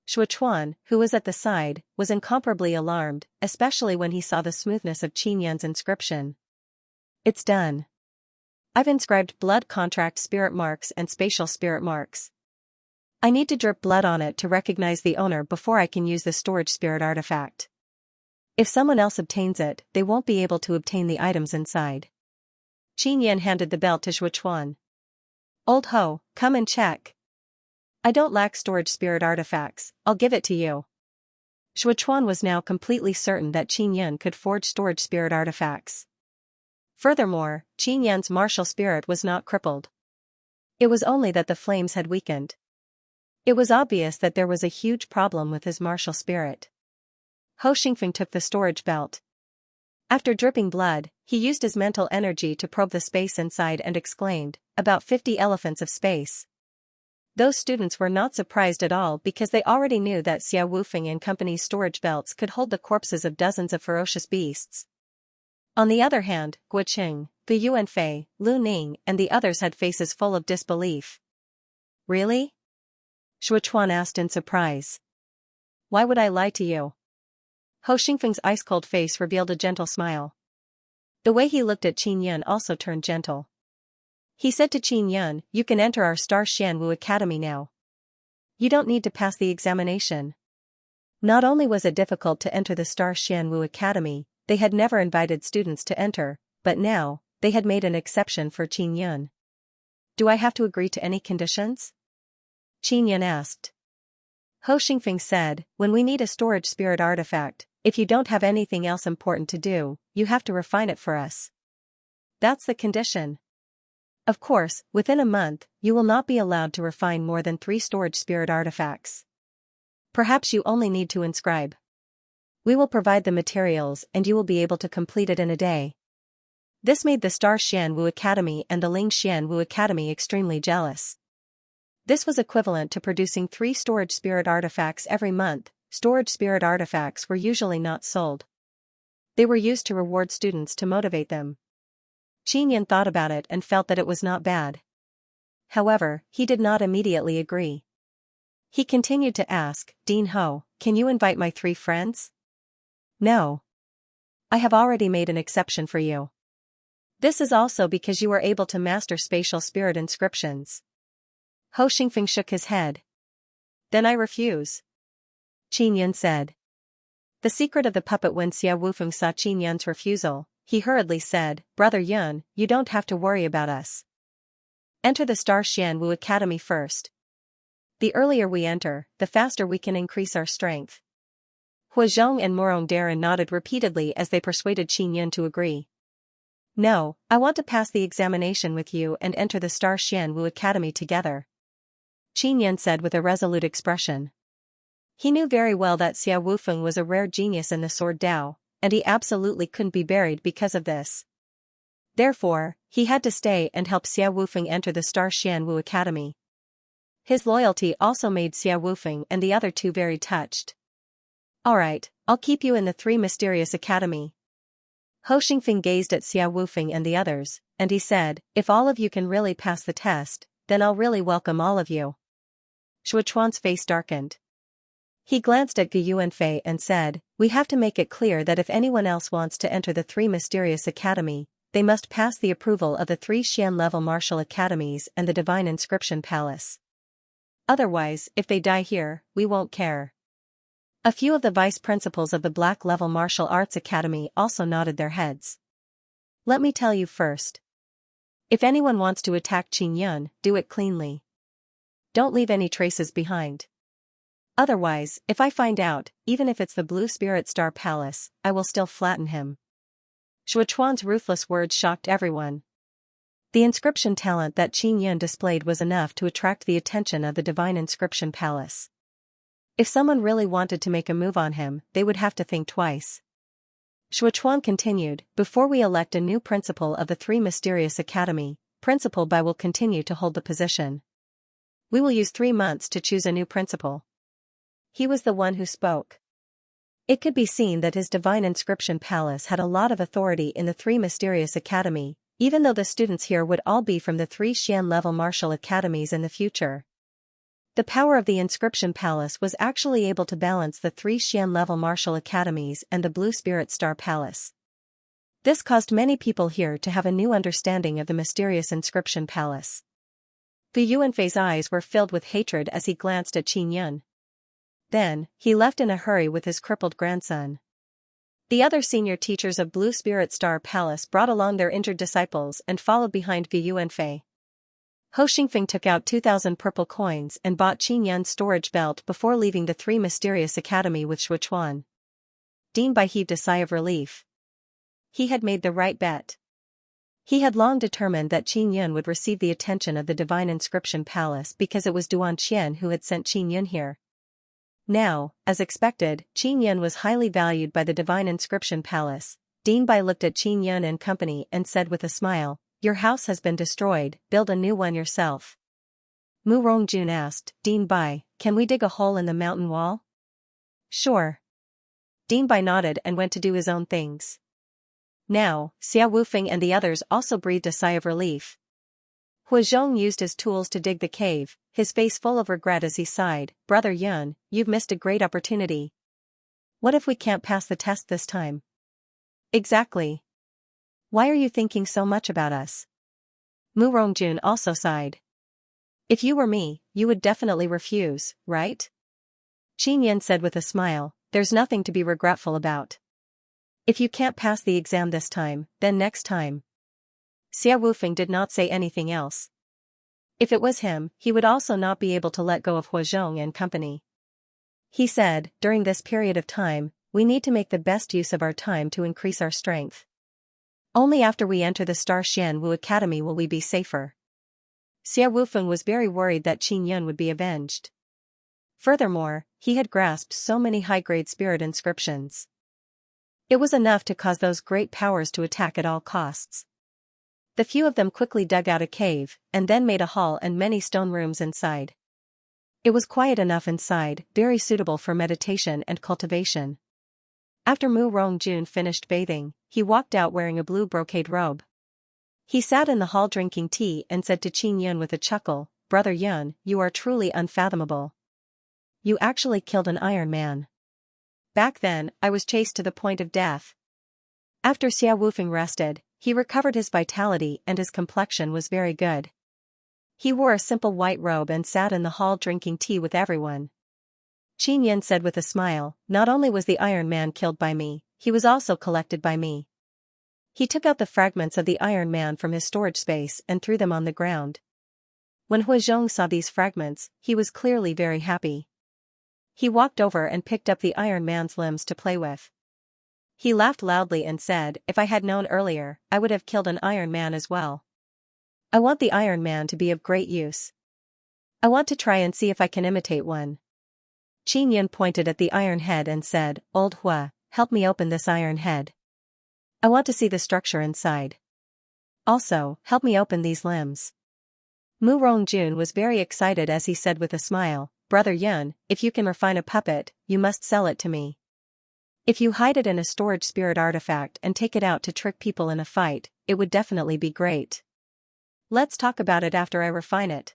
Shuchuan, who was at the side, was incomparably alarmed, especially when he saw the smoothness of Qin Yan's inscription. It's done. I've inscribed blood contract spirit marks and spatial spirit marks. I need to drip blood on it to recognize the owner before I can use the storage spirit artifact. If someone else obtains it, they won't be able to obtain the items inside. Qin Yan handed the belt to Shuchuan. Old ho, come and check. I don't lack storage spirit artifacts, I'll give it to you. Shuchuan was now completely certain that Qin Yan could forge storage spirit artifacts. Furthermore, Qin Yan's martial spirit was not crippled. It was only that the flames had weakened. It was obvious that there was a huge problem with his martial spirit. Ho Xingfeng took the storage belt. After dripping blood, he used his mental energy to probe the space inside and exclaimed, "About 50 elephants of space." Those students were not surprised at all because they already knew that Xia Wufeng and company's storage belts could hold the corpses of dozens of ferocious beasts. On the other hand, Guoqing, Gu Yuanfei, Lu Ning and the others had faces full of disbelief. Really? Shuchuan asked in surprise. Why would I lie to you? Ho Xingfeng's ice-cold face revealed a gentle smile. The way he looked at Qin Yan also turned gentle. He said to Qin Yan, "You can enter our Star Xianwu Academy now. You don't need to pass the examination." Not only was it difficult to enter the Star Xianwu Academy, they had never invited students to enter, but now, they had made an exception for Qin Yan. Do I have to agree to any conditions? Qin Yan asked. Ho Xingfeng said, when we need a storage spirit artifact, if you don't have anything else important to do, you have to refine it for us. That's the condition. Of course, within a month, you will not be allowed to refine more than 3 storage spirit artifacts. Perhaps you only need to inscribe. We will provide the materials and you will be able to complete it in a day. This made the Star Xianwu Academy and the Ling Xianwu Academy extremely jealous. This was equivalent to producing 3 storage spirit artifacts every month. Storage spirit artifacts were usually not sold. They were used to reward students to motivate them. Qin Yan thought about it and felt that it was not bad. However, he did not immediately agree. He continued to ask, "Dean Ho, can you invite my 3 friends?" "No. I have already made an exception for you. This is also because you are able to master spatial spirit inscriptions." Ho Xingfeng shook his head. "Then I refuse," Qin Yan said. The secret of the puppet. When Xia Wufeng saw Qin Yan's refusal, he hurriedly said, "Brother Yun, you don't have to worry about us. Enter the Star Xianwu Academy first. The earlier we enter, the faster we can increase our strength." Huazhong and Murong Darren nodded repeatedly as they persuaded Qin Yan to agree. "No, I want to pass the examination with you and enter the Star Xianwu Academy together," Qin Yan said with a resolute expression. He knew very well that Xia Wufeng was a rare genius in the sword Dao, and he absolutely couldn't be buried because of this. Therefore, he had to stay and help Xia Wufeng enter the Star Xianwu Academy. His loyalty also made Xia Wufeng and the other 2 very touched. "Alright, I'll keep you in the 3 Mysterious Academy." Ho Xingfeng gazed at Xia Wufeng and the others, and he said, "If all of you can really pass the test, then I'll really welcome all of you." Shuchuan's face darkened. He glanced at Gu Yuanfei and said, "We have to make it clear that if anyone else wants to enter the 3 Mysterious Academy, they must pass the approval of the 3 Xian-level martial academies and the Divine Inscription Palace. Otherwise, if they die here, we won't care." A few of the vice principals of the Black-level Martial Arts Academy also nodded their heads. "Let me tell you first. If anyone wants to attack Qin Yan, do it cleanly. Don't leave any traces behind. Otherwise, if I find out, even if it's the Blue Spirit Star Palace, I will still flatten him." Shuchuan's ruthless words shocked everyone. The inscription talent that Qin Yan displayed was enough to attract the attention of the Divine Inscription Palace. If someone really wanted to make a move on him, they would have to think twice. Shuchuan continued, "Before we elect a new principal of the 3 Mysterious Academy, Principal Bai will continue to hold the position. We will use 3 months to choose a new principal." He was the one who spoke. It could be seen that his Divine Inscription Palace had a lot of authority in the 3 Mysterious Academy, even though the students here would all be from the 3 Xian-level martial academies in the future. The power of the Inscription Palace was actually able to balance the 3 Xian-level martial academies and the Blue Spirit Star Palace. This caused many people here to have a new understanding of the mysterious Inscription Palace. Bu Yuanfei's eyes were filled with hatred as he glanced at Qin Yun. Then, he left in a hurry with his crippled grandson. The other senior teachers of Blue Spirit Star Palace brought along their injured disciples and followed behind Bu Yuanfei. Ho Xingfeng took out 2,000 purple coins and bought Qin Yun's storage belt before leaving the 3 Mysterious Academy with Shuchuan. Dean Bai heaved a sigh of relief. He had made the right bet. He had long determined that Qin Yun would receive the attention of the Divine Inscription Palace because it was Duan Qian who had sent Qin Yun here. Now, as expected, Qin Yun was highly valued by the Divine Inscription Palace. Dean Bai looked at Qin Yun and company and said with a smile, "Your house has been destroyed, build a new one yourself." Mu Rongjun asked, "Dean Bai, can we dig a hole in the mountain wall?" "Sure." Dean Bai nodded and went to do his own things. Now, Xia Wufeng and the others also breathed a sigh of relief. Huazhong used his tools to dig the cave, his face full of regret as he sighed, "Brother Yun, you've missed a great opportunity. What if we can't pass the test this time?" "Exactly. Why are you thinking so much about us?" Mu Rongjun also sighed. "If you were me, you would definitely refuse, right?" Qin Yun said with a smile, "There's nothing to be regretful about. If you can't pass the exam this time, then next time." Xia Wufeng did not say anything else. If it was him, he would also not be able to let go of Huazhong and company. He said, "During this period of time, we need to make the best use of our time to increase our strength. Only after we enter the Star Xian Wu Academy will we be safer." Xia Wufeng was very worried that Qin Yun would be avenged. Furthermore, he had grasped so many high-grade spirit inscriptions. It was enough to cause those great powers to attack at all costs. The few of them quickly dug out a cave, and then made a hall and many stone rooms inside. It was quiet enough inside, very suitable for meditation and cultivation. After Mu Rongjun finished bathing, he walked out wearing a blue brocade robe. He sat in the hall drinking tea and said to Qin Yun with a chuckle, "Brother Yun, you are truly unfathomable. You actually killed an Iron Man. Back then, I was chased to the point of death." After Xia Wufeng rested, he recovered his vitality and his complexion was very good. He wore a simple white robe and sat in the hall drinking tea with everyone. Qin Yun said with a smile, "Not only was the Iron Man killed by me, he was also collected by me." He took out the fragments of the Iron Man from his storage space and threw them on the ground. When Huazhong saw these fragments, he was clearly very happy. He walked over and picked up the Iron Man's limbs to play with. He laughed loudly and said, "If I had known earlier, I would have killed an Iron Man as well. I want the Iron Man to be of great use. I want to try and see if I can imitate one." Qin Yun pointed at the iron head and said, "Old Hua, help me open this iron head. I want to see the structure inside. Also, help me open these limbs." Mu Rongjun was very excited as he said with a smile, "Brother Yun, if you can refine a puppet, you must sell it to me. If you hide it in a storage spirit artifact and take it out to trick people in a fight, it would definitely be great. Let's talk about it after I refine it."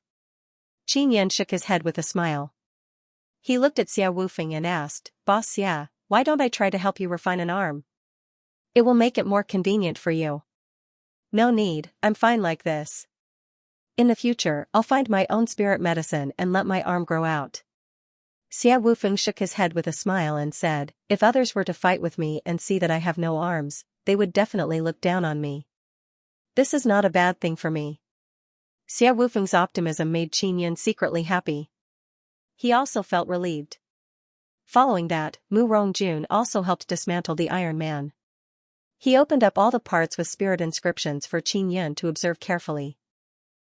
Qin Yun shook his head with a smile. He looked at Xia Wufeng and asked, "Boss Xia, why don't I try to help you refine an arm? It will make it more convenient for you." "No need, I'm fine like this. In the future, I'll find my own spirit medicine and let my arm grow out." Xia Wufeng shook his head with a smile and said, "If others were to fight with me and see that I have no arms, they would definitely look down on me. This is not a bad thing for me." Xia Wufeng's optimism made Qin Yun secretly happy. He also felt relieved. Following that, Mu Rongjun also helped dismantle the Iron Man. He opened up all the parts with spirit inscriptions for Qin Yun to observe carefully.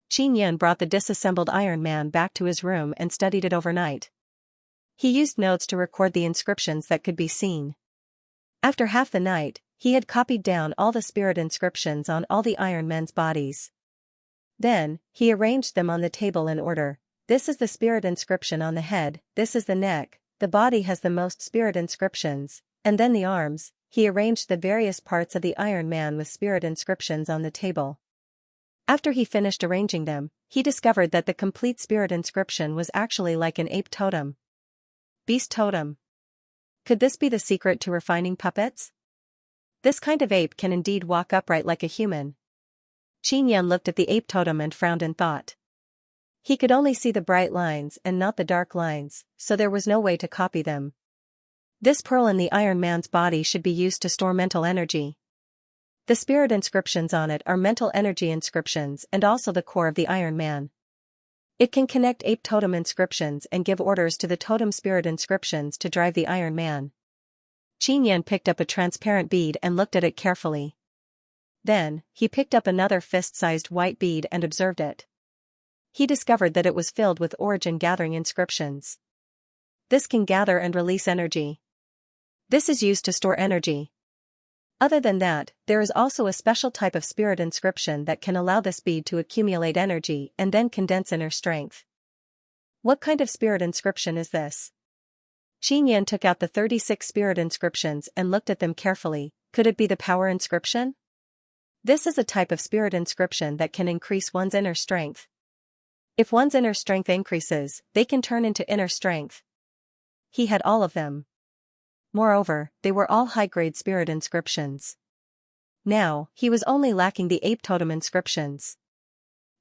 Qin Yun brought the disassembled Iron Man back to his room and studied it overnight. He used notes to record the inscriptions that could be seen. After half the night, he had copied down all the spirit inscriptions on all the Iron Men's bodies. Then, he arranged them on the table in order. This is the spirit inscription on the head, this is the neck, the body has the most spirit inscriptions, and then the arms, he arranged the various parts of the Iron Man with spirit inscriptions on the table. After he finished arranging them, he discovered that the complete spirit inscription was actually like an ape totem. Beast totem. Could this be the secret to refining puppets? This kind of ape can indeed walk upright like a human. Xianxia looked at the ape totem and frowned in thought. He could only see the bright lines and not the dark lines, so there was no way to copy them. This pearl in the Iron Man's body should be used to store mental energy. The spirit inscriptions on it are mental energy inscriptions and also the core of the Iron Man. It can connect ape totem inscriptions and give orders to the totem spirit inscriptions to drive the Iron Man. Xianxia picked up a transparent bead and looked at it carefully. Then, he picked up another fist-sized white bead and observed it. He discovered that it was filled with origin-gathering inscriptions. This can gather and release energy. This is used to store energy. Other than that, there is also a special type of spirit inscription that can allow this bead to accumulate energy and then condense inner strength. What kind of spirit inscription is this? Xianxia took out the 36 spirit inscriptions and looked at them carefully. Could it be the power inscription? This is a type of spirit inscription that can increase one's inner strength. If one's inner strength increases, they can turn into inner strength. He had all of them. Moreover, they were all high-grade spirit inscriptions. Now, he was only lacking the ape totem inscriptions.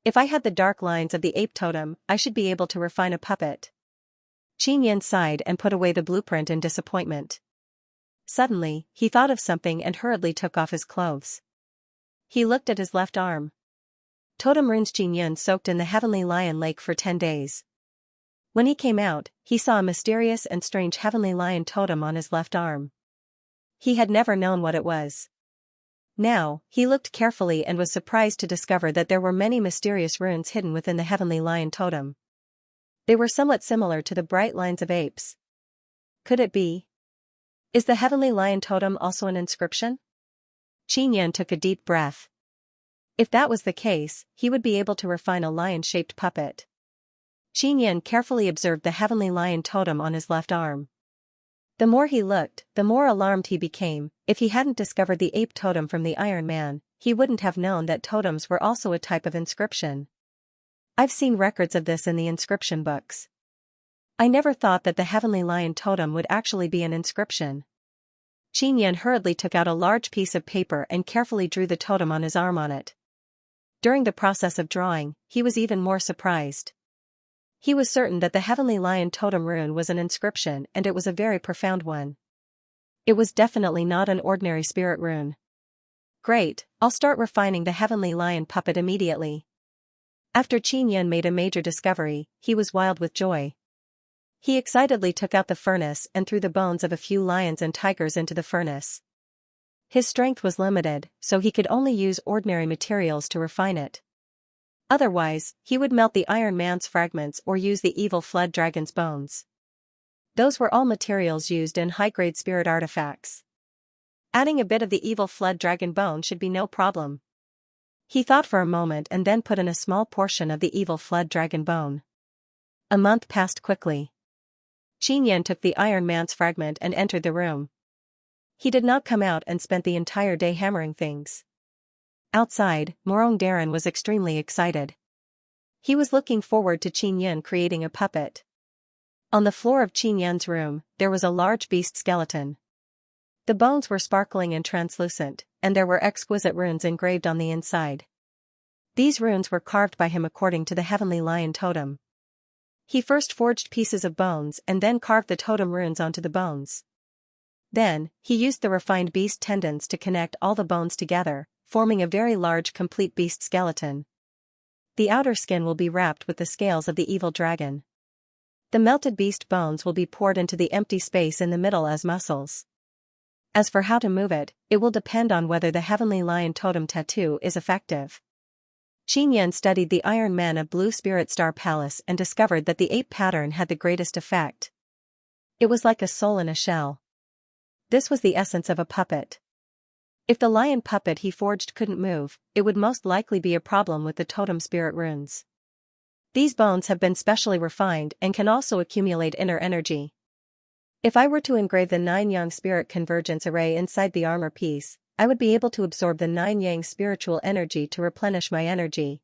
If I had the dark lines of the ape totem, I should be able to refine a puppet. Xianxia sighed and put away the blueprint in disappointment. Suddenly, he thought of something and hurriedly took off his clothes. He looked at his left arm. Totem runes. Xianxia soaked in the Heavenly Lion Lake for 10 days. When he came out, he saw a mysterious and strange Heavenly Lion totem on his left arm. He had never known what it was. Now, he looked carefully and was surprised to discover that there were many mysterious runes hidden within the Heavenly Lion totem. They were somewhat similar to the bright lines of apes. Could it be? Is the Heavenly Lion totem also an inscription? Xianxia took a deep breath. If that was the case, he would be able to refine a lion-shaped puppet. Xianxia carefully observed the Heavenly Lion totem on his left arm. The more he looked, the more alarmed he became. If he hadn't discovered the ape totem from the Iron Man, he wouldn't have known that totems were also a type of inscription. I've seen records of this in the inscription books. I never thought that the Heavenly Lion totem would actually be an inscription. Xianxia hurriedly took out a large piece of paper and carefully drew the totem on his arm on it. During the process of drawing, he was even more surprised. He was certain that the Heavenly Lion totem rune was an inscription and it was a very profound one. It was definitely not an ordinary spirit rune. Great, I'll start refining the Heavenly Lion puppet immediately. After Xianxia made a major discovery, he was wild with joy. He excitedly took out the furnace and threw the bones of a few lions and tigers into the furnace. His strength was limited, so he could only use ordinary materials to refine it. Otherwise, he would melt the Iron Man's fragments or use the evil flood dragon's bones. Those were all materials used in high-grade spirit artifacts. Adding a bit of the evil flood dragon bone should be no problem. He thought for a moment and then put in a small portion of the evil flood dragon bone. A month passed quickly. Xianxia took the Iron Man's fragment and entered the room. He did not come out and spent the entire day hammering things. Outside, Morong Darren was extremely excited. He was looking forward to Xianxia creating a puppet. On the floor of Xianxia's room, there was a large beast skeleton. The bones were sparkling and translucent, and there were exquisite runes engraved on the inside. These runes were carved by him according to the Heavenly Lion totem. He first forged pieces of bones and then carved the totem runes onto the bones. Then, he used the refined beast tendons to connect all the bones together, forming a very large complete beast skeleton. The outer skin will be wrapped with the scales of the evil dragon. The melted beast bones will be poured into the empty space in the middle as muscles. As for how to move it, it will depend on whether the Heavenly Lion totem tattoo is effective. Xianxia studied the Iron Man of Blue Spirit Star Palace and discovered that the ape pattern had the greatest effect. It was like a soul in a shell. This was the essence of a puppet. If the lion puppet he forged couldn't move, it would most likely be a problem with the totem spirit runes. These bones have been specially refined and can also accumulate inner energy. If I were to engrave the 9 Yang spirit convergence array inside the armor piece, I would be able to absorb the 9 Yang spiritual energy to replenish my energy.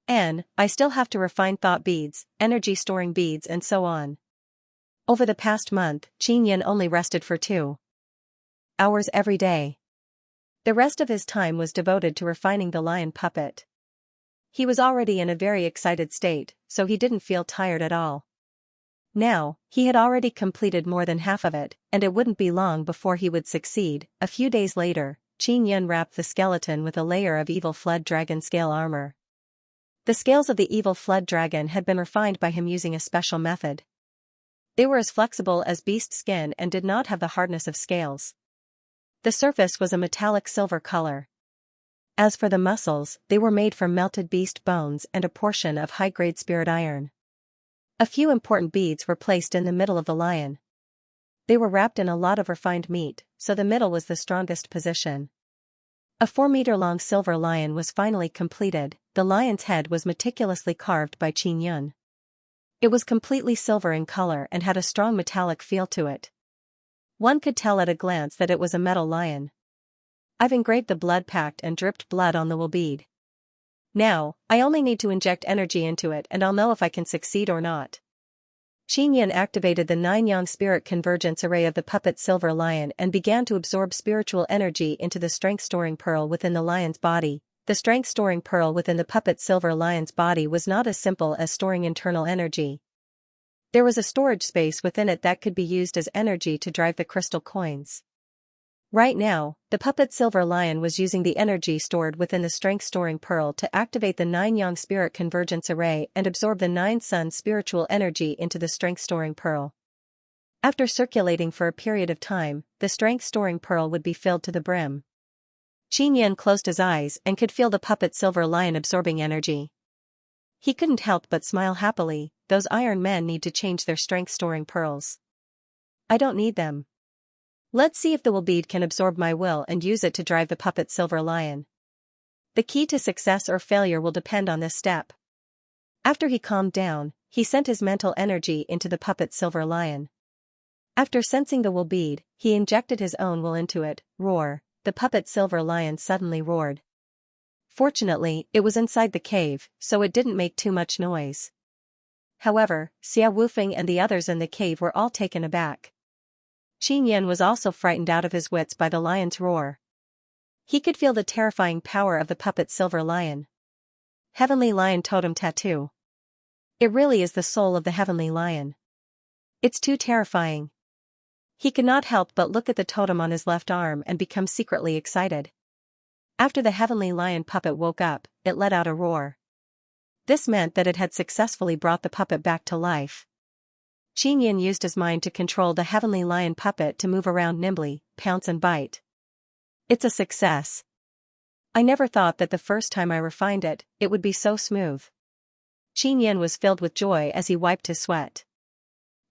And I still have to refine thought beads, energy storing beads and so on. Over the past month, Qin Yin only rested for 2 hours every day. The rest of his time was devoted to refining the lion puppet. He was already in a very excited state, so he didn't feel tired at all. Now, he had already completed more than half of it, and it wouldn't be long before he would succeed. A few days later, Qin Yin wrapped the skeleton with a layer of evil flood dragon scale armor. The scales of the evil flood dragon had been refined by him using a special method. They were as flexible as beast skin and did not have the hardness of scales. The surface was a metallic silver color. As for the muscles, they were made from melted beast bones and a portion of high-grade spirit iron. A few important beads were placed in the middle of the lion. They were wrapped in a lot of refined meat, so the middle was the strongest position. A 4-meter-long silver lion was finally completed. The lion's head was meticulously carved by Qin Yin. It was completely silver in color and had a strong metallic feel to it. One could tell at a glance that it was a metal lion. I've engraved the blood pact and dripped blood on the wool bead. Now, I only need to inject energy into it and I'll know if I can succeed or not. Qin Yin activated the 9 Yang spirit convergence array of the puppet silver lion and began to absorb spiritual energy into the strength-storing pearl within the lion's body. The strength-storing pearl within the puppet silver lion's body was not as simple as storing internal energy. There was a storage space within it that could be used as energy to drive the crystal coins. Right now, the puppet silver lion was using the energy stored within the strength-storing pearl to activate the 9 Yang spirit convergence array and absorb the 9 Sun spiritual energy into the strength-storing pearl. After circulating for a period of time, the strength-storing pearl would be filled to the brim. Qin Yin closed his eyes and could feel the puppet silver lion absorbing energy. He couldn't help but smile happily. Those iron men need to change their strength-storing pearls. I don't need them. Let's see if the will bead can absorb my will and use it to drive the puppet silver lion. The key to success or failure will depend on this step. After he calmed down, he sent his mental energy into the puppet silver lion. After sensing the will bead, he injected his own will into it. Roar! The puppet silver lion suddenly roared. Fortunately, it was inside the cave, so it didn't make too much noise. However, Xia Wufeng and the others in the cave were all taken aback. Qin Yin was also frightened out of his wits by the lion's roar. He could feel the terrifying power of the puppet silver lion. Heavenly Lion Totem Tattoo. It really is the soul of the Heavenly Lion. It's too terrifying. He could not help but look at the totem on his left arm and become secretly excited. After the Heavenly Lion puppet woke up, it let out a roar. This meant that it had successfully brought the puppet back to life. Qin Yin used his mind to control the Heavenly Lion puppet to move around nimbly, pounce and bite. It's a success. I never thought that the first time I refined it, it would be so smooth. Qin Yin was filled with joy as he wiped his sweat.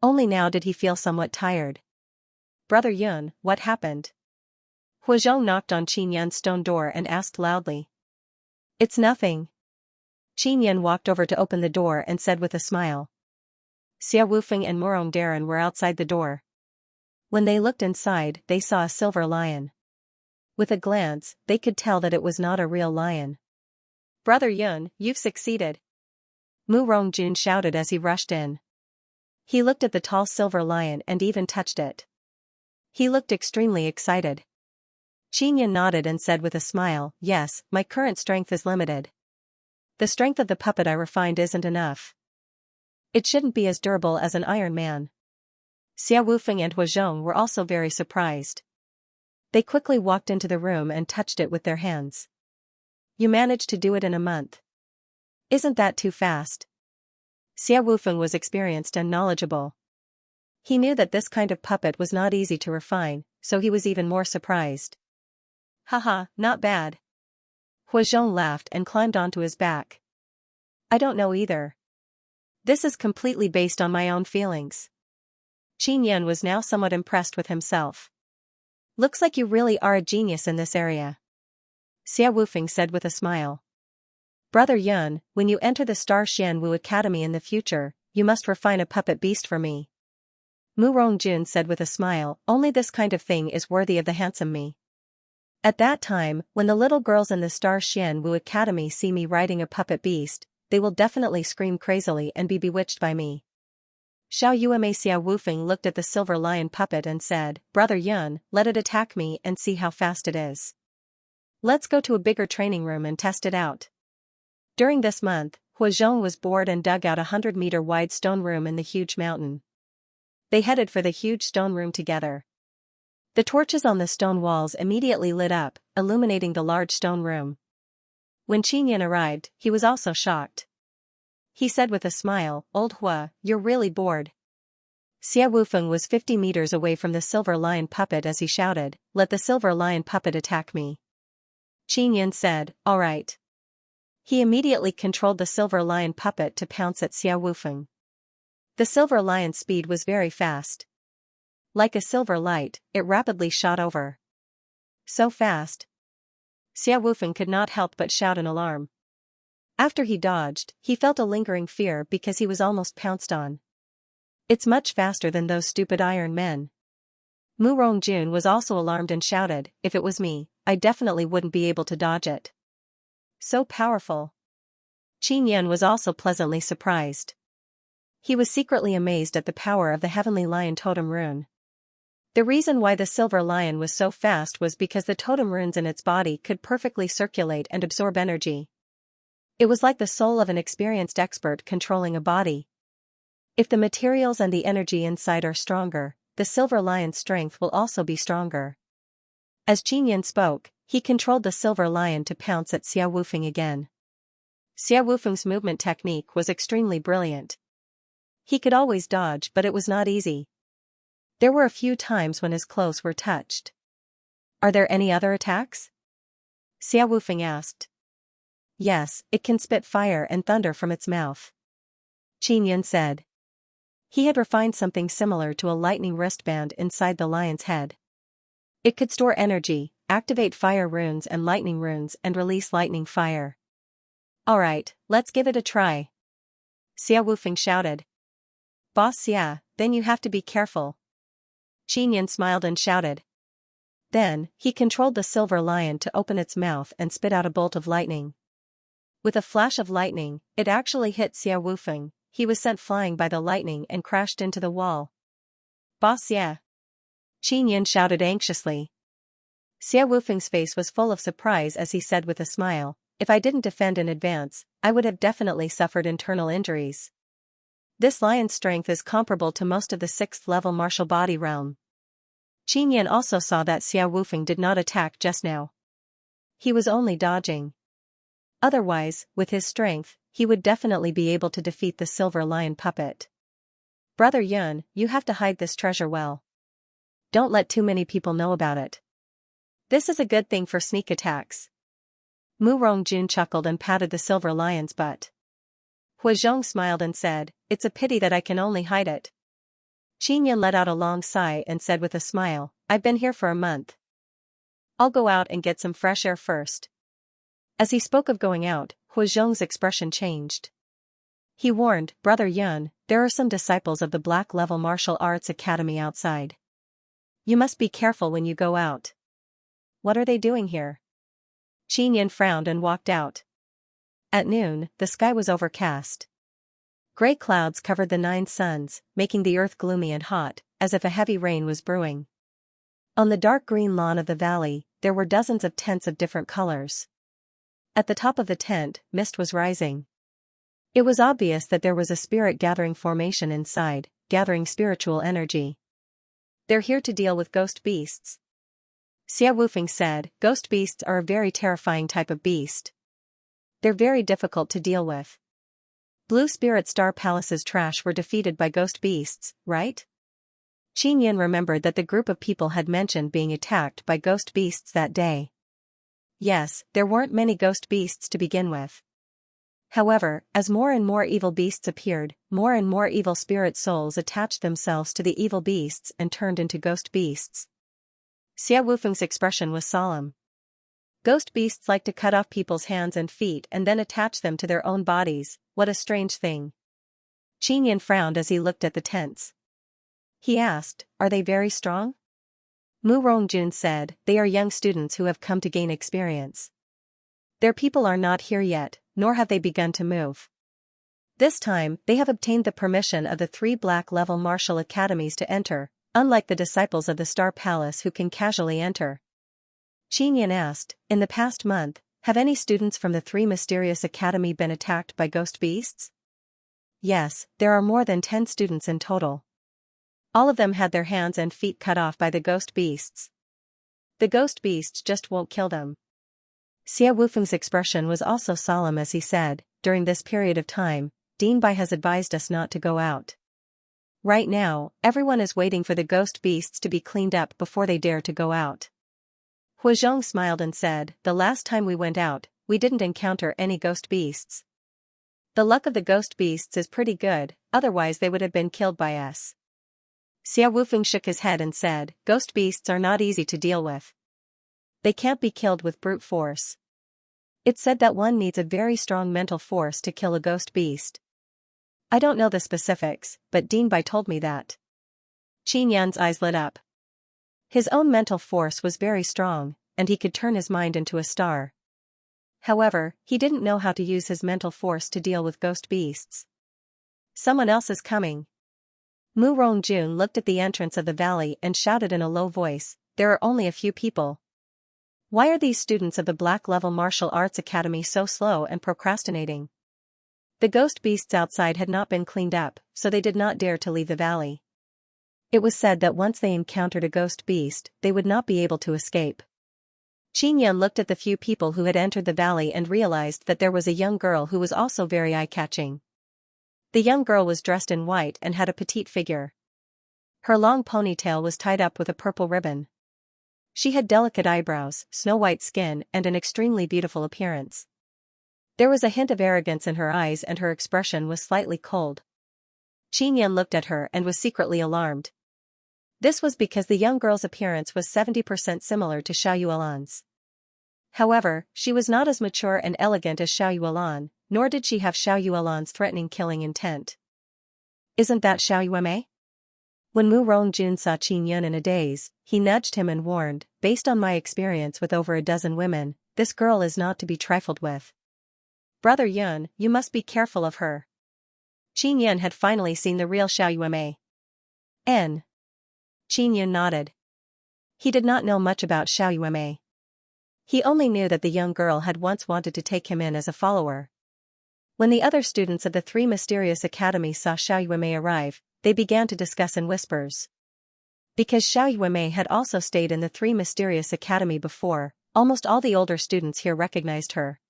Only now did he feel somewhat tired. Brother Yun, what happened? Huazhong knocked on Qin Yin's stone door and asked loudly. It's nothing. Qin Yin walked over to open the door and said with a smile. Xia Wufeng and Murong Darren were outside the door. When they looked inside, they saw a silver lion. With a glance, they could tell that it was not a real lion. Brother Yun, you've succeeded. Mu Rongjun shouted as he rushed in. He looked at the tall silver lion and even touched it. He looked extremely excited. Qin Yin nodded and said with a smile, yes, my current strength is limited. The strength of the puppet I refined isn't enough. It shouldn't be as durable as an Iron Man. Xia Wufeng and Huazhong were also very surprised. They quickly walked into the room and touched it with their hands. You managed to do it in a month. Isn't that too fast? Xia Wufeng was experienced and knowledgeable. He knew that this kind of puppet was not easy to refine, so he was even more surprised. Haha, not bad. Huazhong laughed and climbed onto his back. I don't know either. This is completely based on my own feelings. Qin Yin was now somewhat impressed with himself. Looks like you really are a genius in this area. Xia Wufeng said with a smile. Brother Yun, when you enter the Star Xianwu Academy in the future, you must refine a puppet beast for me. Mu Rongjun said with a smile, only this kind of thing is worthy of the handsome me. At that time, when the little girls in the Star Xian Wu Academy see me riding a puppet beast, they will definitely scream crazily and be bewitched by me. Xiao Yueme Xia Wufeng looked at the silver lion puppet and said, Brother Yun, let it attack me and see how fast it is. Let's go to a bigger training room and test it out. During this month, Huazhong was bored and dug out a 100-meter wide stone room in the huge mountain. They headed for the huge stone room together. The torches on the stone walls immediately lit up, illuminating the large stone room. When Qin arrived, he was also shocked. He said with a smile, Old Hua, you're really bored. Xia Wufeng was 50 meters away from the silver lion puppet as he shouted, let the silver lion puppet attack me. Qin said, all right. He immediately controlled the silver lion puppet to pounce at Xia Wufeng. The silver lion's speed was very fast. Like a silver light, it rapidly shot over. So fast. Xia Wufeng could not help but shout in alarm. After he dodged, he felt a lingering fear because he was almost pounced on. It's much faster than those stupid iron men. Mu Rongjun was also alarmed and shouted, if it was me, I definitely wouldn't be able to dodge it. So powerful. Qin Yan was also pleasantly surprised. He was secretly amazed at the power of the heavenly lion totem rune. The reason why the silver lion was so fast was because the totem runes in its body could perfectly circulate and absorb energy. It was like the soul of an experienced expert controlling a body. If the materials and the energy inside are stronger, the silver lion's strength will also be stronger. As Qin Yan spoke, he controlled the silver lion to pounce at Xia Wufeng again. Xia Wufeng's movement technique was extremely brilliant. He could always dodge, but it was not easy. There were a few times when his clothes were touched. Are there any other attacks? Xia Wufeng asked. Yes, it can spit fire and thunder from its mouth. Qin Yan said. He had refined something similar to a lightning wristband inside the lion's head. It could store energy, activate fire runes and lightning runes and release lightning fire. Alright, let's give it a try. Xia Wufeng shouted. Boss Xia, then you have to be careful. Qin Yan smiled and shouted. Then, he controlled the silver lion to open its mouth and spit out a bolt of lightning. With a flash of lightning, it actually hit Xia Wufeng. He was sent flying by the lightning and crashed into the wall. Boss Xia. Qin Yan shouted anxiously. Xia Wufeng's face was full of surprise as he said with a smile, if I didn't defend in advance, I would have definitely suffered internal injuries. This lion's strength is comparable to most of the 6th-level martial body realm. Qin Yan also saw that Xia Wufeng did not attack just now. He was only dodging. Otherwise, with his strength, he would definitely be able to defeat the silver lion puppet. Brother Yun, you have to hide this treasure well. Don't let too many people know about it. This is a good thing for sneak attacks. Mu Rongjun chuckled and patted the silver lion's butt. Huazhong smiled and said, it's a pity that I can only hide it. Qin Yan let out a long sigh and said with a smile, I've been here for a month. I'll go out and get some fresh air first. As he spoke of going out, Huazhong's expression changed. He warned, Brother Yun, there are some disciples of the Black Level Martial Arts Academy outside. You must be careful when you go out. What are they doing here? Qin Yan frowned and walked out. At noon, the sky was overcast. Gray clouds covered the 9 suns, making the earth gloomy and hot, as if a heavy rain was brewing. On the dark green lawn of the valley, there were dozens of tents of different colors. At the top of the tent, mist was rising. It was obvious that there was a spirit gathering formation inside, gathering spiritual energy. They're here to deal with ghost beasts. Xia Wufeng said, ghost beasts are a very terrifying type of beast. They're very difficult to deal with. Blue Spirit Star Palace's trash were defeated by ghost beasts, right? Qin Yan remembered that the group of people had mentioned being attacked by ghost beasts that day. Yes, there weren't many ghost beasts to begin with. However, as more and more evil beasts appeared, more and more evil spirit souls attached themselves to the evil beasts and turned into ghost beasts. Xia Wufeng's expression was solemn. Ghost beasts like to cut off people's hands and feet and then attach them to their own bodies, what a strange thing. Qin Yan frowned as he looked at the tents. He asked, "Are they very strong?" Mu Rongjun said, "They are young students who have come to gain experience. Their people are not here yet, nor have they begun to move. This time, they have obtained the permission of the 3 black-level martial academies to enter, unlike the disciples of the Star Palace who can casually enter." Qinyan asked, "In the past month, have any students from the 3 mysterious academy been attacked by ghost beasts?" "Yes, there are more than 10 students in total. All of them had their hands and feet cut off by the ghost beasts. The ghost beasts just won't kill them." Xia Wufeng's expression was also solemn as he said, "During this period of time, Dean Bai has advised us not to go out. Right now, everyone is waiting for the ghost beasts to be cleaned up before they dare to go out." Huazhong smiled and said, "The last time we went out, we didn't encounter any ghost beasts. The luck of the ghost beasts is pretty good, otherwise they would have been killed by us." Xia Wufeng shook his head and said, "Ghost beasts are not easy to deal with. They can't be killed with brute force. It's said that one needs a very strong mental force to kill a ghost beast. I don't know the specifics, but Dean Bai told me that." Qin Yan's eyes lit up. His own mental force was very strong, and he could turn his mind into a star. However, he didn't know how to use his mental force to deal with ghost beasts. "Someone else is coming." Mu Rongjun looked at the entrance of the valley and shouted in a low voice, "There are only a few people. Why are these students of the Black-level Martial Arts Academy so slow and procrastinating?" The ghost beasts outside had not been cleaned up, so they did not dare to leave the valley. It was said that once they encountered a ghost beast, they would not be able to escape. Qin Yan looked at the few people who had entered the valley and realized that there was a young girl who was also very eye-catching. The young girl was dressed in white and had a petite figure. Her long ponytail was tied up with a purple ribbon. She had delicate eyebrows, snow-white skin and an extremely beautiful appearance. There was a hint of arrogance in her eyes and her expression was slightly cold. Qin Yan looked at her and was secretly alarmed. This was because the young girl's appearance was 70% similar to Xiao Yuelan's. However, she was not as mature and elegant as Xiao Yuelan, nor did she have Xiao Yuelan's threatening killing intent. "Isn't that Xiao Yuemei?" When Mu Rongjun saw Qin Yan in a daze, he nudged him and warned, "Based on my experience with over a dozen women, this girl is not to be trifled with. Brother Yun, you must be careful of her." Qin Yan had finally seen the real Xiao Yuemei. N. Qin Yan nodded. He did not know much about Xiao Yuemei. He only knew that the young girl had once wanted to take him in as a follower. When the other students of the 3 mysterious academies saw Xiao Yuemei arrive, they began to discuss in whispers. Because Xiao Yuemei had also stayed in the 3 mysterious academy before, almost all the older students here recognized her.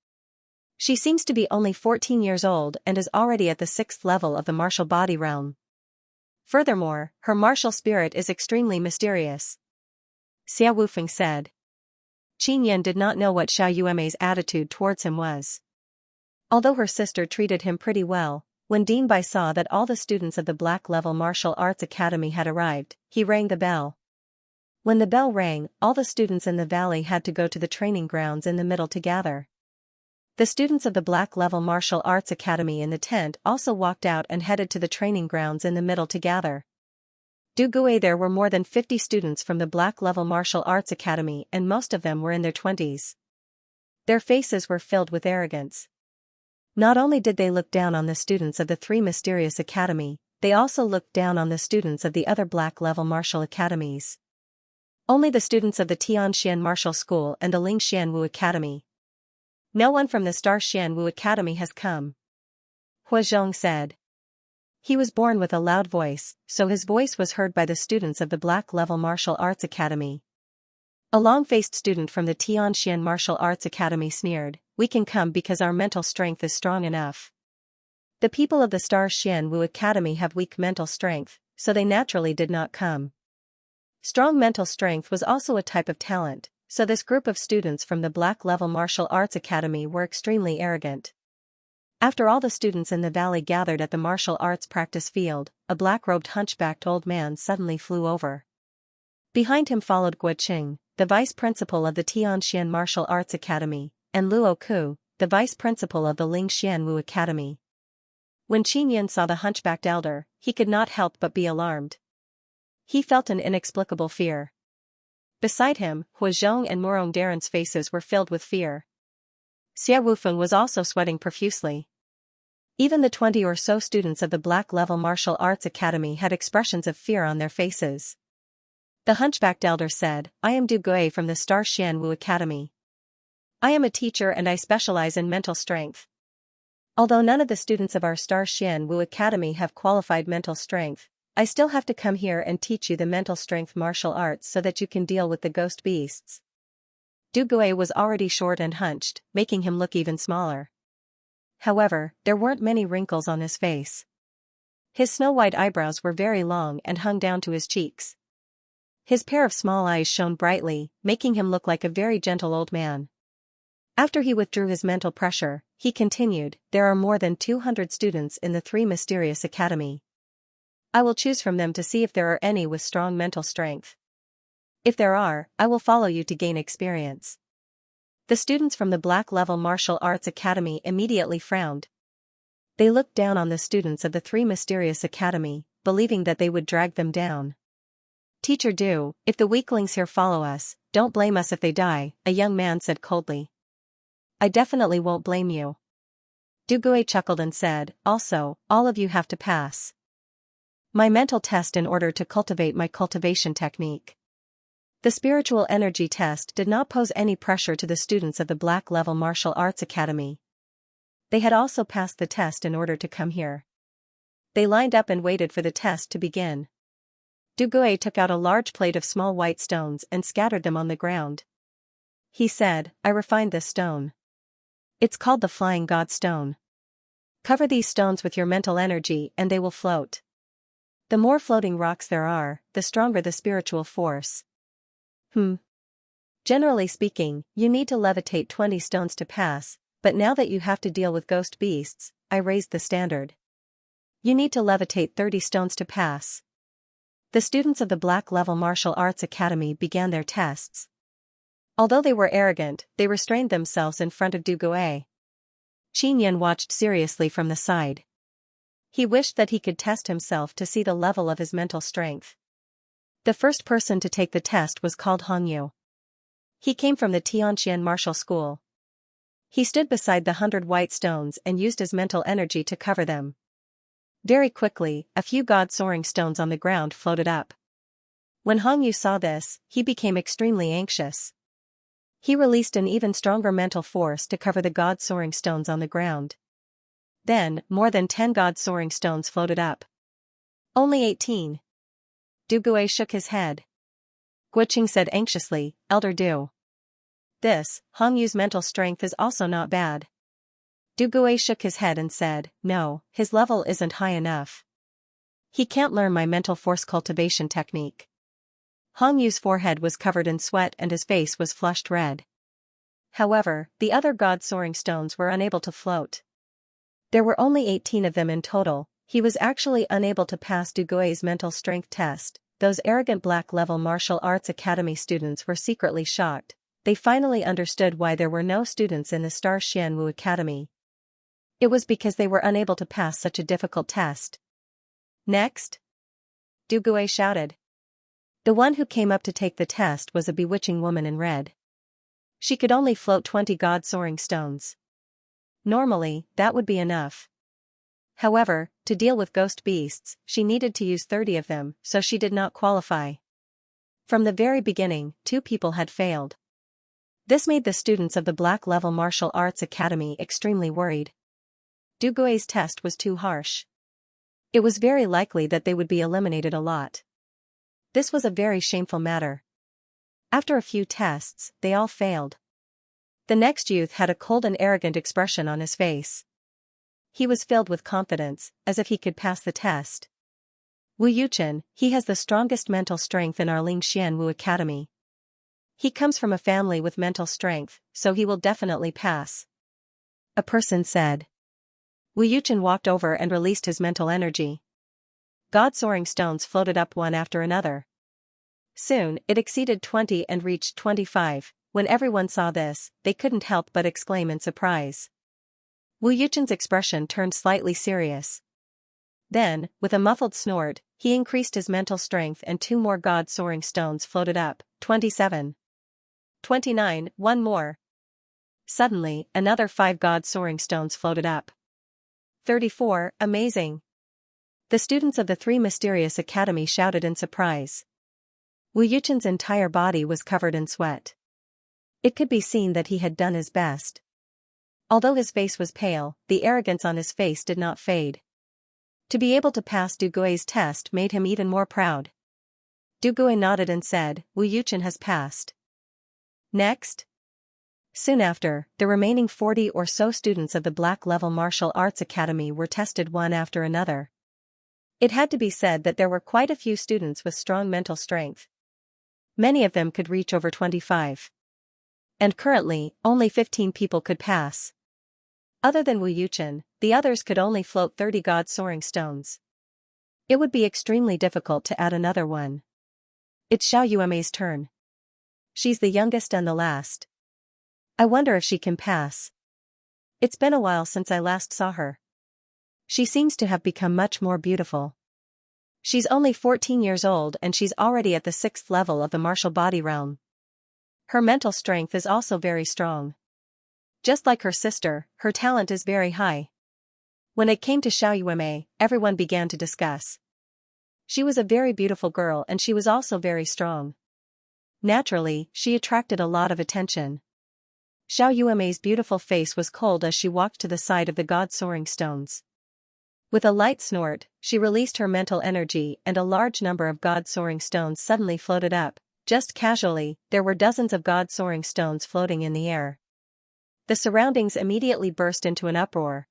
She seems to be only 14 years old and is already at the 6th level of the martial body realm. Furthermore, her martial spirit is extremely mysterious. Xia Wufeng said. Qin Yan did not know what Xiao Yuemei's attitude towards him was. Although her sister treated him pretty well, when Dean Bai saw that all the students of the Black-level Martial Arts Academy had arrived, he rang the bell. When the bell rang, all the students in the valley had to go to the training grounds in the middle to gather. The students of the Black-level Martial Arts Academy in the tent also walked out and headed to the training grounds in the middle to gather. There were more than 50 students from the Black-level Martial Arts Academy and most of them were in their 20s. Their faces were filled with arrogance. Not only did they look down on the students of the 3 mysterious academy, they also looked down on the students of the other Black-level martial academies. Only the students of the Tianxian Martial School and the Lingxian Wu Academy. "No one from the Star Xian Wu Academy has come," Huazhong said. He was born with a loud voice, so his voice was heard by the students of the Black-level Martial Arts Academy. A long-faced student from the Tianxian Martial Arts Academy sneered, "We can come because our mental strength is strong enough. The people of the Star Xian Wu Academy have weak mental strength, so they naturally did not come." Strong mental strength was also a type of talent, so this group of students from the Black-level Martial Arts Academy were extremely arrogant. After all the students in the valley gathered at the martial arts practice field, a black-robed hunchbacked old man suddenly flew over. Behind him followed Guo Qing, the vice principal of the Tianxian Martial Arts Academy, and Luo Ku, the vice principal of the Lingxian Wu Academy. When Qin Yan saw the hunchbacked elder, he could not help but be alarmed. He felt an inexplicable fear. Beside him, Hua Zhong and Murong Daren's faces were filled with fear. Xie Wufeng was also sweating profusely. Even the 20 or so students of the Black-level Martial Arts Academy had expressions of fear on their faces. The hunchbacked elder said, "I am Du Gui from the Star Xian Wu Academy. I am a teacher and I specialize in mental strength. Although none of the students of our Star Xian Wu Academy have qualified mental strength, I still have to come here and teach you the mental strength martial arts so that you can deal with the ghost beasts." Du Gui was already short and hunched, making him look even smaller. However, there weren't many wrinkles on his face. His snow-white eyebrows were very long and hung down to his cheeks. His pair of small eyes shone brightly, making him look like a very gentle old man. After he withdrew his mental pressure, he continued, "There are more than 200 students in the Three Mysterious Academy. I will choose from them to see if there are any with strong mental strength. If there are, I will follow you to gain experience." The students from the Black-level Martial Arts Academy immediately frowned. They looked down on the students of the Three Mysterious Academy, believing that they would drag them down. "Teacher Du, if the weaklings here follow us, don't blame us if they die," a young man said coldly. "I definitely won't blame you." Du Gui chuckled and said, "Also, all of you have to pass my mental test in order to cultivate my cultivation technique." The spiritual energy test did not pose any pressure to the students of the Black-level Martial Arts Academy. They had also passed the test in order to come here. They lined up and waited for the test to begin. Du Gui took out a large plate of small white stones and scattered them on the ground. He said, "I refined this stone. It's called the Flying God Stone. Cover these stones with your mental energy and they will float. The more floating rocks there are, the stronger the spiritual force. Generally speaking, you need to levitate 20 stones to pass, but now that you have to deal with ghost beasts, I raised the standard. You need to levitate 30 stones to pass." The students of the Black-level Martial Arts Academy began their tests. Although they were arrogant, they restrained themselves in front of Du Gui. Qin Yan watched seriously from the side. He wished that he could test himself to see the level of his mental strength. The first person to take the test was called Hongyu. He came from the Tianqian Martial School. He stood beside the 100 white stones and used his mental energy to cover them. Very quickly, a few god-soaring stones on the ground floated up. When Hongyu saw this, he became extremely anxious. He released an even stronger mental force to cover the god-soaring stones on the ground. Then, more than 10 god-soaring stones floated up. "Only 18. Du Gui shook his head. Guoqing said anxiously, "Elder Du. This, Hongyu's mental strength is also not bad." Du Gui shook his head and said, "No, his level isn't high enough. He can't learn my mental force cultivation technique." Hongyu's forehead was covered in sweat and his face was flushed red. However, the other god-soaring stones were unable to float. There were only 18 of them in total. He was actually unable to pass Du Gui's mental strength test. Those arrogant Black-level Martial Arts Academy students were secretly shocked. They finally understood why there were no students in the Star Xian Wu Academy. It was because they were unable to pass such a difficult test. "Next!" Du Gui shouted. The one who came up to take the test was a bewitching woman in red. She could only float 20 god-soaring stones. Normally, that would be enough. However, to deal with ghost beasts, she needed to use 30 of them, so she did not qualify. From the very beginning, 2 people had failed. This made the students of the Black-level Martial Arts Academy extremely worried. Du Gui's test was too harsh. It was very likely that they would be eliminated a lot. This was a very shameful matter. After a few tests, they all failed. The next youth had a cold and arrogant expression on his face. He was filled with confidence, as if he could pass the test. "Wu Yuchen, he has the strongest mental strength in our Lingxian Wu Academy. He comes from a family with mental strength, so he will definitely pass," a person said. Wu Yuchen walked over and released his mental energy. God-soaring stones floated up one after another. Soon, it exceeded 20 and reached 25. When everyone saw this, they couldn't help but exclaim in surprise. Wu Yuchen's expression turned slightly serious. Then, with a muffled snort, he increased his mental strength and 2 more god soaring stones floated up. 27. 29, one more. Suddenly, another 5 god soaring stones floated up. 34, amazing. The students of the 3 mysterious academy shouted in surprise. Wu Yuchen's entire body was covered in sweat. It could be seen that he had done his best. Although his face was pale, the arrogance on his face did not fade. To be able to pass Du Gui's test made him even more proud. Du Gui nodded and said, Wu Yuchen has passed. Next? Soon after, the remaining 40 or so students of the Black Level Martial Arts Academy were tested one after another. It had to be said that there were quite a few students with strong mental strength. Many of them could reach over 25. And currently, only 15 people could pass. Other than Wu Yuchen, the others could only float 30 god soaring stones. It would be extremely difficult to add another one. It's Xiao Yuemei's turn. She's the youngest and the last. I wonder if she can pass. It's been a while since I last saw her. She seems to have become much more beautiful. She's only 14 years old and she's already at the 6th level of the martial body realm. Her mental strength is also very strong. Just like her sister, her talent is very high. When it came to Xiao Yuemei, everyone began to discuss. She was a very beautiful girl and she was also very strong. Naturally, she attracted a lot of attention. Xiao Yuemei's beautiful face was cold as she walked to the side of the god soaring stones. With a light snort, she released her mental energy and a large number of god soaring stones suddenly floated up. Just casually, there were dozens of god soaring stones floating in the air. The surroundings immediately burst into an uproar.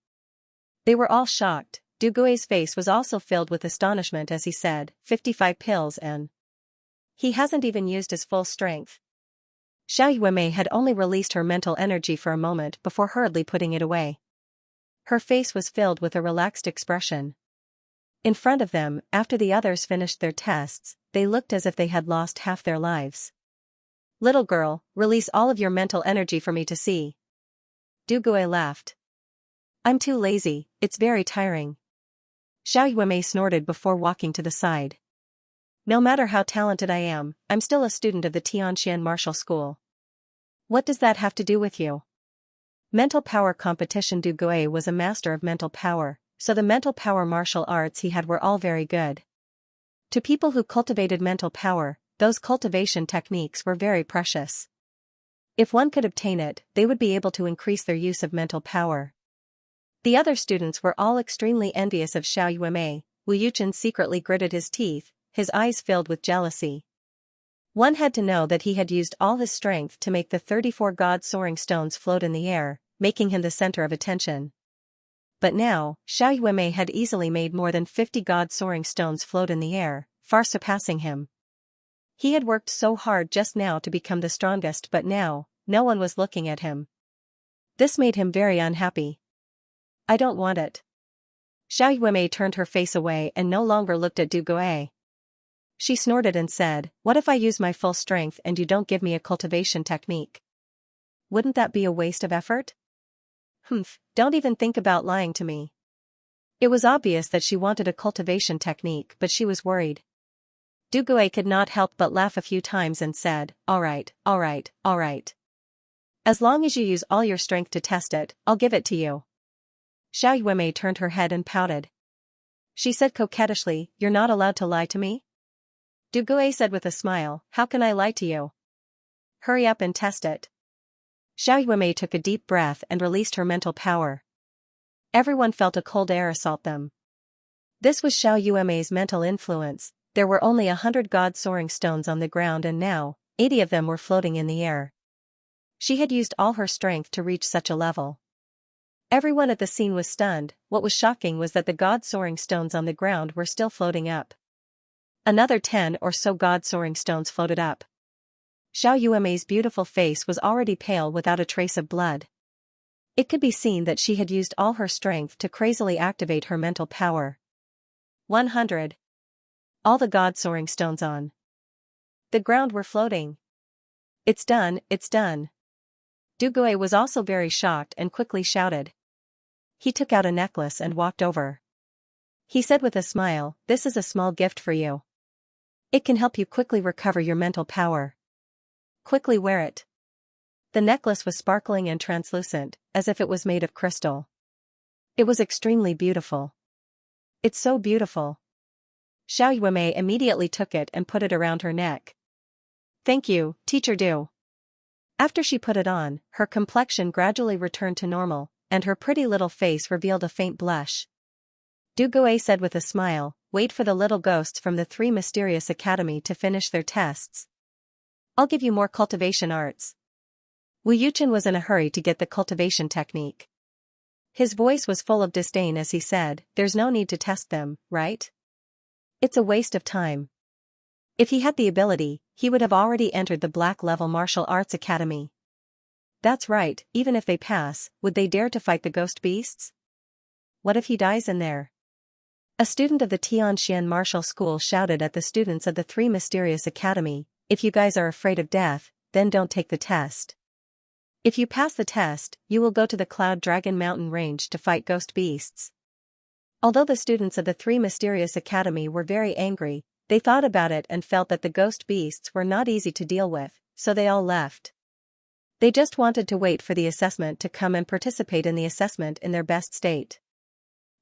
They were all shocked. Du Gui's face was also filled with astonishment as he said, 55 pills and... He hasn't even used his full strength. Xiao Yuemei had only released her mental energy for a moment before hurriedly putting it away. Her face was filled with a relaxed expression. In front of them, after the others finished their tests, they looked as if they had lost half their lives. Little girl, release all of your mental energy for me to see. Du Gui laughed. I'm too lazy, it's very tiring. Xiao Yuemei snorted before walking to the side. No matter how talented I am, I'm still a student of the Tianxian Martial School. What does that have to do with you? Mental power competition. Du Gui was a master of mental power, so the mental power martial arts he had were all very good. To people who cultivated mental power, those cultivation techniques were very precious. If one could obtain it, they would be able to increase their use of mental power. The other students were all extremely envious of Xiao Yuemei. Wu Yuchen secretly gritted his teeth, his eyes filled with jealousy. One had to know that he had used all his strength to make the 34 god soaring stones float in the air, making him the center of attention. But now, Xiao Yuemei had easily made more than 50 god soaring stones float in the air, far surpassing him. He had worked so hard just now to become the strongest, but now, no one was looking at him. This made him very unhappy. I don't want it. Xiao Yuemei turned her face away and no longer looked at Du Gui. She snorted and said, what if I use my full strength and you don't give me a cultivation technique? Wouldn't that be a waste of effort? Humph, don't even think about lying to me. It was obvious that she wanted a cultivation technique, but she was worried. Du Gui could not help but laugh a few times and said, all right. As long as you use all your strength to test it, I'll give it to you. Xiao Yuemei turned her head and pouted. She said coquettishly, you're not allowed to lie to me? Du Gui said with a smile, how can I lie to you? Hurry up and test it. Xiao Yuemei took a deep breath and released her mental power. Everyone felt a cold air assault them. This was Xiao Yuemei's mental influence. There were only 100 god soaring stones on the ground and now, 80 of them were floating in the air. She had used all her strength to reach such a level. Everyone at the scene was stunned. What was shocking was that the god soaring stones on the ground were still floating up. Another 10 or so god soaring stones floated up. Xiao Yuemei's beautiful face was already pale without a trace of blood. It could be seen that she had used all her strength to crazily activate her mental power. 100. All the god soaring stones on the ground were floating. It's done, it's done. Du Gui was also very shocked and quickly shouted. He took out a necklace and walked over. He said with a smile, "This is a small gift for you. It can help you quickly recover your mental power. Quickly wear it." The necklace was sparkling and translucent, as if it was made of crystal. It was extremely beautiful. "It's so beautiful." Xiao Yuemei immediately took it and put it around her neck. "Thank you, Teacher Du." After she put it on, her complexion gradually returned to normal, and her pretty little face revealed a faint blush. Du Guay said with a smile, "Wait for the little ghosts from the Three Mysterious Academy to finish their tests. I'll give you more cultivation arts." Wu Yuchen was in a hurry to get the cultivation technique. His voice was full of disdain as he said, "There's no need to test them, right? It's a waste of time." If he had the ability, he would have already entered the Black-level Martial Arts Academy. That's right, even if they pass, would they dare to fight the ghost beasts? What if he dies in there? A student of the Tianxian Martial School shouted at the students of the Three Mysterious Academy, "If you guys are afraid of death, then don't take the test. If you pass the test, you will go to the Cloud Dragon Mountain Range to fight ghost beasts." Although the students of the Three Mysterious Academy were very angry, they thought about it and felt that the ghost beasts were not easy to deal with, so they all left. They just wanted to wait for the assessment to come and participate in the assessment in their best state.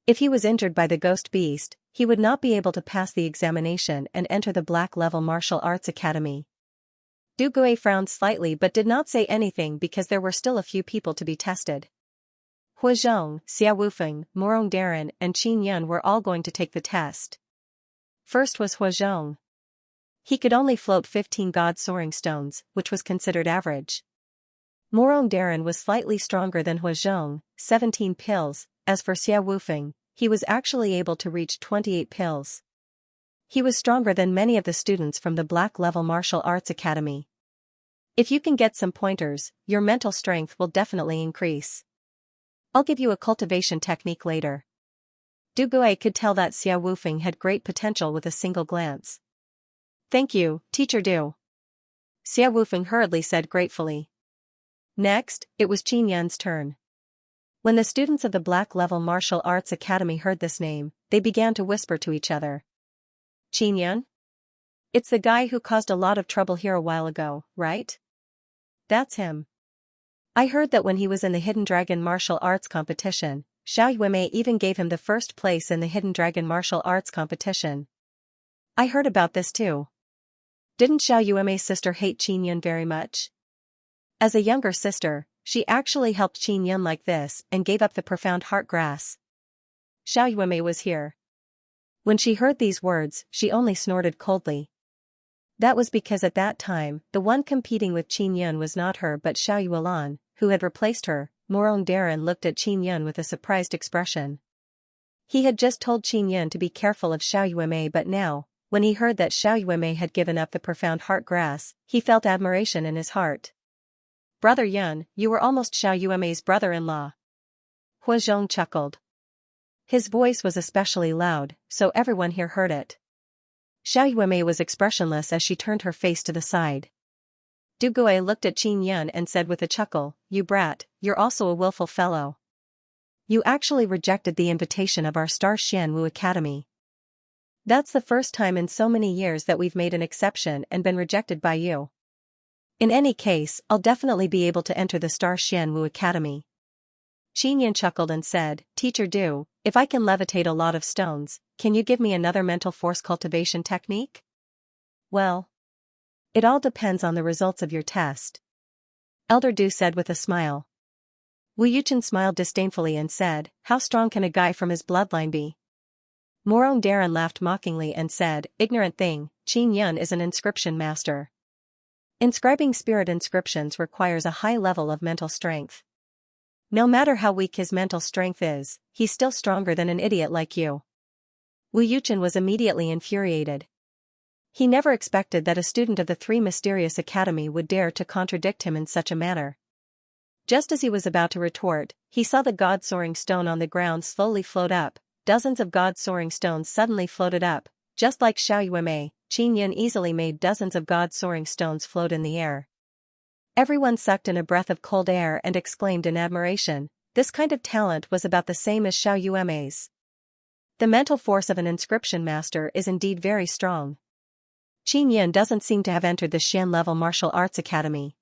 If he was injured by the ghost beast, he would not be able to pass the examination and enter the Black-level Martial Arts Academy. Du Guay frowned slightly but did not say anything because there were still a few people to be tested. Huazhong, Xia Wufeng, Morong Darren, and Qin Yun were all going to take the test. First was Huazhong. He could only float 15 god soaring stones, which was considered average. Morong Darren was slightly stronger than Huazhong, 17 pills. As for Xia Wufeng, he was actually able to reach 28 pills. He was stronger than many of the students from the Black-level Martial Arts Academy. If you can get some pointers, your mental strength will definitely increase. I'll give you a cultivation technique later. Du Guay could tell that Xia Wufeng had great potential with a single glance. "Thank you, Teacher Du." Xia Wufeng hurriedly said gratefully. Next, it was Qin Yun's turn. When the students of the Black-level Martial Arts Academy heard this name, they began to whisper to each other. "Qin Yun? It's the guy who caused a lot of trouble here a while ago, right? That's him. I heard that when he was in the Hidden Dragon Martial Arts competition, Xiao Yuemei even gave him the first place in the Hidden Dragon Martial Arts competition. I heard about this too. Didn't Xiao Yuemei's sister hate Qin Yun very much? As a younger sister, she actually helped Qin Yun like this and gave up the profound heart grass. Xiao Yuemei was here." When she heard these words, she only snorted coldly. That was because at that time, the one competing with Qin Yun was not her but Xiao Yuelan, who had replaced her. Morong Darren looked at Qin Yun with a surprised expression. He had just told Qin Yun to be careful of Xiao Yuemei, but now, when he heard that Xiao Yuemei had given up the profound heart grass, he felt admiration in his heart. "Brother Yun, you were almost Xiao Yuemei's brother-in-law." Huazhong chuckled. His voice was especially loud, so everyone here heard it. Xiao Yuemei was expressionless as she turned her face to the side. Du Guay looked at Qin Yun and said with a chuckle, "You brat, you're also a willful fellow. You actually rejected the invitation of our Star Xianwu Academy. That's the first time in so many years that we've made an exception and been rejected by you. In any case, I'll definitely be able to enter the Star Xianwu Academy." Qin Yun chuckled and said, "Teacher Du, if I can levitate a lot of stones, can you give me another mental force cultivation technique?" "Well, it all depends on the results of your test," Elder Du said with a smile. Wu Yuchen smiled disdainfully and said, "How strong can a guy from his bloodline be?" Morong Darren laughed mockingly and said, "Ignorant thing, Qin Yun is an inscription master. Inscribing spirit inscriptions requires a high level of mental strength. No matter how weak his mental strength is, he's still stronger than an idiot like you." Wu Yuchen was immediately infuriated. He never expected that a student of the Three Mysterious Academy would dare to contradict him in such a manner. Just as he was about to retort, he saw the god-soaring stone on the ground slowly float up. Dozens of god-soaring stones suddenly floated up. Just like Xiao Yuemei, Qin Yun easily made dozens of god-soaring stones float in the air. Everyone sucked in a breath of cold air and exclaimed in admiration. This kind of talent was about the same as Xiao Yuemei's. The mental force of an inscription master is indeed very strong. Qin Yan doesn't seem to have entered the Xian-level martial arts academy.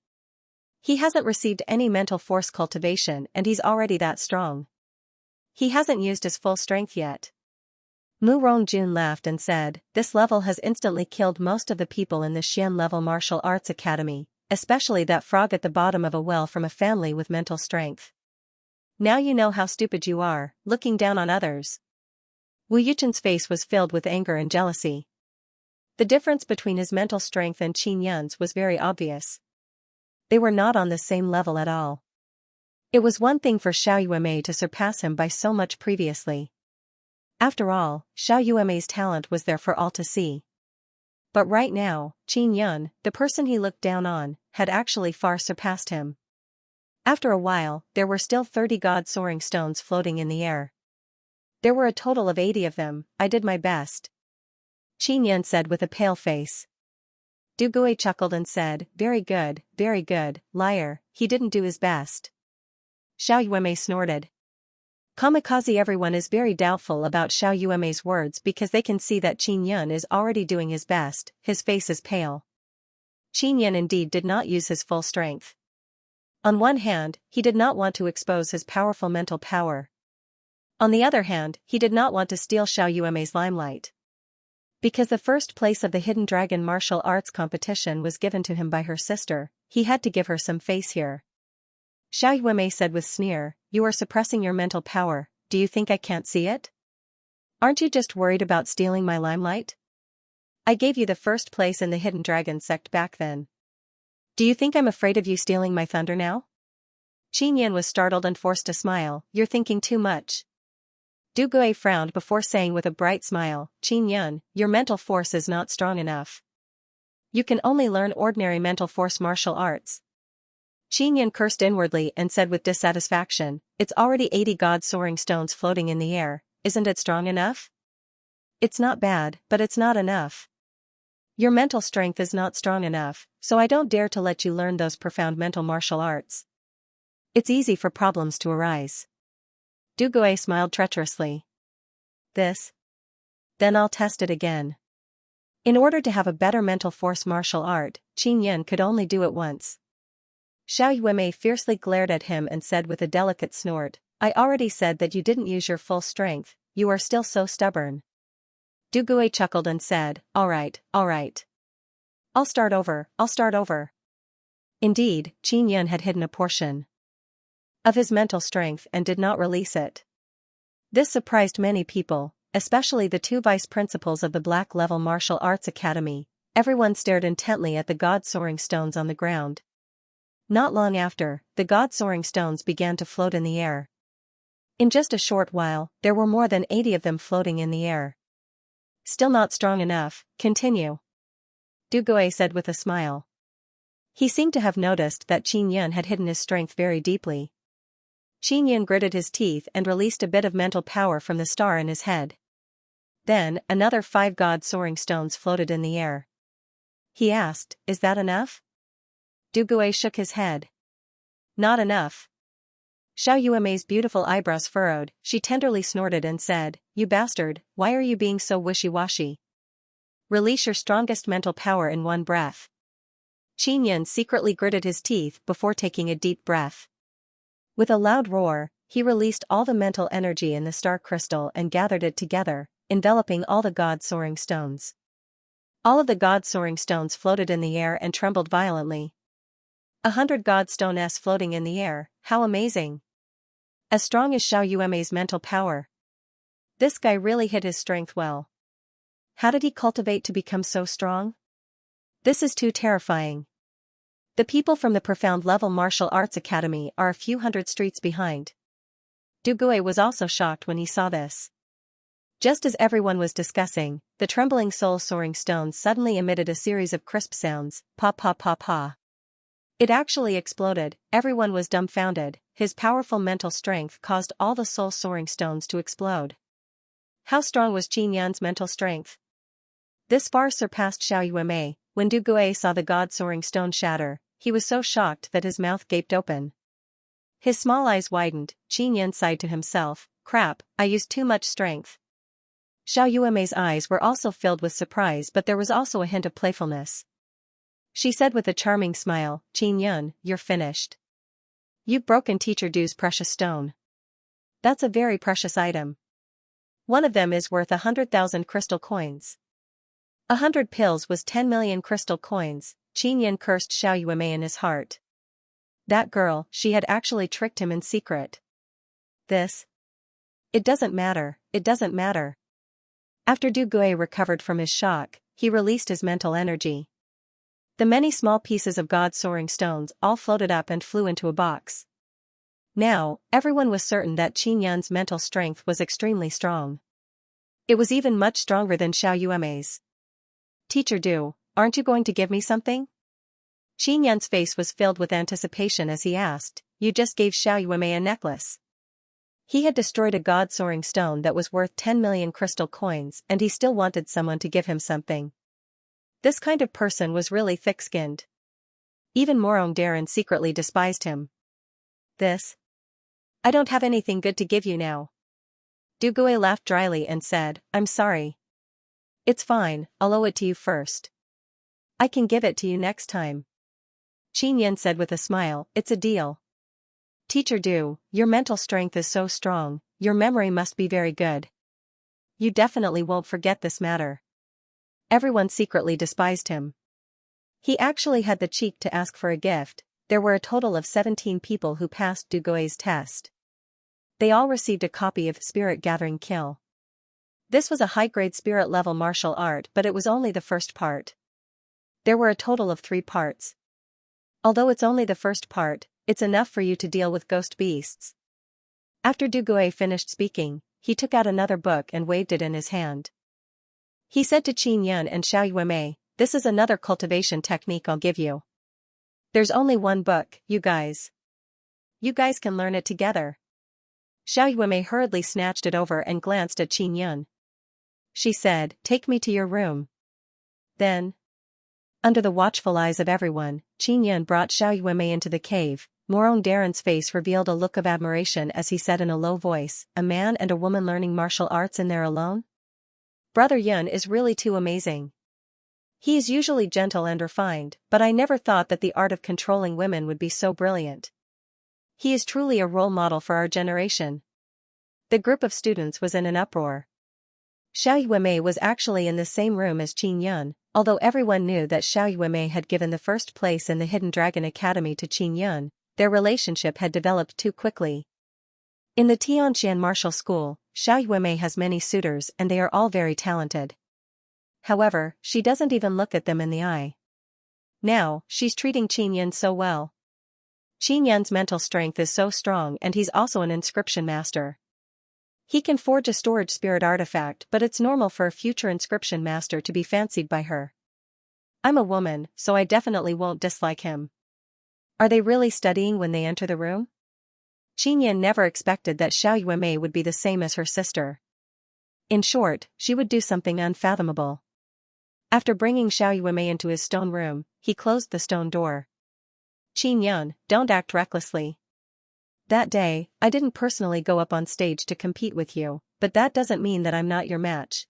He hasn't received any mental force cultivation and he's already that strong. He hasn't used his full strength yet. Mu Rongjun laughed and said, "This level has instantly killed most of the people in the Xian-level martial arts academy, especially that frog at the bottom of a well from a family with mental strength. Now you know how stupid you are, looking down on others." Wu Yuchen's face was filled with anger and jealousy. The difference between his mental strength and Qin Yan's was very obvious. They were not on the same level at all. It was one thing for Xiao Yuemei to surpass him by so much previously. After all, Xiao Yuemei's talent was there for all to see. But right now, Qin Yan, the person he looked down on, had actually far surpassed him. After a while, there were still 30 god-soaring stones floating in the air. There were a total of 80 of them. "I did my best," Qin Yan said with a pale face. Du Gui chuckled and said, very good, liar, he didn't do his best." Xiao Yuemei snorted. Kamikaze. Everyone is very doubtful about Xiao Yuemei's words because they can see that Qin Yan is already doing his best. His face is pale. Qin Yan indeed did not use his full strength. On one hand, he did not want to expose his powerful mental power. On the other hand, he did not want to steal Xiao Yuemei's limelight. Because the first place of the Hidden Dragon martial arts competition was given to him by her sister, he had to give her some face here. Xiao Yuemei said with sneer, "You are suppressing your mental power, do you think I can't see it? Aren't you just worried about stealing my limelight? I gave you the first place in the Hidden Dragon sect back then. Do you think I'm afraid of you stealing my thunder now?" Qin Yan was startled and forced a smile. "You're thinking too much." Du Gui frowned before saying with a bright smile, "Qin Yan, your mental force is not strong enough. You can only learn ordinary mental force martial arts." Qin Yan cursed inwardly and said with dissatisfaction, "It's already 80 god-soaring stones floating in the air, isn't it strong enough? It's not bad, but it's not enough. Your mental strength is not strong enough, so I don't dare to let you learn those profound mental martial arts. It's easy for problems to arise." Du Gui smiled treacherously. "This? Then I'll test it again." In order to have a better mental force martial art, Qin Yan could only do it once. Xiao Yuemei fiercely glared at him and said with a delicate snort, "I already said that you didn't use your full strength, you are still so stubborn." Du Gui chuckled and said, all right. I'll start over. Indeed, Qin Yan had hidden a portion of his mental strength and did not release it. This surprised many people, especially the two vice principals of the Black Level Martial Arts Academy. Everyone stared intently at the god-soaring stones on the ground. Not long after, the god-soaring stones began to float in the air. In just a short while, there were more than 80 of them floating in the air. "Still not strong enough, continue," Du Gui said with a smile. He seemed to have noticed that Qin Yan had hidden his strength very deeply. Qin Yan gritted his teeth and released a bit of mental power from the star in his head. Then, another 5 god-soaring stones floated in the air. He asked, "Is that enough?" Du Gui shook his head. "Not enough." Xiao Yuemei's beautiful eyebrows furrowed. She tenderly snorted and said, "You bastard, why are you being so wishy-washy? Release your strongest mental power in one breath." Qin Yan secretly gritted his teeth before taking a deep breath. With a loud roar, he released all the mental energy in the star crystal and gathered it together, enveloping all the god-soaring stones. All of the god-soaring stones floated in the air and trembled violently. 100 god-stones floating in the air, how amazing! As strong as Xiao Yuemei's mental power. This guy really hid his strength well. How did he cultivate to become so strong? This is too terrifying. The people from the Profound Level Martial Arts Academy are a few hundred streets behind. Du Gui was also shocked when he saw this. Just as everyone was discussing, the trembling soul-soaring stones suddenly emitted a series of crisp sounds, pa pa pa pa. It actually exploded. Everyone was dumbfounded. His powerful mental strength caused all the soul-soaring stones to explode. How strong was Qin Yan's mental strength? This far surpassed Xiao Yuemei. When Du Gui saw the god-soaring stone shatter, he was so shocked that his mouth gaped open. His small eyes widened. Qin Yan sighed to himself, crap, I used too much strength. Xiao Yuemei's eyes were also filled with surprise, but there was also a hint of playfulness. She said with a charming smile, "Qin Yun, you're finished. You've broken Teacher Du's precious stone. That's a very precious item. One of them is worth 100,000 crystal coins. 100 pills was 10 million crystal coins." Qin Yun cursed Xiao Yuemei in his heart. That girl, she had actually tricked him in secret. This? It doesn't matter, it doesn't matter. After Du Gui recovered from his shock, he released his mental energy. The many small pieces of God-soaring stones all floated up and flew into a box. Now, everyone was certain that Qin Yun's mental strength was extremely strong. It was even much stronger than Xiao Yuemei's. "Teacher Du, aren't you going to give me something?" Qin Yun's face was filled with anticipation as he asked, "You just gave Xiao Yuemei a necklace." He had destroyed a god-soaring stone that was worth 10 million crystal coins, and he still wanted someone to give him something. This kind of person was really thick-skinned. Even Morong Darren secretly despised him. "This? I don't have anything good to give you now." Du Gui laughed dryly and said, "I'm sorry. It's fine, I'll owe it to you first. I can give it to you next time." Qin Yun said with a smile, "It's a deal." "Teacher Du, your mental strength is so strong, your memory must be very good. You definitely won't forget this matter." Everyone secretly despised him. He actually had the cheek to ask for a gift. There were a total of 17 people who passed Du Gui's test. They all received a copy of Spirit Gathering Kill. This was a high-grade spirit-level martial art, but it was only the first part. There were a total of 3 parts. Although it's only the first part, it's enough for you to deal with ghost beasts. After Du Gui finished speaking, he took out another book and waved it in his hand. He said to Qin Yun and Xiao Yuemei, "This is another cultivation technique I'll give you. There's only one book, you guys. You guys can learn it together." Xiao Yuemei hurriedly snatched it over and glanced at Qin Yun. She said, "Take me to your room." Then, under the watchful eyes of everyone, Qin Yun brought Xiao Yuemei into the cave. Morong Darren's face revealed a look of admiration as he said in a low voice, "A man and a woman learning martial arts in there alone? Brother Yun is really too amazing. He is usually gentle and refined, but I never thought that the art of controlling women would be so brilliant. He is truly a role model for our generation." The group of students was in an uproar. Xiao Yuemei was actually in the same room as Qin Yun, although everyone knew that Xiao Yuemei had given the first place in the Hidden Dragon Academy to Qin Yun. Their relationship had developed too quickly. In the Tianxian martial school, Xiao Yuemei has many suitors and they are all very talented. However, she doesn't even look at them in the eye. Now, she's treating Qin Yun so well. Qin Yun's mental strength is so strong and he's also an inscription master. He can forge a storage spirit artifact, but it's normal for a future inscription master to be fancied by her. I'm a woman, so I definitely won't dislike him. Are they really studying when they enter the room? Qin Yun never expected that Xiao Yuemei would be the same as her sister. In short, she would do something unfathomable. After bringing Xiao Yuemei into his stone room, he closed the stone door. "Qin Yun, don't act recklessly. That day, I didn't personally go up on stage to compete with you, but that doesn't mean that I'm not your match."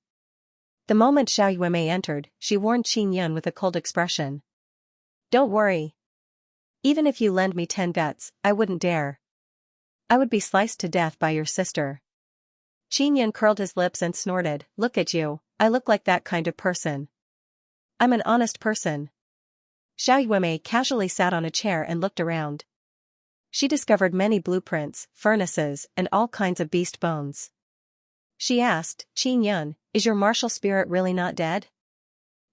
The moment Xiao Yuemei entered, she warned Qin Yun with a cold expression. "Don't worry. Even if you lend me 10 guts, I wouldn't dare. I would be sliced to death by your sister." Qin Yun curled his lips and snorted, "Look at you, I look like that kind of person. I'm an honest person." Xiao Yuemei casually sat on a chair and looked around. She discovered many blueprints, furnaces, and all kinds of beast bones. She asked, "Qin Yun, is your martial spirit really not dead?"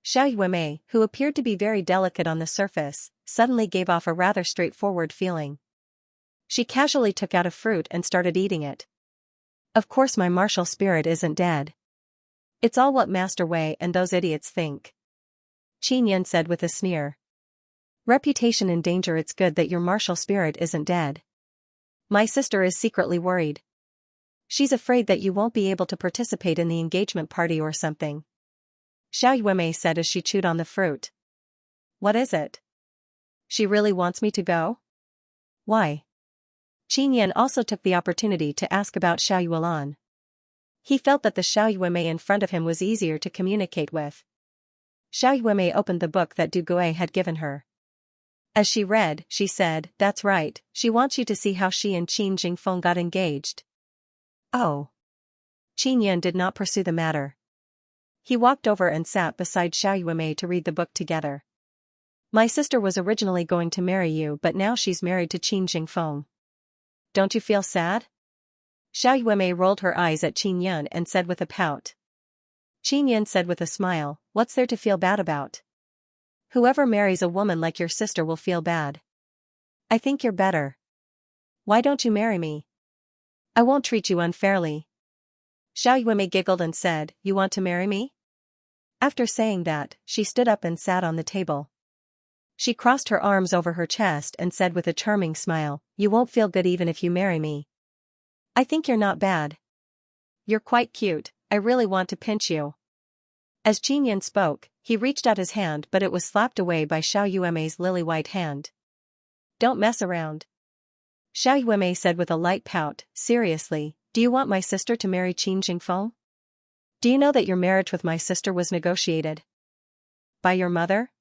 Xiao Yuemei, who appeared to be very delicate on the surface, suddenly gave off a rather straightforward feeling. She casually took out a fruit and started eating it. "Of course my martial spirit isn't dead. It's all what Master Wei and those idiots think," Qin Yun said with a sneer. "Reputation in danger, it's good that your martial spirit isn't dead. My sister is secretly worried. She's afraid that you won't be able to participate in the engagement party or something," Xiao Yuemei said as she chewed on the fruit. "What is it? She really wants me to go? Why?" Qin Yun also took the opportunity to ask about Xiao Yuelan. He felt that the Xiao Yuemei in front of him was easier to communicate with. Xiao Yuemei opened the book that Du Gui had given her. As she read, she said, "That's right, she wants you to see how she and Qin Jingfeng got engaged." Oh. Qin Yan did not pursue the matter. He walked over and sat beside Xiao Yuemei to read the book together. "My sister was originally going to marry you, but now she's married to Qin Jingfeng. Don't you feel sad?" Xiao Yuemei rolled her eyes at Qin Yan and said with a pout. Qin Yan said with a smile, "What's there to feel bad about? Whoever marries a woman like your sister will feel bad. I think you're better. Why don't you marry me? I won't treat you unfairly." Xiao Yuemei giggled and said, "You want to marry me?" After saying that, she stood up and sat on the table. She crossed her arms over her chest and said with a charming smile, "You won't feel good even if you marry me. I think you're not bad. You're quite cute, I really want to pinch you." As Qin Yan spoke, he reached out his hand but it was slapped away by Xiao Yuemei's lily-white hand. "Don't mess around." Xiao Yuemei said with a light pout, "Seriously, do you want my sister to marry Qin Jingfeng? Do you know that your marriage with my sister was negotiated by your mother?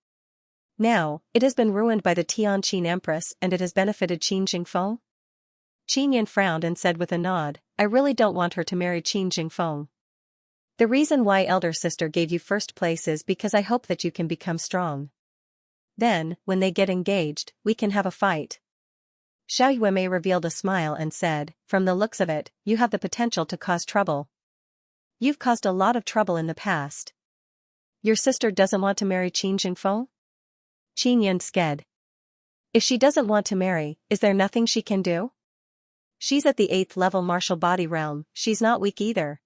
Now, it has been ruined by the Tianqin Empress and it has benefited Qin Jingfeng?" Qin Yan frowned and said with a nod, "I really don't want her to marry Qin Jingfeng. The reason why elder sister gave you first place is because I hope that you can become strong. Then, when they get engaged, we can have a fight." Xiao Yuemei revealed a smile and said, "From the looks of it, you have the potential to cause trouble. You've caused a lot of trouble in the past. Your sister doesn't want to marry Qin Jingfeng?" Qin Yan sked. "If she doesn't want to marry, is there nothing she can do? She's at the 8th level martial body realm, she's not weak either."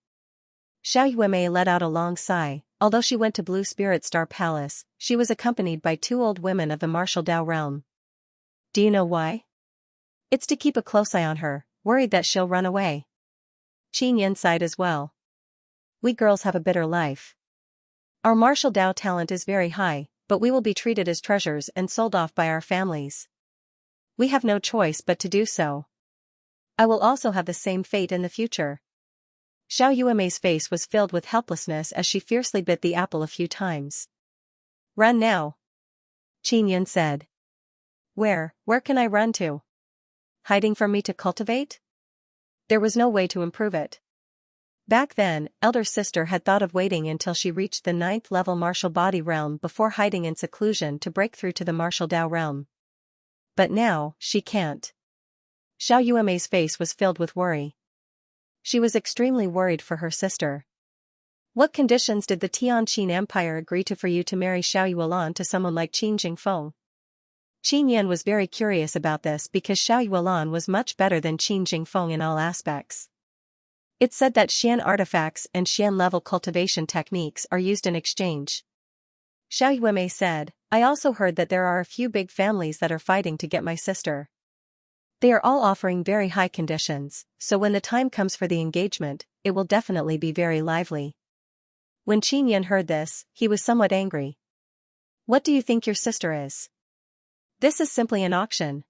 Xiao Yuemei let out a long sigh. Although she went to Blue Spirit Star Palace, she was accompanied by 2 old women of the martial Dao realm. "Do you know why?" "It's to keep a close eye on her, worried that she'll run away." Qin Yan sighed as well. "We girls have a bitter life. Our martial Dao talent is very high, but we will be treated as treasures and sold off by our families. We have no choice but to do so. I will also have the same fate in the future." Xiao Yuemei's face was filled with helplessness as she fiercely bit the apple a few times. "Run now," Qin Yan said. Where can I run to? Hiding from me to cultivate?" There was no way to improve it. Back then, elder sister had thought of waiting until she reached the 9th level martial body realm before hiding in seclusion to break through to the martial Dao realm. But now, she can't. Xiao Yuemei's face was filled with worry. She was extremely worried for her sister. "What conditions did the Tianqin Empire agree to for you to marry Xiao Yuelan to someone like Qin Jingfeng?" Qin Yan was very curious about this because Xiao Yuelan was much better than Qin Jingfeng in all aspects. It's said that Xian artifacts and Xian level cultivation techniques are used in exchange. Xiao Yuemei said, "I also heard that there are a few big families that are fighting to get my sister. They are all offering very high conditions, so when the time comes for the engagement, it will definitely be very lively." When Qin Yan heard this, he was somewhat angry. "What do you think your sister is? This is simply an auction."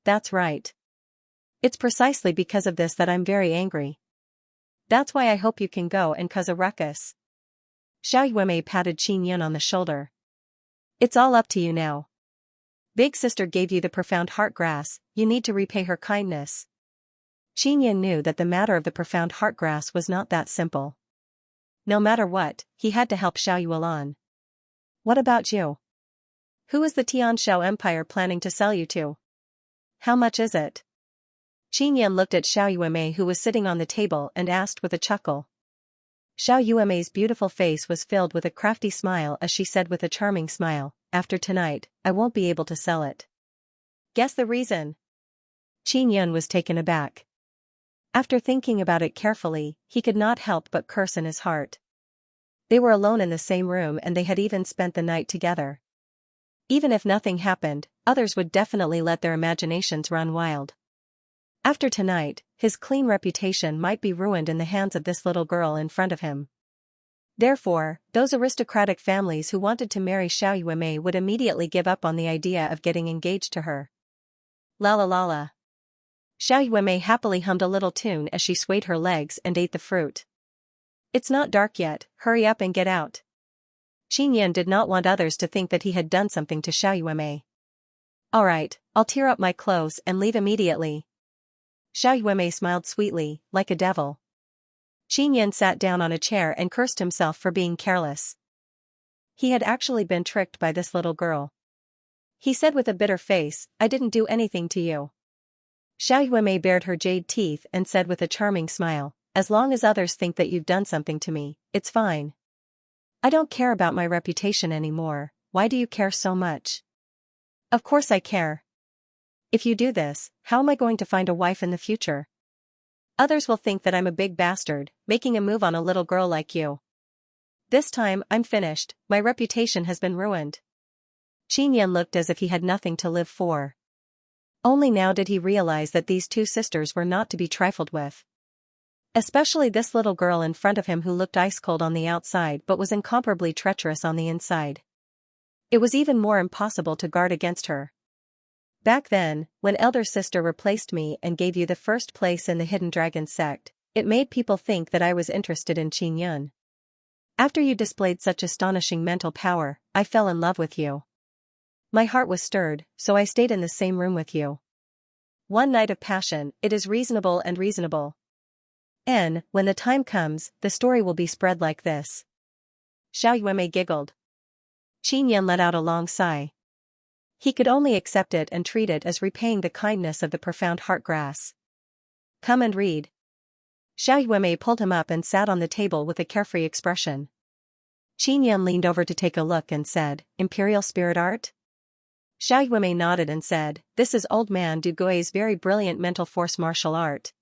"That's right. It's precisely because of this that I'm very angry. That's why I hope you can go and cause a ruckus." Xiao Yuemei patted Qin Yan on the shoulder. "It's all up to you now. Big sister gave you the profound heart grass, you need to repay her kindness." Qin Yan knew that the matter of the profound heart grass was not that simple. No matter what, he had to help Xiao Yuelan. "What about you? Who is the Tianshao Empire planning to sell you to? How much is it?" Qin Yan looked at Xiao Yuemei who was sitting on the table and asked with a chuckle. Xiao Yuemei's beautiful face was filled with a crafty smile as she said with a charming smile, "After tonight, I won't be able to sell it." "Guess the reason?" Qin Yan was taken aback. After thinking about it carefully, he could not help but curse in his heart. They were alone in the same room and they had even spent the night together. Even if nothing happened, others would definitely let their imaginations run wild. After tonight, his clean reputation might be ruined in the hands of this little girl in front of him. Therefore, those aristocratic families who wanted to marry Xiao Yuemei would immediately give up on the idea of getting engaged to her. La la la la. Xiao Yuemei happily hummed a little tune as she swayed her legs and ate the fruit. It's not dark yet, hurry up and get out. Qin did not want others to think that he had done something to Xiaoyuemei. Alright, I'll tear up my clothes and leave immediately. Xiaoyuemei smiled sweetly, like a devil. Qin sat down on a chair and cursed himself for being careless. He had actually been tricked by this little girl. He said with a bitter face, I didn't do anything to you. Xiaoyuemei bared her jade teeth and said with a charming smile, as long as others think that you've done something to me, it's fine. I don't care about my reputation anymore, why do you care so much? Of course I care. If you do this, how am I going to find a wife in the future? Others will think that I'm a big bastard, making a move on a little girl like you. This time, I'm finished, my reputation has been ruined. Qin looked as if he had nothing to live for. Only now did he realize that these two sisters were not to be trifled with. Especially this little girl in front of him who looked ice-cold on the outside but was incomparably treacherous on the inside. It was even more impossible to guard against her. Back then, when elder sister replaced me and gave you the first place in the Hidden Dragon sect, it made people think that I was interested in Qin. After you displayed such astonishing mental power, I fell in love with you. My heart was stirred, so I stayed in the same room with you. One night of passion, it is reasonable and reasonable. And, when the time comes, the story will be spread like this. Xiaoyuemei giggled. Qin let out a long sigh. He could only accept it and treat it as repaying the kindness of the profound heart grass. Come and read. Xiaoyuemei pulled him up and sat on the table with a carefree expression. Qin leaned over to take a look and said, Imperial Spirit Art? Xiaoyuemei nodded and said, this is old man Du Gui's very brilliant mental force martial art.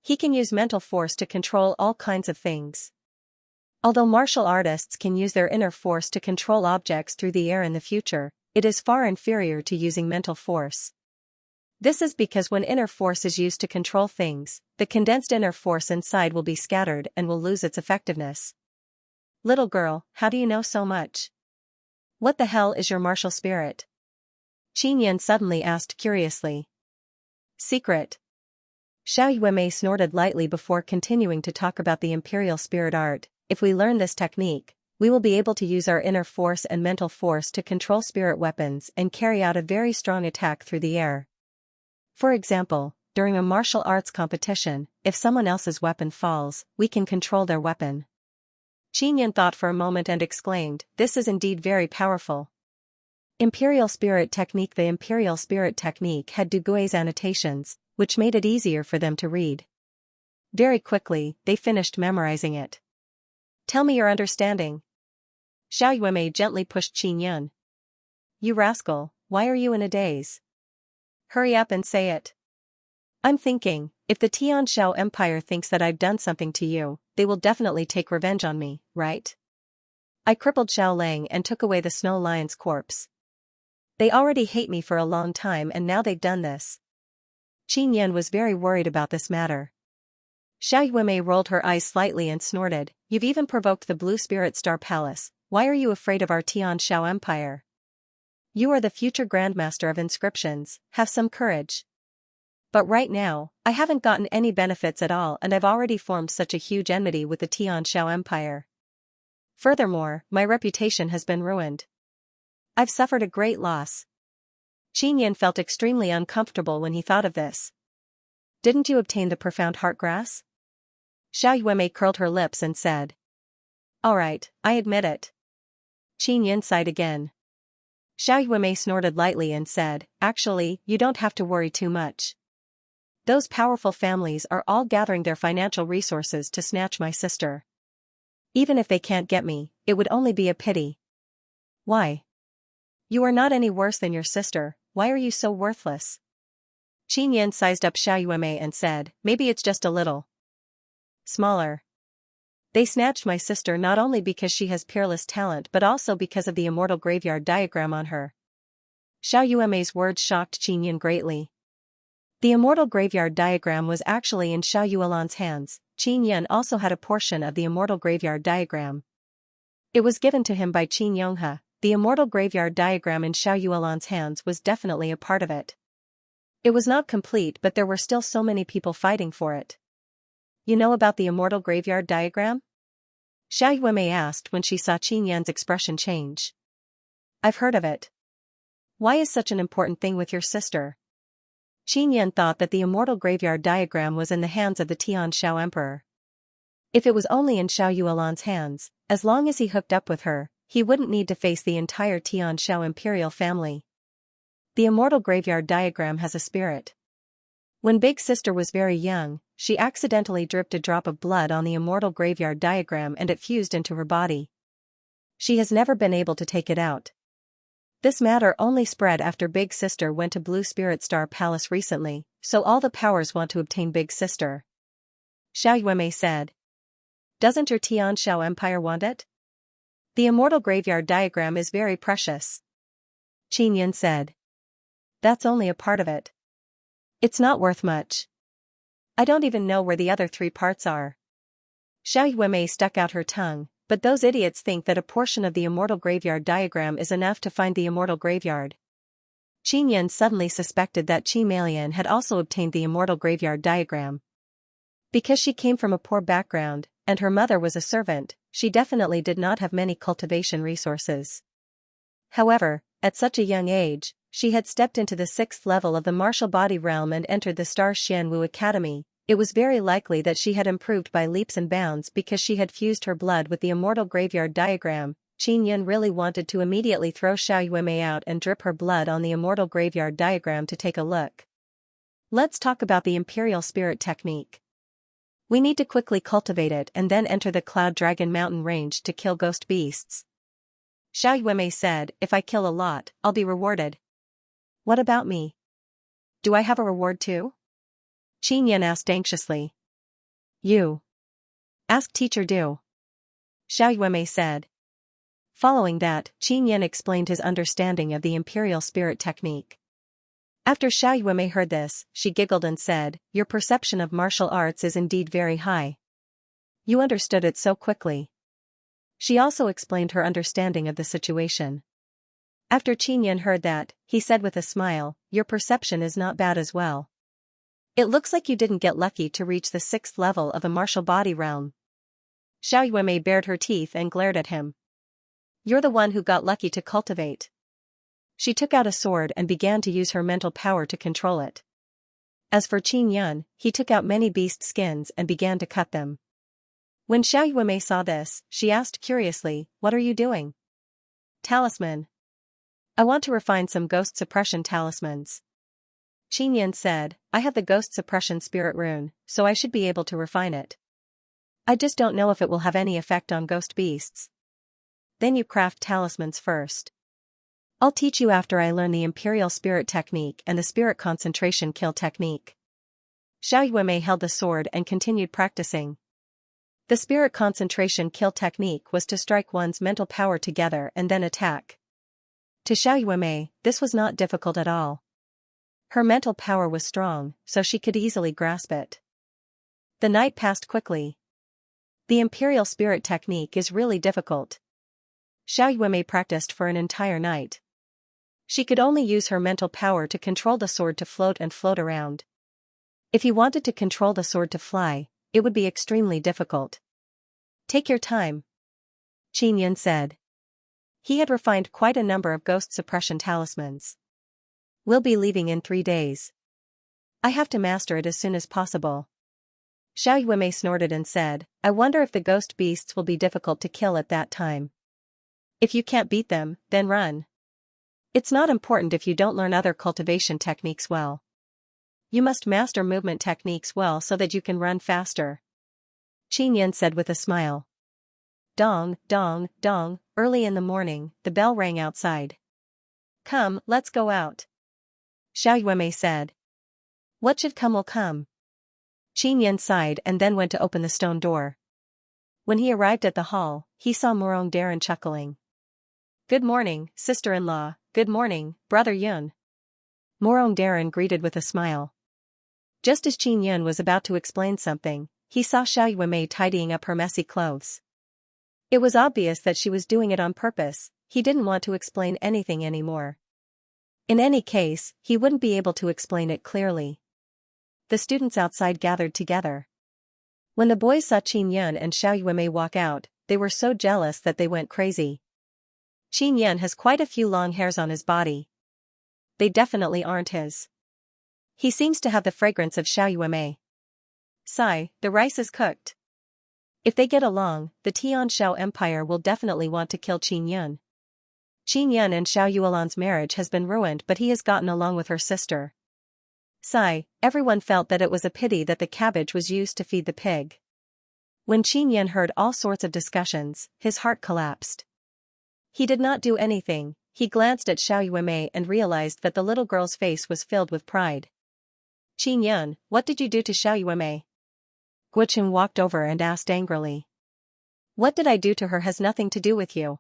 He can use mental force to control all kinds of things. Although martial artists can use their inner force to control objects through the air in the future, it is far inferior to using mental force. This is because when inner force is used to control things, the condensed inner force inside will be scattered and will lose its effectiveness. Little girl, how do you know so much? What the hell is your martial spirit? Qin suddenly asked curiously. Secret. Xiaoyuemei snorted lightly before continuing to talk about the Imperial Spirit Art. If we learn this technique, we will be able to use our inner force and mental force to control spirit weapons and carry out a very strong attack through the air. For example, during a martial arts competition, if someone else's weapon falls, we can control their weapon. Qin thought for a moment and exclaimed, this is indeed very powerful. Imperial Spirit Technique. The Imperial Spirit Technique had Du Gui's annotations, which made it easier for them to read. Very quickly, they finished memorizing it. Tell me your understanding. Xiaoyuemei gently pushed Qin. You rascal, why are you in a daze? Hurry up and say it. I'm thinking, if the Tianxiao Empire thinks that I've done something to you, they will definitely take revenge on me, right? I crippled Xiao Lang and took away the Snow Lion's corpse. They already hate me for a long time and now they've done this. Qin was very worried about this matter. Xiaoyuemei rolled her eyes slightly and snorted, you've even provoked the Blue Spirit Star Palace, why are you afraid of our Tianxiao Empire? You are the future Grandmaster of Inscriptions, have some courage. But right now, I haven't gotten any benefits at all and I've already formed such a huge enmity with the Tianxiao Empire. Furthermore, my reputation has been ruined. I've suffered a great loss. Qin felt extremely uncomfortable when he thought of this. Didn't you obtain the profound heart grass? Xiaoyuemei curled her lips and said. Alright, I admit it. Qin sighed again. Xiaoyuemei snorted lightly and said, actually, you don't have to worry too much. Those powerful families are all gathering their financial resources to snatch my sister. Even if they can't get me, it would only be a pity. Why? You are not any worse than your sister, why are you so worthless? Qin sized up Xiaoyuemei and said, maybe it's just a little smaller. They snatched my sister not only because she has peerless talent but also because of the immortal graveyard diagram on her. Xiaoyuemei's words shocked Qin greatly. The immortal graveyard diagram was actually in Xiao Yuelan's hands. Qin also had a portion of the immortal graveyard diagram. It was given to him by Qin Yonghe. The immortal graveyard diagram in Xiao Yuelan's hands was definitely a part of it. It was not complete but there were still so many people fighting for it. You know about the immortal graveyard diagram? Xiao Yuemei asked when she saw Qin Yan's expression change. I've heard of it. Why is such an important thing with your sister? Qin Yan thought that the immortal graveyard diagram was in the hands of the Tian Shao Emperor. If it was only in Xiao Yuelan's hands, as long as he hooked up with her, he wouldn't need to face the entire Tian Shao imperial family. The immortal graveyard diagram has a spirit. When Big Sister was very young, she accidentally dripped a drop of blood on the immortal graveyard diagram and it fused into her body. She has never been able to take it out. This matter only spread after Big Sister went to Blue Spirit Star Palace recently, so all the powers want to obtain Big Sister. Xiao Yuemei said. Doesn't your Tian Shao Empire want it? The immortal graveyard diagram is very precious. Qin Yan said. That's only a part of it. It's not worth much. I don't even know where the other 3 parts are. Xiao Yuemei stuck out her tongue, but those idiots think that a portion of the immortal graveyard diagram is enough to find the immortal graveyard. Qin Yan suddenly suspected that Qi Malian had also obtained the immortal graveyard diagram. Because she came from a poor background, and her mother was a servant, she definitely did not have many cultivation resources. However, at such a young age, she had stepped into the 6th level of the martial body realm and entered the Star Xianwu Academy. It was very likely that she had improved by leaps and bounds because she had fused her blood with the immortal graveyard diagram. Qin Yan really wanted to immediately throw Xiao Yuemei out and drip her blood on the immortal graveyard diagram to take a look. Let's talk about the Imperial Spirit technique. We need to quickly cultivate it and then enter the Cloud Dragon Mountain range to kill ghost beasts. Xiao Yuemei said, if I kill a lot, I'll be rewarded. What about me? Do I have a reward too? Qin Yan asked anxiously. You. Ask Teacher Du. Xiao Yuemei said. Following that, Qin Yan explained his understanding of the Imperial Spirit technique. After Xiao Yuemei heard this, she giggled and said, your perception of martial arts is indeed very high. You understood it so quickly. She also explained her understanding of the situation. After Qin Yan heard that, he said with a smile, your perception is not bad as well. It looks like you didn't get lucky to reach the 6th level of the martial body realm. Xiao Yuemei bared her teeth and glared at him. You're the one who got lucky to cultivate. She took out a sword and began to use her mental power to control it. As for Qin Yan, he took out many beast skins and began to cut them. When Xiao Yuemei saw this, she asked curiously, what are you doing? Talisman. I want to refine some ghost suppression talismans. Qin Yan said, I have the ghost suppression spirit rune, so I should be able to refine it. I just don't know if it will have any effect on ghost beasts. Then you craft talismans first. I'll teach you after I learn the Imperial Spirit technique and the Spirit Concentration Kill technique. Xiao Yuemei held the sword and continued practicing. The Spirit Concentration Kill technique was to strike one's mental power together and then attack. To Xiao Yuemei, this was not difficult at all. Her mental power was strong, so she could easily grasp it. The night passed quickly. The Imperial Spirit technique is really difficult. Xiao Yuemei practiced for an entire night. She could only use her mental power to control the sword to float and float around. If he wanted to control the sword to fly, it would be extremely difficult. Take your time, Qin Yan said. He had refined quite a number of ghost suppression talismans. We'll be leaving in 3 days. I have to master it as soon as possible. Xiao Yuemei snorted and said, I wonder if the ghost beasts will be difficult to kill at that time. If you can't beat them, then run. It's not important if you don't learn other cultivation techniques well. You must master movement techniques well so that you can run faster. Qin Yan said with a smile. Dong, dong, dong, early in the morning, the bell rang outside. Come, let's go out. Xiao Yuemei said. What should come will come. Qin Yan sighed and then went to open the stone door. When he arrived at the hall, he saw Murong Darren chuckling. Good morning, sister-in-law, good morning, brother Yun. Murong Darren greeted with a smile. Just as Qin Yan was about to explain something, he saw Xiao Yuemei tidying up her messy clothes. It was obvious that she was doing it on purpose. He didn't want to explain anything anymore. In any case, he wouldn't be able to explain it clearly. The students outside gathered together. When the boys saw Qin Yan and Xiao Yuemei walk out, they were so jealous that they went crazy. Qin Yan has quite a few long hairs on his body. They definitely aren't his. He seems to have the fragrance of Xiao Yuemei. Sigh, the rice is cooked. If they get along, the Tianshao Empire will definitely want to kill Qin Yan. Qin Yan and Xiao Yuelan's marriage has been ruined, but he has gotten along with her sister. Sigh, everyone felt that it was a pity that the cabbage was used to feed the pig. When Qin Yan heard all sorts of discussions, his heart collapsed. He did not do anything. He glanced at Xiao Yuemei and realized that the little girl's face was filled with pride. Qin Yan, what did you do to Xiao Yuemei? Guoqing walked over and asked angrily. What did I do to her has nothing to do with you.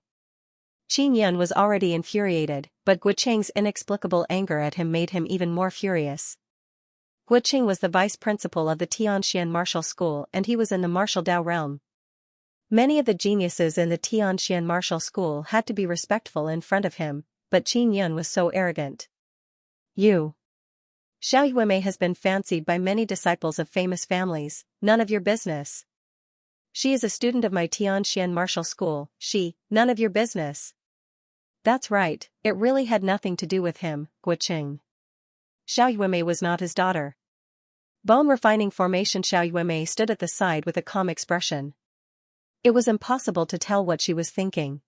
Qin Yan was already infuriated, but Guoqing's inexplicable anger at him made him even more furious. Guoqing was the vice principal of the Tianxian martial school and he was in the martial Dao realm. Many of the geniuses in the Tianxian martial school had to be respectful in front of him, but Qin Yan was so arrogant. You. Xiao Yuemei has been fancied by many disciples of famous families, none of your business. She is a student of my Tianxian martial school, none of your business. That's right, it really had nothing to do with him, Guoqing. Xiao Yuemei was not his daughter. Bone refining formation. Xiao Yuemei stood at the side with a calm expression. It was impossible to tell what she was thinking.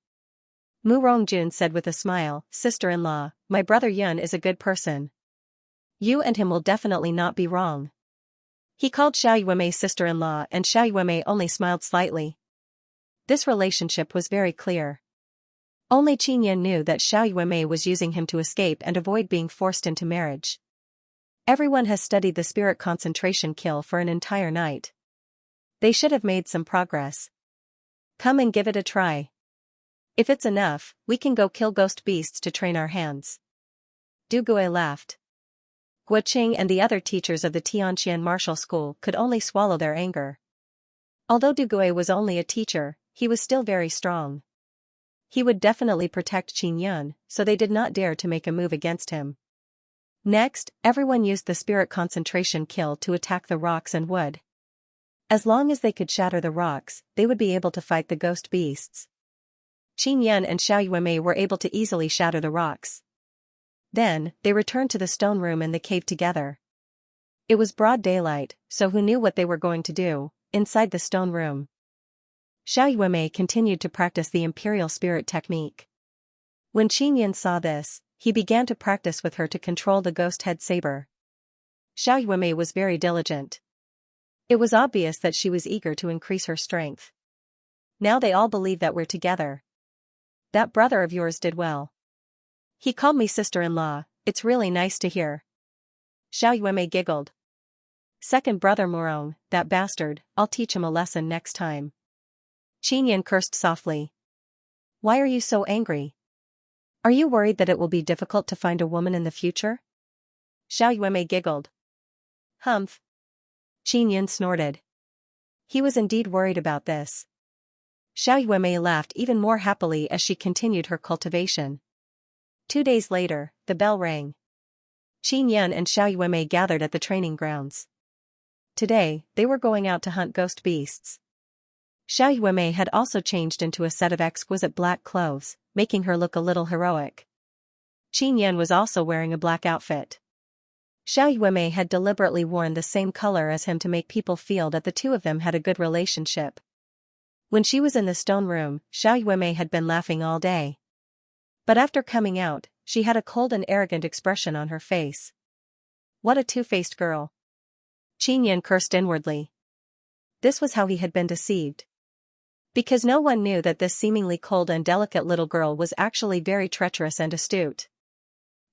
Mu Rongjun said with a smile, sister-in-law, my brother Yun is a good person. You and him will definitely not be wrong. He called Xiao Yuemei sister-in-law and Xiao Yuemei only smiled slightly. This relationship was very clear. Only Qin Yan knew that Xiao Yuemei was using him to escape and avoid being forced into marriage. Everyone has studied the spirit concentration kill for an entire night. They should have made some progress. Come and give it a try. If it's enough, we can go kill ghost beasts to train our hands. Du Gue laughed. Guoqing and the other teachers of the Tianxian martial school could only swallow their anger. Although Du Gue was only a teacher, he was still very strong. He would definitely protect Qin Yan, so they did not dare to make a move against him. Next, everyone used the spirit concentration kill to attack the rocks and wood. As long as they could shatter the rocks, they would be able to fight the ghost beasts. Qin Yan and Xiao Yuemei were able to easily shatter the rocks. Then, they returned to the stone room in the cave together. It was broad daylight, so who knew what they were going to do, inside the stone room. Xiao Yuemei continued to practice the imperial spirit technique. When Qin Yan saw this, he began to practice with her to control the ghost head saber. Xiao Yuemei was very diligent. It was obvious that she was eager to increase her strength. Now they all believe that we're together. That brother of yours did well. He called me sister-in-law, it's really nice to hear. Xiao Yuemei giggled. Second brother Morong, that bastard, I'll teach him a lesson next time. Qin Yan cursed softly. Why are you so angry? Are you worried that it will be difficult to find a woman in the future? Xiao Yuemei giggled. Humph. Qin Yan snorted. He was indeed worried about this. Xiao Yuemei laughed even more happily as she continued her cultivation. 2 days later, the bell rang. Qin Yan and Xiao Yuemei gathered at the training grounds. Today, they were going out to hunt ghost beasts. Xiao Yuemei had also changed into a set of exquisite black clothes, making her look a little heroic. Qin Yan was also wearing a black outfit. Xiao Yuemei had deliberately worn the same color as him to make people feel that the two of them had a good relationship. When she was in the stone room, Xiao Yuemei had been laughing all day. But after coming out, she had a cold and arrogant expression on her face. What a two-faced girl. Qin Yan cursed inwardly. This was how he had been deceived. Because no one knew that this seemingly cold and delicate little girl was actually very treacherous and astute.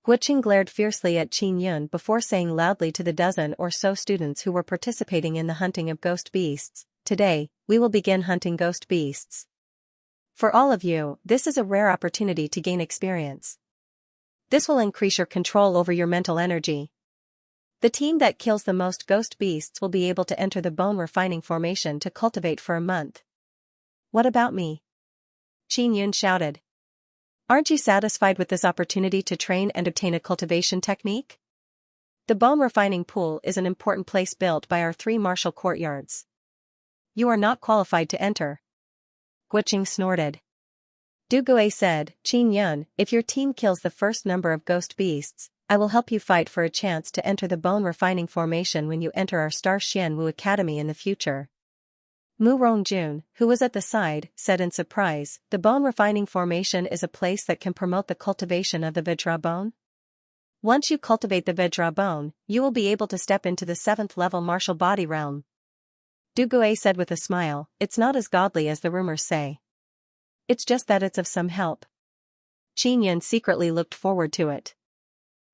Guoqing glared fiercely at Qin Yan before saying loudly to the dozen or so students who were participating in the hunting of ghost beasts, today, we will begin hunting ghost beasts. For all of you, this is a rare opportunity to gain experience. This will increase your control over your mental energy. The team that kills the most ghost beasts will be able to enter the bone refining formation to cultivate for a month. What about me? Qin Yan shouted. Aren't you satisfied with this opportunity to train and obtain a cultivation technique? The bone refining pool is an important place built by our 3 martial courtyards. You are not qualified to enter. Guiqing snorted. Duguay said, Qin Yun, if your team kills the first number of ghost beasts, I will help you fight for a chance to enter the bone refining formation when you enter our Star Xianwu Academy in the future. Mu Rongjun, who was at the side, said in surprise, the bone refining formation is a place that can promote the cultivation of the Vajra bone? Once you cultivate the Vajra bone, you will be able to step into the 7th level martial body realm. Duguay said with a smile, it's not as godly as the rumors say. It's just that it's of some help. Qin Yun secretly looked forward to it.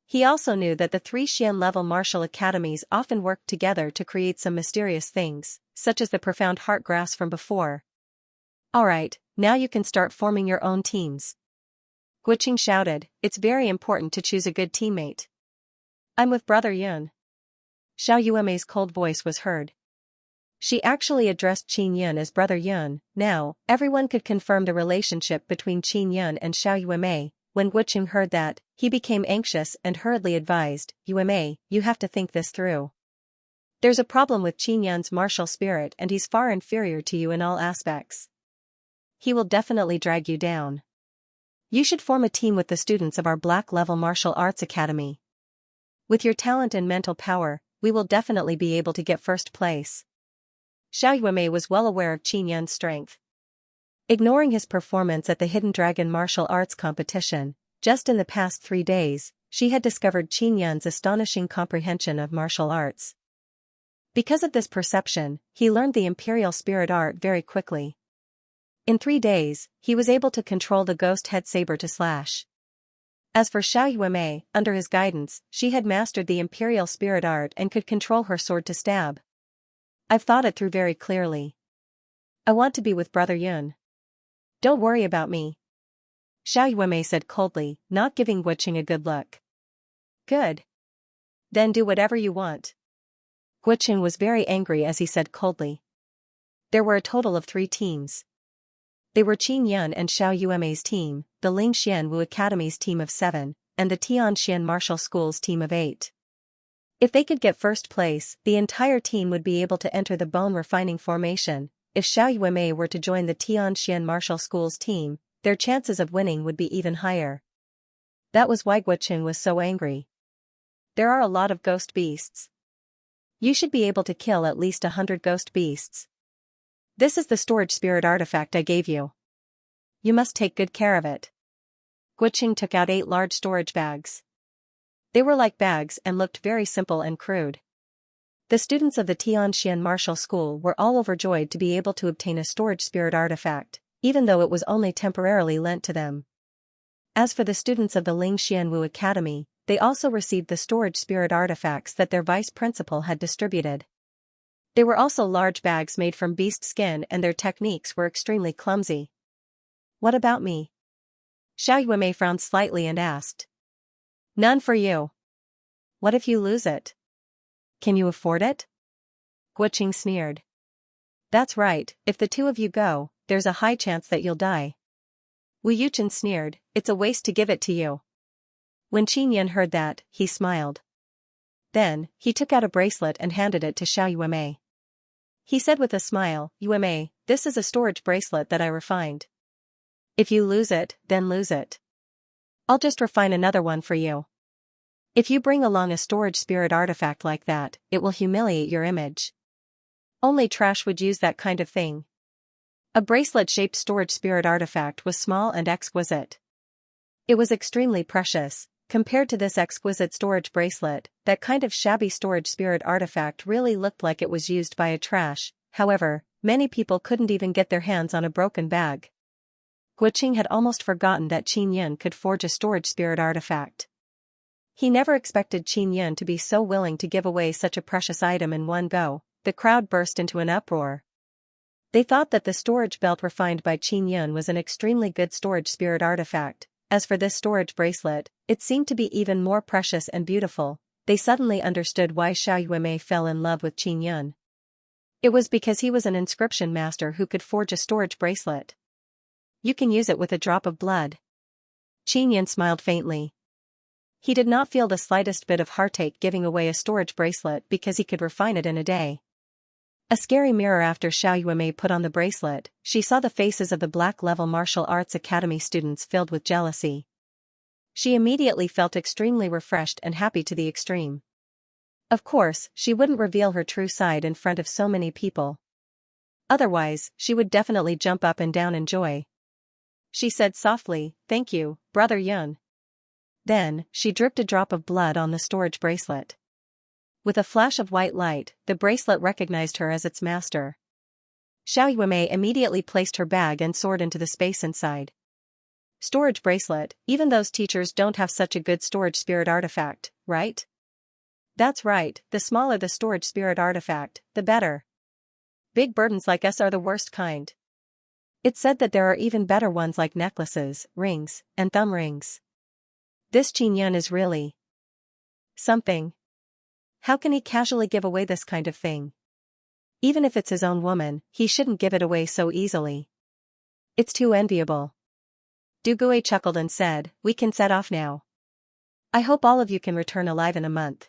He also knew that the 3 Xian-level martial academies often worked together to create some mysterious things, such as the profound heart grass from before. Alright, now you can start forming your own teams. Guiqing shouted, it's very important to choose a good teammate. I'm with Brother Yun. Xiao Yuemei's cold voice was heard. She actually addressed Qin Yun as Brother Yun. Now, everyone could confirm the relationship between Qin Yun and Xiao Yuemei. When Guiqing heard that, he became anxious and hurriedly advised, Yuemei, you have to think this through. There's a problem with Qin Yun's martial spirit and he's far inferior to you in all aspects. He will definitely drag you down. You should form a team with the students of our Black-level Martial Arts Academy. With your talent and mental power, we will definitely be able to get first place. Xiao Yuemei was well aware of Qin Yun's strength. Ignoring his performance at the Hidden Dragon martial arts competition, just in the past 3 days, she had discovered Qin Yun's astonishing comprehension of martial arts. Because of this perception, he learned the Imperial Spirit Art very quickly. In 3 days, he was able to control the ghost head saber to slash. As for Xiao Yuemei, under his guidance, she had mastered the Imperial Spirit Art and could control her sword to stab. I've thought it through very clearly. I want to be with Brother Yun. Don't worry about me. Xiao Yuemei said coldly, not giving Guiqing a good look. Good. Then do whatever you want. Guiqing was very angry as he said coldly. There were a total of 3 teams. They were Qin Yun and Xiao Yuemei's team, the Ling Xianwu Academy's team of 7, and the Tianxian Martial School's team of 8. If they could get first place, the entire team would be able to enter the bone refining formation. If Xiao Yuemei were to join the Tianxian Martial School's team, their chances of winning would be even higher. That was why Guiqing was so angry. There are a lot of ghost beasts. You should be able to kill at least 100 ghost beasts. This is the storage spirit artifact I gave you. You must take good care of it. Guiqing took out 8 large storage bags. They were like bags and looked very simple and crude. The students of the Tianxian Martial School were all overjoyed to be able to obtain a storage spirit artifact, even though it was only temporarily lent to them. As for the students of the Ling Xianwu Academy, they also received the storage spirit artifacts that their vice principal had distributed. There were also large bags made from beast skin and their techniques were extremely clumsy. What about me? Xiao Yuemei frowned slightly and asked. None for you. What if you lose it? Can you afford it? Guiqing sneered. That's right, if the 2 of you go, there's a high chance that you'll die. Wu Yuchen sneered, it's a waste to give it to you. When Qin Yun heard that, he smiled. Then, he took out a bracelet and handed it to Xiao Yuemei. He said with a smile, Yuemei, this is a storage bracelet that I refined. If you lose it, then lose it. I'll just refine another one for you. If you bring along a storage spirit artifact like that, it will humiliate your image. Only trash would use that kind of thing. A bracelet-shaped storage spirit artifact was small and exquisite. It was extremely precious. Compared to this exquisite storage bracelet, that kind of shabby storage spirit artifact really looked like it was used by a trash. However, many people couldn't even get their hands on a broken bag. Guiqing had almost forgotten that Qin Yun could forge a storage spirit artifact. He never expected Qin Yun to be so willing to give away such a precious item in one go. The crowd burst into an uproar. They thought that the storage belt refined by Qin Yun was an extremely good storage spirit artifact. As for this storage bracelet, it seemed to be even more precious and beautiful. They suddenly understood why Xiao Yuemei fell in love with Qin Yun. It was because he was an inscription master who could forge a storage bracelet. You can use it with a drop of blood. Qin Yun smiled faintly. He did not feel the slightest bit of heartache giving away a storage bracelet because he could refine it in a day. A scary mirror. After Xiao Yuemei put on the bracelet, she saw the faces of the Black Level Martial Arts Academy students filled with jealousy. She immediately felt extremely refreshed and happy to the extreme. Of course, she wouldn't reveal her true side in front of so many people. Otherwise, she would definitely jump up and down in joy. She said softly, "Thank you, Brother Yun." Then, she dripped a drop of blood on the storage bracelet. With a flash of white light, the bracelet recognized her as its master. Xiao Yuemei immediately placed her bag and soared into the space inside. Storage bracelet, even those teachers don't have such a good storage spirit artifact, right? That's right, the smaller the storage spirit artifact, the better. Big burdens like us are the worst kind. It's said that there are even better ones like necklaces, rings, and thumb rings. This Qin Yan is really something. How can he casually give away this kind of thing? Even if it's his own woman, he shouldn't give it away so easily. It's too enviable. Du Gui chuckled and said, "We can set off now. I hope all of you can return alive in a month."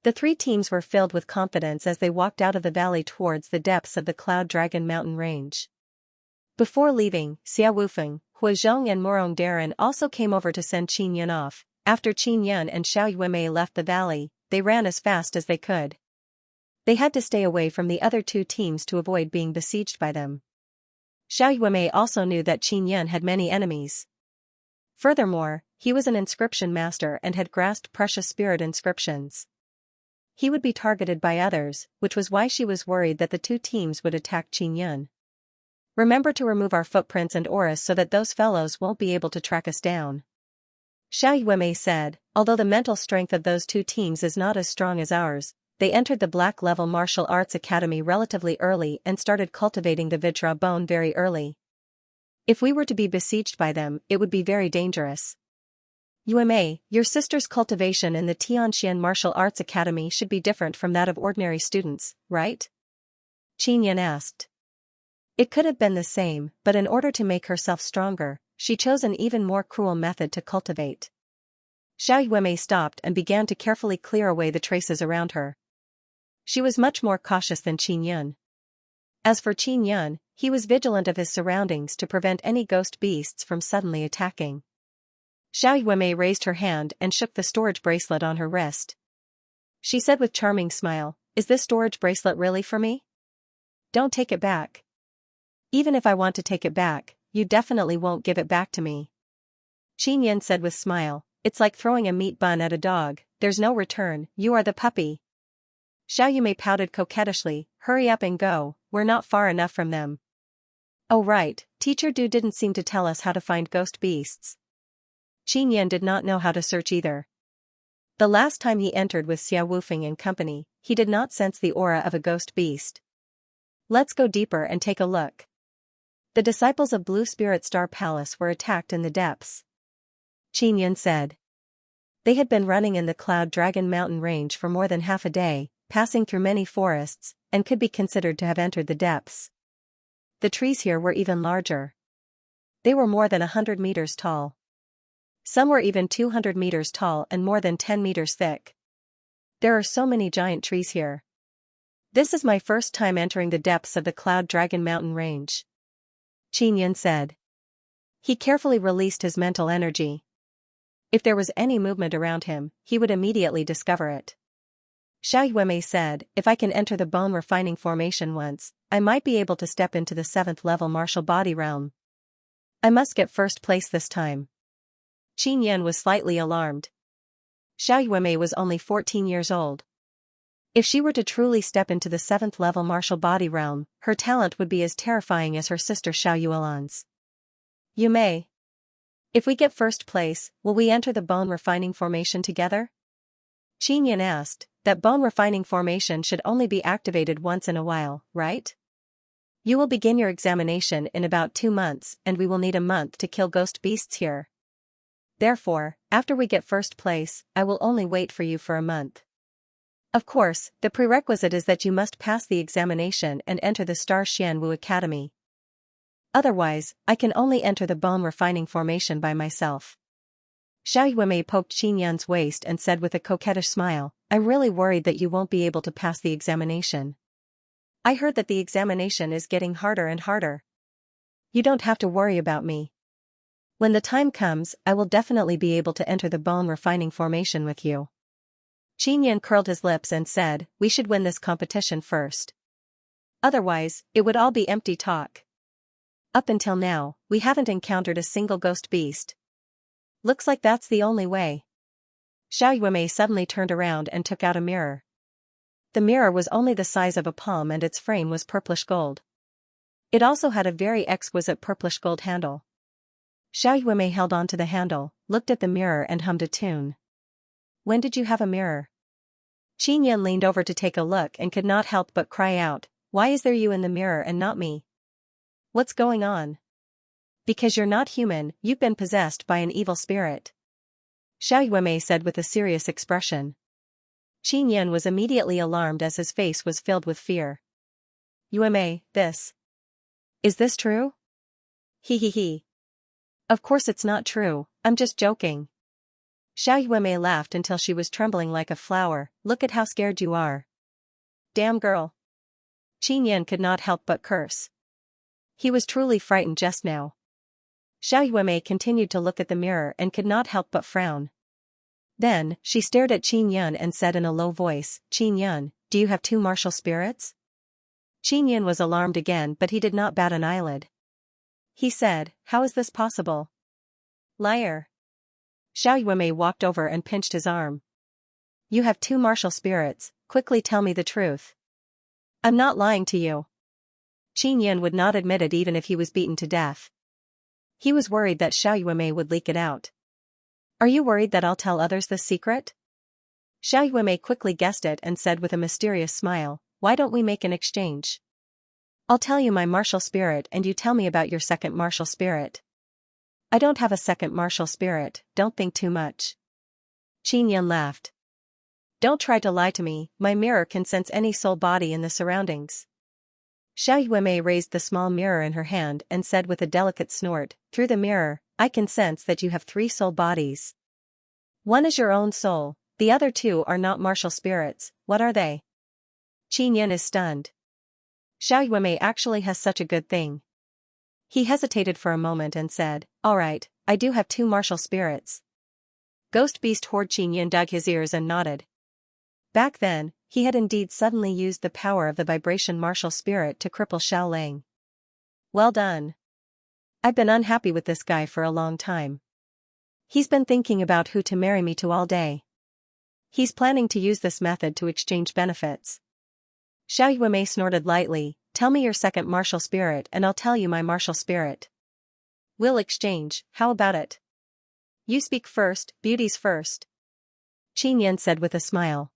The three teams were filled with confidence as they walked out of the valley towards the depths of the Cloud Dragon mountain range. Before leaving, Xia Wufeng, Huazhong and Morong Darren also came over to send Qin Yan off. After Qin Yan and Xiao Yuemei left the valley, they ran as fast as they could. They had to stay away from the other two teams to avoid being besieged by them. Xiao Yuemei also knew that Qin Yan had many enemies. Furthermore, he was an inscription master and had grasped precious spirit inscriptions. He would be targeted by others, which was why she was worried that the two teams would attack Qin Yan. "Remember to remove our footprints and auras so that those fellows won't be able to track us down," Xiao Yuemei said. Although the mental strength of those two teams is not as strong as ours, they entered the Black Level Martial Arts Academy relatively early and started cultivating the Vajra bone very early. If we were to be besieged by them, it would be very dangerous. Yuemei, your sister's cultivation in the Tianxian Martial Arts Academy should be different from that of ordinary students, right? Qin Yan asked. It could have been the same, but in order to make herself stronger, she chose an even more cruel method to cultivate. Xiao Yuemei stopped and began to carefully clear away the traces around her. She was much more cautious than Qin Yan. As for Qin Yan, he was vigilant of his surroundings to prevent any ghost beasts from suddenly attacking. Xiao Yuemei raised her hand and shook the storage bracelet on her wrist. She said with charming smile, "Is this storage bracelet really for me? Don't take it back. Even if I want to take it back, you definitely won't give it back to me." Qin Yan said with smile, "It's like throwing a meat bun at a dog, there's no return, you are the puppy." Xiao Yuemei pouted coquettishly, "Hurry up and go, we're not far enough from them." "Oh right, Teacher Du didn't seem to tell us how to find ghost beasts." Qin Yan did not know how to search either. The last time he entered with Xia Wufeng and company, he did not sense the aura of a ghost beast. "Let's go deeper and take a look." The disciples of Blue Spirit Star Palace were attacked in the depths. Qin Yan said. They had been running in the Cloud Dragon mountain range for more than half a day, passing through many forests, and could be considered to have entered the depths. The trees here were even larger. They were more than 100 meters tall. Some were even 200 meters tall and more than 10 meters thick. There are so many giant trees here. This is my first time entering the depths of the Cloud Dragon mountain range. Qin Yan said. He carefully released his mental energy. If there was any movement around him, he would immediately discover it. Xiao Yuemei said, "If I can enter the bone refining formation once, I might be able to step into the 7th level martial body realm. I must get first place this time." Qin Yan was slightly alarmed. Xiao Yuemei was only 14 years old. If she were to truly step into the 7th level martial body realm, her talent would be as terrifying as her sister Xiao Yuelan's. "Yuemei, if we get first place, will we enter the bone refining formation together?" Qin Yan asked. That bone refining formation should only be activated once in a while, right? You will begin your examination in about 2 months and we will need a month to kill ghost beasts here. Therefore, after we get first place, I will only wait for you for a month. Of course, the prerequisite is that you must pass the examination and enter the Star Xianwu Academy. Otherwise, I can only enter the bone refining formation by myself. Xiao Yuemei poked Qin Yan's waist and said with a coquettish smile, "I'm really worried that you won't be able to pass the examination." I heard that the examination is getting harder and harder. You don't have to worry about me. When the time comes, I will definitely be able to enter the bone refining formation with you. Xianxia curled his lips and said, we should win this competition first. Otherwise, it would all be empty talk. Up until now, we haven't encountered a single ghost beast. Looks like that's the only way. Xiaoyuemei suddenly turned around and took out a mirror. The mirror was only the size of a palm and its frame was purplish gold. It also had a very exquisite purplish gold handle. Xiaoyuemei held on to the handle, looked at the mirror and hummed a tune. When did you have a mirror? Xianxia leaned over to take a look and could not help but cry out, why is there you in the mirror and not me? What's going on? Because you're not human, you've been possessed by an evil spirit. Xiaoyuemei said with a serious expression. Xianxia was immediately alarmed as his face was filled with fear. Yuemei, is this true? He. Of course it's not true, I'm just joking. Xiaoyuemei laughed until she was trembling like a flower, look at how scared you are. Damn girl. Xianxia could not help but curse. He was truly frightened just now. Xiaoyuemei continued to look at the mirror and could not help but frown. Then, she stared at Xianxia and said in a low voice, Xianxia, do you have two martial spirits? Xianxia was alarmed again but he did not bat an eyelid. He said, how is this possible? Liar. Xiaoyuemei walked over and pinched his arm. You have two martial spirits, quickly tell me the truth. I'm not lying to you. Xianxia would not admit it even if he was beaten to death. He was worried that Xiaoyuemei would leak it out. Are you worried that I'll tell others this secret? Xiaoyuemei quickly guessed it and said with a mysterious smile, why don't we make an exchange? I'll tell you my martial spirit and you tell me about your second martial spirit. I don't have a second martial spirit, don't think too much. Xianxia laughed. Don't try to lie to me, my mirror can sense any soul body in the surroundings. Xiaoyuemei raised the small mirror in her hand and said with a delicate snort, through the mirror, I can sense that you have three soul bodies. One is your own soul, the other two are not martial spirits, what are they? Xianxia is stunned. Xiaoyuemei actually has such a good thing. He hesitated for a moment and said, alright, I do have two martial spirits. Ghost Beast Horde. Xianxia dug his ears and nodded. Back then, he had indeed suddenly used the power of the vibration martial spirit to cripple Xiao Lang. Well done. I've been unhappy with this guy for a long time. He's been thinking about who to marry me to all day. He's planning to use this method to exchange benefits. Xiaoyuemei snorted lightly, tell me your second martial spirit and I'll tell you my martial spirit. We'll exchange, how about it? You speak first, beauties first. Xianxia said with a smile.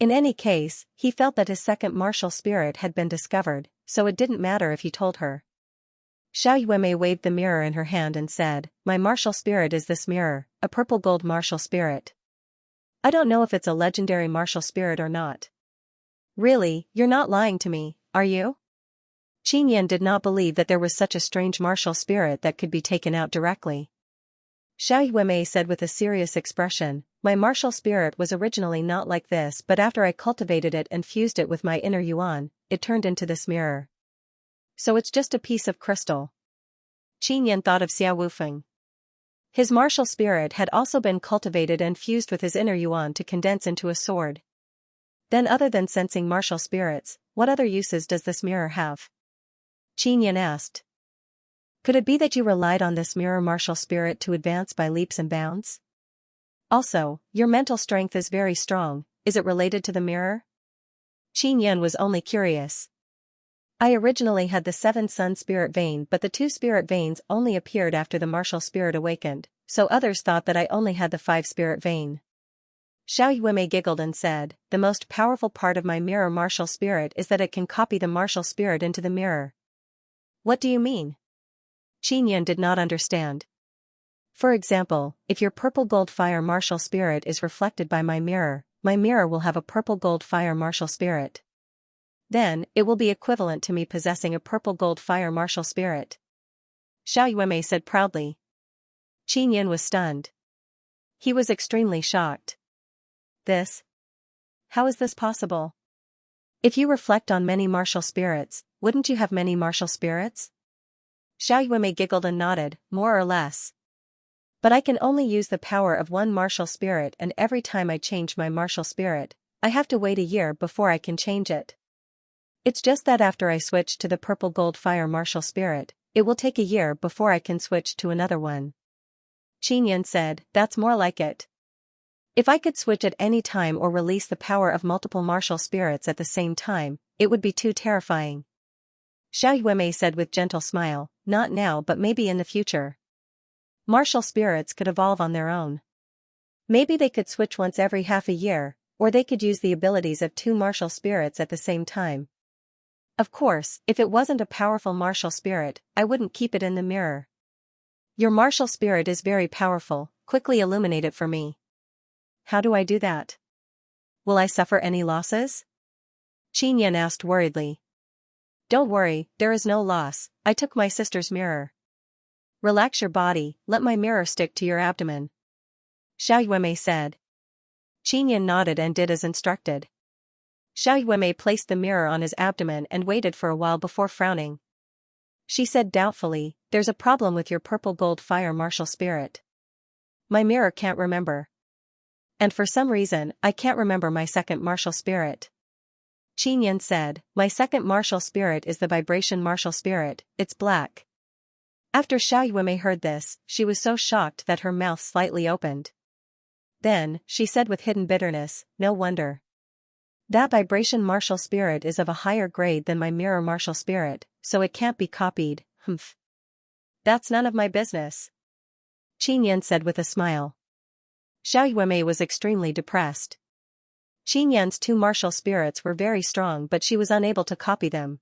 In any case, he felt that his second martial spirit had been discovered, so it didn't matter if he told her. Xiaoyuemei waved the mirror in her hand and said, my martial spirit is this mirror, a purple gold martial spirit. I don't know if it's a legendary martial spirit or not. Really, you're not lying to me, are you? Xianxia did not believe that there was such a strange martial spirit that could be taken out directly. Xiaoyuemei said with a serious expression, my martial spirit was originally not like this but after I cultivated it and fused it with my inner yuan, it turned into this mirror. So it's just a piece of crystal. Xianxia thought of Xiao Wufeng. His martial spirit had also been cultivated and fused with his inner yuan to condense into a sword. Then other than sensing martial spirits, what other uses does this mirror have? Xianxia asked. Could it be that you relied on this mirror martial spirit to advance by leaps and bounds? Also, your mental strength is very strong, is it related to the mirror? Xianxia was only curious. I originally had the 7 sun spirit vein but the 2 spirit veins only appeared after the martial spirit awakened, so others thought that I only had the 5 spirit vein. Xiaoyuemei giggled and said, the most powerful part of my mirror martial spirit is that it can copy the martial spirit into the mirror. What do you mean? Xianxia did not understand. For example, if your purple gold fire martial spirit is reflected by my mirror will have a purple gold fire martial spirit. Then, it will be equivalent to me possessing a purple gold fire martial spirit. Xiaoyuemei said proudly. Xianxia was stunned. He was extremely shocked. How is this possible? If you reflect on many martial spirits, wouldn't you have many martial spirits? Xiao Yuemei giggled and nodded, more or less. But I can only use the power of one martial spirit, and every time I change my martial spirit, I have to wait a year before I can change it. It's just that after I switch to the purple gold fire martial spirit, it will take a year before I can switch to another one. Qinyan said, that's more like it. If I could switch at any time or release the power of multiple martial spirits at the same time, it would be too terrifying. Xiao Yuemei said with gentle smile, not now but maybe in the future. Martial spirits could evolve on their own. Maybe they could switch once every half a year, or they could use the abilities of two martial spirits at the same time. Of course, if it wasn't a powerful martial spirit, I wouldn't keep it in the mirror. Your martial spirit is very powerful, quickly illuminate it for me. How do I do that? Will I suffer any losses? Qinyan asked worriedly. Don't worry, there is no loss, I took my sister's mirror. Relax your body, let my mirror stick to your abdomen. Xiao Yuemei said. Qinyan nodded and did as instructed. Xiao Yuemei placed the mirror on his abdomen and waited for a while before frowning. She said doubtfully, there's a problem with your purple gold fire martial spirit. My mirror can't remember. And for some reason, I can't remember my second martial spirit. Qinyan said, my second martial spirit is the vibration martial spirit, it's black. After Xiao Yuemei heard this, she was so shocked that her mouth slightly opened. Then, she said with hidden bitterness, no wonder. That vibration martial spirit is of a higher grade than my mirror martial spirit, so it can't be copied, humph. That's none of my business. Qinyan said with a smile. Xiao Yuemei was extremely depressed. Qinyan's two martial spirits were very strong but she was unable to copy them.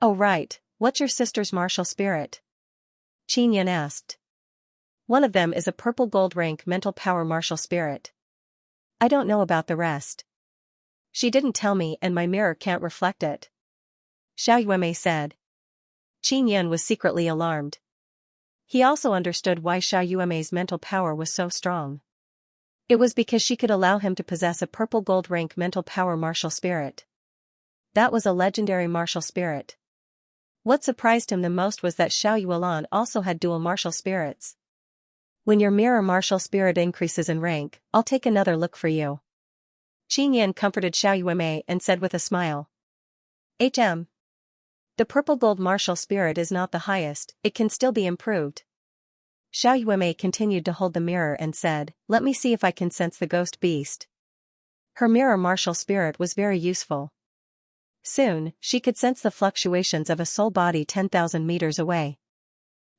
Oh right, what's your sister's martial spirit? Qinyan asked. One of them is a purple gold rank mental power martial spirit. I don't know about the rest. She didn't tell me and my mirror can't reflect it. Xiao Yuemei said. Qinyan was secretly alarmed. He also understood why Xiao Yuemei's mental power was so strong. It was because she could allow him to possess a purple gold rank mental power martial spirit. That was a legendary martial spirit. What surprised him the most was that Xiao Yuelan also had dual martial spirits. When your mirror martial spirit increases in rank, I'll take another look for you. Qinyan comforted Xiao Yuemei and said with a smile. The purple gold martial spirit is not the highest, it can still be improved. Xiao Yuemei continued to hold the mirror and said, let me see if I can sense the ghost beast. Her mirror martial spirit was very useful. Soon, she could sense the fluctuations of a soul body 10,000 meters away.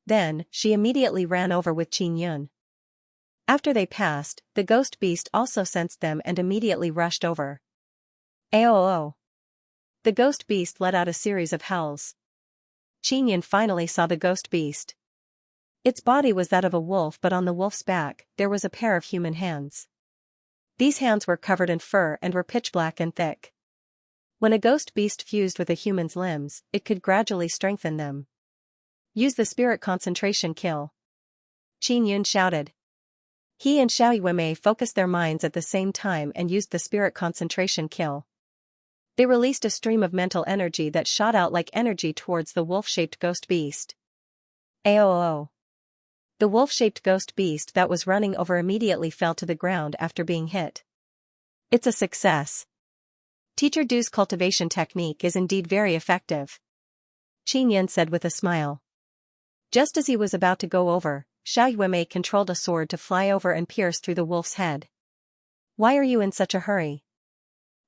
Then, she immediately ran over with Qinyan. After they passed, the ghost beast also sensed them and immediately rushed over. Aoo! The ghost beast let out a series of howls. Qinyan finally saw the ghost beast. Its body was that of a wolf but on the wolf's back, there was a pair of human hands. These hands were covered in fur and were pitch black and thick. When a ghost beast fused with a human's limbs, it could gradually strengthen them. Use the spirit concentration kill. Qinyan shouted. He and Xiao Yuemei focused their minds at the same time and used the spirit concentration kill. They released a stream of mental energy that shot out like energy towards the wolf-shaped ghost beast. Aoo! The wolf-shaped ghost beast that was running over immediately fell to the ground after being hit. It's a success. Teacher Du's cultivation technique is indeed very effective. Qinyan said with a smile. Just as he was about to go over, Xiao Yuemei controlled a sword to fly over and pierce through the wolf's head. Why are you in such a hurry?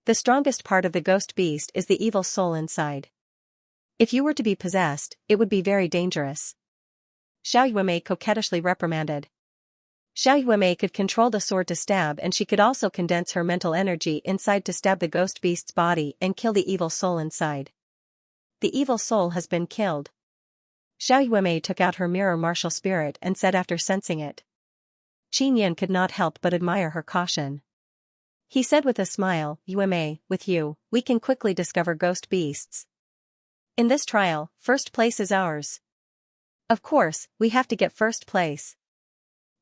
The strongest part of the ghost beast is the evil soul inside. If you were to be possessed, it would be very dangerous. Xiao Yuemei coquettishly reprimanded. Xiao Yuemei could control the sword to stab and she could also condense her mental energy inside to stab the ghost beast's body and kill the evil soul inside. The evil soul has been killed. Xiao Yuemei took out her mirror martial spirit and said after sensing it. Qinyan could not help but admire her caution. He said with a smile, Yuemei, with you, we can quickly discover ghost beasts. In this trial, first place is ours. Of course, we have to get first place.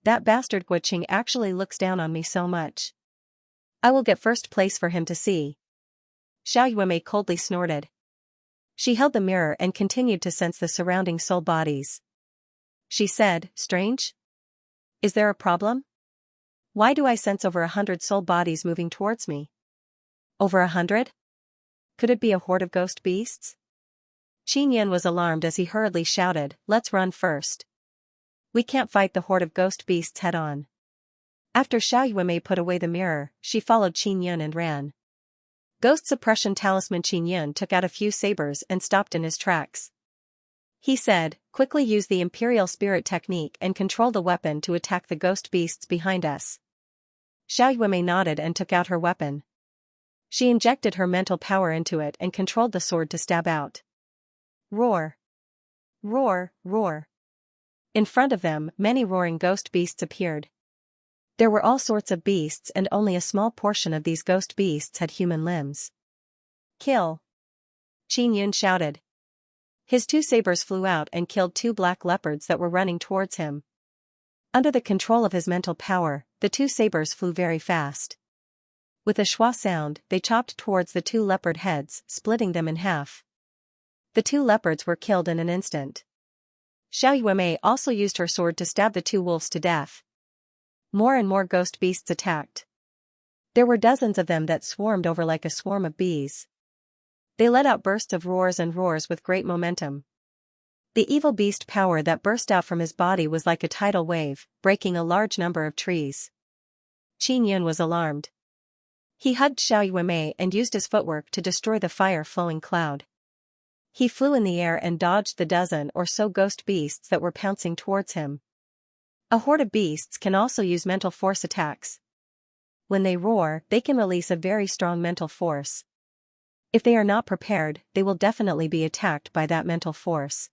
That bastard Guoqing actually looks down on me so much. I will get first place for him to see. Xiao Yuemei coldly snorted. She held the mirror and continued to sense the surrounding soul bodies. She said, "Strange? Is there a problem? Why do I sense over 100 soul bodies moving towards me? Over 100? Could it be a horde of ghost beasts?" Qin Yan was alarmed as he hurriedly shouted, "Let's run first. We can't fight the horde of ghost beasts head-on." After Xiao Yuemei put away the mirror, she followed Qin Yan and ran. Ghost suppression talisman Qin Yan took out a few sabers and stopped in his tracks. He said, "Quickly use the Imperial Spirit technique and control the weapon to attack the ghost beasts behind us." Xiao Yuemei nodded and took out her weapon. She injected her mental power into it and controlled the sword to stab out. Roar! Roar, roar! In front of them, many roaring ghost beasts appeared. There were all sorts of beasts and only a small portion of these ghost beasts had human limbs. "Kill!" Qin Yun shouted. His two sabers flew out and killed two black leopards that were running towards him. Under the control of his mental power, the two sabers flew very fast. With a schwa sound, they chopped towards the two leopard heads, splitting them in half. The two leopards were killed in an instant. Xiao Yuemei also used her sword to stab the two wolves to death. More and more ghost beasts attacked. There were dozens of them that swarmed over like a swarm of bees. They let out bursts of roars and roars with great momentum. The evil beast power that burst out from his body was like a tidal wave, breaking a large number of trees. Qin Yun was alarmed. He hugged Xiao Yuemei and used his footwork to destroy the fire-flowing cloud. He flew in the air and dodged the dozen or so ghost beasts that were pouncing towards him. A horde of beasts can also use mental force attacks. When they roar, they can release a very strong mental force. If they are not prepared, they will definitely be attacked by that mental force.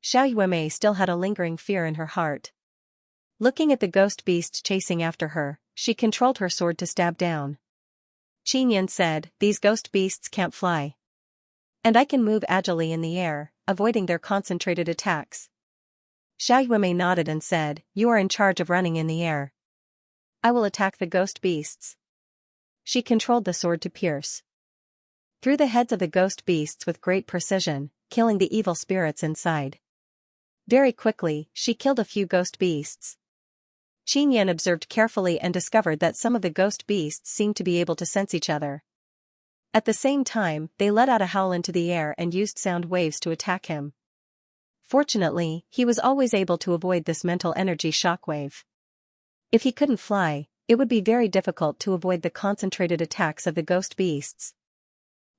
Xiao Yuemei still had a lingering fear in her heart. Looking at the ghost beasts chasing after her, she controlled her sword to stab down. Qin Yan said, "These ghost beasts can't fly. And I can move agilely in the air, avoiding their concentrated attacks." Xiao Yuemei nodded and said, "You are in charge of running in the air. I will attack the ghost beasts." She controlled the sword to pierce through the heads of the ghost beasts with great precision, killing the evil spirits inside. Very quickly, she killed a few ghost beasts. Qin Yan observed carefully and discovered that some of the ghost beasts seemed to be able to sense each other. At the same time, they let out a howl into the air and used sound waves to attack him. Fortunately, he was always able to avoid this mental energy shockwave. If he couldn't fly, it would be very difficult to avoid the concentrated attacks of the ghost beasts.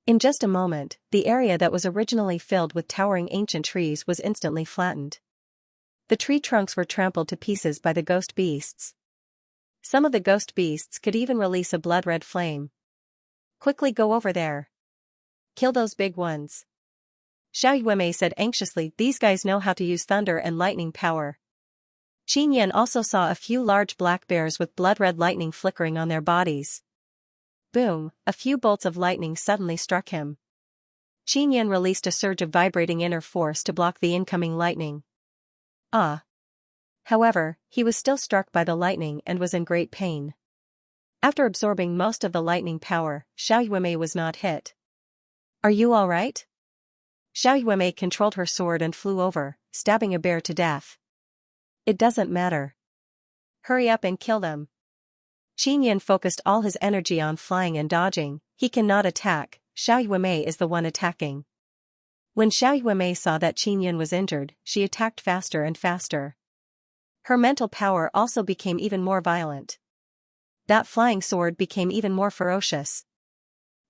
In just a moment, the area that was originally filled with towering ancient trees was instantly flattened. The tree trunks were trampled to pieces by the ghost beasts. Some of the ghost beasts could even release a blood-red flame. "Quickly go over there. Kill those big ones." Xiao Yuemei said anxiously, "These guys know how to use thunder and lightning power." Qin Yan also saw a few large black bears with blood-red lightning flickering on their bodies. Boom, a few bolts of lightning suddenly struck him. Qin Yan released a surge of vibrating inner force to block the incoming lightning. However, he was still struck by the lightning and was in great pain. After absorbing most of the lightning power, Xiao Yuemei was not hit. "Are you all right?" Xiao Yuemei controlled her sword and flew over, stabbing a bear to death. "It doesn't matter. Hurry up and kill them." Qin Yan focused all his energy on flying and dodging. He cannot attack, Xiao Yuemei is the one attacking. When Xiao Yuemei saw that Qin Yan was injured, she attacked faster and faster. Her mental power also became even more violent. That flying sword became even more ferocious.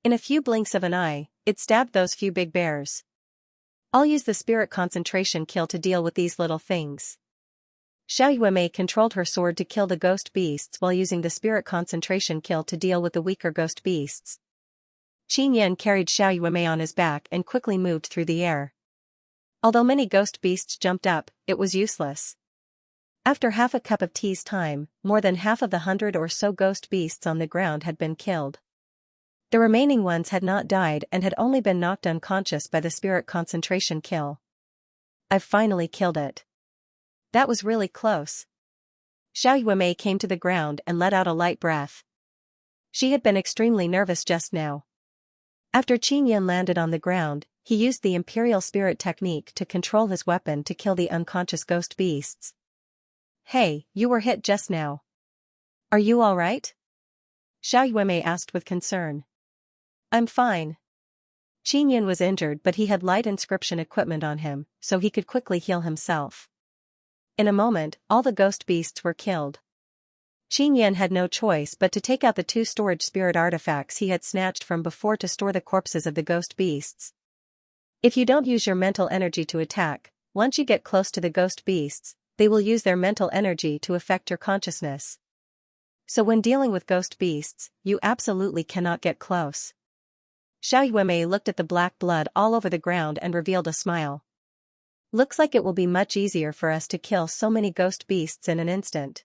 In a few blinks of an eye, it stabbed those few big bears. "I'll use the spirit concentration kill to deal with these little things." Xiao Yuemei controlled her sword to kill the ghost beasts while using the spirit concentration kill to deal with the weaker ghost beasts. Qin Yan carried Xiao Yuemei on his back and quickly moved through the air. Although many ghost beasts jumped up, it was useless. After half a cup of tea's time, more than half of the 100 or so ghost beasts on the ground had been killed. The remaining ones had not died and had only been knocked unconscious by the spirit concentration kill. "I've finally killed it. That was really close." Xiao Yuemei came to the ground and let out a light breath. She had been extremely nervous just now. After Qin Yan landed on the ground, he used the Imperial Spirit technique to control his weapon to kill the unconscious ghost beasts. "Hey, you were hit just now. Are you alright?" Xiao Yuemei asked with concern. "I'm fine." Qin Yan was injured, but he had light inscription equipment on him, so he could quickly heal himself. In a moment, all the ghost beasts were killed. Qin Yan had no choice but to take out the 2 storage spirit artifacts he had snatched from before to store the corpses of the ghost beasts. If you don't use your mental energy to attack, once you get close to the ghost beasts, they will use their mental energy to affect your consciousness. So when dealing with ghost beasts, you absolutely cannot get close. Xiao Yuemei looked at the black blood all over the ground and revealed a smile. "Looks like it will be much easier for us to kill so many ghost beasts in an instant."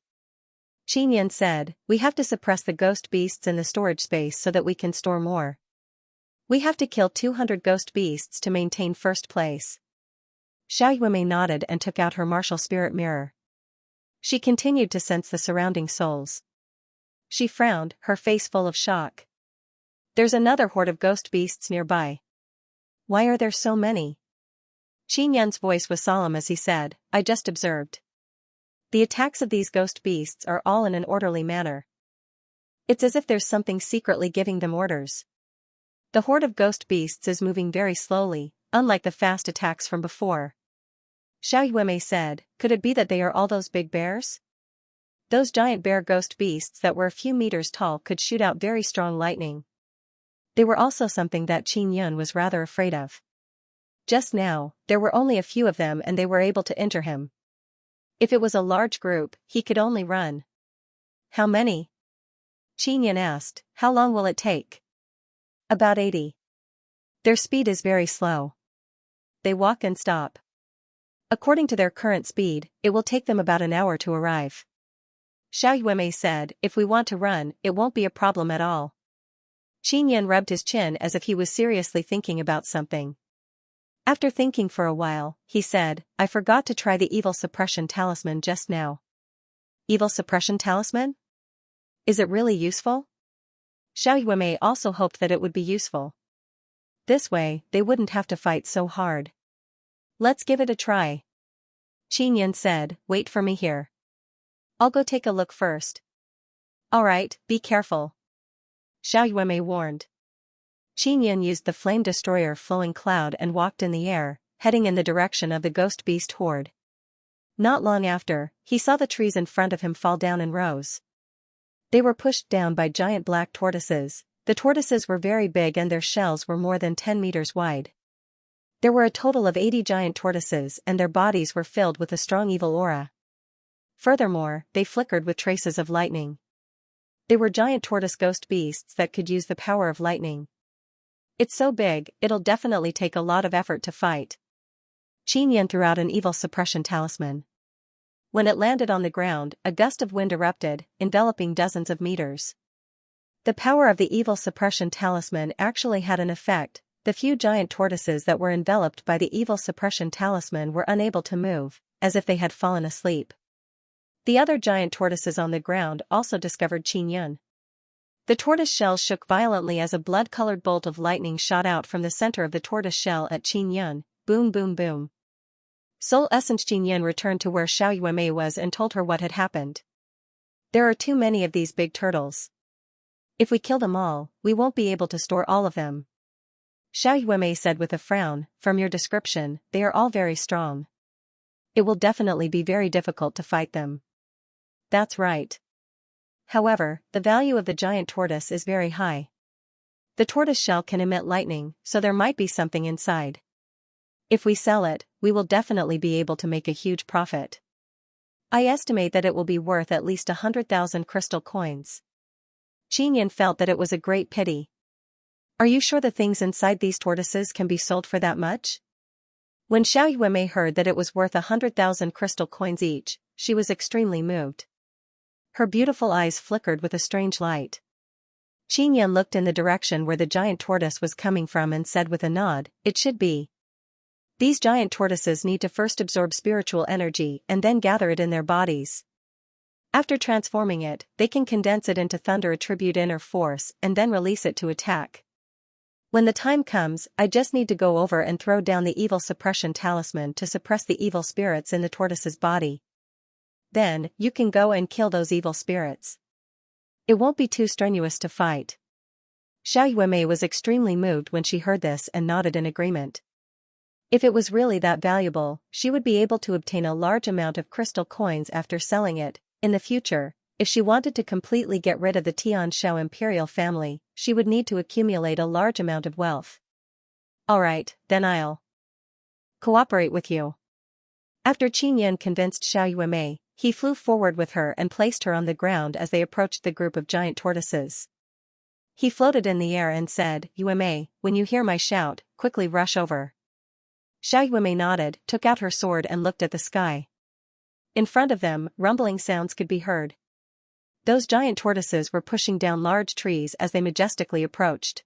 Qin Yan said, "We have to suppress the ghost beasts in the storage space so that we can store more. We have to kill 200 ghost beasts to maintain first place." Xiao Yuemei nodded and took out her martial spirit mirror. She continued to sense the surrounding souls. She frowned, her face full of shock. "There's another horde of ghost beasts nearby. Why are there so many?" Qin Yan's voice was solemn as he said, "I just observed. The attacks of these ghost beasts are all in an orderly manner. It's as if there's something secretly giving them orders. The horde of ghost beasts is moving very slowly, unlike the fast attacks from before." Xiao Yuemei said, "Could it be that they are all those big bears? Those giant bear ghost beasts that were a few meters tall could shoot out very strong lightning. They were also something that Qin Yan was rather afraid of. Just now, there were only a few of them and they were able to injure him. If it was a large group, he could only run." "How many?" Qin Yan asked. "How long will it take?" "About 80. Their speed is very slow. They walk and stop. According to their current speed, it will take them about an hour to arrive." Xiao Yuemei said, "If we want to run, it won't be a problem at all." Qin Yan rubbed his chin as if he was seriously thinking about something. After thinking for a while, he said, "I forgot to try the evil suppression talisman just now." "Evil suppression talisman? Is it really useful?" Xiao Yuemei also hoped that it would be useful. This way, they wouldn't have to fight so hard. "Let's give it a try." Qin Yan said, "Wait for me here. I'll go take a look first." "Alright, be careful," Xiao Yuemei warned. Qin Yan used the flame destroyer flowing cloud and walked in the air, heading in the direction of the ghost beast horde. Not long after, he saw the trees in front of him fall down in rows. They were pushed down by giant black tortoises. The tortoises were very big and their shells were more than 10 meters wide. There were a total of 80 giant tortoises and their bodies were filled with a strong evil aura. Furthermore, they flickered with traces of lightning. They were giant tortoise ghost beasts that could use the power of lightning. "It's so big, it'll definitely take a lot of effort to fight." Qin Yan threw out an evil suppression talisman. When it landed on the ground, a gust of wind erupted, enveloping dozens of meters. The power of the evil suppression talisman actually had an effect. The few giant tortoises that were enveloped by the evil suppression talisman were unable to move, as if they had fallen asleep. The other giant tortoises on the ground also discovered Qin Yan. The tortoise shell shook violently as a blood-colored bolt of lightning shot out from the center of the tortoise shell at Qin Yan. Boom boom boom. Soul Essence Qin Yan returned to where Xiao Yuemei was and told her what had happened. "There are too many of these big turtles. If we kill them all, we won't be able to store all of them." Xiao Yuemei said with a frown, "From your description, they are all very strong. It will definitely be very difficult to fight them." "That's right. However, the value of the giant tortoise is very high. The tortoise shell can emit lightning, so there might be something inside. If we sell it, we will definitely be able to make a huge profit. I estimate that it will be worth at least 100,000 crystal coins." Qin Yan felt that it was a great pity. "Are you sure the things inside these tortoises can be sold for that much?" When Xiao Yuemei heard that it was worth 100,000 crystal coins each, she was extremely moved. Her beautiful eyes flickered with a strange light. Qin Yan looked in the direction where the giant tortoise was coming from and said with a nod, "It should be. These giant tortoises need to first absorb spiritual energy and then gather it in their bodies. After transforming it, they can condense it into thunder attribute inner force and then release it to attack. When the time comes, I just need to go over and throw down the evil suppression talisman to suppress the evil spirits in the tortoise's body. Then, you can go and kill those evil spirits. It won't be too strenuous to fight. Xiao Yuemei was extremely moved when she heard this and nodded in agreement. If it was really that valuable, she would be able to obtain a large amount of crystal coins after selling it. In the future, if she wanted to completely get rid of the Tianshao imperial family, she would need to accumulate a large amount of wealth. Alright, then I'll cooperate with you. After Qin Yan convinced Xiao Yuemei, he flew forward with her and placed her on the ground as they approached the group of giant tortoises. He floated in the air and said, Yuemei, when you hear my shout, quickly rush over. Xiao Yuemei nodded, took out her sword and looked at the sky. In front of them, rumbling sounds could be heard. Those giant tortoises were pushing down large trees as they majestically approached.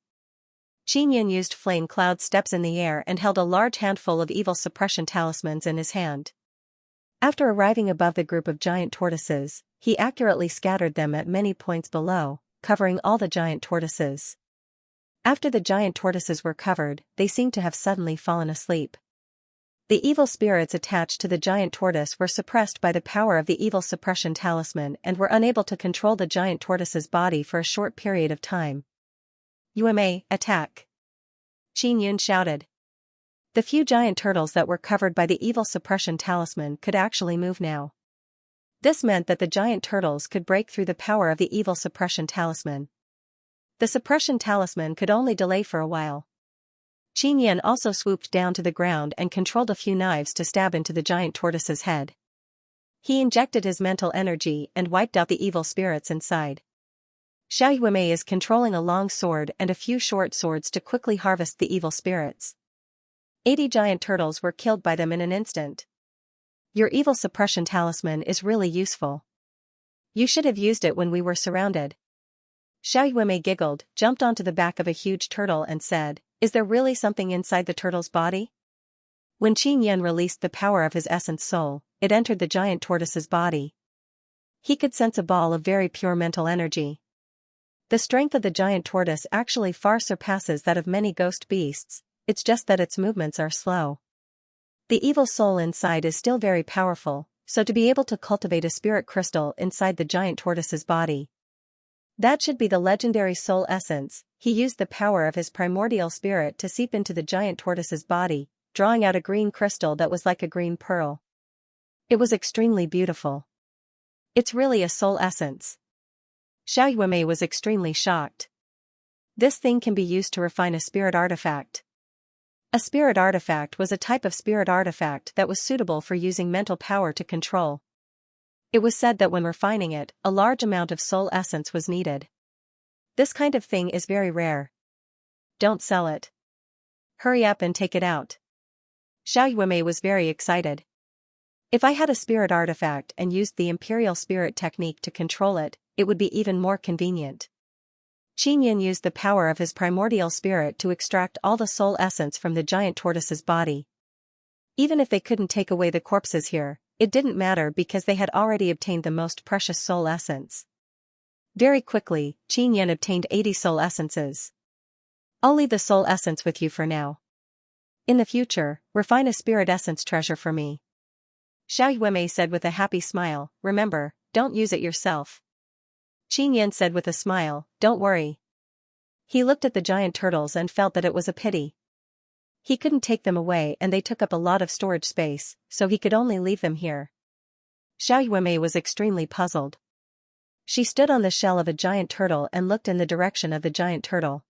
Qin Yan used flame cloud steps in the air and held a large handful of evil suppression talismans in his hand. After arriving above the group of giant tortoises, he accurately scattered them at many points below, covering all the giant tortoises. After the giant tortoises were covered, they seemed to have suddenly fallen asleep. The evil spirits attached to the giant tortoise were suppressed by the power of the evil suppression talisman and were unable to control the giant tortoise's body for a short period of time. Yuemei, attack! Qin Yun shouted. The few giant turtles that were covered by the evil suppression talisman could actually move now. This meant that the giant turtles could break through the power of the evil suppression talisman. The suppression talisman could only delay for a while. Qin Yan also swooped down to the ground and controlled a few knives to stab into the giant tortoise's head. He injected his mental energy and wiped out the evil spirits inside. Xiao Yuemei is controlling a long sword and a few short swords to quickly harvest the evil spirits. 80 giant turtles were killed by them in an instant. Your evil suppression talisman is really useful. You should have used it when we were surrounded. Xiao Yuemei giggled, jumped onto the back of a huge turtle and said, Is there really something inside the turtle's body? When Qin Yan released the power of his essence soul, it entered the giant tortoise's body. He could sense a ball of very pure mental energy. The strength of the giant tortoise actually far surpasses that of many ghost beasts, it's just that its movements are slow. The evil soul inside is still very powerful, so to be able to cultivate a spirit crystal inside the giant tortoise's body, that should be the legendary soul essence. He used the power of his primordial spirit to seep into the giant tortoise's body, drawing out a green crystal that was like a green pearl. It was extremely beautiful. It's really a soul essence. Xiao Yuemei was extremely shocked. This thing can be used to refine a spirit artifact. A spirit artifact was a type of spirit artifact that was suitable for using mental power to control. It was said that when refining it, a large amount of soul essence was needed. This kind of thing is very rare. Don't sell it. Hurry up and take it out. Xiao Yuemei was very excited. If I had a spirit artifact and used the imperial spirit technique to control it, it would be even more convenient. Qin Yan used the power of his primordial spirit to extract all the soul essence from the giant tortoise's body. Even if they couldn't take away the corpses here, it didn't matter because they had already obtained the most precious soul essence. Very quickly, Qin Yan obtained 80 soul essences. I'll leave the soul essence with you for now. In the future, refine a spirit essence treasure for me. Xiao Yuemei said with a happy smile, remember, don't use it yourself. Qin Yan said with a smile, don't worry. He looked at the giant turtles and felt that it was a pity. He couldn't take them away and they took up a lot of storage space, so he could only leave them here. Xiao Yuemei was extremely puzzled. She stood on the shell of a giant turtle and looked in the direction of the giant turtle.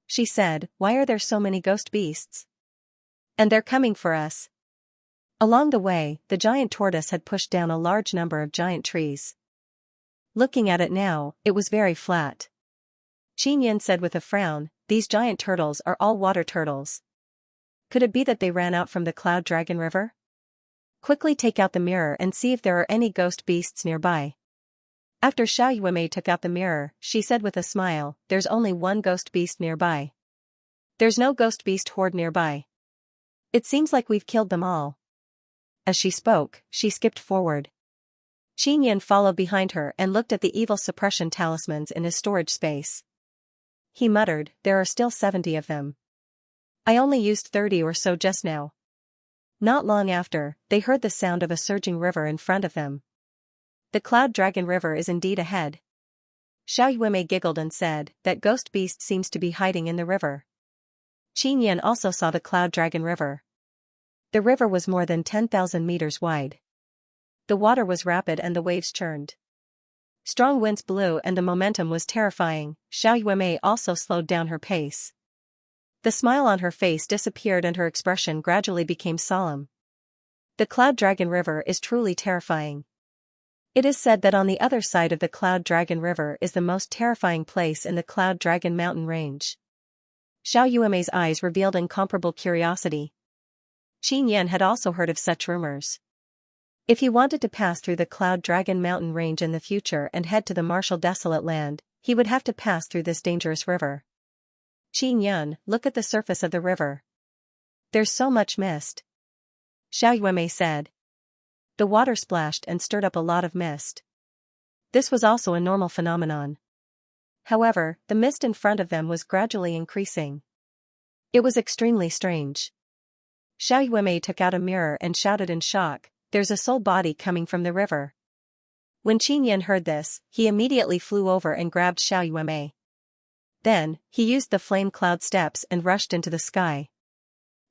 She said, why are there so many ghost beasts? And they're coming for us. Along the way, the giant tortoise had pushed down a large number of giant trees. Looking at it now, it was very flat. Qin Yan said with a frown, these giant turtles are all water turtles. Could it be that they ran out from the Cloud Dragon River? Quickly take out the mirror and see if there are any ghost beasts nearby. After Xiao Yuemei took out the mirror, she said with a smile, there's only one ghost beast nearby. There's no ghost beast horde nearby. It seems like we've killed them all. As she spoke, she skipped forward. Qin Yan followed behind her and looked at the evil suppression talismans in his storage space. He muttered, there are still 70 of them. I only used 30 or so just now. Not long after, they heard the sound of a surging river in front of them. The Cloud Dragon River is indeed ahead. Xiao Yuemei giggled and said, that ghost beast seems to be hiding in the river. Qin Yan also saw the Cloud Dragon River. The river was more than 10,000 meters wide. The water was rapid and the waves churned. Strong winds blew and the momentum was terrifying. Xiao Yuemei also slowed down her pace. The smile on her face disappeared and her expression gradually became solemn. The Cloud Dragon River is truly terrifying. It is said that on the other side of the Cloud Dragon River is the most terrifying place in the Cloud Dragon mountain range. Xiao Yuemei's eyes revealed incomparable curiosity. Qin Yan had also heard of such rumors. If he wanted to pass through the Cloud Dragon mountain range in the future and head to the martial desolate land, he would have to pass through this dangerous river. Qin Yan, look at the surface of the river. There's so much mist. Xiao Yuemei said. The water splashed and stirred up a lot of mist. This was also a normal phenomenon. However, the mist in front of them was gradually increasing. It was extremely strange. Xiao Yuemei took out a mirror and shouted in shock, there's a soul body coming from the river. When Qin Yan heard this, he immediately flew over and grabbed Xiao Yuemei. Then, he used the flame cloud steps and rushed into the sky.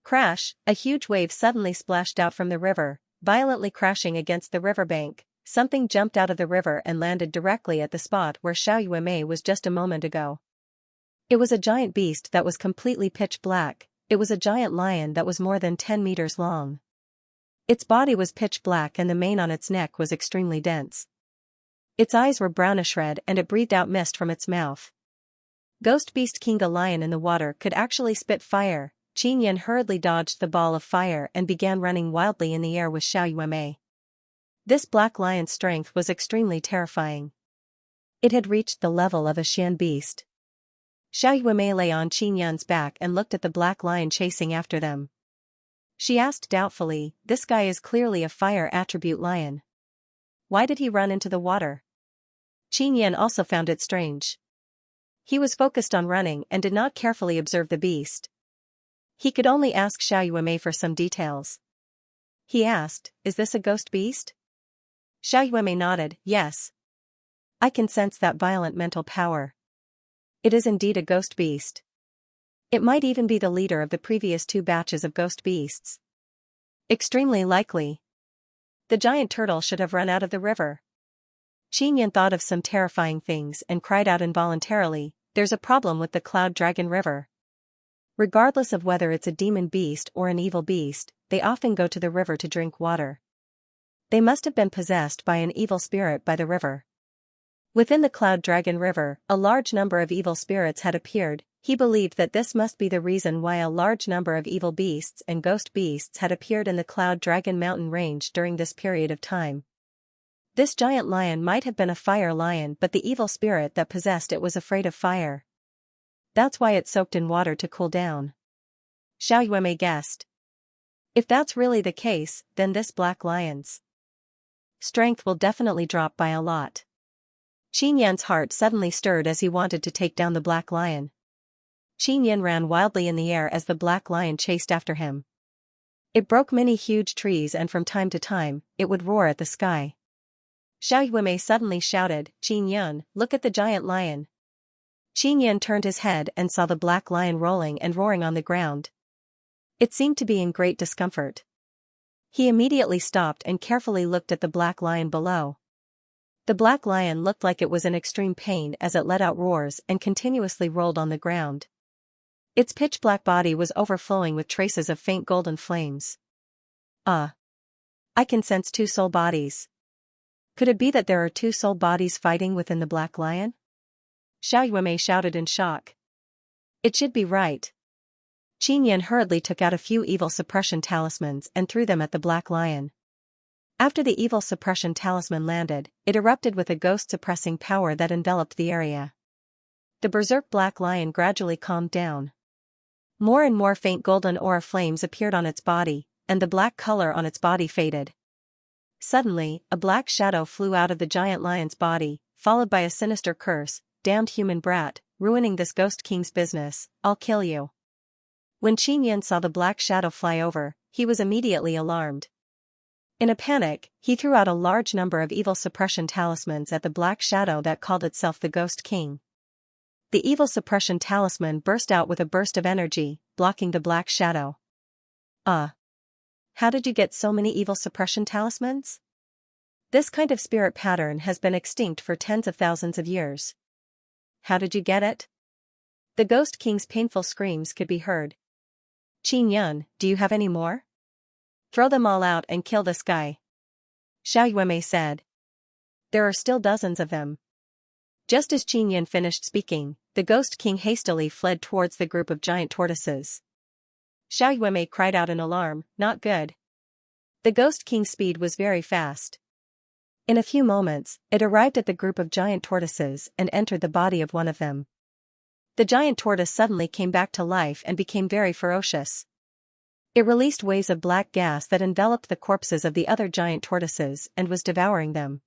Crash, a huge wave suddenly splashed out from the river, violently crashing against the riverbank. Something jumped out of the river and landed directly at the spot where Xiao Yuemei was just a moment ago. It was a giant beast that was completely pitch black. It was a giant lion that was more than 10 meters long. Its body was pitch black and the mane on its neck was extremely dense. Its eyes were brownish red and it breathed out mist from its mouth. Ghost Beast Kinga Lion in the water could actually spit fire. Qin Yan hurriedly dodged the ball of fire and began running wildly in the air with Xiao Yuemei. This black lion's strength was extremely terrifying. It had reached the level of a Xian beast. Xiao Yuemei lay on Qin Yan's back and looked at the black lion chasing after them. She asked doubtfully, this guy is clearly a fire attribute lion. Why did he run into the water? Qin Yan also found it strange. He was focused on running and did not carefully observe the beast. He could only ask Xiao Yuemei for some details. He asked, is this a ghost beast? Xiao Yuemei nodded, yes. I can sense that violent mental power. It is indeed a ghost beast. It might even be the leader of the previous 2 batches of ghost beasts. Extremely likely. The giant turtle should have run out of the river. Qin Yan thought of some terrifying things and cried out involuntarily, there's a problem with the Cloud Dragon River. Regardless of whether it's a demon beast or an evil beast, they often go to the river to drink water. They must have been possessed by an evil spirit by the river. Within the Cloud Dragon River, a large number of evil spirits had appeared. He believed that this must be the reason why a large number of evil beasts and ghost beasts had appeared in the Cloud Dragon mountain range during this period of time. This giant lion might have been a fire lion, but the evil spirit that possessed it was afraid of fire. That's why it soaked in water to cool down. Xiao Yuemei guessed. If that's really the case, then this black lion's strength will definitely drop by a lot. Qin Yan's heart suddenly stirred as he wanted to take down the black lion. Qin Yan ran wildly in the air as the black lion chased after him. It broke many huge trees and from time to time, it would roar at the sky. Xiao Yuemei suddenly shouted, Qin Yan, look at the giant lion. Qin Yan turned his head and saw the black lion rolling and roaring on the ground. It seemed to be in great discomfort. He immediately stopped and carefully looked at the black lion below. The black lion looked like it was in extreme pain as it let out roars and continuously rolled on the ground. Its pitch-black body was overflowing with traces of faint golden flames. I can sense 2 soul bodies. Could it be that there are 2 soul bodies fighting within the black lion? Xiao Yuemei shouted in shock. It should be right. Qin Yan hurriedly took out a few evil suppression talismans and threw them at the black lion. After the evil suppression talisman landed, it erupted with a ghost-suppressing power that enveloped the area. The berserk black lion gradually calmed down. More and more faint golden aura flames appeared on its body, and the black color on its body faded. Suddenly, a black shadow flew out of the giant lion's body, followed by a sinister curse, damned human brat, ruining this Ghost King's business, I'll kill you. When Qin Yan saw the black shadow fly over, he was immediately alarmed. In a panic, he threw out a large number of evil suppression talismans at the black shadow that called itself the Ghost King. The evil suppression talisman burst out with a burst of energy, blocking the black shadow. How did you get so many evil suppression talismans? This kind of spirit pattern has been extinct for tens of thousands of years. How did you get it? The Ghost King's painful screams could be heard. Qin Yan, do you have any more? Throw them all out and kill this guy. Xiao Yuemei said. There are still dozens of them. Just as Qin Yan finished speaking, the Ghost King hastily fled towards the group of giant tortoises. Xiao Yuemei cried out in alarm, not good. The Ghost King's speed was very fast. In a few moments, it arrived at the group of giant tortoises and entered the body of one of them. The giant tortoise suddenly came back to life and became very ferocious. It released waves of black gas that enveloped the corpses of the other giant tortoises and was devouring them.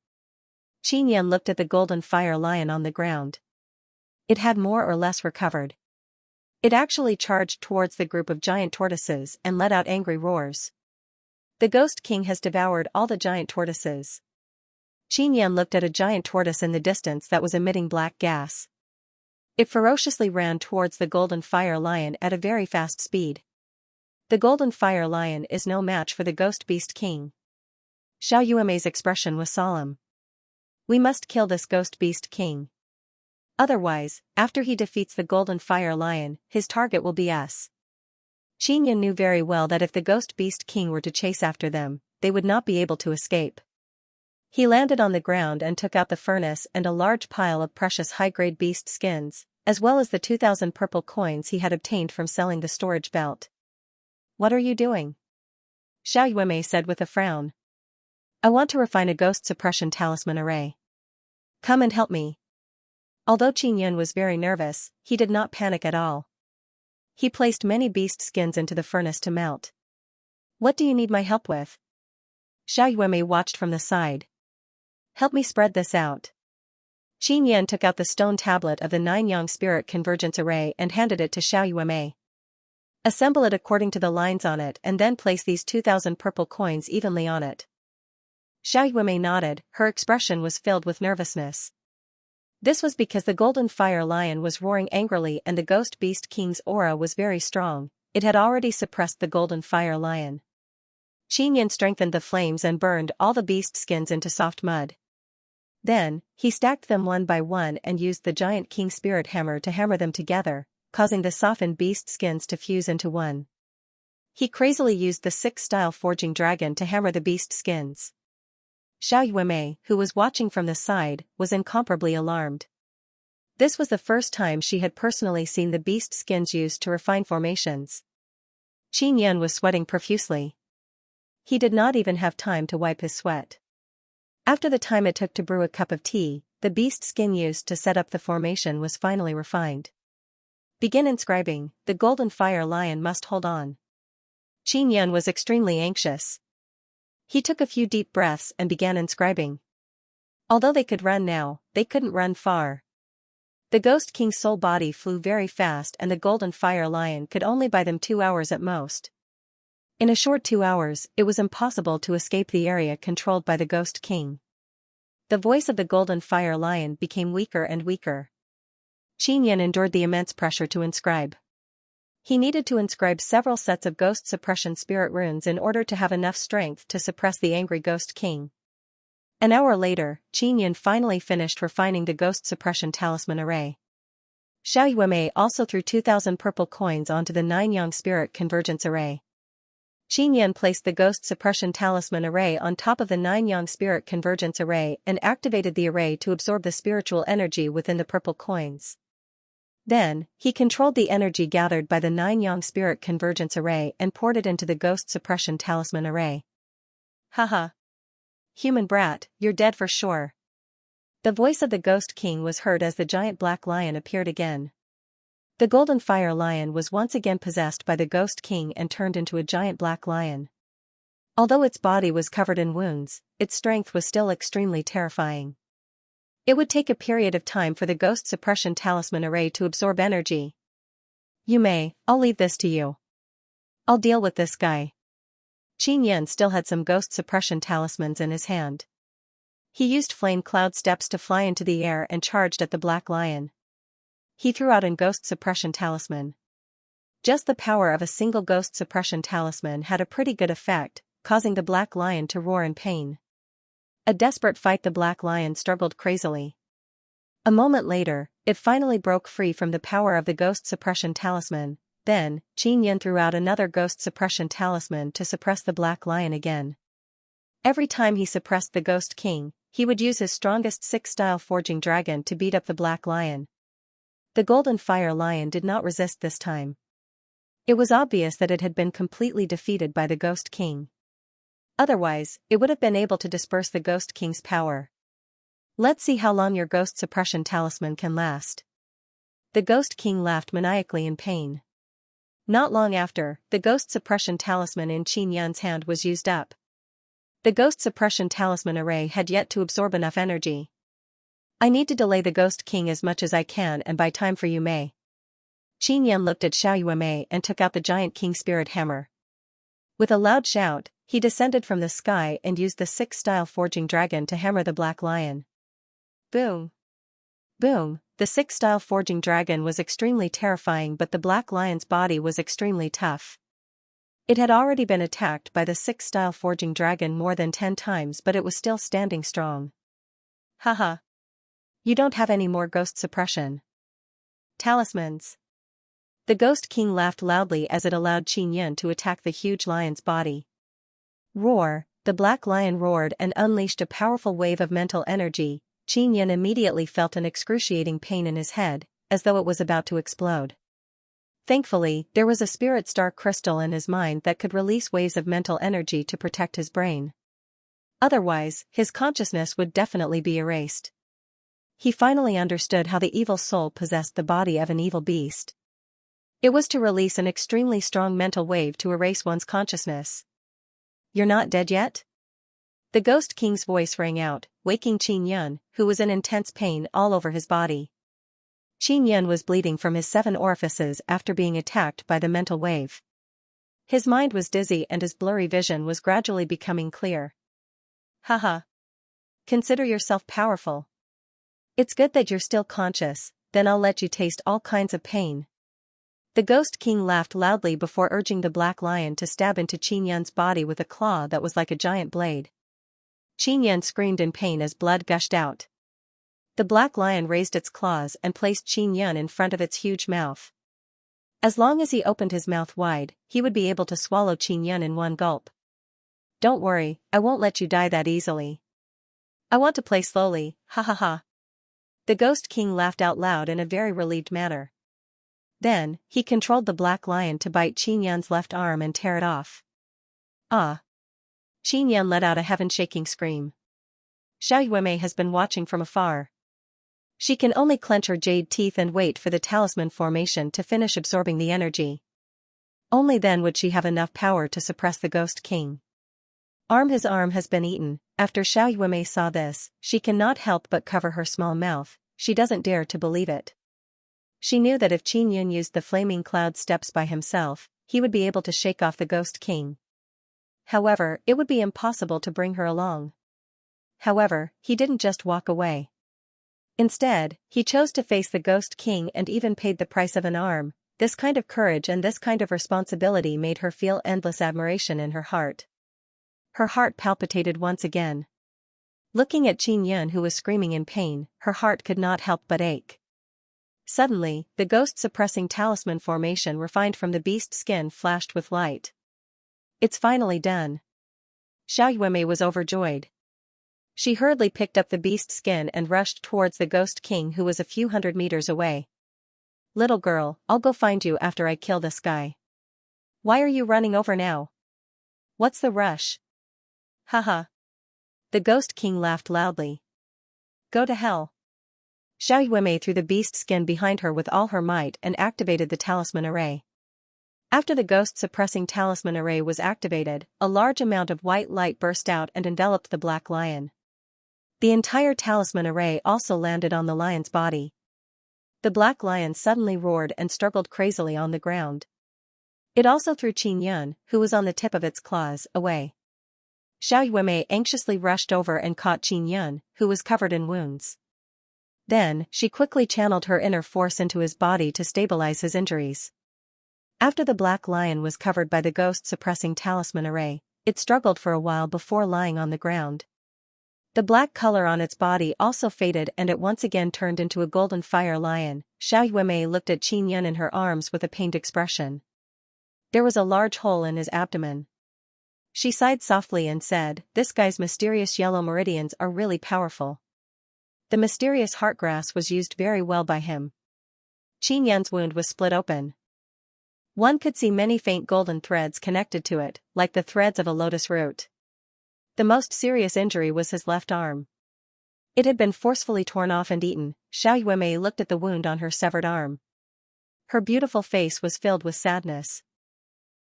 Qin Yan looked at the golden fire lion on the ground. It had more or less recovered. It actually charged towards the group of giant tortoises and let out angry roars. The Ghost King has devoured all the giant tortoises. Qin Yan looked at a giant tortoise in the distance that was emitting black gas. It ferociously ran towards the golden fire lion at a very fast speed. The golden fire lion is no match for the Ghost Beast King. Xiao Yuemei's expression was solemn. We must kill this Ghost Beast King. Otherwise, after he defeats the golden fire lion, his target will be us. Qin Yan knew very well that if the Ghost Beast King were to chase after them, they would not be able to escape. He landed on the ground and took out the furnace and a large pile of precious high-grade beast skins, as well as the 2,000 purple coins he had obtained from selling the storage belt. What are you doing? Xiao Yuemei said with a frown. I want to refine a ghost suppression talisman array. Come and help me. Although Qin Yan was very nervous, he did not panic at all. He placed many beast skins into the furnace to melt. What do you need my help with? Xiao Yuemei watched from the side. Help me spread this out. Qin Yan took out the stone tablet of the 9 Yang Spirit Convergence Array and handed it to Xiao Yuemei. Assemble it according to the lines on it and then place these 2,000 purple coins evenly on it. Xiao Yuemei nodded, her expression was filled with nervousness. This was because the golden fire lion was roaring angrily and the Ghost Beast King's aura was very strong. It had already suppressed the golden fire lion. Qin Yan strengthened the flames and burned all the beast skins into soft mud. Then, he stacked them one by one and used the giant king spirit hammer to hammer them together, causing the softened beast skins to fuse into one. He crazily used the 6-style forging dragon to hammer the beast skins. Xiao Yuemei, who was watching from the side, was incomparably alarmed. This was the first time she had personally seen the beast skins used to refine formations. Qin Yan was sweating profusely. He did not even have time to wipe his sweat. After the time it took to brew a cup of tea, the beast skin used to set up the formation was finally refined. Begin inscribing, the golden fire lion must hold on. Qin Yan was extremely anxious. He took a few deep breaths and began inscribing. Although they could run now, they couldn't run far. The Ghost King's soul body flew very fast and the golden fire lion could only buy them 2 hours at most. In a short 2 hours, it was impossible to escape the area controlled by the Ghost King. The voice of the golden fire lion became weaker and weaker. Qin Yan endured the immense pressure to inscribe. He needed to inscribe several sets of ghost suppression spirit runes in order to have enough strength to suppress the angry Ghost King. An hour later, Qin Yan finally finished refining the ghost suppression talisman array. Xiao Yuemei also threw 2,000 purple coins onto the 9 Yang Spirit Convergence Array. Qin Yan placed the ghost suppression talisman array on top of the 9 Yang Spirit Convergence Array and activated the array to absorb the spiritual energy within the purple coins. Then, he controlled the energy gathered by the 9 Yang Spirit Convergence Array and poured it into the Ghost Suppression Talisman Array. Haha. Human brat, you're dead for sure. The voice of the Ghost King was heard as the giant black lion appeared again. The golden fire lion was once again possessed by the Ghost King and turned into a giant black lion. Although its body was covered in wounds, its strength was still extremely terrifying. It would take a period of time for the ghost suppression talisman array to absorb energy. You may, I'll leave this to you. I'll deal with this guy. Xianxia still had some ghost suppression talismans in his hand. He used flame cloud steps to fly into the air and charged at the black lion. He threw out an ghost suppression talisman. Just the power of a single ghost suppression talisman had a pretty good effect, causing the black lion to roar in pain. A desperate fight, the black lion struggled crazily. A moment later, it finally broke free from the power of the ghost suppression talisman. Then, Xianxia threw out another ghost suppression talisman to suppress the black lion again. Every time he suppressed the Ghost King, he would use his strongest 6-style forging dragon to beat up the black lion. The golden fire lion did not resist this time. It was obvious that it had been completely defeated by the Ghost King. Otherwise, it would have been able to disperse the Ghost King's power. Let's see how long your ghost suppression talisman can last. The Ghost King laughed maniacally in pain. Not long after, the ghost suppression talisman in Xianxia's hand was used up. The ghost suppression talisman array had yet to absorb enough energy. I need to delay the Ghost King as much as I can and buy time for you, Mei. Xianxia looked at Xiaoyue Mei and took out the giant king spirit hammer. With a loud shout, he descended from the sky and used the 6-style forging dragon to hammer the black lion. Boom! Boom! The 6-style forging dragon was extremely terrifying, but the black lion's body was extremely tough. It had already been attacked by the 6-style forging dragon more than 10 times, but it was still standing strong. Haha! You don't have any more ghost suppression talismans. The Ghost King laughed loudly as it allowed Xianxia to attack the huge lion's body. Roar! The black lion roared and unleashed a powerful wave of mental energy. Xianxia immediately felt an excruciating pain in his head, as though it was about to explode. Thankfully, there was a spirit star crystal in his mind that could release waves of mental energy to protect his brain. Otherwise, his consciousness would definitely be erased. He finally understood how the evil soul possessed the body of an evil beast. It was to release an extremely strong mental wave to erase one's consciousness. You're not dead yet? The Ghost King's voice rang out, waking Xianxia, who was in intense pain all over his body. Xianxia was bleeding from his 7 orifices after being attacked by the mental wave. His mind was dizzy and his blurry vision was gradually becoming clear. Haha. Consider yourself powerful. It's good that you're still conscious, then I'll let you taste all kinds of pain. The Ghost King laughed loudly before urging the black lion to stab into Xianxia's body with a claw that was like a giant blade. Xianxia screamed in pain as blood gushed out. The black lion raised its claws and placed Xianxia in front of its huge mouth. As long as he opened his mouth wide, he would be able to swallow Xianxia in one gulp. Don't worry, I won't let you die that easily. I want to play slowly, ha ha ha. The Ghost King laughed out loud in a very relieved manner. Then, he controlled the black lion to bite Xianxia's left arm and tear it off. Ah! Xianxia let out a heaven-shaking scream. Xiaoyue Mei has been watching from afar. She can only clench her jade teeth and wait for the talisman formation to finish absorbing the energy. Only then would she have enough power to suppress the Ghost King. His arm has been eaten. After Xiaoyue Mei saw this, she cannot help but cover her small mouth. She doesn't dare to believe it. She knew that if Xianxia used the flaming cloud steps by himself, he would be able to shake off the Ghost King. However, it would be impossible to bring her along. However, he didn't just walk away. Instead, he chose to face the Ghost King and even paid the price of an arm. This kind of courage and this kind of responsibility made her feel endless admiration in her heart. Her heart palpitated once again. Looking at Xianxia, who was screaming in pain, her heart could not help but ache. Suddenly, the ghost-suppressing talisman formation refined from the beast skin flashed with light. It's finally done. Xiaoyue Mei was overjoyed. She hurriedly picked up the beast skin and rushed towards the Ghost King, who was a few hundred meters away. Little girl, I'll go find you after I kill this guy. Why are you running over now? What's the rush? Haha. The Ghost King laughed loudly. Go to hell. Xiaoyue Mei threw the beast skin behind her with all her might and activated the talisman array. After the ghost-suppressing talisman array was activated, a large amount of white light burst out and enveloped the black lion. The entire talisman array also landed on the lion's body. The black lion suddenly roared and struggled crazily on the ground. It also threw Qin Yun, who was on the tip of its claws, away. Xiao Yuemei anxiously rushed over and caught Qin Yun, who was covered in wounds. Then, she quickly channeled her inner force into his body to stabilize his injuries. After the black lion was covered by the ghost-suppressing talisman array, it struggled for a while before lying on the ground. The black color on its body also faded and it once again turned into a golden fire lion. Xiao Yuemei looked at Qin Yun in her arms with a pained expression. There was a large hole in his abdomen. She sighed softly and said, "This guy's mysterious yellow meridians are really powerful." The mysterious heartgrass was used very well by him. Qin Yun's wound was split open. One could see many faint golden threads connected to it, like the threads of a lotus root. The most serious injury was his left arm. It had been forcefully torn off and eaten. Xiao Yuemei looked at the wound on her severed arm. Her beautiful face was filled with sadness.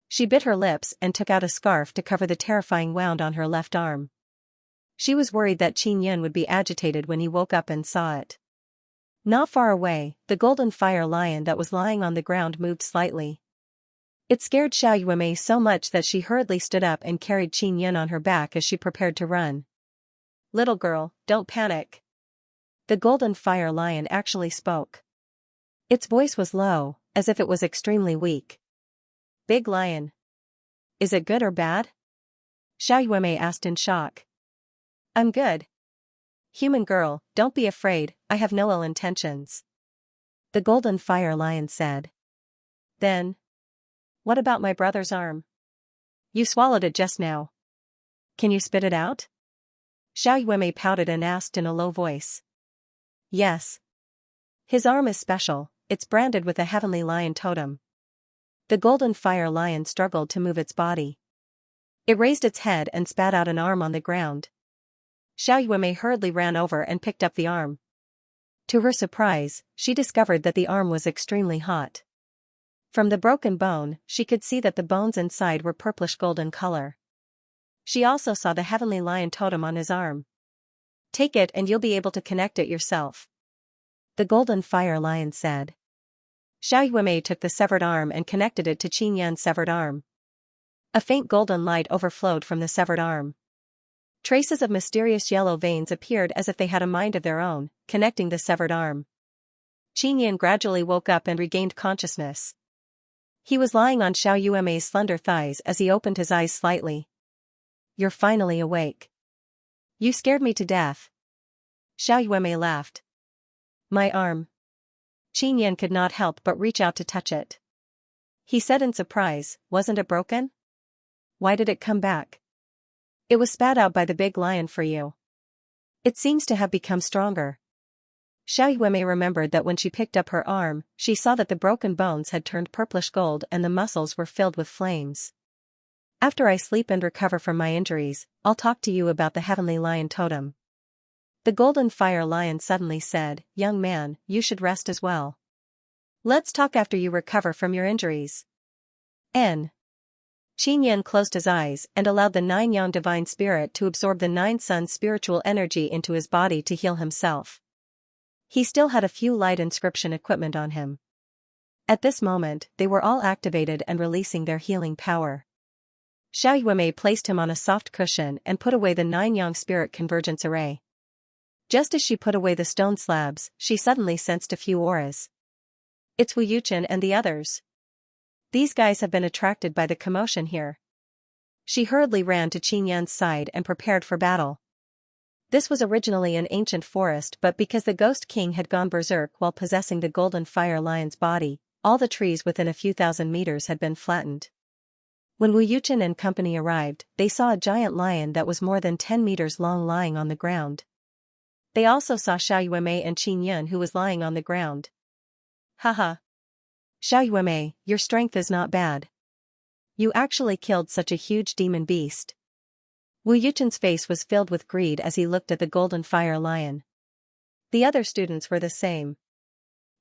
She bit her lips and took out a scarf to cover the terrifying wound on her left arm. She was worried that Qin Yun would be agitated when he woke up and saw it. Not far away, the golden fire lion that was lying on the ground moved slightly. It scared Xiao Yuemei so much that she hurriedly stood up and carried Qin Yun on her back as she prepared to run. "Little girl, don't panic." The golden fire lion actually spoke. Its voice was low, as if it was extremely weak. "Big lion. Is it good or bad?" Xiao Yuemei asked in shock. "I'm good. Human girl, don't be afraid, I have no ill intentions," the golden fire lion said. "Then, what about my brother's arm? You swallowed it just now. Can you spit it out?" Xiao Yuemei pouted and asked in a low voice. "Yes. His arm is special, it's branded with a heavenly lion totem." The golden fire lion struggled to move its body. It raised its head and spat out an arm on the ground. Xiao Yuemei hurriedly ran over and picked up the arm. To her surprise, she discovered that the arm was extremely hot. From the broken bone, she could see that the bones inside were purplish-golden color. She also saw the heavenly lion totem on his arm. "Take it and you'll be able to connect it yourself," the golden fire lion said. Xiao Yuemei took the severed arm and connected it to Qin Yun's severed arm. A faint golden light overflowed from the severed arm. Traces of mysterious yellow veins appeared as if they had a mind of their own, connecting the severed arm. Qin Yun gradually woke up and regained consciousness. He was lying on Xiao Yuemei's slender thighs as he opened his eyes slightly. "You're finally awake. You scared me to death." Xiao Yuemei laughed. "My arm." Qin Yun could not help but reach out to touch it. He said in surprise, "Wasn't it broken? Why did it come back?" "It was spat out by the big lion for you. It seems to have become stronger." Xiao Yuemei remembered that when she picked up her arm, she saw that the broken bones had turned purplish gold and the muscles were filled with flames. "After I sleep and recover from my injuries, I'll talk to you about the heavenly lion totem," the golden fire lion suddenly said. "Young man, you should rest as well. Let's talk after you recover from your injuries." N. Qin Yun closed his eyes and allowed the 9-yang divine spirit to absorb the 9-sun spiritual energy into his body to heal himself. He still had a few light inscription equipment on him. At this moment, they were all activated and releasing their healing power. Xiao Yuemei placed him on a soft cushion and put away the 9-yang spirit convergence array. Just as she put away the stone slabs, she suddenly sensed a few auras. "It's Wu Yuchen and the others. These guys have been attracted by the commotion here." She hurriedly ran to Qin Yun's side and prepared for battle. This was originally an ancient forest, but because the Ghost King had gone berserk while possessing the golden fire lion's body, all the trees within a few thousand meters had been flattened. When Wu Yuchen and company arrived, they saw a giant lion that was more than 10 meters long lying on the ground. They also saw Xiao Yuemei and Qin Yun, who was lying on the ground. "Haha. Xiao Yuemei, your strength is not bad. You actually killed such a huge demon beast." Wu Yuchen's face was filled with greed as he looked at the golden fire lion. The other students were the same.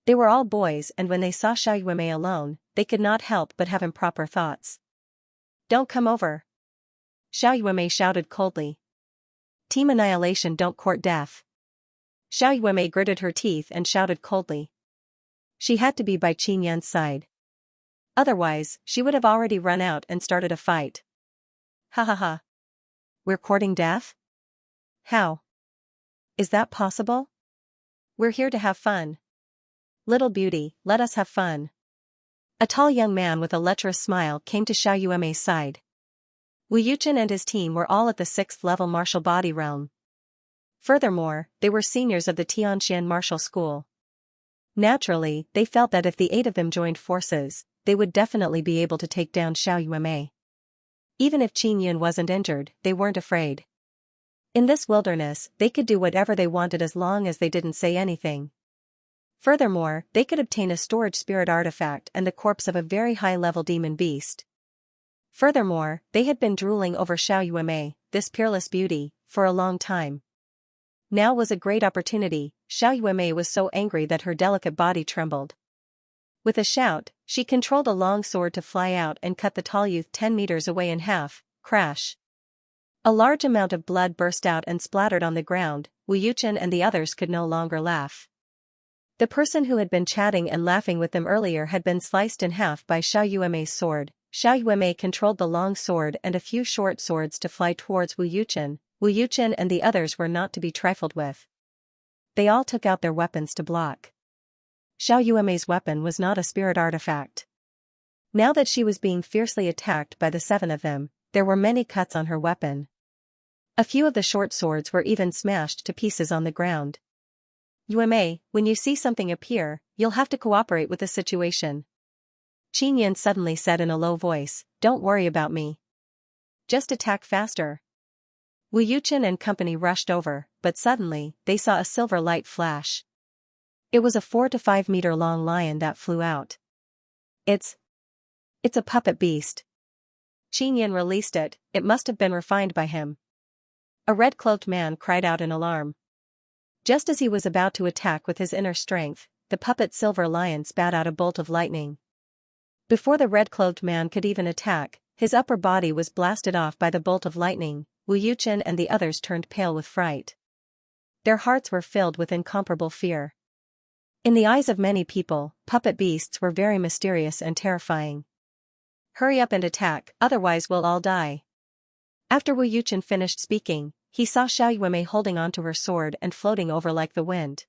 They were all boys, and when they saw Xiao Yuemei alone, they could not help but have improper thoughts. "Don't come over," Xiao Yuemei shouted coldly. Team Annihilation don't court death. Xiao Yuemei gritted her teeth and shouted coldly. She had to be by Qin Yan's side. Otherwise, she would have already run out and started a fight. Ha ha ha. We're courting death? How? Is that possible? We're here to have fun. Little beauty, let us have fun. A tall young man with a lecherous smile came to Xiao Yuemei's side. Wu Yuchen and his team were all at the 6th level martial body realm. Furthermore, they were seniors of the Tianxian martial school. Naturally, they felt that if the 8 of them joined forces, they would definitely be able to take down Xiao Yuemei. Even if Qin Yun wasn't injured, they weren't afraid. In this wilderness, they could do whatever they wanted as long as they didn't say anything. Furthermore, they could obtain a storage spirit artifact and the corpse of a very high-level demon beast. Furthermore, they had been drooling over Xiao Yuemei, this peerless beauty, for a long time. Now was a great opportunity. Xiao Yuemei was so angry that her delicate body trembled. With a shout, she controlled a long sword to fly out and cut the tall youth 10 meters away in half. Crash. A large amount of blood burst out and splattered on the ground. Wu Yuchen and the others could no longer laugh. The person who had been chatting and laughing with them earlier had been sliced in half by Xiao Yuemei's sword. Xiao Yuemei controlled the long sword and a few short swords to fly towards Wu Yuchen. Wu Yuchen and the others were not to be trifled with. They all took out their weapons to block. Xiao Yuemei's weapon was not a spirit artifact. Now that she was being fiercely attacked by the 7 of them, there were many cuts on her weapon. A few of the short swords were even smashed to pieces on the ground. Yuemei, when you see something appear, you'll have to cooperate with the situation. Qin Yan suddenly said in a low voice, don't worry about me. Just attack faster. Wu Yuchen and company rushed over, but suddenly, they saw a silver light flash. It was a 4 to 5 meter long lion that flew out. It's a puppet beast. Qin Yan released it, it must have been refined by him. A red-cloaked man cried out in alarm. Just as he was about to attack with his inner strength, the puppet silver lion spat out a bolt of lightning. Before the red-cloaked man could even attack, his upper body was blasted off by the bolt of lightning. Wu Yuchen and the others turned pale with fright. Their hearts were filled with incomparable fear. In the eyes of many people, puppet beasts were very mysterious and terrifying. Hurry up and attack, otherwise we'll all die. After Wu Yuchen finished speaking, he saw Xiao Yuemei holding onto her sword and floating over like the wind.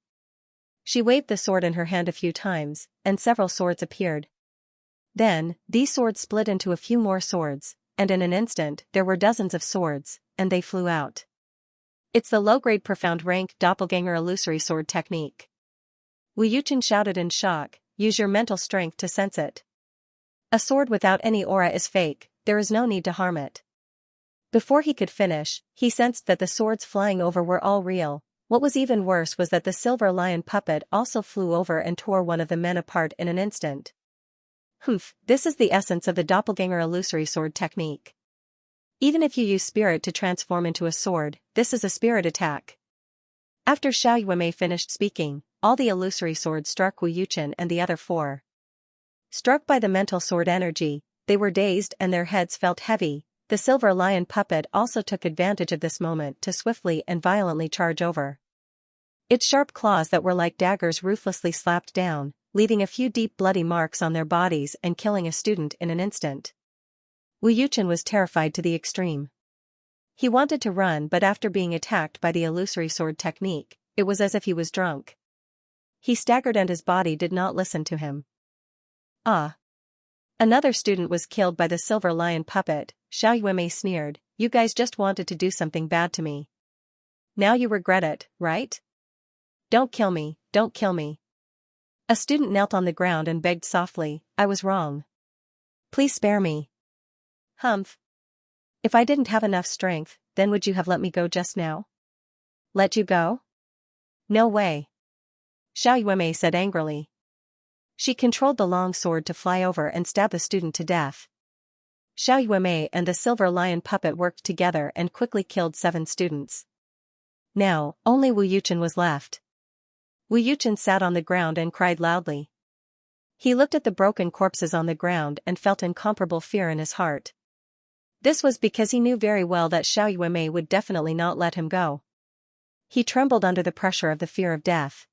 She waved the sword in her hand a few times, and several swords appeared. Then, these swords split into a few more swords, and in an instant there were dozens of swords, and they flew out. It's the low-grade profound rank doppelganger illusory sword technique. Wu Yuchen shouted in shock, use your mental strength to sense it. A sword without any aura is fake, there is no need to harm it. Before he could finish, he sensed that the swords flying over were all real. What was even worse was that the silver lion puppet also flew over and tore one of the men apart in an instant. Humph, this is the essence of the doppelganger illusory sword technique. Even if you use spirit to transform into a sword, this is a spirit attack. After Xiao Yuemei finished speaking, all the illusory swords struck Wu Yuchen and the other 4. Struck by the mental sword energy, they were dazed and their heads felt heavy. The silver lion puppet also took advantage of this moment to swiftly and violently charge over. Its sharp claws that were like daggers ruthlessly slapped down, leaving a few deep bloody marks on their bodies and killing a student in an instant. Wu Yuchen was terrified to the extreme. He wanted to run, but after being attacked by the illusory sword technique, it was as if he was drunk. He staggered and his body did not listen to him. Ah! Another student was killed by the silver lion puppet. Xiao Yuemei sneered, you guys just wanted to do something bad to me. Now you regret it, right? Don't kill me, don't kill me. A student knelt on the ground and begged softly, I was wrong. Please spare me. Humph. If I didn't have enough strength, then would you have let me go just now? Let you go? No way. Xiao Yuemei said angrily. She controlled the long sword to fly over and stab the student to death. Xiao Yuemei and the silver lion puppet worked together and quickly killed 7 students. Now, only Wu Yuchen was left. Wu Yuchen sat on the ground and cried loudly. He looked at the broken corpses on the ground and felt incomparable fear in his heart. This was because he knew very well that Xiao Yuemei would definitely not let him go. He trembled under the pressure of the fear of death.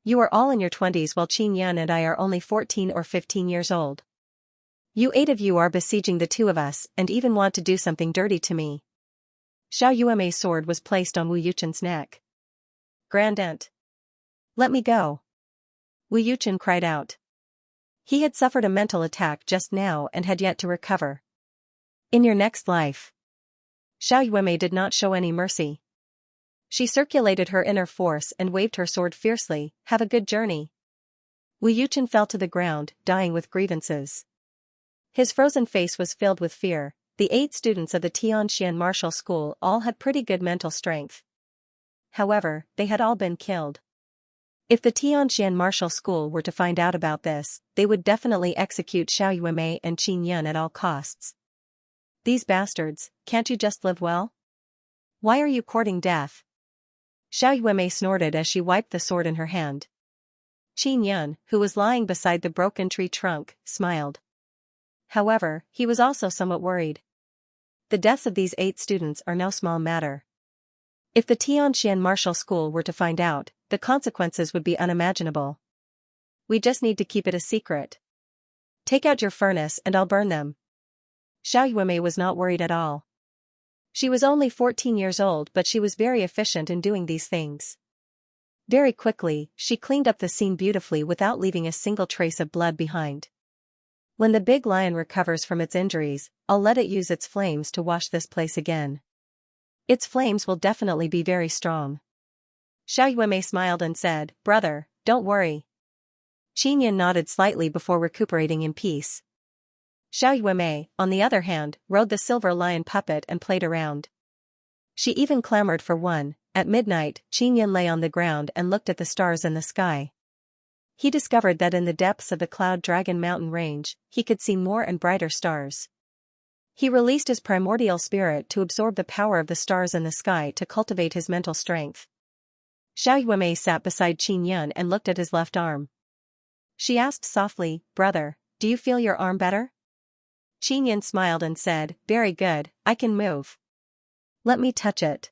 You are all in your 20s while Qin Yan and I are only 14 or 15 years old. You 8 of you are besieging the 2 of us and even want to do something dirty to me. Xiao Yuemei's sword was placed on Wu Yuchen's neck. Grand Aunt. Let me go. Wu Yuchen cried out. He had suffered a mental attack just now and had yet to recover. In your next life. Xiao Yuemei did not show any mercy. She circulated her inner force and waved her sword fiercely. Have a good journey. Wu Yuchen fell to the ground, dying with grievances. His frozen face was filled with fear. The 8 students of the Tianxian martial school all had pretty good mental strength. However, they had all been killed. If the Tianxian martial school were to find out about this, they would definitely execute Xiao Yuemei and Qin Yan at all costs. These bastards, can't you just live well? Why are you courting death? Xiao Yuemei snorted as she wiped the sword in her hand. Qin Yan, who was lying beside the broken tree trunk, smiled. However, he was also somewhat worried. The deaths of these 8 students are no small matter. If the Tianxian martial school were to find out, the consequences would be unimaginable. We just need to keep it a secret. Take out your furnace and I'll burn them. Xiao Yuemei was not worried at all. She was only 14 years old, but she was very efficient in doing these things. Very quickly, she cleaned up the scene beautifully without leaving a single trace of blood behind. When the big lion recovers from its injuries, I'll let it use its flames to wash this place again. Its flames will definitely be very strong. Xiao Yuemei smiled and said, Brother, don't worry. Qin Yan nodded slightly before recuperating in peace. Xiao Yuemei, on the other hand, rode the silver lion puppet and played around. She even clamored for one. At midnight, Qin Yan lay on the ground and looked at the stars in the sky. He discovered that in the depths of the Cloud Dragon mountain range, he could see more and brighter stars. He released his primordial spirit to absorb the power of the stars in the sky to cultivate his mental strength. Xiao Yuemei sat beside Qin Yan and looked at his left arm. She asked softly, Brother, do you feel your arm better? Qin Yan smiled and said, Very good, I can move. Let me touch it.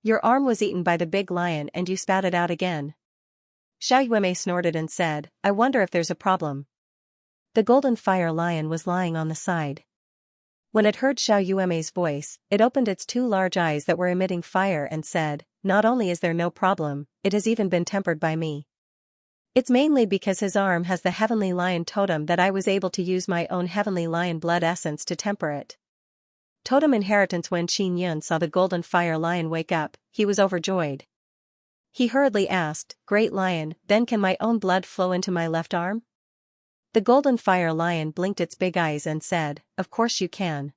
Your arm was eaten by the big lion and you spat it out again. Xiao Yuemei snorted and said, I wonder if there's a problem. The golden fire lion was lying on the side. When it heard Xiao Yuemei's voice, it opened its 2 large eyes that were emitting fire and said, Not only is there no problem, it has even been tempered by me. It's mainly because his arm has the heavenly lion totem that I was able to use my own heavenly lion blood essence to temper it. Totem inheritance. When Qin Yan saw the golden fire lion wake up, he was overjoyed. He hurriedly asked, Great Lion, then can my own blood flow into my left arm? The golden fire lion blinked its big eyes and said, Of course you can.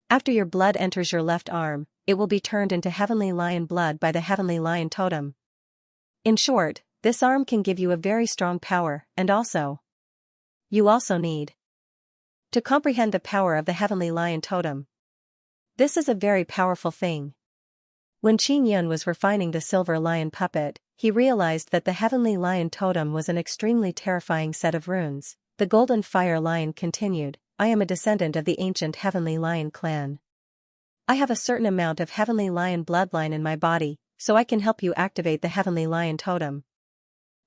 After your blood enters your left arm, it will be turned into heavenly lion blood by the heavenly lion totem. In short, this arm can give you a very strong power, and also, you also need to comprehend the power of the heavenly lion totem. This is a very powerful thing. When Qin Yan was refining the silver lion puppet, he realized that the heavenly lion totem was an extremely terrifying set of runes. The golden fire lion continued, I am a descendant of the ancient heavenly lion clan. I have a certain amount of heavenly lion bloodline in my body, so I can help you activate the heavenly lion totem.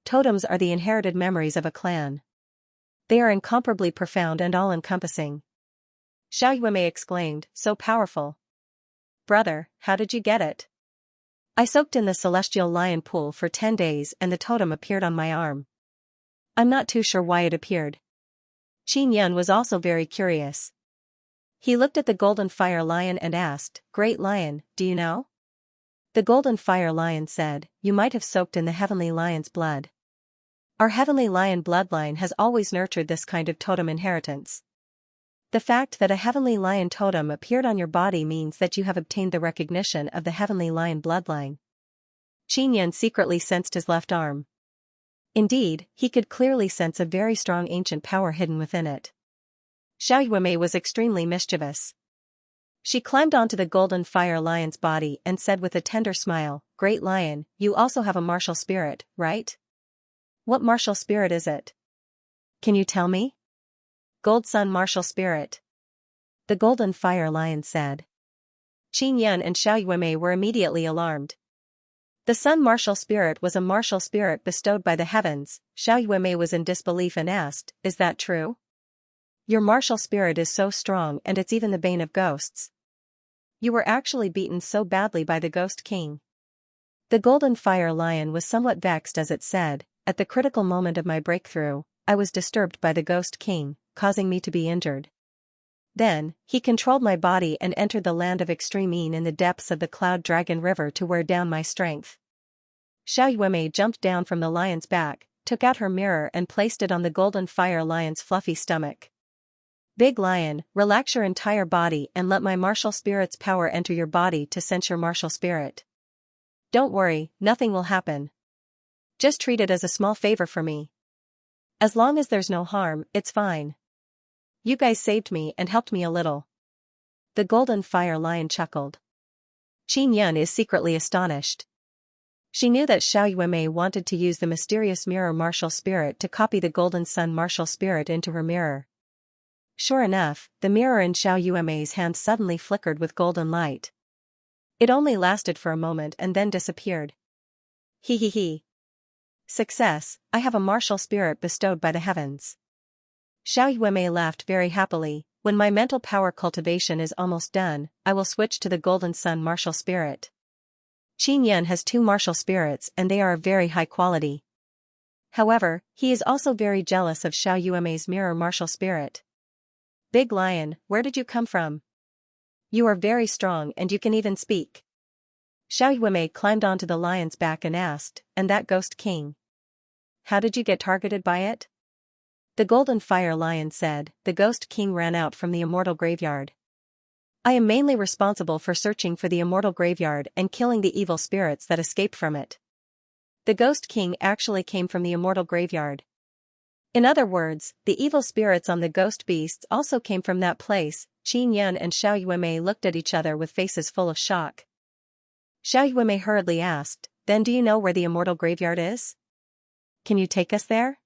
Totems are the inherited memories of a clan. They are incomparably profound and all-encompassing. Xiao Yuemei exclaimed, So powerful. Brother, how did you get it? I soaked in the celestial lion pool for 10 days and the totem appeared on my arm. I'm not too sure why it appeared. Qin Yan was also very curious. He looked at the golden fire lion and asked, Great Lion, do you know? The golden fire lion said, You might have soaked in the heavenly lion's blood. Our heavenly lion bloodline has always nurtured this kind of totem inheritance. The fact that a heavenly lion totem appeared on your body means that you have obtained the recognition of the heavenly lion bloodline. Qin Yan secretly sensed his left arm. Indeed, he could clearly sense a very strong ancient power hidden within it. Xiao Yuemei was extremely mischievous. She climbed onto the golden fire lion's body and said with a tender smile, Great Lion, you also have a martial spirit, right? What martial spirit is it? Can you tell me? Gold Sun martial spirit. the golden fire lion said. Qin Yan and Xiao Yuemei were immediately alarmed. The sun martial spirit was a martial spirit bestowed by the heavens. Xiao Yuemei was in disbelief and asked, "Is that true? Your martial spirit is so strong and it's even the bane of ghosts. You were actually beaten so badly by the Ghost King." The golden fire lion was somewhat vexed as it said, "At the critical moment of my breakthrough, I was disturbed by the Ghost King, causing me to be injured. Then, he controlled my body and entered the land of extreme Yin in the depths of the Cloud Dragon River to wear down my strength." Xiao Yuemei jumped down from the lion's back, took out her mirror and placed it on the golden fire lion's fluffy stomach. "Big lion, relax your entire body and let my martial spirit's power enter your body to sense your martial spirit. Don't worry, nothing will happen. Just treat it as a small favor for me. As long as there's no harm, it's fine. You guys saved me and helped me a little." The golden fire lion chuckled. Qin Yan is secretly astonished. She knew that Xiao Yuemei wanted to use the mysterious mirror martial spirit to copy the golden sun martial spirit into her mirror. Sure enough, the mirror in Xiao Yuemei's hand suddenly flickered with golden light. It only lasted for a moment and then disappeared. He he he. Success, I have a martial spirit bestowed by the heavens. Xiao Yuemei laughed very happily. When my mental power cultivation is almost done, I will switch to the golden sun martial spirit. Qin Yan has 2 martial spirits and they are of very high quality. However, he is also very jealous of Xiao Yuemei's mirror martial spirit. "Big lion, where did you come from? You are very strong and you can even speak." Xiao Yuemei climbed onto the lion's back and asked, "And that Ghost King? How did you get targeted by it?" The golden fire lion said, "The Ghost King ran out from the immortal graveyard. I am mainly responsible for searching for the immortal graveyard and killing the evil spirits that escaped from it. The Ghost King actually came from the immortal graveyard. In other words, the evil spirits on the ghost beasts also came from that place." Qin Yan and Xiao Yuemei looked at each other with faces full of shock. Xiao Yuemei hurriedly asked, "Then do you know where the immortal graveyard is? Can you take us there?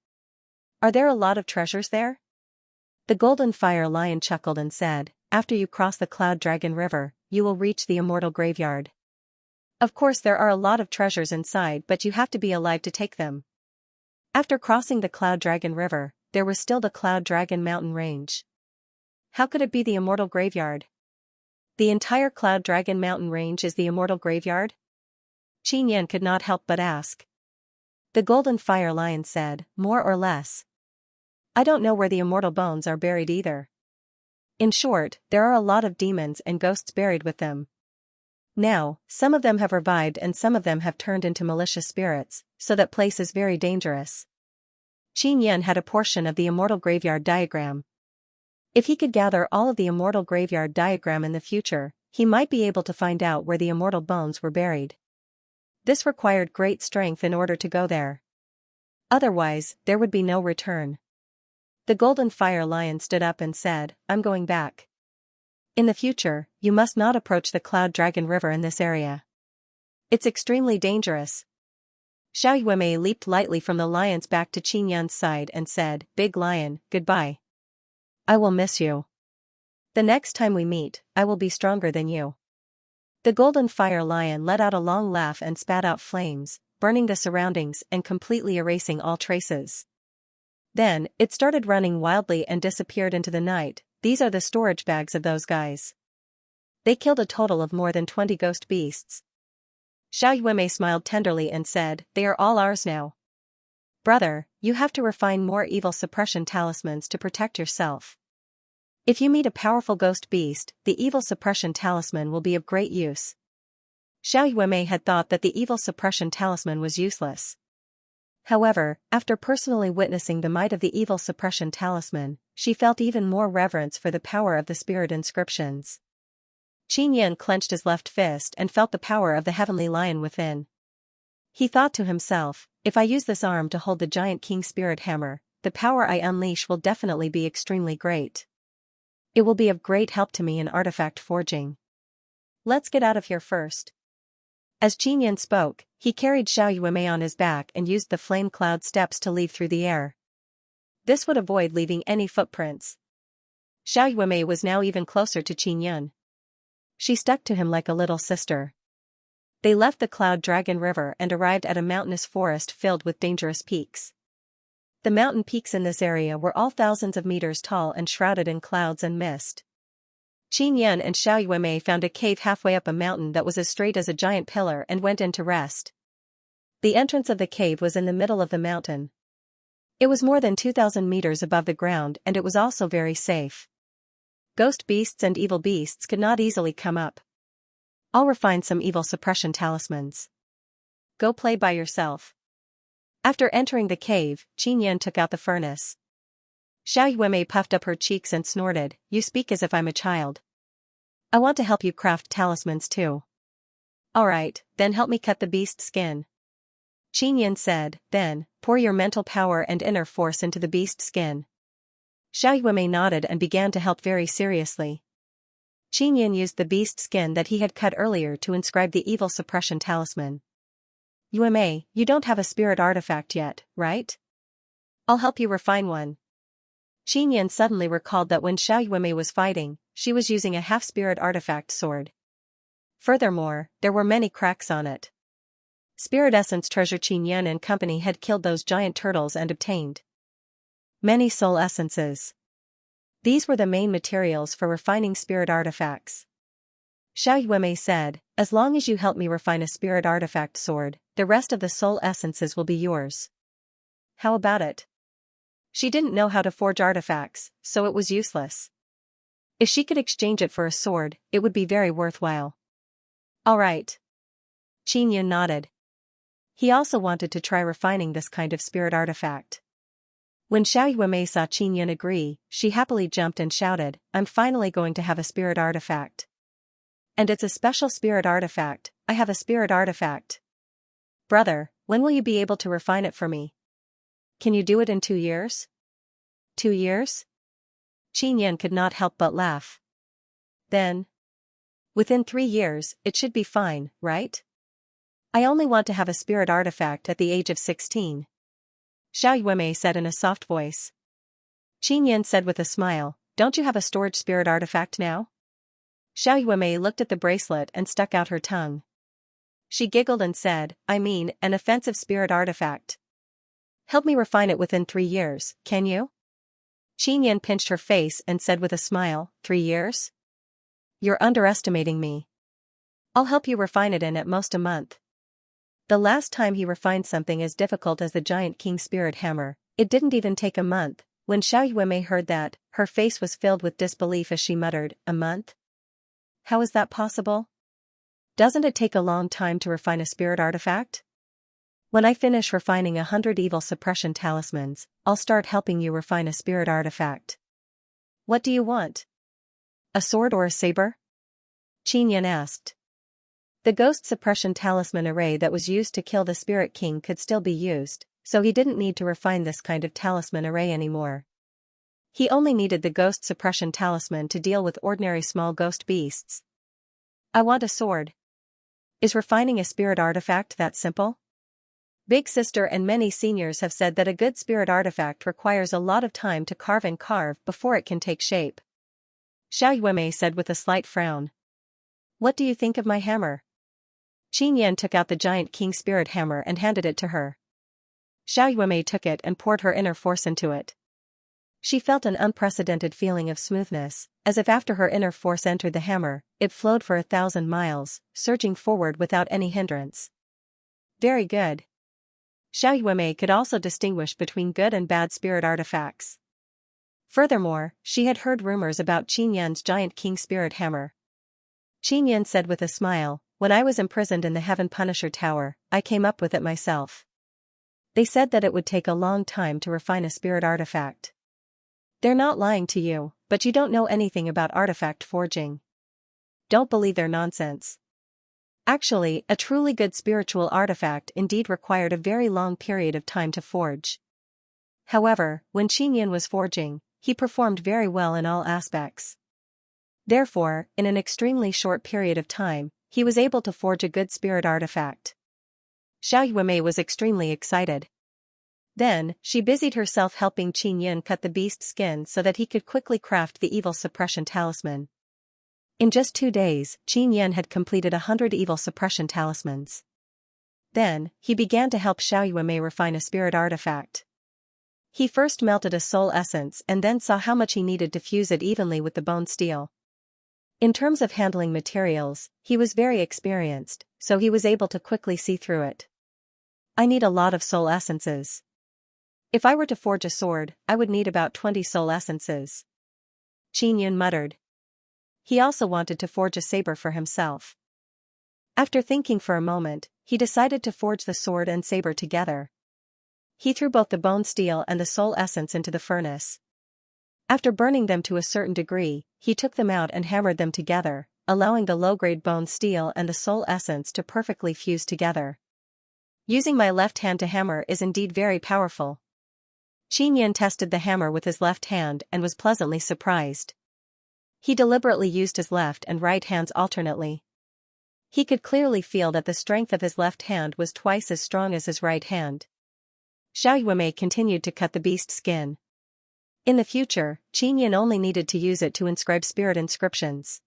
Are there a lot of treasures there?" The golden fire lion chuckled and said, "After you cross the Cloud Dragon River, you will reach the immortal graveyard. Of course there are a lot of treasures inside but you have to be alive to take them." After crossing the Cloud Dragon River, there was still the Cloud Dragon Mountain Range. How could it be the immortal graveyard? The entire Cloud Dragon Mountain Range is the immortal graveyard? Qin Yan could not help but ask. The golden fire lion said, "More or less. I don't know where the immortal bones are buried either. In short, there are a lot of demons and ghosts buried with them. Now, some of them have revived and some of them have turned into malicious spirits, so that place is very dangerous." Qin Yan had a portion of the immortal graveyard diagram. If he could gather all of the immortal graveyard diagram in the future, he might be able to find out where the immortal bones were buried. This required great strength in order to go there. Otherwise, there would be no return. The golden fire lion stood up and said, "I'm going back. In the future, you must not approach the Cloud Dragon River in this area. It's extremely dangerous." Xiao Yuemei leaped lightly from the lion's back to Qin Yan's side and said, "Big lion, goodbye. I will miss you. The next time we meet, I will be stronger than you." The golden fire lion let out a long laugh and spat out flames, burning the surroundings and completely erasing all traces. Then, it started running wildly and disappeared into the night. "These are the storage bags of those guys. They killed a total of more than 20 ghost beasts." Xiao Yuemei smiled tenderly and said, "They are all ours now. Brother, you have to refine more evil suppression talismans to protect yourself. If you meet a powerful ghost beast, the evil suppression talisman will be of great use." Xiao Yuemei had thought that the evil suppression talisman was useless. However, after personally witnessing the might of the evil suppression talisman, she felt even more reverence for the power of the spirit inscriptions. Qin Yan clenched his left fist and felt the power of the heavenly lion within. He thought to himself, "If I use this arm to hold the giant king spirit hammer, the power I unleash will definitely be extremely great. It will be of great help to me in artifact forging. Let's get out of here first." As Qin Yan spoke, he carried Xiao Yuemei on his back and used the flame cloud steps to leave through the air. This would avoid leaving any footprints. Xiao Yuemei was now even closer to Qin Yun. She stuck to him like a little sister. They left the Cloud Dragon River and arrived at a mountainous forest filled with dangerous peaks. The mountain peaks in this area were all thousands of meters tall and shrouded in clouds and mist. Qin Yun and Xiao Yuemei found a cave halfway up a mountain that was as straight as a giant pillar and went in to rest. The entrance of the cave was in the middle of the mountain. It was more than 2,000 meters above the ground and it was also very safe. Ghost beasts and evil beasts could not easily come up. I'll refine some evil suppression talismans. Go play by yourself. After entering the cave, Qin Yun took out the furnace. Xiao Yuemei puffed up her cheeks and snorted, "You speak as if I'm a child. I want to help you craft talismans too." "Alright, then help me cut the beast skin." Qin Yun said, "Then, pour your mental power and inner force into the beast skin." Xiao Yuemei nodded and began to help very seriously. Qin Yun used the beast skin that he had cut earlier to inscribe the evil suppression talisman. "Yuemei, you don't have a spirit artifact yet, right? I'll help you refine one." Qin Yun suddenly recalled that when Xiao Yuemei was fighting, she was using a half-spirit artifact sword. Furthermore, there were many cracks on it. Spirit Essence treasure Qin Yun and company had killed those giant turtles and obtained many soul essences. These were the main materials for refining spirit artifacts. Xiao Yuemei said, "As long as you help me refine a spirit artifact sword, the rest of the soul essences will be yours." How about it? She didn't know how to forge artifacts, so it was useless. If she could exchange it for a sword, it would be very worthwhile. Alright. Qin Yun nodded. He also wanted to try refining this kind of spirit artifact. When Xiao Yuemei saw Qin Yun agree, she happily jumped and shouted, "I'm finally going to have a spirit artifact. And it's a special spirit artifact. I have a spirit artifact. Brother, when will you be able to refine it for me? Can you do it in 2 years? 2 years?" Qin Yun could not help but laugh. Then, within 3 years, it should be fine, right? I only want to have a spirit artifact at the age of 16. Xiao Yuemei said in a soft voice. Qin Yun said with a smile, "Don't you have a storage spirit artifact now?" Xiao Yuemei looked at the bracelet and stuck out her tongue. She giggled and said, "I mean, an offensive spirit artifact. Help me refine it within 3 years, can you?" Qin Yun pinched her face and said with a smile, 3 years? You're underestimating me. I'll help you refine it in at most a month. The last time he refined something as difficult as the giant king spirit hammer, it didn't even take a month. When Xiao Yuemei heard that, her face was filled with disbelief as she muttered, "A month? How is that possible? Doesn't it take a long time to refine a spirit artifact? When I finish refining 100 evil suppression talismans, I'll start helping you refine a spirit artifact." "What do you want? A sword or a saber?" Qin Yun asked. The ghost suppression talisman array that was used to kill the Spirit King could still be used, so he didn't need to refine this kind of talisman array anymore. He only needed the ghost suppression talisman to deal with ordinary small ghost beasts. "I want a sword." Is refining a spirit artifact that simple? Big Sister and many seniors have said that a good spirit artifact requires a lot of time to carve before it can take shape. Xiao Yuemei said with a slight frown. "What do you think of my hammer?" Qin Yun took out the giant king spirit hammer and handed it to her. Xiao Yuemei took it and poured her inner force into it. She felt an unprecedented feeling of smoothness, as if after her inner force entered the hammer, it flowed for 1,000 miles, surging forward without any hindrance. Very good. Xiao Yuemei could also distinguish between good and bad spirit artifacts. Furthermore, she had heard rumors about Qin Yun's giant king spirit hammer. Qin Yun said with a smile, "When I was imprisoned in the Heaven Punisher Tower, I came up with it myself. They said that it would take a long time to refine a spirit artifact. They're not lying to you, but you don't know anything about artifact forging. Don't believe their nonsense. Actually, a truly good spiritual artifact indeed required a very long period of time to forge. However, when Qin Yun was forging, he performed very well in all aspects. Therefore, in an extremely short period of time, he was able to forge a good spirit artifact." Xiao Yuemei was extremely excited. Then, she busied herself helping Qin Yin cut the beast's skin so that he could quickly craft the evil suppression talisman. In just 2 days, Qin Yin had completed 100 evil suppression talismans. Then, he began to help Xiao Yuemei refine a spirit artifact. He first melted a soul essence and then saw how much he needed to fuse it evenly with the bone steel. In terms of handling materials, he was very experienced, so he was able to quickly see through it. I need a lot of soul essences. If I were to forge a sword, I would need about 20 soul essences. Qin Yin muttered. He also wanted to forge a saber for himself. After thinking for a moment, he decided to forge the sword and saber together. He threw both the bone steel and the soul essence into the furnace. After burning them to a certain degree, he took them out and hammered them together, allowing the low-grade bone steel and the soul essence to perfectly fuse together. Using my left hand to hammer is indeed very powerful. Qin Yin tested the hammer with his left hand and was pleasantly surprised. He deliberately used his left and right hands alternately. He could clearly feel that the strength of his left hand was twice as strong as his right hand. Xiao Yuemei continued to cut the beast's skin. In the future, Qin Yin only needed to use it to inscribe spirit inscriptions.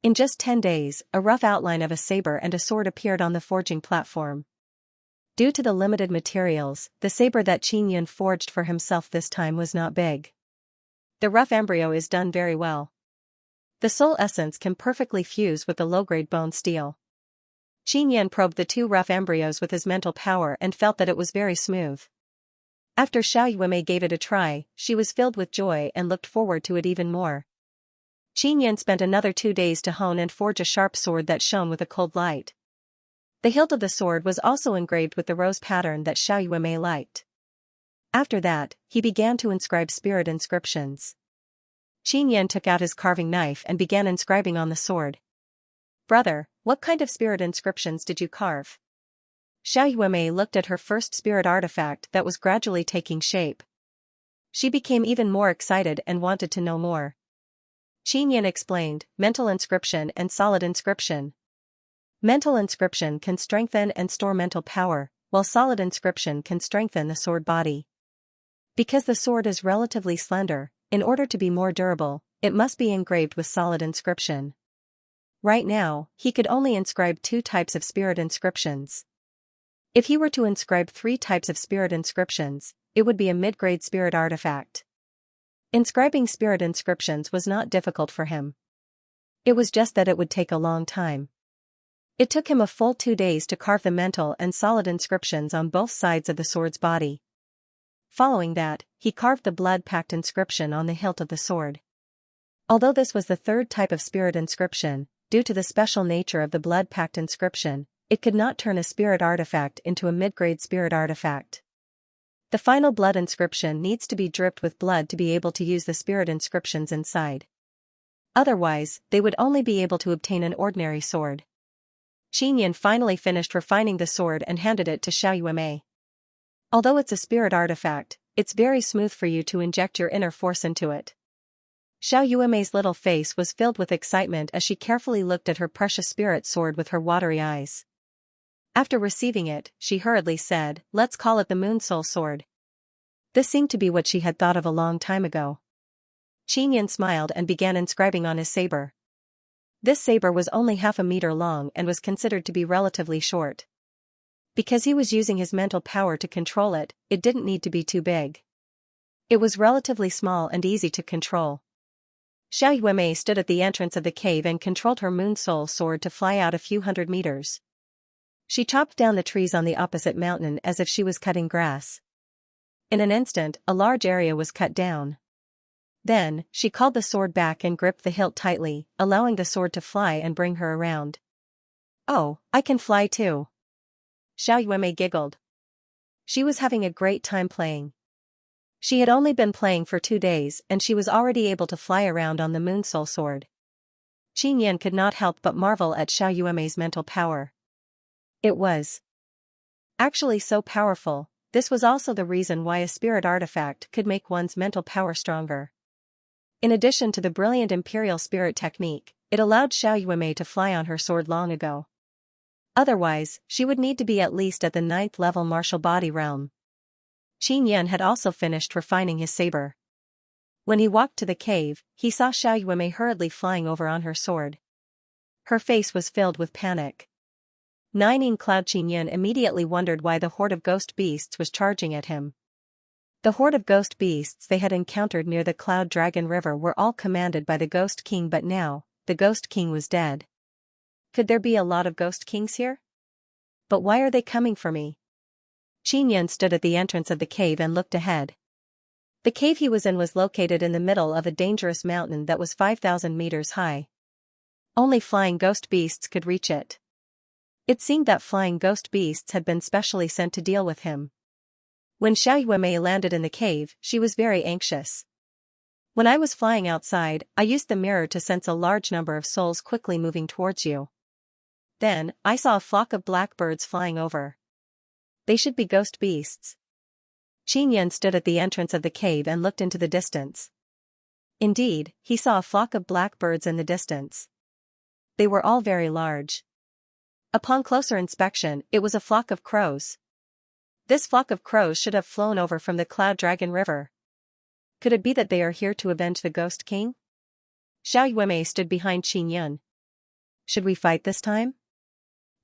In just 10 days, a rough outline of a saber and a sword appeared on the forging platform. Due to the limited materials, the saber that Qin Yin forged for himself this time was not big. The rough embryo is done very well. The soul essence can perfectly fuse with the low-grade bone steel. Qin Yin probed the 2 rough embryos with his mental power and felt that it was very smooth. After Xiao Yuemei gave it a try, she was filled with joy and looked forward to it even more. Qin Yin spent another 2 days to hone and forge a sharp sword that shone with a cold light. The hilt of the sword was also engraved with the rose pattern that Xiao Yuemei liked. After that, he began to inscribe spirit inscriptions. Qin Yin took out his carving knife and began inscribing on the sword. "Brother, what kind of spirit inscriptions did you carve?" Xiao Yuemei looked at her first spirit artifact that was gradually taking shape. She became even more excited and wanted to know more. Qin Yin explained, mental inscription and solid inscription. Mental inscription can strengthen and store mental power, while solid inscription can strengthen the sword body. Because the sword is relatively slender, in order to be more durable, it must be engraved with solid inscription. Right now, he could only inscribe 2 types of spirit inscriptions. If he were to inscribe 3 types of spirit inscriptions, it would be a mid-grade spirit artifact. Inscribing spirit inscriptions was not difficult for him. It was just that it would take a long time. It took him a full 2 days to carve the mental and solid inscriptions on both sides of the sword's body. Following that, he carved the blood-pact inscription on the hilt of the sword. Although this was the 3rd type of spirit inscription, due to the special nature of the blood-pact inscription, it could not turn a spirit artifact into a mid-grade spirit artifact. The final blood inscription needs to be dripped with blood to be able to use the spirit inscriptions inside. Otherwise, they would only be able to obtain an ordinary sword. Qin Yin finally finished refining the sword and handed it to Xiao Yuemei. Although it's a spirit artifact, it's very smooth for you to inject your inner force into it. Xiao Yuemei's little face was filled with excitement as she carefully looked at her precious spirit sword with her watery eyes. After receiving it, she hurriedly said, "Let's call it the Moon Soul Sword." This seemed to be what she had thought of a long time ago. Qin Yin smiled and began inscribing on his saber. This saber was only half a meter long and was considered to be relatively short. Because he was using his mental power to control it, it didn't need to be too big. It was relatively small and easy to control. Xiao Yuemei stood at the entrance of the cave and controlled her Moon Soul sword to fly out a few hundred meters. She chopped down the trees on the opposite mountain as if she was cutting grass. In an instant, a large area was cut down. Then, she called the sword back and gripped the hilt tightly, allowing the sword to fly and bring her around. "Oh, I can fly too." Xiao Yuemei giggled. She was having a great time playing. She had only been playing for 2 days and she was already able to fly around on the Moon Soul sword. Qin Yin could not help but marvel at Xiao Yuemei's mental power. It was actually so powerful. This was also the reason why a spirit artifact could make one's mental power stronger. In addition to the brilliant Imperial Spirit technique, it allowed Xiao Yuemei to fly on her sword long ago. Otherwise, she would need to be at least at the 9th level martial body realm. Qin Yan had also finished refining his saber. When he walked to the cave, he saw Xiao Yuemei hurriedly flying over on her sword. Her face was filled with panic. Nining Cloud Qin Yan immediately wondered why the horde of ghost beasts was charging at him. The horde of ghost beasts they had encountered near the Cloud Dragon River were all commanded by the Ghost King, but now, the Ghost King was dead. Could there be a lot of Ghost Kings here? But why are they coming for me? Qin Yan stood at the entrance of the cave and looked ahead. The cave he was in was located in the middle of a dangerous mountain that was 5,000 meters high. Only flying ghost beasts could reach it. It seemed that flying ghost beasts had been specially sent to deal with him. When Xiao Yuemei landed in the cave, she was very anxious. When I was flying outside, I used the mirror to sense a large number of souls quickly moving towards you. Then, I saw a flock of blackbirds flying over. They should be ghost beasts. Qin Yan stood at the entrance of the cave and looked into the distance. Indeed, he saw a flock of blackbirds in the distance. They were all very large. Upon closer inspection, it was a flock of crows. This flock of crows should have flown over from the Cloud Dragon River. Could it be that they are here to avenge the Ghost King? Xiao Yuemei stood behind Qin Yan. Should we fight this time?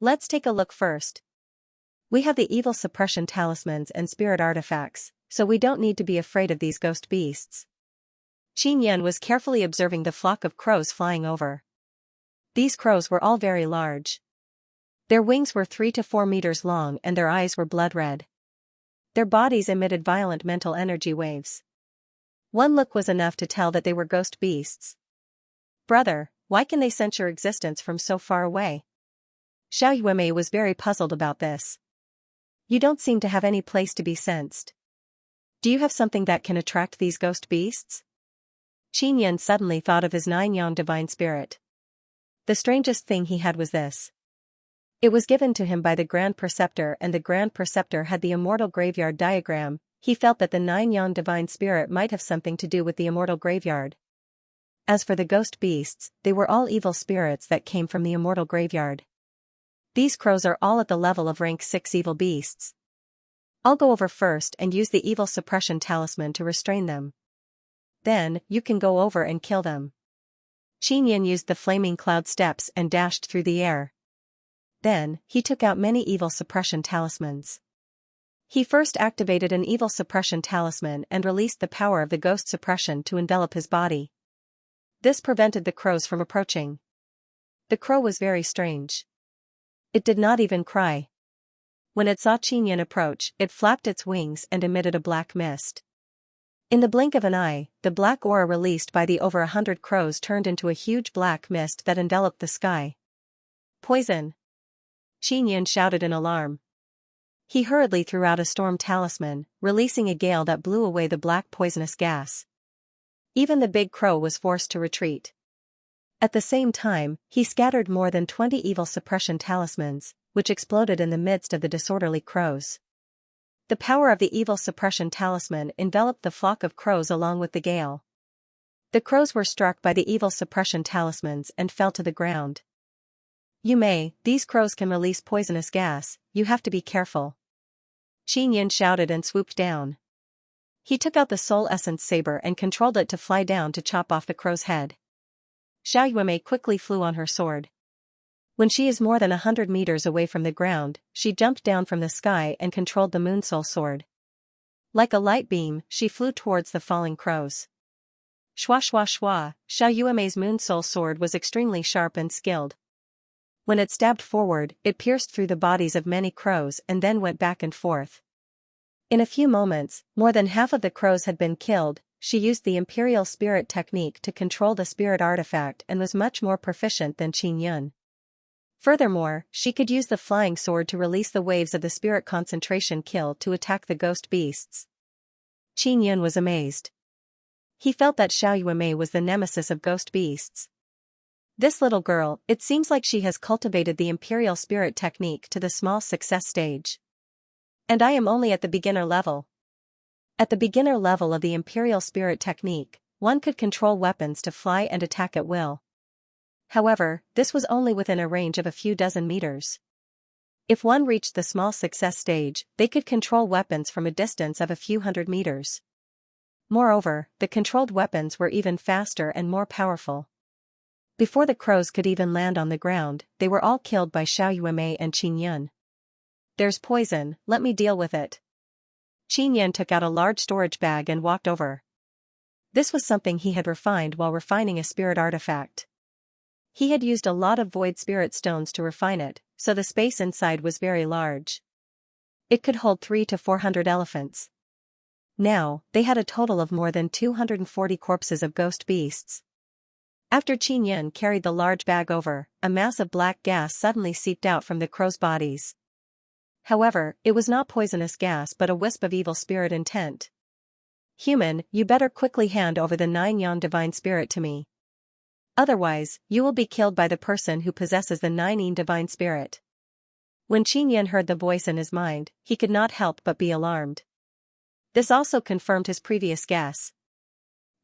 Let's take a look first. We have the evil suppression talismans and spirit artifacts, so we don't need to be afraid of these ghost beasts. Qin Yan was carefully observing the flock of crows flying over. These crows were all very large. Their wings were 3 to 4 meters long and their eyes were blood red. Their bodies emitted violent mental energy waves. One look was enough to tell that they were ghost beasts. Brother, why can they sense your existence from so far away? Xiao Yuemei was very puzzled about this. You don't seem to have any place to be sensed. Do you have something that can attract these ghost beasts? Qin Yan suddenly thought of his 9-yang divine spirit. The strangest thing he had was this. It was given to him by the Grand Preceptor, and the Grand Preceptor had the immortal graveyard diagram. He felt that the 9-yang divine spirit might have something to do with the immortal graveyard. As for the ghost beasts, they were all evil spirits that came from the immortal graveyard. These crows are all at the level of rank 6 evil beasts. I'll go over first and use the evil suppression talisman to restrain them. Then, you can go over and kill them. Qin Yan used the flaming cloud steps and dashed through the air. Then, he took out many evil suppression talismans. He first activated an evil suppression talisman and released the power of the ghost suppression to envelop his body. This prevented the crows from approaching. The crow was very strange. It did not even cry. When it saw Qin Yan approach, it flapped its wings and emitted a black mist. In the blink of an eye, the black aura released by the over 100 crows turned into a huge black mist that enveloped the sky. Poison! Qin Yan shouted in alarm. He hurriedly threw out a storm talisman, releasing a gale that blew away the black poisonous gas. Even the big crow was forced to retreat. At the same time, he scattered more than 20 evil suppression talismans, which exploded in the midst of the disorderly crows. The power of the evil suppression talisman enveloped the flock of crows along with the gale. The crows were struck by the evil suppression talismans and fell to the ground. These crows can release poisonous gas, you have to be careful. Qin Yan shouted and swooped down. He took out the soul essence saber and controlled it to fly down to chop off the crow's head. Xiao Yuemei quickly flew on her sword. When she is more than 100 meters away from the ground, she jumped down from the sky and controlled the moon soul sword. Like a light beam, she flew towards the falling crows. Shwa shwa shwa, Xiao Yuemei's moon soul sword was extremely sharp and skilled. When it stabbed forward, it pierced through the bodies of many crows and then went back and forth. In a few moments, more than half of the crows had been killed. She used the Imperial Spirit technique to control the spirit artifact and was much more proficient than Qin Yan. Furthermore, she could use the flying sword to release the waves of the spirit concentration kill to attack the ghost beasts. Qin Yan was amazed. He felt that Xiao Yuemei was the nemesis of ghost beasts. This little girl, it seems like she has cultivated the Imperial Spirit technique to the small success stage. And I am only at the beginner level. At the beginner level of the Imperial Spirit technique, one could control weapons to fly and attack at will. However, this was only within a range of a few dozen meters. If one reached the small success stage, they could control weapons from a distance of a few hundred meters. Moreover, the controlled weapons were even faster and more powerful. Before the crows could even land on the ground, they were all killed by Xiao Yuemei and Qin Yun. "There's poison, let me deal with it." Qin Yun took out a large storage bag and walked over. This was something he had refined while refining a spirit artifact. He had used a lot of void spirit stones to refine it, so the space inside was very large. It could hold 300 to 400 elephants. Now, they had a total of more than 240 corpses of ghost beasts. After Qin Yun carried the large bag over, a mass of black gas suddenly seeped out from the crows' bodies. However, it was not poisonous gas but a wisp of evil spirit intent. "Human, you better quickly hand over the 9-yang divine spirit to me. Otherwise, you will be killed by the person who possesses the 9-yin divine spirit." When Qin Yun heard the voice in his mind, he could not help but be alarmed. This also confirmed his previous guess.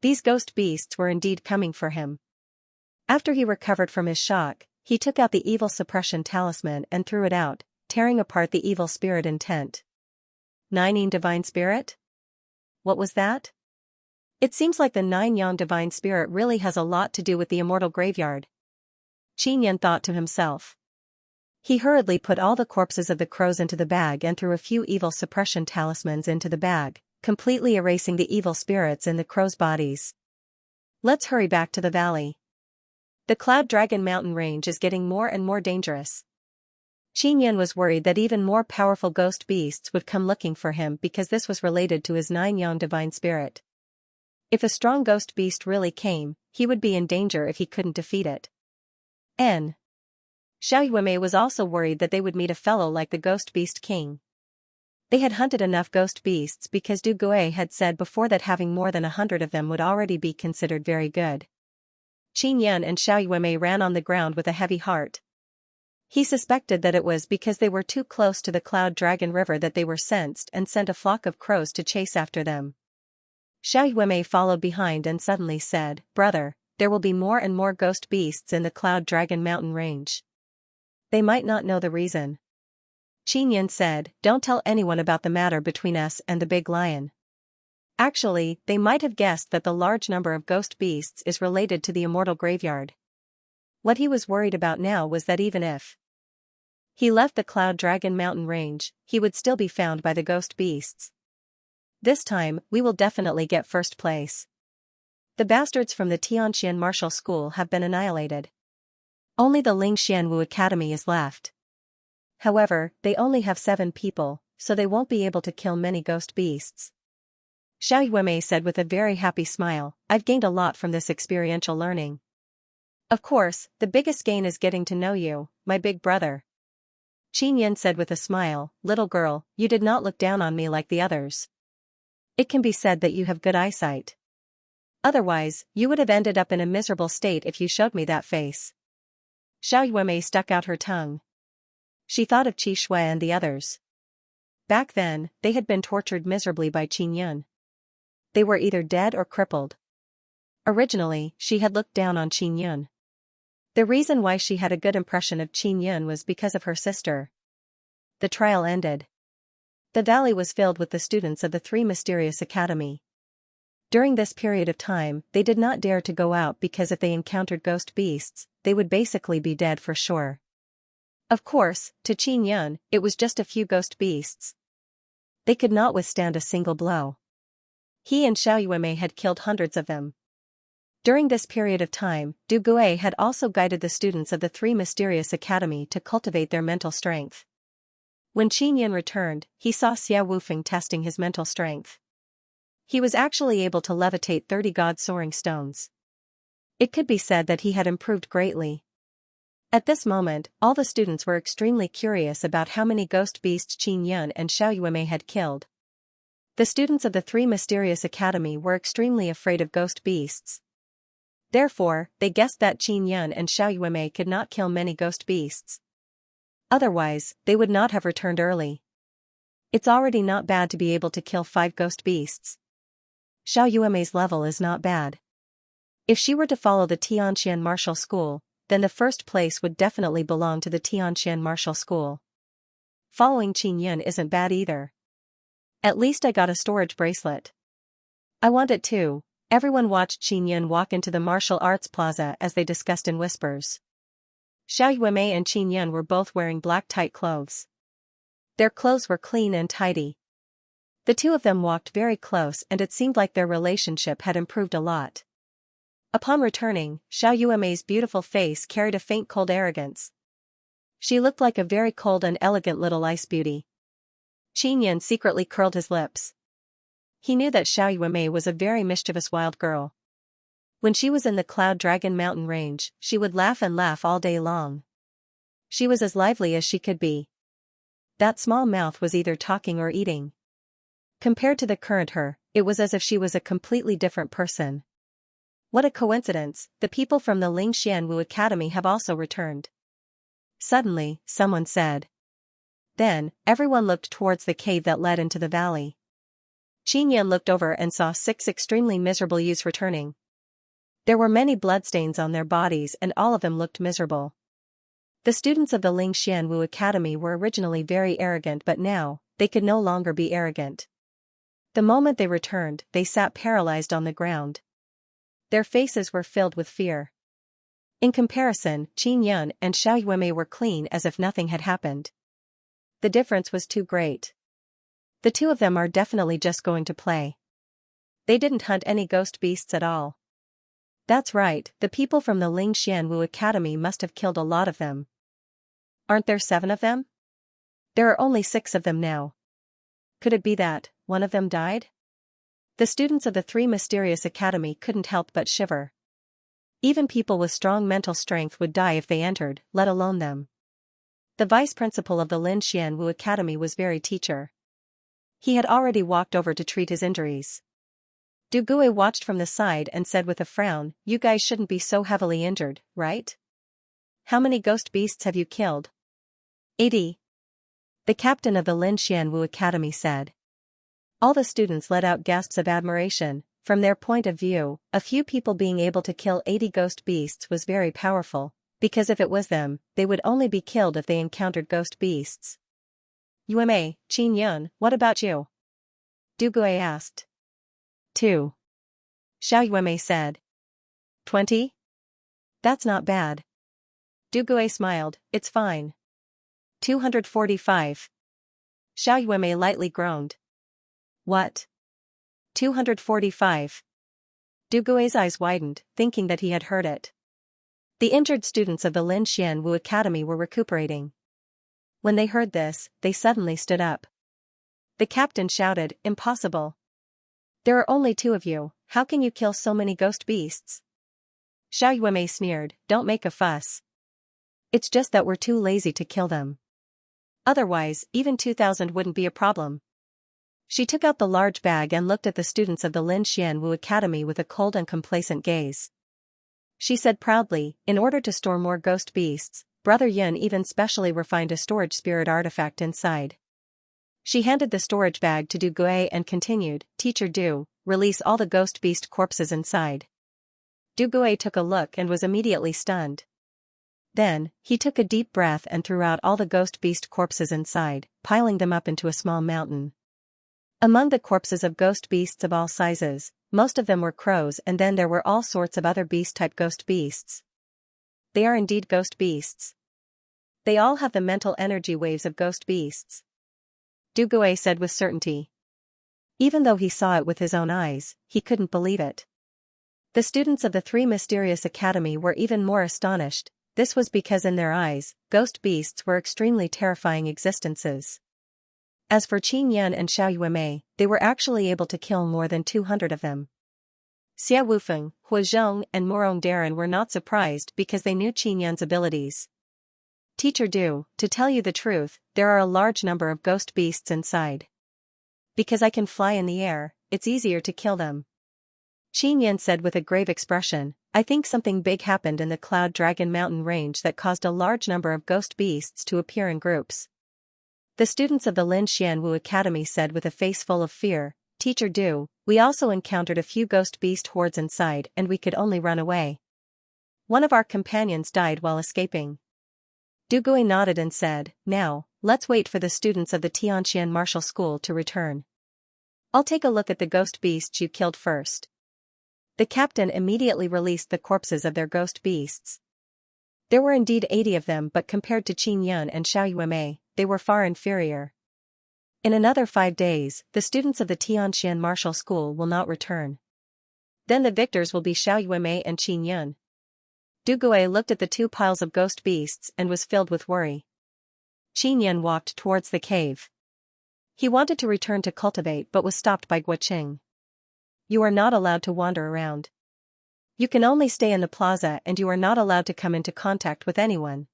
These ghost beasts were indeed coming for him. After he recovered from his shock, he took out the evil suppression talisman and threw it out, tearing apart the evil spirit intent. 9-yin divine spirit? What was that? It seems like the 9-yang divine spirit really has a lot to do with the immortal graveyard. Qin Yun thought to himself. He hurriedly put all the corpses of the crows into the bag and threw a few evil suppression talismans into the bag, completely erasing the evil spirits in the crows' bodies. "Let's hurry back to the valley. The Cloud Dragon mountain range is getting more and more dangerous." Qin Yun was worried that even more powerful ghost beasts would come looking for him because this was related to his 9-yang divine spirit. If a strong ghost beast really came, he would be in danger if he couldn't defeat it. Xiao Yuemei was also worried that they would meet a fellow like the Ghost Beast King. They had hunted enough ghost beasts because Du Gui had said before that having more than 100 of them would already be considered very good. Qin Yun and Xiao Yuemei ran on the ground with a heavy heart. He suspected that it was because they were too close to the Cloud Dragon River that they were sensed and sent a flock of crows to chase after them. Xiao Yuemei followed behind and suddenly said, "Brother, there will be more and more ghost beasts in the Cloud Dragon mountain range. They might not know the reason." Qin Yun said, "Don't tell anyone about the matter between us and the big lion." Actually, they might have guessed that the large number of ghost beasts is related to the immortal graveyard. What he was worried about now was that even if he left the Cloud Dragon mountain range, he would still be found by the ghost beasts. "This time, we will definitely get first place. The bastards from the Xianxia martial school have been annihilated. Only the Ling Xianwu Academy is left. However, they only have 7 people, so they won't be able to kill many ghost beasts." Xiao Yuemei said with a very happy smile, "I've gained a lot from this experiential learning. Of course, the biggest gain is getting to know you, my big brother." Qin Yun said with a smile, "Little girl, you did not look down on me like the others. It can be said that you have good eyesight. Otherwise, you would have ended up in a miserable state if you showed me that face." Xiao Yuemei stuck out her tongue. She thought of Qi Shui and the others. Back then, they had been tortured miserably by Qin Yun. They were either dead or crippled. Originally, she had looked down on Qin Yun. The reason why she had a good impression of Qin Yun was because of her sister. The trial ended. The valley was filled with the students of the 3 Mysterious Academy. During this period of time, they did not dare to go out because if they encountered ghost beasts, they would basically be dead for sure. Of course, to Qin Yun, it was just a few ghost beasts. They could not withstand a single blow. He and Xiao Yuemei had killed hundreds of them. During this period of time, Du Gui had also guided the students of the 3 Mysterious Academy to cultivate their mental strength. When Qin Yun returned, he saw Xia Wufeng testing his mental strength. He was actually able to levitate 30 god-soaring stones. It could be said that he had improved greatly. At this moment, all the students were extremely curious about how many ghost beasts Qin Yun and Xiao Yuemei had killed. The students of the 3 Mysterious Academy were extremely afraid of ghost beasts. Therefore, they guessed that Qin Yun and Xiao Yuemei could not kill many ghost beasts. Otherwise, they would not have returned early. It's already not bad to be able to kill 5 ghost beasts. Xiao Yuemei's level is not bad. If she were to follow the Tianqian martial school, then the first place would definitely belong to the Tianqian martial school. following Qin Yun isn't bad either. At least I got a storage bracelet. I want it too. Everyone watched Qin Yun walk into the martial arts plaza as they discussed in whispers. Xiao Yuemei and Qin Yun were both wearing black tight clothes. Their clothes were clean and tidy. The two of them walked very close and it seemed like their relationship had improved a lot. Upon returning, Xiao Yuemei's beautiful face carried a faint cold arrogance. She looked like a very cold and elegant little ice beauty. Qin Yun secretly curled his lips. He knew that Xiao Yuemei was a very mischievous wild girl. When she was in the Cloud Dragon Mountain range, she would laugh and laugh all day long. She was as lively as she could be. That small mouth was either talking or eating. Compared to the current her, it was as if she was a completely different person. What a coincidence, the people from the Ling Xianwu Academy have also returned. Suddenly, someone said. Then, everyone looked towards the cave that led into the valley. Qin Yun looked over and saw 6 extremely miserable youths returning. There were many bloodstains on their bodies and all of them looked miserable. The students of the Ling Xianwu Academy were originally very arrogant but now, they could no longer be arrogant. The moment they returned, they sat paralyzed on the ground. Their faces were filled with fear. In comparison, Qin Yun and Xiao Yuemei were clean as if nothing had happened. The difference was too great. The two of them are definitely just going to play. They didn't hunt any ghost beasts at all. That's right, the people from the Ling Xianwu Academy must have killed a lot of them. Aren't there 7 of them? There are only 6 of them now. Could it be that one of them died? The students of the 3 Mysterious Academy couldn't help but shiver. Even people with strong mental strength would die if they entered, let alone them. The vice principal of the Lin Xianwu Academy was very teacher. He had already walked over to treat his injuries. Du Gui watched from the side and said with a frown, "You guys shouldn't be so heavily injured, right? How many ghost beasts have you killed?" 80. The captain of the Lin Xianwu Academy said. All the students let out gasps of admiration. From their point of view, a few people being able to kill 80 ghost beasts was very powerful, because if it was them, they would only be killed if they encountered ghost beasts. Yuemei, Qin Yun, what about you? Du Gui asked. 2. Xiao Yuemei said. 20? That's not bad. Du Gui smiled, it's fine. 245. Xiao Yuemei lightly groaned. What? 245. Du Gui's eyes widened, thinking that he had heard it. The injured students of the Lin Xianwu Academy were recuperating. When they heard this, they suddenly stood up. The captain shouted, "Impossible. There are only 2 of you, how can you kill so many ghost beasts?" Xiao Yuemei sneered, "Don't make a fuss. It's just that we're too lazy to kill them. Otherwise, even 2,000 wouldn't be a problem." She took out the large bag and looked at the students of the Lin Xianwu Academy with a cold and complacent gaze. She said proudly, "In order to store more ghost beasts, Brother Yun even specially refined a storage spirit artifact inside." She handed the storage bag to Du Gui and continued, "Teacher Du, release all the ghost beast corpses inside." Du Gui took a look and was immediately stunned. Then, he took a deep breath and threw out all the ghost beast corpses inside, piling them up into a small mountain. Among the corpses of ghost beasts of all sizes, most of them were crows and then there were all sorts of other beast-type ghost beasts. They are indeed ghost beasts. They all have the mental energy waves of ghost beasts. Du Gui said with certainty. Even though he saw it with his own eyes, he couldn't believe it. The students of the 3 Mysterious Academy were even more astonished. This was because in their eyes, ghost beasts were extremely terrifying existences. As for Qin Yun and Xiao Yuemei, they were actually able to kill more than 200 of them. Xia Wufeng, Hua Zhong and Morong Darren were not surprised because they knew Qin Yun's abilities. "Teacher Du, to tell you the truth, there are a large number of ghost beasts inside. Because I can fly in the air, it's easier to kill them." Qin Yun said with a grave expression, "I think something big happened in the Cloud Dragon Mountain range that caused a large number of ghost beasts to appear in groups." The students of the Lin Xianwu Academy said with a face full of fear, "Teacher Du, we also encountered a few ghost beast hordes inside and we could only run away. One of our companions died while escaping." Du Gui nodded and said, "Now, let's wait for the students of the Xianxia martial school to return. I'll take a look at the ghost beasts you killed first." The captain immediately released the corpses of their ghost beasts. There were indeed 80 of them, but compared to Qin Yun and Xiao Yuemei, they were far inferior. In another 5 days, the students of the Tianxian martial school will not return. Then the victors will be Xiao Yuemei and Qin Yun. Du Gui looked at the 2 piles of ghost beasts and was filled with worry. Qin Yun walked towards the cave. He wanted to return to cultivate but was stopped by Guoqing. "You are not allowed to wander around. You can only stay in the plaza and you are not allowed to come into contact with anyone.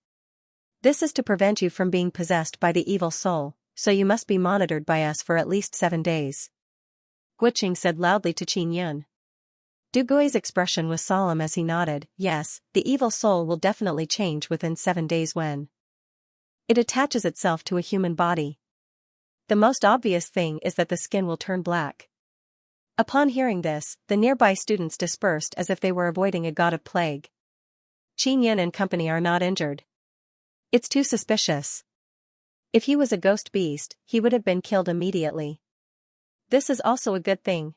This is to prevent you from being possessed by the evil soul, so you must be monitored by us for at least 7 days." Guoqing said loudly to Qin Yun. Du Gui's expression was solemn as he nodded. Yes, the evil soul will definitely change within 7 days when it attaches itself to a human body. The most obvious thing is that the skin will turn black. Upon hearing this, the nearby students dispersed as if they were avoiding a god of plague. Qin Yun and company are not injured. It's too suspicious. If he was a ghost beast, he would have been killed immediately. This is also a good thing.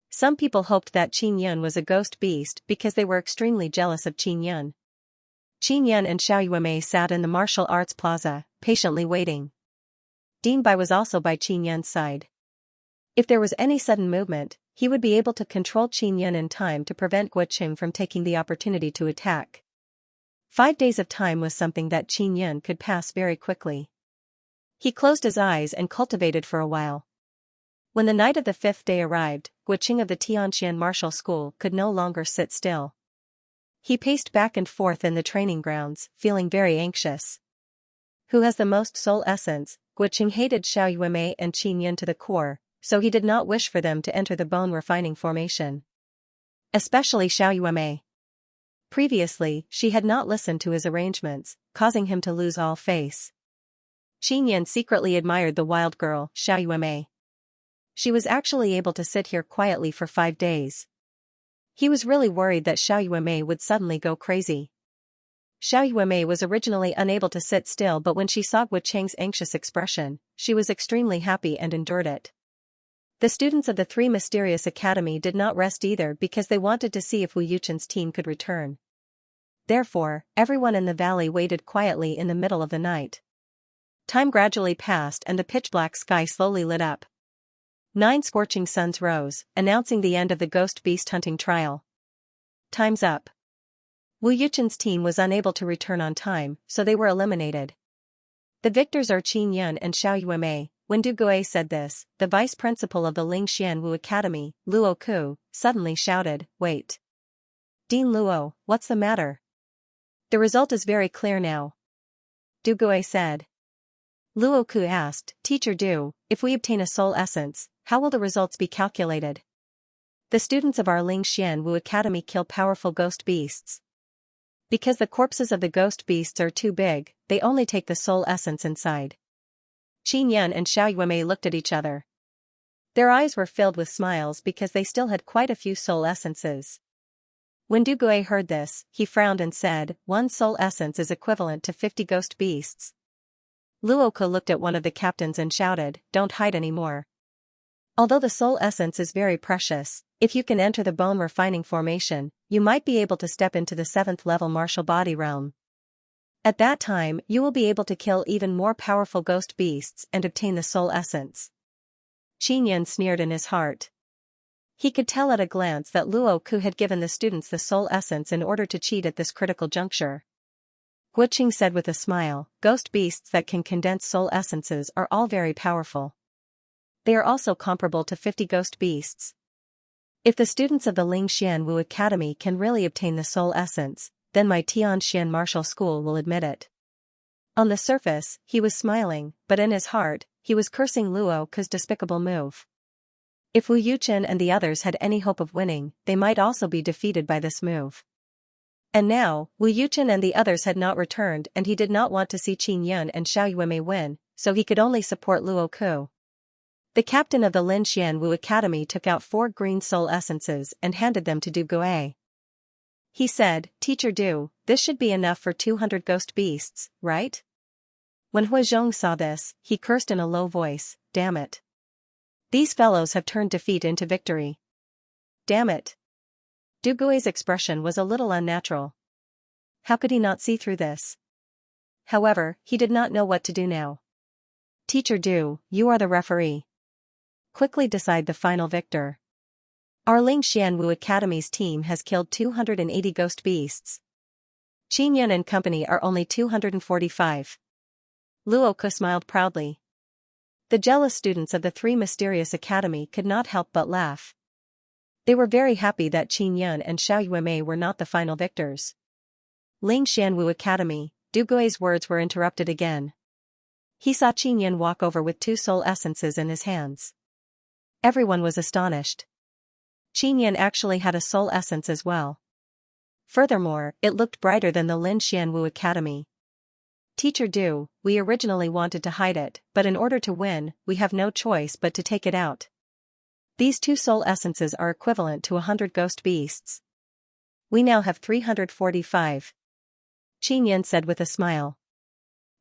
Some people hoped that Qin Yun was a ghost beast because they were extremely jealous of Qin Yun. Qin Yun and Xiao Yuemei sat in the martial arts plaza, patiently waiting. Ding Bai was also by Qin Yun's side. If there was any sudden movement, he would be able to control Qin Yun in time to prevent Guoqing from taking the opportunity to attack. 5 days of time was something that Qin Yun could pass very quickly. He closed his eyes and cultivated for a while. When the night of the 5th day arrived, Guoqing of the Tianxian martial school could no longer sit still. He paced back and forth in the training grounds, feeling very anxious. Who has the most soul essence? Guoqing hated Xiao Yuemei and Qin Yun to the core, so he did not wish for them to enter the bone refining formation. Especially Xiao Yuemei. Previously, she had not listened to his arrangements, causing him to lose all face. Qin Yun secretly admired the wild girl, Xiao Yuemei. She was actually able to sit here quietly for 5 days. He was really worried that Xiao Yuemei would suddenly go crazy. Xiao Yuemei was originally unable to sit still, but when she saw Guoqing's anxious expression, she was extremely happy and endured it. The students of the 3 Mysterious Academy did not rest either because they wanted to see if Wu Yuchen's team could return. Therefore, everyone in the valley waited quietly in the middle of the night. Time gradually passed and the pitch-black sky slowly lit up. 9 scorching suns rose, announcing the end of the ghost beast hunting trial. Time's up. Wu Yuchen's team was unable to return on time, so they were eliminated. The victors are Qin Yun and Xiao Yuemei. When Du Gui said this, the vice principal of the Lingxian Wu Academy, Luo Ku, suddenly shouted, "Wait. Dean Luo, what's the matter?" "The result is very clear now," Du Gui said. Luo Ku asked, "Teacher Du, if we obtain a soul essence, how will the results be calculated?" "The students of our Lingxian Wu Academy kill powerful ghost beasts. Because the corpses of the ghost beasts are too big, they only take the soul essence inside." Qin Yun and Xiao Yuemei looked at each other. Their eyes were filled with smiles because they still had quite a few soul essences. When Du Gui heard this, he frowned and said, "1 soul essence is equivalent to 50 ghost beasts." Luo Ku looked at one of the captains and shouted, "Don't hide anymore. Although the soul essence is very precious, if you can enter the bone refining formation, you might be able to step into the 7th level martial body realm. At that time, you will be able to kill even more powerful ghost beasts and obtain the soul essence." Qin Yun sneered in his heart. He could tell at a glance that Luo Ku had given the students the soul essence in order to cheat at this critical juncture. Guoqing said with a smile, "Ghost beasts that can condense soul essences are all very powerful. They are also comparable to 50 ghost beasts. If the students of the Lingxian Wu Academy can really obtain the soul essence, then my Tianxian martial school will admit it." On the surface, he was smiling, but in his heart, he was cursing Luo Ku's despicable move. If Wu Yuchen and the others had any hope of winning, they might also be defeated by this move. And now, Wu Yuchen and the others had not returned and he did not want to see Qin Yun and Xiao Yuemei win, so he could only support Luo Ku. The captain of the Lingxian Wu Academy took out 4 green soul essences and handed them to Du Gui. He said, Teacher Du, this should be enough for 200 ghost beasts, right? When Huizhong saw this, he cursed in a low voice, damn it. These fellows have turned defeat into victory. Damn it. Du Gui's expression was a little unnatural. How could he not see through this? However, he did not know what to do now. Teacher Du, you are the referee. Quickly decide the final victor. Our Ling Xianwu Academy's team has killed 280 ghost beasts. Qin Yun and company are only 245. Luo Ke smiled proudly. The jealous students of the three mysterious academy could not help but laugh. They were very happy that Qin Yun and Xiao Yuemei were not the final victors. Ling Xianwu Academy, Du Gui's words were interrupted again. He saw Qin Yun walk over with 2 soul essences in his hands. Everyone was astonished. Qin Yun actually had a soul essence as well. Furthermore, it looked brighter than the Lin Xianwu Academy. Teacher Du, we originally wanted to hide it, but in order to win, we have no choice but to take it out. These 2 soul essences are equivalent to 100 ghost beasts. We now have 345. Qin Yun said with a smile.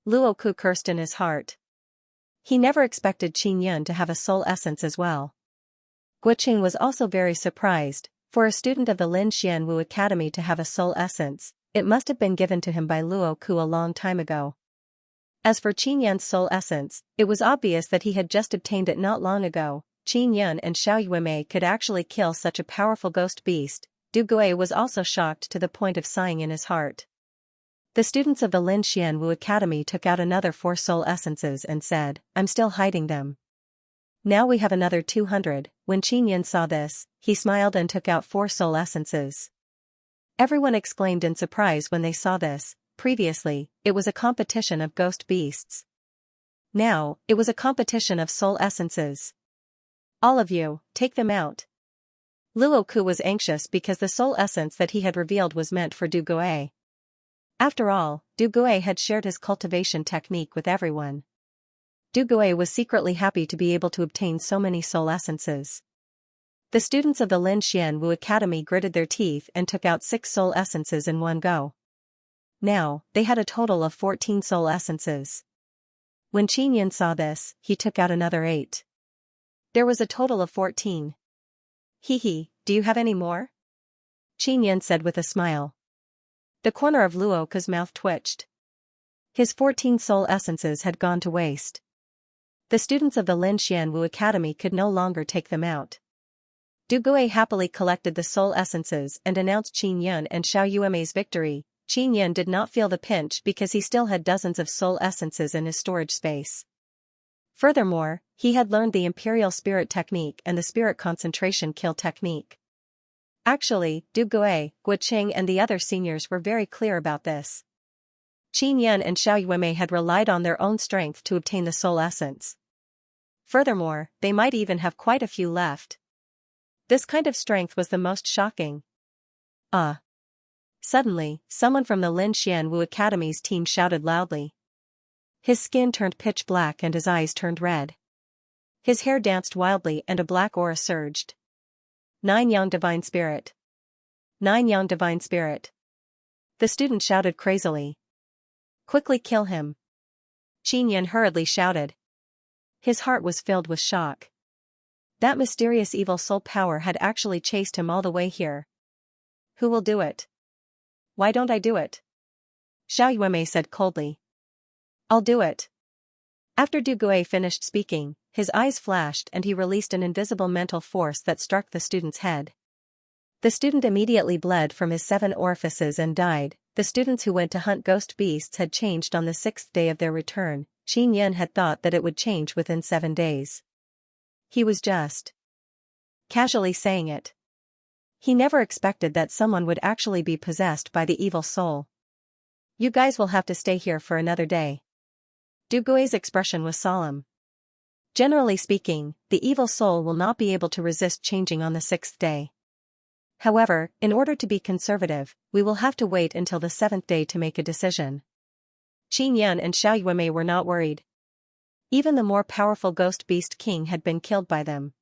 Luo Ku cursed in his heart. He never expected Qin Yun to have a soul essence as well. Guoqing was also very surprised. For a student of the Lin Xianwu Academy to have a soul essence, it must have been given to him by Luo Ku a long time ago. As for Qin Yun's soul essence, it was obvious that he had just obtained it not long ago. Qin Yun and Xiao Yuemei could actually kill such a powerful ghost beast. Du Gui was also shocked to the point of sighing in his heart. The students of the Lin Xianwu Academy took out another 4 soul essences and said, I'm still hiding them. Now we have another 200. When Qin Yun saw this, he smiled and took out 4 soul essences. Everyone exclaimed in surprise when they saw this. Previously, it was a competition of ghost beasts. Now, it was a competition of soul essences. All of you, take them out. Luo Ku was anxious because the soul essence that he had revealed was meant for Du Gui. After all, Du Gui had shared his cultivation technique with everyone. Du Gui was secretly happy to be able to obtain so many soul essences. The students of the Lin Xianwu Academy gritted their teeth and took out 6 soul essences in one go. Now, they had a total of 14 soul essences. When Qin Yun saw this, he took out another 8. There was a total of 14. Hee, do you have any more? Qin Yun said with a smile. The corner of Luo Ke's mouth twitched. His 14 soul essences had gone to waste. The students of the Lin Xianwu Academy could no longer take them out. Du Gui happily collected the soul essences and announced Qin Yun and Xiao Yuemei's victory. Qin Yun did not feel the pinch because he still had dozens of soul essences in his storage space. Furthermore, he had learned the Imperial Spirit Technique and the Spirit Concentration Kill Technique. Actually, Du Gui, Guoqing and the other seniors were very clear about this. Qin Yun and Xiao Yuemei had relied on their own strength to obtain the soul essence. Furthermore, they might even have quite a few left. This kind of strength was the most shocking. Suddenly, someone from the Lin Xianwu Academy's team shouted loudly. His skin turned pitch black and his eyes turned red. His hair danced wildly and a black aura surged. 9 Yang Divine Spirit. 9 Yang Divine Spirit. The student shouted crazily. Quickly kill him. Qin Yun hurriedly shouted. His heart was filled with shock. That mysterious evil soul power had actually chased him all the way here. Who will do it? Why don't I do it? Xiao Yuemei said coldly. I'll do it. After Du Gui finished speaking, his eyes flashed and he released an invisible mental force that struck the student's head. The student immediately bled from his 7 orifices and died. The students who went to hunt ghost beasts had changed on the 6th day of their return. Qin Yun had thought that it would change within 7 days. He was just casually saying it. He never expected that someone would actually be possessed by the evil soul. You guys will have to stay here for another day. Du Gui's expression was solemn. Generally speaking, the evil soul will not be able to resist changing on the 6th day. However, in order to be conservative, we will have to wait until the 7th day to make a decision. Qin Yun and Xiao Yuemei were not worried. Even the more powerful ghost beast king had been killed by them.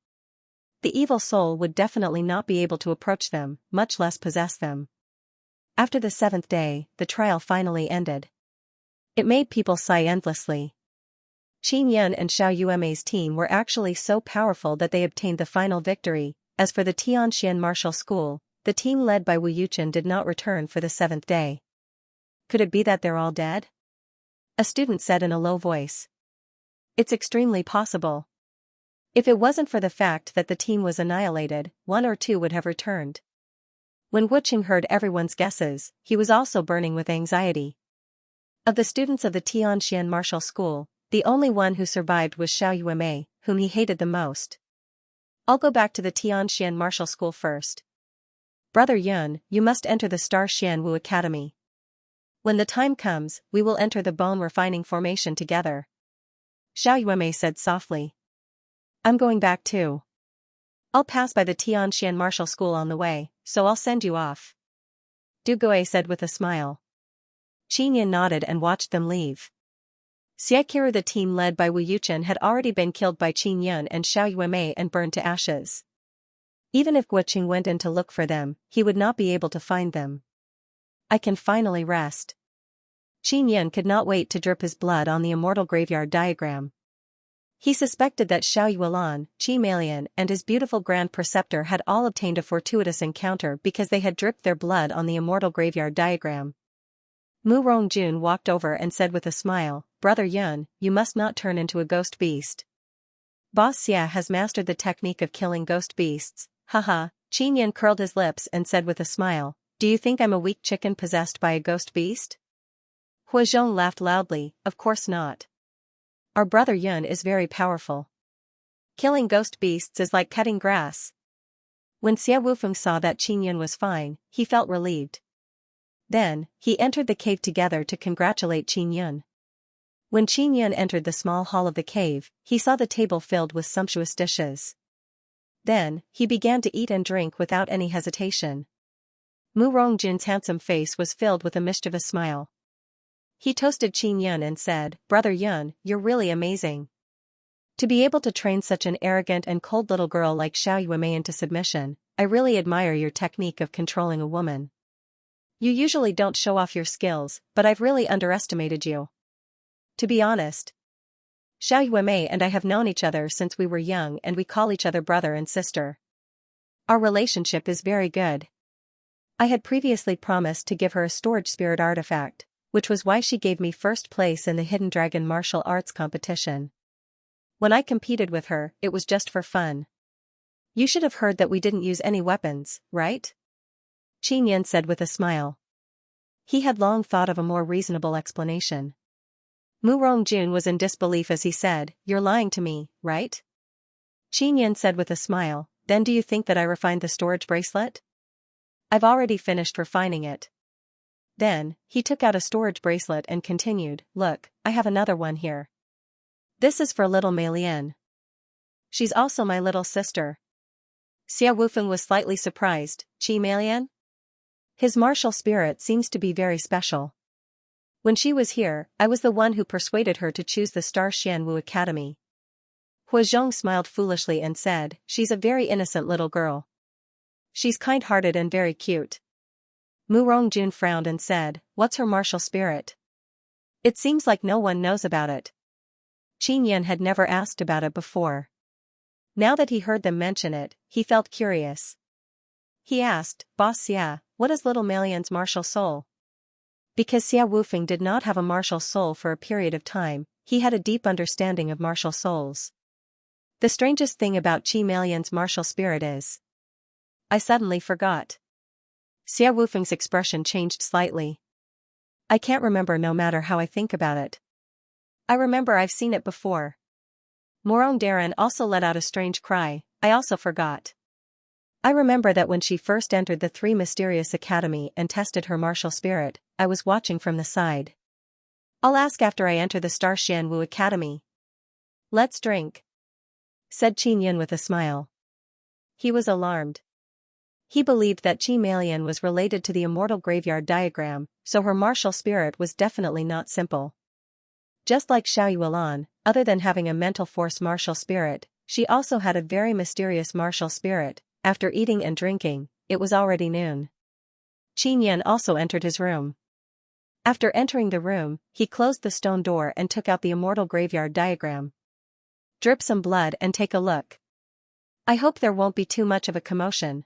The evil soul would definitely not be able to approach them, much less possess them. After the 7th day, the trial finally ended. It made people sigh endlessly. Qin Yun and Xiao Yuemei's team were actually so powerful that they obtained the final victory. As for the Tianxian martial school, the team led by Wu Yuchen did not return for the 7th day. Could it be that they're all dead? A student said in a low voice. It's extremely possible. If it wasn't for the fact that the team was annihilated, one or two would have returned. When Wuqing heard everyone's guesses, he was also burning with anxiety. Of the students of the Tianxian martial school, the only one who survived was Xiao Yuemei, whom he hated the most. I'll go back to the Tianxian martial school first. Brother Yun, you must enter the Star Xian Wu Academy. When the time comes, we will enter the bone refining formation together. Xiao Yuemei said softly. I'm going back too. I'll pass by the Tianxian martial school on the way, so I'll send you off. Du Guo said with a smile. Qin Yin nodded and watched them leave. Xieqiru, the team led by Wu Yuchen, had already been killed by Qin Yun and Xiao Yuemei and burned to ashes. Even if Wuqing went in to look for them, he would not be able to find them. I can finally rest. Qin Yun could not wait to drip his blood on the immortal graveyard diagram. He suspected that Xiao Yuelan, Qi Malian, and his beautiful Grand Preceptor had all obtained a fortuitous encounter because they had dripped their blood on the immortal graveyard diagram. Mu Rongjun walked over and said with a smile, Brother Yun, you must not turn into a ghost beast. Boss Xia has mastered the technique of killing ghost beasts, haha. Qin Yun curled his lips and said with a smile, do you think I'm a weak chicken possessed by a ghost beast? Hua Zhong laughed loudly, of course not. Our brother Yun is very powerful. Killing ghost beasts is like cutting grass. When Xia Wufeng saw that Qin Yun was fine, he felt relieved. Then, he entered the cave together to congratulate Qin Yun. When Qin Yun entered the small hall of the cave, he saw the table filled with sumptuous dishes. Then, he began to eat and drink without any hesitation. Mu Rongjun's handsome face was filled with a mischievous smile. He toasted Qin Yun and said, Brother Yun, you're really amazing. To be able to train such an arrogant and cold little girl like Xiao Yuemei into submission, I really admire your technique of controlling a woman. You usually don't show off your skills, but I've really underestimated you. To be honest, Xiao Yuemei and I have known each other since we were young and we call each other brother and sister. Our relationship is very good. I had previously promised to give her a storage spirit artifact, which was why she gave me first place in the Hidden Dragon martial arts competition. When I competed with her, it was just for fun. You should have heard that we didn't use any weapons, right? Qin Yun said with a smile. He had long thought of a more reasonable explanation. Mu Rongjun was in disbelief as he said, You're lying to me, right? Qin Yun said with a smile, Then do you think that I refined the storage bracelet? I've already finished refining it. Then, he took out a storage bracelet and continued, Look, I have another one here. This is for little Mei Lian. She's also my little sister. Xia Wufeng was slightly surprised, Qi Malian? His martial spirit seems to be very special. When she was here, I was the one who persuaded her to choose the Star Xian Wu Academy. Hua Zhong smiled foolishly and said, She's a very innocent little girl. She's kind-hearted and very cute. Mu Rongjun frowned and said, What's her martial spirit? It seems like no one knows about it. Qin Yun had never asked about it before. Now that he heard them mention it, he felt curious. He asked, Boss Xia, what is little Malian's martial soul? Because Xia Wufeng did not have a martial soul for a period of time, he had a deep understanding of martial souls. The strangest thing about Qi Malian's martial spirit is, I suddenly forgot. Xia Wufeng's expression changed slightly. I can't remember no matter how I think about it. I remember I've seen it before. Morong Darren also let out a strange cry, I also forgot. I remember that when she first entered the Three Mysterious Academy and tested her martial spirit, I was watching from the side. I'll ask after I enter the Star Xian Wu Academy. Let's drink, said Qin Yun with a smile. He was alarmed. He believed that Qi Malian was related to the immortal graveyard diagram, so her martial spirit was definitely not simple. Just like Xiao Yuelan, other than having a mental force martial spirit, she also had a very mysterious martial spirit. After eating and drinking, it was already noon. Qin Yan also entered his room. After entering the room, he closed the stone door and took out the immortal graveyard diagram. Drip some blood and take a look. I hope there won't be too much of a commotion.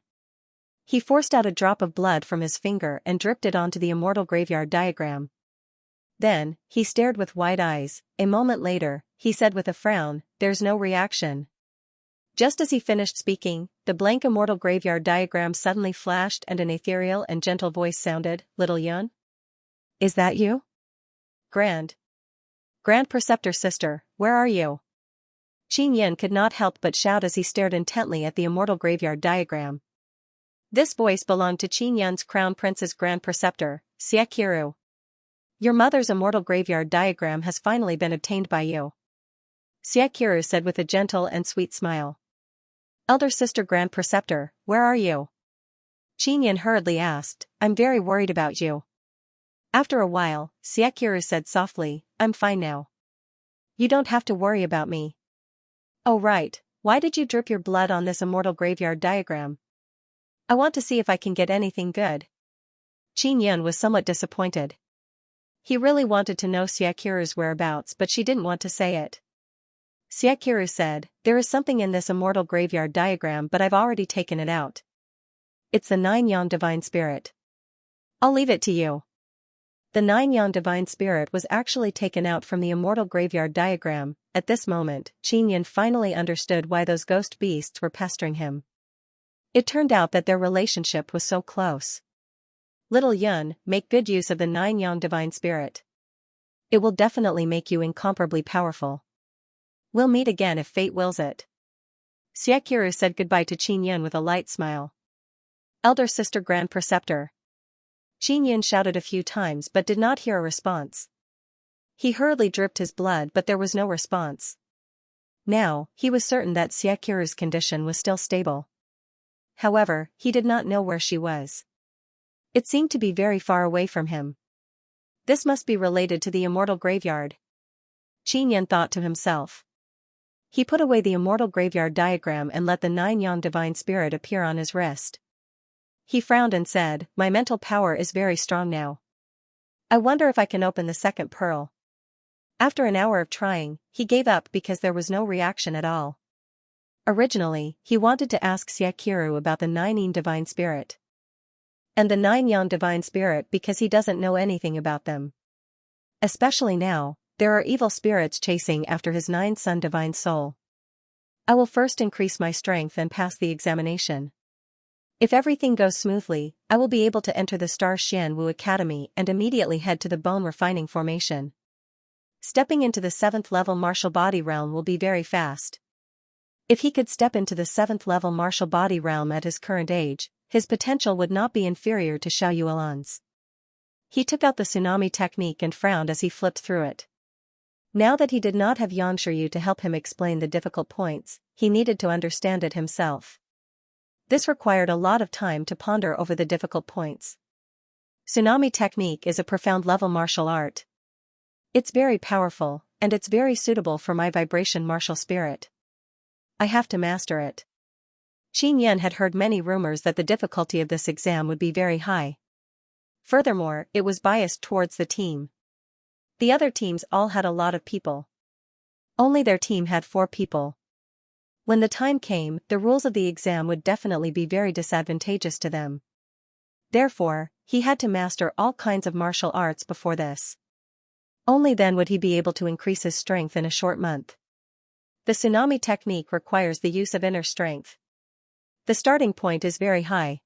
He forced out a drop of blood from his finger and dripped it onto the immortal graveyard diagram. Then, he stared with wide eyes. A moment later, he said with a frown, "There's no reaction." Just as he finished speaking, the blank immortal graveyard diagram suddenly flashed and an ethereal and gentle voice sounded, "Little Yun? Is that you? Grand Preceptor Sister, where are you?" Qin Yan could not help but shout as he stared intently at the immortal graveyard diagram. This voice belonged to Qin Yan's Crown Prince's Grand Preceptor, Xianxia. "Your mother's immortal graveyard diagram has finally been obtained by you," Xianxia said with a gentle and sweet smile. "Elder Sister Grand Preceptor, where are you?" Qin Yan hurriedly asked. "I'm very worried about you." After a while, Xianxia said softly, "I'm fine now. You don't have to worry about me." "Oh right, why did you drip your blood on this immortal graveyard diagram?" "I want to see if I can get anything good." Qin Yan was somewhat disappointed. He really wanted to know Xianxia's whereabouts but she didn't want to say it. Xianxia said, "There is something in this immortal graveyard diagram but I've already taken it out. It's the 9-yang divine spirit. I'll leave it to you." The 9-yang divine spirit was actually taken out from the immortal graveyard diagram. At this moment, Qin Yan finally understood why those ghost beasts were pestering him. It turned out that their relationship was so close. "Little Yun, make good use of the 9-yang divine spirit. It will definitely make you incomparably powerful. We'll meet again if fate wills it." Xianxia said goodbye to Qin Yan with a light smile. "Elder Sister Grand Preceptor." Qin Yan shouted a few times but did not hear a response. He hurriedly dripped his blood but there was no response. Now, he was certain that Xianxia's condition was still stable. However, he did not know where she was. It seemed to be very far away from him. This must be related to the immortal graveyard. Qin Yan thought to himself. He put away the immortal graveyard diagram and let the 9-yang divine spirit appear on his wrist. He frowned and said, "My mental power is very strong now. I wonder if I can open the second pearl." After an hour of trying, he gave up because there was no reaction at all. Originally, he wanted to ask Xianxia about the 9-yang divine spirit and the 9-yang divine spirit because he doesn't know anything about them. Especially now, there are evil spirits chasing after his 9-sun divine soul. I will first increase my strength and pass the examination. If everything goes smoothly, I will be able to enter the Star Xianwu Academy and immediately head to the bone refining formation. Stepping into the 7th level martial body realm will be very fast. If he could step into the 7th level martial body realm at his current age, his potential would not be inferior to Xiao Yuelan's. He took out the tsunami technique and frowned as he flipped through it. Now that he did not have Xianxia to help him explain the difficult points, he needed to understand it himself. This required a lot of time to ponder over the difficult points. Tsunami technique is a profound level martial art. It's very powerful, and it's very suitable for my vibration martial spirit. I have to master it. Qin Yan had heard many rumors that the difficulty of this exam would be very high. Furthermore, it was biased towards the team. The other teams all had a lot of people. Only their team had 4 people. When the time came, the rules of the exam would definitely be very disadvantageous to them. Therefore, he had to master all kinds of martial arts before this. Only then would he be able to increase his strength in a short month. The tsunami technique requires the use of inner strength. The starting point is very high.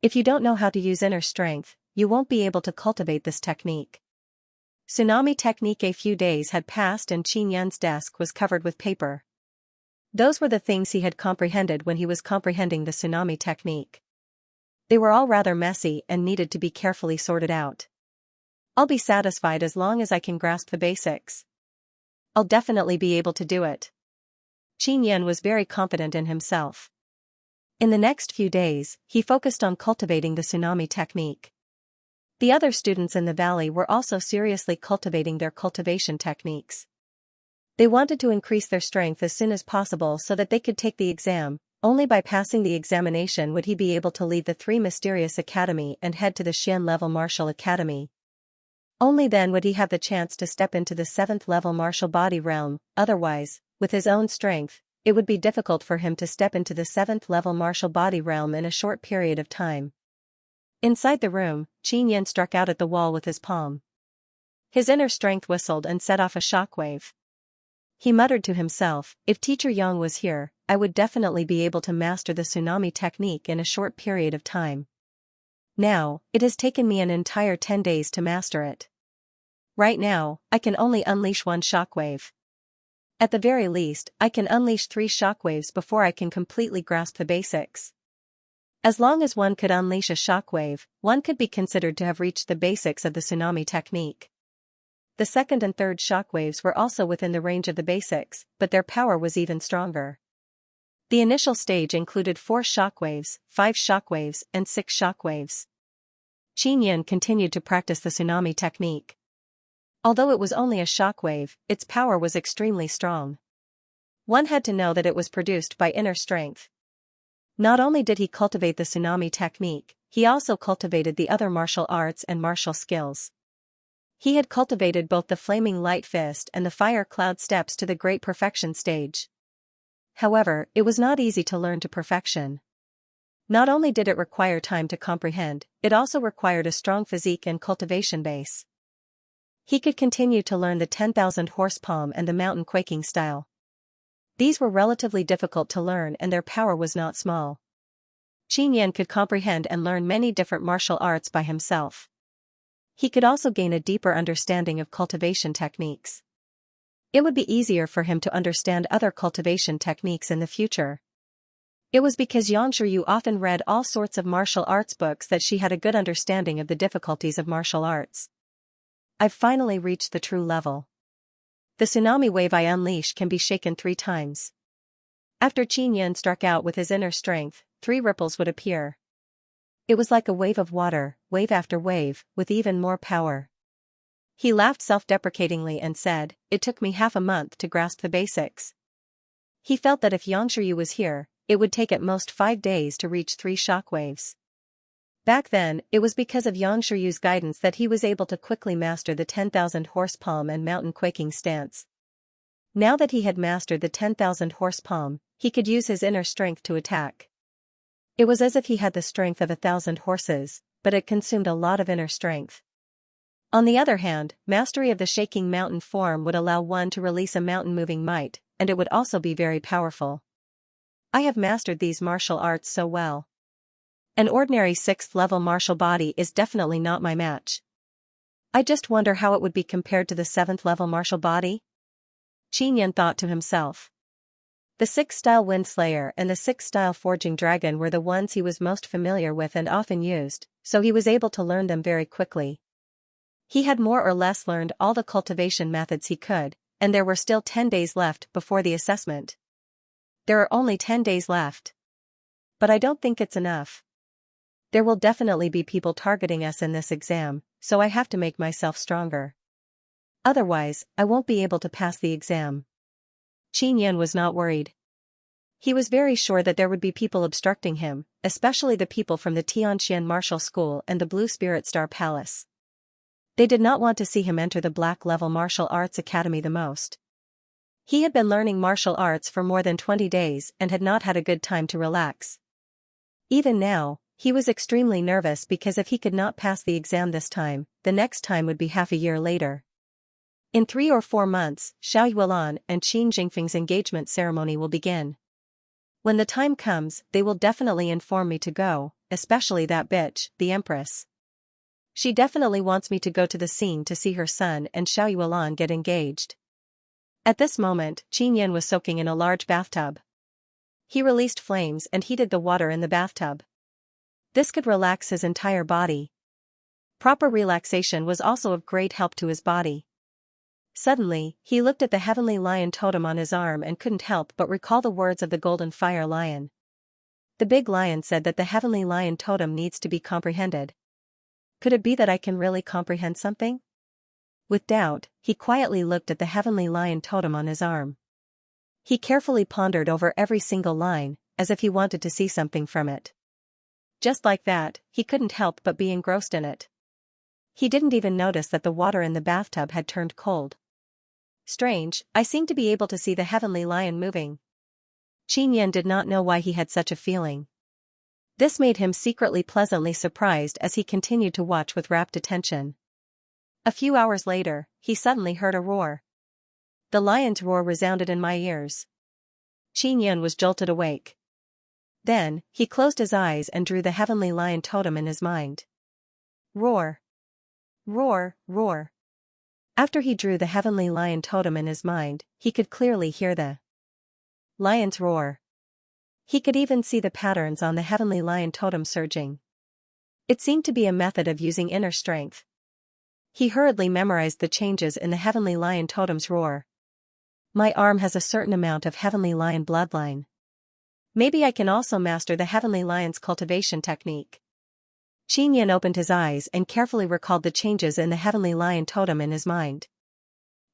If you don't know how to use inner strength, you won't be able to cultivate this technique. Tsunami technique. A few days had passed and Qin Yan's desk was covered with paper. Those were the things he had comprehended when he was comprehending the tsunami technique. They were all rather messy and needed to be carefully sorted out. I'll be satisfied as long as I can grasp the basics. I'll definitely be able to do it. Qin Yan was very confident in himself. In the next few days, he focused on cultivating the tsunami technique. The other students in the valley were also seriously cultivating their cultivation techniques. They wanted to increase their strength as soon as possible so that they could take the exam. Only by passing the examination would he be able to leave the Three Mysterious Academy and head to the Xian-level Martial Academy. Only then would he have the chance to step into the 7th-level martial body realm. Otherwise, with his own strength, it would be difficult for him to step into the 7th-level martial body realm in a short period of time. Inside the room, Qin Yan struck out at the wall with his palm. His inner strength whistled and set off a shockwave. He muttered to himself, if Teacher Yang was here, I would definitely be able to master the tsunami technique in a short period of time. Now, it has taken me an entire 10 days to master it. Right now, I can only unleash one shockwave. At the very least, I can unleash 3 shockwaves before I can completely grasp the basics. As long as one could unleash a shockwave, one could be considered to have reached the basics of the tsunami technique. The second and third shockwaves were also within the range of the basics, but their power was even stronger. The initial stage included 4 shockwaves, 5 shockwaves, and 6 shockwaves. Qin Yan continued to practice the tsunami technique. Although it was only a shockwave, its power was extremely strong. One had to know that it was produced by inner strength. Not only did he cultivate the tsunami technique, he also cultivated the other martial arts and martial skills. He had cultivated both the flaming light fist and the fire cloud steps to the great perfection stage. However, it was not easy to learn to perfection. Not only did it require time to comprehend, it also required a strong physique and cultivation base. He could continue to learn the 10,000 horse palm and the mountain quaking style. These were relatively difficult to learn and their power was not small. Qin Yan could comprehend and learn many different martial arts by himself. He could also gain a deeper understanding of cultivation techniques. It would be easier for him to understand other cultivation techniques in the future. It was because Xianxia often read all sorts of martial arts books that she had a good understanding of the difficulties of martial arts. I've finally reached the true level. The tsunami wave I unleash can be shaken 3 times. After Qin Yan struck out with his inner strength, 3 ripples would appear. It was like a wave of water, wave after wave, with even more power. He laughed self-deprecatingly and said, it took me half a month to grasp the basics. He felt that if Xianxia was here, it would take at most 5 days to reach 3 shockwaves. Back then, it was because of Xianxia's guidance that he was able to quickly master the 10,000 horse palm and mountain quaking stance. Now that he had mastered the 10,000 horse palm, he could use his inner strength to attack. It was as if he had the strength of 1,000 horses, but it consumed a lot of inner strength. On the other hand, mastery of the shaking mountain form would allow one to release a mountain-moving might, and it would also be very powerful. I have mastered these martial arts so well. An ordinary 6th-level martial body is definitely not my match. I just wonder how it would be compared to the 7th-level martial body? Qin Yan thought to himself. The 6th-style Wind Slayer and the 6th-style Forging Dragon were the ones he was most familiar with and often used, so he was able to learn them very quickly. He had more or less learned all the cultivation methods he could, and there were still 10 days left before the assessment. There are only 10 days left. But I don't think it's enough. There will definitely be people targeting us in this exam, so I have to make myself stronger. Otherwise, I won't be able to pass the exam. Qin Yan was not worried. He was very sure that there would be people obstructing him, especially the people from the Tianqian Martial School and the Blue Spirit Star Palace. They did not want to see him enter the Black-level Martial Arts Academy the most. He had been learning martial arts for more than 20 days and had not had a good time to relax. Even now, he was extremely nervous because if he could not pass the exam this time, the next time would be half a year later. In 3 or 4 months, Xiao Yuelan and Qin Jingfeng's engagement ceremony will begin. When the time comes, they will definitely inform me to go, especially that bitch, the Empress. She definitely wants me to go to the scene to see her son and Xiao Yuelan get engaged. At this moment, Qin Yan was soaking in a large bathtub. He released flames and heated the water in the bathtub. This could relax his entire body. Proper relaxation was also of great help to his body. Suddenly, he looked at the heavenly lion totem on his arm and couldn't help but recall the words of the golden fire lion. The big lion said that the heavenly lion totem needs to be comprehended. Could it be that I can really comprehend something? With doubt, he quietly looked at the heavenly lion totem on his arm. He carefully pondered over every single line, as if he wanted to see something from it. Just like that, he couldn't help but be engrossed in it. He didn't even notice that the water in the bathtub had turned cold. Strange, I seem to be able to see the heavenly lion moving. Xianxia did not know why he had such a feeling. This made him secretly pleasantly surprised as he continued to watch with rapt attention. A few hours later, he suddenly heard a roar. The lion's roar resounded in my ears. Xianxia was jolted awake. Then, he closed his eyes and drew the heavenly lion totem in his mind. Roar. Roar, roar. After he drew the heavenly lion totem in his mind, he could clearly hear the lion's roar. He could even see the patterns on the heavenly lion totem surging. It seemed to be a method of using inner strength. He hurriedly memorized the changes in the heavenly lion totem's roar. My arm has a certain amount of heavenly lion bloodline. Maybe I can also master the heavenly lion's cultivation technique. Xianxia opened his eyes and carefully recalled the changes in the heavenly lion totem in his mind.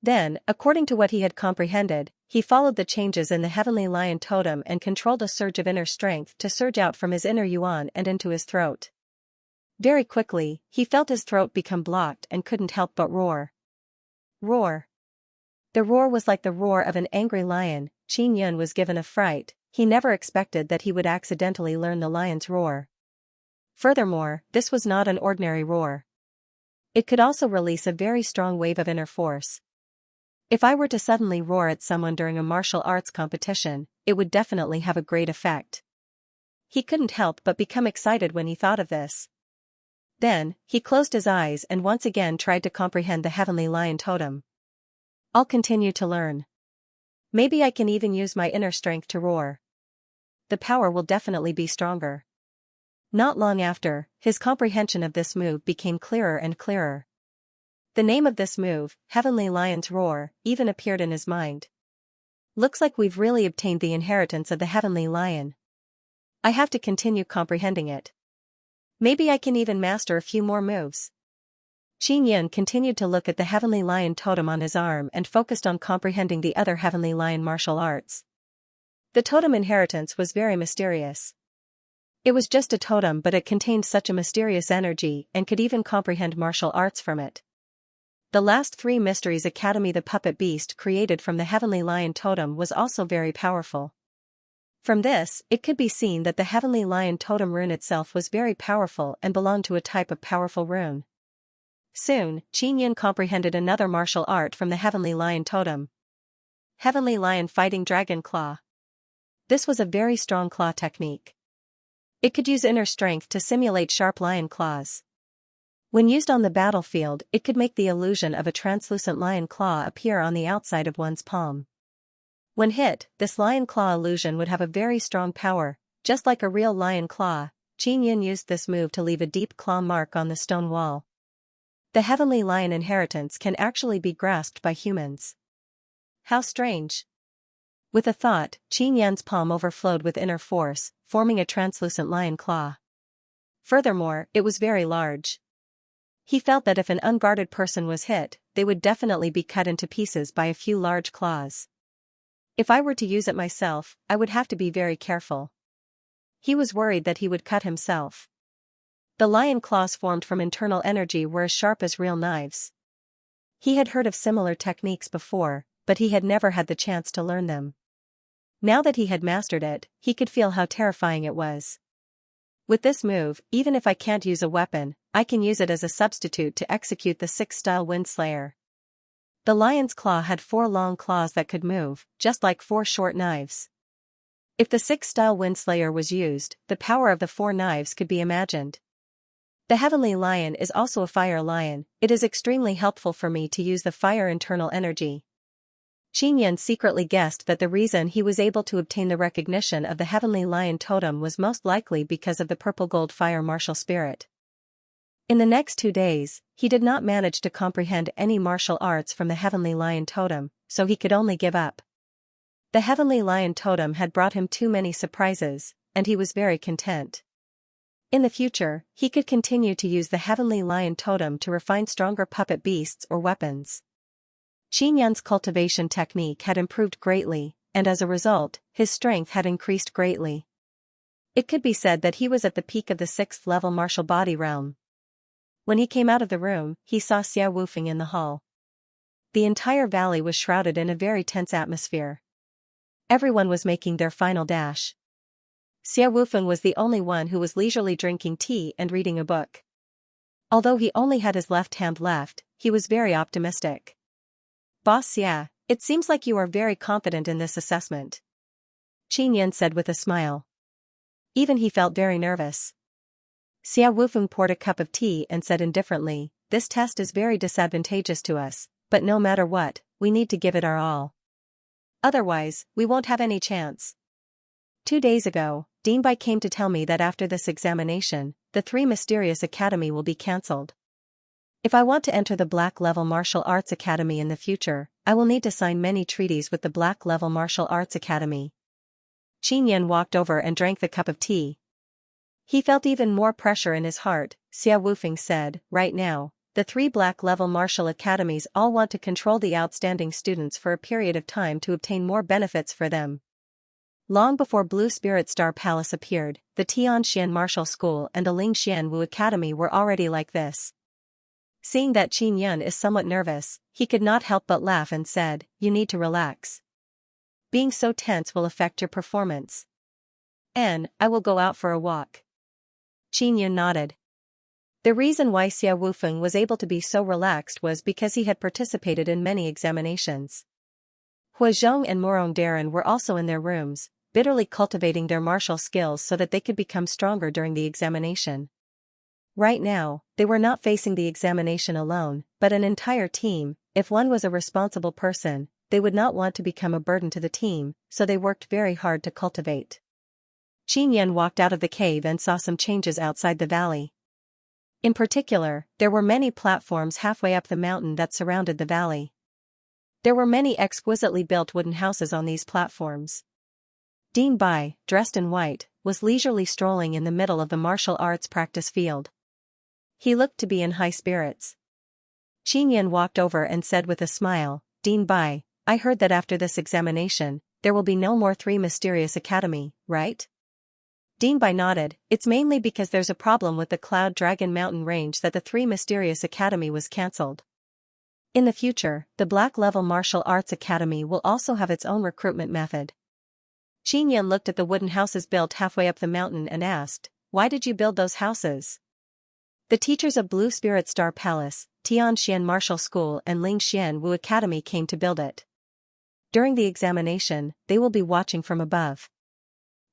Then, according to what he had comprehended, he followed the changes in the heavenly lion totem and controlled a surge of inner strength to surge out from his inner yuan and into his throat. Very quickly, he felt his throat become blocked and couldn't help but roar. Roar. The roar was like the roar of an angry lion. Xianxia was given a fright. He never expected that he would accidentally learn the lion's roar. Furthermore, this was not an ordinary roar. It could also release a very strong wave of inner force. If I were to suddenly roar at someone during a martial arts competition, it would definitely have a great effect. He couldn't help but become excited when he thought of this. Then, he closed his eyes and once again tried to comprehend the heavenly lion totem. I'll continue to learn. Maybe I can even use my inner strength to roar. The power will definitely be stronger. Not long after, his comprehension of this move became clearer and clearer. The name of this move, Heavenly Lion's Roar, even appeared in his mind. Looks like we've really obtained the inheritance of the Heavenly Lion. I have to continue comprehending it. Maybe I can even master a few more moves. Xianxia continued to look at the Heavenly Lion totem on his arm and focused on comprehending the other Heavenly Lion martial arts. The totem inheritance was very mysterious. It was just a totem, but it contained such a mysterious energy and could even comprehend martial arts from it. The last 3 mysteries Academy, the puppet beast created from the Heavenly Lion totem, was also very powerful. From this, it could be seen that the Heavenly Lion totem rune itself was very powerful and belonged to a type of powerful rune. Soon, Xianxia comprehended another martial art from the Heavenly Lion totem. Heavenly Lion Fighting Dragon Claw. This was a very strong claw technique. It could use inner strength to simulate sharp lion claws. When used on the battlefield, it could make the illusion of a translucent lion claw appear on the outside of one's palm. When hit, this lion claw illusion would have a very strong power, just like a real lion claw. Xianxia used this move to leave a deep claw mark on the stone wall. The Heavenly Lion inheritance can actually be grasped by humans. How strange. With a thought, Xianxia's palm overflowed with inner force, forming a translucent lion claw. Furthermore, it was very large. He felt that if an unguarded person was hit, they would definitely be cut into pieces by a few large claws. If I were to use it myself, I would have to be very careful. He was worried that he would cut himself. The lion claws formed from internal energy were as sharp as real knives. He had heard of similar techniques before, but he had never had the chance to learn them. Now that he had mastered it, he could feel how terrifying it was. With this move, even if I can't use a weapon, I can use it as a substitute to execute the 6-style Wind Slayer. The lion's claw had 4 long claws that could move, just like 4 short knives. If the 6-style Wind Slayer was used, the power of the 4 knives could be imagined. The Heavenly Lion is also a fire lion. It is extremely helpful for me to use the fire internal energy. Xianxia secretly guessed that the reason he was able to obtain the recognition of the Heavenly Lion totem was most likely because of the purple gold fire martial spirit. In the next 2 days, he did not manage to comprehend any martial arts from the Heavenly Lion totem, so he could only give up. The Heavenly Lion totem had brought him too many surprises, and he was very content. In the future, he could continue to use the Heavenly Lion totem to refine stronger puppet beasts or weapons. Xianxia's cultivation technique had improved greatly, and as a result, his strength had increased greatly. It could be said that he was at the peak of the 6th-level martial body realm. When he came out of the room, he saw Xia Wufeng in the hall. The entire valley was shrouded in a very tense atmosphere. Everyone was making their final dash. Xia Wufeng was the only one who was leisurely drinking tea and reading a book. Although he only had his left hand left, he was very optimistic. "Boss Xia, it seems like you are very confident in this assessment," Qin Yan said with a smile. Even he felt very nervous. Xia Wufeng poured a cup of tea and said indifferently, "This test is very disadvantageous to us, but no matter what, we need to give it our all. Otherwise, we won't have any chance." 2 days ago, Dienbai came to tell me that after this examination, the 3 Mysterious Academy will be cancelled. If I want to enter the Black Level Martial Arts Academy in the future, I will need to sign many treaties with the Black Level Martial Arts Academy. Qin Yan walked over and drank the cup of tea. He felt even more pressure in his heart. Xia Wufeng said, "Right now, the 3 Black Level Martial Academies all want to control the outstanding students for a period of time to obtain more benefits for them." Long before Blue Spirit Star Palace appeared, the Tianxian Martial School and the Lingxian Wu Academy were already like this. Seeing that Qin Yan is somewhat nervous, he could not help but laugh and said, "You need to relax. Being so tense will affect your performance. And I will go out for a walk." Qin Yan nodded. The reason why Xia Wufeng was able to be so relaxed was because he had participated in many examinations. Huazhong and Morong Darren were also in their rooms, bitterly cultivating their martial skills so that they could become stronger during the examination. Right now, they were not facing the examination alone, but an entire team. If one was a responsible person, they would not want to become a burden to the team, so they worked very hard to cultivate. Qin Yan walked out of the cave and saw some changes outside the valley. In particular, there were many platforms halfway up the mountain that surrounded the valley. There were many exquisitely built wooden houses on these platforms. Dean Bai, dressed in white, was leisurely strolling in the middle of the martial arts practice field. He looked to be in high spirits. Qin Yan walked over and said with a smile, "Dean Bai, I heard that after this examination, there will be no more 3 Mysterious Academy, right?" Dean Bai nodded. "It's mainly because there's a problem with the Cloud Dragon Mountain range that the 3 Mysterious Academy was cancelled. In the future, the Black Level Martial Arts Academy will also have its own recruitment method." Qin Yan looked at the wooden houses built halfway up the mountain and asked, "Why did you build those houses?" "The teachers of Blue Spirit Star Palace, Tianxian Martial School and Lingxian Wu Academy came to build it. During the examination, they will be watching from above."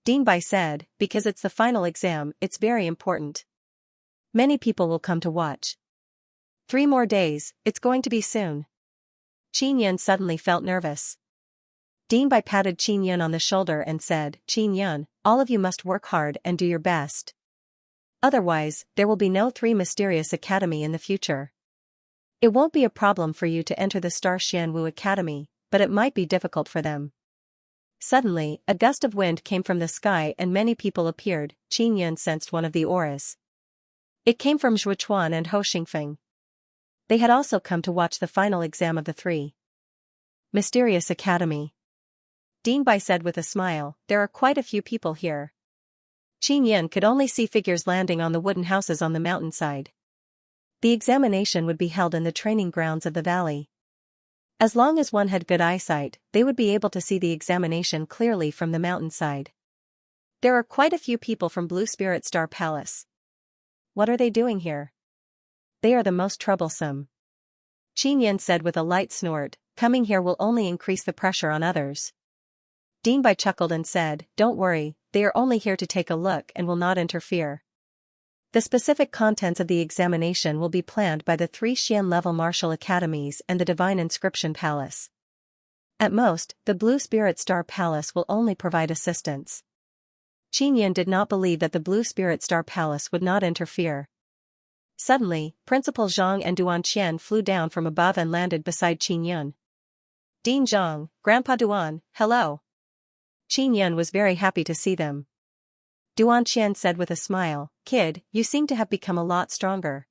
Dean Bai said, "Because it's the final exam, it's very important. Many people will come to watch. 3 more days, it's going to be soon." Qin Yan suddenly felt nervous. Dean Bai patted Qin Yan on the shoulder and said, "Qin Yan, all of you must work hard and do your best. Otherwise, there will be no 3 Mysterious Academy in the future. It won't be a problem for you to enter the Star Xian Wu Academy, but it might be difficult for them." Suddenly, a gust of wind came from the sky and many people appeared. Qin Yan sensed one of the auras. It came from Zhuchuan and Ho Xingfeng. They had also come to watch the final exam of the 3 Mysterious Academy. Dean Bai said with a smile, "There are quite a few people here." Qin Yan could only see figures landing on the wooden houses on the mountainside. The examination would be held in the training grounds of the valley. As long as one had good eyesight, they would be able to see the examination clearly from the mountainside. There are quite a few people from Blue Spirit Star Palace. What are they doing here? They are the most troublesome. Qin Yan said with a light snort, "Coming here will only increase the pressure on others." Dean Bai chuckled and said, "Don't worry, they are only here to take a look and will not interfere. The specific contents of the examination will be planned by the 3 Xian level martial academies and the Divine Inscription Palace. At most, the Blue Spirit Star Palace will only provide assistance." Qin Yan did not believe that the Blue Spirit Star Palace would not interfere. Suddenly, Principal Zhang and Duan Qian flew down from above and landed beside Qin Yan. "Dean Zhang, Grandpa Duan, hello." Qin Yan was very happy to see them. Duan Qian said with a smile, "Kid, you seem to have become a lot stronger."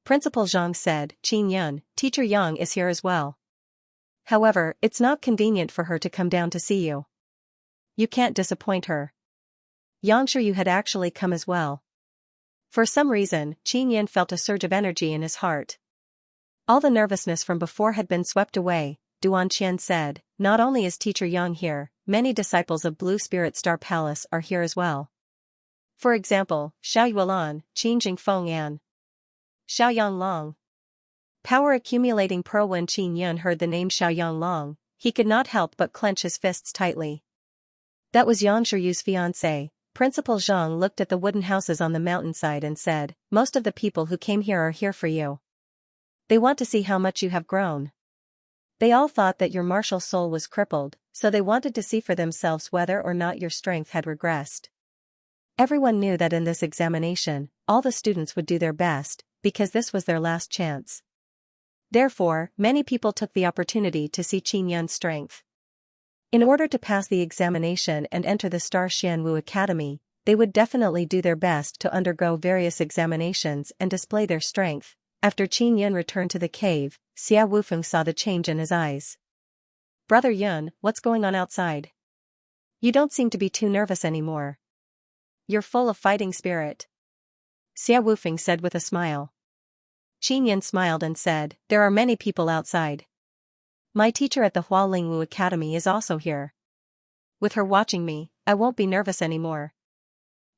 Principal Zhang said, "Qin Yan, Teacher Yang is here as well. However, it's not convenient for her to come down to see you. You can't disappoint her." Xianxia had actually come as well. For some reason, Qin Yin felt a surge of energy in his heart. All the nervousness from before had been swept away. Duan Qian said, not only is teacher Yang here, many disciples of Blue Spirit Star Palace are here as well. For example, Xiao Yuelan, Qin Jingfeng and Xiao Yanglong. Power accumulating pearl. When Qin Yun heard the name Xiao Yanglong, he could not help but clench his fists tightly. That was Yang Shiyu's fiancé. Principal Zhang looked at the wooden houses on the mountainside and said, most of the people who came here are here for you. They want to see how much you have grown. They all thought that your martial soul was crippled, so they wanted to see for themselves whether or not your strength had regressed. Everyone knew that in this examination, all the students would do their best, because this was their last chance. Therefore, many people took the opportunity to see Qin Yun's strength. In order to pass the examination and enter the Star Xianwu Academy, they would definitely do their best to undergo various examinations and display their strength. After Qin Yun returned to the cave, Xia Wufeng saw the change in his eyes. Brother Yun, what's going on outside? You don't seem to be too nervous anymore. You're full of fighting spirit. Xia Wufeng said with a smile. Qin Yun smiled and said, there are many people outside. My teacher at the Hualingwu Academy is also here. With her watching me, I won't be nervous anymore.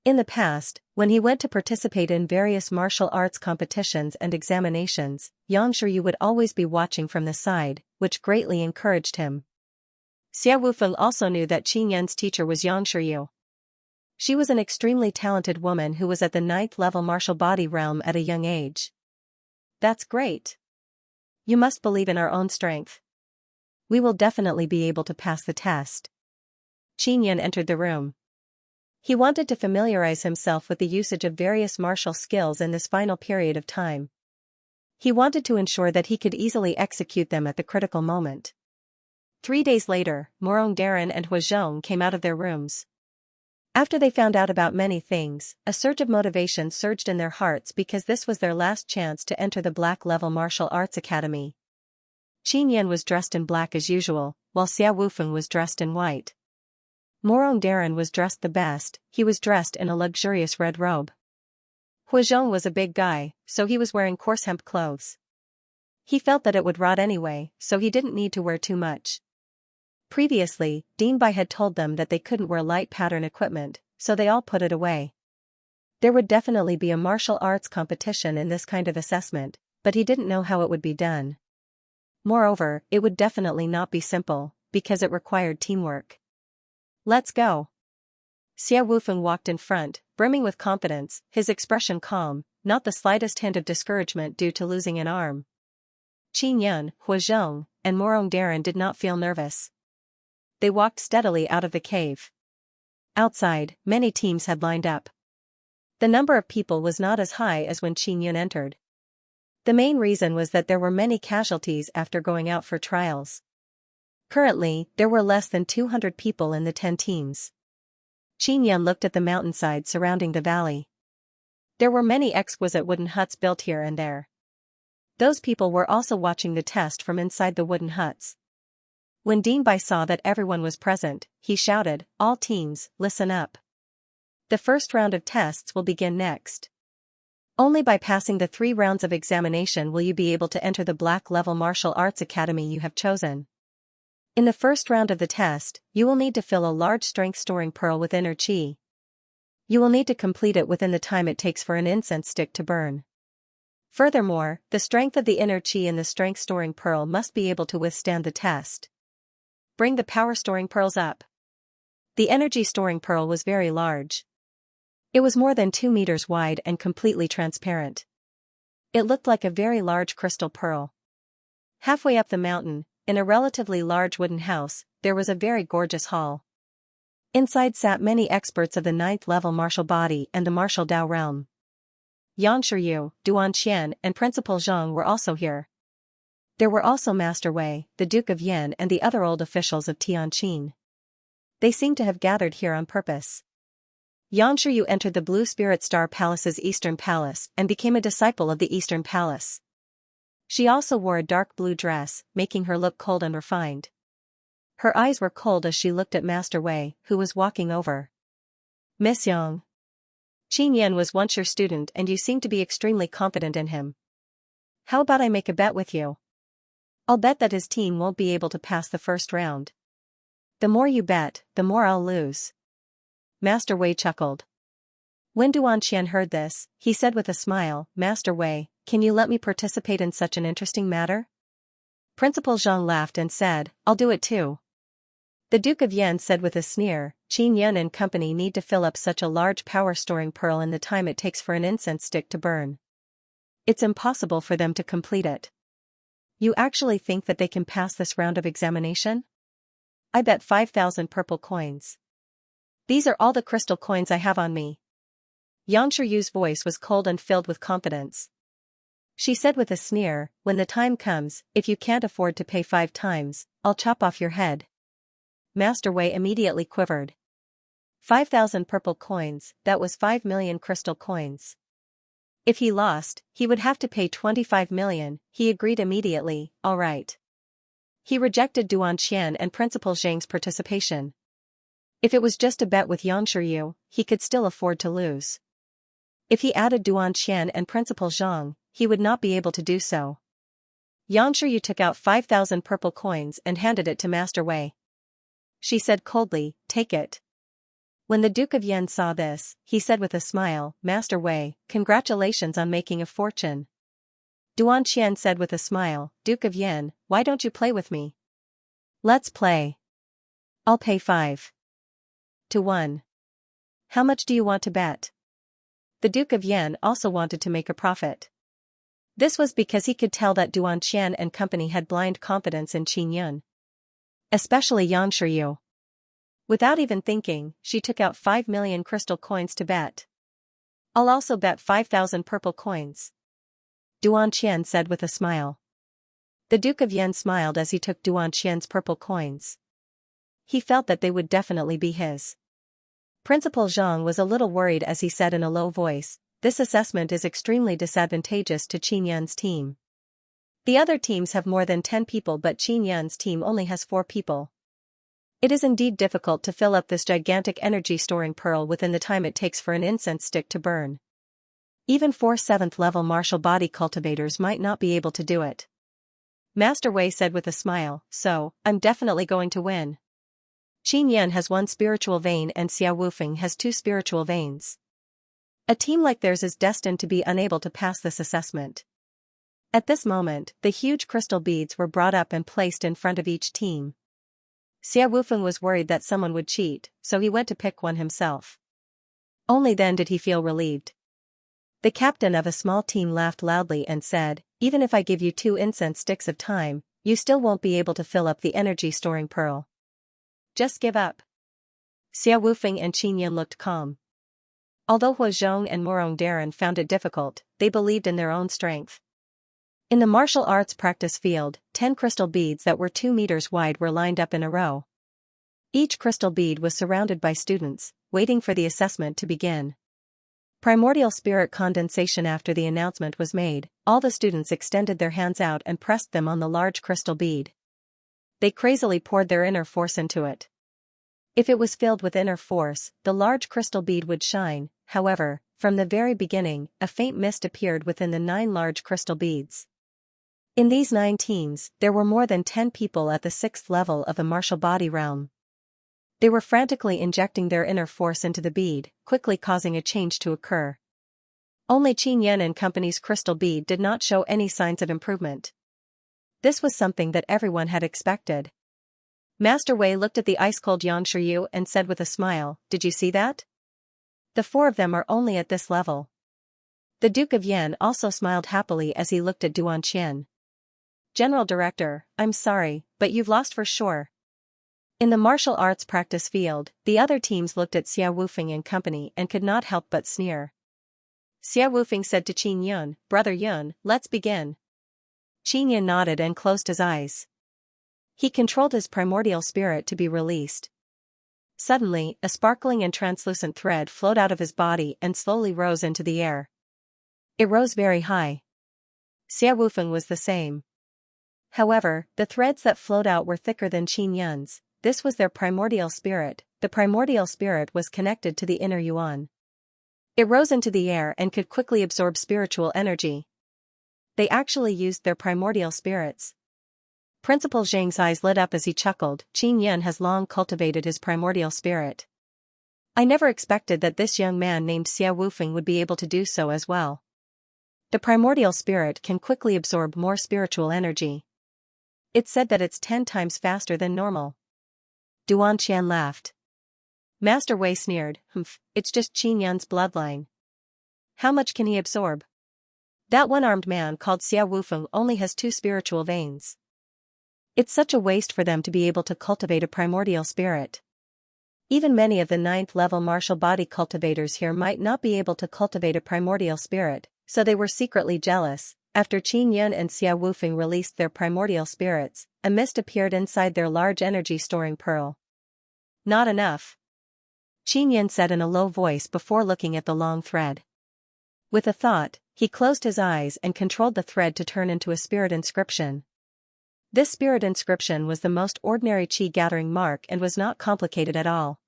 In the past, when he went to participate in various martial arts competitions and examinations, Yang Shiryu would always be watching from the side, which greatly encouraged him. Xia Wufeng also knew that Qin Yun's teacher was Yang Shiryu. She was an extremely talented woman who was at the 9th level martial body realm at a young age. That's great. You must believe in our own strength. We will definitely be able to pass the test. Qin Yun entered the room. He wanted to familiarize himself with the usage of various martial skills in this final period of time. He wanted to ensure that he could easily execute them at the critical moment. 3 days later, Morong Darren and Hua Zhong came out of their rooms. After they found out about many things, a surge of motivation surged in their hearts because this was their last chance to enter the Black Level Martial Arts Academy. Qin Yun was dressed in black as usual, while Xia Wufeng was dressed in white. Morong Darren was dressed the best. He was dressed in a luxurious red robe. Hua Zhong was a big guy, so he was wearing coarse hemp clothes. He felt that it would rot anyway, so he didn't need to wear too much. Previously, Dean Bai had told them that they couldn't wear light pattern equipment, so they all put it away. There would definitely be a martial arts competition in this kind of assessment, but he didn't know how it would be done. Moreover, it would definitely not be simple, because it required teamwork. Let's go. Xia Wufeng walked in front, brimming with confidence, his expression calm, not the slightest hint of discouragement due to losing an arm. Qin Yun, Hua Zhong, and Morong Darren did not feel nervous. They walked steadily out of the cave. Outside, many teams had lined up. The number of people was not as high as when Qin Yun entered. The main reason was that there were many casualties after going out for trials. Currently, there were less than 200 people in the 10 teams. Qin Yun looked at the mountainside surrounding the valley. There were many exquisite wooden huts built here and there. Those people were also watching the test from inside the wooden huts. When Dean Bai saw that everyone was present, he shouted, all teams, listen up. The first round of tests will begin next. Only by passing the 3 rounds of examination will you be able to enter the Black Level Martial Arts Academy you have chosen. In the first round of the test, you will need to fill a large strength-storing pearl with inner qi. You will need to complete it within the time it takes for an incense stick to burn. Furthermore, the strength of the inner qi in the strength-storing pearl must be able to withstand the test. Bring the power-storing pearls up. The energy-storing pearl was very large. It was more than 2 meters wide and completely transparent. It looked like a very large crystal pearl. Halfway up the mountain, in a relatively large wooden house, there was a very gorgeous hall. Inside sat many experts of the 9th level martial body and the martial Dao realm. Yang Shiryu, Duan Qian and Principal Zhang were also here. There were also Master Wei, the Duke of Yan and the other old officials of Tianqin. They seemed to have gathered here on purpose. Yang Shiryu entered the Blue Spirit Star Palace's Eastern Palace and became a disciple of the Eastern Palace. She also wore a dark blue dress, making her look cold and refined. Her eyes were cold as she looked at Master Wei, who was walking over. Miss Yang. Qin Yan was once your student and you seem to be extremely confident in him. How about I make a bet with you? I'll bet that his team won't be able to pass the first round. The more you bet, the more I'll lose. Master Wei chuckled. When Duanqian heard this, he said with a smile, Master Wei, can you let me participate in such an interesting matter? Principal Zhang laughed and said, I'll do it too. The Duke of Yan said with a sneer, Qin Yan and company need to fill up such a large power-storing pearl in the time it takes for an incense stick to burn. It's impossible for them to complete it. You actually think that they can pass this round of examination? I bet 5,000 purple coins. These are all the crystal coins I have on me. Xianxia's voice was cold and filled with confidence. She said with a sneer, when the time comes, if you can't afford to pay 5 times, I'll chop off your head. Master Wei immediately quivered. 5,000 purple coins, that was 5 million crystal coins. If he lost, he would have to pay 25 million, he agreed immediately, all right. He rejected Duanqian and Principal Zhang's participation. If it was just a bet with Xianxia, he could still afford to lose. If he added Duanqian and Principal Zhang, he would not be able to do so. Xianxia took out 5,000 purple coins and handed it to Master Wei. She said coldly, take it. When the Duke of Yan saw this, he said with a smile, Master Wei, congratulations on making a fortune. Duanqian said with a smile, Duke of Yan, why don't you play with me? Let's play. I'll pay 5 to 1. How much do you want to bet? The Duke of Yan also wanted to make a profit. This was because he could tell that Duanqian and company had blind confidence in Qin Yan. Especially Xianxia. Without even thinking, she took out 5 million crystal coins to bet. I'll also bet 5,000 purple coins. Duanqian said with a smile. The Duke of Yan smiled as he took Duanqian's purple coins. He felt that they would definitely be his. Principal Zhang was a little worried as he said in a low voice, this assessment is extremely disadvantageous to Qin Yan's team. The other teams have more than 10 people but Qin Yan's team only has 4 people. It is indeed difficult to fill up this gigantic energy-storing pearl within the time it takes for an incense stick to burn. Even 4 7th-level martial body cultivators might not be able to do it. Master Wei said with a smile, so, I'm definitely going to win. Qin Yan has 1 spiritual vein and Xia Wufeng has 2 spiritual veins. A team like theirs is destined to be unable to pass this assessment. At this moment, the huge crystal beads were brought up and placed in front of each team. Xia Wufeng was worried that someone would cheat, so he went to pick one himself. Only then did he feel relieved. The captain of a small team laughed loudly and said, even if I give you 2 incense sticks of time, you still won't be able to fill up the energy-storing pearl. Just give up. Xia Wufeng and Qin Yan looked calm. Although Hua Zhong and Morong Darren found it difficult, they believed in their own strength. In the martial arts practice field, 10 crystal beads that were 2 meters wide were lined up in a row. Each crystal bead was surrounded by students, waiting for the assessment to begin. Primordial spirit condensation. After the announcement was made, all the students extended their hands out and pressed them on the large crystal bead. They crazily poured their inner force into it. If it was filled with inner force, the large crystal bead would shine. However, from the very beginning, a faint mist appeared within the 9 large crystal beads. In these 9 teams, there were more than 10 people at the 6th level of the martial body realm. They were frantically injecting their inner force into the bead, quickly causing a change to occur. Only Qin Yan and company's crystal bead did not show any signs of improvement. This was something that everyone had expected. Master Wei looked at the ice-cold Xianxia and said with a smile, did you see that? The 4 of them are only at this level. The Duke of Yan also smiled happily as he looked at Duanqian. General Director, I'm sorry, but you've lost for sure. In the martial arts practice field, the other teams looked at Xia Wufeng and company and could not help but sneer. Xia Wufeng said to Qin Yun, Brother Yun, let's begin. Qin Yun nodded and closed his eyes. He controlled his primordial spirit to be released. Suddenly, a sparkling and translucent thread flowed out of his body and slowly rose into the air. It rose very high. Xia Wufeng was the same. However, the threads that flowed out were thicker than Qin Yun's. this was their primordial spirit. The primordial spirit was connected to the inner yuan. It rose into the air and could quickly absorb spiritual energy. They actually used their primordial spirits. Principal Zhang's eyes lit up as he chuckled. Qin Yun has long cultivated his primordial spirit. I never expected that this young man named Xia Wufeng would be able to do so as well. The primordial spirit can quickly absorb more spiritual energy. It's said that it's 10 times faster than normal. Duan Qian laughed. Master Wei sneered, it's just Qin Yun's bloodline. How much can he absorb? That one-armed man called Xia Wufeng only has 2 spiritual veins. It's such a waste for them to be able to cultivate a primordial spirit. Even many of the 9th level martial body cultivators here might not be able to cultivate a primordial spirit, so they were secretly jealous. After Qin Yun and Xia Wufeng released their primordial spirits, a mist appeared inside their large energy-storing pearl. Not enough. Qin Yun said in a low voice before looking at the long thread. With a thought, he closed his eyes and controlled the thread to turn into a spirit inscription. This spirit inscription was the most ordinary qi gathering mark and was not complicated at all.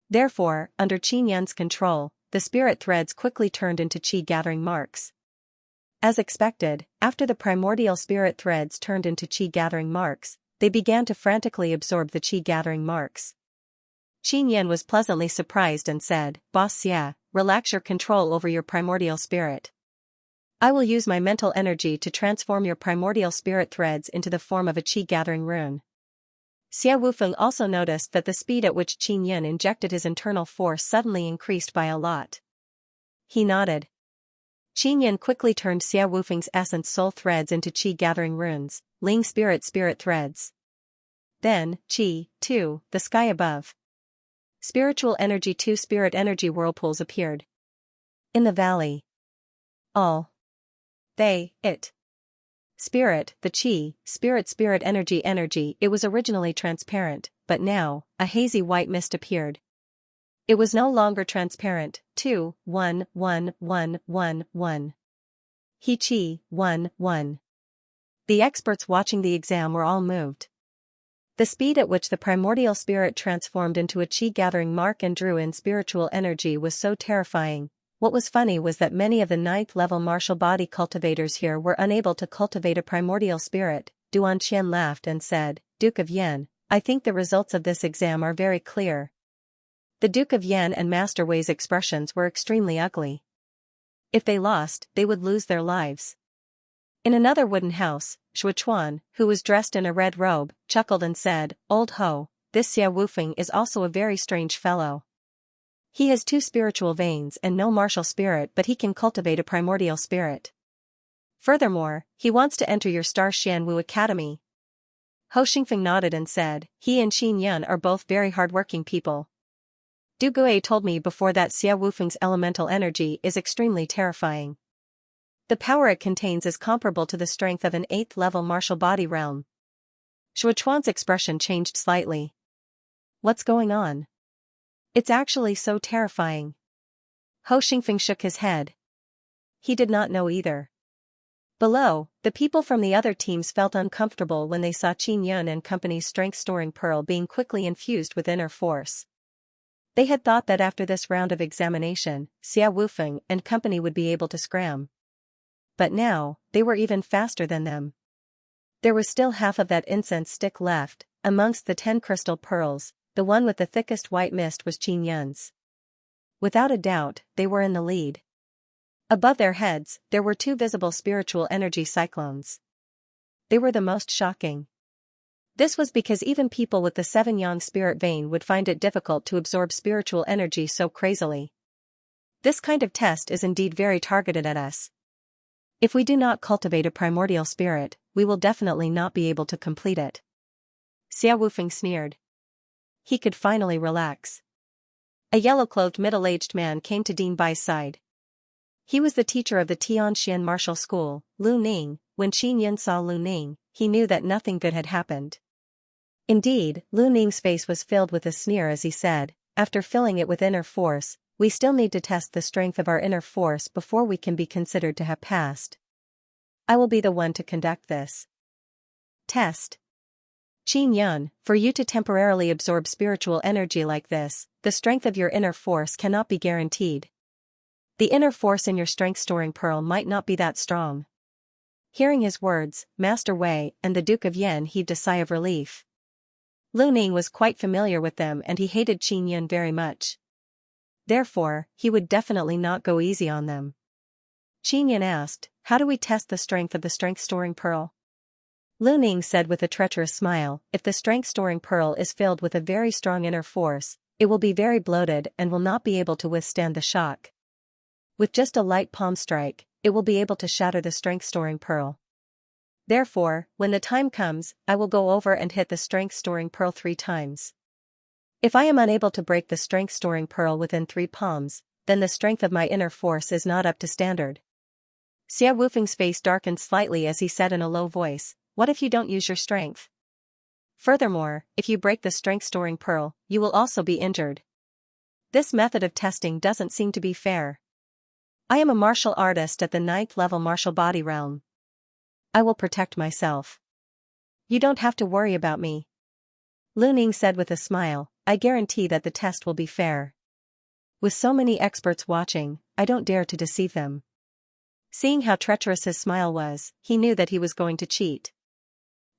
Therefore, under Qin Yun's control, the spirit threads quickly turned into qi gathering marks. As expected, after the primordial spirit threads turned into qi gathering marks, they began to frantically absorb the qi gathering marks. Qin Yun was pleasantly surprised and said, Boss Xia, relax your control over your primordial spirit. I will use my mental energy to transform your primordial spirit threads into the form of a qi gathering rune. Xia Wufeng also noticed that the speed at which Qin Yun injected his internal force suddenly increased by a lot. He nodded. Qin Yun quickly turned Xia Wufeng's essence soul threads into qi gathering runes, Ling spirit threads. Then, Qi, 2, the sky above. Spiritual energy 2 spirit energy whirlpools appeared. In the valley. All. They, it. Spirit, the qi, spirit energy, it was originally transparent, but now, a hazy white mist appeared. It was no longer transparent. 2, 1, 1, 1, 1, 1. He qi, 1, 1. The experts watching the exam were all moved. The speed at which the primordial spirit transformed into a qi gathering mark and drew in spiritual energy was so terrifying. What was funny was that many of the 9th level martial body cultivators here were unable to cultivate a primordial spirit. Duan Qian laughed and said, Duke of Yan, I think the results of this exam are very clear. The Duke of Yan and Master Wei's expressions were extremely ugly. If they lost, they would lose their lives. In another wooden house, Shuchuan, who was dressed in a red robe, chuckled and said, Old ho, this Xia Wufeng is also a very strange fellow. He has 2 spiritual veins and no martial spirit, but he can cultivate a primordial spirit. Furthermore, he wants to enter your Star Xianwu Academy. Ho Xingfeng nodded and said, he and Qin Yun are both very hardworking people. Du Gui told me before that Xia Wufeng's elemental energy is extremely terrifying. The power it contains is comparable to the strength of an 8th level martial body realm. Shuchuan's expression changed slightly. What's going on? It's actually so terrifying. Ho Xingfeng shook his head. He did not know either. Below, the people from the other teams felt uncomfortable when they saw Qin Yun and company's strength-storing pearl being quickly infused with inner force. They had thought that after this round of examination, Xia Wufeng and company would be able to scram. But now, they were even faster than them. There was still half of that incense stick left. Amongst the 10 crystal pearls, the one with the thickest white mist was Qin Yun's. Without a doubt, they were in the lead. Above their heads, there were 2 visible spiritual energy cyclones. They were the most shocking. This was because even people with the 7 yang spirit vein would find it difficult to absorb spiritual energy so crazily. This kind of test is indeed very targeted at us. If we do not cultivate a primordial spirit, we will definitely not be able to complete it. Xia Wufeng sneered. He could finally relax. A yellow-clothed middle-aged man came to Dean Bai's side. He was the teacher of the Tianxian martial school, Lu Ning. When Qin Yun saw Lu Ning, he knew that nothing good had happened. Indeed, Lu Ning's face was filled with a sneer as he said, after filling it with inner force, we still need to test the strength of our inner force before we can be considered to have passed. I will be the one to conduct this test. Qin Yun, for you to temporarily absorb spiritual energy like this, the strength of your inner force cannot be guaranteed. The inner force in your strength-storing pearl might not be that strong. Hearing his words, Master Wei and the Duke of Yen heaved a sigh of relief. Lu Ning was quite familiar with them and he hated Qin Yun very much. Therefore, he would definitely not go easy on them. Qin Yun asked, how do we test the strength of the strength-storing pearl? Lu Ning said with a treacherous smile, if the strength-storing pearl is filled with a very strong inner force, it will be very bloated and will not be able to withstand the shock. With just a light palm strike, it will be able to shatter the strength-storing pearl. Therefore, when the time comes, I will go over and hit the strength-storing pearl 3 times. If I am unable to break the strength-storing pearl within 3 palms, then the strength of my inner force is not up to standard. Xia Wufeng's face darkened slightly as he said in a low voice, what if you don't use your strength? Furthermore, if you break the strength-storing pearl, you will also be injured. This method of testing doesn't seem to be fair. I am a martial artist at the 9th level martial body realm. I will protect myself. You don't have to worry about me. Lu Ning said with a smile, I guarantee that the test will be fair. With so many experts watching, I don't dare to deceive them. Seeing how treacherous his smile was, he knew that he was going to cheat.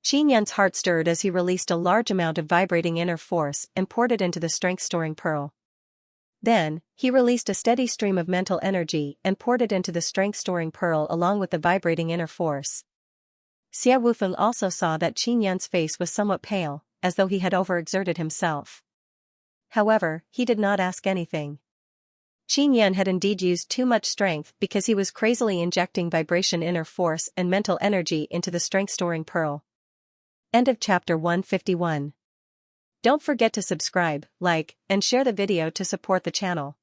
Qin Yun's heart stirred as he released a large amount of vibrating inner force and poured it into the strength-storing pearl. Then, he released a steady stream of mental energy and poured it into the strength-storing pearl along with the vibrating inner force. Xia Wufeng also saw that Qin Yun's face was somewhat pale, as though he had overexerted himself. However, he did not ask anything. Qin Yun had indeed used too much strength because he was crazily injecting vibration inner force and mental energy into the strength-storing pearl. End of chapter 151. Don't forget to subscribe, like, and share the video to support the channel.